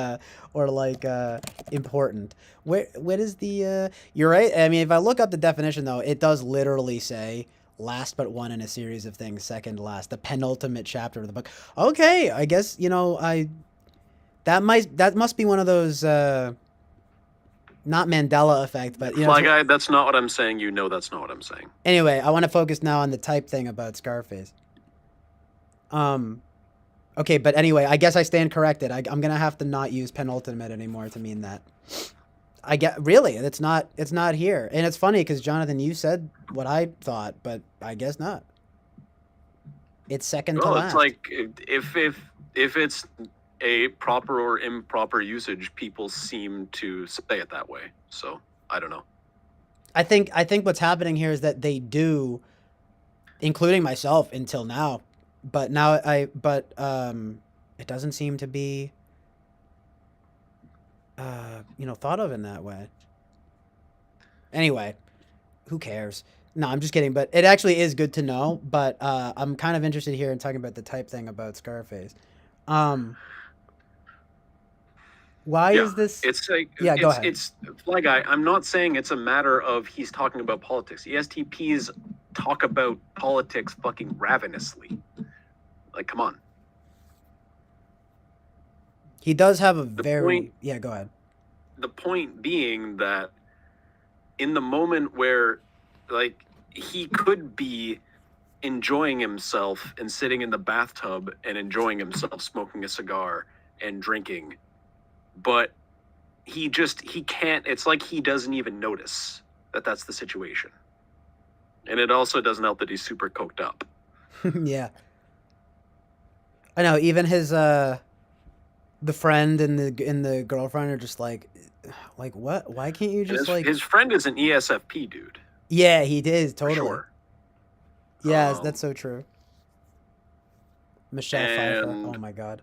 important. What is the? You're right. I mean, if I look up the definition though, it does literally say last but one in a series of things, second to last, the penultimate chapter of the book. Okay, I guess that must be one of those. Not Mandela effect, but Fly Guy, that's not what I'm saying. That's not what I'm saying. Anyway, I want to focus now on the type thing about Scarface. Okay, but anyway, I guess I stand corrected. I'm gonna have to not use penultimate anymore to mean that. I get really, it's not here, and it's funny because Jonathan, you said what I thought, but I guess not. It's second to Well, last. it's like if it's a proper or improper usage, people seem to say it that way. So I don't know. I think what's happening here is that they do, including myself until now, but now it doesn't seem to be thought of in that way. Anyway, who cares? No, I'm just kidding, but it actually is good to know, but I'm kind of interested here in talking about the type thing about Scarface. Why is this? It's like go ahead. It's Fly Guy. I'm not saying it's a matter of he's talking about politics. ESTPs talk about politics fucking ravenously. Like, come on. He does have a very go ahead. The point being that in the moment where, like, he could be enjoying himself and sitting in the bathtub and enjoying himself, smoking a cigar and drinking, but he can't. It's like he doesn't even notice that that's the situation. And it also doesn't help that he's super coked up. Yeah. I know, even his the friend and the girlfriend are just like what? Why can't you just his friend is an ESFP dude. Yeah, he is totally. For sure. Yeah, that's so true. Michelle Pfeiffer. Oh my god.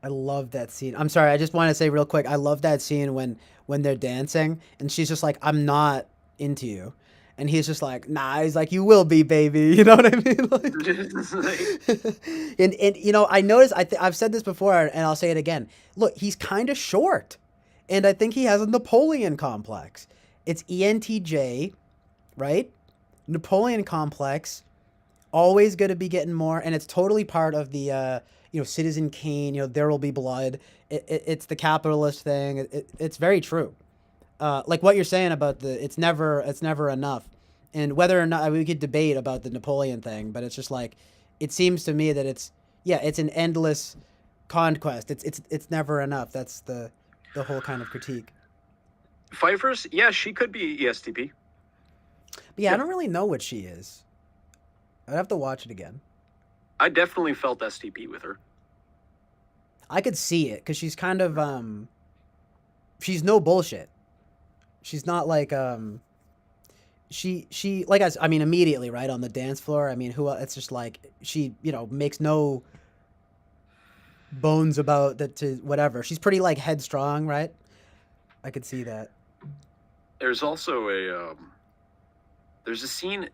I love that scene. I'm sorry, I just want to say real quick, I love that scene when they're dancing and she's just like, I'm not into you. And he's just like, nah, he's like, you will be, baby. You know what I mean? Like, and I noticed, I've said this before and I'll say it again. Look, he's kind of short. And I think he has a Napoleon complex. It's ENTJ, right? Napoleon complex, always going to be getting more. And it's totally part of the, Citizen Kane, there will be blood. It's the capitalist thing. It's very true. Like what you're saying about it's never enough. And whether or not we could debate about the Napoleon thing, but it's just like, it seems to me that it's an endless conquest. It's never enough. That's the whole kind of critique. Pfeiffer's, yeah, she could be ESTP. But yeah, I don't really know what she is. I'd have to watch it again. I definitely felt STP with her. I could see it because she's kind of she's no bullshit. She's not like she like I mean immediately right on the dance floor. I mean it's just like she makes no bones about that to whatever. She's pretty like headstrong, right? I could see that. There's also there's a scene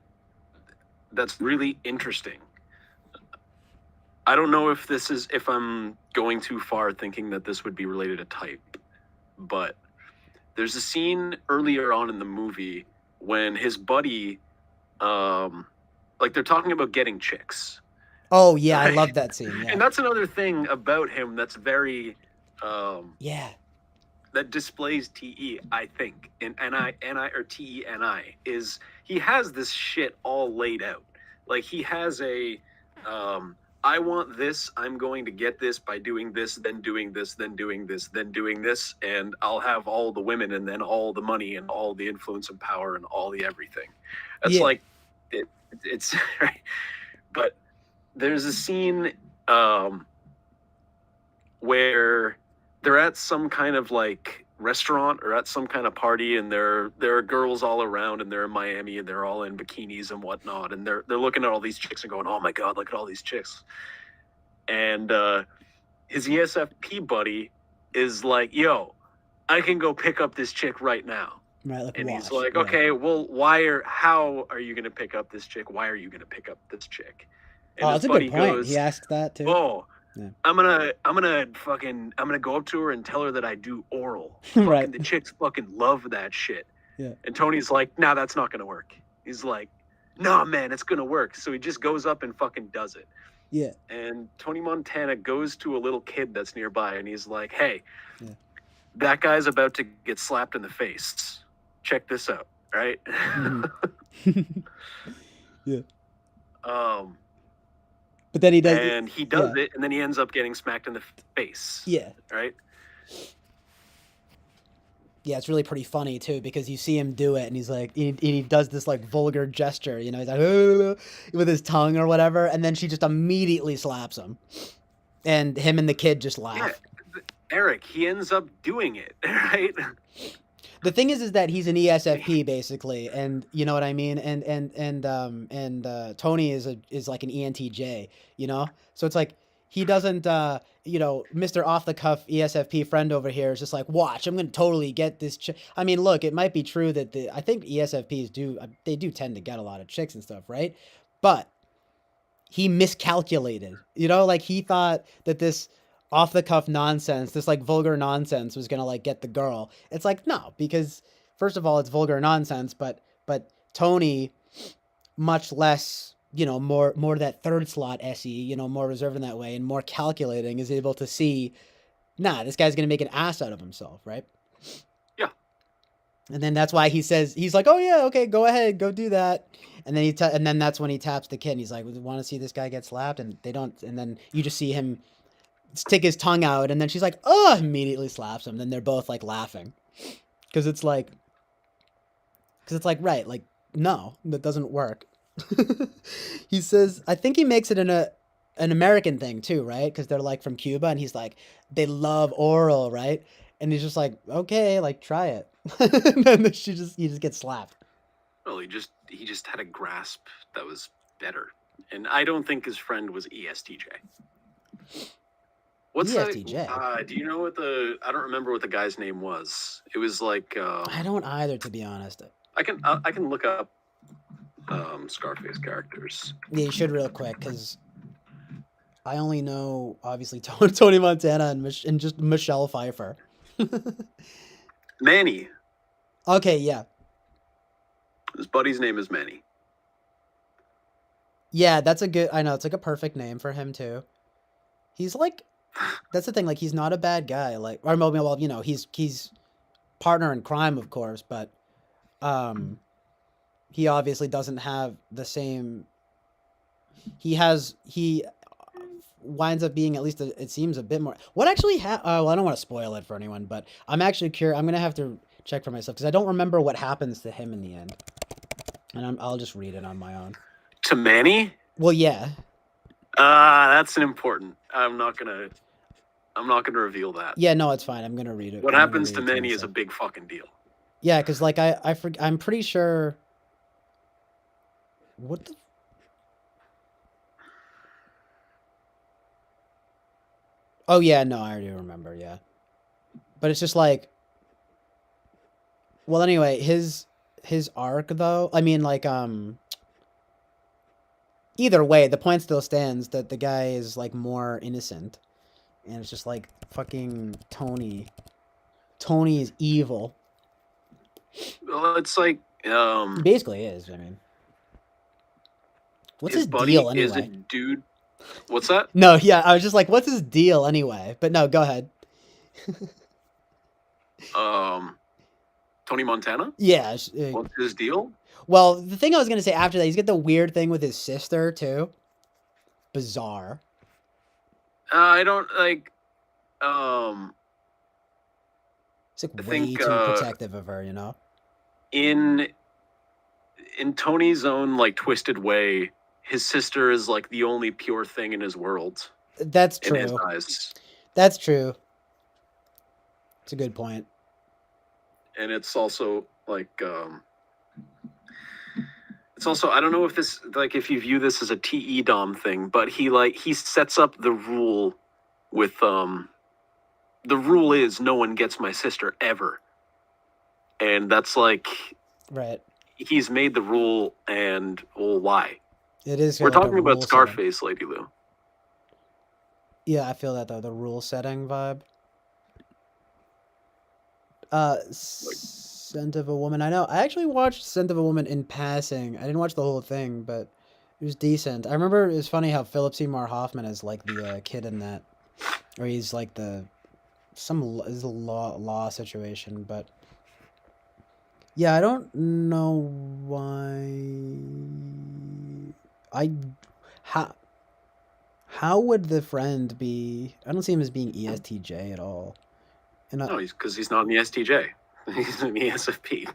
that's really interesting. I don't know if I'm going too far thinking that this would be related to type, but there's a scene earlier on in the movie when his buddy, like they're talking about getting chicks. Oh yeah, I love that scene. Yeah. And that's another thing about him that's very, that displays TE, I think, in NI or TENI, is he has this shit all laid out. Like he has a, I want this, I'm going to get this by doing this, then doing this, then doing this, then doing this, and I'll have all the women and then all the money and all the influence and power and all the everything. That's like, it's, right? But there's a scene where they're at some kind of like restaurant or at some kind of party, and there are girls all around, and they're in Miami, and they're all in bikinis and whatnot, and they're looking at all these chicks and going, oh my god, look at all these chicks. And his ESFP buddy is like, yo, I can go pick up this chick right now. Right, like and wash, he's like, okay, well, how are you gonna pick up this chick? Why are you gonna pick up this chick? And that's a good point. He asked that too. Oh, yeah. I'm gonna go up to her and tell her that I do oral. Right. The chicks fucking love that shit. Yeah. And Tony's like, nah, that's not gonna work. He's like, nah, man, it's gonna work. So he just goes up and fucking does it. Yeah. And Tony Montana goes to a little kid that's nearby, and he's like, hey, that guy's about to get slapped in the face. Check this out, right? Mm-hmm. Yeah. But then he does, and he does yeah. it, and then he ends up getting smacked in the face. Yeah. Right. Yeah, it's really pretty funny too because you see him do it, and he's like, he does this like vulgar gesture, you know, he's like with his tongue or whatever, and then she just immediately slaps him, and him and the kid just laugh. Yeah, Eric, he ends up doing it, right? The thing is that he's an ESFP basically, and you know what I mean, and Tony is like an ENTJ, you know, so it's like he doesn't, you know, Mr. Off the Cuff ESFP friend over here is just like, watch, I'm gonna totally get this. I mean, look, it might be true that I think ESFPs do tend to get a lot of chicks and stuff, right? But he miscalculated, you know, like he thought that this off the cuff nonsense, this like vulgar nonsense was gonna like get the girl. It's like, no, because first of all, it's vulgar nonsense, but Tony, much less, you know, more that third slot SE, you know, more reserved in that way and more calculating, is able to see, nah, this guy's gonna make an ass out of himself, right? Yeah. And then that's why he says, he's like, oh yeah, okay, go ahead, go do that. And then and then that's when he taps the kid and he's like, want to see this guy get slapped? And they don't, and then you just see him stick his tongue out, and then she's like, oh, immediately slaps him. Then they're both like laughing. Cause it's like, right, like, no, that doesn't work. He says, I think he makes it in an American thing too, right? Because they're like from Cuba, and he's like, they love oral, right? And he's just like, okay, like try it. And then he just gets slapped. Well, he just had a grasp that was better, and I don't think his friend was ESTJ. What's ESTJ? Do you know what I don't remember what the guy's name was. It was like I don't either, to be honest. I can look up Scarface characters. Yeah, you should real quick, because I only know obviously Tony Montana and just Michelle Pfeiffer. Manny. Okay, yeah. His buddy's name is Manny. Yeah, that's a good. I know, it's like a perfect name for him too. He's like, that's the thing. Like, he's not a bad guy. Like, or well, you know, he's partner in crime, of course, but he obviously doesn't have the same. He winds up being, at least it seems, a bit more. What actually well, I don't want to spoil it for anyone, but I'm actually curious. I'm gonna have to check for myself because I don't remember what happens to him in the end, and I'll just read it on my own. To Manny? Well, yeah. That's an important. I'm not gonna reveal that. Yeah, no, it's fine. I'm gonna read it. What happens to Manny is a big fucking deal. Yeah, because like I'm pretty sure. What the? Oh yeah, no, I already remember. Yeah, but it's just like. Well, anyway, his arc though. I mean, like either way, the point still stands that the guy is like more innocent, and it's just like fucking Tony. Tony is evil. Well, it's like He basically is. I mean, what's his buddy deal anyway? is a dude. What's that? No, yeah, I was just like, what's his deal anyway? But no, go ahead. Tony Montana? Yeah. What's his deal? Well, the thing I was gonna say after that, he's got the weird thing with his sister too. Bizarre. I don't like. It's like I way think, too protective of her, you know. In Tony's own like twisted way, his sister is like the only pure thing in his world. That's true. In his eyes. That's true. It's a good point. And it's also like it's also, I don't know if this, like, if you view this as a TE Dom thing, but he sets up the rule with the rule is no one gets my sister ever, and that's like, right, he's made the rule, and well, why? It is. We're like talking about Scarface, Lady Lou. Yeah, I feel that though, the rule setting vibe. Scent of a Woman. I know. I actually watched Scent of a Woman in passing. I didn't watch the whole thing, but it was decent. I remember it was funny how Philip Seymour Hoffman is like the kid in that, or he's like is a law situation. But yeah, I don't know why. How would the friend be? I don't see him as being ESTJ at all. And No, because he's not in the STJ. He's in the ESFP.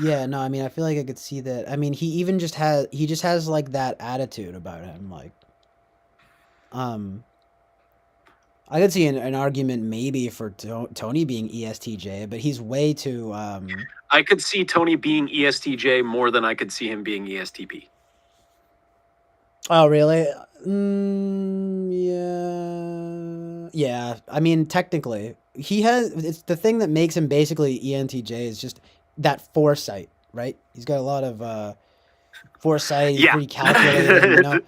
yeah, no, I mean, I feel like I could see that. I mean, he just has like that attitude about him. Like, I could see an argument maybe for Tony being ESTJ, but he's way too. I could see Tony being ESTJ more than I could see him being ESTP. Oh, really? Yeah. I mean, technically, he has. It's the thing that makes him basically ENTJ is just that foresight, right? He's got a lot of foresight. He's pretty calculated. You know?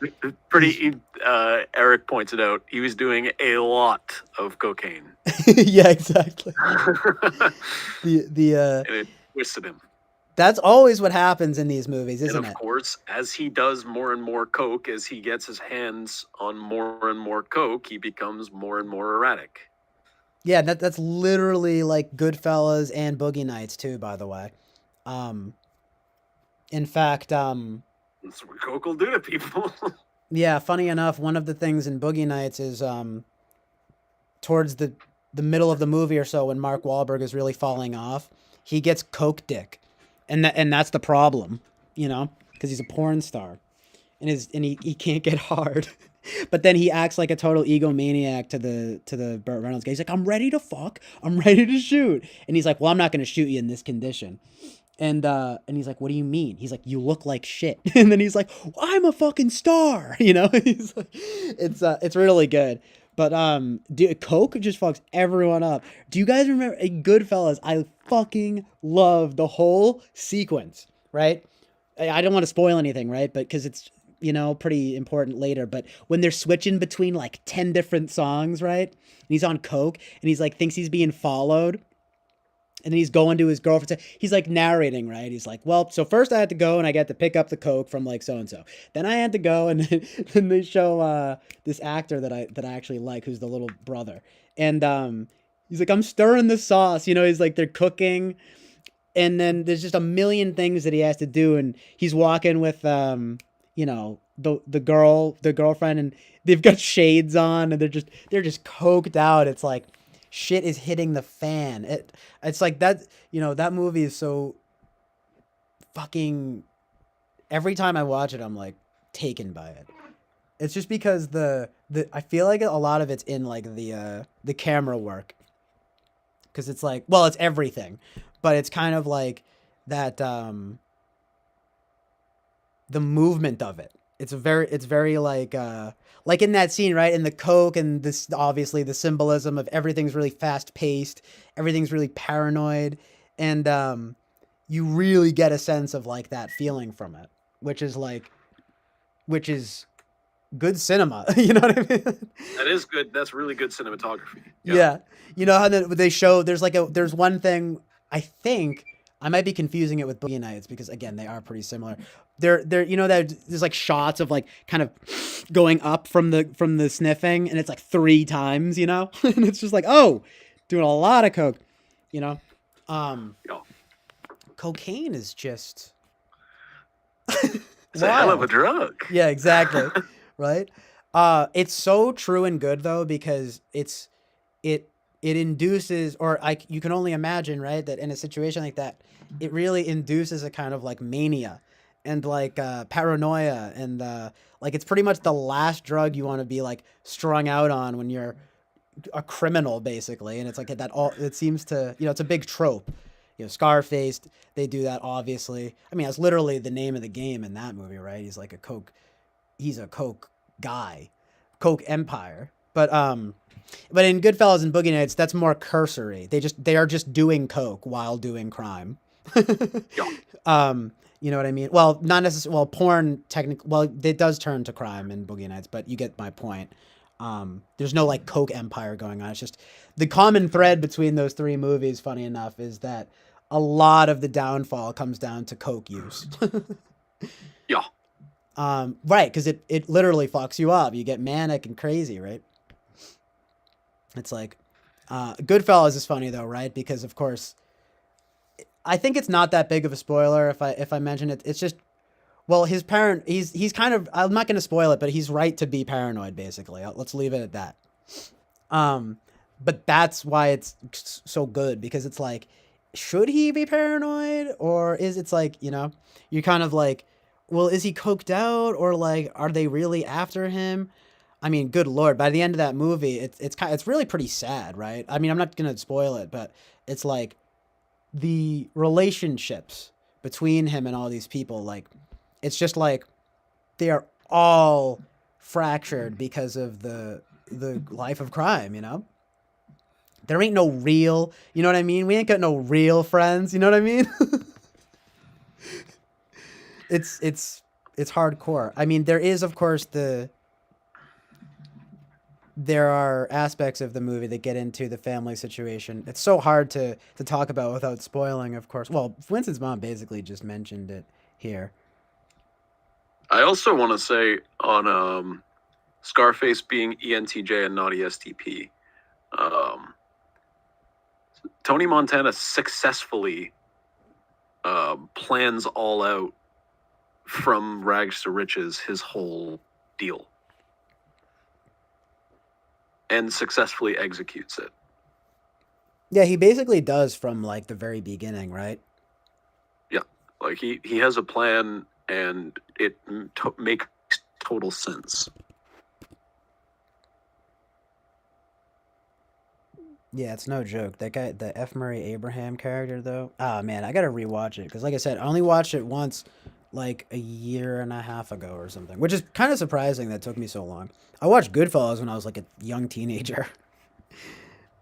Eric points it out. He was doing a lot of cocaine. Yeah, exactly. And it twisted him. That's always what happens in these movies, isn't it? And of course, as he does more and more coke, as he gets his hands on more and more coke, he becomes more and more erratic. Yeah, that's literally like Goodfellas and Boogie Nights too, by the way. In fact, That's what coke will do to people. yeah, funny enough, one of the things in Boogie Nights is towards the middle of the movie or so when Mark Wahlberg is really falling off, he gets coke dick. And that's the problem, you know, because he's a porn star, and he can't get hard, but then he acts like a total egomaniac to the Burt Reynolds guy. He's like, I'm ready to fuck, I'm ready to shoot, and he's like, well, I'm not gonna shoot you in this condition, and he's like, what do you mean? He's like, you look like shit, and then he's like, I'm a fucking star, you know. He's like, it's really good. But dude, coke just fucks everyone up. Do you guys remember in Goodfellas? I fucking love the whole sequence, right? I don't want to spoil anything, right? But because it's, you know, pretty important later. But when they're switching between like 10 different songs, right? And he's on coke and he's like thinks he's being followed. And then he's going to his girlfriend. He's like narrating, right? He's like, well, so first I had to go and I got to pick up the coke from like so-and-so. Then I had to go and then they show this actor that I actually like, who's the little brother. And he's like, I'm stirring the sauce. You know, he's like, they're cooking. And then there's just a million things that he has to do. And he's walking with, you know, the girlfriend, and they've got shades on and they're just coked out. It's like, shit is hitting the fan. It's like that, you know, that movie is so fucking, every time I watch it, I'm like taken by it. It's just because I feel like a lot of it's in like the camera work. Cause it's like, well, it's everything, but it's kind of like that, the movement of it. It's very like in that scene, right? In the coke and this, obviously the symbolism of everything's really fast paced, everything's really paranoid. And you really get a sense of like that feeling from it, which is good cinema. You know what I mean? That is good. That's really good cinematography. Yeah. You know how they show, there's one thing, I think, I might be confusing it with Boogie Nights because again, they are pretty similar. They're you know, that there's like shots of like kind of going up from the sniffing, and it's like 3 times, you know? And it's just like, oh, doing a lot of coke, you know? Cocaine is just it's a hell of a drug. Yeah, exactly. Right? It's so true and good though, because it induces, or you can only imagine, right, that in a situation like that, it really induces a kind of like mania and like paranoia, and like it's pretty much the last drug you want to be like strung out on when you're a criminal, basically. And it's like it seems to, you know, it's a big trope. You know, Scarface, they do that, obviously. I mean, that's literally the name of the game in that movie, right? He's like he's a coke guy, coke empire. But in Goodfellas and Boogie Nights, that's more cursory. They are just doing coke while doing crime. You know what I mean? Well, not necessarily. Well, porn technically. Well, it does turn to crime in Boogie Nights, but you get my point. There's no like coke empire going on. It's just the common thread between those 3 movies, funny enough, is that a lot of the downfall comes down to coke use. Yeah. Right, because it literally fucks you up. You get manic and crazy, right? It's like, Goodfellas is funny though, right? Because of course, I think it's not that big of a spoiler if I mention it. It's just well, his parent, he's kind of, I'm not going to spoil it, but he's right to be paranoid, basically. Let's leave it at that. But that's why it's so good, because it's like, should he be paranoid, or is it's like, you know, you're kind of like, well, is he coked out, or like, are they really after him? I mean, good Lord, by the end of that movie, it's really pretty sad, right? I mean, I'm not going to spoil it, but it's like the relationships between him and all these people, like, it's just like they are all fractured because of the life of crime, you know? There ain't no real, you know what I mean? We ain't got no real friends, you know what I mean? It's hardcore. I mean, there is, of course, there are aspects of the movie that get into the family situation. It's so hard to talk about without spoiling, of course. Well, Winston's mom basically just mentioned it here. I also want to say on Scarface being ENTJ and not ESTP, Tony Montana successfully plans all out from rags to riches his whole deal and successfully executes it. Yeah, he basically does from like the very beginning, right? Yeah, like he has a plan and it makes total sense. Yeah, it's no joke. That guy, the F. Murray Abraham character, though. Ah, man, I gotta rewatch it because, like I said, I only watched it once, like a year and a half ago or something, which is kind of surprising that it took me so long. I watched Goodfellas when I was like a young teenager,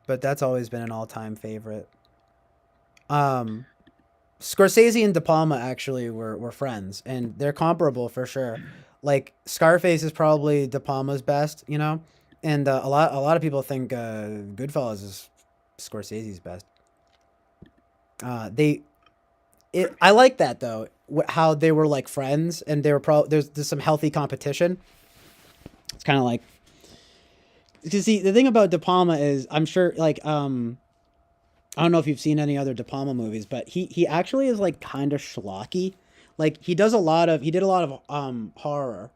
but that's always been an all-time favorite. Scorsese and De Palma actually were friends, and they're comparable for sure. Like Scarface is probably De Palma's best, you know. And a lot of people think Goodfellas is Scorsese's best. I like that though, how they were like friends, and they were there's some healthy competition. It's kind of like, because see, the thing about De Palma is, I'm sure like I don't know if you've seen any other De Palma movies, but he actually is like kind of schlocky. Like he did a lot of horror.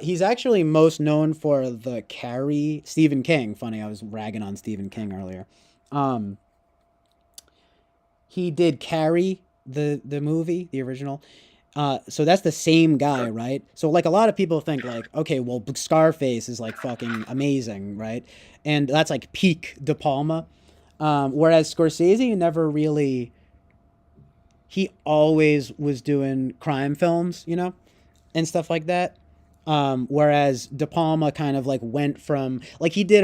He's actually most known for the Carrey, Stephen King. Funny, I was ragging on Stephen King earlier. He did Carrey, the movie, the original. So that's the same guy, right? So like a lot of people think like, okay, well, Scarface is like fucking amazing, right? And that's like peak De Palma. Whereas Scorsese never really, he always was doing crime films, you know, and stuff like that. Whereas De Palma kind of like went from, like he did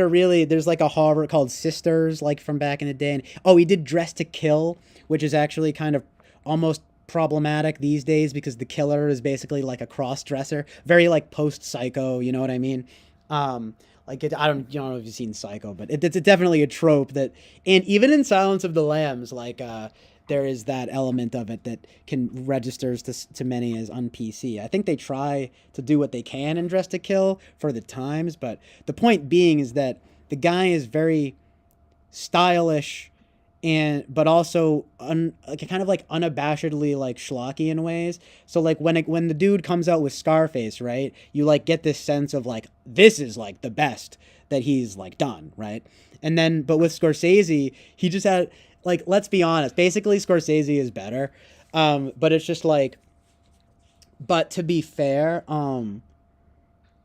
there's like a horror called Sisters, like from back in the day. And he did Dress to Kill, which is actually kind of almost problematic these days because the killer is basically like a cross-dresser, very like post-Psycho, you know what I mean? I don't know if you've seen Psycho, but it's definitely a trope that, and even in Silence of the Lambs, like, there is that element of it that can registers to many as un-PC. I think they try to do what they can in Dress to Kill for the times, but the point being is that the guy is very stylish, but also kind of like unabashedly like schlocky in ways. So like when the dude comes out with Scarface, right, you like get this sense of like, this is like the best that he's like done, right? And then, but with Scorsese, he just had, like, let's be honest, basically Scorsese is better. But it's just like, but to be fair,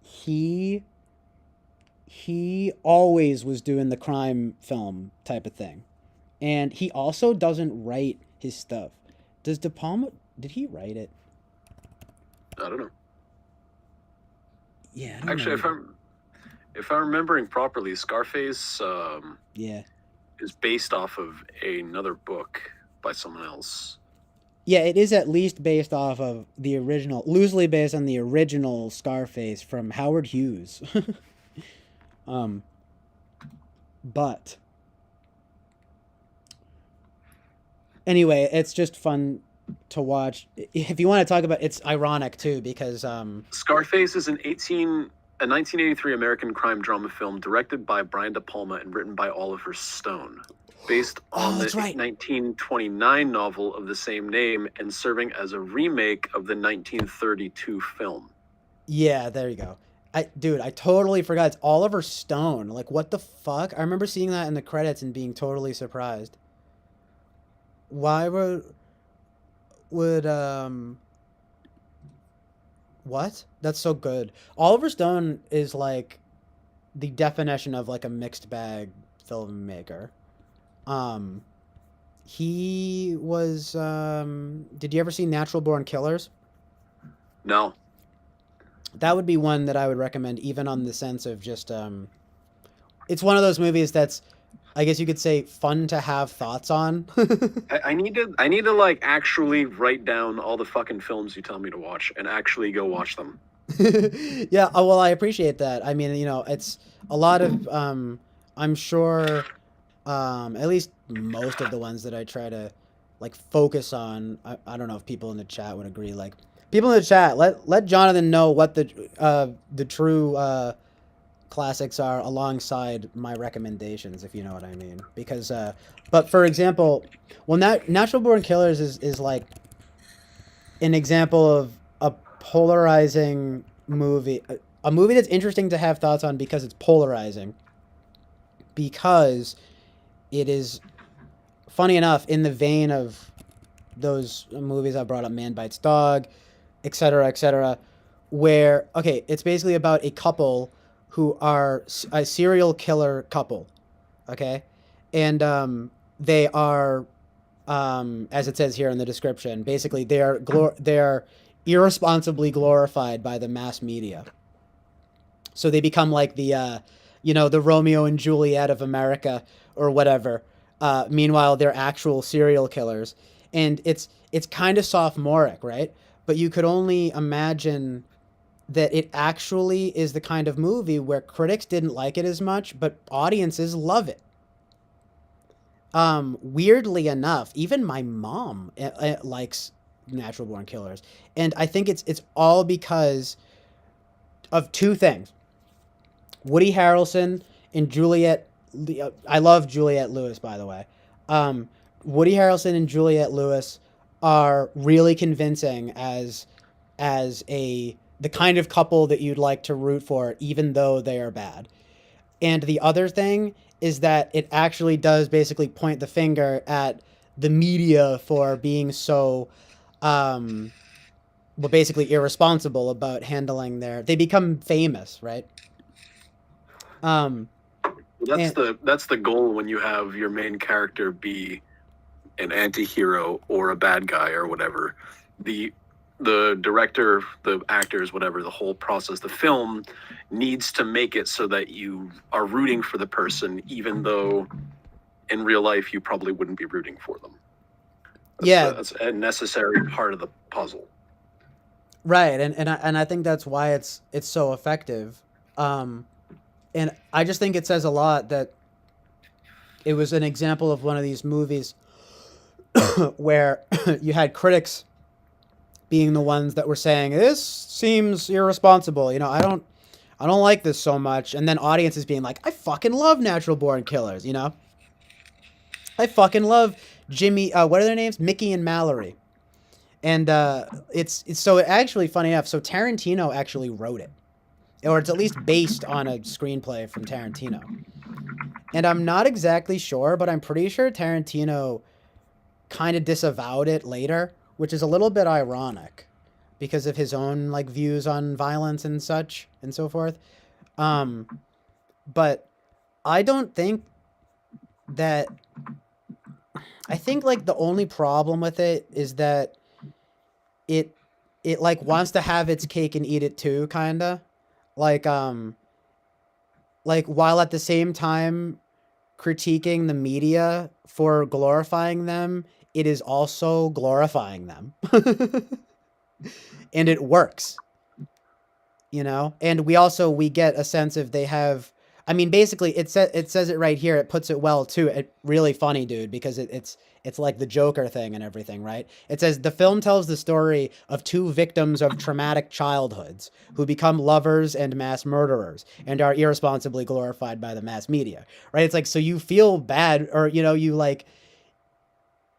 he always was doing the crime film type of thing. And he also doesn't write his stuff. Does De Palma, did he write it? I don't know. Yeah, I don't Actually, know. if I'm remembering properly, Scarface yeah, is based off of another book by someone else. Yeah, it is at least based off of the original, loosely based on the original Scarface from Howard Hughes. But anyway, it's just fun to watch. If you want to talk about, it's ironic too because Scarface is a 1983 American crime drama film directed by Brian De Palma and written by Oliver Stone. based on the that's right. 1929 novel of the same name and serving as a remake of the 1932 film. Yeah, there you go. Dude, I totally forgot. It's Oliver Stone. Like, what the fuck? I remember seeing that in the credits and being totally surprised. Why would what? That's so good. Oliver Stone is like the definition of like a mixed bag filmmaker. Um, he was. Did you ever see Natural Born Killers? No. That would be one that I would recommend, even on the sense of just. It's one of those movies that's, I guess you could say, fun to have thoughts on. I need to like actually write down all the fucking films you tell me to watch and actually go watch them. Yeah, well, I appreciate that. I mean, you know, it's a lot of, I'm sure, at least most of the ones that I try to, like, focus on, I don't know if people in the chat would agree, like, people in the chat, let Jonathan know what the true, classics are alongside my recommendations, if you know what I mean. Because, but for example, well, Natural Born Killers is like an example of a polarizing movie, a movie that's interesting to have thoughts on because it's polarizing. Because it is, funny enough, in the vein of those movies I brought up, Man Bites Dog, etc., where, okay, it's basically about a couple who are a serial killer couple, okay? And they are, as it says here in the description, basically they are irresponsibly glorified by the mass media. So they become like the, the Romeo and Juliet of America or whatever. Meanwhile, they're actual serial killers. And it's kind of sophomoric, right? But you could only imagine that it actually is the kind of movie where critics didn't like it as much, but audiences love it. Weirdly enough, even my mom likes Natural Born Killers. And I think it's all because of two things. Woody Harrelson and Juliette, I love Juliette Lewis, by the way. Woody Harrelson and Juliette Lewis are really convincing as the kind of couple that you'd like to root for, even though they are bad. And the other thing is that it actually does basically point the finger at the media for being so, basically irresponsible about handling they become famous, right? That's the goal when you have your main character be an anti-hero or a bad guy or whatever. The director, the actors, whatever, the whole process, the film needs to make it so that you are rooting for the person, even though in real life you probably wouldn't be rooting for them. That's a necessary part of the puzzle. Right, and I think that's why it's so effective. And I just think it says a lot that it was an example of one of these movies where you had critics being the ones that were saying, this seems irresponsible. I don't like this so much. And then audiences being like, I fucking love Natural Born Killers, I fucking love Jimmy, what are their names? Mickey and Mallory. And it's so actually, funny enough, so Tarantino actually wrote it. Or it's at least based on a screenplay from Tarantino. And I'm not exactly sure, but I'm pretty sure Tarantino kind of disavowed it later, which is a little bit ironic because of his own like views on violence and such and so forth. But I don't think that, I think like the only problem with it is that it like wants to have its cake and eat it too, kind of like while at the same time critiquing the media for glorifying them, it is also glorifying them. And it works, and we get a sense of they have, I mean, basically, it says it right here. It puts it well too. It really funny, dude, because it's like the Joker thing and everything, right? It says the film tells the story of two victims of traumatic childhoods who become lovers and mass murderers and are irresponsibly glorified by the mass media, right? It's like, so you feel bad, or you like,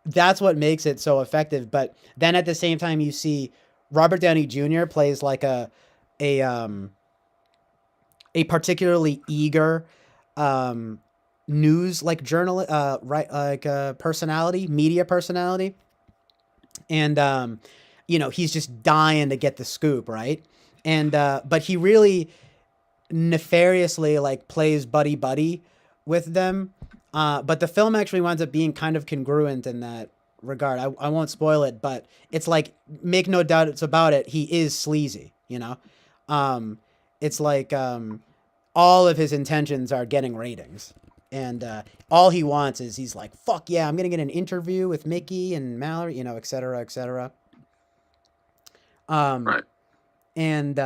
that's what makes it so effective. But then at the same time, you see Robert Downey Jr. plays like a particularly eager news like journalist, right, like personality, media personality, and he's just dying to get the scoop, right? And but he really nefariously like plays buddy buddy with them. But the film actually winds up being kind of congruent in that regard. I won't spoil it, but it's like, make no doubt it's about it, he is sleazy, it's like all of his intentions are getting ratings, and all he wants is, he's like, fuck yeah, I'm gonna get an interview with Mickey and Mallory, et cetera, et cetera. Right. And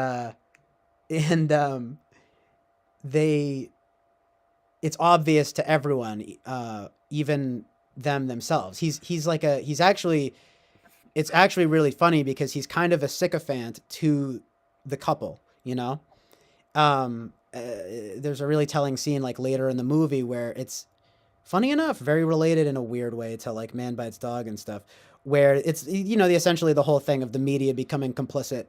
it's obvious to everyone, even themselves. It's actually really funny because he's kind of a sycophant to the couple, there's a really telling scene like later in the movie where it's, funny enough, very related in a weird way to like Man Bites Dog and stuff, where it's, essentially the whole thing of the media becoming complicit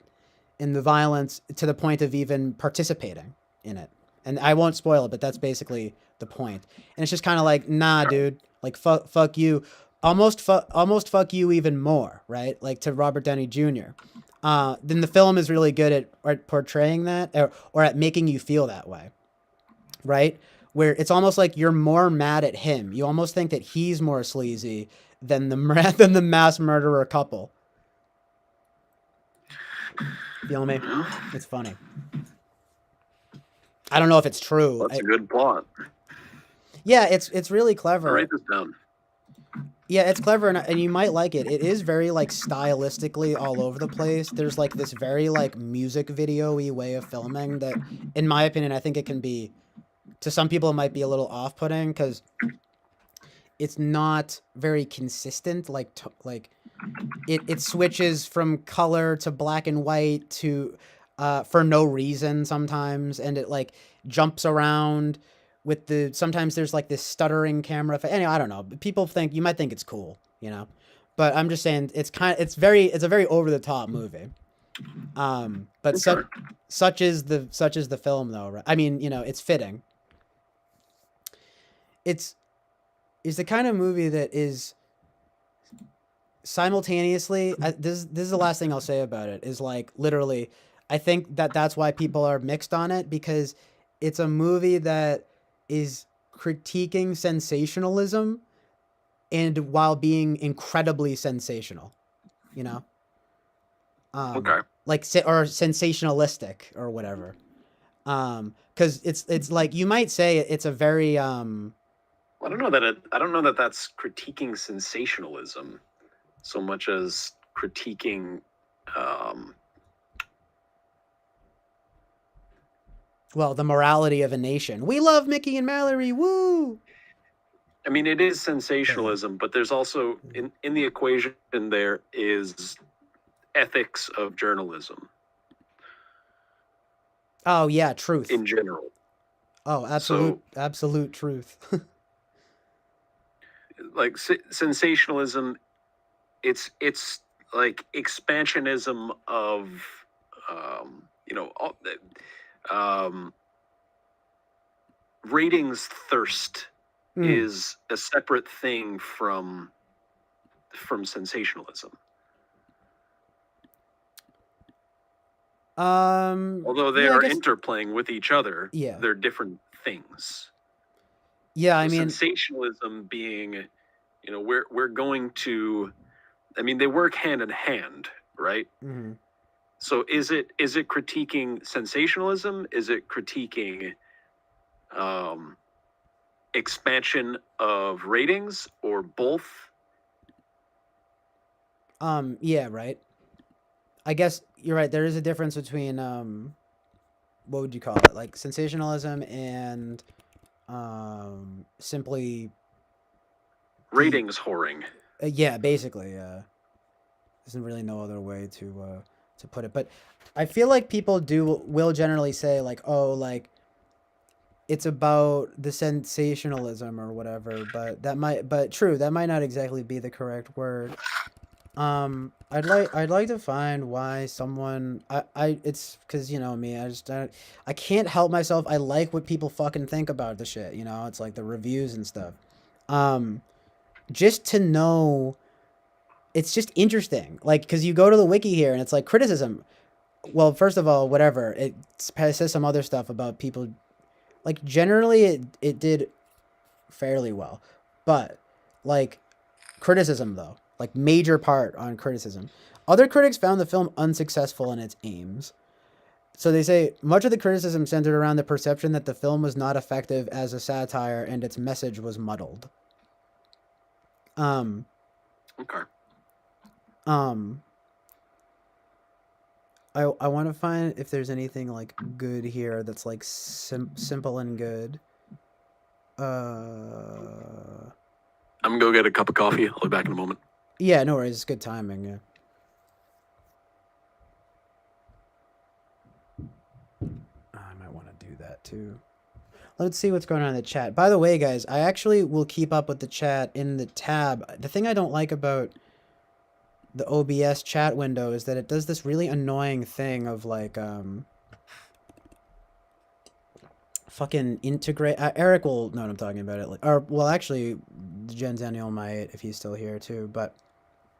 in the violence to the point of even participating in it. And I won't spoil it, but that's basically the point. And it's just kind of like, nah, dude, like fuck you, almost fuck you even more, right? Like to Robert Downey Jr. Then the film is really good at portraying that, or at making you feel that way, right? Where it's almost like you're more mad at him. You almost think that he's more sleazy than the mass murderer couple. Feel me? It's funny. I don't know if it's true. That's a good plot. Yeah, it's really clever. I'll write this down. Yeah, it's clever, and you might like it. It is very like stylistically all over the place. There's like this very like music video-y way of filming that, in my opinion, I think it can be, to some people it might be a little off-putting because it's not very consistent. Like it switches from color to black and white to for no reason sometimes, and it like jumps around with sometimes there's like this stuttering camera. Anyway, I don't know. People you might think it's cool, but I'm just saying it's a very over the top movie. But such is the film though, right? I mean, it's fitting. It's the kind of movie that is simultaneously, this is the last thing I'll say about it, is like literally, I think that's why people are mixed on it, because it's a movie that is critiquing sensationalism and while being incredibly sensational, Okay. like or sensationalistic or whatever. Cause it's like, you might say it's a very, I don't know that that's critiquing sensationalism so much as critiquing, well, the morality of a nation. We love Mickey and Mallory, woo! I mean, it is sensationalism, but there's also, in the equation there is ethics of journalism. Oh yeah, truth. In general. Oh, absolute truth. Like sensationalism, it's like expansionism of, ratings thirst is a separate thing from sensationalism. Although they are interplaying with each other, yeah, they're different things. Yeah, I mean, sensationalism being, we're going to, I mean, they work hand in hand, right? Mm-hmm. So is it critiquing sensationalism? Is it critiquing expansion of ratings, or both? Yeah, right. I guess you're right. There is a difference between what would you call it? Like sensationalism and simply Ratings whoring. yeah, basically. There's really no other way to put it. But I feel like people will generally say like, oh, like it's about the sensationalism or whatever. But that might not exactly be the correct word. I'd like to find why someone it's because you know me, I can't help myself. I like what people fucking think about the shit. You know, it's like the reviews and stuff. Just to know, it's just interesting. Like, because you go to the wiki here and it's like criticism. Well, first of all, whatever it says some other stuff about people. Like generally, it did fairly well, but like criticism though. Like major part on criticism. Other critics found the film unsuccessful in its aims. So they say much of the criticism centered around the perception that the film was not effective as a satire and its message was muddled. Okay. I want to find if there's anything like good here that's like simple and good. I'm gonna go get a cup of coffee. I'll be back in a moment. Yeah, no worries. It's good timing. Yeah. I might want to do that too. Let's see what's going on in the chat. By the way, guys, I actually will keep up with the chat in the tab. The thing I don't like about the OBS chat window is that it does this really annoying thing of like, fucking integrate. Eric will know what I'm talking about. Well, actually, Jen Daniel might if he's still here too. But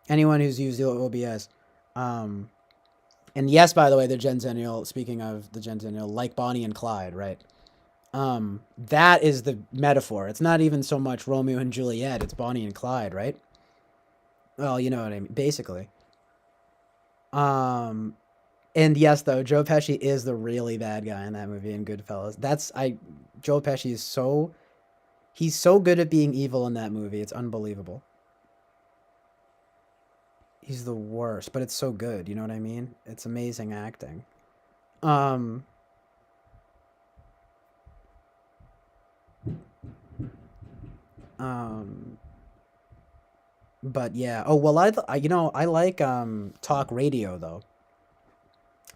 anyone who's used the OBS, and yes, by the way, the Jen Daniel. Speaking of the Jen Daniel, like Bonnie and Clyde, right? That is the metaphor. It's not even so much Romeo and Juliet. It's Bonnie and Clyde, right? Well, you know what I mean, basically. And yes, though, Joe Pesci is the really bad guy in that movie in Goodfellas. Joe Pesci is he's so good at being evil in that movie. It's unbelievable. He's the worst, but it's so good. You know what I mean? It's amazing acting. But yeah. Oh, well, I like Talk Radio though.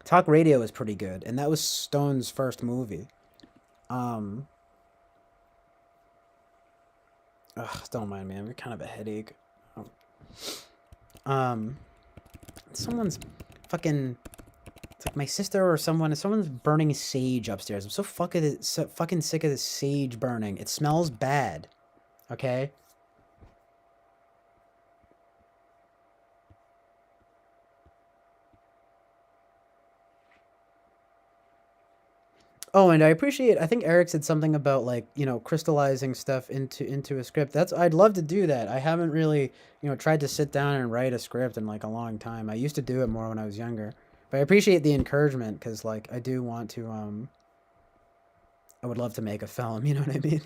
Talk Radio is pretty good, and that was Stone's first movie. Ugh, don't mind me. I'm kind of a headache. Someone's fucking. It's like my sister or someone's burning sage upstairs. I'm so fucking sick of this sage burning. It smells bad. Okay? Oh, and I think Eric said something about like, you know, crystallizing stuff into a script. I'd love to do that. I haven't really, you know, tried to sit down and write a script in like a long time. I used to do it more when I was younger. But I appreciate the encouragement because like I do want to I would love to make a film, you know what I mean?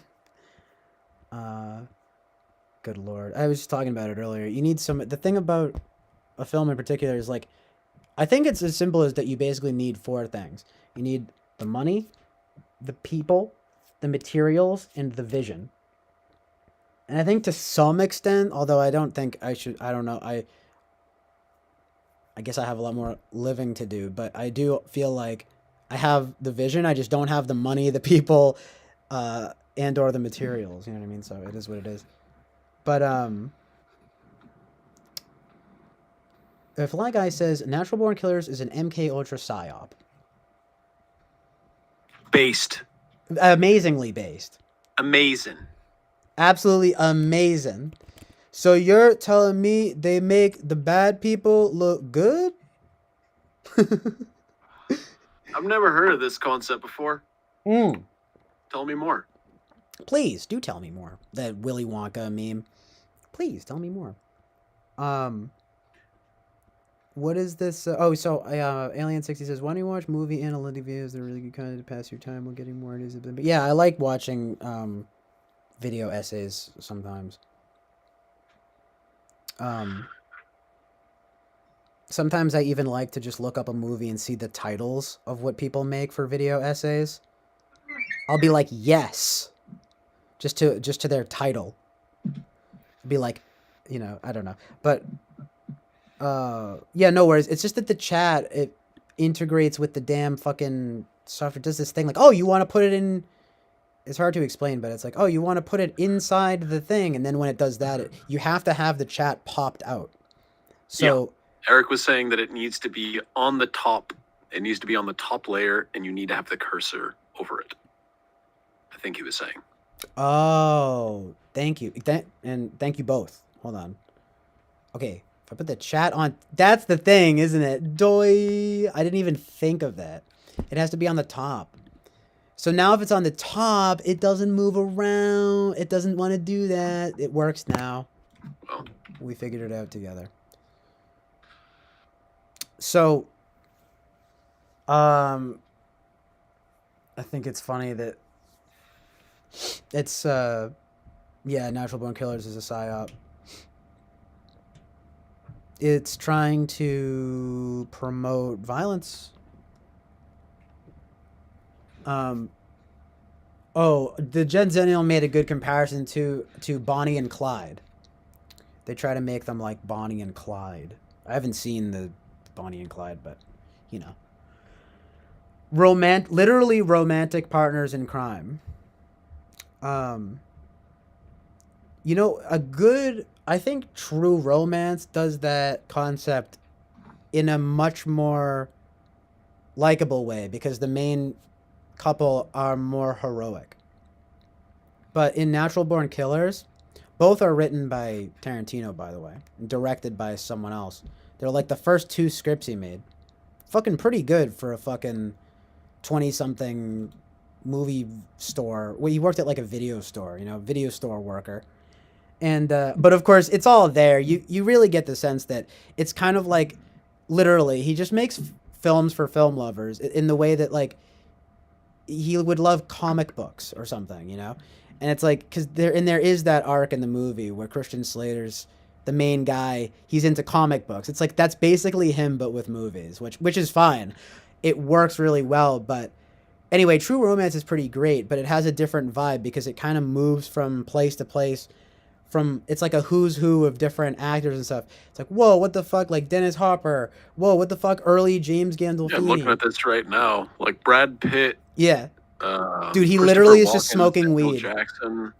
Good lord. I was just talking about it earlier. You need the thing about a film in particular is like I think it's as simple as that you basically need 4 things. You need the money, the people, the materials, and the vision. And I think to some extent, although I don't think I should, I don't know, I guess I have a lot more living to do, but I do feel like I have the vision, I just don't have the money, the people, and or the materials, you know what I mean? So it is what it is. But, Fly Guy says, Natural Born Killers is an MK Ultra psyop. Based. Amazingly based. Amazing. Absolutely amazing. So you're telling me they make the bad people look good? I've never heard of this concept before. Tell me more. Please do tell me more. That Willy Wonka meme. Please tell me more. What is this? Alien 60 says, why don't you watch movie analytic videos? They're really good kind of to pass your time while getting more ideas. But yeah, I like watching video essays sometimes. sometimes I even like to just look up a movie and see the titles of what people make for video essays. I'll be like, yes, just to their title. Be like, you know, I don't know, but yeah, no worries. It's just that the chat, it integrates with the damn fucking software. Does this thing like, oh, you want to put it in. It's hard to explain, but it's like, oh, you want to put it inside the thing, and then when it does that, you have to have the chat popped out. So yeah. Eric was saying that it needs to be on the top. It needs to be on the top layer, and you need to have the cursor over it. I think he was saying. Oh, thank you. And thank you both. Hold on. Okay, if I put the chat on, that's the thing, isn't it? Doy. I didn't even think of that. It has to be on the top. So now if it's on the top, it doesn't move around. It doesn't want to do that. It works now. Well, we figured it out together. So, I think it's funny that it's, yeah, Natural Born Killers is a psyop. It's trying to promote violence. Oh, the Gen Zennial made a good comparison to Bonnie and Clyde. They try to make them like Bonnie and Clyde. I haven't seen the Bonnie and Clyde, but you know, literally romantic partners in crime. You know, I think True Romance does that concept in a much more likable way because the main couple are more heroic. But in Natural Born Killers, both are written by Tarantino, by the way, and directed by someone else. They're like the first 2 scripts he made. Fucking pretty good for a fucking 20-something movie store. Well, he worked at like a video store, you know, video store worker. And, but of course, it's all there. You really get the sense that it's kind of like, literally, he just makes films for film lovers in the way that, like, he would love comic books or something, you know? And it's like, because there is that arc in the movie where Christian Slater's the main guy, he's into comic books. It's like, that's basically him, but with movies, which is fine. It works really well, but anyway, True Romance is pretty great, but it has a different vibe because it kind of moves from place to place. It's like a who's who of different actors and stuff. It's like, whoa, what the fuck? Like Dennis Hopper. Whoa, what the fuck? Early James Gandolfini. Yeah, I'm looking at this right now. Like Brad Pitt. Yeah. Dude, he literally is just smoking Samuel weed. Jackson.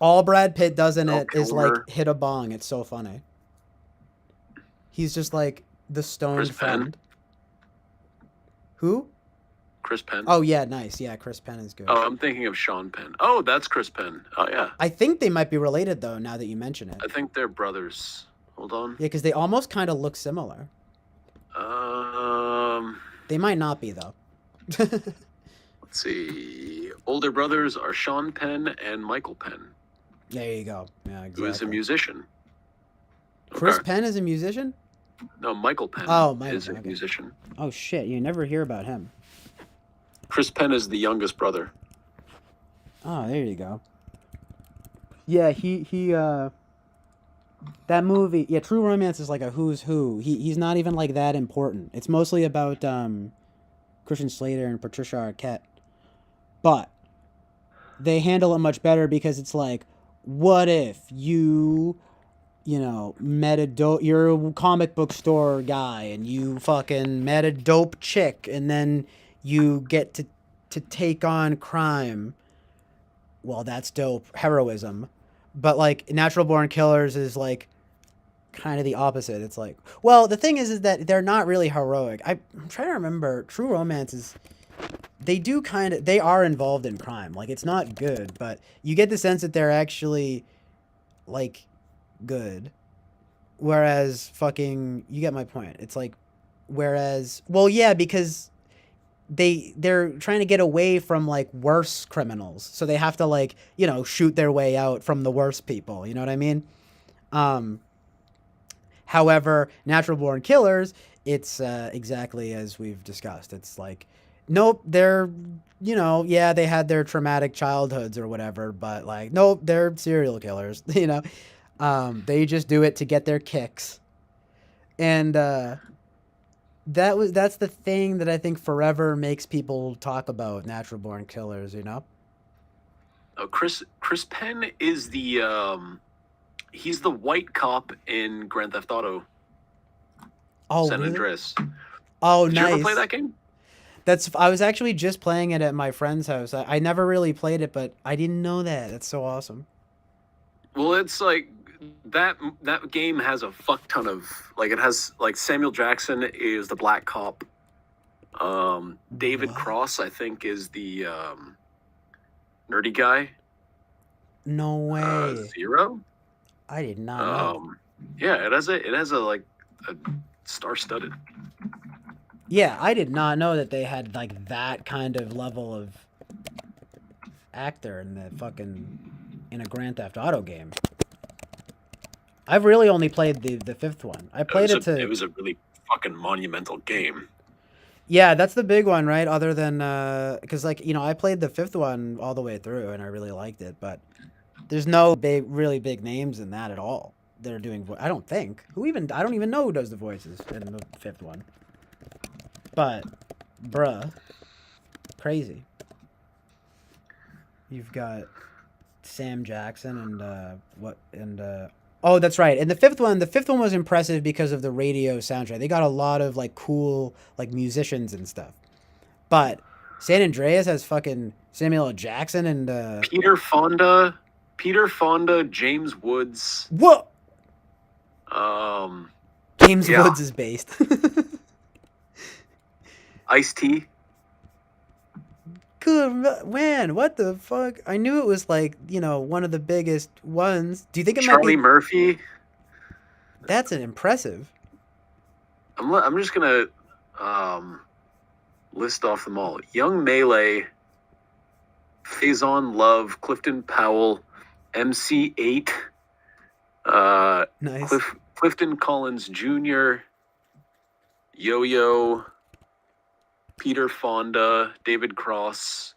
All Brad Pitt does in it Kilmer. is like hit a bong. It's so funny. He's just like the stoned Chris friend. Penn. Who? Chris Penn. Oh yeah, nice. Yeah, Chris Penn is good. Oh, I'm thinking of Sean Penn. Oh, that's Chris Penn. Oh yeah. I think they might be related though. Now that you mention it. I think they're brothers. Hold on. Yeah, because they almost kind of look similar. They might not be though. Let's see. Older brothers are Sean Penn and Michael Penn. There you go. Yeah, exactly. Who is a musician. Chris Okay. Penn is a musician? No, Michael Penn is a musician. Oh shit, you never hear about him. Chris Penn is the youngest brother. Oh, there you go. Yeah, he that movie, yeah, True Romance is like a who's who. He's not even like that important. It's mostly about Christian Slater and Patricia Arquette. But they handle it much better because it's like, what if you know, you're a comic book store guy and you fucking met a dope chick and then you get to take on crime. Well, that's dope. Heroism. But like Natural Born Killers is like kind of the opposite. It's like, well, the thing is that they're not really heroic. I'm trying to remember. True Romance is, they are involved in crime. Like, it's not good, but you get the sense that they're actually like good. Whereas you get my point. It's like, well, yeah, because they're trying to get away from like worse criminals. So they have to like, you know, shoot their way out from the worst people. You know what I mean? However, Natural Born Killers, it's exactly as we've discussed. It's like, nope, they're, you know, yeah, they had their traumatic childhoods or whatever, but like, nope, they're serial killers, you know? They just do it to get their kicks. And that's the thing that I think forever makes people talk about natural born killers, you know? Chris Penn is the he's the white cop in Grand Theft Auto Oh, San really? Andreas. Oh, Did nice. you ever play that game? I was actually just playing it at my friend's house. I never really played it, but I didn't know that. That's so awesome. Well, it's like that game has a fuck ton of like, it has like Samuel Jackson is the black cop. David Cross, I think, is the nerdy guy. No way. Zero. I did not know. Yeah, it has a like a star-studded. Yeah, I did not know that they had like that kind of level of actor in a Grand Theft Auto game. I've really only played the fifth one. I played It was a really fucking monumental game. Yeah, that's the big one, right? Other than because like I played the fifth one all the way through and I really liked it, but there's no really big names in that at all. They're doing I don't think. I don't even know who does the voices in the fifth one. But bruh, crazy. You've got Sam Jackson and oh, that's right. And the fifth one was impressive because of the radio soundtrack. They got a lot of like cool like musicians and stuff. But San Andreas has fucking Samuel L. Jackson and Peter Fonda, James Woods. What? James yeah. Woods is based. Ice-T. Good man, what the fuck? I knew it was like, one of the biggest ones. Do you think it Charlie might be Murphy? That's an impressive. I'm just gonna list off them all. Young Melee, Faison Love, Clifton Powell, MC8, Nice. Clifton Collins Jr., Yo-Yo, Peter Fonda, David Cross,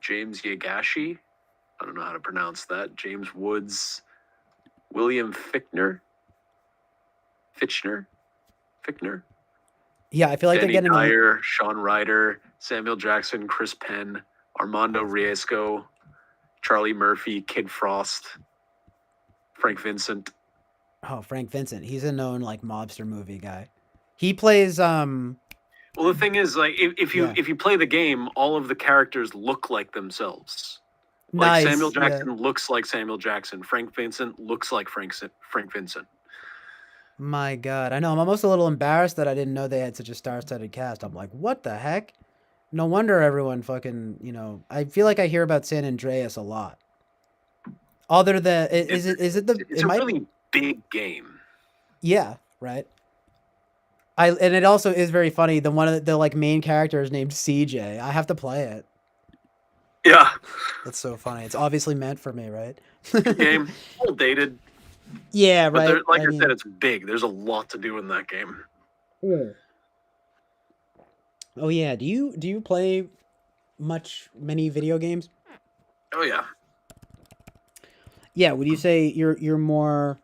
James Yagashi, I don't know how to pronounce that, James Woods, William Fichtner. Yeah, I feel like Danny they're getting Dyer, Sean Ryder, Samuel Jackson, Chris Penn, Armando Riesco, Charlie Murphy, Kid Frost, Frank Vincent. Oh, Frank Vincent. He's a known like mobster movie guy. He plays Well, the thing is, like, if you play the game, all of the characters look like themselves. Like Nice, Samuel yeah. Jackson looks like Samuel Jackson. Frank Vincent looks like Frank Vincent. My God, I know. I'm almost a little embarrassed that I didn't know they had such a star-studded cast. I'm like, what the heck? No wonder everyone fucking, I feel like I hear about San Andreas a lot. Other than, is it the, It's it a might, really big game. yeah, right. And it also is very funny. One of the like main characters named CJ. I have to play it. Yeah. That's so funny. It's obviously meant for me, right? Game, old dated. Yeah, But right. like I said, it's big. There's a lot to do in that game. Oh yeah. Do you play many video games? Oh yeah. Yeah. Would you say you're more?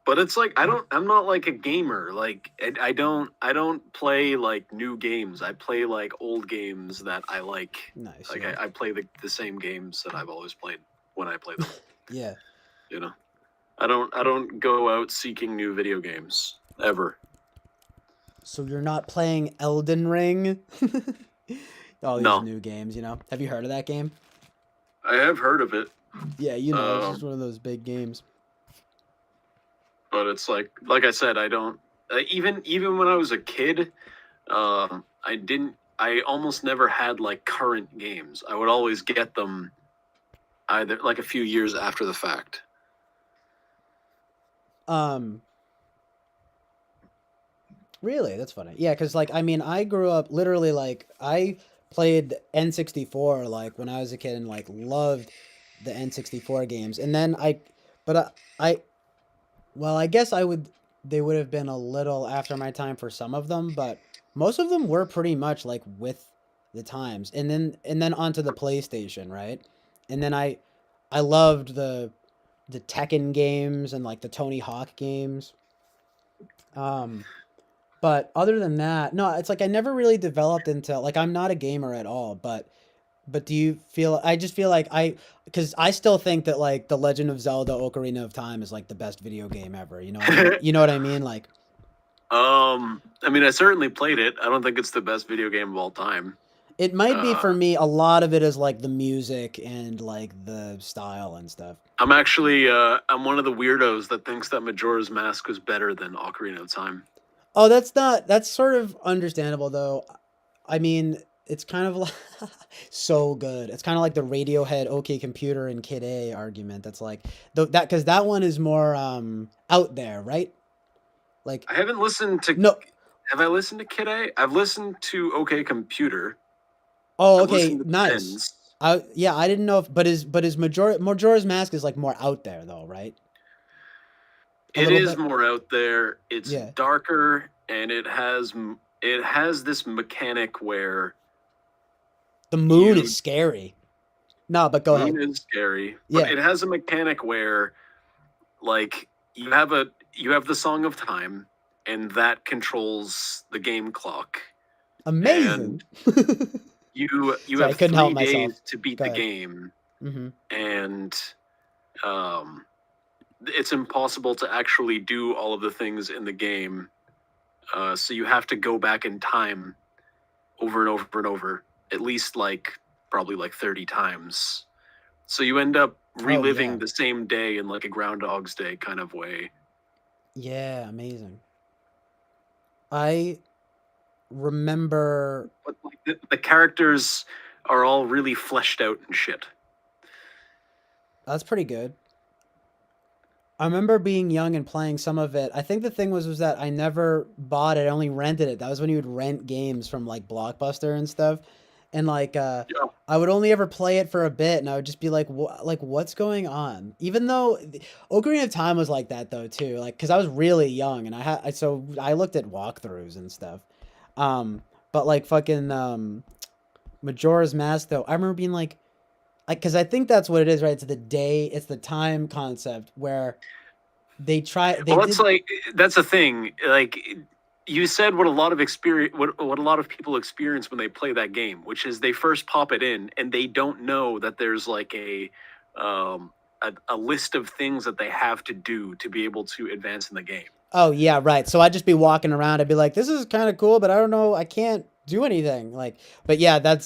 But it's like I'm not like a gamer. Like I don't play like new games. I play like old games that I like. Nice. Like Yeah. I play the same games that I've always played when I play them. Yeah. You know, I don't go out seeking new video games ever. So you're not playing Elden Ring? All these No. new games, Have you heard of that game? I have heard of it, Yeah, it's just one of those big games. but it's like I said, I don't. Even when I was a kid, I almost never had like current games. I would always get them either like a few years after the fact. Really? That's funny. Yeah, because I grew up literally I played N64 like when I was a kid and like loved the N64 games. And then I guess they would have been a little after my time for some of them, but most of them were pretty much like with the times. And then onto the PlayStation, right? And then I loved the Tekken games and like the Tony Hawk games. But other than that, no, it's like I never really developed into like I'm not a gamer at all, but do you feel I just feel like because I still think that like The Legend of Zelda Ocarina of Time is like the best video game ever. You know what I mean? You know what I mean? Like I mean, I certainly played it. I don't think it's the best video game of all time. it might be for me. A lot of it is like the music and like the style and stuff. I'm actually I'm one of the weirdos that thinks that Majora's Mask was better than Ocarina of Time. Oh, that's sort of understandable though. I mean, it's kind of like so good. It's kind of like the Radiohead OK Computer and Kid A argument. That's like that because that one is more out there, right? Like I haven't listened to. no. Have I listened to Kid A? I've listened to OK Computer. Oh, I've okay, listened to nice. Pens. Yeah, I didn't know if, but is Majora's Mask is like more out there though, right? It is more out there. It's Yeah. darker, and it has this mechanic where The moon is scary. No, but go ahead. moon is scary. Yeah. But it has a mechanic where, like, you have the Song of Time, and that controls the game clock. Amazing. And you Sorry, I have couldn't help 3 myself. days to beat Go the ahead. game, Mm-hmm. and it's impossible to actually do all of the things in the game. So you have to go back in time over and over and over, at least probably 30 times. So you end up reliving the same day in like a Groundhog's Day kind of way. Yeah, amazing. I remember But like, the characters are all really fleshed out and shit. that's pretty good. I remember being young and playing some of it. I think the thing was that I never bought it, I only rented it. That was when you would rent games from like Blockbuster and stuff. And like I would only ever play it for a bit and I would just be like what's going on? Even though Ocarina of Time was like that though too. Like cuz I was really young and so I looked at walkthroughs and stuff. But like fucking Majora's Mask though. I remember being like cuz I think that's what it is, right? It's the time concept where they that's the thing. Like you said, what a lot of people experience when they play that game, which is they first pop it in and they don't know that there's like a list of things that they have to do to be able to advance in the game. Oh yeah, right. So I'd just be walking around. I'd be like, "This is kind of cool, but I don't know. I can't do anything." Like, but yeah,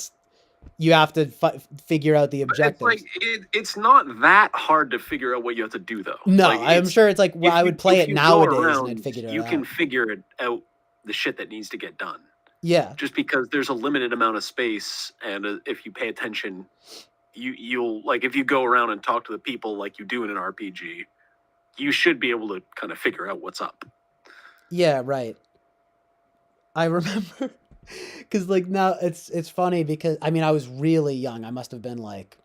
you have to figure out the objectives. It's not that hard to figure out what you have to do, though. No, I'm sure it's like I would play it nowadays and I'd figure it out. You can figure it out the shit that needs to get done. Yeah. Just because there's a limited amount of space, and if you pay attention, you'll like if you go around and talk to the people like you do in an RPG, you should be able to kind of figure out what's up. Yeah, right. I remember because like now it's funny because I mean I was really young. I must have been like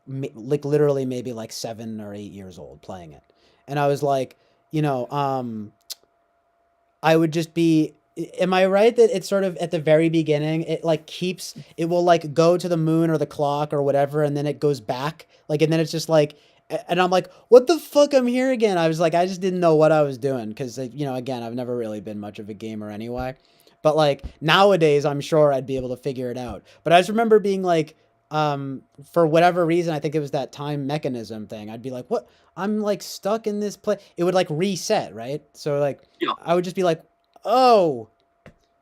literally maybe like 7 or 8 years old playing it, and I was like, I would just be. Am I right that it's sort of at the very beginning? It will like go to the moon or the clock or whatever, and then it goes back. Like, and then it's just like, and I'm like, what the fuck? I'm here again. I was like, I just didn't know what I was doing because again, I've never really been much of a gamer anyway. But like nowadays, I'm sure I'd be able to figure it out. But I just remember being like, for whatever reason, I think it was that time mechanism thing. I'd be like, what? I'm like stuck in this place. It would like reset, right? So like, I would just be like, oh,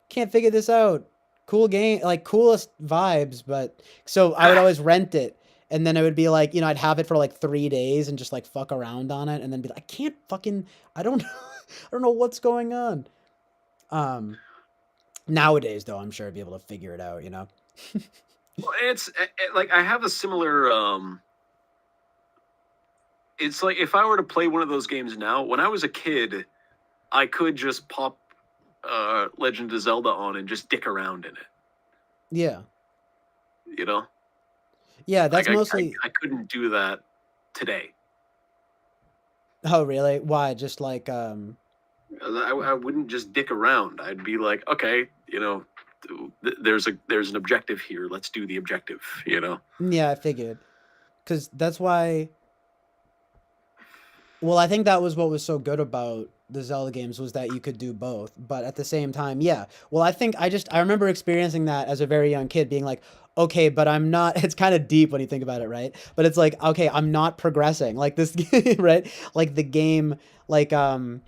can't figure this out. Cool game, like coolest vibes. But so I would always rent it. And then it would be like, I'd have it for like 3 days and just like fuck around on it. And then be like, I don't know what's going on. Nowadays though, I'm sure I'd be able to figure it out, Well, it's like I have a similar. It's like if I were to play one of those games now, when I was a kid, I could just pop Legend of Zelda on and just dick around in it. Yeah. Yeah, that's mostly. I couldn't do that today. Oh, really? Why? Just like. I wouldn't just dick around. I'd be like, okay, there's an objective here. Let's do the objective. Yeah, I figured, because that's why. Well, I think that was what was so good about the Zelda games was that you could do both. But at the same time, yeah. Well, I remember experiencing that as a very young kid being like, okay, but I'm not it's kind of deep when you think about it, right? But it's like, okay, I'm not progressing. Like this game, right? Like the game like no,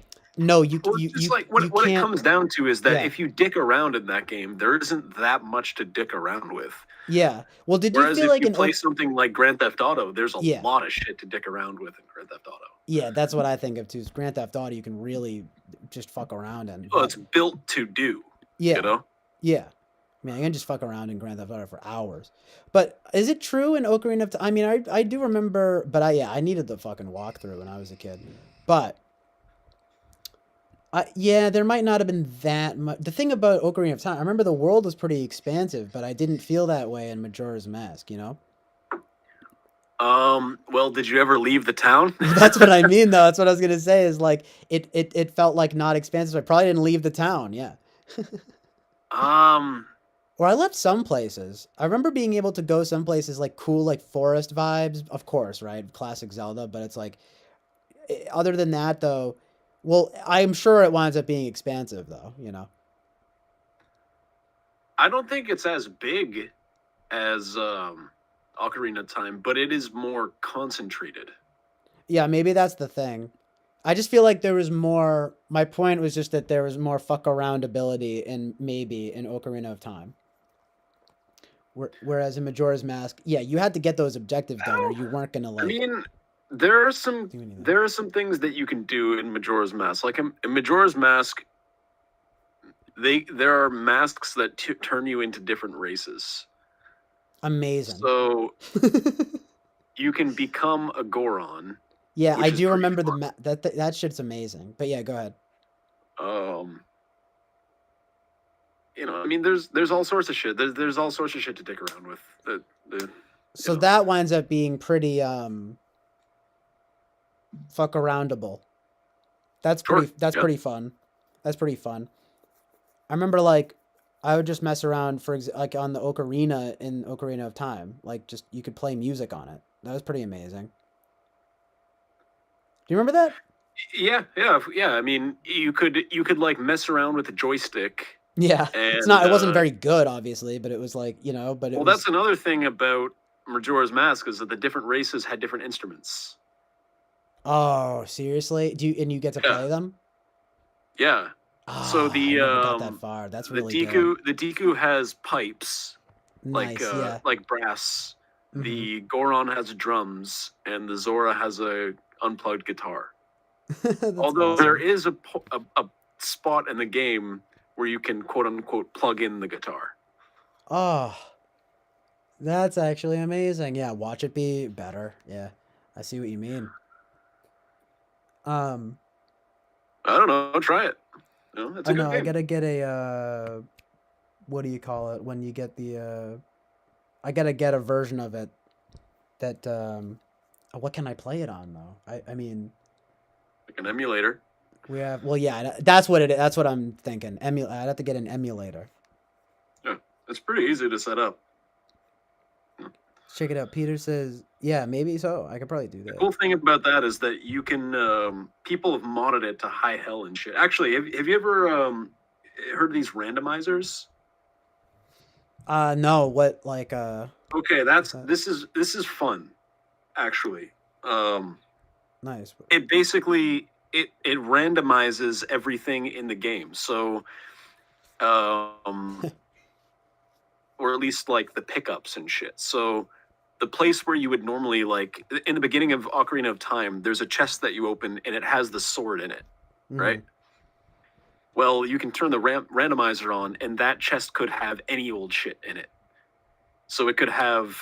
Well, it's just like you what it can't comes down to is that yeah. if you dick around in that game, there isn't that much to dick around with. Yeah. Well, did you Whereas feel if like you in play something like Grand Theft Auto, there's a yeah. lot of shit to dick around with in Grand Theft Auto. Yeah, that's what I think of too. Is Grand Theft Auto you can really just fuck around in. Well, it's built to do. Yeah. You know? Yeah. I mean, I can just fuck around in Grand Theft Auto for hours. But is it true in Ocarina of Time? I mean, I do remember, but I needed the fucking walkthrough when I was a kid. But yeah, there might not have been that much. The thing about Ocarina of Time, I remember the world was pretty expansive, but I didn't feel that way in Majora's Mask, you know? Well, did you ever leave the town? That's what I mean, though. That's what I was gonna say. Is like it felt like not expansive. I probably didn't leave the town. Yeah. Or I left some places. I remember being able to go some places like cool, like forest vibes. Of course, right? Classic Zelda. But it's like, other than that, though. Well, I'm sure it winds up being expansive, though. You know. I don't think it's as big as Ocarina of Time, but it is more concentrated. Yeah, maybe that's the thing. I just feel like there was more. My point was just that there was more fuck around ability in Ocarina of Time. Whereas in Majora's Mask, yeah, you had to get those objectives done, or you weren't gonna like. I mean, there are some things that you can do in Majora's Mask. Like in Majora's Mask, there are masks that turn you into different races. Amazing. So you can become a Goron. Yeah, I do remember that shit's amazing. But yeah, go ahead. You know, I mean, there's all sorts of shit. There's all sorts of shit to dick around with. So that winds up being pretty fuck aroundable. That's pretty. That's pretty fun. That's pretty fun. I remember like I would just mess around like on the ocarina in Ocarina of Time. Like just you could play music on it. That was pretty amazing. Do you remember that? Yeah. I mean, you could like mess around with the joystick. Yeah, it's not. It wasn't very good, obviously, but it was like But well, that's another thing about Majora's Mask is that the different races had different instruments. Oh, seriously? And you get to play them? Yeah. So I never got that far. That's really good. The Deku has pipes, nice, like brass. Mm-hmm. The Goron has drums, and the Zora has a unplugged guitar. Although awesome. there is a spot in the game where you can quote unquote plug in the guitar. Oh, that's actually amazing. Yeah, watch it be better. Yeah, I see what you mean. I don't know. Try it. No, it's a good game. I gotta get a what do you call it when you get the I gotta get a version of it that what can I play it on though? I mean like an emulator. We have that's what it is. That's what I'm thinking. I'd have to get an emulator. Yeah, it's pretty easy to set up. Check it out. Peter says, yeah, maybe so. I could probably do that. The cool thing about that is that you can people have modded it to high hell and shit. Actually, have you ever heard of these randomizers? No, what like Okay, this is fun, actually. Nice. It basically it randomizes everything in the game. So or at least like the pickups and shit. So the place where you would normally like in the beginning of Ocarina of Time, there's a chest that you open and it has the sword in it, right? Well, you can turn the randomizer on and that chest could have any old shit in it. So it could have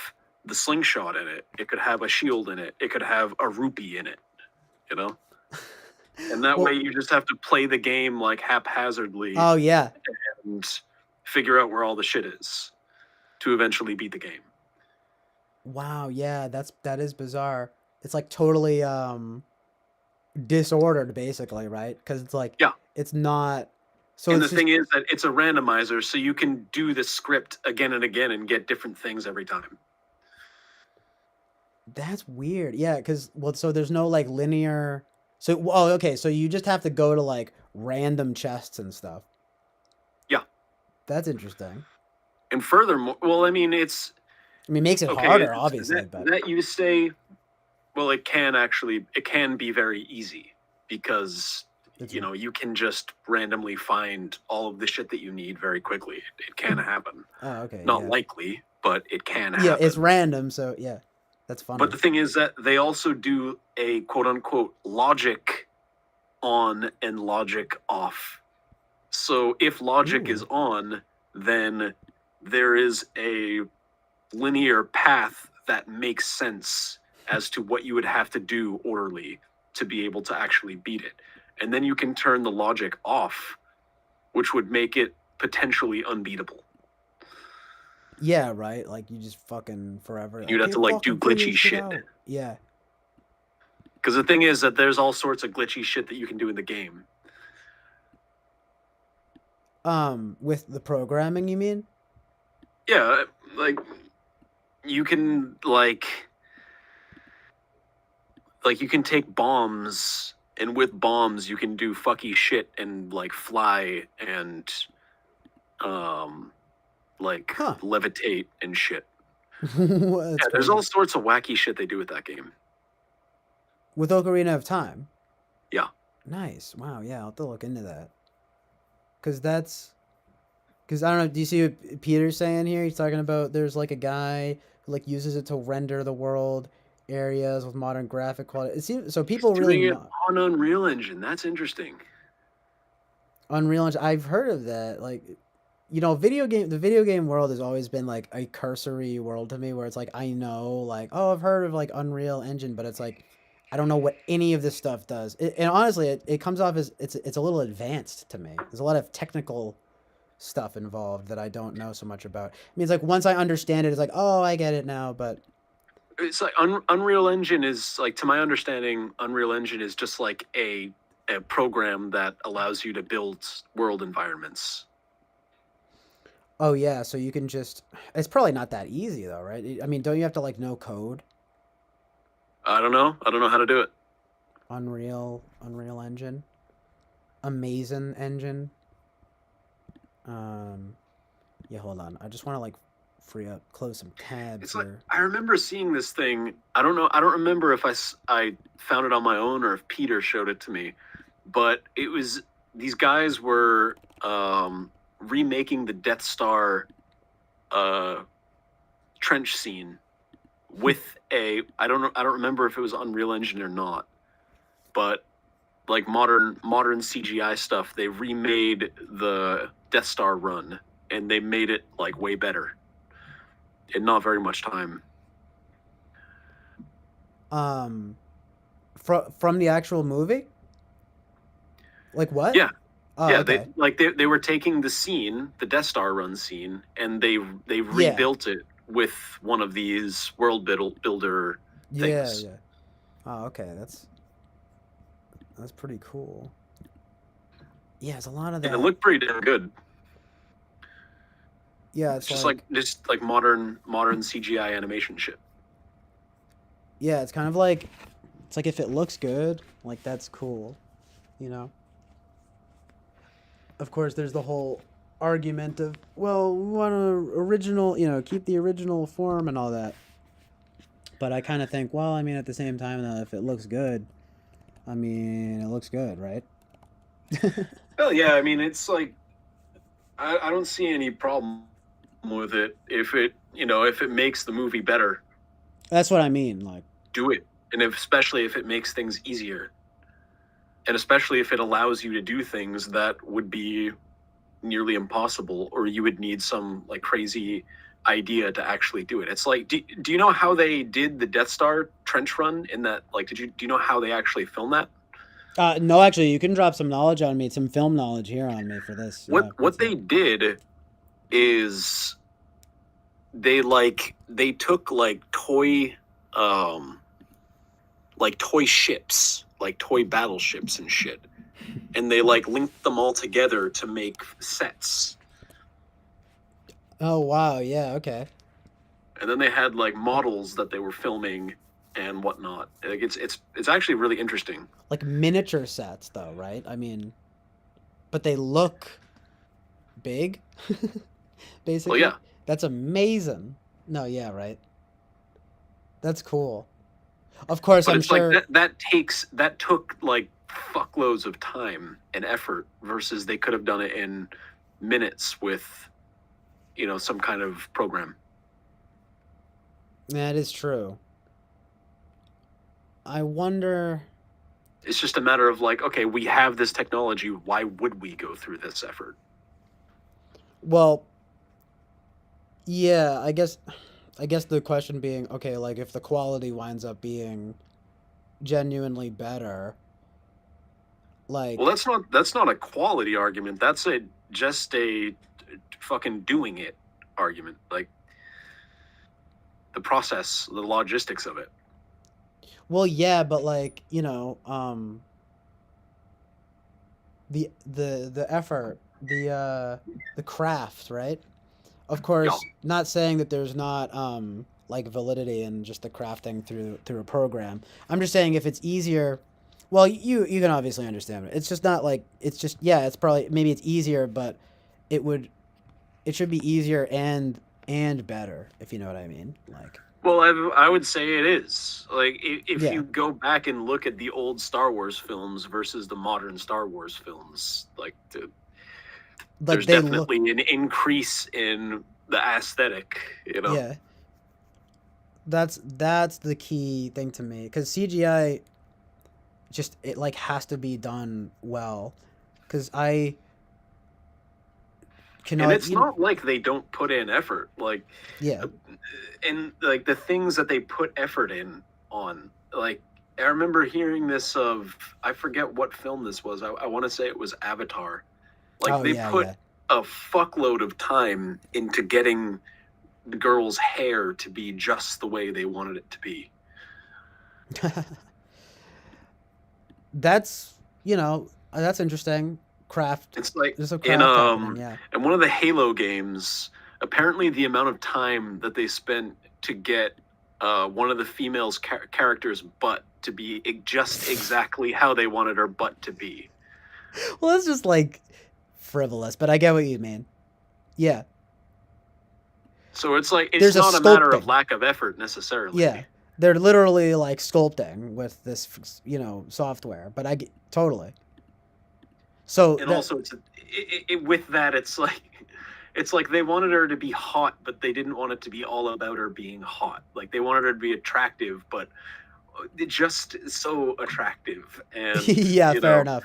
the slingshot in it. It could have a shield in it. It could have a rupee in it, you know? And that way you just have to play the game like haphazardly. Oh, yeah. And figure out where all the shit is to eventually beat the game. Wow, yeah, that is bizarre. It's like totally disordered basically, right? Because it's like it's not so and the thing is that it's a randomizer, so you can do the script again and again and get different things every time. That's weird. Yeah, because so there's no like linear So, oh, okay. So you just have to go to like random chests and stuff. Yeah. That's interesting. And furthermore, well, I mean, it makes it harder, obviously, but that you say, well, it can be very easy because you can just randomly find all of the shit that you need very quickly. It can happen. Oh, okay. Not likely, but it can happen. Yeah, it's random, so yeah, that's funny. But the thing is that they also do a quote unquote logic on and logic off. So if logic is on, then there is a linear path that makes sense as to what you would have to do orderly to be able to actually beat it. And then you can turn the logic off, which would make it potentially unbeatable. Yeah, right. Like you just fucking forever. You'd have to like do glitchy shit. Yeah. Because the thing is that there's all sorts of glitchy shit that you can do in the game. With the programming, you mean? Yeah, like you can like you can take bombs, and with bombs you can do fucky shit and like fly and levitate and shit. There's all sorts of wacky shit they do with that game. With Ocarina of Time? Yeah. Nice. Wow, yeah, I'll have to look into that. Because I don't know, do you see what Peter's saying here? He's talking about there's like a guy who like uses it to render the world areas with modern graphic quality. It seems so people He's really doing it on Unreal Engine. That's interesting. Unreal Engine, I've heard of that. Like, the video game world has always been like a cursory world to me where it's like I know like, oh, I've heard of like Unreal Engine, but it's like I don't know what any of this stuff does. And honestly, it comes off as it's a little advanced to me. There's a lot of technical stuff involved that I don't know so much about. I mean, it's like once I understand it, it's like, oh, I get it now. But it's like Unreal Engine is like, to my understanding, Unreal Engine is just like a program that allows you to build world environments. Oh yeah, so you can just. It's probably not that easy though, right? I mean, don't you have to like know code? I don't know how to do it. Unreal Engine, Amazing Engine. Yeah, hold on. I just want to like close some tabs it's here. Like, I remember seeing this thing. I don't remember if I found it on my own or if Peter showed it to me, but it was these guys were remaking the Death Star trench scene with I don't remember if it was Unreal Engine or not, but like modern CGI stuff, they remade the Death Star run and they made it like way better in not very much time. From the actual movie? Like what? Yeah. Oh, yeah, okay. they were taking the scene, the Death Star run scene, and they rebuilt it with one of these world builder things. Yeah. Oh, okay. That's pretty cool. Yeah, it's a lot of that. And it looked pretty damn good. Yeah, it's just like modern CGI animation shit. Yeah, it's kind of like if it looks good, like that's cool, Of course, there's the whole argument of, well, we want to original, keep the original form and all that. But I kind of think, well, I mean, at the same time, though, if it looks good, I mean, it looks good, right? Well, yeah, I mean, it's like, I don't see any problem with it if it makes the movie better. That's what I mean, like. Do it, and especially if it makes things easier. And especially if it allows you to do things that would be nearly impossible, or you would need some like crazy idea to actually do it. It's like, do you know how they did the Death Star trench run in that? Like, do you know how they actually filmed that? No, actually, you can drop some knowledge on me, some film knowledge here on me for this. What they did is they took toy ships, like toy battleships and shit, and they linked them all together to make sets. Oh wow, yeah, okay. And then they had models that they were filming and whatnot. Like it's actually really interesting. Like miniature sets, though, right? I mean, but they look big, basically. Well, yeah. That's amazing. No, yeah, right. That's cool. Of course, But I'm it's sure. like that took like fuckloads of time and effort versus they could have done it in minutes with, some kind of program. That is true. I wonder. It's just a matter of like, okay, we have this technology. Why would we go through this effort? Well, yeah, I guess the question being, okay, like if the quality winds up being genuinely better, like, Well, that's not a quality argument. That's just a fucking doing it argument. Like the process, the logistics of it. well, yeah, but like, the effort, the craft, right? Of course, Yeah. not saying that there's not like validity in just the crafting through a program. I'm just saying if it's easier, well, you can obviously understand it. It's just not like it's just, yeah, it's probably, maybe it's easier, but it should be easier and better, if you know what I mean. Like, Well, I would say it is. Like, if Yeah. you go back and look at the old Star Wars films versus the modern Star Wars films, like, there's they look, definitely an increase in the aesthetic, yeah. That's the key thing to me, because CGI just, it like has to be done well, because I And cannot. it's not like they don't put in effort. Like, Yeah. and like the things that they put effort in on, like, I remember hearing this I forget what film this was. I want to say it was Avatar. Like, Oh, they yeah, put yeah. a fuckload of time into getting the girl's hair to be just the way they wanted it to be. That's that's interesting. Craft. It's like There's a in craft happening, yeah. in one of the Halo games, apparently the amount of time that they spent to get one of the female's character's butt to be just exactly how they wanted her butt to be. Well, it's just like frivolous, but I get what you mean. Yeah. So it's like it's There's a not a matter of sculpting. lack of effort necessarily. Yeah. They're literally like sculpting with this, software, but I get totally. So And also, with that, it's like they wanted her to be hot, but they didn't want it to be all about her being hot. Like, they wanted her to be attractive, but just so attractive. And yeah, fair enough.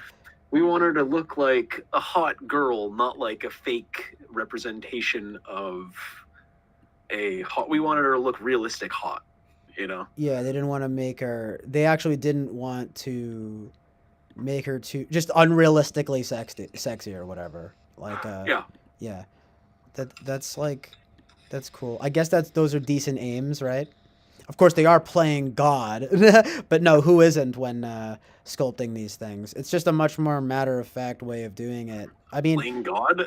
we want her to look like a hot girl, not like a fake representation of a hot. We wanted her to look realistic hot. Yeah, they didn't want to make her. They actually didn't want to make her too just unrealistically sexy or whatever. Like, yeah. That's cool. I guess those are decent aims, right? Of course, they are playing God, but no, who isn't when sculpting these things? It's just a much more matter-of-fact way of doing it. I mean, Playing God.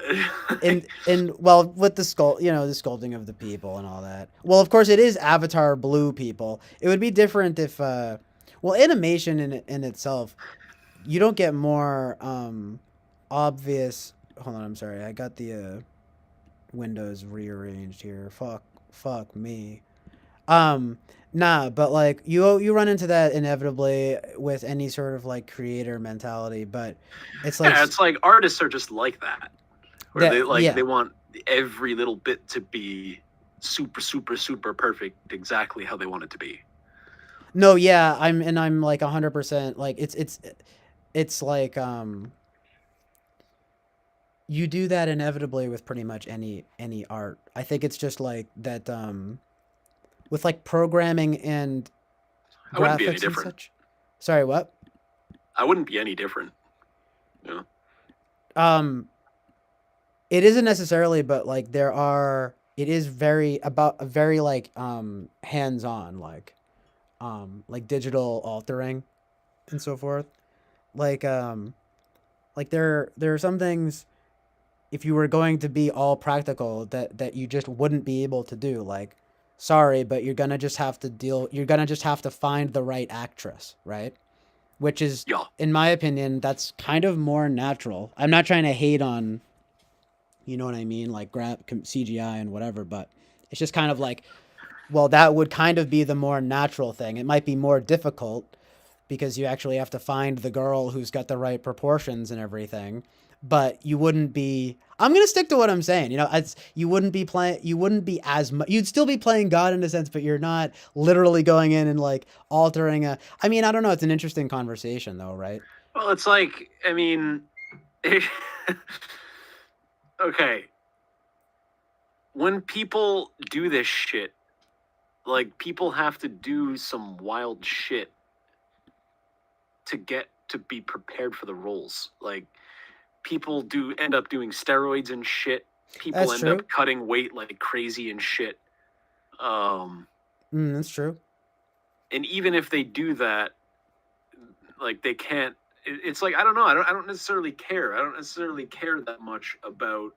well, with the the sculpting of the people and all that. Well, of course, it is Avatar blue people. It would be different if, well, animation in itself, you don't get more obvious. Hold on, I'm sorry. I got the windows rearranged here. Fuck me. Nah, but like you run into that inevitably with any sort of like creator mentality, but it's like, Yeah, it's like artists are just like that. Where yeah. they want every little bit to be super, super, super perfect, exactly how they want it to be. No, yeah, I'm like 100% like it's like you do that inevitably with pretty much any art. I think it's just like that with like programming and I wouldn't be any graphics and different. such. Sorry, what? I wouldn't be any different. It isn't necessarily, but like it is very like hands-on, like digital altering and so forth. Like there are some things, if you were going to be all practical, that you just wouldn't be able to do, like sorry, but you're gonna just have to find the right actress, right? Which is, Yeah. in my opinion, that's kind of more natural. I'm not trying to hate on, you know what I mean, like CGI and whatever, but it's just kind of like, well, that would kind of be the more natural thing. It might be more difficult because you actually have to find the girl who's got the right proportions and everything, but you wouldn't be. I'm gonna stick to what I'm saying. You know, you wouldn't be as much. You'd still be playing God in a sense, but you're not literally going in and like altering a. I mean, I don't know. It's an interesting conversation, though, right? Well, it's like, I mean, okay. When people do this shit, like, people have to do some wild shit to get to be prepared for the roles. Like, people do end up doing steroids and shit. People That's end true. up cutting weight like crazy and shit. That's true. And even if they do that, like, they can't. It's like, I don't know. I don't necessarily care. I don't necessarily care that much about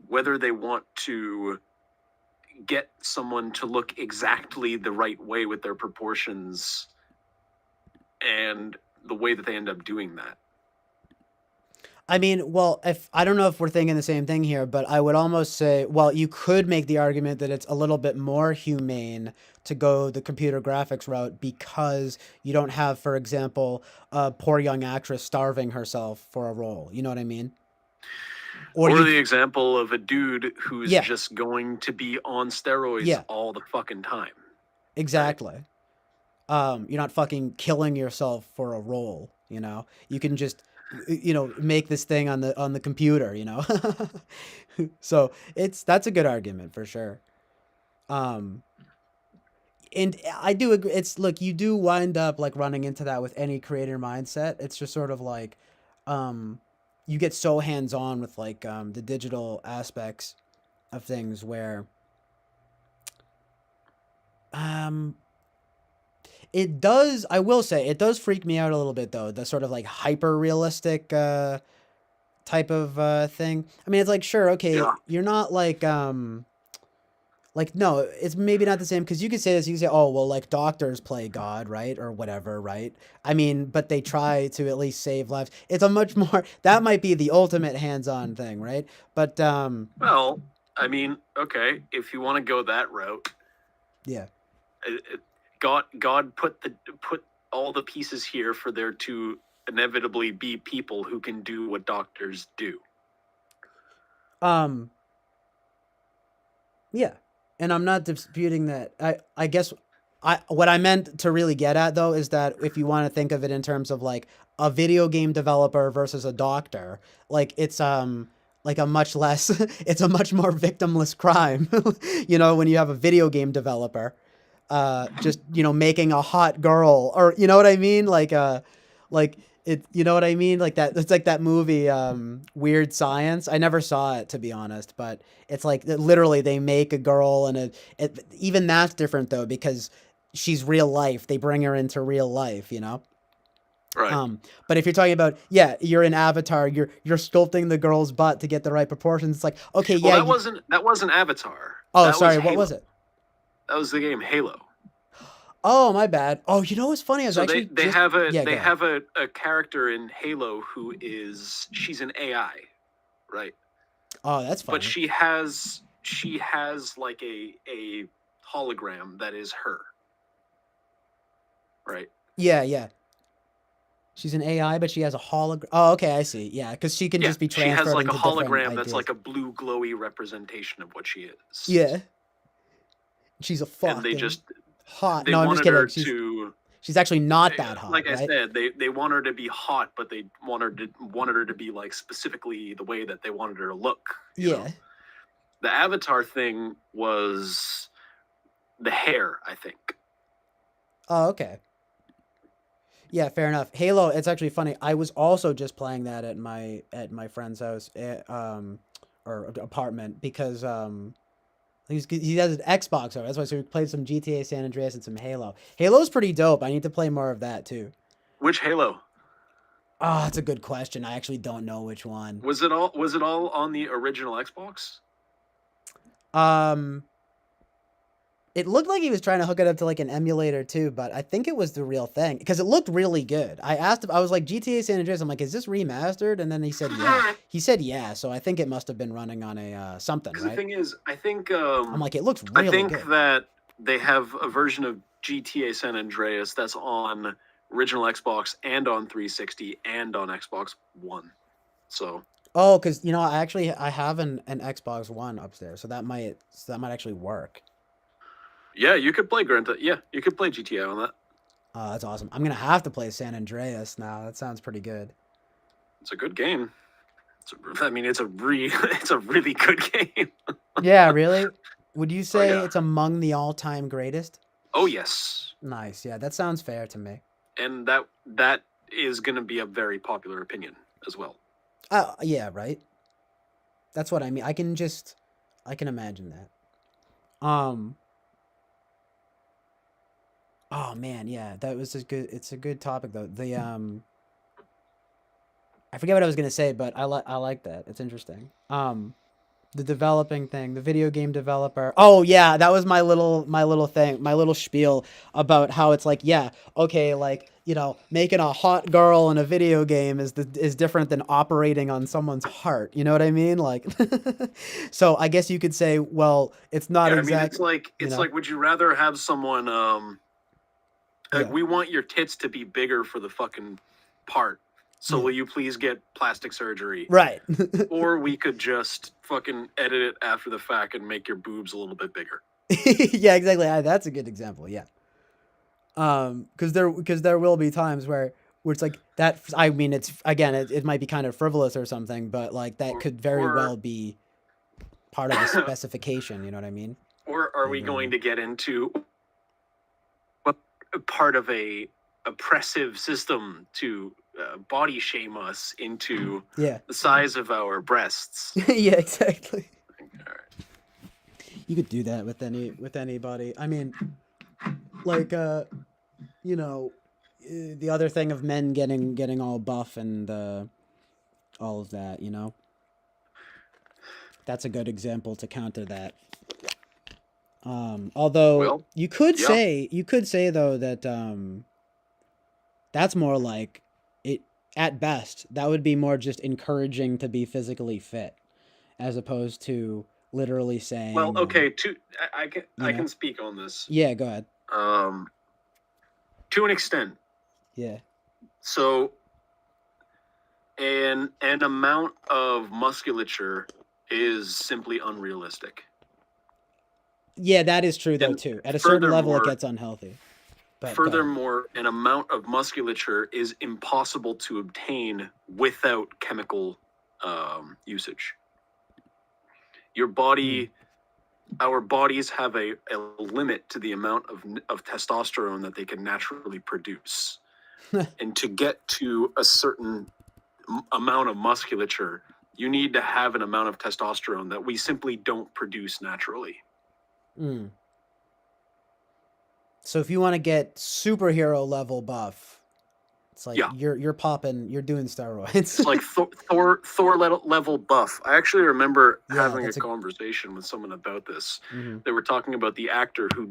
whether they want to get someone to look exactly the right way with their proportions and the way that they end up doing that. I mean, well, if I don't know if we're thinking the same thing here, but I would almost say, well, you could make the argument that it's a little bit more humane to go the computer graphics route because you don't have, for example, a poor young actress starving herself for a role. You know what I mean? Or the example of a dude who's Yeah. just going to be on steroids Yeah. all the fucking time. Exactly. You're not fucking killing yourself for a role, you know? You can just, you know, make this thing on the computer, you know? So that's a good argument for sure. And I do agree. Look, you do wind up like running into that with any creator mindset. It's just sort of like, you get so hands-on with like the digital aspects of things where it does, I will say, it does freak me out a little bit though, the sort of like hyper realistic type of thing. I mean, it's like, sure, okay, Yeah. you're not like no, it's maybe not the same because you could say this, you could say, oh, well, like doctors play God, right? Or whatever, right? I mean, but they try to at least save lives. It's a much more, that might be the ultimate hands-on thing, right? But Well, I mean, okay, if you want to go that route, yeah. God put all the pieces here for there to inevitably be people who can do what doctors do. Yeah. And I'm not disputing that. I guess what I meant to really get at though is that if you want to think of it in terms of like a video game developer versus a doctor, like it's like a much less it's a much more victimless crime. You know, when you have a video game developer just, you know, making a hot girl, or you know what I mean? Like it, you know what I mean? Like that, it's like that movie, Weird Science. I never saw it, to be honest, but it's like literally they make a girl and even that's different though, because she's real life. They bring her into real life, you know? Right. But if you're talking about, yeah, you're an Avatar, you're sculpting the girl's butt to get the right proportions. It's like, okay, Well, yeah. that wasn't Avatar. Oh, That sorry. was What Halo. was it? That was the game Halo. Oh, my bad. Oh, you know what's funny? I was So actually they just- have yeah, go ahead. have a character in Halo who she's an AI, right? Oh, that's funny. But she has like a hologram that is her. Right? Yeah. She's an AI, but she has a hologram. Oh, okay, I see. Yeah, because she can just be she transferred has like a into different hologram that's ideas. like a blue glowy representation of what she is. Yeah. She's a fucking And they just hot. they No, I'm just wanted kidding. her She's actually not that hot, like I right? said, they want her to be hot, but they wanted her to be like specifically the way that they wanted her to look. you know? Yeah. The Avatar thing was the hair, I think. Oh, okay. Yeah, fair enough. Halo, it's actually funny. I was also just playing that at my friend's house, or apartment, because he has an Xbox over. That's why, so we played some GTA San Andreas and some Halo. Halo's pretty dope. I need to play more of that too. Which Halo? Oh, that's a good question. I actually don't know which one. Was it all on the original Xbox? It looked like he was trying to hook it up to like an emulator too, but I think it was the real thing because it looked really good. I asked him, I was like, GTA San Andreas. I'm like, is this remastered? And then he said, yeah. He said, yeah. So I think it must have been running on a something, right? The thing is, I think I'm like, it looks really I think good. that they have a version of GTA San Andreas that's on original Xbox and on 360 and on Xbox One. So. Oh, because you know, I have an Xbox One upstairs, so that might actually work. Yeah, you could play Yeah, you could play GTA on that. Oh, that's awesome. I'm gonna have to play San Andreas now. That sounds pretty good. It's a good game. It's a really good game. Yeah, really? Would you say it's among the all-time greatest? Oh yes. Nice. Yeah, that sounds fair to me. And that is going to be a very popular opinion as well. Yeah, right. That's what I mean. I can imagine that. Oh man, yeah, that was it's a good topic though. I forget what I was gonna say, but I like that. It's interesting. The developing thing, the video game developer. Oh yeah, that was my little thing, my little spiel about how it's like, yeah, okay, like, you know, making a hot girl in a video game is different than operating on someone's heart. You know what I mean? Like, so I guess you could say, well, it's not exactly. I mean, it's like, would you rather have someone we want your tits to be bigger for the fucking part. So will you please get plastic surgery? Right. Or we could just fucking edit it after the fact and make your boobs a little bit bigger. Yeah, exactly. That's a good example. Yeah. Because there will be times where it's like that. I mean, it's again, it might be kind of frivolous or something, but like that could very well be part of the specification. You know what I mean? Or are we going to get into what part of a oppressive system to body shame us into the size of our breasts? Yeah, exactly. You could do that with anybody. I mean, like you know, the other thing of men getting all buff and all of that, you know. That's a good example to counter that. Although you could say though that that's more like it at best. That would be more just encouraging to be physically fit, as opposed to literally saying. Well, okay, I can speak on this. Yeah, go ahead. To an extent. Yeah. So, an amount of musculature is simply unrealistic. Yeah, that is true though too. At a certain level, it gets unhealthy. But, furthermore, an amount of musculature is impossible to obtain without chemical usage. Your body, our bodies have a limit to the amount of testosterone that they can naturally produce. And to get to a certain amount of musculature, you need to have an amount of testosterone that we simply don't produce naturally. So if you want to get superhero level buff, it's like you're doing steroids. It's like Thor level buff. I actually remember having a conversation with someone about this. They were talking about the actor who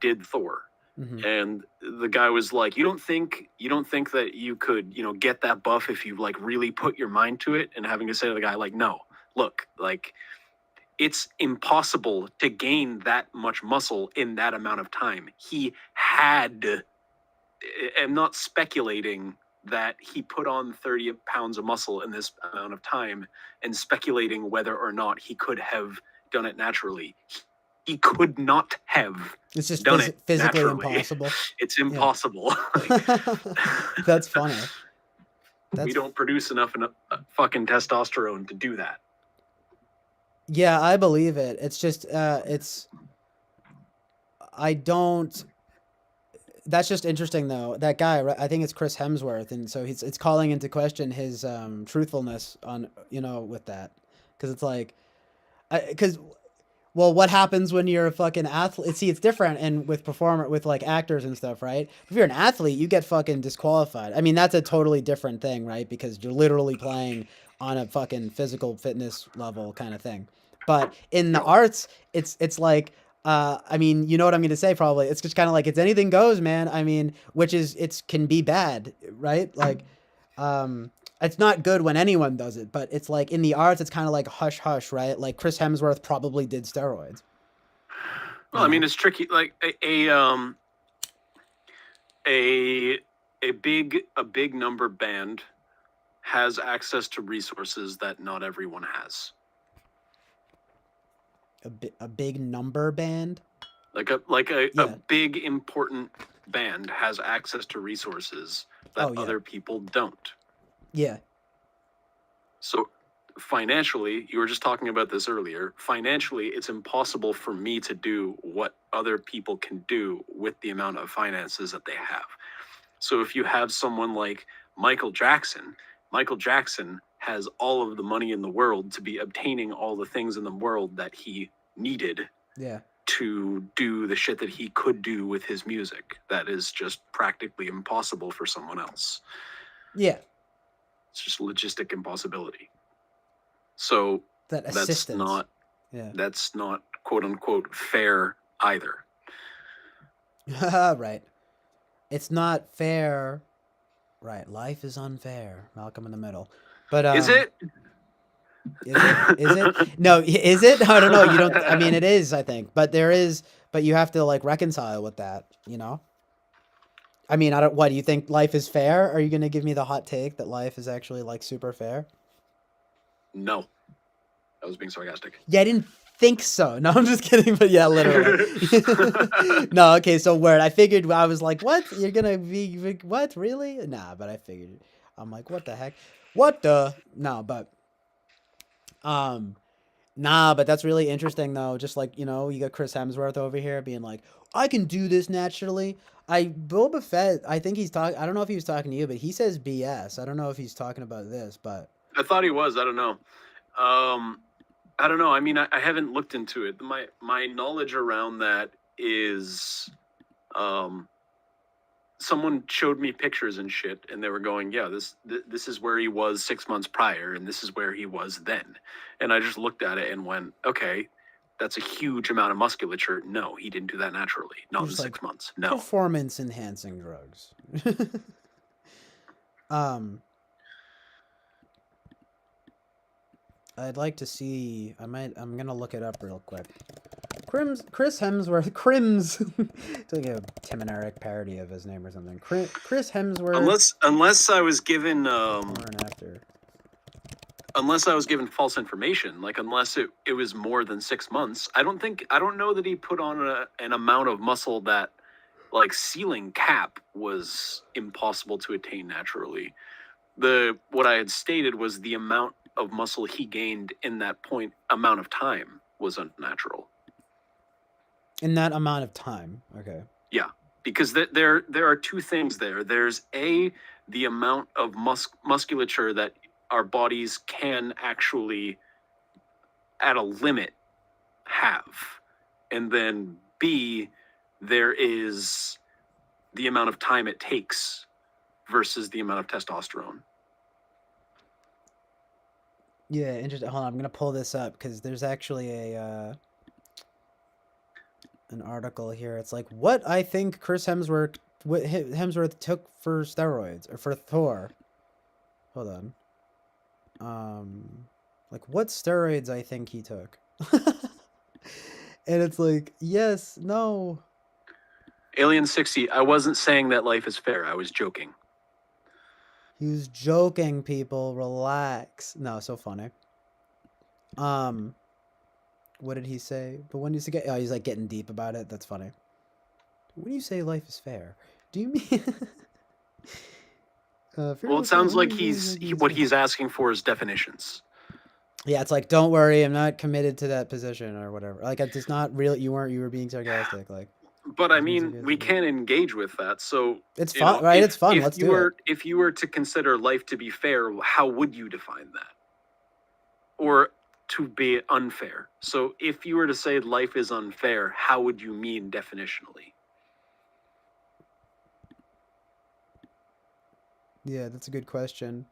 did Thor. And the guy was like, you don't think that you could, you know, get that buff if you like really put your mind to it? And having to say to the guy, like, no, look, like, it's impossible to gain that much muscle in that amount of time. He had, I'm not speculating that he put on 30 pounds of muscle in this amount of time and speculating whether or not he could have done it naturally. He could not have it's just done it physically naturally. Impossible. It's impossible. That's funny. We don't produce enough fucking testosterone to do that. Yeah, I believe it. It's just, I don't, that's just interesting though. That guy, I think it's Chris Hemsworth. And so it's calling into question his, truthfulness on, you know, with that. Cause it's like, well, what happens when you're a fucking athlete? See, it's different and with with like actors and stuff, right? If you're an athlete, you get fucking disqualified. I mean, that's a totally different thing, right? Because you're literally playing on a fucking physical fitness level kind of thing. But in the arts, it's like I mean, you know what I'm gonna say probably. It's just kind of like it's anything goes, man. I mean, which is it's can be bad, right? Like, it's not good when anyone does it, but it's like in the arts, it's kind of like hush hush, right? Like Chris Hemsworth probably did steroids. Well, I mean, it's tricky. Like a big number band has access to resources that not everyone has. A big number band, like a big important band has access to resources that other people don't. Yeah. So financially, you were just talking about this earlier. Financially, it's impossible for me to do what other people can do with the amount of finances that they have. So if you have someone like Michael Jackson has all of the money in the world to be obtaining all the things in the world that he needed to do the shit that he could do with his music. That is just practically impossible for someone else. Yeah. It's just logistic impossibility. So that's not quote unquote fair either. Right. It's not fair. Right. Life is unfair. Malcolm in the Middle. But is it? Is it? No, is it? I don't know. You don't. I mean, it is. I think, but there is. But you have to like reconcile with that. You know. I mean, I don't. What do you think? Life is fair? Are you gonna give me the hot take that life is actually like super fair? No, I was being sarcastic. Yeah, I didn't think so. No, I'm just kidding. But yeah, literally. No, okay. So word. I figured. I was like, what? You're gonna be what? Really? Nah, but I figured. I'm like, what the heck? What the? No, but. Nah, but that's really interesting though. Just like, you know, you got Chris Hemsworth over here being like, I can do this naturally. Boba Fett, I think he's talking, I don't know if he was talking to you, but he says BS. I don't know if he's talking about this, but. I thought he was, I don't know. I don't know. I mean, I haven't looked into it. My knowledge around that is, someone showed me pictures and shit, and they were going, yeah, this is where he was 6 months prior, and this is where he was then. And I just looked at it and went, okay, that's a huge amount of musculature. No, he didn't do that naturally. Not in 6 months. No. Performance enhancing drugs. I'd like to see. I'm gonna look it up real quick. Chris Hemsworth. It's like a Tim and Eric parody of his name or something. Chris Hemsworth. Unless I was given before and after. Unless I was given false information, like unless it was more than 6 months, I don't know that he put on an amount of muscle that, like, ceiling cap was impossible to attain naturally. What I had stated was the amount of muscle he gained in that amount of time was unnatural. In that amount of time, okay. Yeah, because there are two things there. There's the amount of musculature that our bodies can actually, at a limit, have. And then B, there is the amount of time it takes versus the amount of testosterone. Yeah, interesting. Hold on, I'm going to pull this up because there's actually an article here. It's like, what I think Chris Hemsworth took for steroids, or for Thor. Hold on. Like what steroids I think he took. And it's like, yes, no. Alien 60, I wasn't saying that life is fair. I was joking. He was joking, people. Relax. No, so funny. What did he say? But when he's he's like getting deep about it. That's funny. When you say life is fair, do you mean? Well, it sounds like what he's asking for is definitions. Yeah, it's like, don't worry, I'm not committed to that position or whatever. Like, it's not real. You were being sarcastic. Like, but I mean, we can engage with that. So it's fun, right? It's fun. Let's do it. If you were to consider life to be fair, how would you define that? Or to be unfair. So if you were to say life is unfair, how would you mean definitionally? Yeah, that's a good question.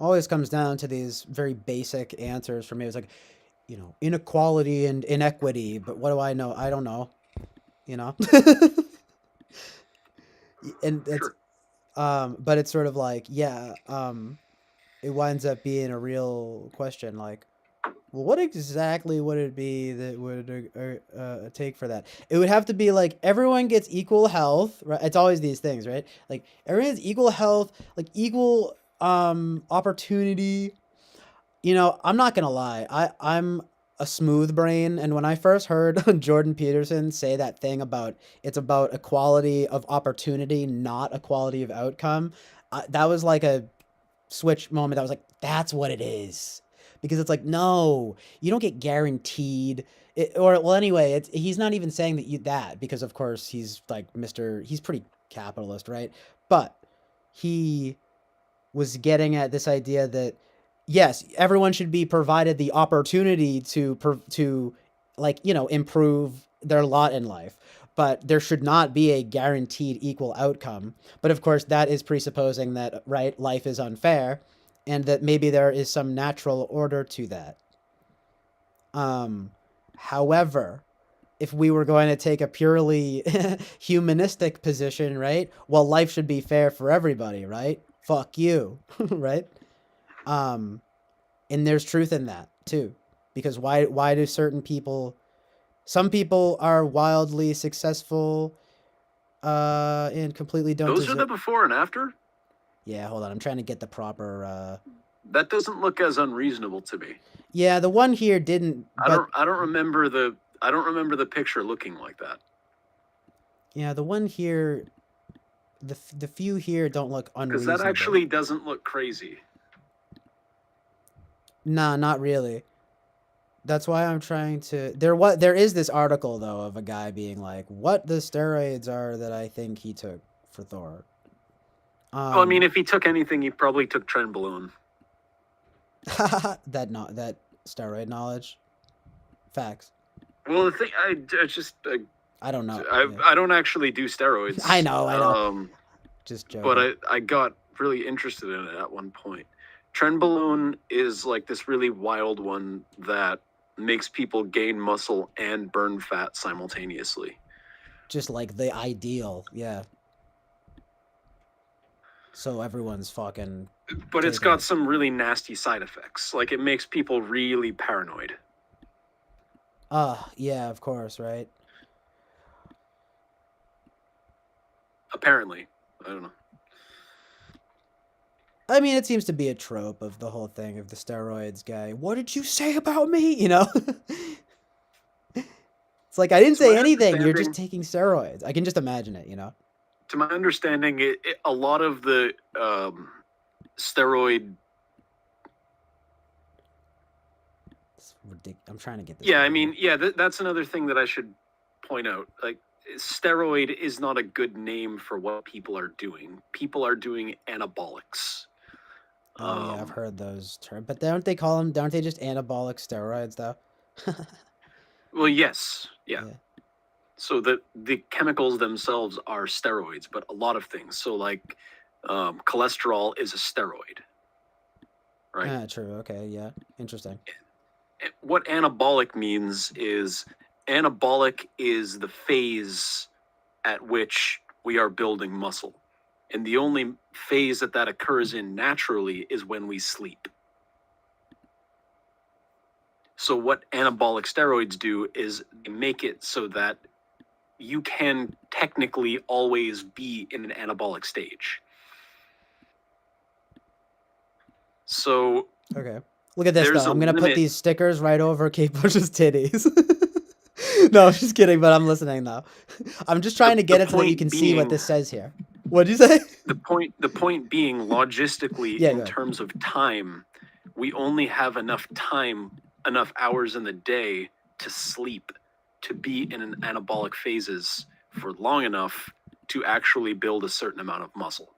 Always comes down to these very basic answers for me. It's like, inequality and inequity, but what do I know? I don't know, and it's, but it's sort of like, yeah, it winds up being a real question, like, well, what exactly would it be that would take for that? It would have to be like everyone gets equal health, right? It's always these things, right? Like everyone has equal health, like equal opportunity. I'm not gonna lie. I'm a smooth brain, and when I first heard Jordan Peterson say that thing about it's about equality of opportunity, not equality of outcome, that was like a switch moment. I was like, that's what it is. Because it's like, no, you don't get guaranteed it, or well, anyway, he's not even saying that because of course he's like he's pretty capitalist, right? But he was getting at this idea that yes, everyone should be provided the opportunity to like, improve their lot in life, but there should not be a guaranteed equal outcome. But of course, that is presupposing that, right, life is unfair and that maybe there is some natural order to that. However, if we were going to take a purely humanistic position, right? Well, life should be fair for everybody, right? Fuck you, right? And there's truth in that too, because why do some people are wildly successful, and completely don't. Those are the before and after? Yeah, hold on. I'm trying to get the proper. That doesn't look as unreasonable to me. Yeah, the one here didn't. I don't remember the picture looking like that. Yeah, the one here, the few here don't look unreasonable. Because that actually doesn't look crazy. Nah, not really. That's why I'm trying to. There is this article though of a guy being like, "What the steroids are that I think he took for Thor." Well, I mean, if he took anything, he probably took trenbolone. that steroid knowledge, facts. Well, the thing I don't know. I don't actually do steroids. I know. Just joking. But I got really interested in it at one point. Trenbolone is like this really wild one that makes people gain muscle and burn fat simultaneously. Just like the ideal, yeah. So everyone's fucking. But it's got some really nasty side effects. Like it makes people really paranoid. Yeah, of course, right? Apparently. I don't know. I mean, it seems to be a trope of the whole thing of the steroids guy. What did you say about me? It's like, I didn't say anything. You're just taking steroids. I can just imagine it, To my understanding, a lot of the steroid... It's ridiculous. I'm trying to get this. Yeah, I mean, yeah, that's another thing that I should point out. Like, steroid is not a good name for what people are doing. People are doing anabolics. Oh, yeah, I've heard those terms. But don't they just anabolic steroids, though? Well, yes. Yeah. So the chemicals themselves are steroids, but a lot of things. So, like, cholesterol is a steroid. Right? True. Okay, yeah. Interesting. What anabolic means is anabolic is the phase at which we are building muscle. And the only phase that occurs in naturally is when we sleep. So what anabolic steroids do is they make it so that you can technically always be in an anabolic stage. So... Okay. Look at this, though. I'm going to put these stickers right over Kate Bush's titties. No, I'm just kidding, but I'm listening now. I'm just trying to get it so that you can see what this says here. What'd you say? The point being, logistically, in terms of time, we only have enough hours in the day to sleep, to be in an anabolic phases for long enough to actually build a certain amount of muscle.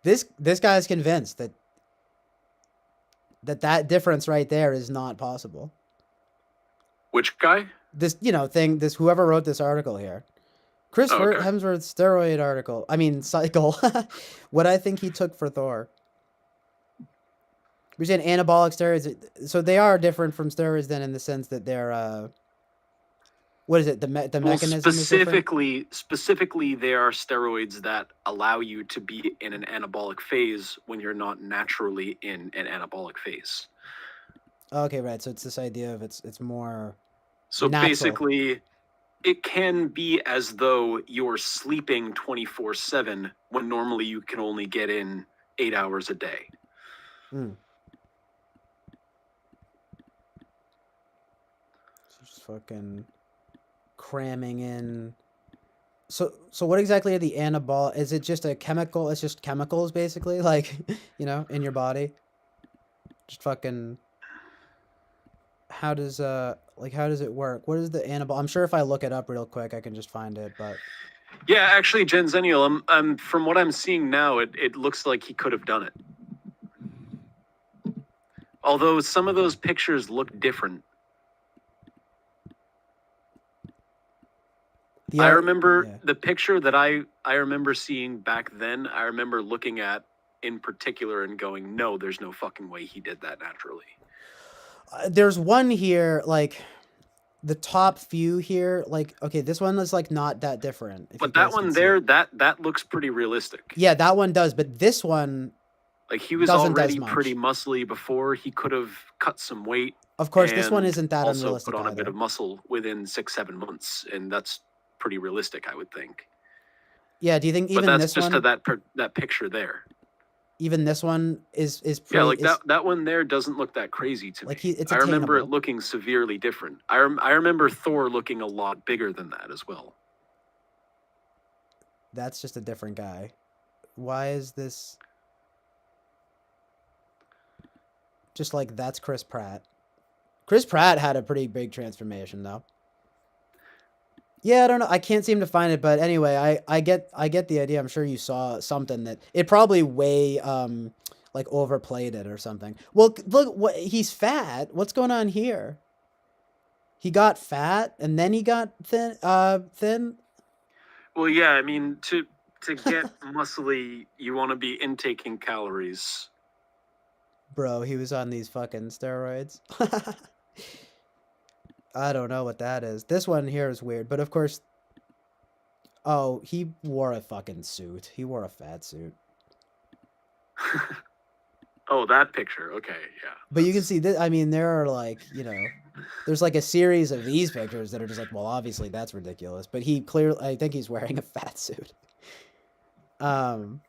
This guy's convinced that difference right there is not possible. Which guy? This whoever wrote this article here. Chris Hemsworth's steroid article. I mean, cycle. What I think he took for Thor. We're saying anabolic steroids, so they are different from steroids then in the sense that they're what is it? The mechanism is different. Specifically, there are steroids that allow you to be in an anabolic phase when you're not naturally in an anabolic phase. Okay, right. So it's this idea of it's more. So natural. basically, it can be as though you're sleeping 24/7 when normally you can only get in 8 hours a day. Just fucking cramming in. So what exactly are the anabolic? Is it just a chemical? It's just chemicals, basically, like in your body. Just fucking. How does it work? What is the anabolic? I'm sure if I look it up real quick, I can just find it. But yeah, actually, Genzenial, from what I'm seeing now, it looks like he could have done it. Although some of those pictures look different. I remember the picture that I remember seeing back then. I remember looking at in particular and going, "No, there's no fucking way he did that naturally." There's one here, like the top few here, like okay, this one is like not that different. But that one there, that looks pretty realistic. Yeah, that one does, but this one, like he was already pretty muscly before. He could have cut some weight. Of course, this one isn't that also unrealistic. Also put on either. a bit of muscle within 6-7 months, and that's pretty realistic, I would think. Yeah, do you think even but that's this just one? that picture there. Even this one is pretty, yeah, like that one there doesn't look that crazy to like me. it's I remember it attainable. looking severely different. I remember Thor looking a lot bigger than that as well. That's just a different guy. Why is this? Just like that's Chris Pratt. Chris Pratt had a pretty big transformation though. Yeah, I don't know. I can't seem to find it, but anyway, I get the idea. I'm sure you saw something that it probably way like overplayed it or something. Well, look, he's fat. What's going on here? He got fat and then he got thin. Well, yeah, I mean to get muscly, you want to be intaking calories. Bro, he was on these fucking steroids. I don't know what that is. This one here is weird, but of course... Oh, he wore a fucking suit. He wore a fat suit. Oh, that picture. Okay, yeah. But you can see this. I mean, there are like, there's like a series of these pictures that are just like, well, obviously that's ridiculous. But he clearly, I think he's wearing a fat suit. Well,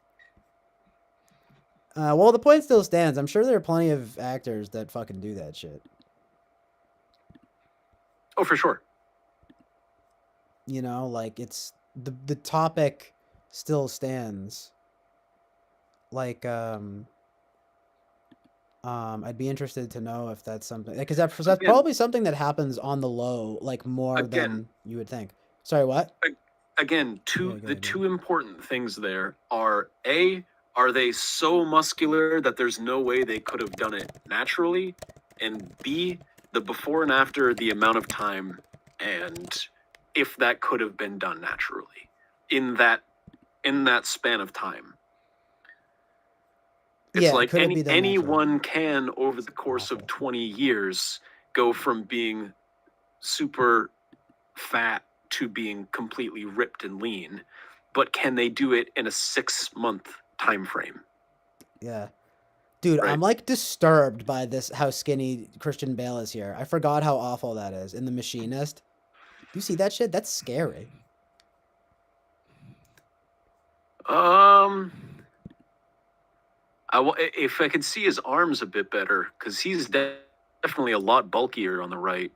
the point still stands. I'm sure there are plenty of actors that fucking do that shit. Oh, for sure. Like it's the topic still stands. Like, I'd be interested to know if that's something, because that's probably something that happens on the low, like more than you would think. Sorry, what? Again, two important things there are A, are they so muscular that there's no way they could have done it naturally? And B, the before and after, the amount of time, and if that could have been done naturally in that span of time. It's like anyone can, over the course of 20 years, go from being super fat to being completely ripped and lean, but can they do it in a 6-month time frame? Yeah. Dude, right. I'm like disturbed by this, how skinny Christian Bale is here. I forgot how awful that is in The Machinist. Do you see that shit? That's scary. If I could see his arms a bit better, because he's definitely a lot bulkier on the right.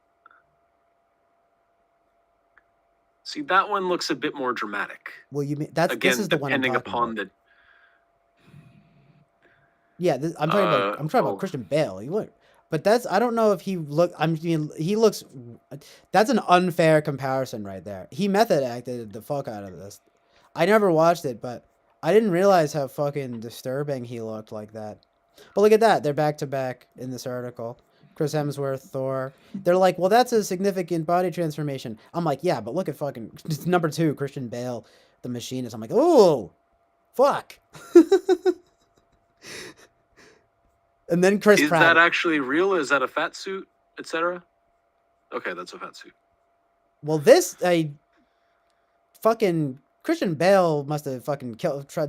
See, that one looks a bit more dramatic. Well, you mean this is the one I'm talking about. Yeah, I'm talking about Christian Bale. But I don't know if he he looks. That's an unfair comparison right there. He method acted the fuck out of this. I never watched it, but I didn't realize how fucking disturbing he looked like that. But look at that. They're back to back in this article. Chris Hemsworth, Thor. They're like, well, that's a significant body transformation. I'm like, yeah, but look at fucking number 2, Christian Bale, The Machinist. I'm like, oh, fuck. And then Chris Is Pratt. that actually real? Is that a fat suit, etc.? Okay, that's a fat suit. Well, this fucking Christian Bale must have fucking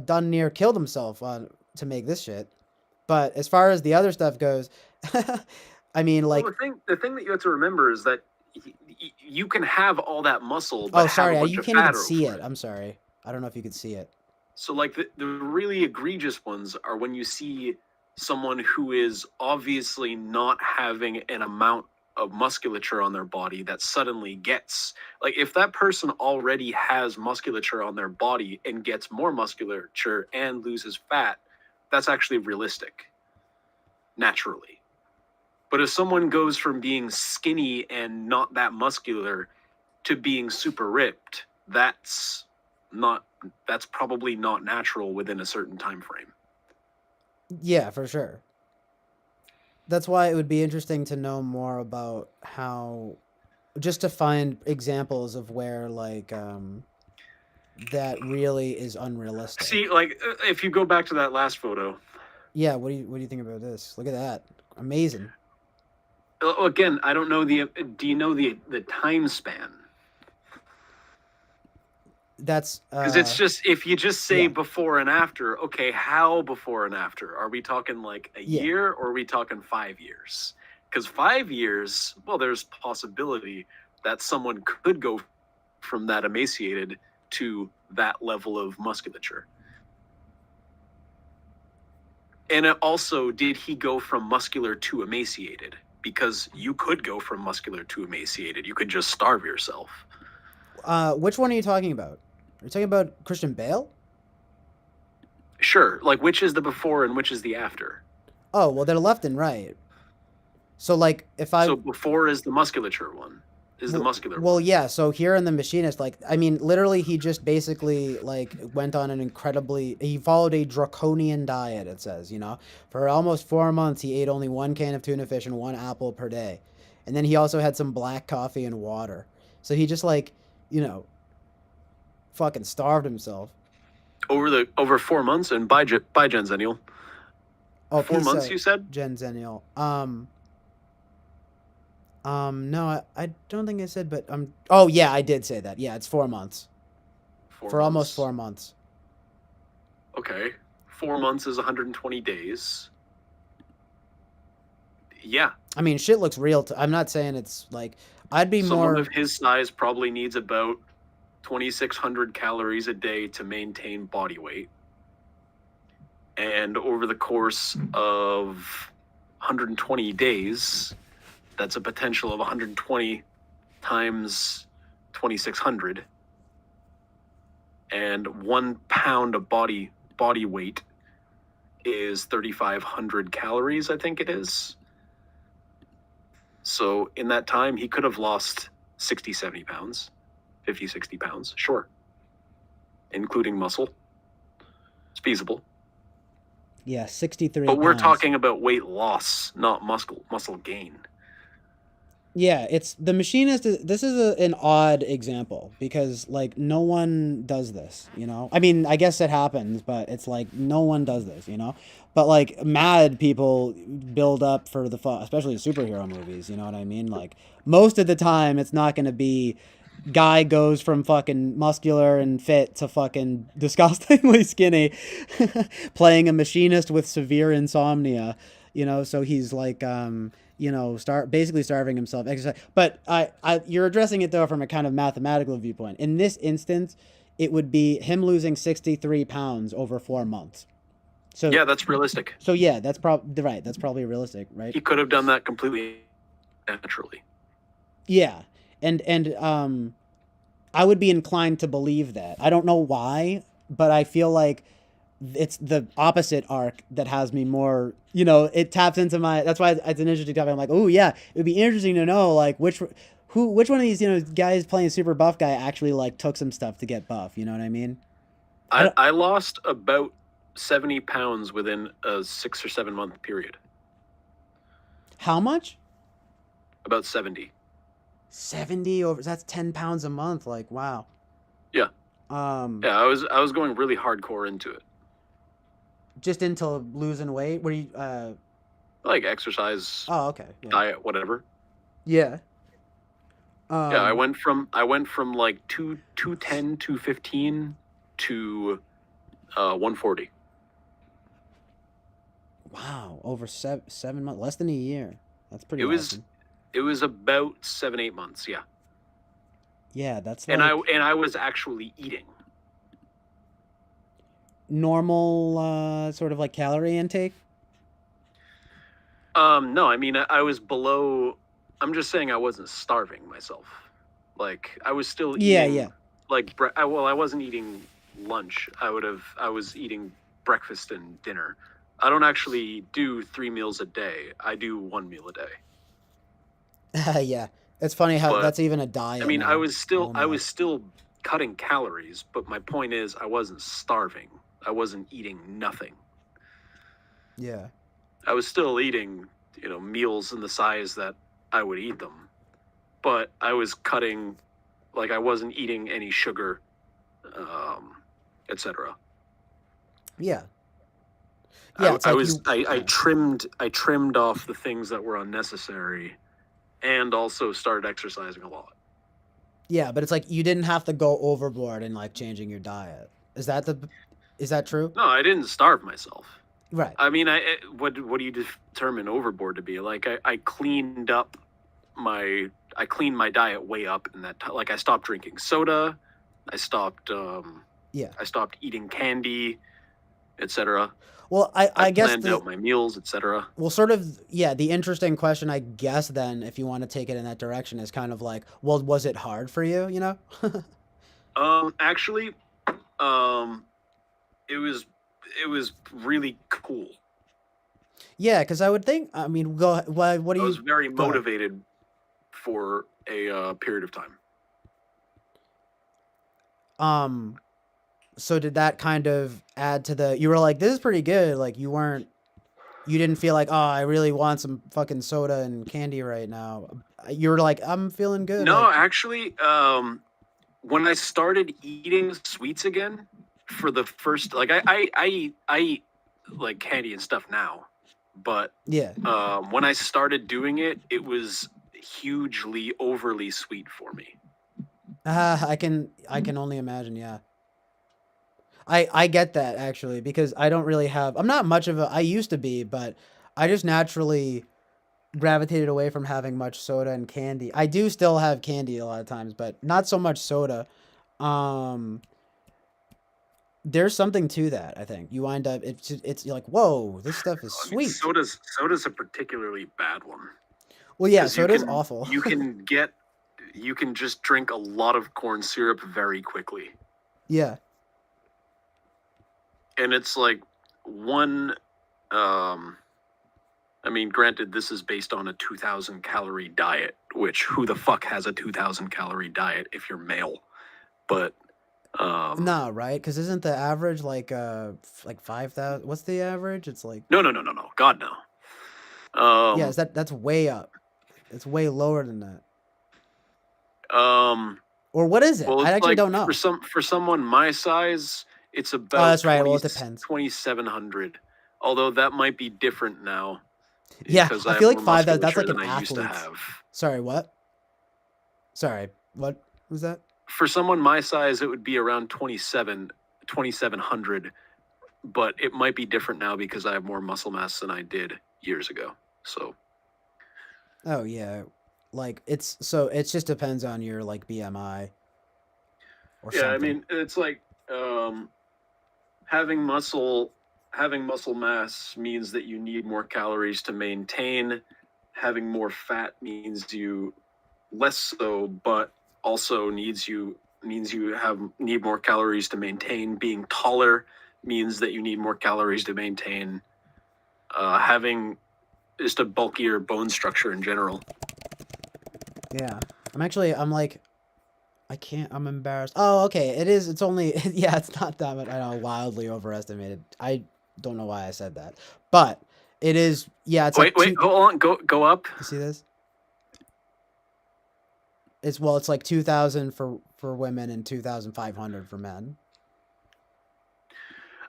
done near killed himself to make this shit. But as far as the other stuff goes, I mean, like, well, the thing that you have to remember is that you can have all that muscle, but oh, sorry, have a bunch you of can't fat even see over it. I'm sorry, I don't know if you could see it. So, like, the really egregious ones are when you see someone who is obviously not having an amount of musculature on their body that suddenly gets, like, if that person already has musculature on their body and gets more musculature and loses fat, that's actually realistic, naturally. But if someone goes from being skinny and not that muscular to being super ripped, that's probably not natural within a certain time frame. Yeah, for sure. That's why it would be interesting to know more about how, just to find examples of where, like, that really is unrealistic. See, like, if you go back to that last photo. Yeah, what do you think about this? Look at that. Amazing. Again, I don't know do you know the time span? That's because it's just, if you just say before and after, okay, how before and after? Are we talking like a year, or are we talking 5 years? Because 5 years, well, there's possibility that someone could go from that emaciated to that level of musculature. And also, did he go from muscular to emaciated? Because you could go from muscular to emaciated. You could just starve yourself. Which one are you talking about? Are you talking about Christian Bale? Sure. Like, which is the before and which is the after? Oh, well, they're left and right. So, like, So before is the musculature one. The muscular one. Well, yeah, so here in The Machinist, like, I mean, literally, he just basically, like, went on he followed a draconian diet, it says, you know? For almost 4 months, he ate only 1 can of tuna fish and 1 apple per day. And then he also had some black coffee and water. So he just, like, you know, fucking starved himself. Over 4 months, and by Genzennial. Oh, 4 months, you said? Genzennial. No, I don't think I said, but oh yeah, I did say that. Yeah, it's 4 months. Almost 4 months. Okay. 4 months is 120 days. Yeah. I mean, shit looks real. I'm not saying it's like, I'd be Someone of his size probably needs about 2,600 calories a day to maintain body weight. And over the course of 120 days, that's a potential of 120 times 2,600. And 1 pound of body weight is 3,500 calories, I think it is. So in that time, he could have lost 60, 70 pounds, 50, 60 pounds, sure. Including muscle. It's feasible. Yeah, 63 But we're pounds. talking about weight loss, not muscle gain. Yeah, it's The Machinist. This is an odd example because, like, no one does this, you know? I mean, I guess it happens, but it's like no one does this, you know? But, like, mad people build up for the fun, especially superhero movies, you know what I mean? Like, most of the time, it's not going to be guy goes from fucking muscular and fit to fucking disgustingly skinny playing a machinist with severe insomnia, you know? So he's like, you know, basically starving himself, exercise. But you're addressing it though from a kind of mathematical viewpoint. In this instance, it would be him losing 63 pounds over 4 months. So yeah, that's realistic. So yeah, that's probably right. That's probably realistic, right? He could have done that completely naturally. Yeah, and I would be inclined to believe that. I don't know why, but I feel like it's the opposite arc that has me more, you know, it taps into that's why it's an interesting topic. I'm like, oh yeah, it would be interesting to know, like, which one of these, you know, guys playing super buff guy actually, like, took some stuff to get buff, you know what I mean? I lost about 70 pounds within a 6 or 7 month period. How much? About 70. 70 over, that's 10 pounds a month, like, wow. Yeah. Yeah, I was going really hardcore into it. Just into losing weight? What do you like exercise, Oh, okay. Yeah. diet, whatever. Yeah. Yeah, I went from like 210, 215 to 140. Wow, over 7 months, less than a year. That's pretty It was awesome. it was about 7-8 months, yeah. Yeah, that's And like I was actually eating. normal, sort of like calorie intake. No, I mean I was below. I'm just saying I wasn't starving myself. Like I was still Yeah, eating. yeah. Like I wasn't eating lunch. I was eating breakfast and dinner. I don't actually do 3 meals a day. I do 1 meal a day. Yeah, it's funny how But, that's even a diet. I mean, now. I was still Almost. cutting calories, but my point is I wasn't starving. I wasn't eating nothing. Yeah. I was still eating, meals in the size that I would eat them, but I was cutting, like I wasn't eating any sugar, etc. Yeah. Yeah, it's I like was you. I trimmed off the things that were unnecessary, and also started exercising a lot. Yeah, but it's like you didn't have to go overboard in like changing your diet. Is that true? No, I didn't starve myself. Right. I mean, what do you determine overboard to be? Like I cleaned my diet way up in that time. Like I stopped drinking soda, I stopped I stopped eating candy, etc. Well, I guess planned out my meals, etc. Well, sort of, yeah, the interesting question, I guess, then, if you want to take it in that direction, is kind of like, well, was it hard for you, you know? Actually, it was really cool. Yeah, because I would think, I mean, what do you... I was very go ahead. motivated for a period of time. So did that kind of add to you were like, this is pretty good, like, you didn't feel like, oh, I really want some fucking soda and candy right now. You were like, I'm feeling good. No, like, actually, when I started eating sweets again, for the first, like, I eat like candy and stuff now, but yeah. When I started doing it, it was hugely overly sweet for me. I can only imagine, yeah. I get that, actually, because I don't really have... I'm not much of a... I used to be, but I just naturally gravitated away from having much soda and candy. I do still have candy a lot of times, but not so much soda. There's something to that, I think. You wind up... It's you're like, whoa, this stuff is I mean, sweet. soda's a particularly bad one. Well, yeah, 'Cause you soda's can- awful. you can just drink a lot of corn syrup very quickly. Yeah. And it's like one, I mean, granted, this is based on a 2,000 calorie diet, which who the fuck has a 2,000 calorie diet if you're male? But, No, right? Because isn't the average like 5,000? What's the average? It's like... no, God, no. yeah, that's way up. It's way lower than that. Or what is it? Well, I it's actually like don't know. for someone my size, it's about that's right. Well, it depends. 2,700. Although that might be different now. Yeah, because I feel like have 5,000. more That's like musculature an than I used to athlete's. have. Sorry, what? Sorry, what was that? For someone my size, it would be around 2,700, but it might be different now because I have more muscle mass than I did years ago. So. Oh yeah, like it just depends on your like BMI. Or Yeah, something. I mean it's like having muscle mass means that you need more calories to maintain. Having more fat means you less so, but also means you need more calories to maintain. Being taller means that you need more calories to maintain. Having just a bulkier bone structure in general. Yeah, I'm embarrassed. Oh, okay. It's only, yeah, it's not that much. I know, wildly overestimated. I don't know why I said that, but it is, yeah, it's wait, hold on, go up. You see this? It's like 2,000 for women and 2,500 for men.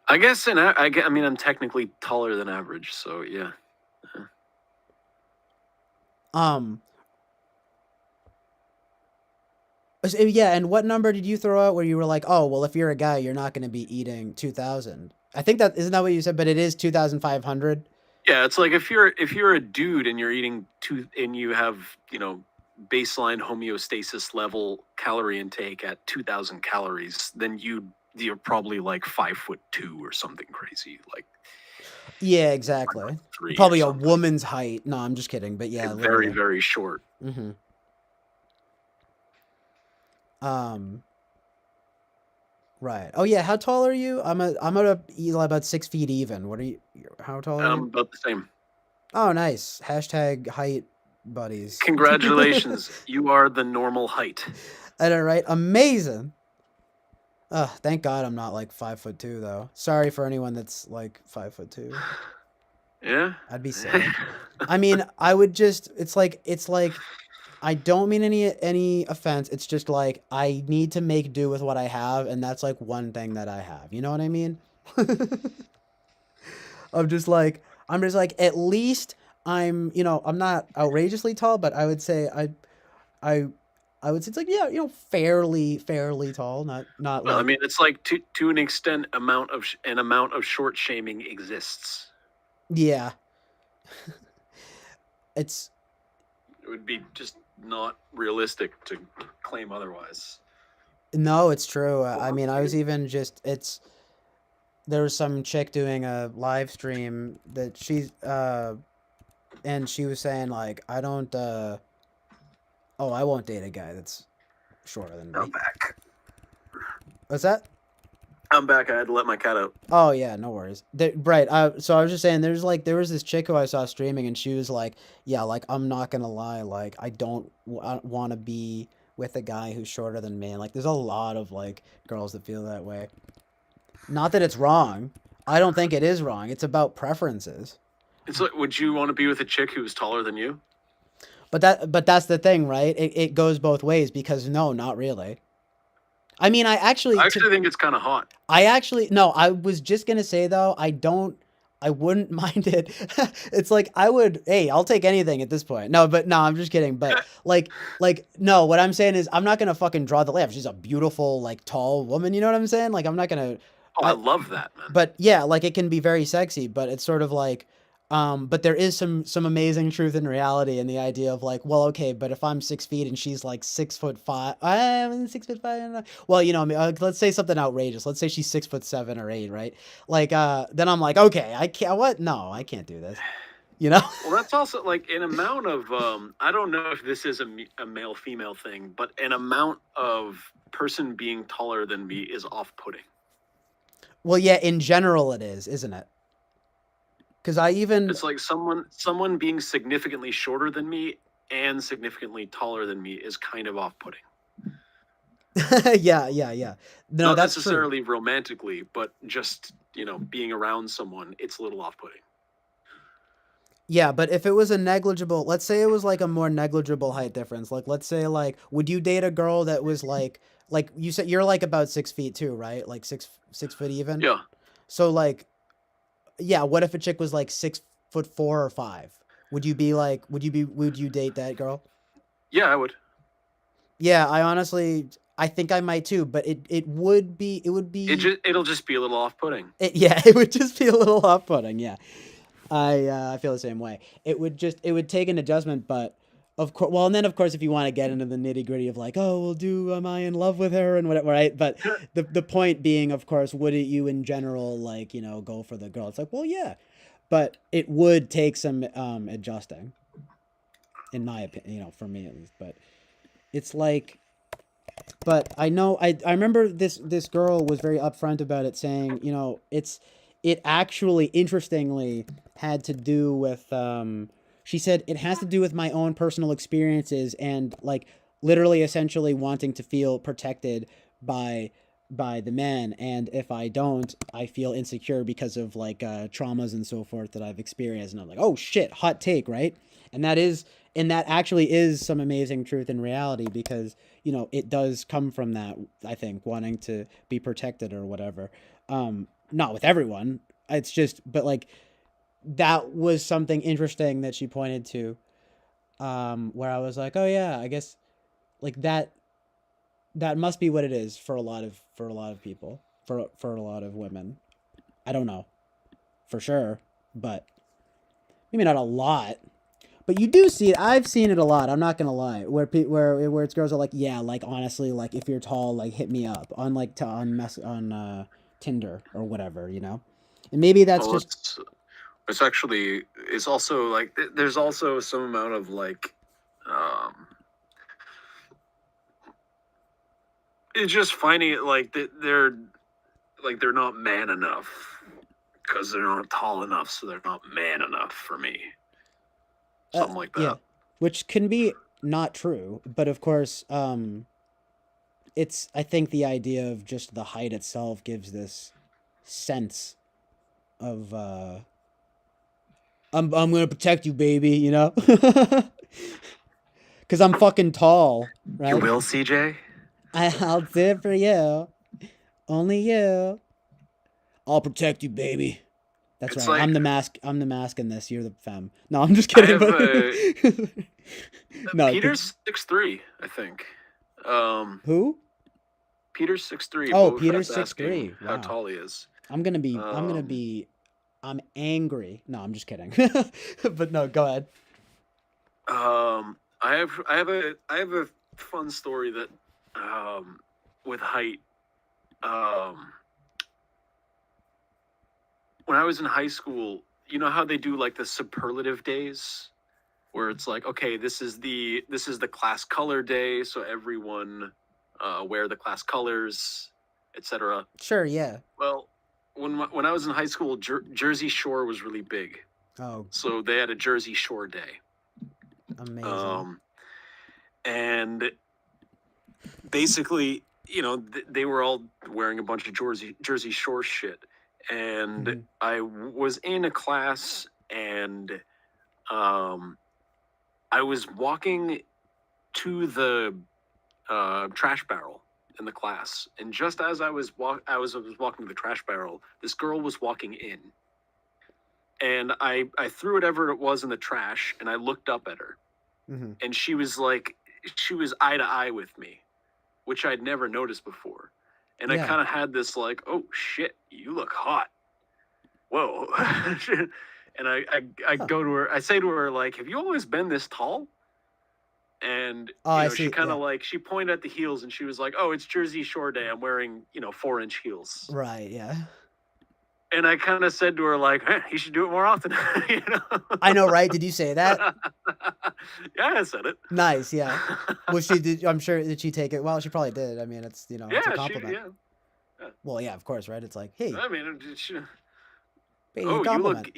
I guess, I mean, I'm technically taller than average, so yeah. Um, yeah, and what number did you throw out where you were like, oh, well, if you're a guy, you're not going to be eating 2,000? I think that isn't that what you said, but it is 2,500. Yeah, it's like if you're a dude and you're eating and you have, baseline homeostasis level calorie intake at 2,000 calories, then you're probably like 5'2" or something crazy. Like, Yeah, exactly. 3 Probably or a something. woman's height. No, I'm just kidding. But yeah, And very, literally. very short. Mm-hmm. Right. Oh yeah. How tall are you? I'm about 6 feet even. What are you? How tall are you? About the same. Oh, nice. Hashtag height buddies. Congratulations, you are the normal height. I know, right? Amazing. Thank God I'm not like 5'2" though. Sorry for anyone that's like 5'2". Yeah. I'd be sad. I mean, I would just. It's like. I don't mean any offense. It's just like I need to make do with what I have, and that's like one thing that I have. You know what I mean? I'm just like at least I'm I'm not outrageously tall, but I would say I would say it's like fairly tall, not Well, like I mean, it's like to an extent, an amount of short shaming exists. yeah. It would be just not realistic to claim otherwise. No, it's true. I mean, I was even just there was some chick doing a live stream that she's and she was saying like I won't date a guy that's shorter than me. I'm back. What's that? I'm back. I had to let my cat out. Oh yeah, no worries. Right. So I was just saying, there was this chick who I saw streaming, and she was like, "Yeah, like I'm not gonna lie, like I don't want to be with a guy who's shorter than me." And like, there's a lot of like girls that feel that way. Not that it's wrong. I don't think it is wrong. It's about preferences. It's like, would you want to be with a chick who's taller than you? But that's the thing, right? It goes both ways because no, not really. I mean, I actually think it's kind of hot. No, I was just gonna say though, I wouldn't mind it. It's like hey, I'll take anything at this point. No, I'm just kidding. But no, what I'm saying is I'm not gonna fucking draw the line. If she's a beautiful, like tall woman, you know what I'm saying? Like I'm not gonna. Oh, I love that, man. But yeah, like it can be very sexy, but it's sort of like, but there is some amazing truth in reality in the idea of like, well, okay, but if I'm 6 feet and she's like 6'5", I'm 6'5". Well, I mean, let's say something outrageous. Let's say she's 6'7" or 8, right? Like, then I'm like, okay, I can't. What? No, I can't do this. Well, that's also like an amount of. I don't know if this is a male female thing, but an amount of person being taller than me is off-putting. Well, yeah, in general it is, isn't it? Because it's like someone being significantly shorter than me and significantly taller than me is kind of off-putting. Yeah. No, not that's necessarily true. Romantically, but just being around someone, it's a little off-putting. Yeah, but if it was a negligible, let's say it was like a more negligible height difference. Like, let's say like, would you date a girl that was like you said you're like about 6 feet too, right? Like 6 foot even. Yeah. So like, yeah. What if a chick was like 6'4" or 5"? Would you date that girl? Yeah, I would. Yeah, I think I might too, but it'll just be a little off-putting. It would just be a little off-putting. Yeah. I feel the same way. It would take an adjustment, but of course, well, and then of course, if you want to get into the nitty gritty of like, oh, am I in love with her and whatever, right? But the point being, of course, wouldn't you in general like go for the girl? It's like, well, yeah, but it would take some adjusting, in my opinion, for me at least. But it's like, but I know I remember this girl was very upfront about it, saying it actually interestingly had to do with she said it has to do with my own personal experiences and like literally essentially wanting to feel protected by the man, and if I don't, I feel insecure because of like traumas and so forth that I've experienced. And I'm like, oh shit, hot take, right? And that actually is some amazing truth in reality, because it does come from that, I think, wanting to be protected or whatever. Not with everyone, it's just, but like that was something interesting that she pointed to. where I was like, oh yeah, I guess like that must be what it is for a lot of people, for a lot of women. I don't know for sure, but maybe not a lot. But you do see it. I've seen it a lot. I'm not gonna lie. Where it's girls are like, yeah, like honestly, like if you're tall, like hit me up on like on Tinder or whatever, you know. And maybe that's Well, just it's actually it's also like there's also some amount of like it's just finding it like they're not man enough because they're not tall enough, so they're not man enough for me. Something like that. yeah, which can be not true, but of course, it's I think the idea of just the height itself gives this sense of I'm gonna protect you, baby, you know, because I'm fucking tall, right? You will, CJ. I'll do it for you, only you. I'll protect you, baby. That's It's right. like- I'm the mask. I'm the mask in this. You're the femme. No, I'm just kidding. No, Peter's 6'3", I think. Who? Peter's 6'3". Oh, Both Peter's kept asking 6'3". How Wow. tall he is. I'm angry. No, I'm just kidding. But no, go ahead. I have a fun story that with height. When I was in high school, you know how they do like the superlative days, where it's like, okay, this is the class color day, so everyone wear the class colors, etc. Sure, yeah. Well, when I was in high school, Jersey Shore was really big. Oh. So they had a Jersey Shore day. Amazing. And basically, you know, they were all wearing a bunch of Jersey Shore shit. And I was in a class, and I was walking to the trash barrel in the class, and just as I was walking to the trash barrel, this girl was walking in, and I threw whatever it was in the trash, and I looked up at her, and she was eye to eye with me, which I'd never noticed before. And I kind of had this like, oh shit, you look hot. Whoa. And I go to her, I say to her, like, have you always been this tall? And she kind of like, she pointed at the heels and she was like, oh, it's Jersey Shore Day. I'm wearing, 4-inch heels. Right, yeah. And I kind of said to her, like, hey, you should do it more often. I know, right? Did you say that? Yeah, I said it. Nice, yeah. Well, I'm sure, did she take it? Well, she probably did. I mean, it's, it's a compliment. Yeah. Well, yeah, of course, right? It's like, hey. I mean, you look.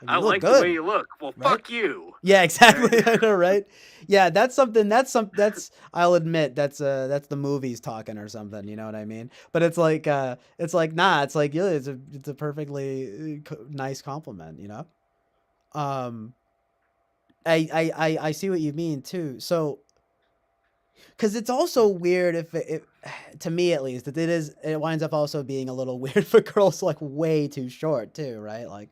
I look like good, the way you look. Well, right? fuck you. Yeah, exactly. I know, right? Yeah, that's something. I'll admit that's the movies talking or something. You know what I mean? But it's like nah. It's like yeah, it's a perfectly nice compliment. You know. I see what you mean too. So. Because it's also weird if to me at least, it winds up also being a little weird for girls like way too short too, right? Like,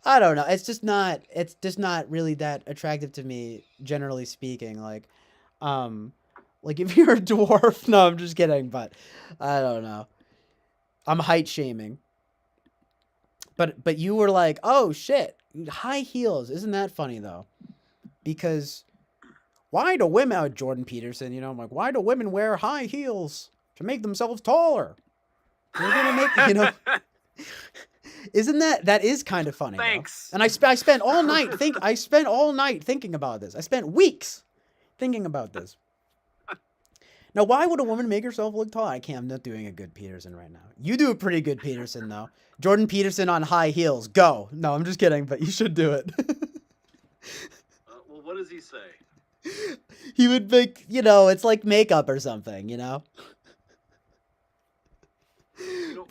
I don't know. It's just not really that attractive to me, generally speaking. Like if you're a dwarf, no, I'm just kidding, but I don't know. I'm height shaming. But you were like, oh shit, high heels. Isn't that funny though? Because why do women, Jordan Peterson, I'm like, why do women wear high heels? To make themselves taller. They're gonna make, isn't that is kind of funny. Thanks. Though. And I spent all night thinking about this. I spent weeks thinking about this. Now, why would a woman make herself look tall? I'm not doing a good Peterson right now. You do a pretty good Peterson though. Jordan Peterson on high heels. Go. No, I'm just kidding, but you should do it. Well, what does he say? He would make, it's like makeup or something,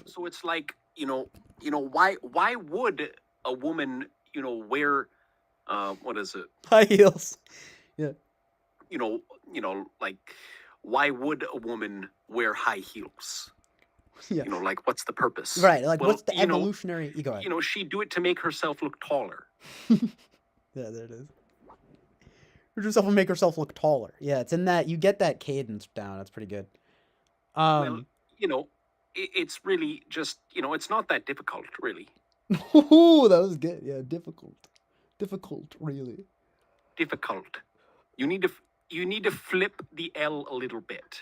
So it's like, why would a woman, wear, what is it? High heels. Yeah. Like, why would a woman wear high heels? Yeah. Like, what's the purpose? Right. Like, what's the evolutionary? You go ahead. She'd do it to make herself look taller. Yeah, there it is. Hurt yourself and make yourself look taller. Yeah, it's in that. You get that cadence down. That's pretty good. Well, you know, it's really just, you know, it's not that difficult, really. Ooh, that was good. Yeah, difficult. Difficult, really. Difficult. You need to flip the L a little bit,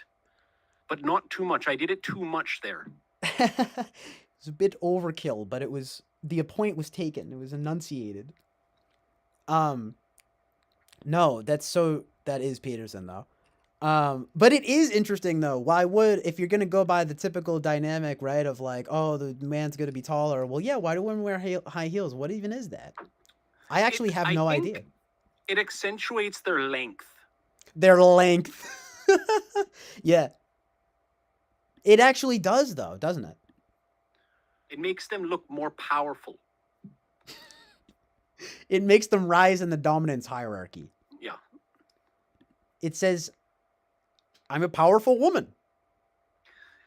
but not too much. I did it too much there. It's a bit overkill, but it was the point was taken. It was enunciated. No, that is Peterson though. But it is interesting though. Why would, if you're gonna go by the typical dynamic, right, of like, oh, the man's gonna be taller. Well, yeah. Why do women wear high heels? What even is that? I actually have no idea. It accentuates their length. Their length. Yeah. It actually does though, doesn't it? It makes them look more powerful. It makes them rise in the dominance hierarchy. Yeah. It says, I'm a powerful woman.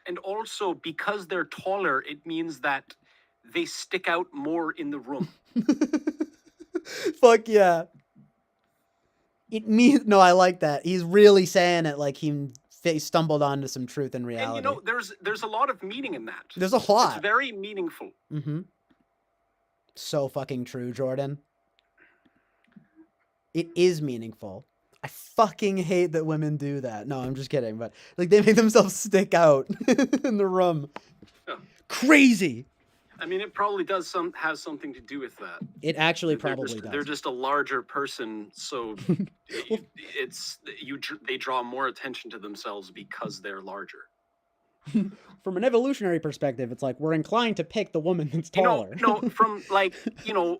And also, because they're taller, it means that they stick out more in the room. Fuck yeah. It means, no, I like that. He's really saying it like he stumbled onto some truth in reality. And you know, there's a lot of meaning in that. There's a lot. It's very meaningful. Mm-hmm. So fucking true, Jordan. It is meaningful. I fucking hate that women do that. No, I'm just kidding. But like they make themselves stick out in the room. Yeah. Crazy. I mean, it probably does have something to do with that. It actually probably does. They're just a larger person, so they draw more attention to themselves because they're larger. From an evolutionary perspective, it's like we're inclined to pick the woman that's taller. No, from like, you know,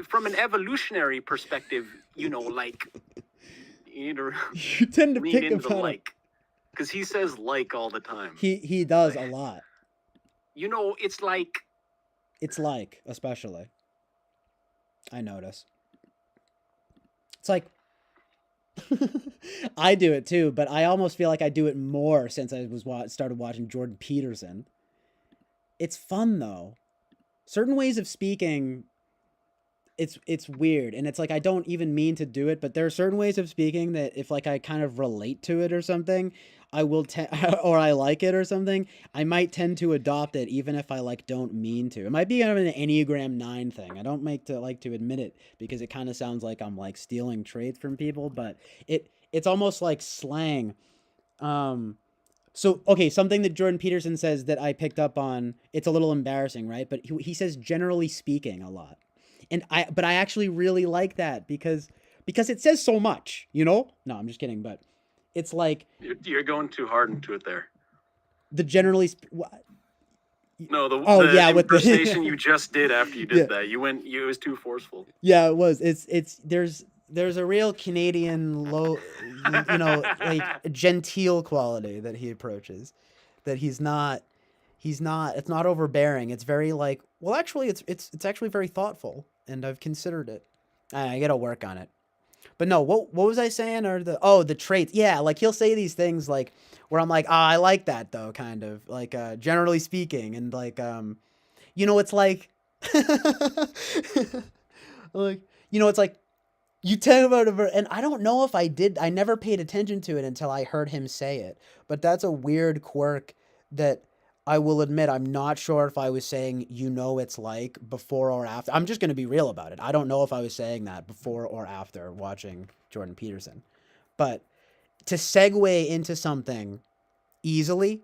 from an evolutionary perspective, you know, like you tend to read pick into the about like, because he says like all the time. He does a lot. You know, it's like, especially. I notice. It's like I do it too, but I almost feel like I do it more since I started watching Jordan Peterson. It's fun though. Certain ways of speaking, it's weird, and it's like I don't even mean to do it, but there are certain ways of speaking that if like I kind of relate to it or something, I will or I like it or something, I might tend to adopt it even if I like don't mean to. It might be kind of an Enneagram 9 thing. I don't like to admit it because it kind of sounds like I'm like stealing traits from people, but it's almost like slang. So okay, something that Jordan Peterson says that I picked up on, it's a little embarrassing, right? But he says generally speaking a lot. And I actually really like that because it says so much, you know? No, I'm just kidding, but it's like you're going too hard into it there. The generally no, the with impersonation you just did after you did that. It was too forceful. Yeah, it was. It's there's a real Canadian like genteel quality that he approaches, that it's not overbearing. It's very like, well, actually it's actually very thoughtful, and I've considered it. I got to work on it. But no, what was I saying? Or the traits. Yeah, like he'll say these things like where I'm like, I like that though, kind of like generally speaking, and like you know, it's like like, you know, it's like you tell about it, and I don't know if I never paid attention to it until I heard him say it. But that's a weird quirk that I will admit I'm not sure if I was saying, you know, it's like before or after. I'm just going to be real about it. I don't know if I was saying that before or after watching Jordan Peterson. But to segue into something easily,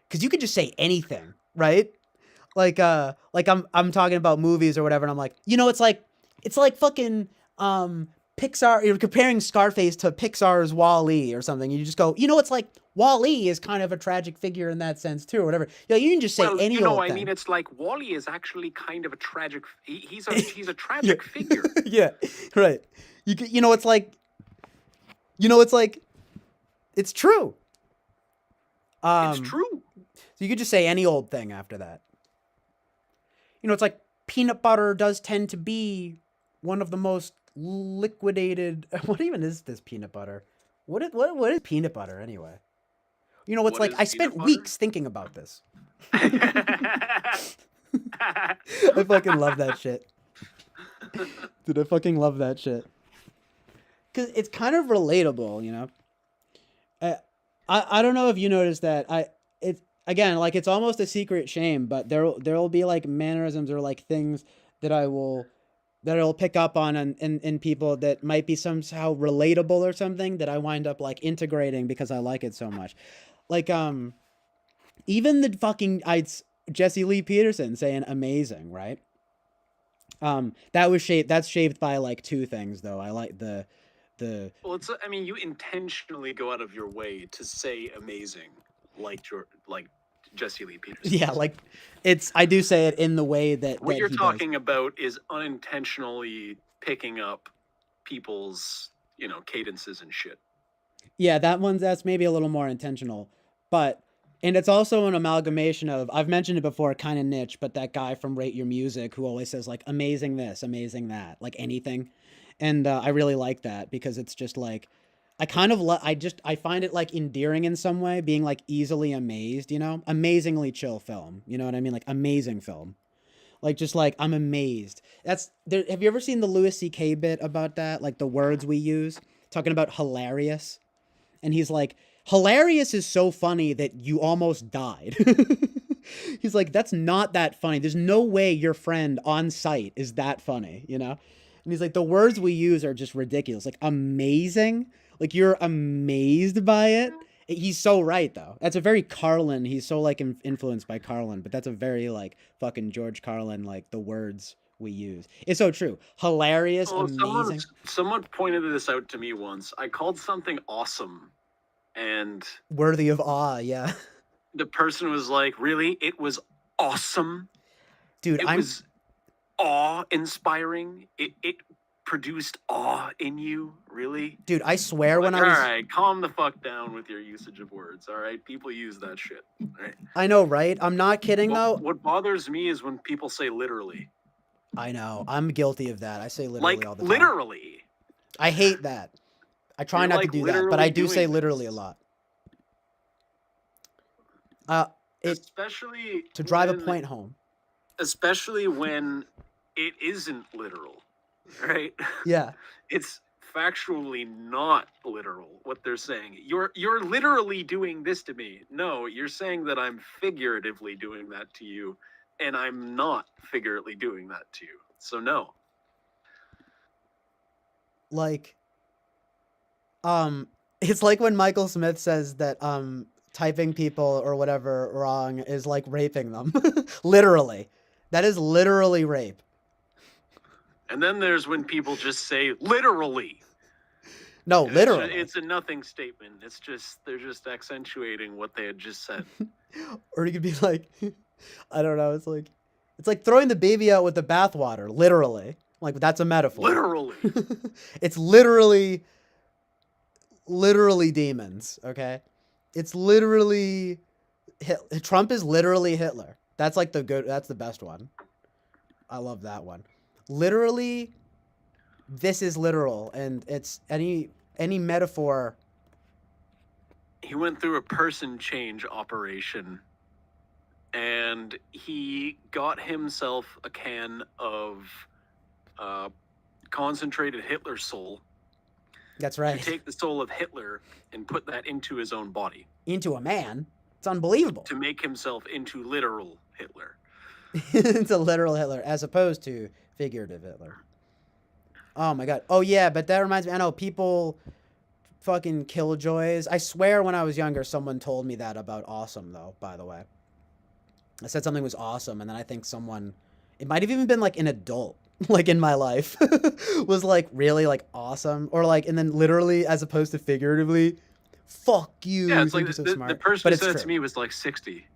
because you could just say anything, right? Like I'm talking about movies or whatever, and I'm like, you know, it's like fucking Pixar. You're comparing Scarface to Pixar's Wall-E or something. You just go, you know, it's like Wall-E is kind of a tragic figure in that sense too, or whatever. You know, you can just say any old thing. I mean, it's like Wall-E is actually kind of a tragic. He's a tragic figure. Yeah, right. You know, it's like, it's true. It's true. So you could just say any old thing after that. You know, it's like peanut butter does tend to be one of the most liquidated. What even is this peanut butter? What is peanut butter anyway? You know, it's like I spent weeks thinking about this. I fucking love that shit. Dude, I fucking love that shit. because it's kind of relatable, you know. I don't know if you noticed that. It's again like it's almost a secret shame, but there'll be like mannerisms or like things that I'll pick up on in people that might be somehow relatable or something that I wind up like integrating because I like it so much. Like even the fucking Jesse Lee Peterson saying amazing, right? That's shaped by like two things though. I like the Well, it's I mean, you intentionally go out of your way to say amazing, like Jesse Lee Peterson. yeah, like I do say it in the way that What that you're he talking about is unintentionally picking up people's, cadences and shit. Yeah, that's maybe a little more intentional, and it's also an amalgamation of I've mentioned it before, kind of niche, but that guy from Rate Your Music who always says like amazing this, amazing that, like anything, and I really like that because it's just like I kind of I find it like endearing in some way, being like easily amazed, you know, amazingly chill film, you know what I mean, like amazing film. Like just like I'm amazed. That's there. Have you ever seen the Louis C.K. bit about that? Like the words we use, talking about hilarious, and he's like, hilarious is so funny that you almost died. He's like, that's not that funny. There's no way your friend on site is that funny, you know? And he's like, the words we use are just ridiculous. Like amazing, like you're amazed by it. He's so right though. That's a very Carlin. He's so like influenced by Carlin, but that's a very like fucking George Carlin. Like the words we use, it's so true. Hilarious, amazing. Someone pointed this out to me once. I called something awesome, and worthy of awe. Yeah. The person was like, "Really? It was awesome, dude. It was awe-inspiring. It produced awe in you, really, dude. I swear when I was... All right, calm the fuck down with your usage of words. All right, people use that shit. Right? I know, right? I'm not kidding though. What bothers me is when people say literally. I know. I'm guilty of that. I say literally all the time. Literally. I hate that. I try not to do that, but I do say literally a lot. Especially to drive a point home. Especially when it isn't literal, right? Yeah. It's factually not literal what they're saying. You're literally doing this to me. No, you're saying that I'm figuratively doing that to you, and I'm not figuratively doing that to you. So no. Like, it's like when Michael Smith says that typing people or whatever wrong is like raping them. Literally. That is literally rape. And then there's when people just say literally. No, literally. It's a nothing statement. It's just they're just accentuating what they had just said. Or you could be like, I don't know. It's like throwing the baby out with the bathwater. Literally, like that's a metaphor. Literally, it's literally demons. Okay, it's literally Trump is literally Hitler. That's like that's the best one. I love that one. Literally, this is literal, and it's any metaphor. He went through a person change operation, and he got himself a can of concentrated Hitler soul. That's right. To take the soul of Hitler and put that into his own body. Into a man? It's unbelievable. To make himself into literal Hitler. Into literal Hitler, as opposed to figurative Hitler. Oh my god. Oh yeah, but that reminds me, I know people fucking killjoys. I swear when I was younger, someone told me that about awesome, though, by the way. I said something was awesome, and then I think someone, it might have even been like an adult, like in my life, was like really like awesome. Or like, and then literally, as opposed to figuratively, fuck you. Yeah, it's like so the person who said it to me was like 60.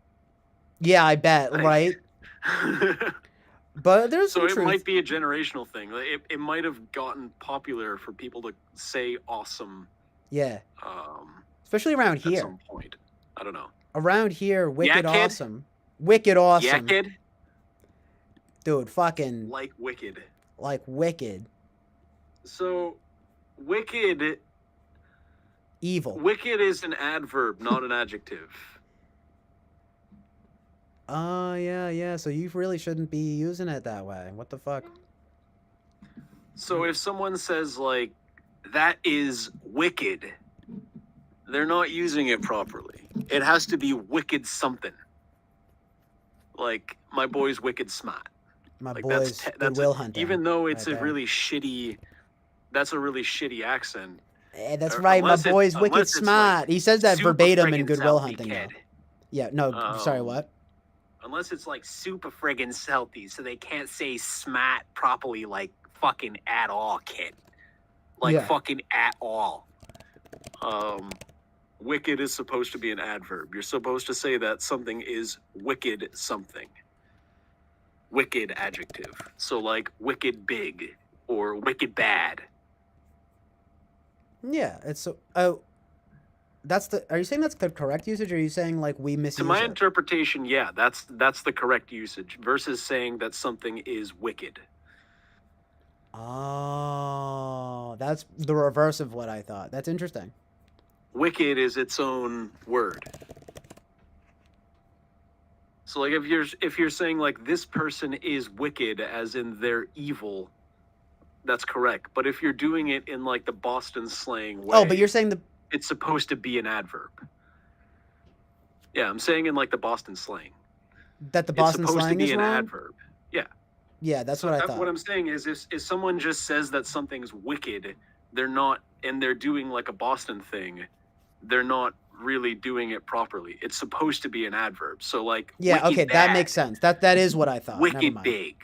Yeah, I bet, right? But there's so it truth. Might be a generational thing. It might have gotten popular for people to say awesome. Yeah. Especially around here. At some point. I don't know. Around here, wicked yeah, awesome. Wicked awesome. Yeah, kid? Dude, fucking... Like wicked. Like wicked. So, wicked... Evil. Wicked is an adverb, not an adjective. Oh, yeah. So you really shouldn't be using it that way. What the fuck? So if someone says, like, That is wicked. They're not using it properly. It has to be wicked something. Like, my boy's wicked smart. My Like, boy's Goodwill Hunting. even though it's right a there. really shitty, that's a really shitty accent. That's Or right. My unless it- boy's wicked unless it's, smart. like, He says that super verbatim in friggin' Goodwill salty, Hunting. Now. kid. Yeah. No. Sorry. What? Unless it's like super friggin' salty, so they can't say smart properly, like fucking at all, kid. Like Yeah. fucking at all. Wicked is supposed to be an adverb. You're supposed to say that something is wicked something. Wicked adjective. So like wicked big or wicked bad. Yeah. It's so. Oh. That's the. Are you saying that's the correct usage, or are you saying like we misuse To my it? interpretation, yeah, that's the correct usage versus saying that something is wicked. Oh, that's the reverse of what I thought. That's interesting. Wicked is its own word. So like if you're saying like this person is wicked as in they're evil, that's correct. But if you're doing it in like the Boston slang way, Oh, but you're saying it's supposed to be an adverb. Yeah, I'm saying in like the Boston slang. that the Boston it's supposed slang to be is an wrong. adverb. Yeah. Yeah, that's what I thought. What I'm saying is if someone just says that something's wicked, they're not, and they're doing like a Boston thing, they're not really doing it properly. It's supposed to be an adverb. So like Yeah. wicked Okay, bad, that makes sense. That is what I thought. Never wicked mind. big.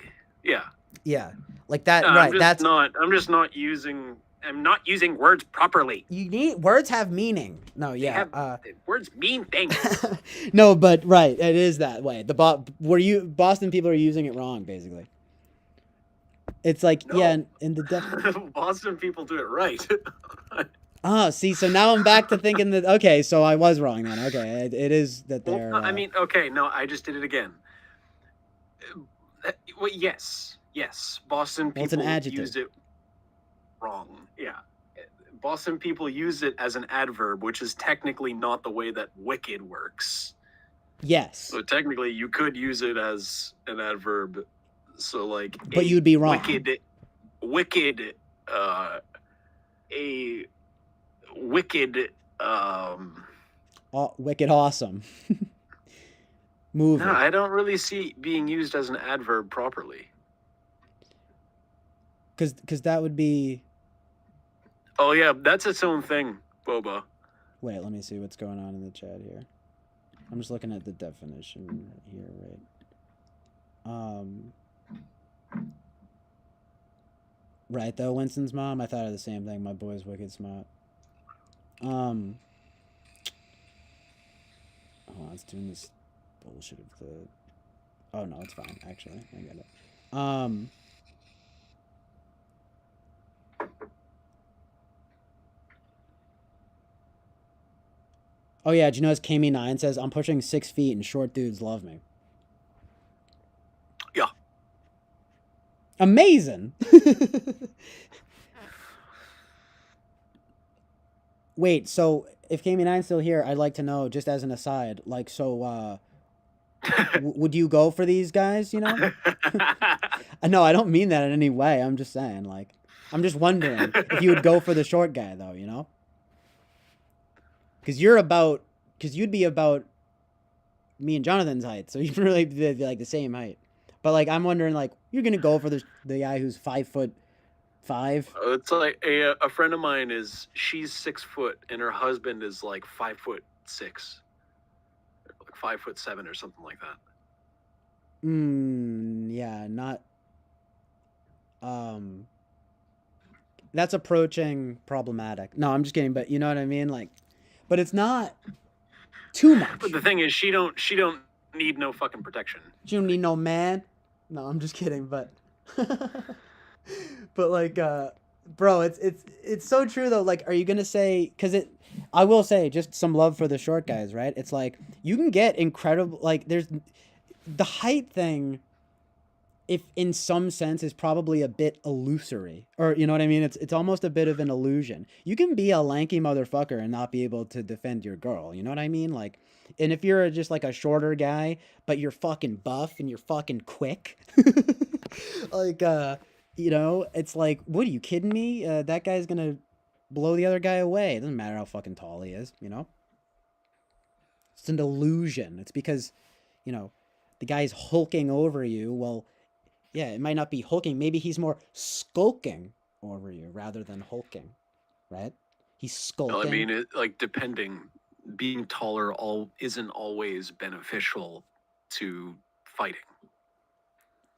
Yeah. Yeah, like that. No, right. That's I'm just not using. I'm not using words properly. you need words have meaning. No. Yeah. Words mean things. No, but right, it is that way. Boston people are using it wrong, basically. It's like yeah, in the Boston people do it right. Oh, see, so now I'm back to thinking that okay, so I was wrong then. Okay, it is that they're. I mean, okay, no, I just did it again. Well, yes. Boston Well, it's an people adjective. use it wrong. Yeah. Boston people use it as an adverb, which is technically not the way that wicked works. Yes. So technically, you could use it as an adverb. So like, But you'd be wrong. Wicked, a wicked, wicked awesome. Movie. No, I don't really see it being used as an adverb properly. Because that would be. Oh yeah, that's its own thing, Boba. Wait, let me see what's going on in the chat here. I'm just looking at the definition here, right? Right though, Winston's mom. I thought of the same thing. My boy's wicked smart. Oh, it's doing this bullshit of the. Oh no, it's fine. Actually, I get it. Oh yeah, do you notice Kami9 says, I'm pushing 6 feet and short dudes love me. Yeah. Amazing! Wait, so if Kami9's still here, I'd like to know, just as an aside, like, so, would you go for these guys, you know? No, I don't mean that in any way. I'm just saying, like, I'm just wondering if you would go for the short guy, though, you know? Because you'd be about me and Jonathan's height, so you'd really be like the same height. But like, I'm wondering, like, you're gonna go for the guy who's 5'5"? It's like a friend of mine she's 6 foot and her husband is like 5'6", like 5'7" or something like that. Yeah, not. That's approaching problematic. No, I'm just kidding, but you know what I mean, like. But it's not too much. But the thing is, she don't need no fucking protection. She don't need no man. No, I'm just kidding, but but like bro, it's so true though. Like, are you gonna say, I will say, just some love for the short guys, right? It's like you can get incredible, like, there's the height thing, if in some sense is probably a bit illusory, or you know what I mean? It's almost a bit of an illusion. You can be a lanky motherfucker and not be able to defend your girl. You know what I mean? Like, and if you're just like a shorter guy, but you're fucking buff and you're fucking quick, like, you know, it's like, what are you kidding me? That guy's gonna blow the other guy away. It doesn't matter how fucking tall he is, you know? It's an illusion. It's because, you know, the guy's hulking over you. Well, yeah, it might not be hulking. Maybe he's more skulking over you rather than hulking, right? He's skulking. I mean, depending, being taller isn't always beneficial to fighting.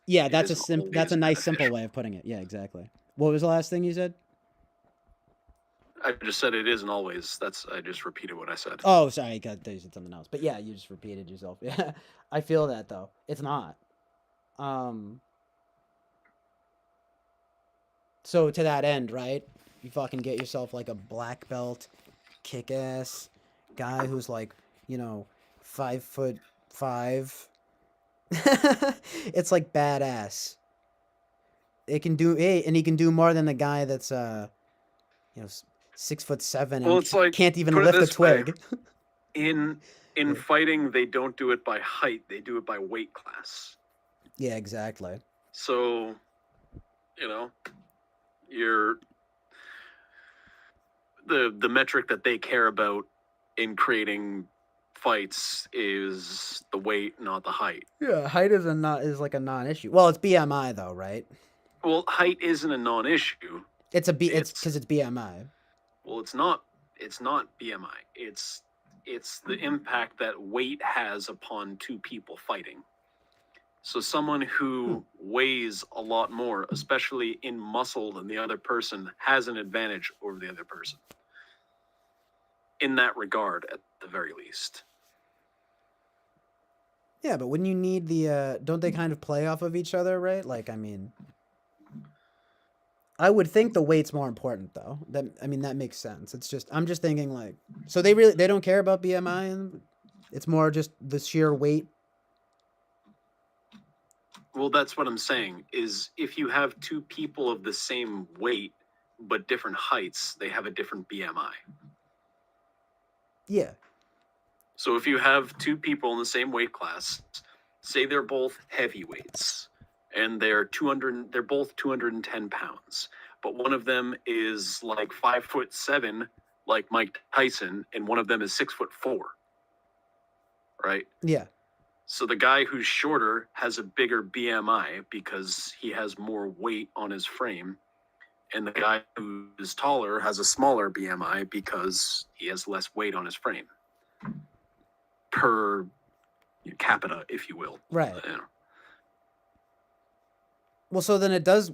Yeah, that's a nice simple way of putting it. Yeah, exactly. What was the last thing you said? I just said it isn't always. I just repeated what I said. Oh, sorry, you said something else. But yeah, you just repeated yourself. Yeah, I feel that though. It's not. So to that end, right? You fucking get yourself like a black belt, kick-ass guy who's like, you know, 5'5". It's like badass. It can do and he can do more than the guy that's you know, 6'7" and It's like, can't even lift a twig. In fighting, they don't do it by height; they do it by weight class. Yeah, exactly. So, you know, the metric that they care about in creating fights is the weight, not the height. Yeah, height is like a non-issue. Well, it's BMI though, right? Well, height isn't a non-issue. It's because it's BMI. Well, it's not BMI. It's the impact that weight has upon two people fighting. So someone who weighs a lot more, especially in muscle than the other person, has an advantage over the other person. In that regard, at the very least. Yeah, but wouldn't you need the don't they kind of play off of each other, right? Like, I mean, I would think the weight's more important though. That makes sense. It's just I'm just thinking like, so they don't care about BMI and it's more just the sheer weight. Well, that's what I'm saying, is if you have two people of the same weight but different heights, they have a different BMI. Yeah. So if you have two people in the same weight class, say they're both heavyweights, and they're both 210 pounds, but one of them is like 5'7", like Mike Tyson, and one of them is 6'4", right? Yeah. So the guy who's shorter has a bigger BMI because he has more weight on his frame, and the guy who is taller has a smaller BMI because he has less weight on his frame. Per capita, if you will. Right. Well, so then it does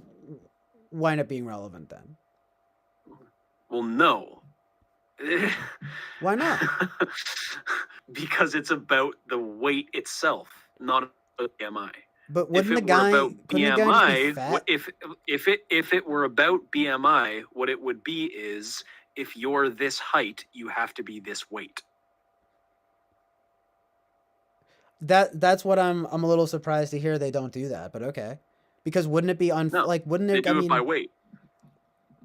wind up being relevant then. Well, no. Why not? Because it's about the weight itself, not about BMI. But wouldn't the guy be fat? If it were about BMI, what it would be is if you're this height, you have to be this weight. That's what I'm a little surprised to hear they don't do that, but okay. Because wouldn't it be wouldn't it they do it by weight.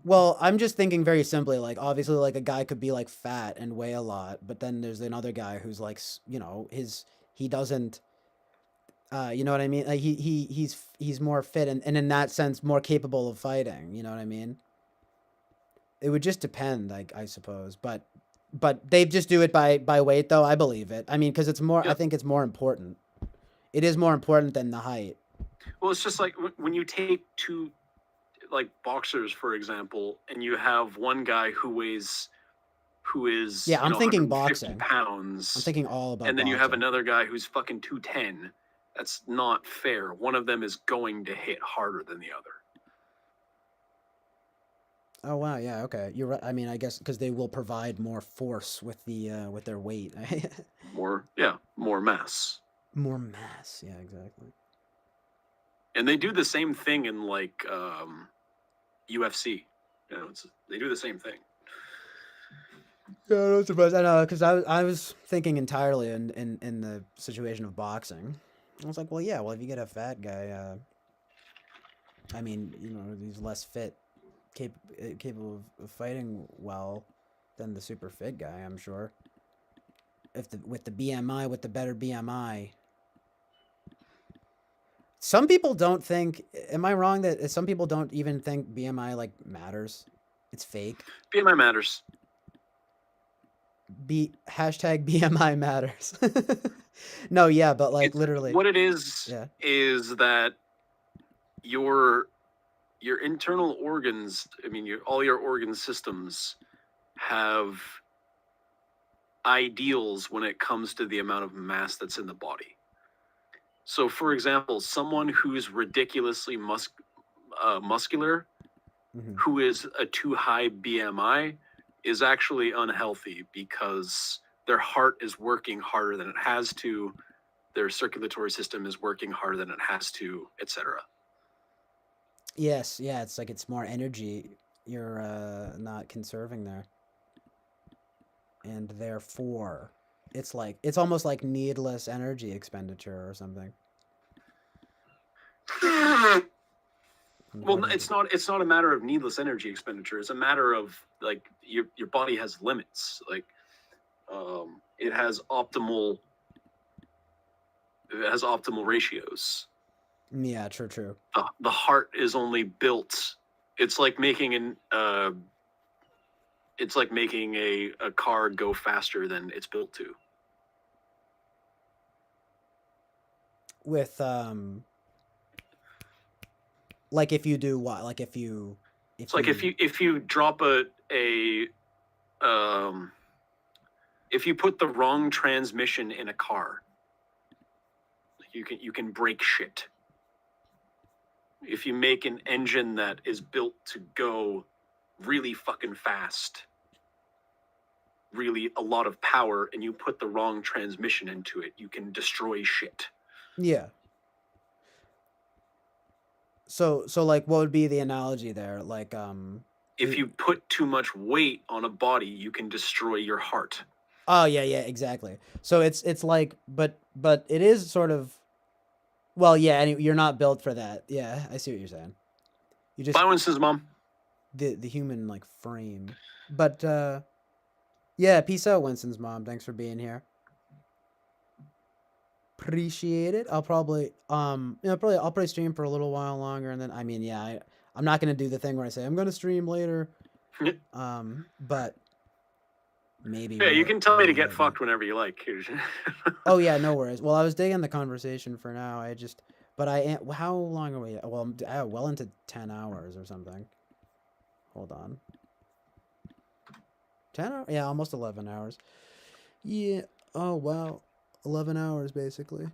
Well, I'm just thinking very simply, like obviously like a guy could be like fat and weigh a lot, but then there's another guy who's like, you know, he doesn't you know what I mean? Like he's more fit and in that sense more capable of fighting, you know what I mean? It would just depend, like I suppose, but they just do it by weight though. I believe it. I mean, because it's more. Yep. I think it's more important. It is more important than the height. Well, it's just like when you take two, like boxers for example, and you have one guy who is yeah. I'm thinking boxing. Pounds. I'm thinking all about. And then boxing. You have another guy who's fucking 210. That's not fair. One of them is going to hit harder than the other. Oh wow, yeah, okay, you're right. I mean, I guess because they will provide more force with with their weight. more mass. More mass, yeah, exactly. And they do the same thing in like UFC. You know, they do the same thing. Yeah, I'm not surprised. I know, because I was thinking entirely in the situation of boxing. I was like, well, yeah, well, if you get a fat guy, I mean, you know, he's less fit. Capable of fighting well than the super fit guy, I'm sure. With the better BMI. Some people don't think. Am I wrong that some people don't even think BMI like matters? It's fake. BMI matters. Hashtag BMI matters. No, yeah, but like It's, literally. what it is Yeah. is that your internal organs, I mean, all your organ systems have ideals when it comes to the amount of mass that's in the body. So, for example, someone who's ridiculously muscular, who is a too high BMI, is actually unhealthy because their heart is working harder than it has to, their circulatory system is working harder than it has to, etc. Yes, yeah, it's like it's more energy you're not conserving there. And therefore, it's almost like needless energy expenditure or something. Well, it's not a matter of needless energy expenditure. It's a matter of like your body has limits. Like it has optimal ratios. Yeah, true. The heart is only built. It's like making a car go faster than it's built to. With like if you do what? Like if you drop if you put the wrong transmission in a car, you can break shit. If you make an engine that is built to go really fucking fast, really a lot of power, and you put the wrong transmission into it, you can destroy shit. Yeah. So like what would be the analogy there? Like if you put too much weight on a body, you can destroy your heart. Oh yeah, exactly. So it's like but it is sort of, well, yeah, and you're not built for that. Yeah, I see what you're saying. You just Bye, Winston's mom. The human like frame. But yeah, peace out, Winston's mom. Thanks for being here. Appreciate it. I'll probably I'll probably stream for a little while longer, and then I mean, yeah, I'm not gonna do the thing where I say I'm gonna stream later. But maybe. Yeah, you can tell me to get fucked whenever you like. Oh yeah, no worries. Well, I was digging the conversation for now. How long are we? Well, well into 10 hours or something. Hold on. 10 hours? Yeah, almost 11 hours. Yeah. Oh wow. 11 hours basically.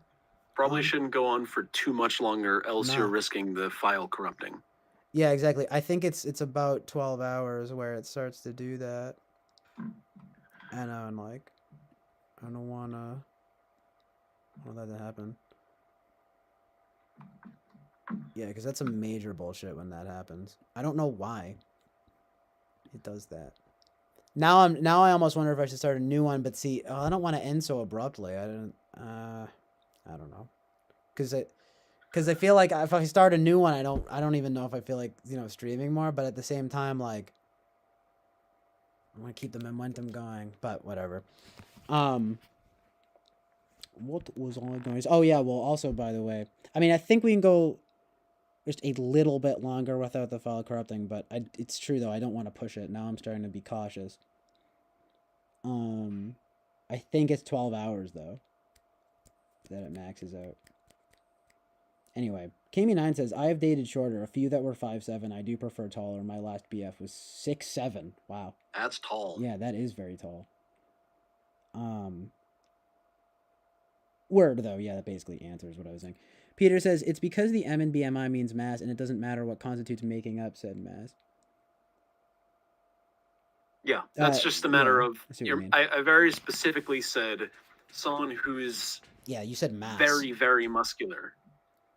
Probably shouldn't go on for too much longer, else you're risking the file corrupting. Yeah, exactly. I think it's about 12 hours where it starts to do that. And I'm like, I don't wanna let that happen. Yeah, because that's some major bullshit when that happens. I don't know why it does that. Now I almost wonder if I should start a new one, but see, I don't want to end so abruptly. I don't know, because I feel like if I start a new one, I don't even know if I feel like streaming more. But at the same time, like I want to keep the momentum going. But whatever. What was all I going to say? Oh yeah, well also by the way, I mean I think we can go just a little bit longer without the file corrupting, but it's true though, I don't want to push it. Now I'm starting to be cautious. I think it's 12 hours though that it maxes out. Anyway, Kami9 says, I have dated shorter, a few that were 5'7". I do prefer taller. My last BF was 6'7". Wow. That's tall. Yeah, that is very tall. Word though, yeah, that basically answers what I was saying. Peter says, it's because the M in BMI means mass, and it doesn't matter what constitutes making up said mass. Yeah, that's just a matter of... I very specifically said someone who's... Yeah, you said mass. Very, very muscular.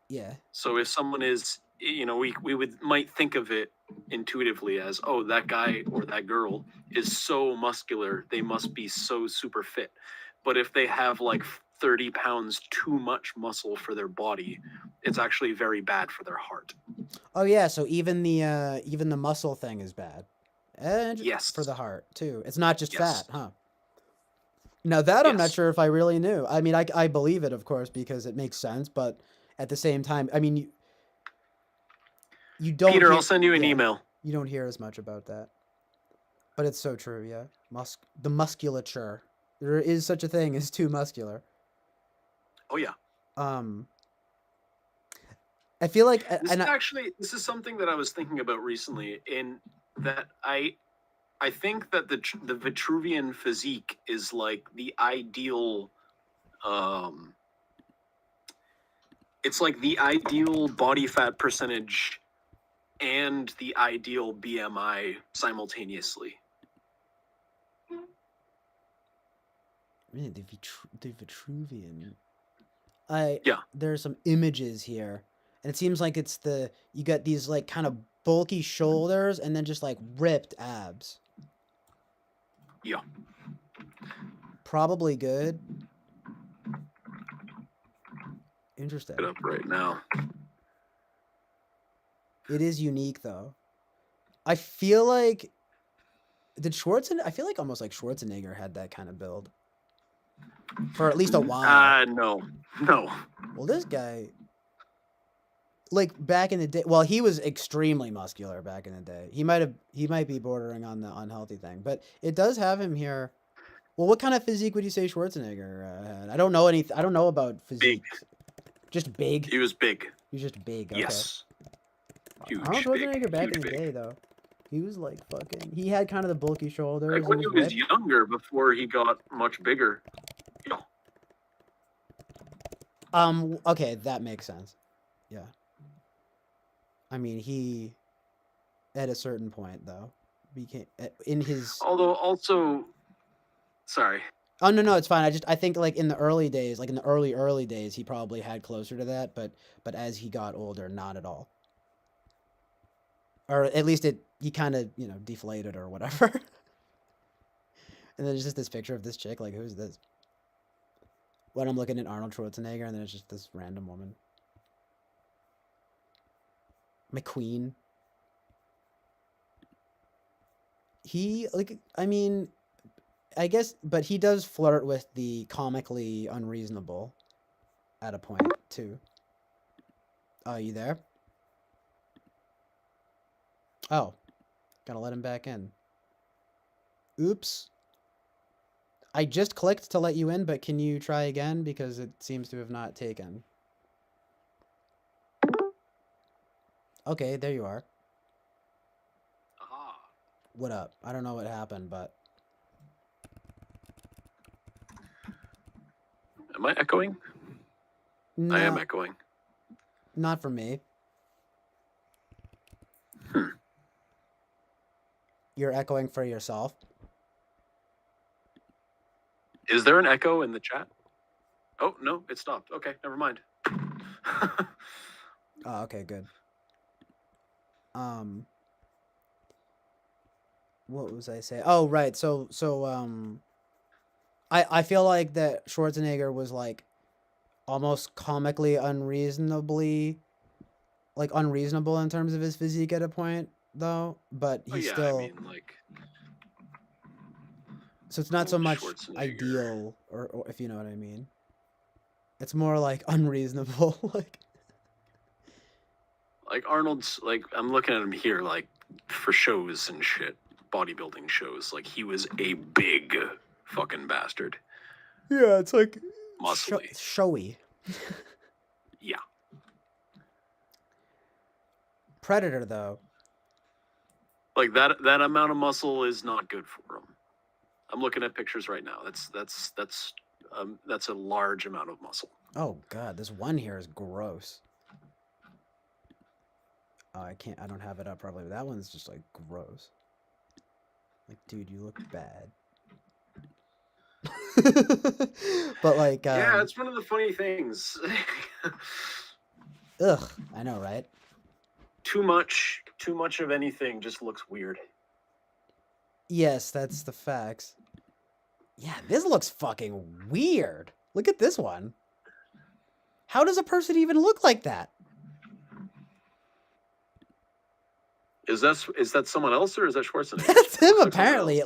Yeah. So if someone is, we might think of it intuitively as, oh, that guy or that girl is so muscular, they must be so super fit. But if they have like 30 pounds too much muscle for their body, it's actually very bad for their heart. Oh yeah, so even the muscle thing is bad. And yes. For the heart too. It's not just fat, huh? Now that I'm not sure if I really knew. I mean, I believe it, of course, because it makes sense, but at the same time, I mean, you don't. Peter, I'll send you an email. You don't hear as much about that. But it's so true, yeah. The musculature. There is such a thing as too muscular. Oh yeah. I feel like This is something that I was thinking about recently, in that I think that the Vitruvian physique is like the ideal it's like the ideal body fat percentage and the ideal BMI simultaneously. Really, the Vitruvian. There are some images here, and it seems like it's you got these like kind of bulky shoulders and then just like ripped abs. Yeah. Probably good. Interesting. It up right now. It is unique though. I feel like I feel like almost like Schwarzenegger had that kind of build. For at least a while. No. Well, this guy, like back in the day, well, he was extremely muscular back in the day. He might be bordering on the unhealthy thing, but it does have him here. Well, what kind of physique would you say Schwarzenegger had? I don't know I don't know about physique. Big. Just big. He was big. He was just big. Okay. Yes. Huge. Arnold Schwarzenegger big, back huge in the big. day, though, he was like fucking. He had kind of the bulky shoulders. Like when he was younger, before he got much bigger. Okay, that makes sense. Yeah. I mean, he, at a certain point, though, became in his. Although also, sorry. Oh no, it's fine. I think like in the early days, like in the early days, he probably had closer to that, but as he got older, not at all. Or at least he kind of deflated or whatever. And then there's just this picture of this chick. Like, who's this? When I'm looking at Arnold Schwarzenegger, and then it's just this random woman. McQueen. He, like, I mean, I guess, but he does flirt with the comically unreasonable at a point, too. Oh, you there? Oh. Gotta let him back in. Oops. I just clicked to let you in, but can you try again? Because it seems to have not taken. Okay, there you are. Aha. What up? I don't know what happened, but... Am I echoing? No, I am echoing. not for me. You're echoing for yourself? Is there an echo in the chat? Oh, no, it stopped. Okay, never mind. Oh, okay, good. What was I saying? Oh, right. So I feel like that Schwarzenegger was like almost comically unreasonable in terms of his physique at a point, though. But he's still. I mean, like. So it's not so much ideal, or if you know what I mean. It's more like unreasonable, Like Arnold's, like, I'm looking at him here, like, for shows and shit, bodybuilding shows. Like, he was a big fucking bastard. Yeah, it's like muscly, showy. Yeah. Predator, though. Like that amount of muscle is not good for him. I'm looking at pictures right now. That's a large amount of muscle. Oh god, this one here is gross. Oh, I don't have it up probably, but that one's just like gross. Like, dude, you look bad. But like yeah, it's one of the funny things. Ugh, I know, right? Too much of anything just looks weird. Yes, that's the facts. Yeah, this looks fucking weird. Look at this one. How does a person even look like that? Is that someone else, or is that Schwarzenegger? That's him, apparently.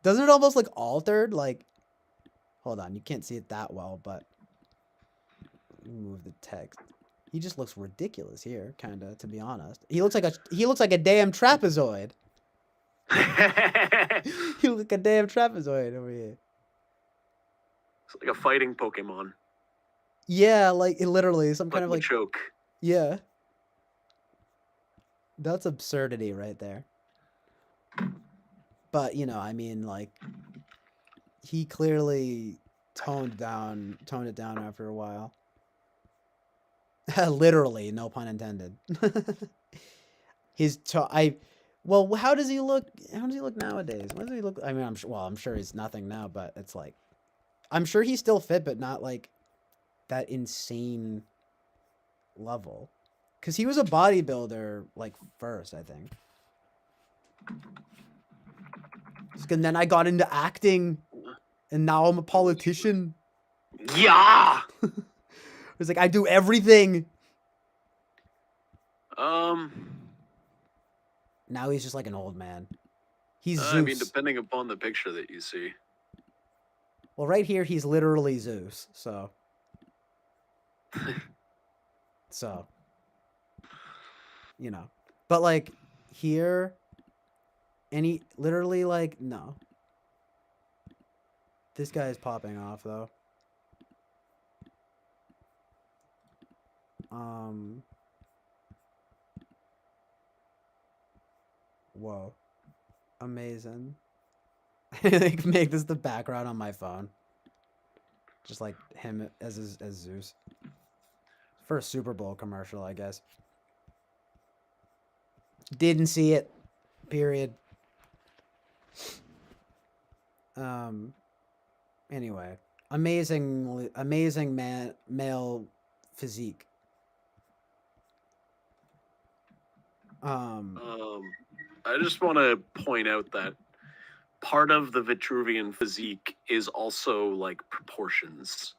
Doesn't it almost look altered? Like, hold on, you can't see it that well, but move the text. He just looks ridiculous here, kinda, to be honest. He looks like a damn trapezoid. You look like a damn trapezoid over here. It's like a fighting Pokemon. Yeah, like it literally some kind of like choke. yeah. That's absurdity right there. But you know, I mean, like he clearly toned it down after a while. Literally, no pun intended. Well, how does he look? How does he look nowadays? What does he look? I mean, I'm sure he's nothing now, but it's like, I'm sure he's still fit, but not like that insane level. Cause he was a bodybuilder like first, I think. And then I got into acting, and now I'm a politician. Yeah. It's like I do everything. Now he's just like an old man. He's Zeus. I mean, depending upon the picture that you see. Well, right here he's literally Zeus. So. You know, but like here, and he literally like no. This guy is popping off though. Whoa. Amazing. Like make this the background on my phone. Just like him as Zeus. For a Super Bowl commercial, I guess. Didn't see it. Period. Anyway. Amazing male physique. I just want to point out that part of the Vitruvian physique is also like proportions.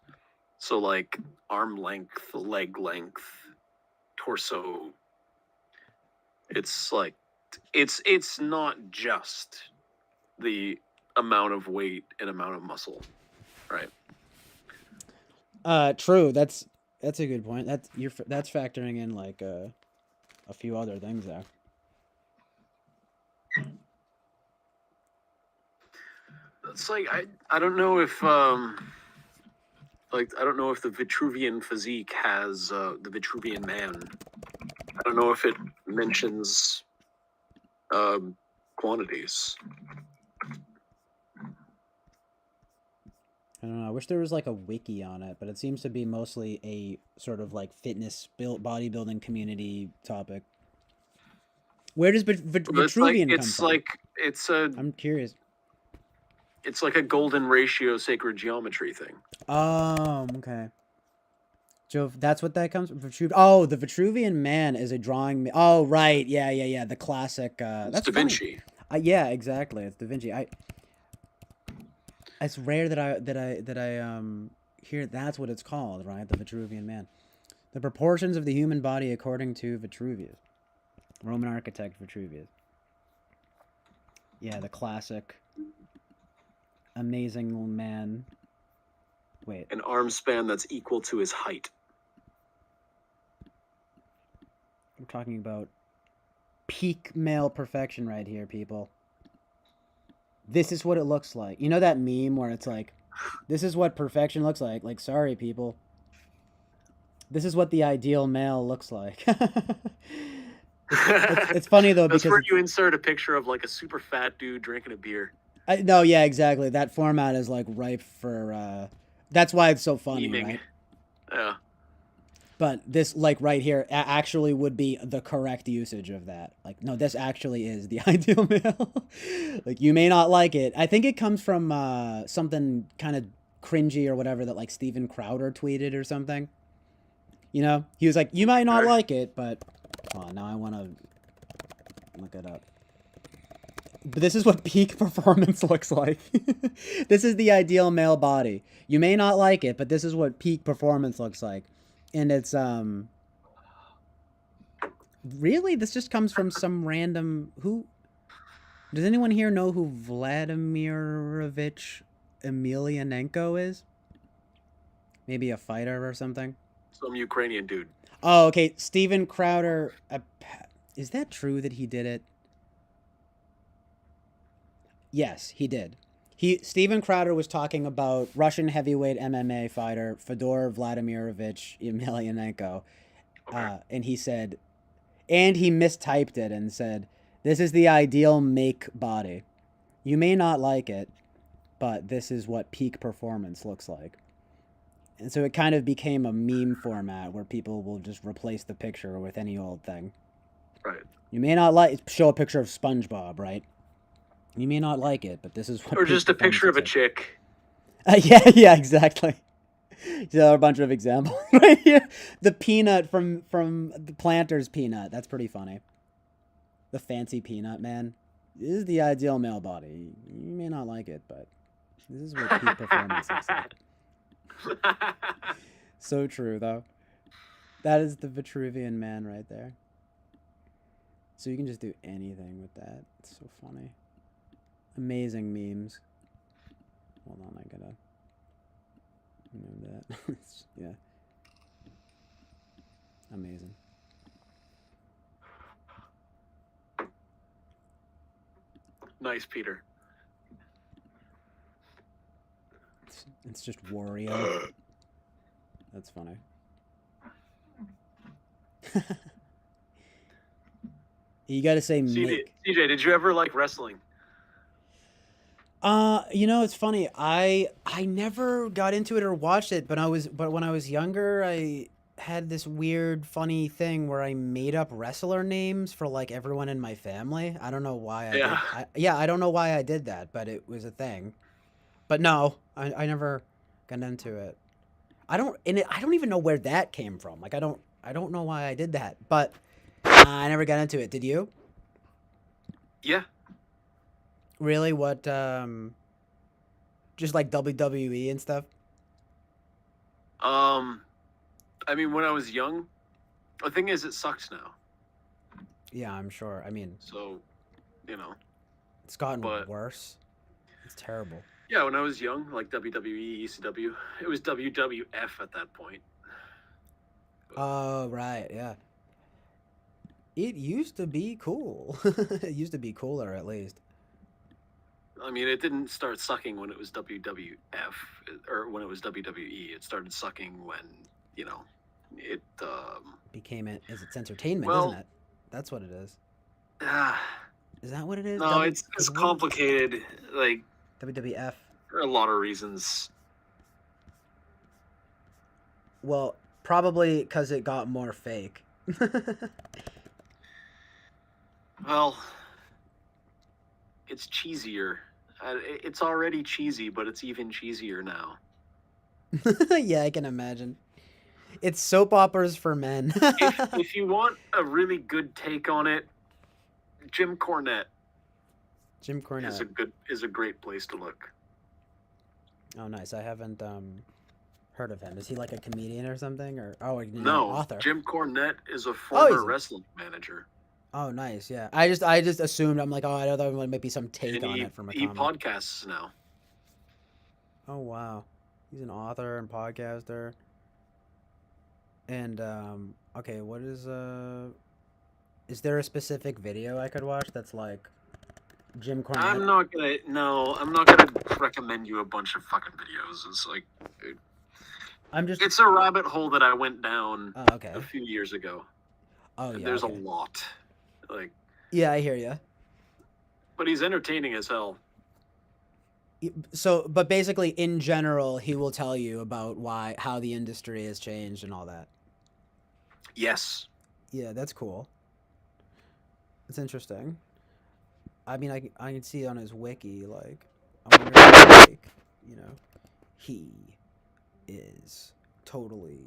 So like arm length, leg length, torso. It's like it's not just the amount of weight and amount of muscle, right? True. That's a good point. That's factoring in like a few other things there. It's like I don't know if like I don't know if the Vitruvian physique has the Vitruvian man. I don't know if it mentions quantities. I don't know. I wish there was like a wiki on it, but it seems to be mostly a sort of like fitness bodybuilding community topic. Where does Vitruvian come from? I'm curious. It's like a golden ratio sacred geometry thing. Oh, okay. So that's what that comes from. Oh, the Vitruvian Man is a drawing. Oh, right. Yeah. The classic. That's Da Vinci. Yeah, exactly. It's Da Vinci. It's rare that I hear that's what it's called, right? The Vitruvian Man. The proportions of the human body according to Vitruvius, Roman architect Vitruvius. Yeah, the classic. Amazing man. Wait. An arm span that's equal to his height. We're talking about peak male perfection right here, people. This is what it looks like. You know that meme where it's like, this is what perfection looks like? Like, sorry, people. This is what the ideal male looks like. It's funny, though, That's because... where you insert a picture of, like, a super fat dude drinking a beer. No, yeah, exactly. That format is, like, ripe for... That's why it's so funny, right? Yeah. But this, like, right here, actually would be the correct usage of that. Like, no, this actually is the ideal male. Like, you may not like it. I think it comes from something kind of cringy or whatever that, like, Steven Crowder tweeted or something. You know? He was like, you might not like it, but... Oh, now I want to look it up. But this is what peak performance looks like. This is the ideal male body. You may not like it, but this is what peak performance looks like. And it's, really? This just comes from some random, does anyone here know who Vladimirovich Emelianenko is? Maybe a fighter or something? Some Ukrainian dude. Oh, okay. Steven Crowder, is that true that he did it? Yes, he did. Steven Crowder was talking about Russian heavyweight MMA fighter Fedor Vladimirovich Emelianenko, and he said, and he mistyped it and said, "This is the ideal make body. You may not like it, but this is what peak performance looks like." And so it kind of became a meme format where people will just replace the picture with any old thing. Right. You may not show a picture of SpongeBob, right? You may not like it, but this is what. Or just a picture of a chick. Yeah, exactly. There are a bunch of examples right here. The peanut from the Planters peanut. That's pretty funny. The fancy peanut, man. This is the ideal male body. You may not like it, but this is what peak performance looks like. So true, though. That is the Vitruvian man right there. So you can just do anything with that. It's so funny. Amazing memes. Hold on, I gotta move that. Yeah. Amazing. Nice, Peter. It's just Wario. That's funny. You gotta say CJ, did you ever like wrestling? It's funny. I never got into it or watched it, but when I was younger, I had this weird, funny thing where I made up wrestler names for like everyone in my family. I don't know why I don't know why I did that, but it was a thing. But no, I never got into it. I don't even know where that came from. Like I don't know why I did that, but I never got into it. Did you? Yeah. Really? What? Just like WWE and stuff. I mean, when I was young, the thing is, it sucks now. Yeah, I'm sure. I mean, so, it's gotten worse. It's terrible. Yeah, when I was young, like WWE, ECW, it was WWF at that point. Oh, right, yeah. It used to be cool. It used to be cooler, at least. I mean, it didn't start sucking when it was WWF, or when it was WWE. It started sucking when, it... became it, it's entertainment, well, isn't it? That's what it is. Is that what it is? No, it's complicated, like... WWF. For a lot of reasons. Well, probably because it got more fake. Well, it's cheesier. It's already cheesy, but it's even cheesier now. Yeah, I can imagine. It's soap operas for men. if you want a really good take on it, Jim Cornette. Jim Cornette is a great place to look. Oh, nice. I haven't heard of him. Is he like a comedian or something, or no? Author? Jim Cornette is a former wrestling manager. Oh, nice. Yeah, I just assumed. I'm like, I thought there might be some take on it from a comic. He podcasts now. Oh wow, he's an author and podcaster. And okay, what is there a specific video I could watch that's like Jim Cornette? I'm not gonna recommend you a bunch of fucking videos. It's like, it's a rabbit hole that I went down a few years ago. Oh yeah, there's a lot. Like, yeah, I hear you. But he's entertaining as hell. So, but basically, in general, he will tell you about how the industry has changed and all that. Yes. Yeah, that's cool. It's interesting. I mean, I can see on his wiki, like, I wonder if, like, he is totally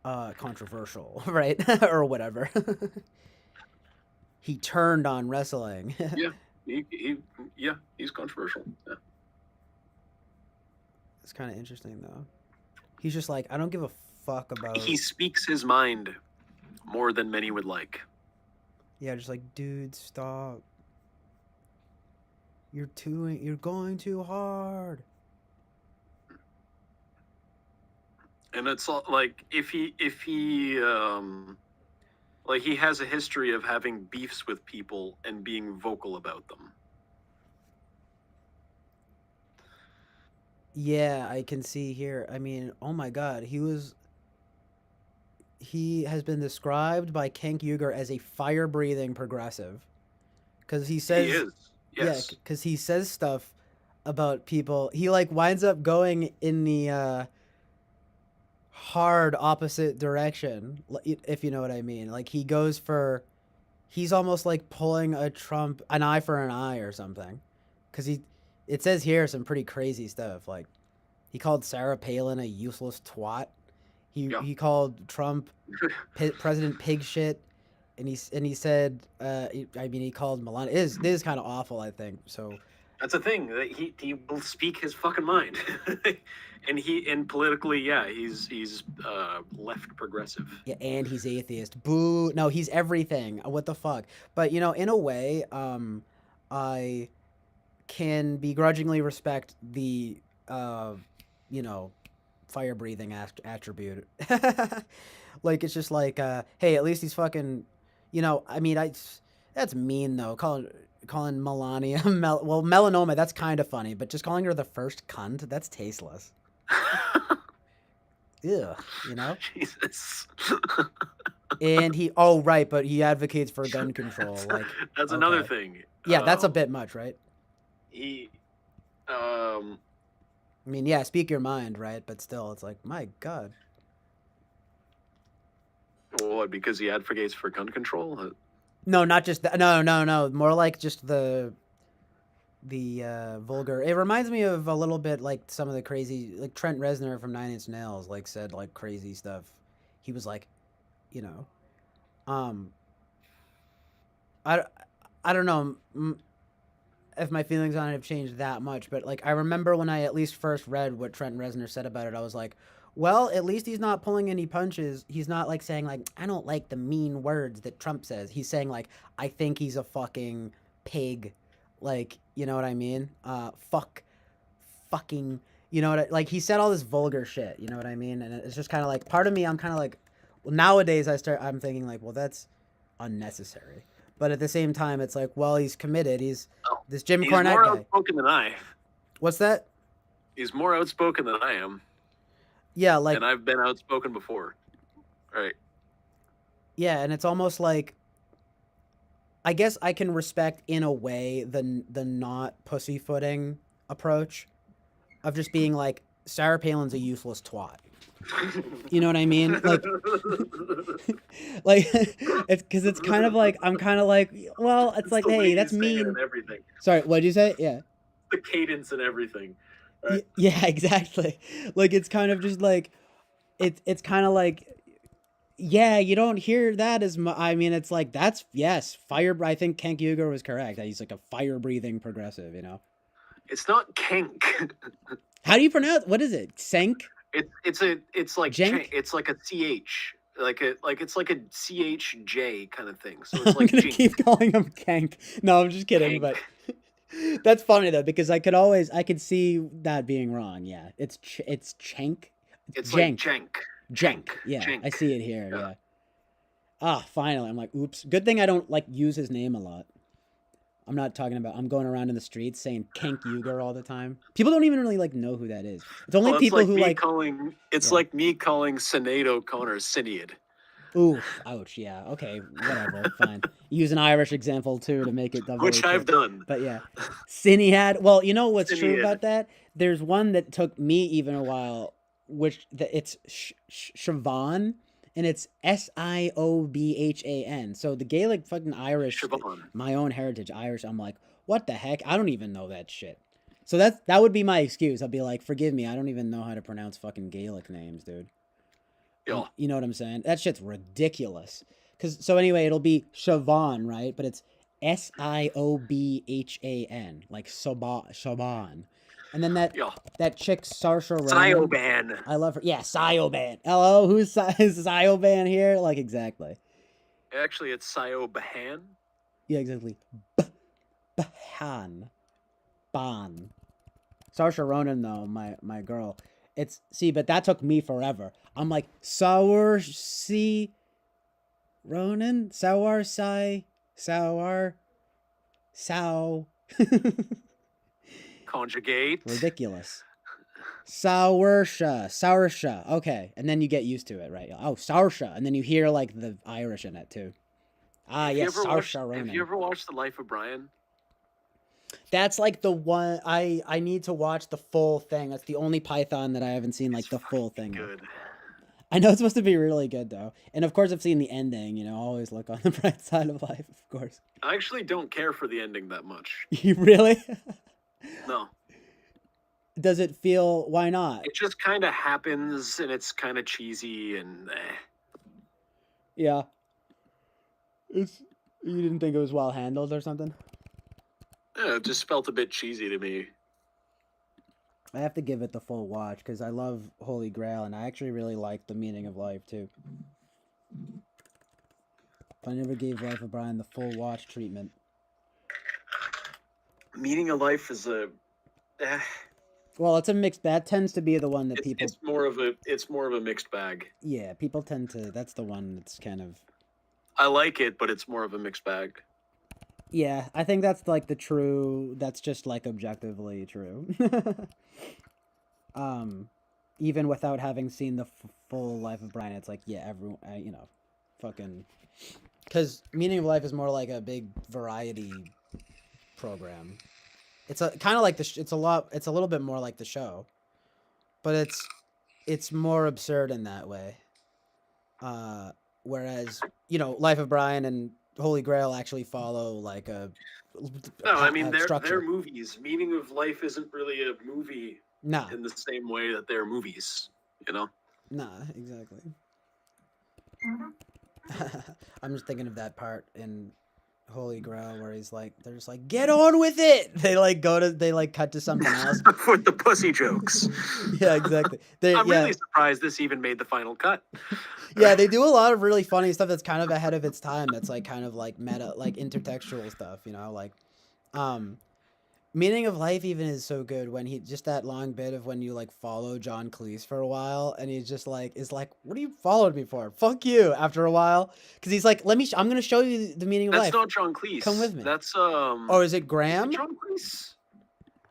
controversial, right? Or whatever. He turned on wrestling. Yeah, he's controversial. Yeah. It's kind of interesting, though. He's just like, I don't give a fuck about... He speaks his mind more than many would like. Yeah, just like, dude, stop. You're going too hard. And it's all, like, if he Like, he has a history of having beefs with people and being vocal about them. Yeah, I can see here. I mean, oh my God, he has been described by Cenk Uygur as a fire-breathing progressive, because he says, He is. Yes. yeah, because he says stuff about people. He like winds up going in the hard opposite direction, if you know what I mean. Like he's almost like pulling an eye for an eye or something, because it says here some pretty crazy stuff. Like he called Sarah Palin a useless twat. He called Trump President pig shit, and he said, I mean, he called Melania. This is kind of awful, I think. So That's the thing. That he will speak his fucking mind, and politically, yeah, he's left progressive. yeah, and he's atheist. Boo! No, he's everything. What the fuck? But you know, in a way, I can begrudgingly respect the you know, fire breathing attribute. Like it's just like, hey, at least he's fucking, you know. I mean, that's mean though. Calling Melania melanoma, that's kind of funny, but just calling her the first cunt, that's tasteless. Ew, you know. Jesus. And but he advocates for gun control. That's another thing. Yeah, that's a bit much, right? He, I mean, yeah, speak your mind, right? But still, it's like, my God. What? Because he advocates for gun control? No, not just that. No. More like just the vulgar. It reminds me of a little bit like some of the crazy, like Trent Reznor from Nine Inch Nails, like said like crazy stuff. He was like, you know, I don't know if my feelings on it have changed that much, but like I remember when I at least first read what Trent Reznor said about it, I was like, well, at least he's not pulling any punches. He's not like saying like, I don't like the mean words that Trump says. He's saying like, I think he's a fucking pig. Like, you know what I mean? Fucking, you know what like he said all this vulgar shit, you know what I mean? And it's just kind of like, part of me, I'm kind of like, well, nowadays I'm thinking like, well, that's unnecessary. But at the same time, it's like, well, he's committed. He's this Jim Cornette guy. He's more outspoken than I. What's that? He's more outspoken than I am. Yeah, like... And I've been outspoken before. Right. Yeah, and it's almost like... I guess I can respect, in a way, the not pussyfooting approach of just being like, Sarah Palin's a useless twat. You know what I mean? Like, like it's because it's kind of like, I'm kind of like, well, it's like, hey, that's mean. Everything. Sorry, what'd you say? Yeah. The cadence and everything. Right? Yeah, exactly. Like, it's kind of just like, it's kind of like, yeah, you don't hear that as much. I mean, it's like, that's, yes, fire. I think Cenk Uygur was correct. He's like a fire-breathing progressive, you know? It's not Cenk. How do you pronounce, what is it? Cenk? It's like Jenk? it's like a ch, it's like a chj kind of thing. So it's like I'm gonna keep calling him Cenk. No, I'm just kidding, Cenk. but that's funny though, because I could see that being wrong. Yeah, it's Cenk. It's Jenk. like Jenk. Yeah, Jenk. I see it here. Yeah. Ah, finally. I'm like, oops. Good thing I don't like use his name a lot. I'm not talking about, I'm going around in the streets saying Cenk Uygur all the time. People don't even really like know who that is. It's only people who like like me calling Sinead O'Connor Sinead. Ooh, ouch, yeah. Okay, whatever, fine. Use an Irish example too to make it double. Which I've done. But yeah. Sinead. Well, you know what's true Sinead. about that? There's one that took me even a while, which it's Siobhan. And it's Siobhan. So the Gaelic fucking Irish, Siobhan. My own heritage Irish, I'm like, what the heck? I don't even know that shit. So that would be my excuse. I'll be like, forgive me, I don't even know how to pronounce fucking Gaelic names, dude. Yeah. You know what I'm saying? That shit's ridiculous. So anyway, it'll be Siobhan, right? But it's Siobhan, like Siobhan. And then that chick Saoirse Ronan. Siobhan. I love her. Yeah, Siobhan. Hello, who's Siobhan here? Like, exactly. Actually, it's Siobhan. Yeah, exactly. Ban. Saoirse Ronan, though, my girl. But that took me forever. I'm like, Saoirse Ronan? Sour Sow. Conjugate. Ridiculous. Soursha. Okay, and then you get used to it, right? Oh, Soursha, and then you hear like the Irish in it too. Ah, yes, Soursha Ronan. Have you ever watched The Life of Brian? That's like the one I need to watch the full thing. That's the only Python that I haven't seen like the full thing. Good. I know it's supposed to be really good though, and of course I've seen the ending. You know, always look on the bright side of life, of course. I actually don't care for the ending that much. You really? No. Does it feel? Why not? It just kind of happens, and it's kind of cheesy, and Yeah. You didn't think it was well handled or something? it just felt a bit cheesy to me. I have to give it the full watch because I love Holy Grail, and I actually really like The Meaning of Life too. If I never gave Life of Brian the full watch treatment. Meaning of Life is a. Well, it's a mixed. That tends to be the one that people. It's more of a mixed bag. Yeah, people tend to. That's the one that's kind of. I like it, but it's more of a mixed bag. Yeah, I think that's like the true. That's just like objectively true. Even without having seen the full Life of Brian, it's like yeah, everyone, you know, fucking. Because Meaning of Life is more like a big variety program. It's a kind of like the. It's a little bit more like the show, but it's more absurd in that way. Whereas Life of Brian and Holy Grail actually follow like a. No, I mean they're structure. movies. Meaning of Life isn't really a movie. Nah. In the same way that they're movies, you know. Nah, exactly. I'm just thinking of that part in Holy Grail where they're just like, get on with it. They cut to something else with the pussy jokes. Yeah, exactly. I'm really surprised this even made the final cut. Yeah, they do a lot of really funny stuff that's kind of ahead of its time. That's like kind of like meta, like intertextual stuff, like, Meaning of Life even is so good when he just that long bit of when you like follow John Cleese for a while and he's just like what are you followed me for? Fuck you after a while. Cause he's like, I'm gonna show you the meaning of life. That's not John Cleese. Come with me. That's Oh, is it Graham? Is it John Cleese?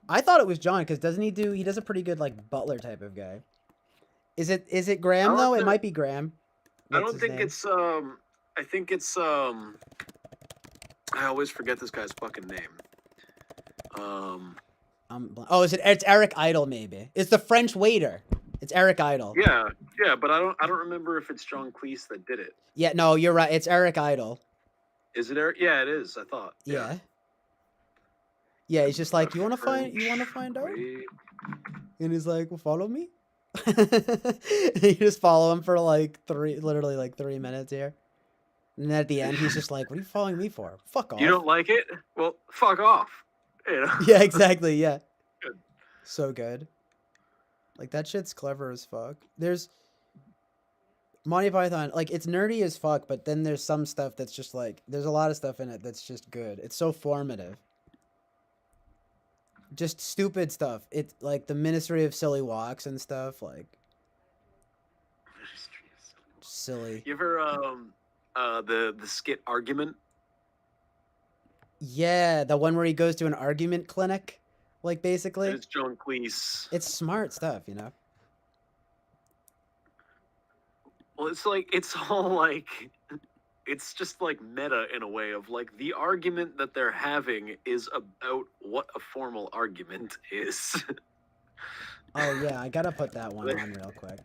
I thought it was John, because doesn't he does a pretty good like butler type of guy. Is it Graham though? It might be Graham. I don't think it's I think it's I always forget this guy's fucking name. It's Eric Idle maybe. It's the French waiter. It's Eric Idle. Yeah, but I don't remember if it's John Cleese that did it. Yeah, no, you're right. It's Eric Idle. Is it Eric? Yeah, it is. I thought. Yeah. Yeah, he's just like, you wanna find out? And he's like, well, follow me. You just follow him for literally 3 minutes here. And then at the end, he's just like, what are you following me for? Fuck off. You don't like it? Well, fuck off. Yeah, exactly. Yeah. Good. So good. Like that shit's clever as fuck. There's Monty Python, like it's nerdy as fuck, but then there's some stuff that's just like there's a lot of stuff in it that's just good. It's so formative. Just stupid stuff. It's like the Ministry of Silly Walks and stuff, like silly. You ever the skit Argument? Yeah, the one where he goes to an argument clinic, like basically. It's John Cleese. It's smart stuff, Well, it's all like, it's just like meta in a way of like the argument that they're having is about what a formal argument is. Oh yeah, I gotta put that one on real quick.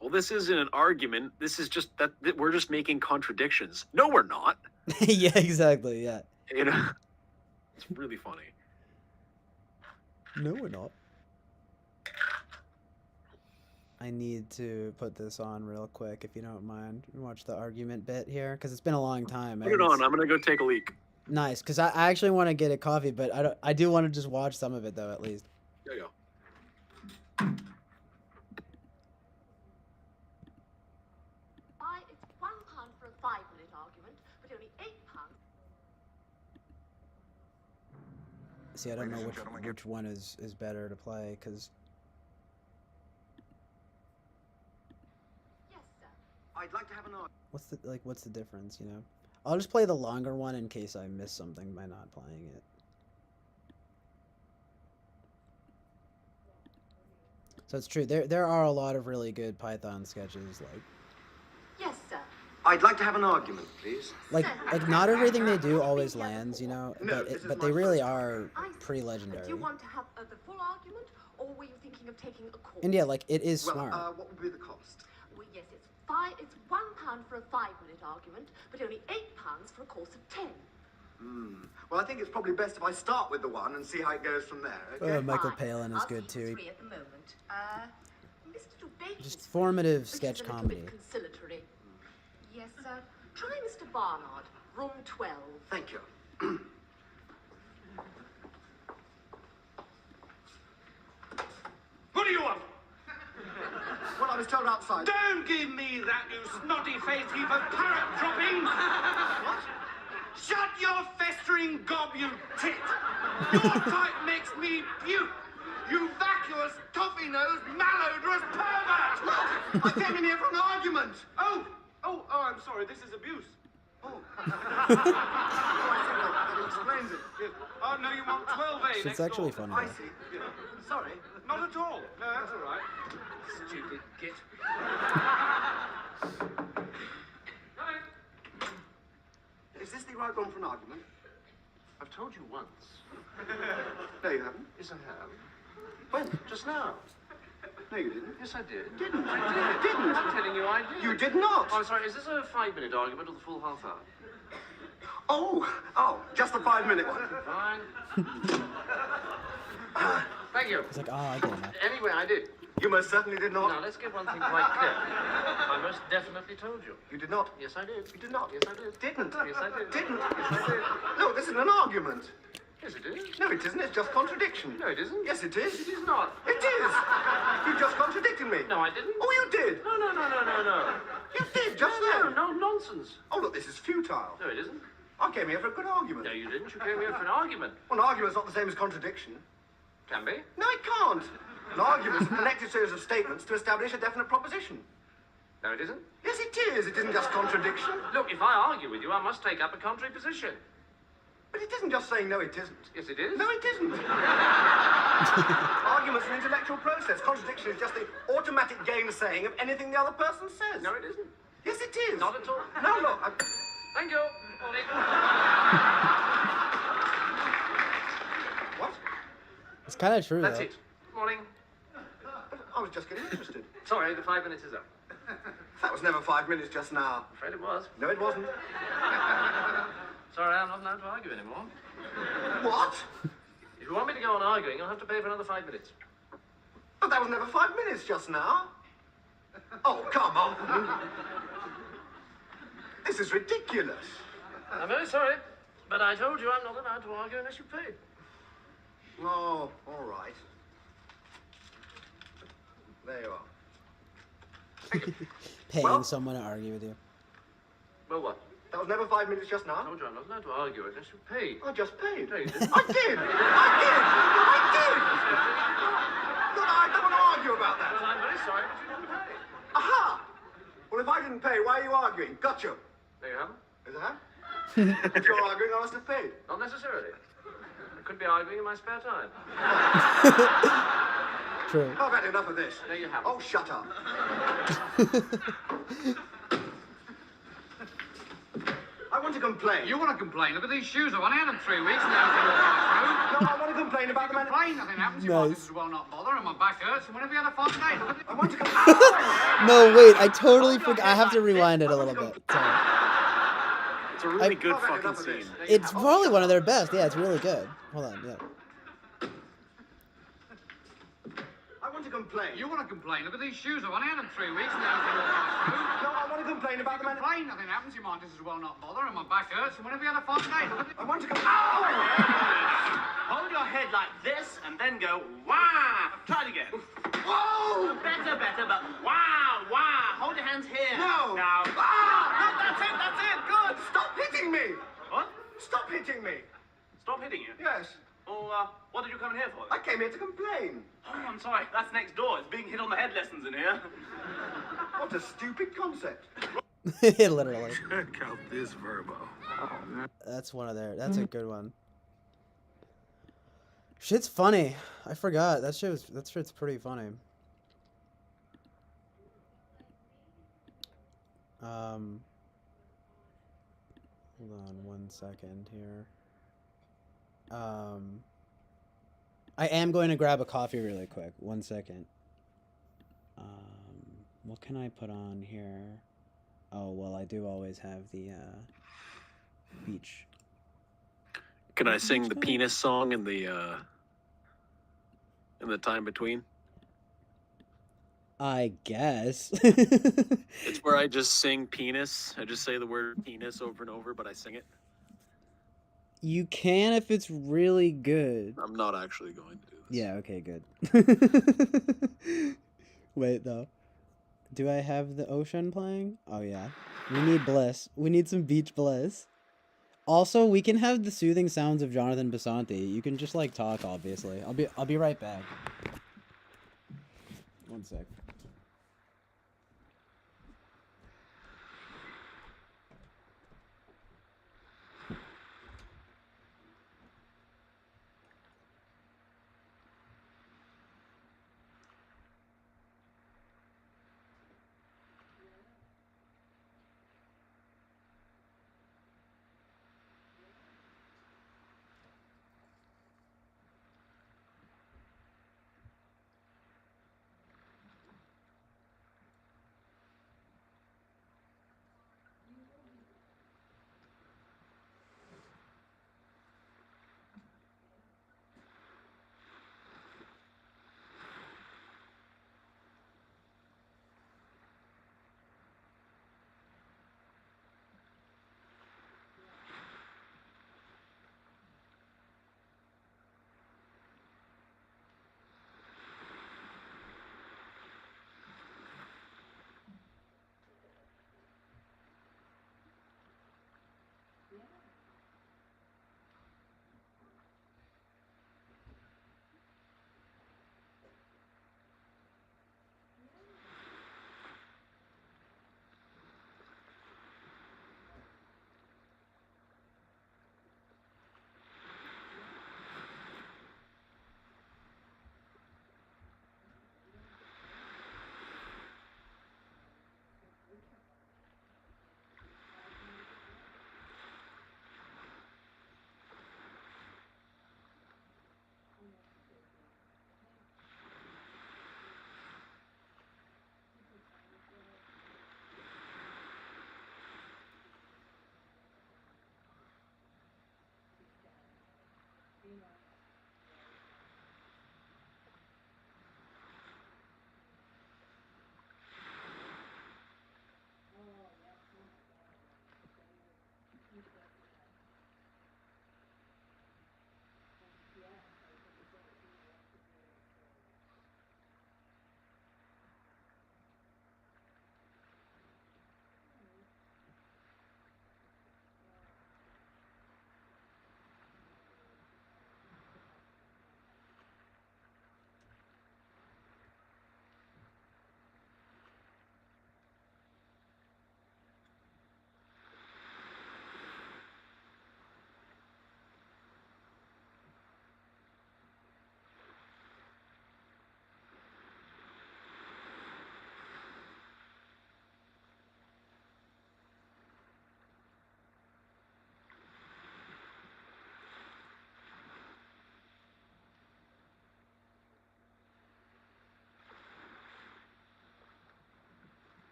Well, this isn't an argument. This is just that we're just making contradictions. No, we're not. Yeah, exactly. Yeah. It's really funny. No, we're not. I need to put this on real quick, if you don't mind. Watch the argument bit here, because it's been a long time. Put it on. I'm gonna go take a leak. Nice, because I actually want to get a coffee, but I do want to just watch some of it though, at least. There you go. It's £1 for a 5-minute argument, but only £8. See, I don't know which one is better to play, because... Yes, sir. I'd like to have an argument. What's the difference, you know? I'll just play the longer one in case I miss something by not playing it. So it's true. There are a lot of really good Python sketches, like Yes, sir. I'd like to have an argument, please. like not everything they do always lands, you know, No, this is but my they really first are I see. pretty Do legendary. you want to have the full argument, or were you thinking of taking a course? And yeah, like it is Well, smart. what would be the cost? Well, yes, it's £1 for a 5-minute argument, but only £8 for a course of 10. Well, I think it's probably best if I start with the one and see how it goes from there. Okay? Michael Fine. Palin is I'll good see you too. 3 at the moment. Mr. Dubakin's Just formative which sketch is a little comedy. bit conciliatory. Yes, sir. Try Mr. Barnard, room 12. Thank you. What do you want? Well, I was told outside. Don't give me that, you snotty-faced heap of parrot droppings! What? Shut your festering gob, you tit! Your type makes me puke! You vacuous, toffee-nosed, malodorous pervert! I came in here for an argument! Oh, I'm sorry, this is abuse. Oh. That explains it. Yes. Oh, no, you want 12A It's next actually door. funny. I though. see. Sorry. Not at all. No, that's all right. Stupid git. Is this the right one for an argument? I've told you once. No, you haven't. Yes, I have. When? Just now. No, you didn't. Yes, I did. Didn't. I did. Didn't. I'm telling you, I did. You did not. Oh, I'm sorry. Is this a 5-minute argument or the full half hour? Oh, just the 5-minute one. Fine. Thank you. It's like, oh, I get it now. Anyway, I did. You most certainly did not. Now, let's get one thing quite clear. I most definitely told you. You did not. Yes, I did. You did not. Yes, I did. Didn't. Yes, I did. Didn't. Yes, I did. No, this isn't an argument. Yes, it is. No, it isn't. It's just contradiction. No, it isn't. Yes, it is. It is not. It is. You just contradicted me. No, I didn't. Oh, you did. No. You did just then. No, nonsense. Oh, look, this is futile. No, it isn't. I came here for a good argument. No, you didn't. You came here for an argument. Well, an argument's not the same as contradiction. Can be. No, it can't. An argument is a connected series of statements to establish a definite proposition. No, it isn't. Yes, it is. It isn't just contradiction. Look, if I argue with you, I must take up a contrary position. But it isn't just saying no, it isn't. Yes, it is. No, it isn't. Argument's an intellectual process. Contradiction is just the automatic gainsaying of anything the other person says. No, it isn't. Yes, it is. Not at all. No, look. Thank you. Morning. What? It's kind of true. That's though. it. Morning. I was just getting interested. Sorry, the 5 minutes is up. That was never 5 minutes just now. I'm afraid it was. No, it wasn't. Sorry, I'm not allowed to argue anymore. What? If you want me to go on arguing, you'll have to pay for another 5 minutes. But that was never 5 minutes just now. Oh, come on. This is ridiculous. I'm very sorry, but I told you I'm not allowed to argue unless you pay. Oh, all right. There you are. Paying Well- someone to argue with you. Well, what? That was never 5 minutes just I now. told you I'm not allowed to argue unless you pay. I just paid. No, you didn't. I did. Look, I don't want to argue about Well, that. I'm very sorry, but you didn't pay. Aha! Well, if I didn't pay, why are you arguing? Gotcha. There you have it. Is that? If you're arguing, I must have paid. Not necessarily. I could be arguing in my spare time. True. I've had enough of this. No, you haven't. Oh, shut up. I want to complain. You want to complain? Look at these shoes. I've only had them 3 weeks and everything will go No, I want to complain about the man. Complain, nothing happens. You Nice. might as well not bother, and my back hurts. And whenever you had a fun day, look at I want to complain. No, wait, I totally forgot. I have to rewind it a little bit. Sorry. It's a really good I've had fucking enough of this. scene. It's probably one of their best. Yeah, it's really good. Hold on, yeah. I want to complain. You want to complain? Look at these shoes. I've only had them 3 weeks and everything will go No, I want to complain about the man. Complain, nothing happens. You might as well not bother, and my back hurts. And whenever you had a fun day, look at I want to complain. Hold your head like this and then go, wah! Try it again. Whoa! Better, but wow, wow. Hold your hands here. No. Now. Ah! That's it, good. Stop hitting me! What? Stop hitting me! Stop hitting you. Yes, Oh, what did you come in here for? I came here to complain. Oh, I'm sorry. That's next door. It's being hit on the head lessons in here. What a stupid concept. Literally. Check out this verbo. That's one of their. That's a good one. Shit's funny. I forgot. That shit's pretty funny. Hold on 1 second here. I am going to grab a coffee really quick. 1 second. What can I put on here? Oh, well, I do always have the beach. Can I sing the penis song in the time between? I guess. It's where I just sing penis. I just say the word penis over and over, but I sing it. You can if it's really good. I'm not actually going to do this. Yeah, okay, good. Wait, though. Do I have the ocean playing? Oh, yeah. We need bliss. We need some beach bliss. Also, we can have the soothing sounds of Jonathan Basanti. You can just, like, talk, obviously. I'll be right back. 1 sec.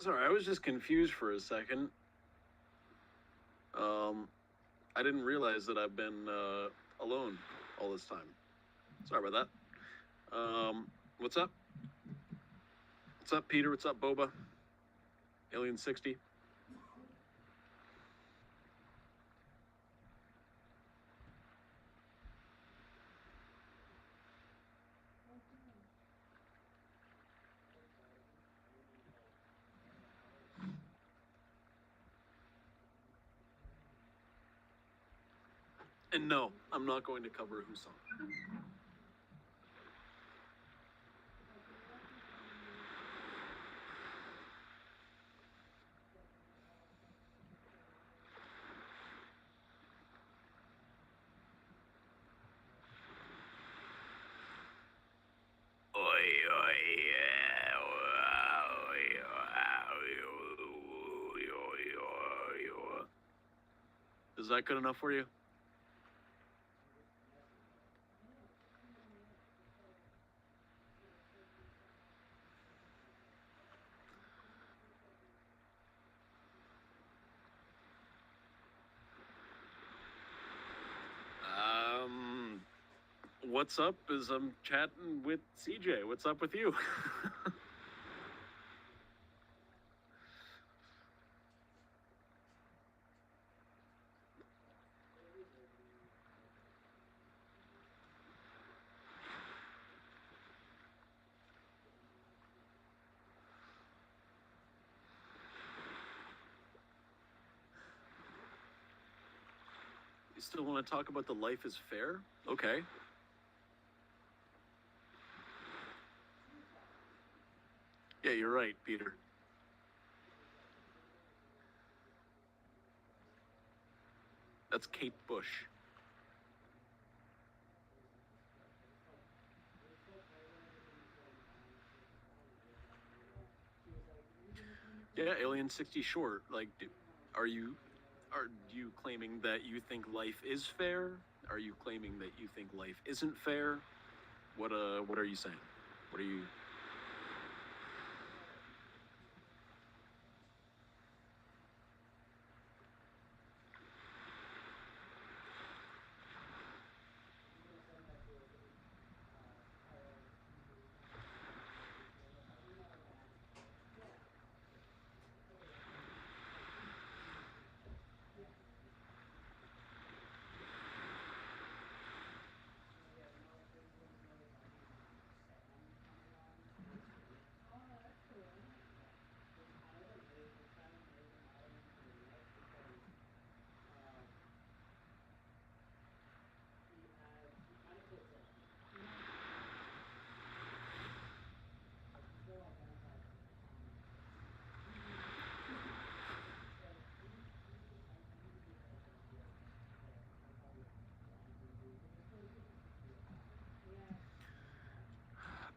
Sorry, I was just confused for a second. I didn't realize that I've been alone all this time. Sorry about that. What's up? What's up, Peter? What's up, Boba? Alien 60. And no, I'm not going to cover Who Song. Is that good enough for you? What's up is I'm chatting with CJ. What's up with you? You still want to talk about the life is fair? Okay. Yeah, you're right, Peter. That's Kate Bush. Yeah, Alien 60 short. Like, are you claiming that you think life is fair? Are you claiming that you think life isn't fair? What are you saying? What are you?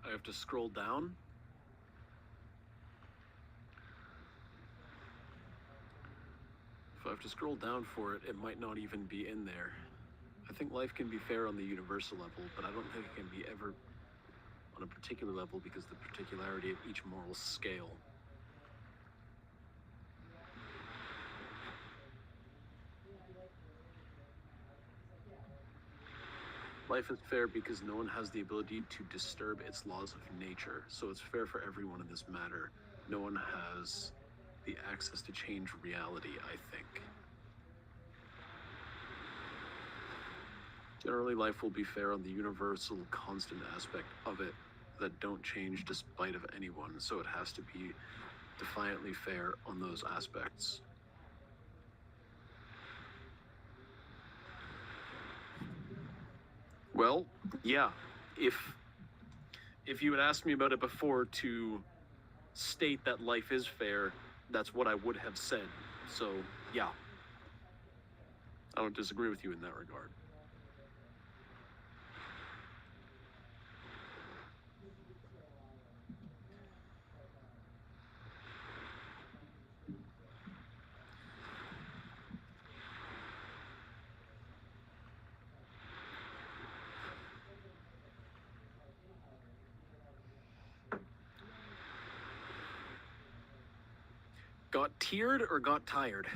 I have to scroll down. If I have to scroll down for it, it might not even be in there. I think life can be fair on the universal level, but I don't think it can be ever on a particular level because of the particularity of each moral scale. Life is fair because no one has the ability to disturb its laws of nature, so it's fair for everyone in this matter. No one has the access to change reality, I think. Generally, life will be fair on the universal constant aspect of it that don't change despite of anyone, so it has to be defiantly fair on those aspects. Well, yeah, if you had asked me about it before to state that life is fair, that's what I would have said. So, yeah. I don't disagree with you in that regard. Got tiered or got tired?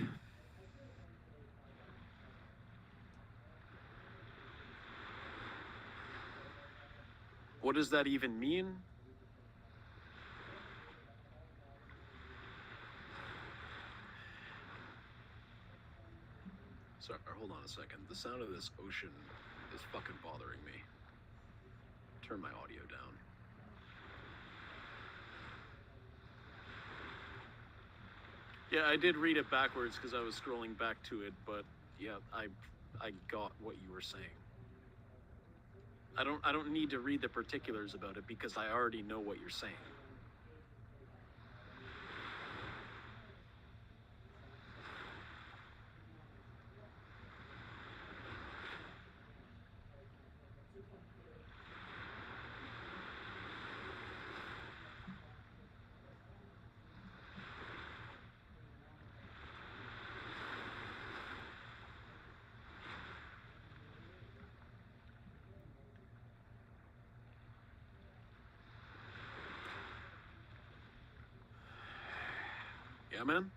What does that even mean? Sorry, hold on a second. The sound of this ocean is fucking bothering me. Turn my audio down. Yeah, I did read it backwards because I was scrolling back to it, but yeah, I got what you were saying. I don't need to read the particulars about it because I already know what you're saying. Yeah, man?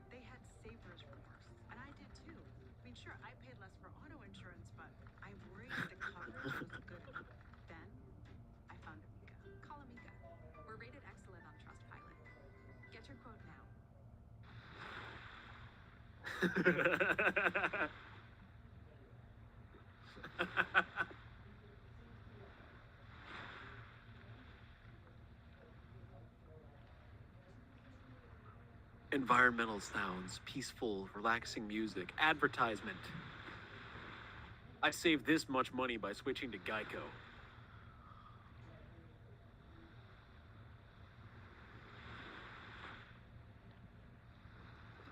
They had savers remorse, and I did too. I mean, sure, I paid less for auto insurance, but I worried the coverage was good enough. Then I found Amiga. Call Amiga. We're rated excellent on Trustpilot. Get your quote now. Environmental sounds, peaceful, relaxing music, advertisement. I saved this much money by switching to Geico.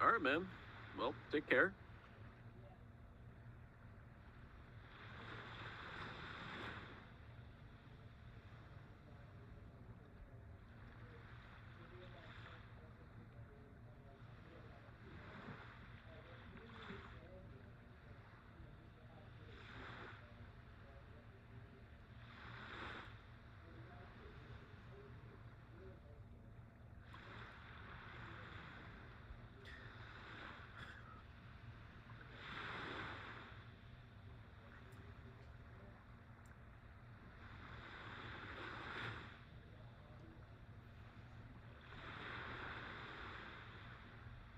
All right, man. Well, take care.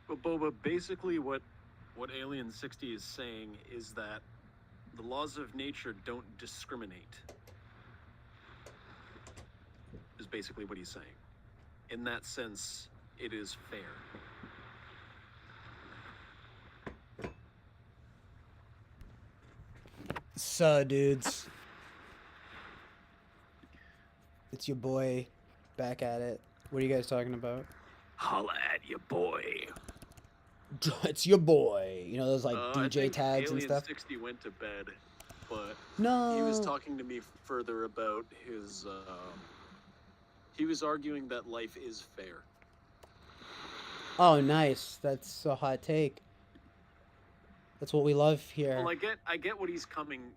But Boba, basically what Alien 60 is saying is that the laws of nature don't discriminate. Is basically what he's saying. In that sense, it is fair. So, dudes. It's your boy back at it. What are you guys talking about? Holla at your boy. It's your boy. You know those like I DJ think tags and Alien stuff? 60 went to bed, but No. he was talking to me further about his he was arguing that life is fair. Oh, nice. That's a hot take. That's what we love here. Well, I get where he's coming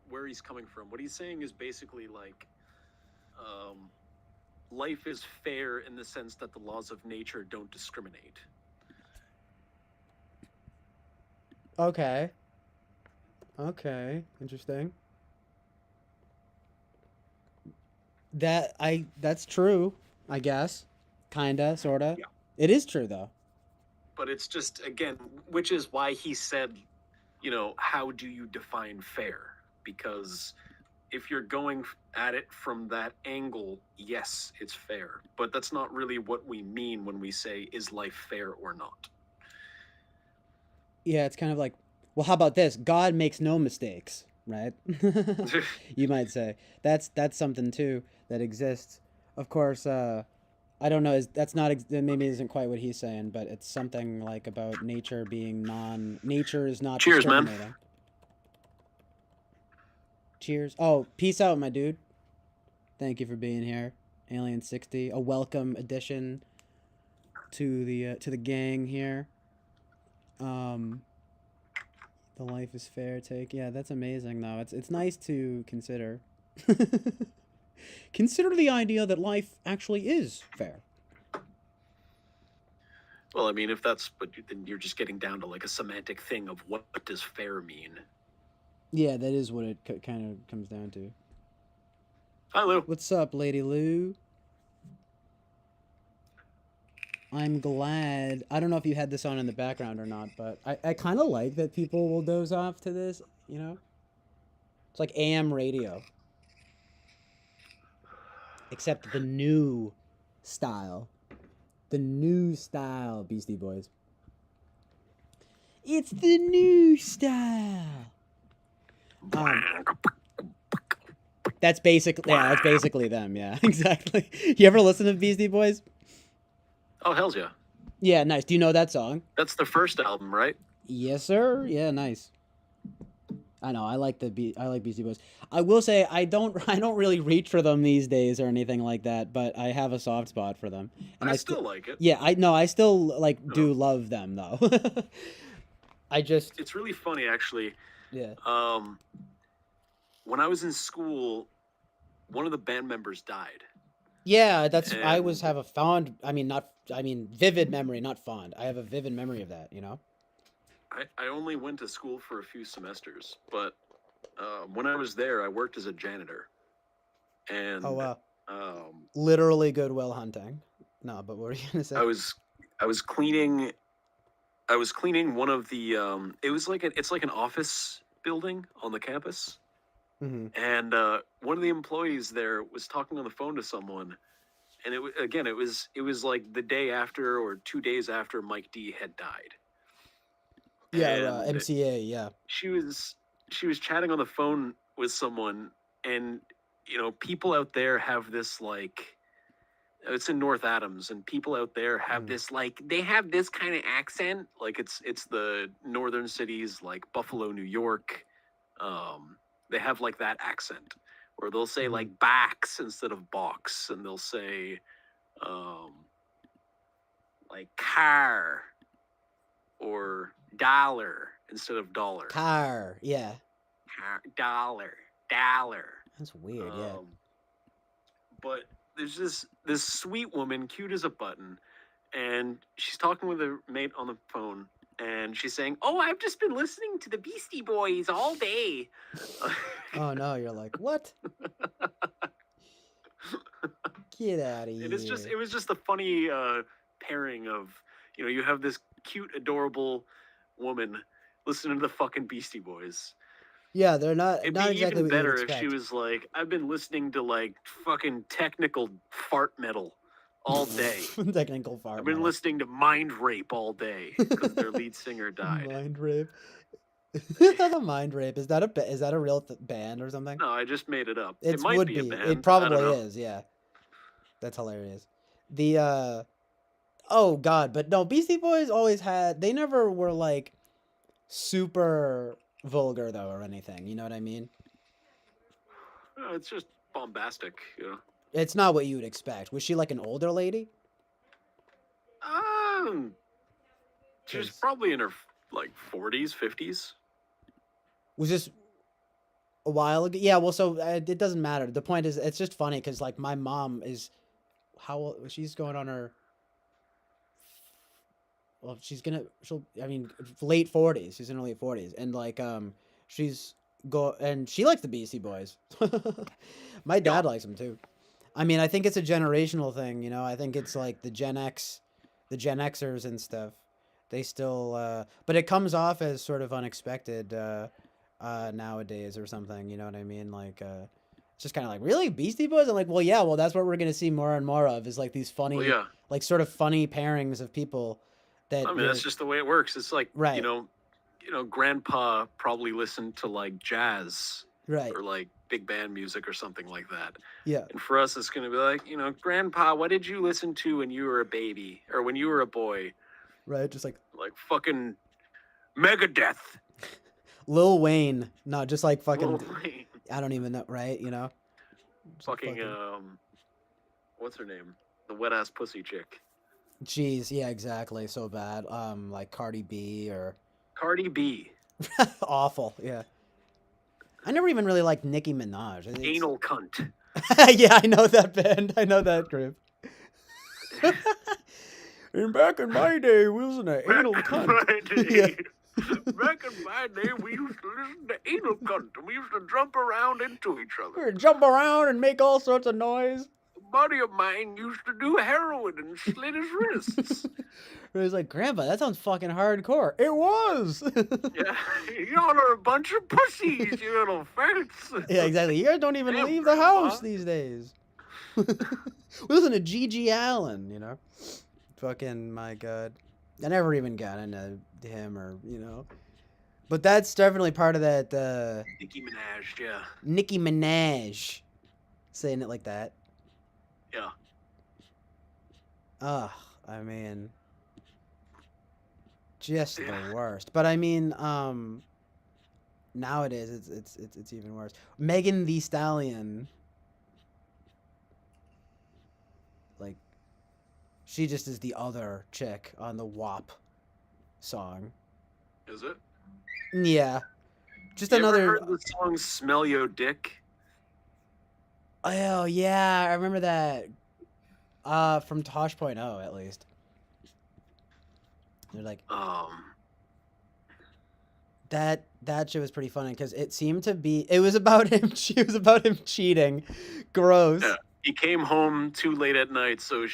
from. What he's saying is basically like life is fair in the sense that the laws of nature don't discriminate. Okay. Okay. Interesting. That's true, I guess. Kinda, sorta. Yeah. It is true though. But it's just, again, which is why he said, you know, how do you define fair? Because if you're going at it from that angle, yes, it's fair. But that's not really what we mean when we say, is life fair or not? Yeah, it's kind of like, well, how about this? God makes no mistakes, right? You might say. That's something too that exists. Of course, I don't know, maybe isn't quite what he's saying, but it's something like about nature being nature is not Cheers, man. discriminating. Cheers. Oh, peace out, my dude. Thank you for being here. Alien 60, a welcome addition to the gang here. The life is fair take. Yeah, that's amazing though. It's nice to consider. Consider the idea that life actually is fair. Well, I mean, if that's, but then you're just getting down to like a semantic thing of what does fair mean? Yeah, that is what it kind of comes down to. Hi, Lou. What's up, Lady Lou? I'm glad. I don't know if you had this on in the background or not, but I kind of like that people will doze off to this, you know? It's like AM radio. Except the new style. The new style, Beastie Boys. It's the new style. That's basically them, yeah, exactly. You ever listen to Beastie Boys? Oh, hells yeah. Yeah, nice. Do you know that song? That's the first album, right? Yes, sir. Yeah, nice. I know. I like Beastie Boys. I will say I don't really reach for them these days or anything like that, but I have a soft spot for them. And I still like it. Yeah, I still do love them though. It's really funny actually. Yeah. When I was in school, one of the band members died. Yeah, have a fond, vivid memory, not fond. I have a vivid memory of that, you know? I only went to school for a few semesters, but when I was there, I worked as a janitor. And oh wow. Literally Goodwill Hunting. No, but what were you gonna say? I was cleaning one of the it's like an office building on the campus. Mm-hmm. And one of the employees there was talking on the phone to someone, and it was like the day after or 2 days after Mike D had died. Yeah, MCA, yeah. She was chatting on the phone with someone, and people out there have this it's in North Adams, and people out there have this they have this kind of accent, like it's the northern cities like Buffalo, New York. They have like that accent where they'll say like backs instead of box, and they'll say like car or dollar instead of dollar. Car, yeah. Car, dollar. That's weird, yeah. But there's this sweet woman, cute as a button, and she's talking with her mate on the phone, and she's saying, "Oh, I've just been listening to the Beastie Boys all day." Oh no, you're like, what? Get out of here. And it was just a funny pairing of, you have this cute, adorable woman listening to the fucking Beastie Boys. Yeah, they're not. It'd not be exactly even what you better would if expect. she was like, "I've been listening to like fucking technical fart metal all day. Technical fart. I've been listening to Mind Rape all day because their lead singer died." Mind Rape. Mind Rape. Is that a real band or something? No, I just made it up. It It might would be a be. band. It probably I don't know. is. Yeah. That's hilarious. Oh God, but no, Beastie Boys always had. They never were like super vulgar though or anything. You know what I mean? It's just bombastic, It's not what you would expect. Was she like an older lady? She was probably in her like 40s, 50s. Was this a while ago? Yeah, well, so it doesn't matter. The point is, it's just funny because like my mom is how old? She's going on her. Well, late 40s. She's in her late 40s, and like and she likes the Beastie Boys. My dad likes them too. I mean, I think it's a generational thing, I think it's like the Gen Xers and stuff. They still, but it comes off as sort of unexpected nowadays or something. You know what I mean? Like, it's just kind of like, really, Beastie Boys? I'm like, well, yeah, well, that's what we're gonna see more and more of is like these funny, like sort of funny pairings of people. That I mean, that's just the way it works. It's like, right. Grandpa probably listened to like jazz, right, or like big band music or something like that. Yeah. And for us, it's gonna be like, Grandpa, what did you listen to when you were a baby or when you were a boy? Right, just like fucking Megadeth, Lil Wayne, no, just like fucking. Lil Wayne. I don't even know, right? Fucking what's her name? The wet ass pussy chick. Jeez, yeah, exactly. So bad. Like Cardi B or. Cardi B. Awful, yeah. I never even really liked Nicki Minaj. Anal cunt. Yeah, I know that band. I know that group. And back in my day, we was an anal cunt. Back in my day, we used to listen to anal cunt, and we used to jump around into each other. We'd jump around and make all sorts of noise. buddy of mine used to do heroin and slit his wrists. It was like, Grandpa, that sounds fucking hardcore. It was. Yeah, y'all are a bunch of pussies, you little farts. Yeah, exactly. You guys don't even Damn, leave the Grandpa. house these days. Listen to G.G. Allen, you know? Fucking, my God. I never even got into him or, you know. But that's definitely part of that, Nicki Minaj, yeah. Nicki Minaj. Saying it like that. Yeah. Ugh, I mean... Just the worst. But I mean, nowadays it's even worse. Megan Thee Stallion, like, she just is the other chick on the WAP song. Is it? Yeah, just You another. ever heard the song "Smell Yo Dick"? Oh yeah, I remember that. From Tosh.0 at least. They're like, that shit was pretty funny because it seemed to be. It was about him. It was about him cheating. Gross. Yeah. He came home too late at night, so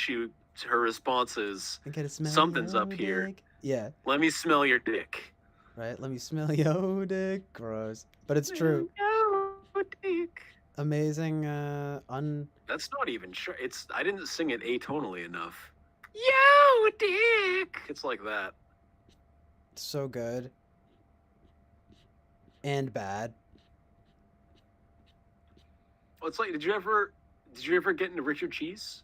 her response is, I gotta smell "Something's your up here. dick." Yeah. Let me smell your dick." Right. Let me smell your dick. Gross. But it's true. Yo, dick. Amazing. That's not even sure. I didn't sing it atonally enough. Yo, dick. It's like that. So good. And bad. Well, it's like, did you ever get into Richard Cheese?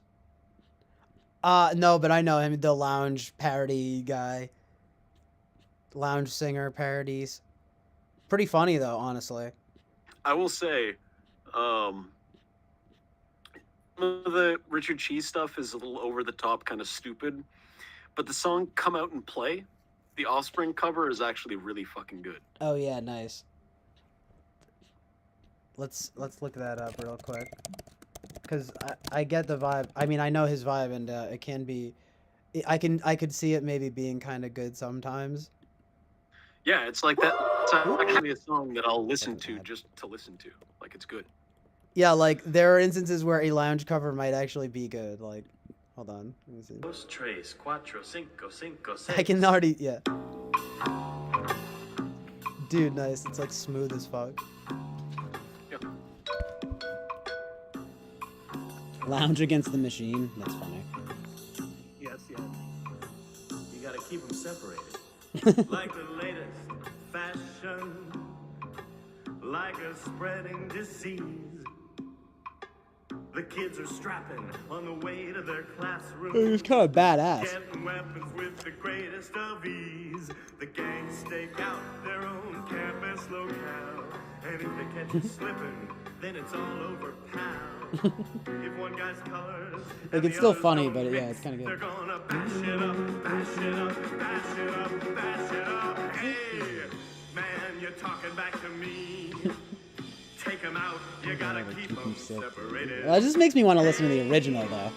No, but I know him, the lounge parody guy. Lounge singer parodies. Pretty funny though, honestly. I will say, some of the Richard Cheese stuff is a little over the top, kind of stupid. But the song "Come Out and Play," the Offspring cover, is actually really fucking good. Oh yeah, nice. Let's look that up real quick. Cause I get the vibe. I mean, I know his vibe, and it can be. I could see it maybe being kind of good sometimes. Yeah, it's like that. It's actually a song that I'll listen to just to listen to. Like, it's good. Yeah, like there are instances where a lounge cover might actually be good. Like, hold on, let me see. Dos, tres, cuatro, cinco, cinco, I seis. can already, yeah. Dude, nice. It's like smooth as fuck. Yep. Lounge Against the Machine. That's funny. Yes, yes. You gotta keep them separated. Like the latest fashion, like a spreading disease. The kids are strapping on the way to their classroom. It was kind of badass. Getting weapons with the greatest of ease. The gangs stake out their own campus locale. And if they catch you slipping, then it's all over, pal. If one guy's colors, Like, it's still funny, but yeah, it's kind of they're good. gonna bash it up, bash it up, bash it up, bash it up. Hey, man, you're talking back to me. Take 'em out, you gotta keep 'em separated. That just makes me want to listen to the original, though.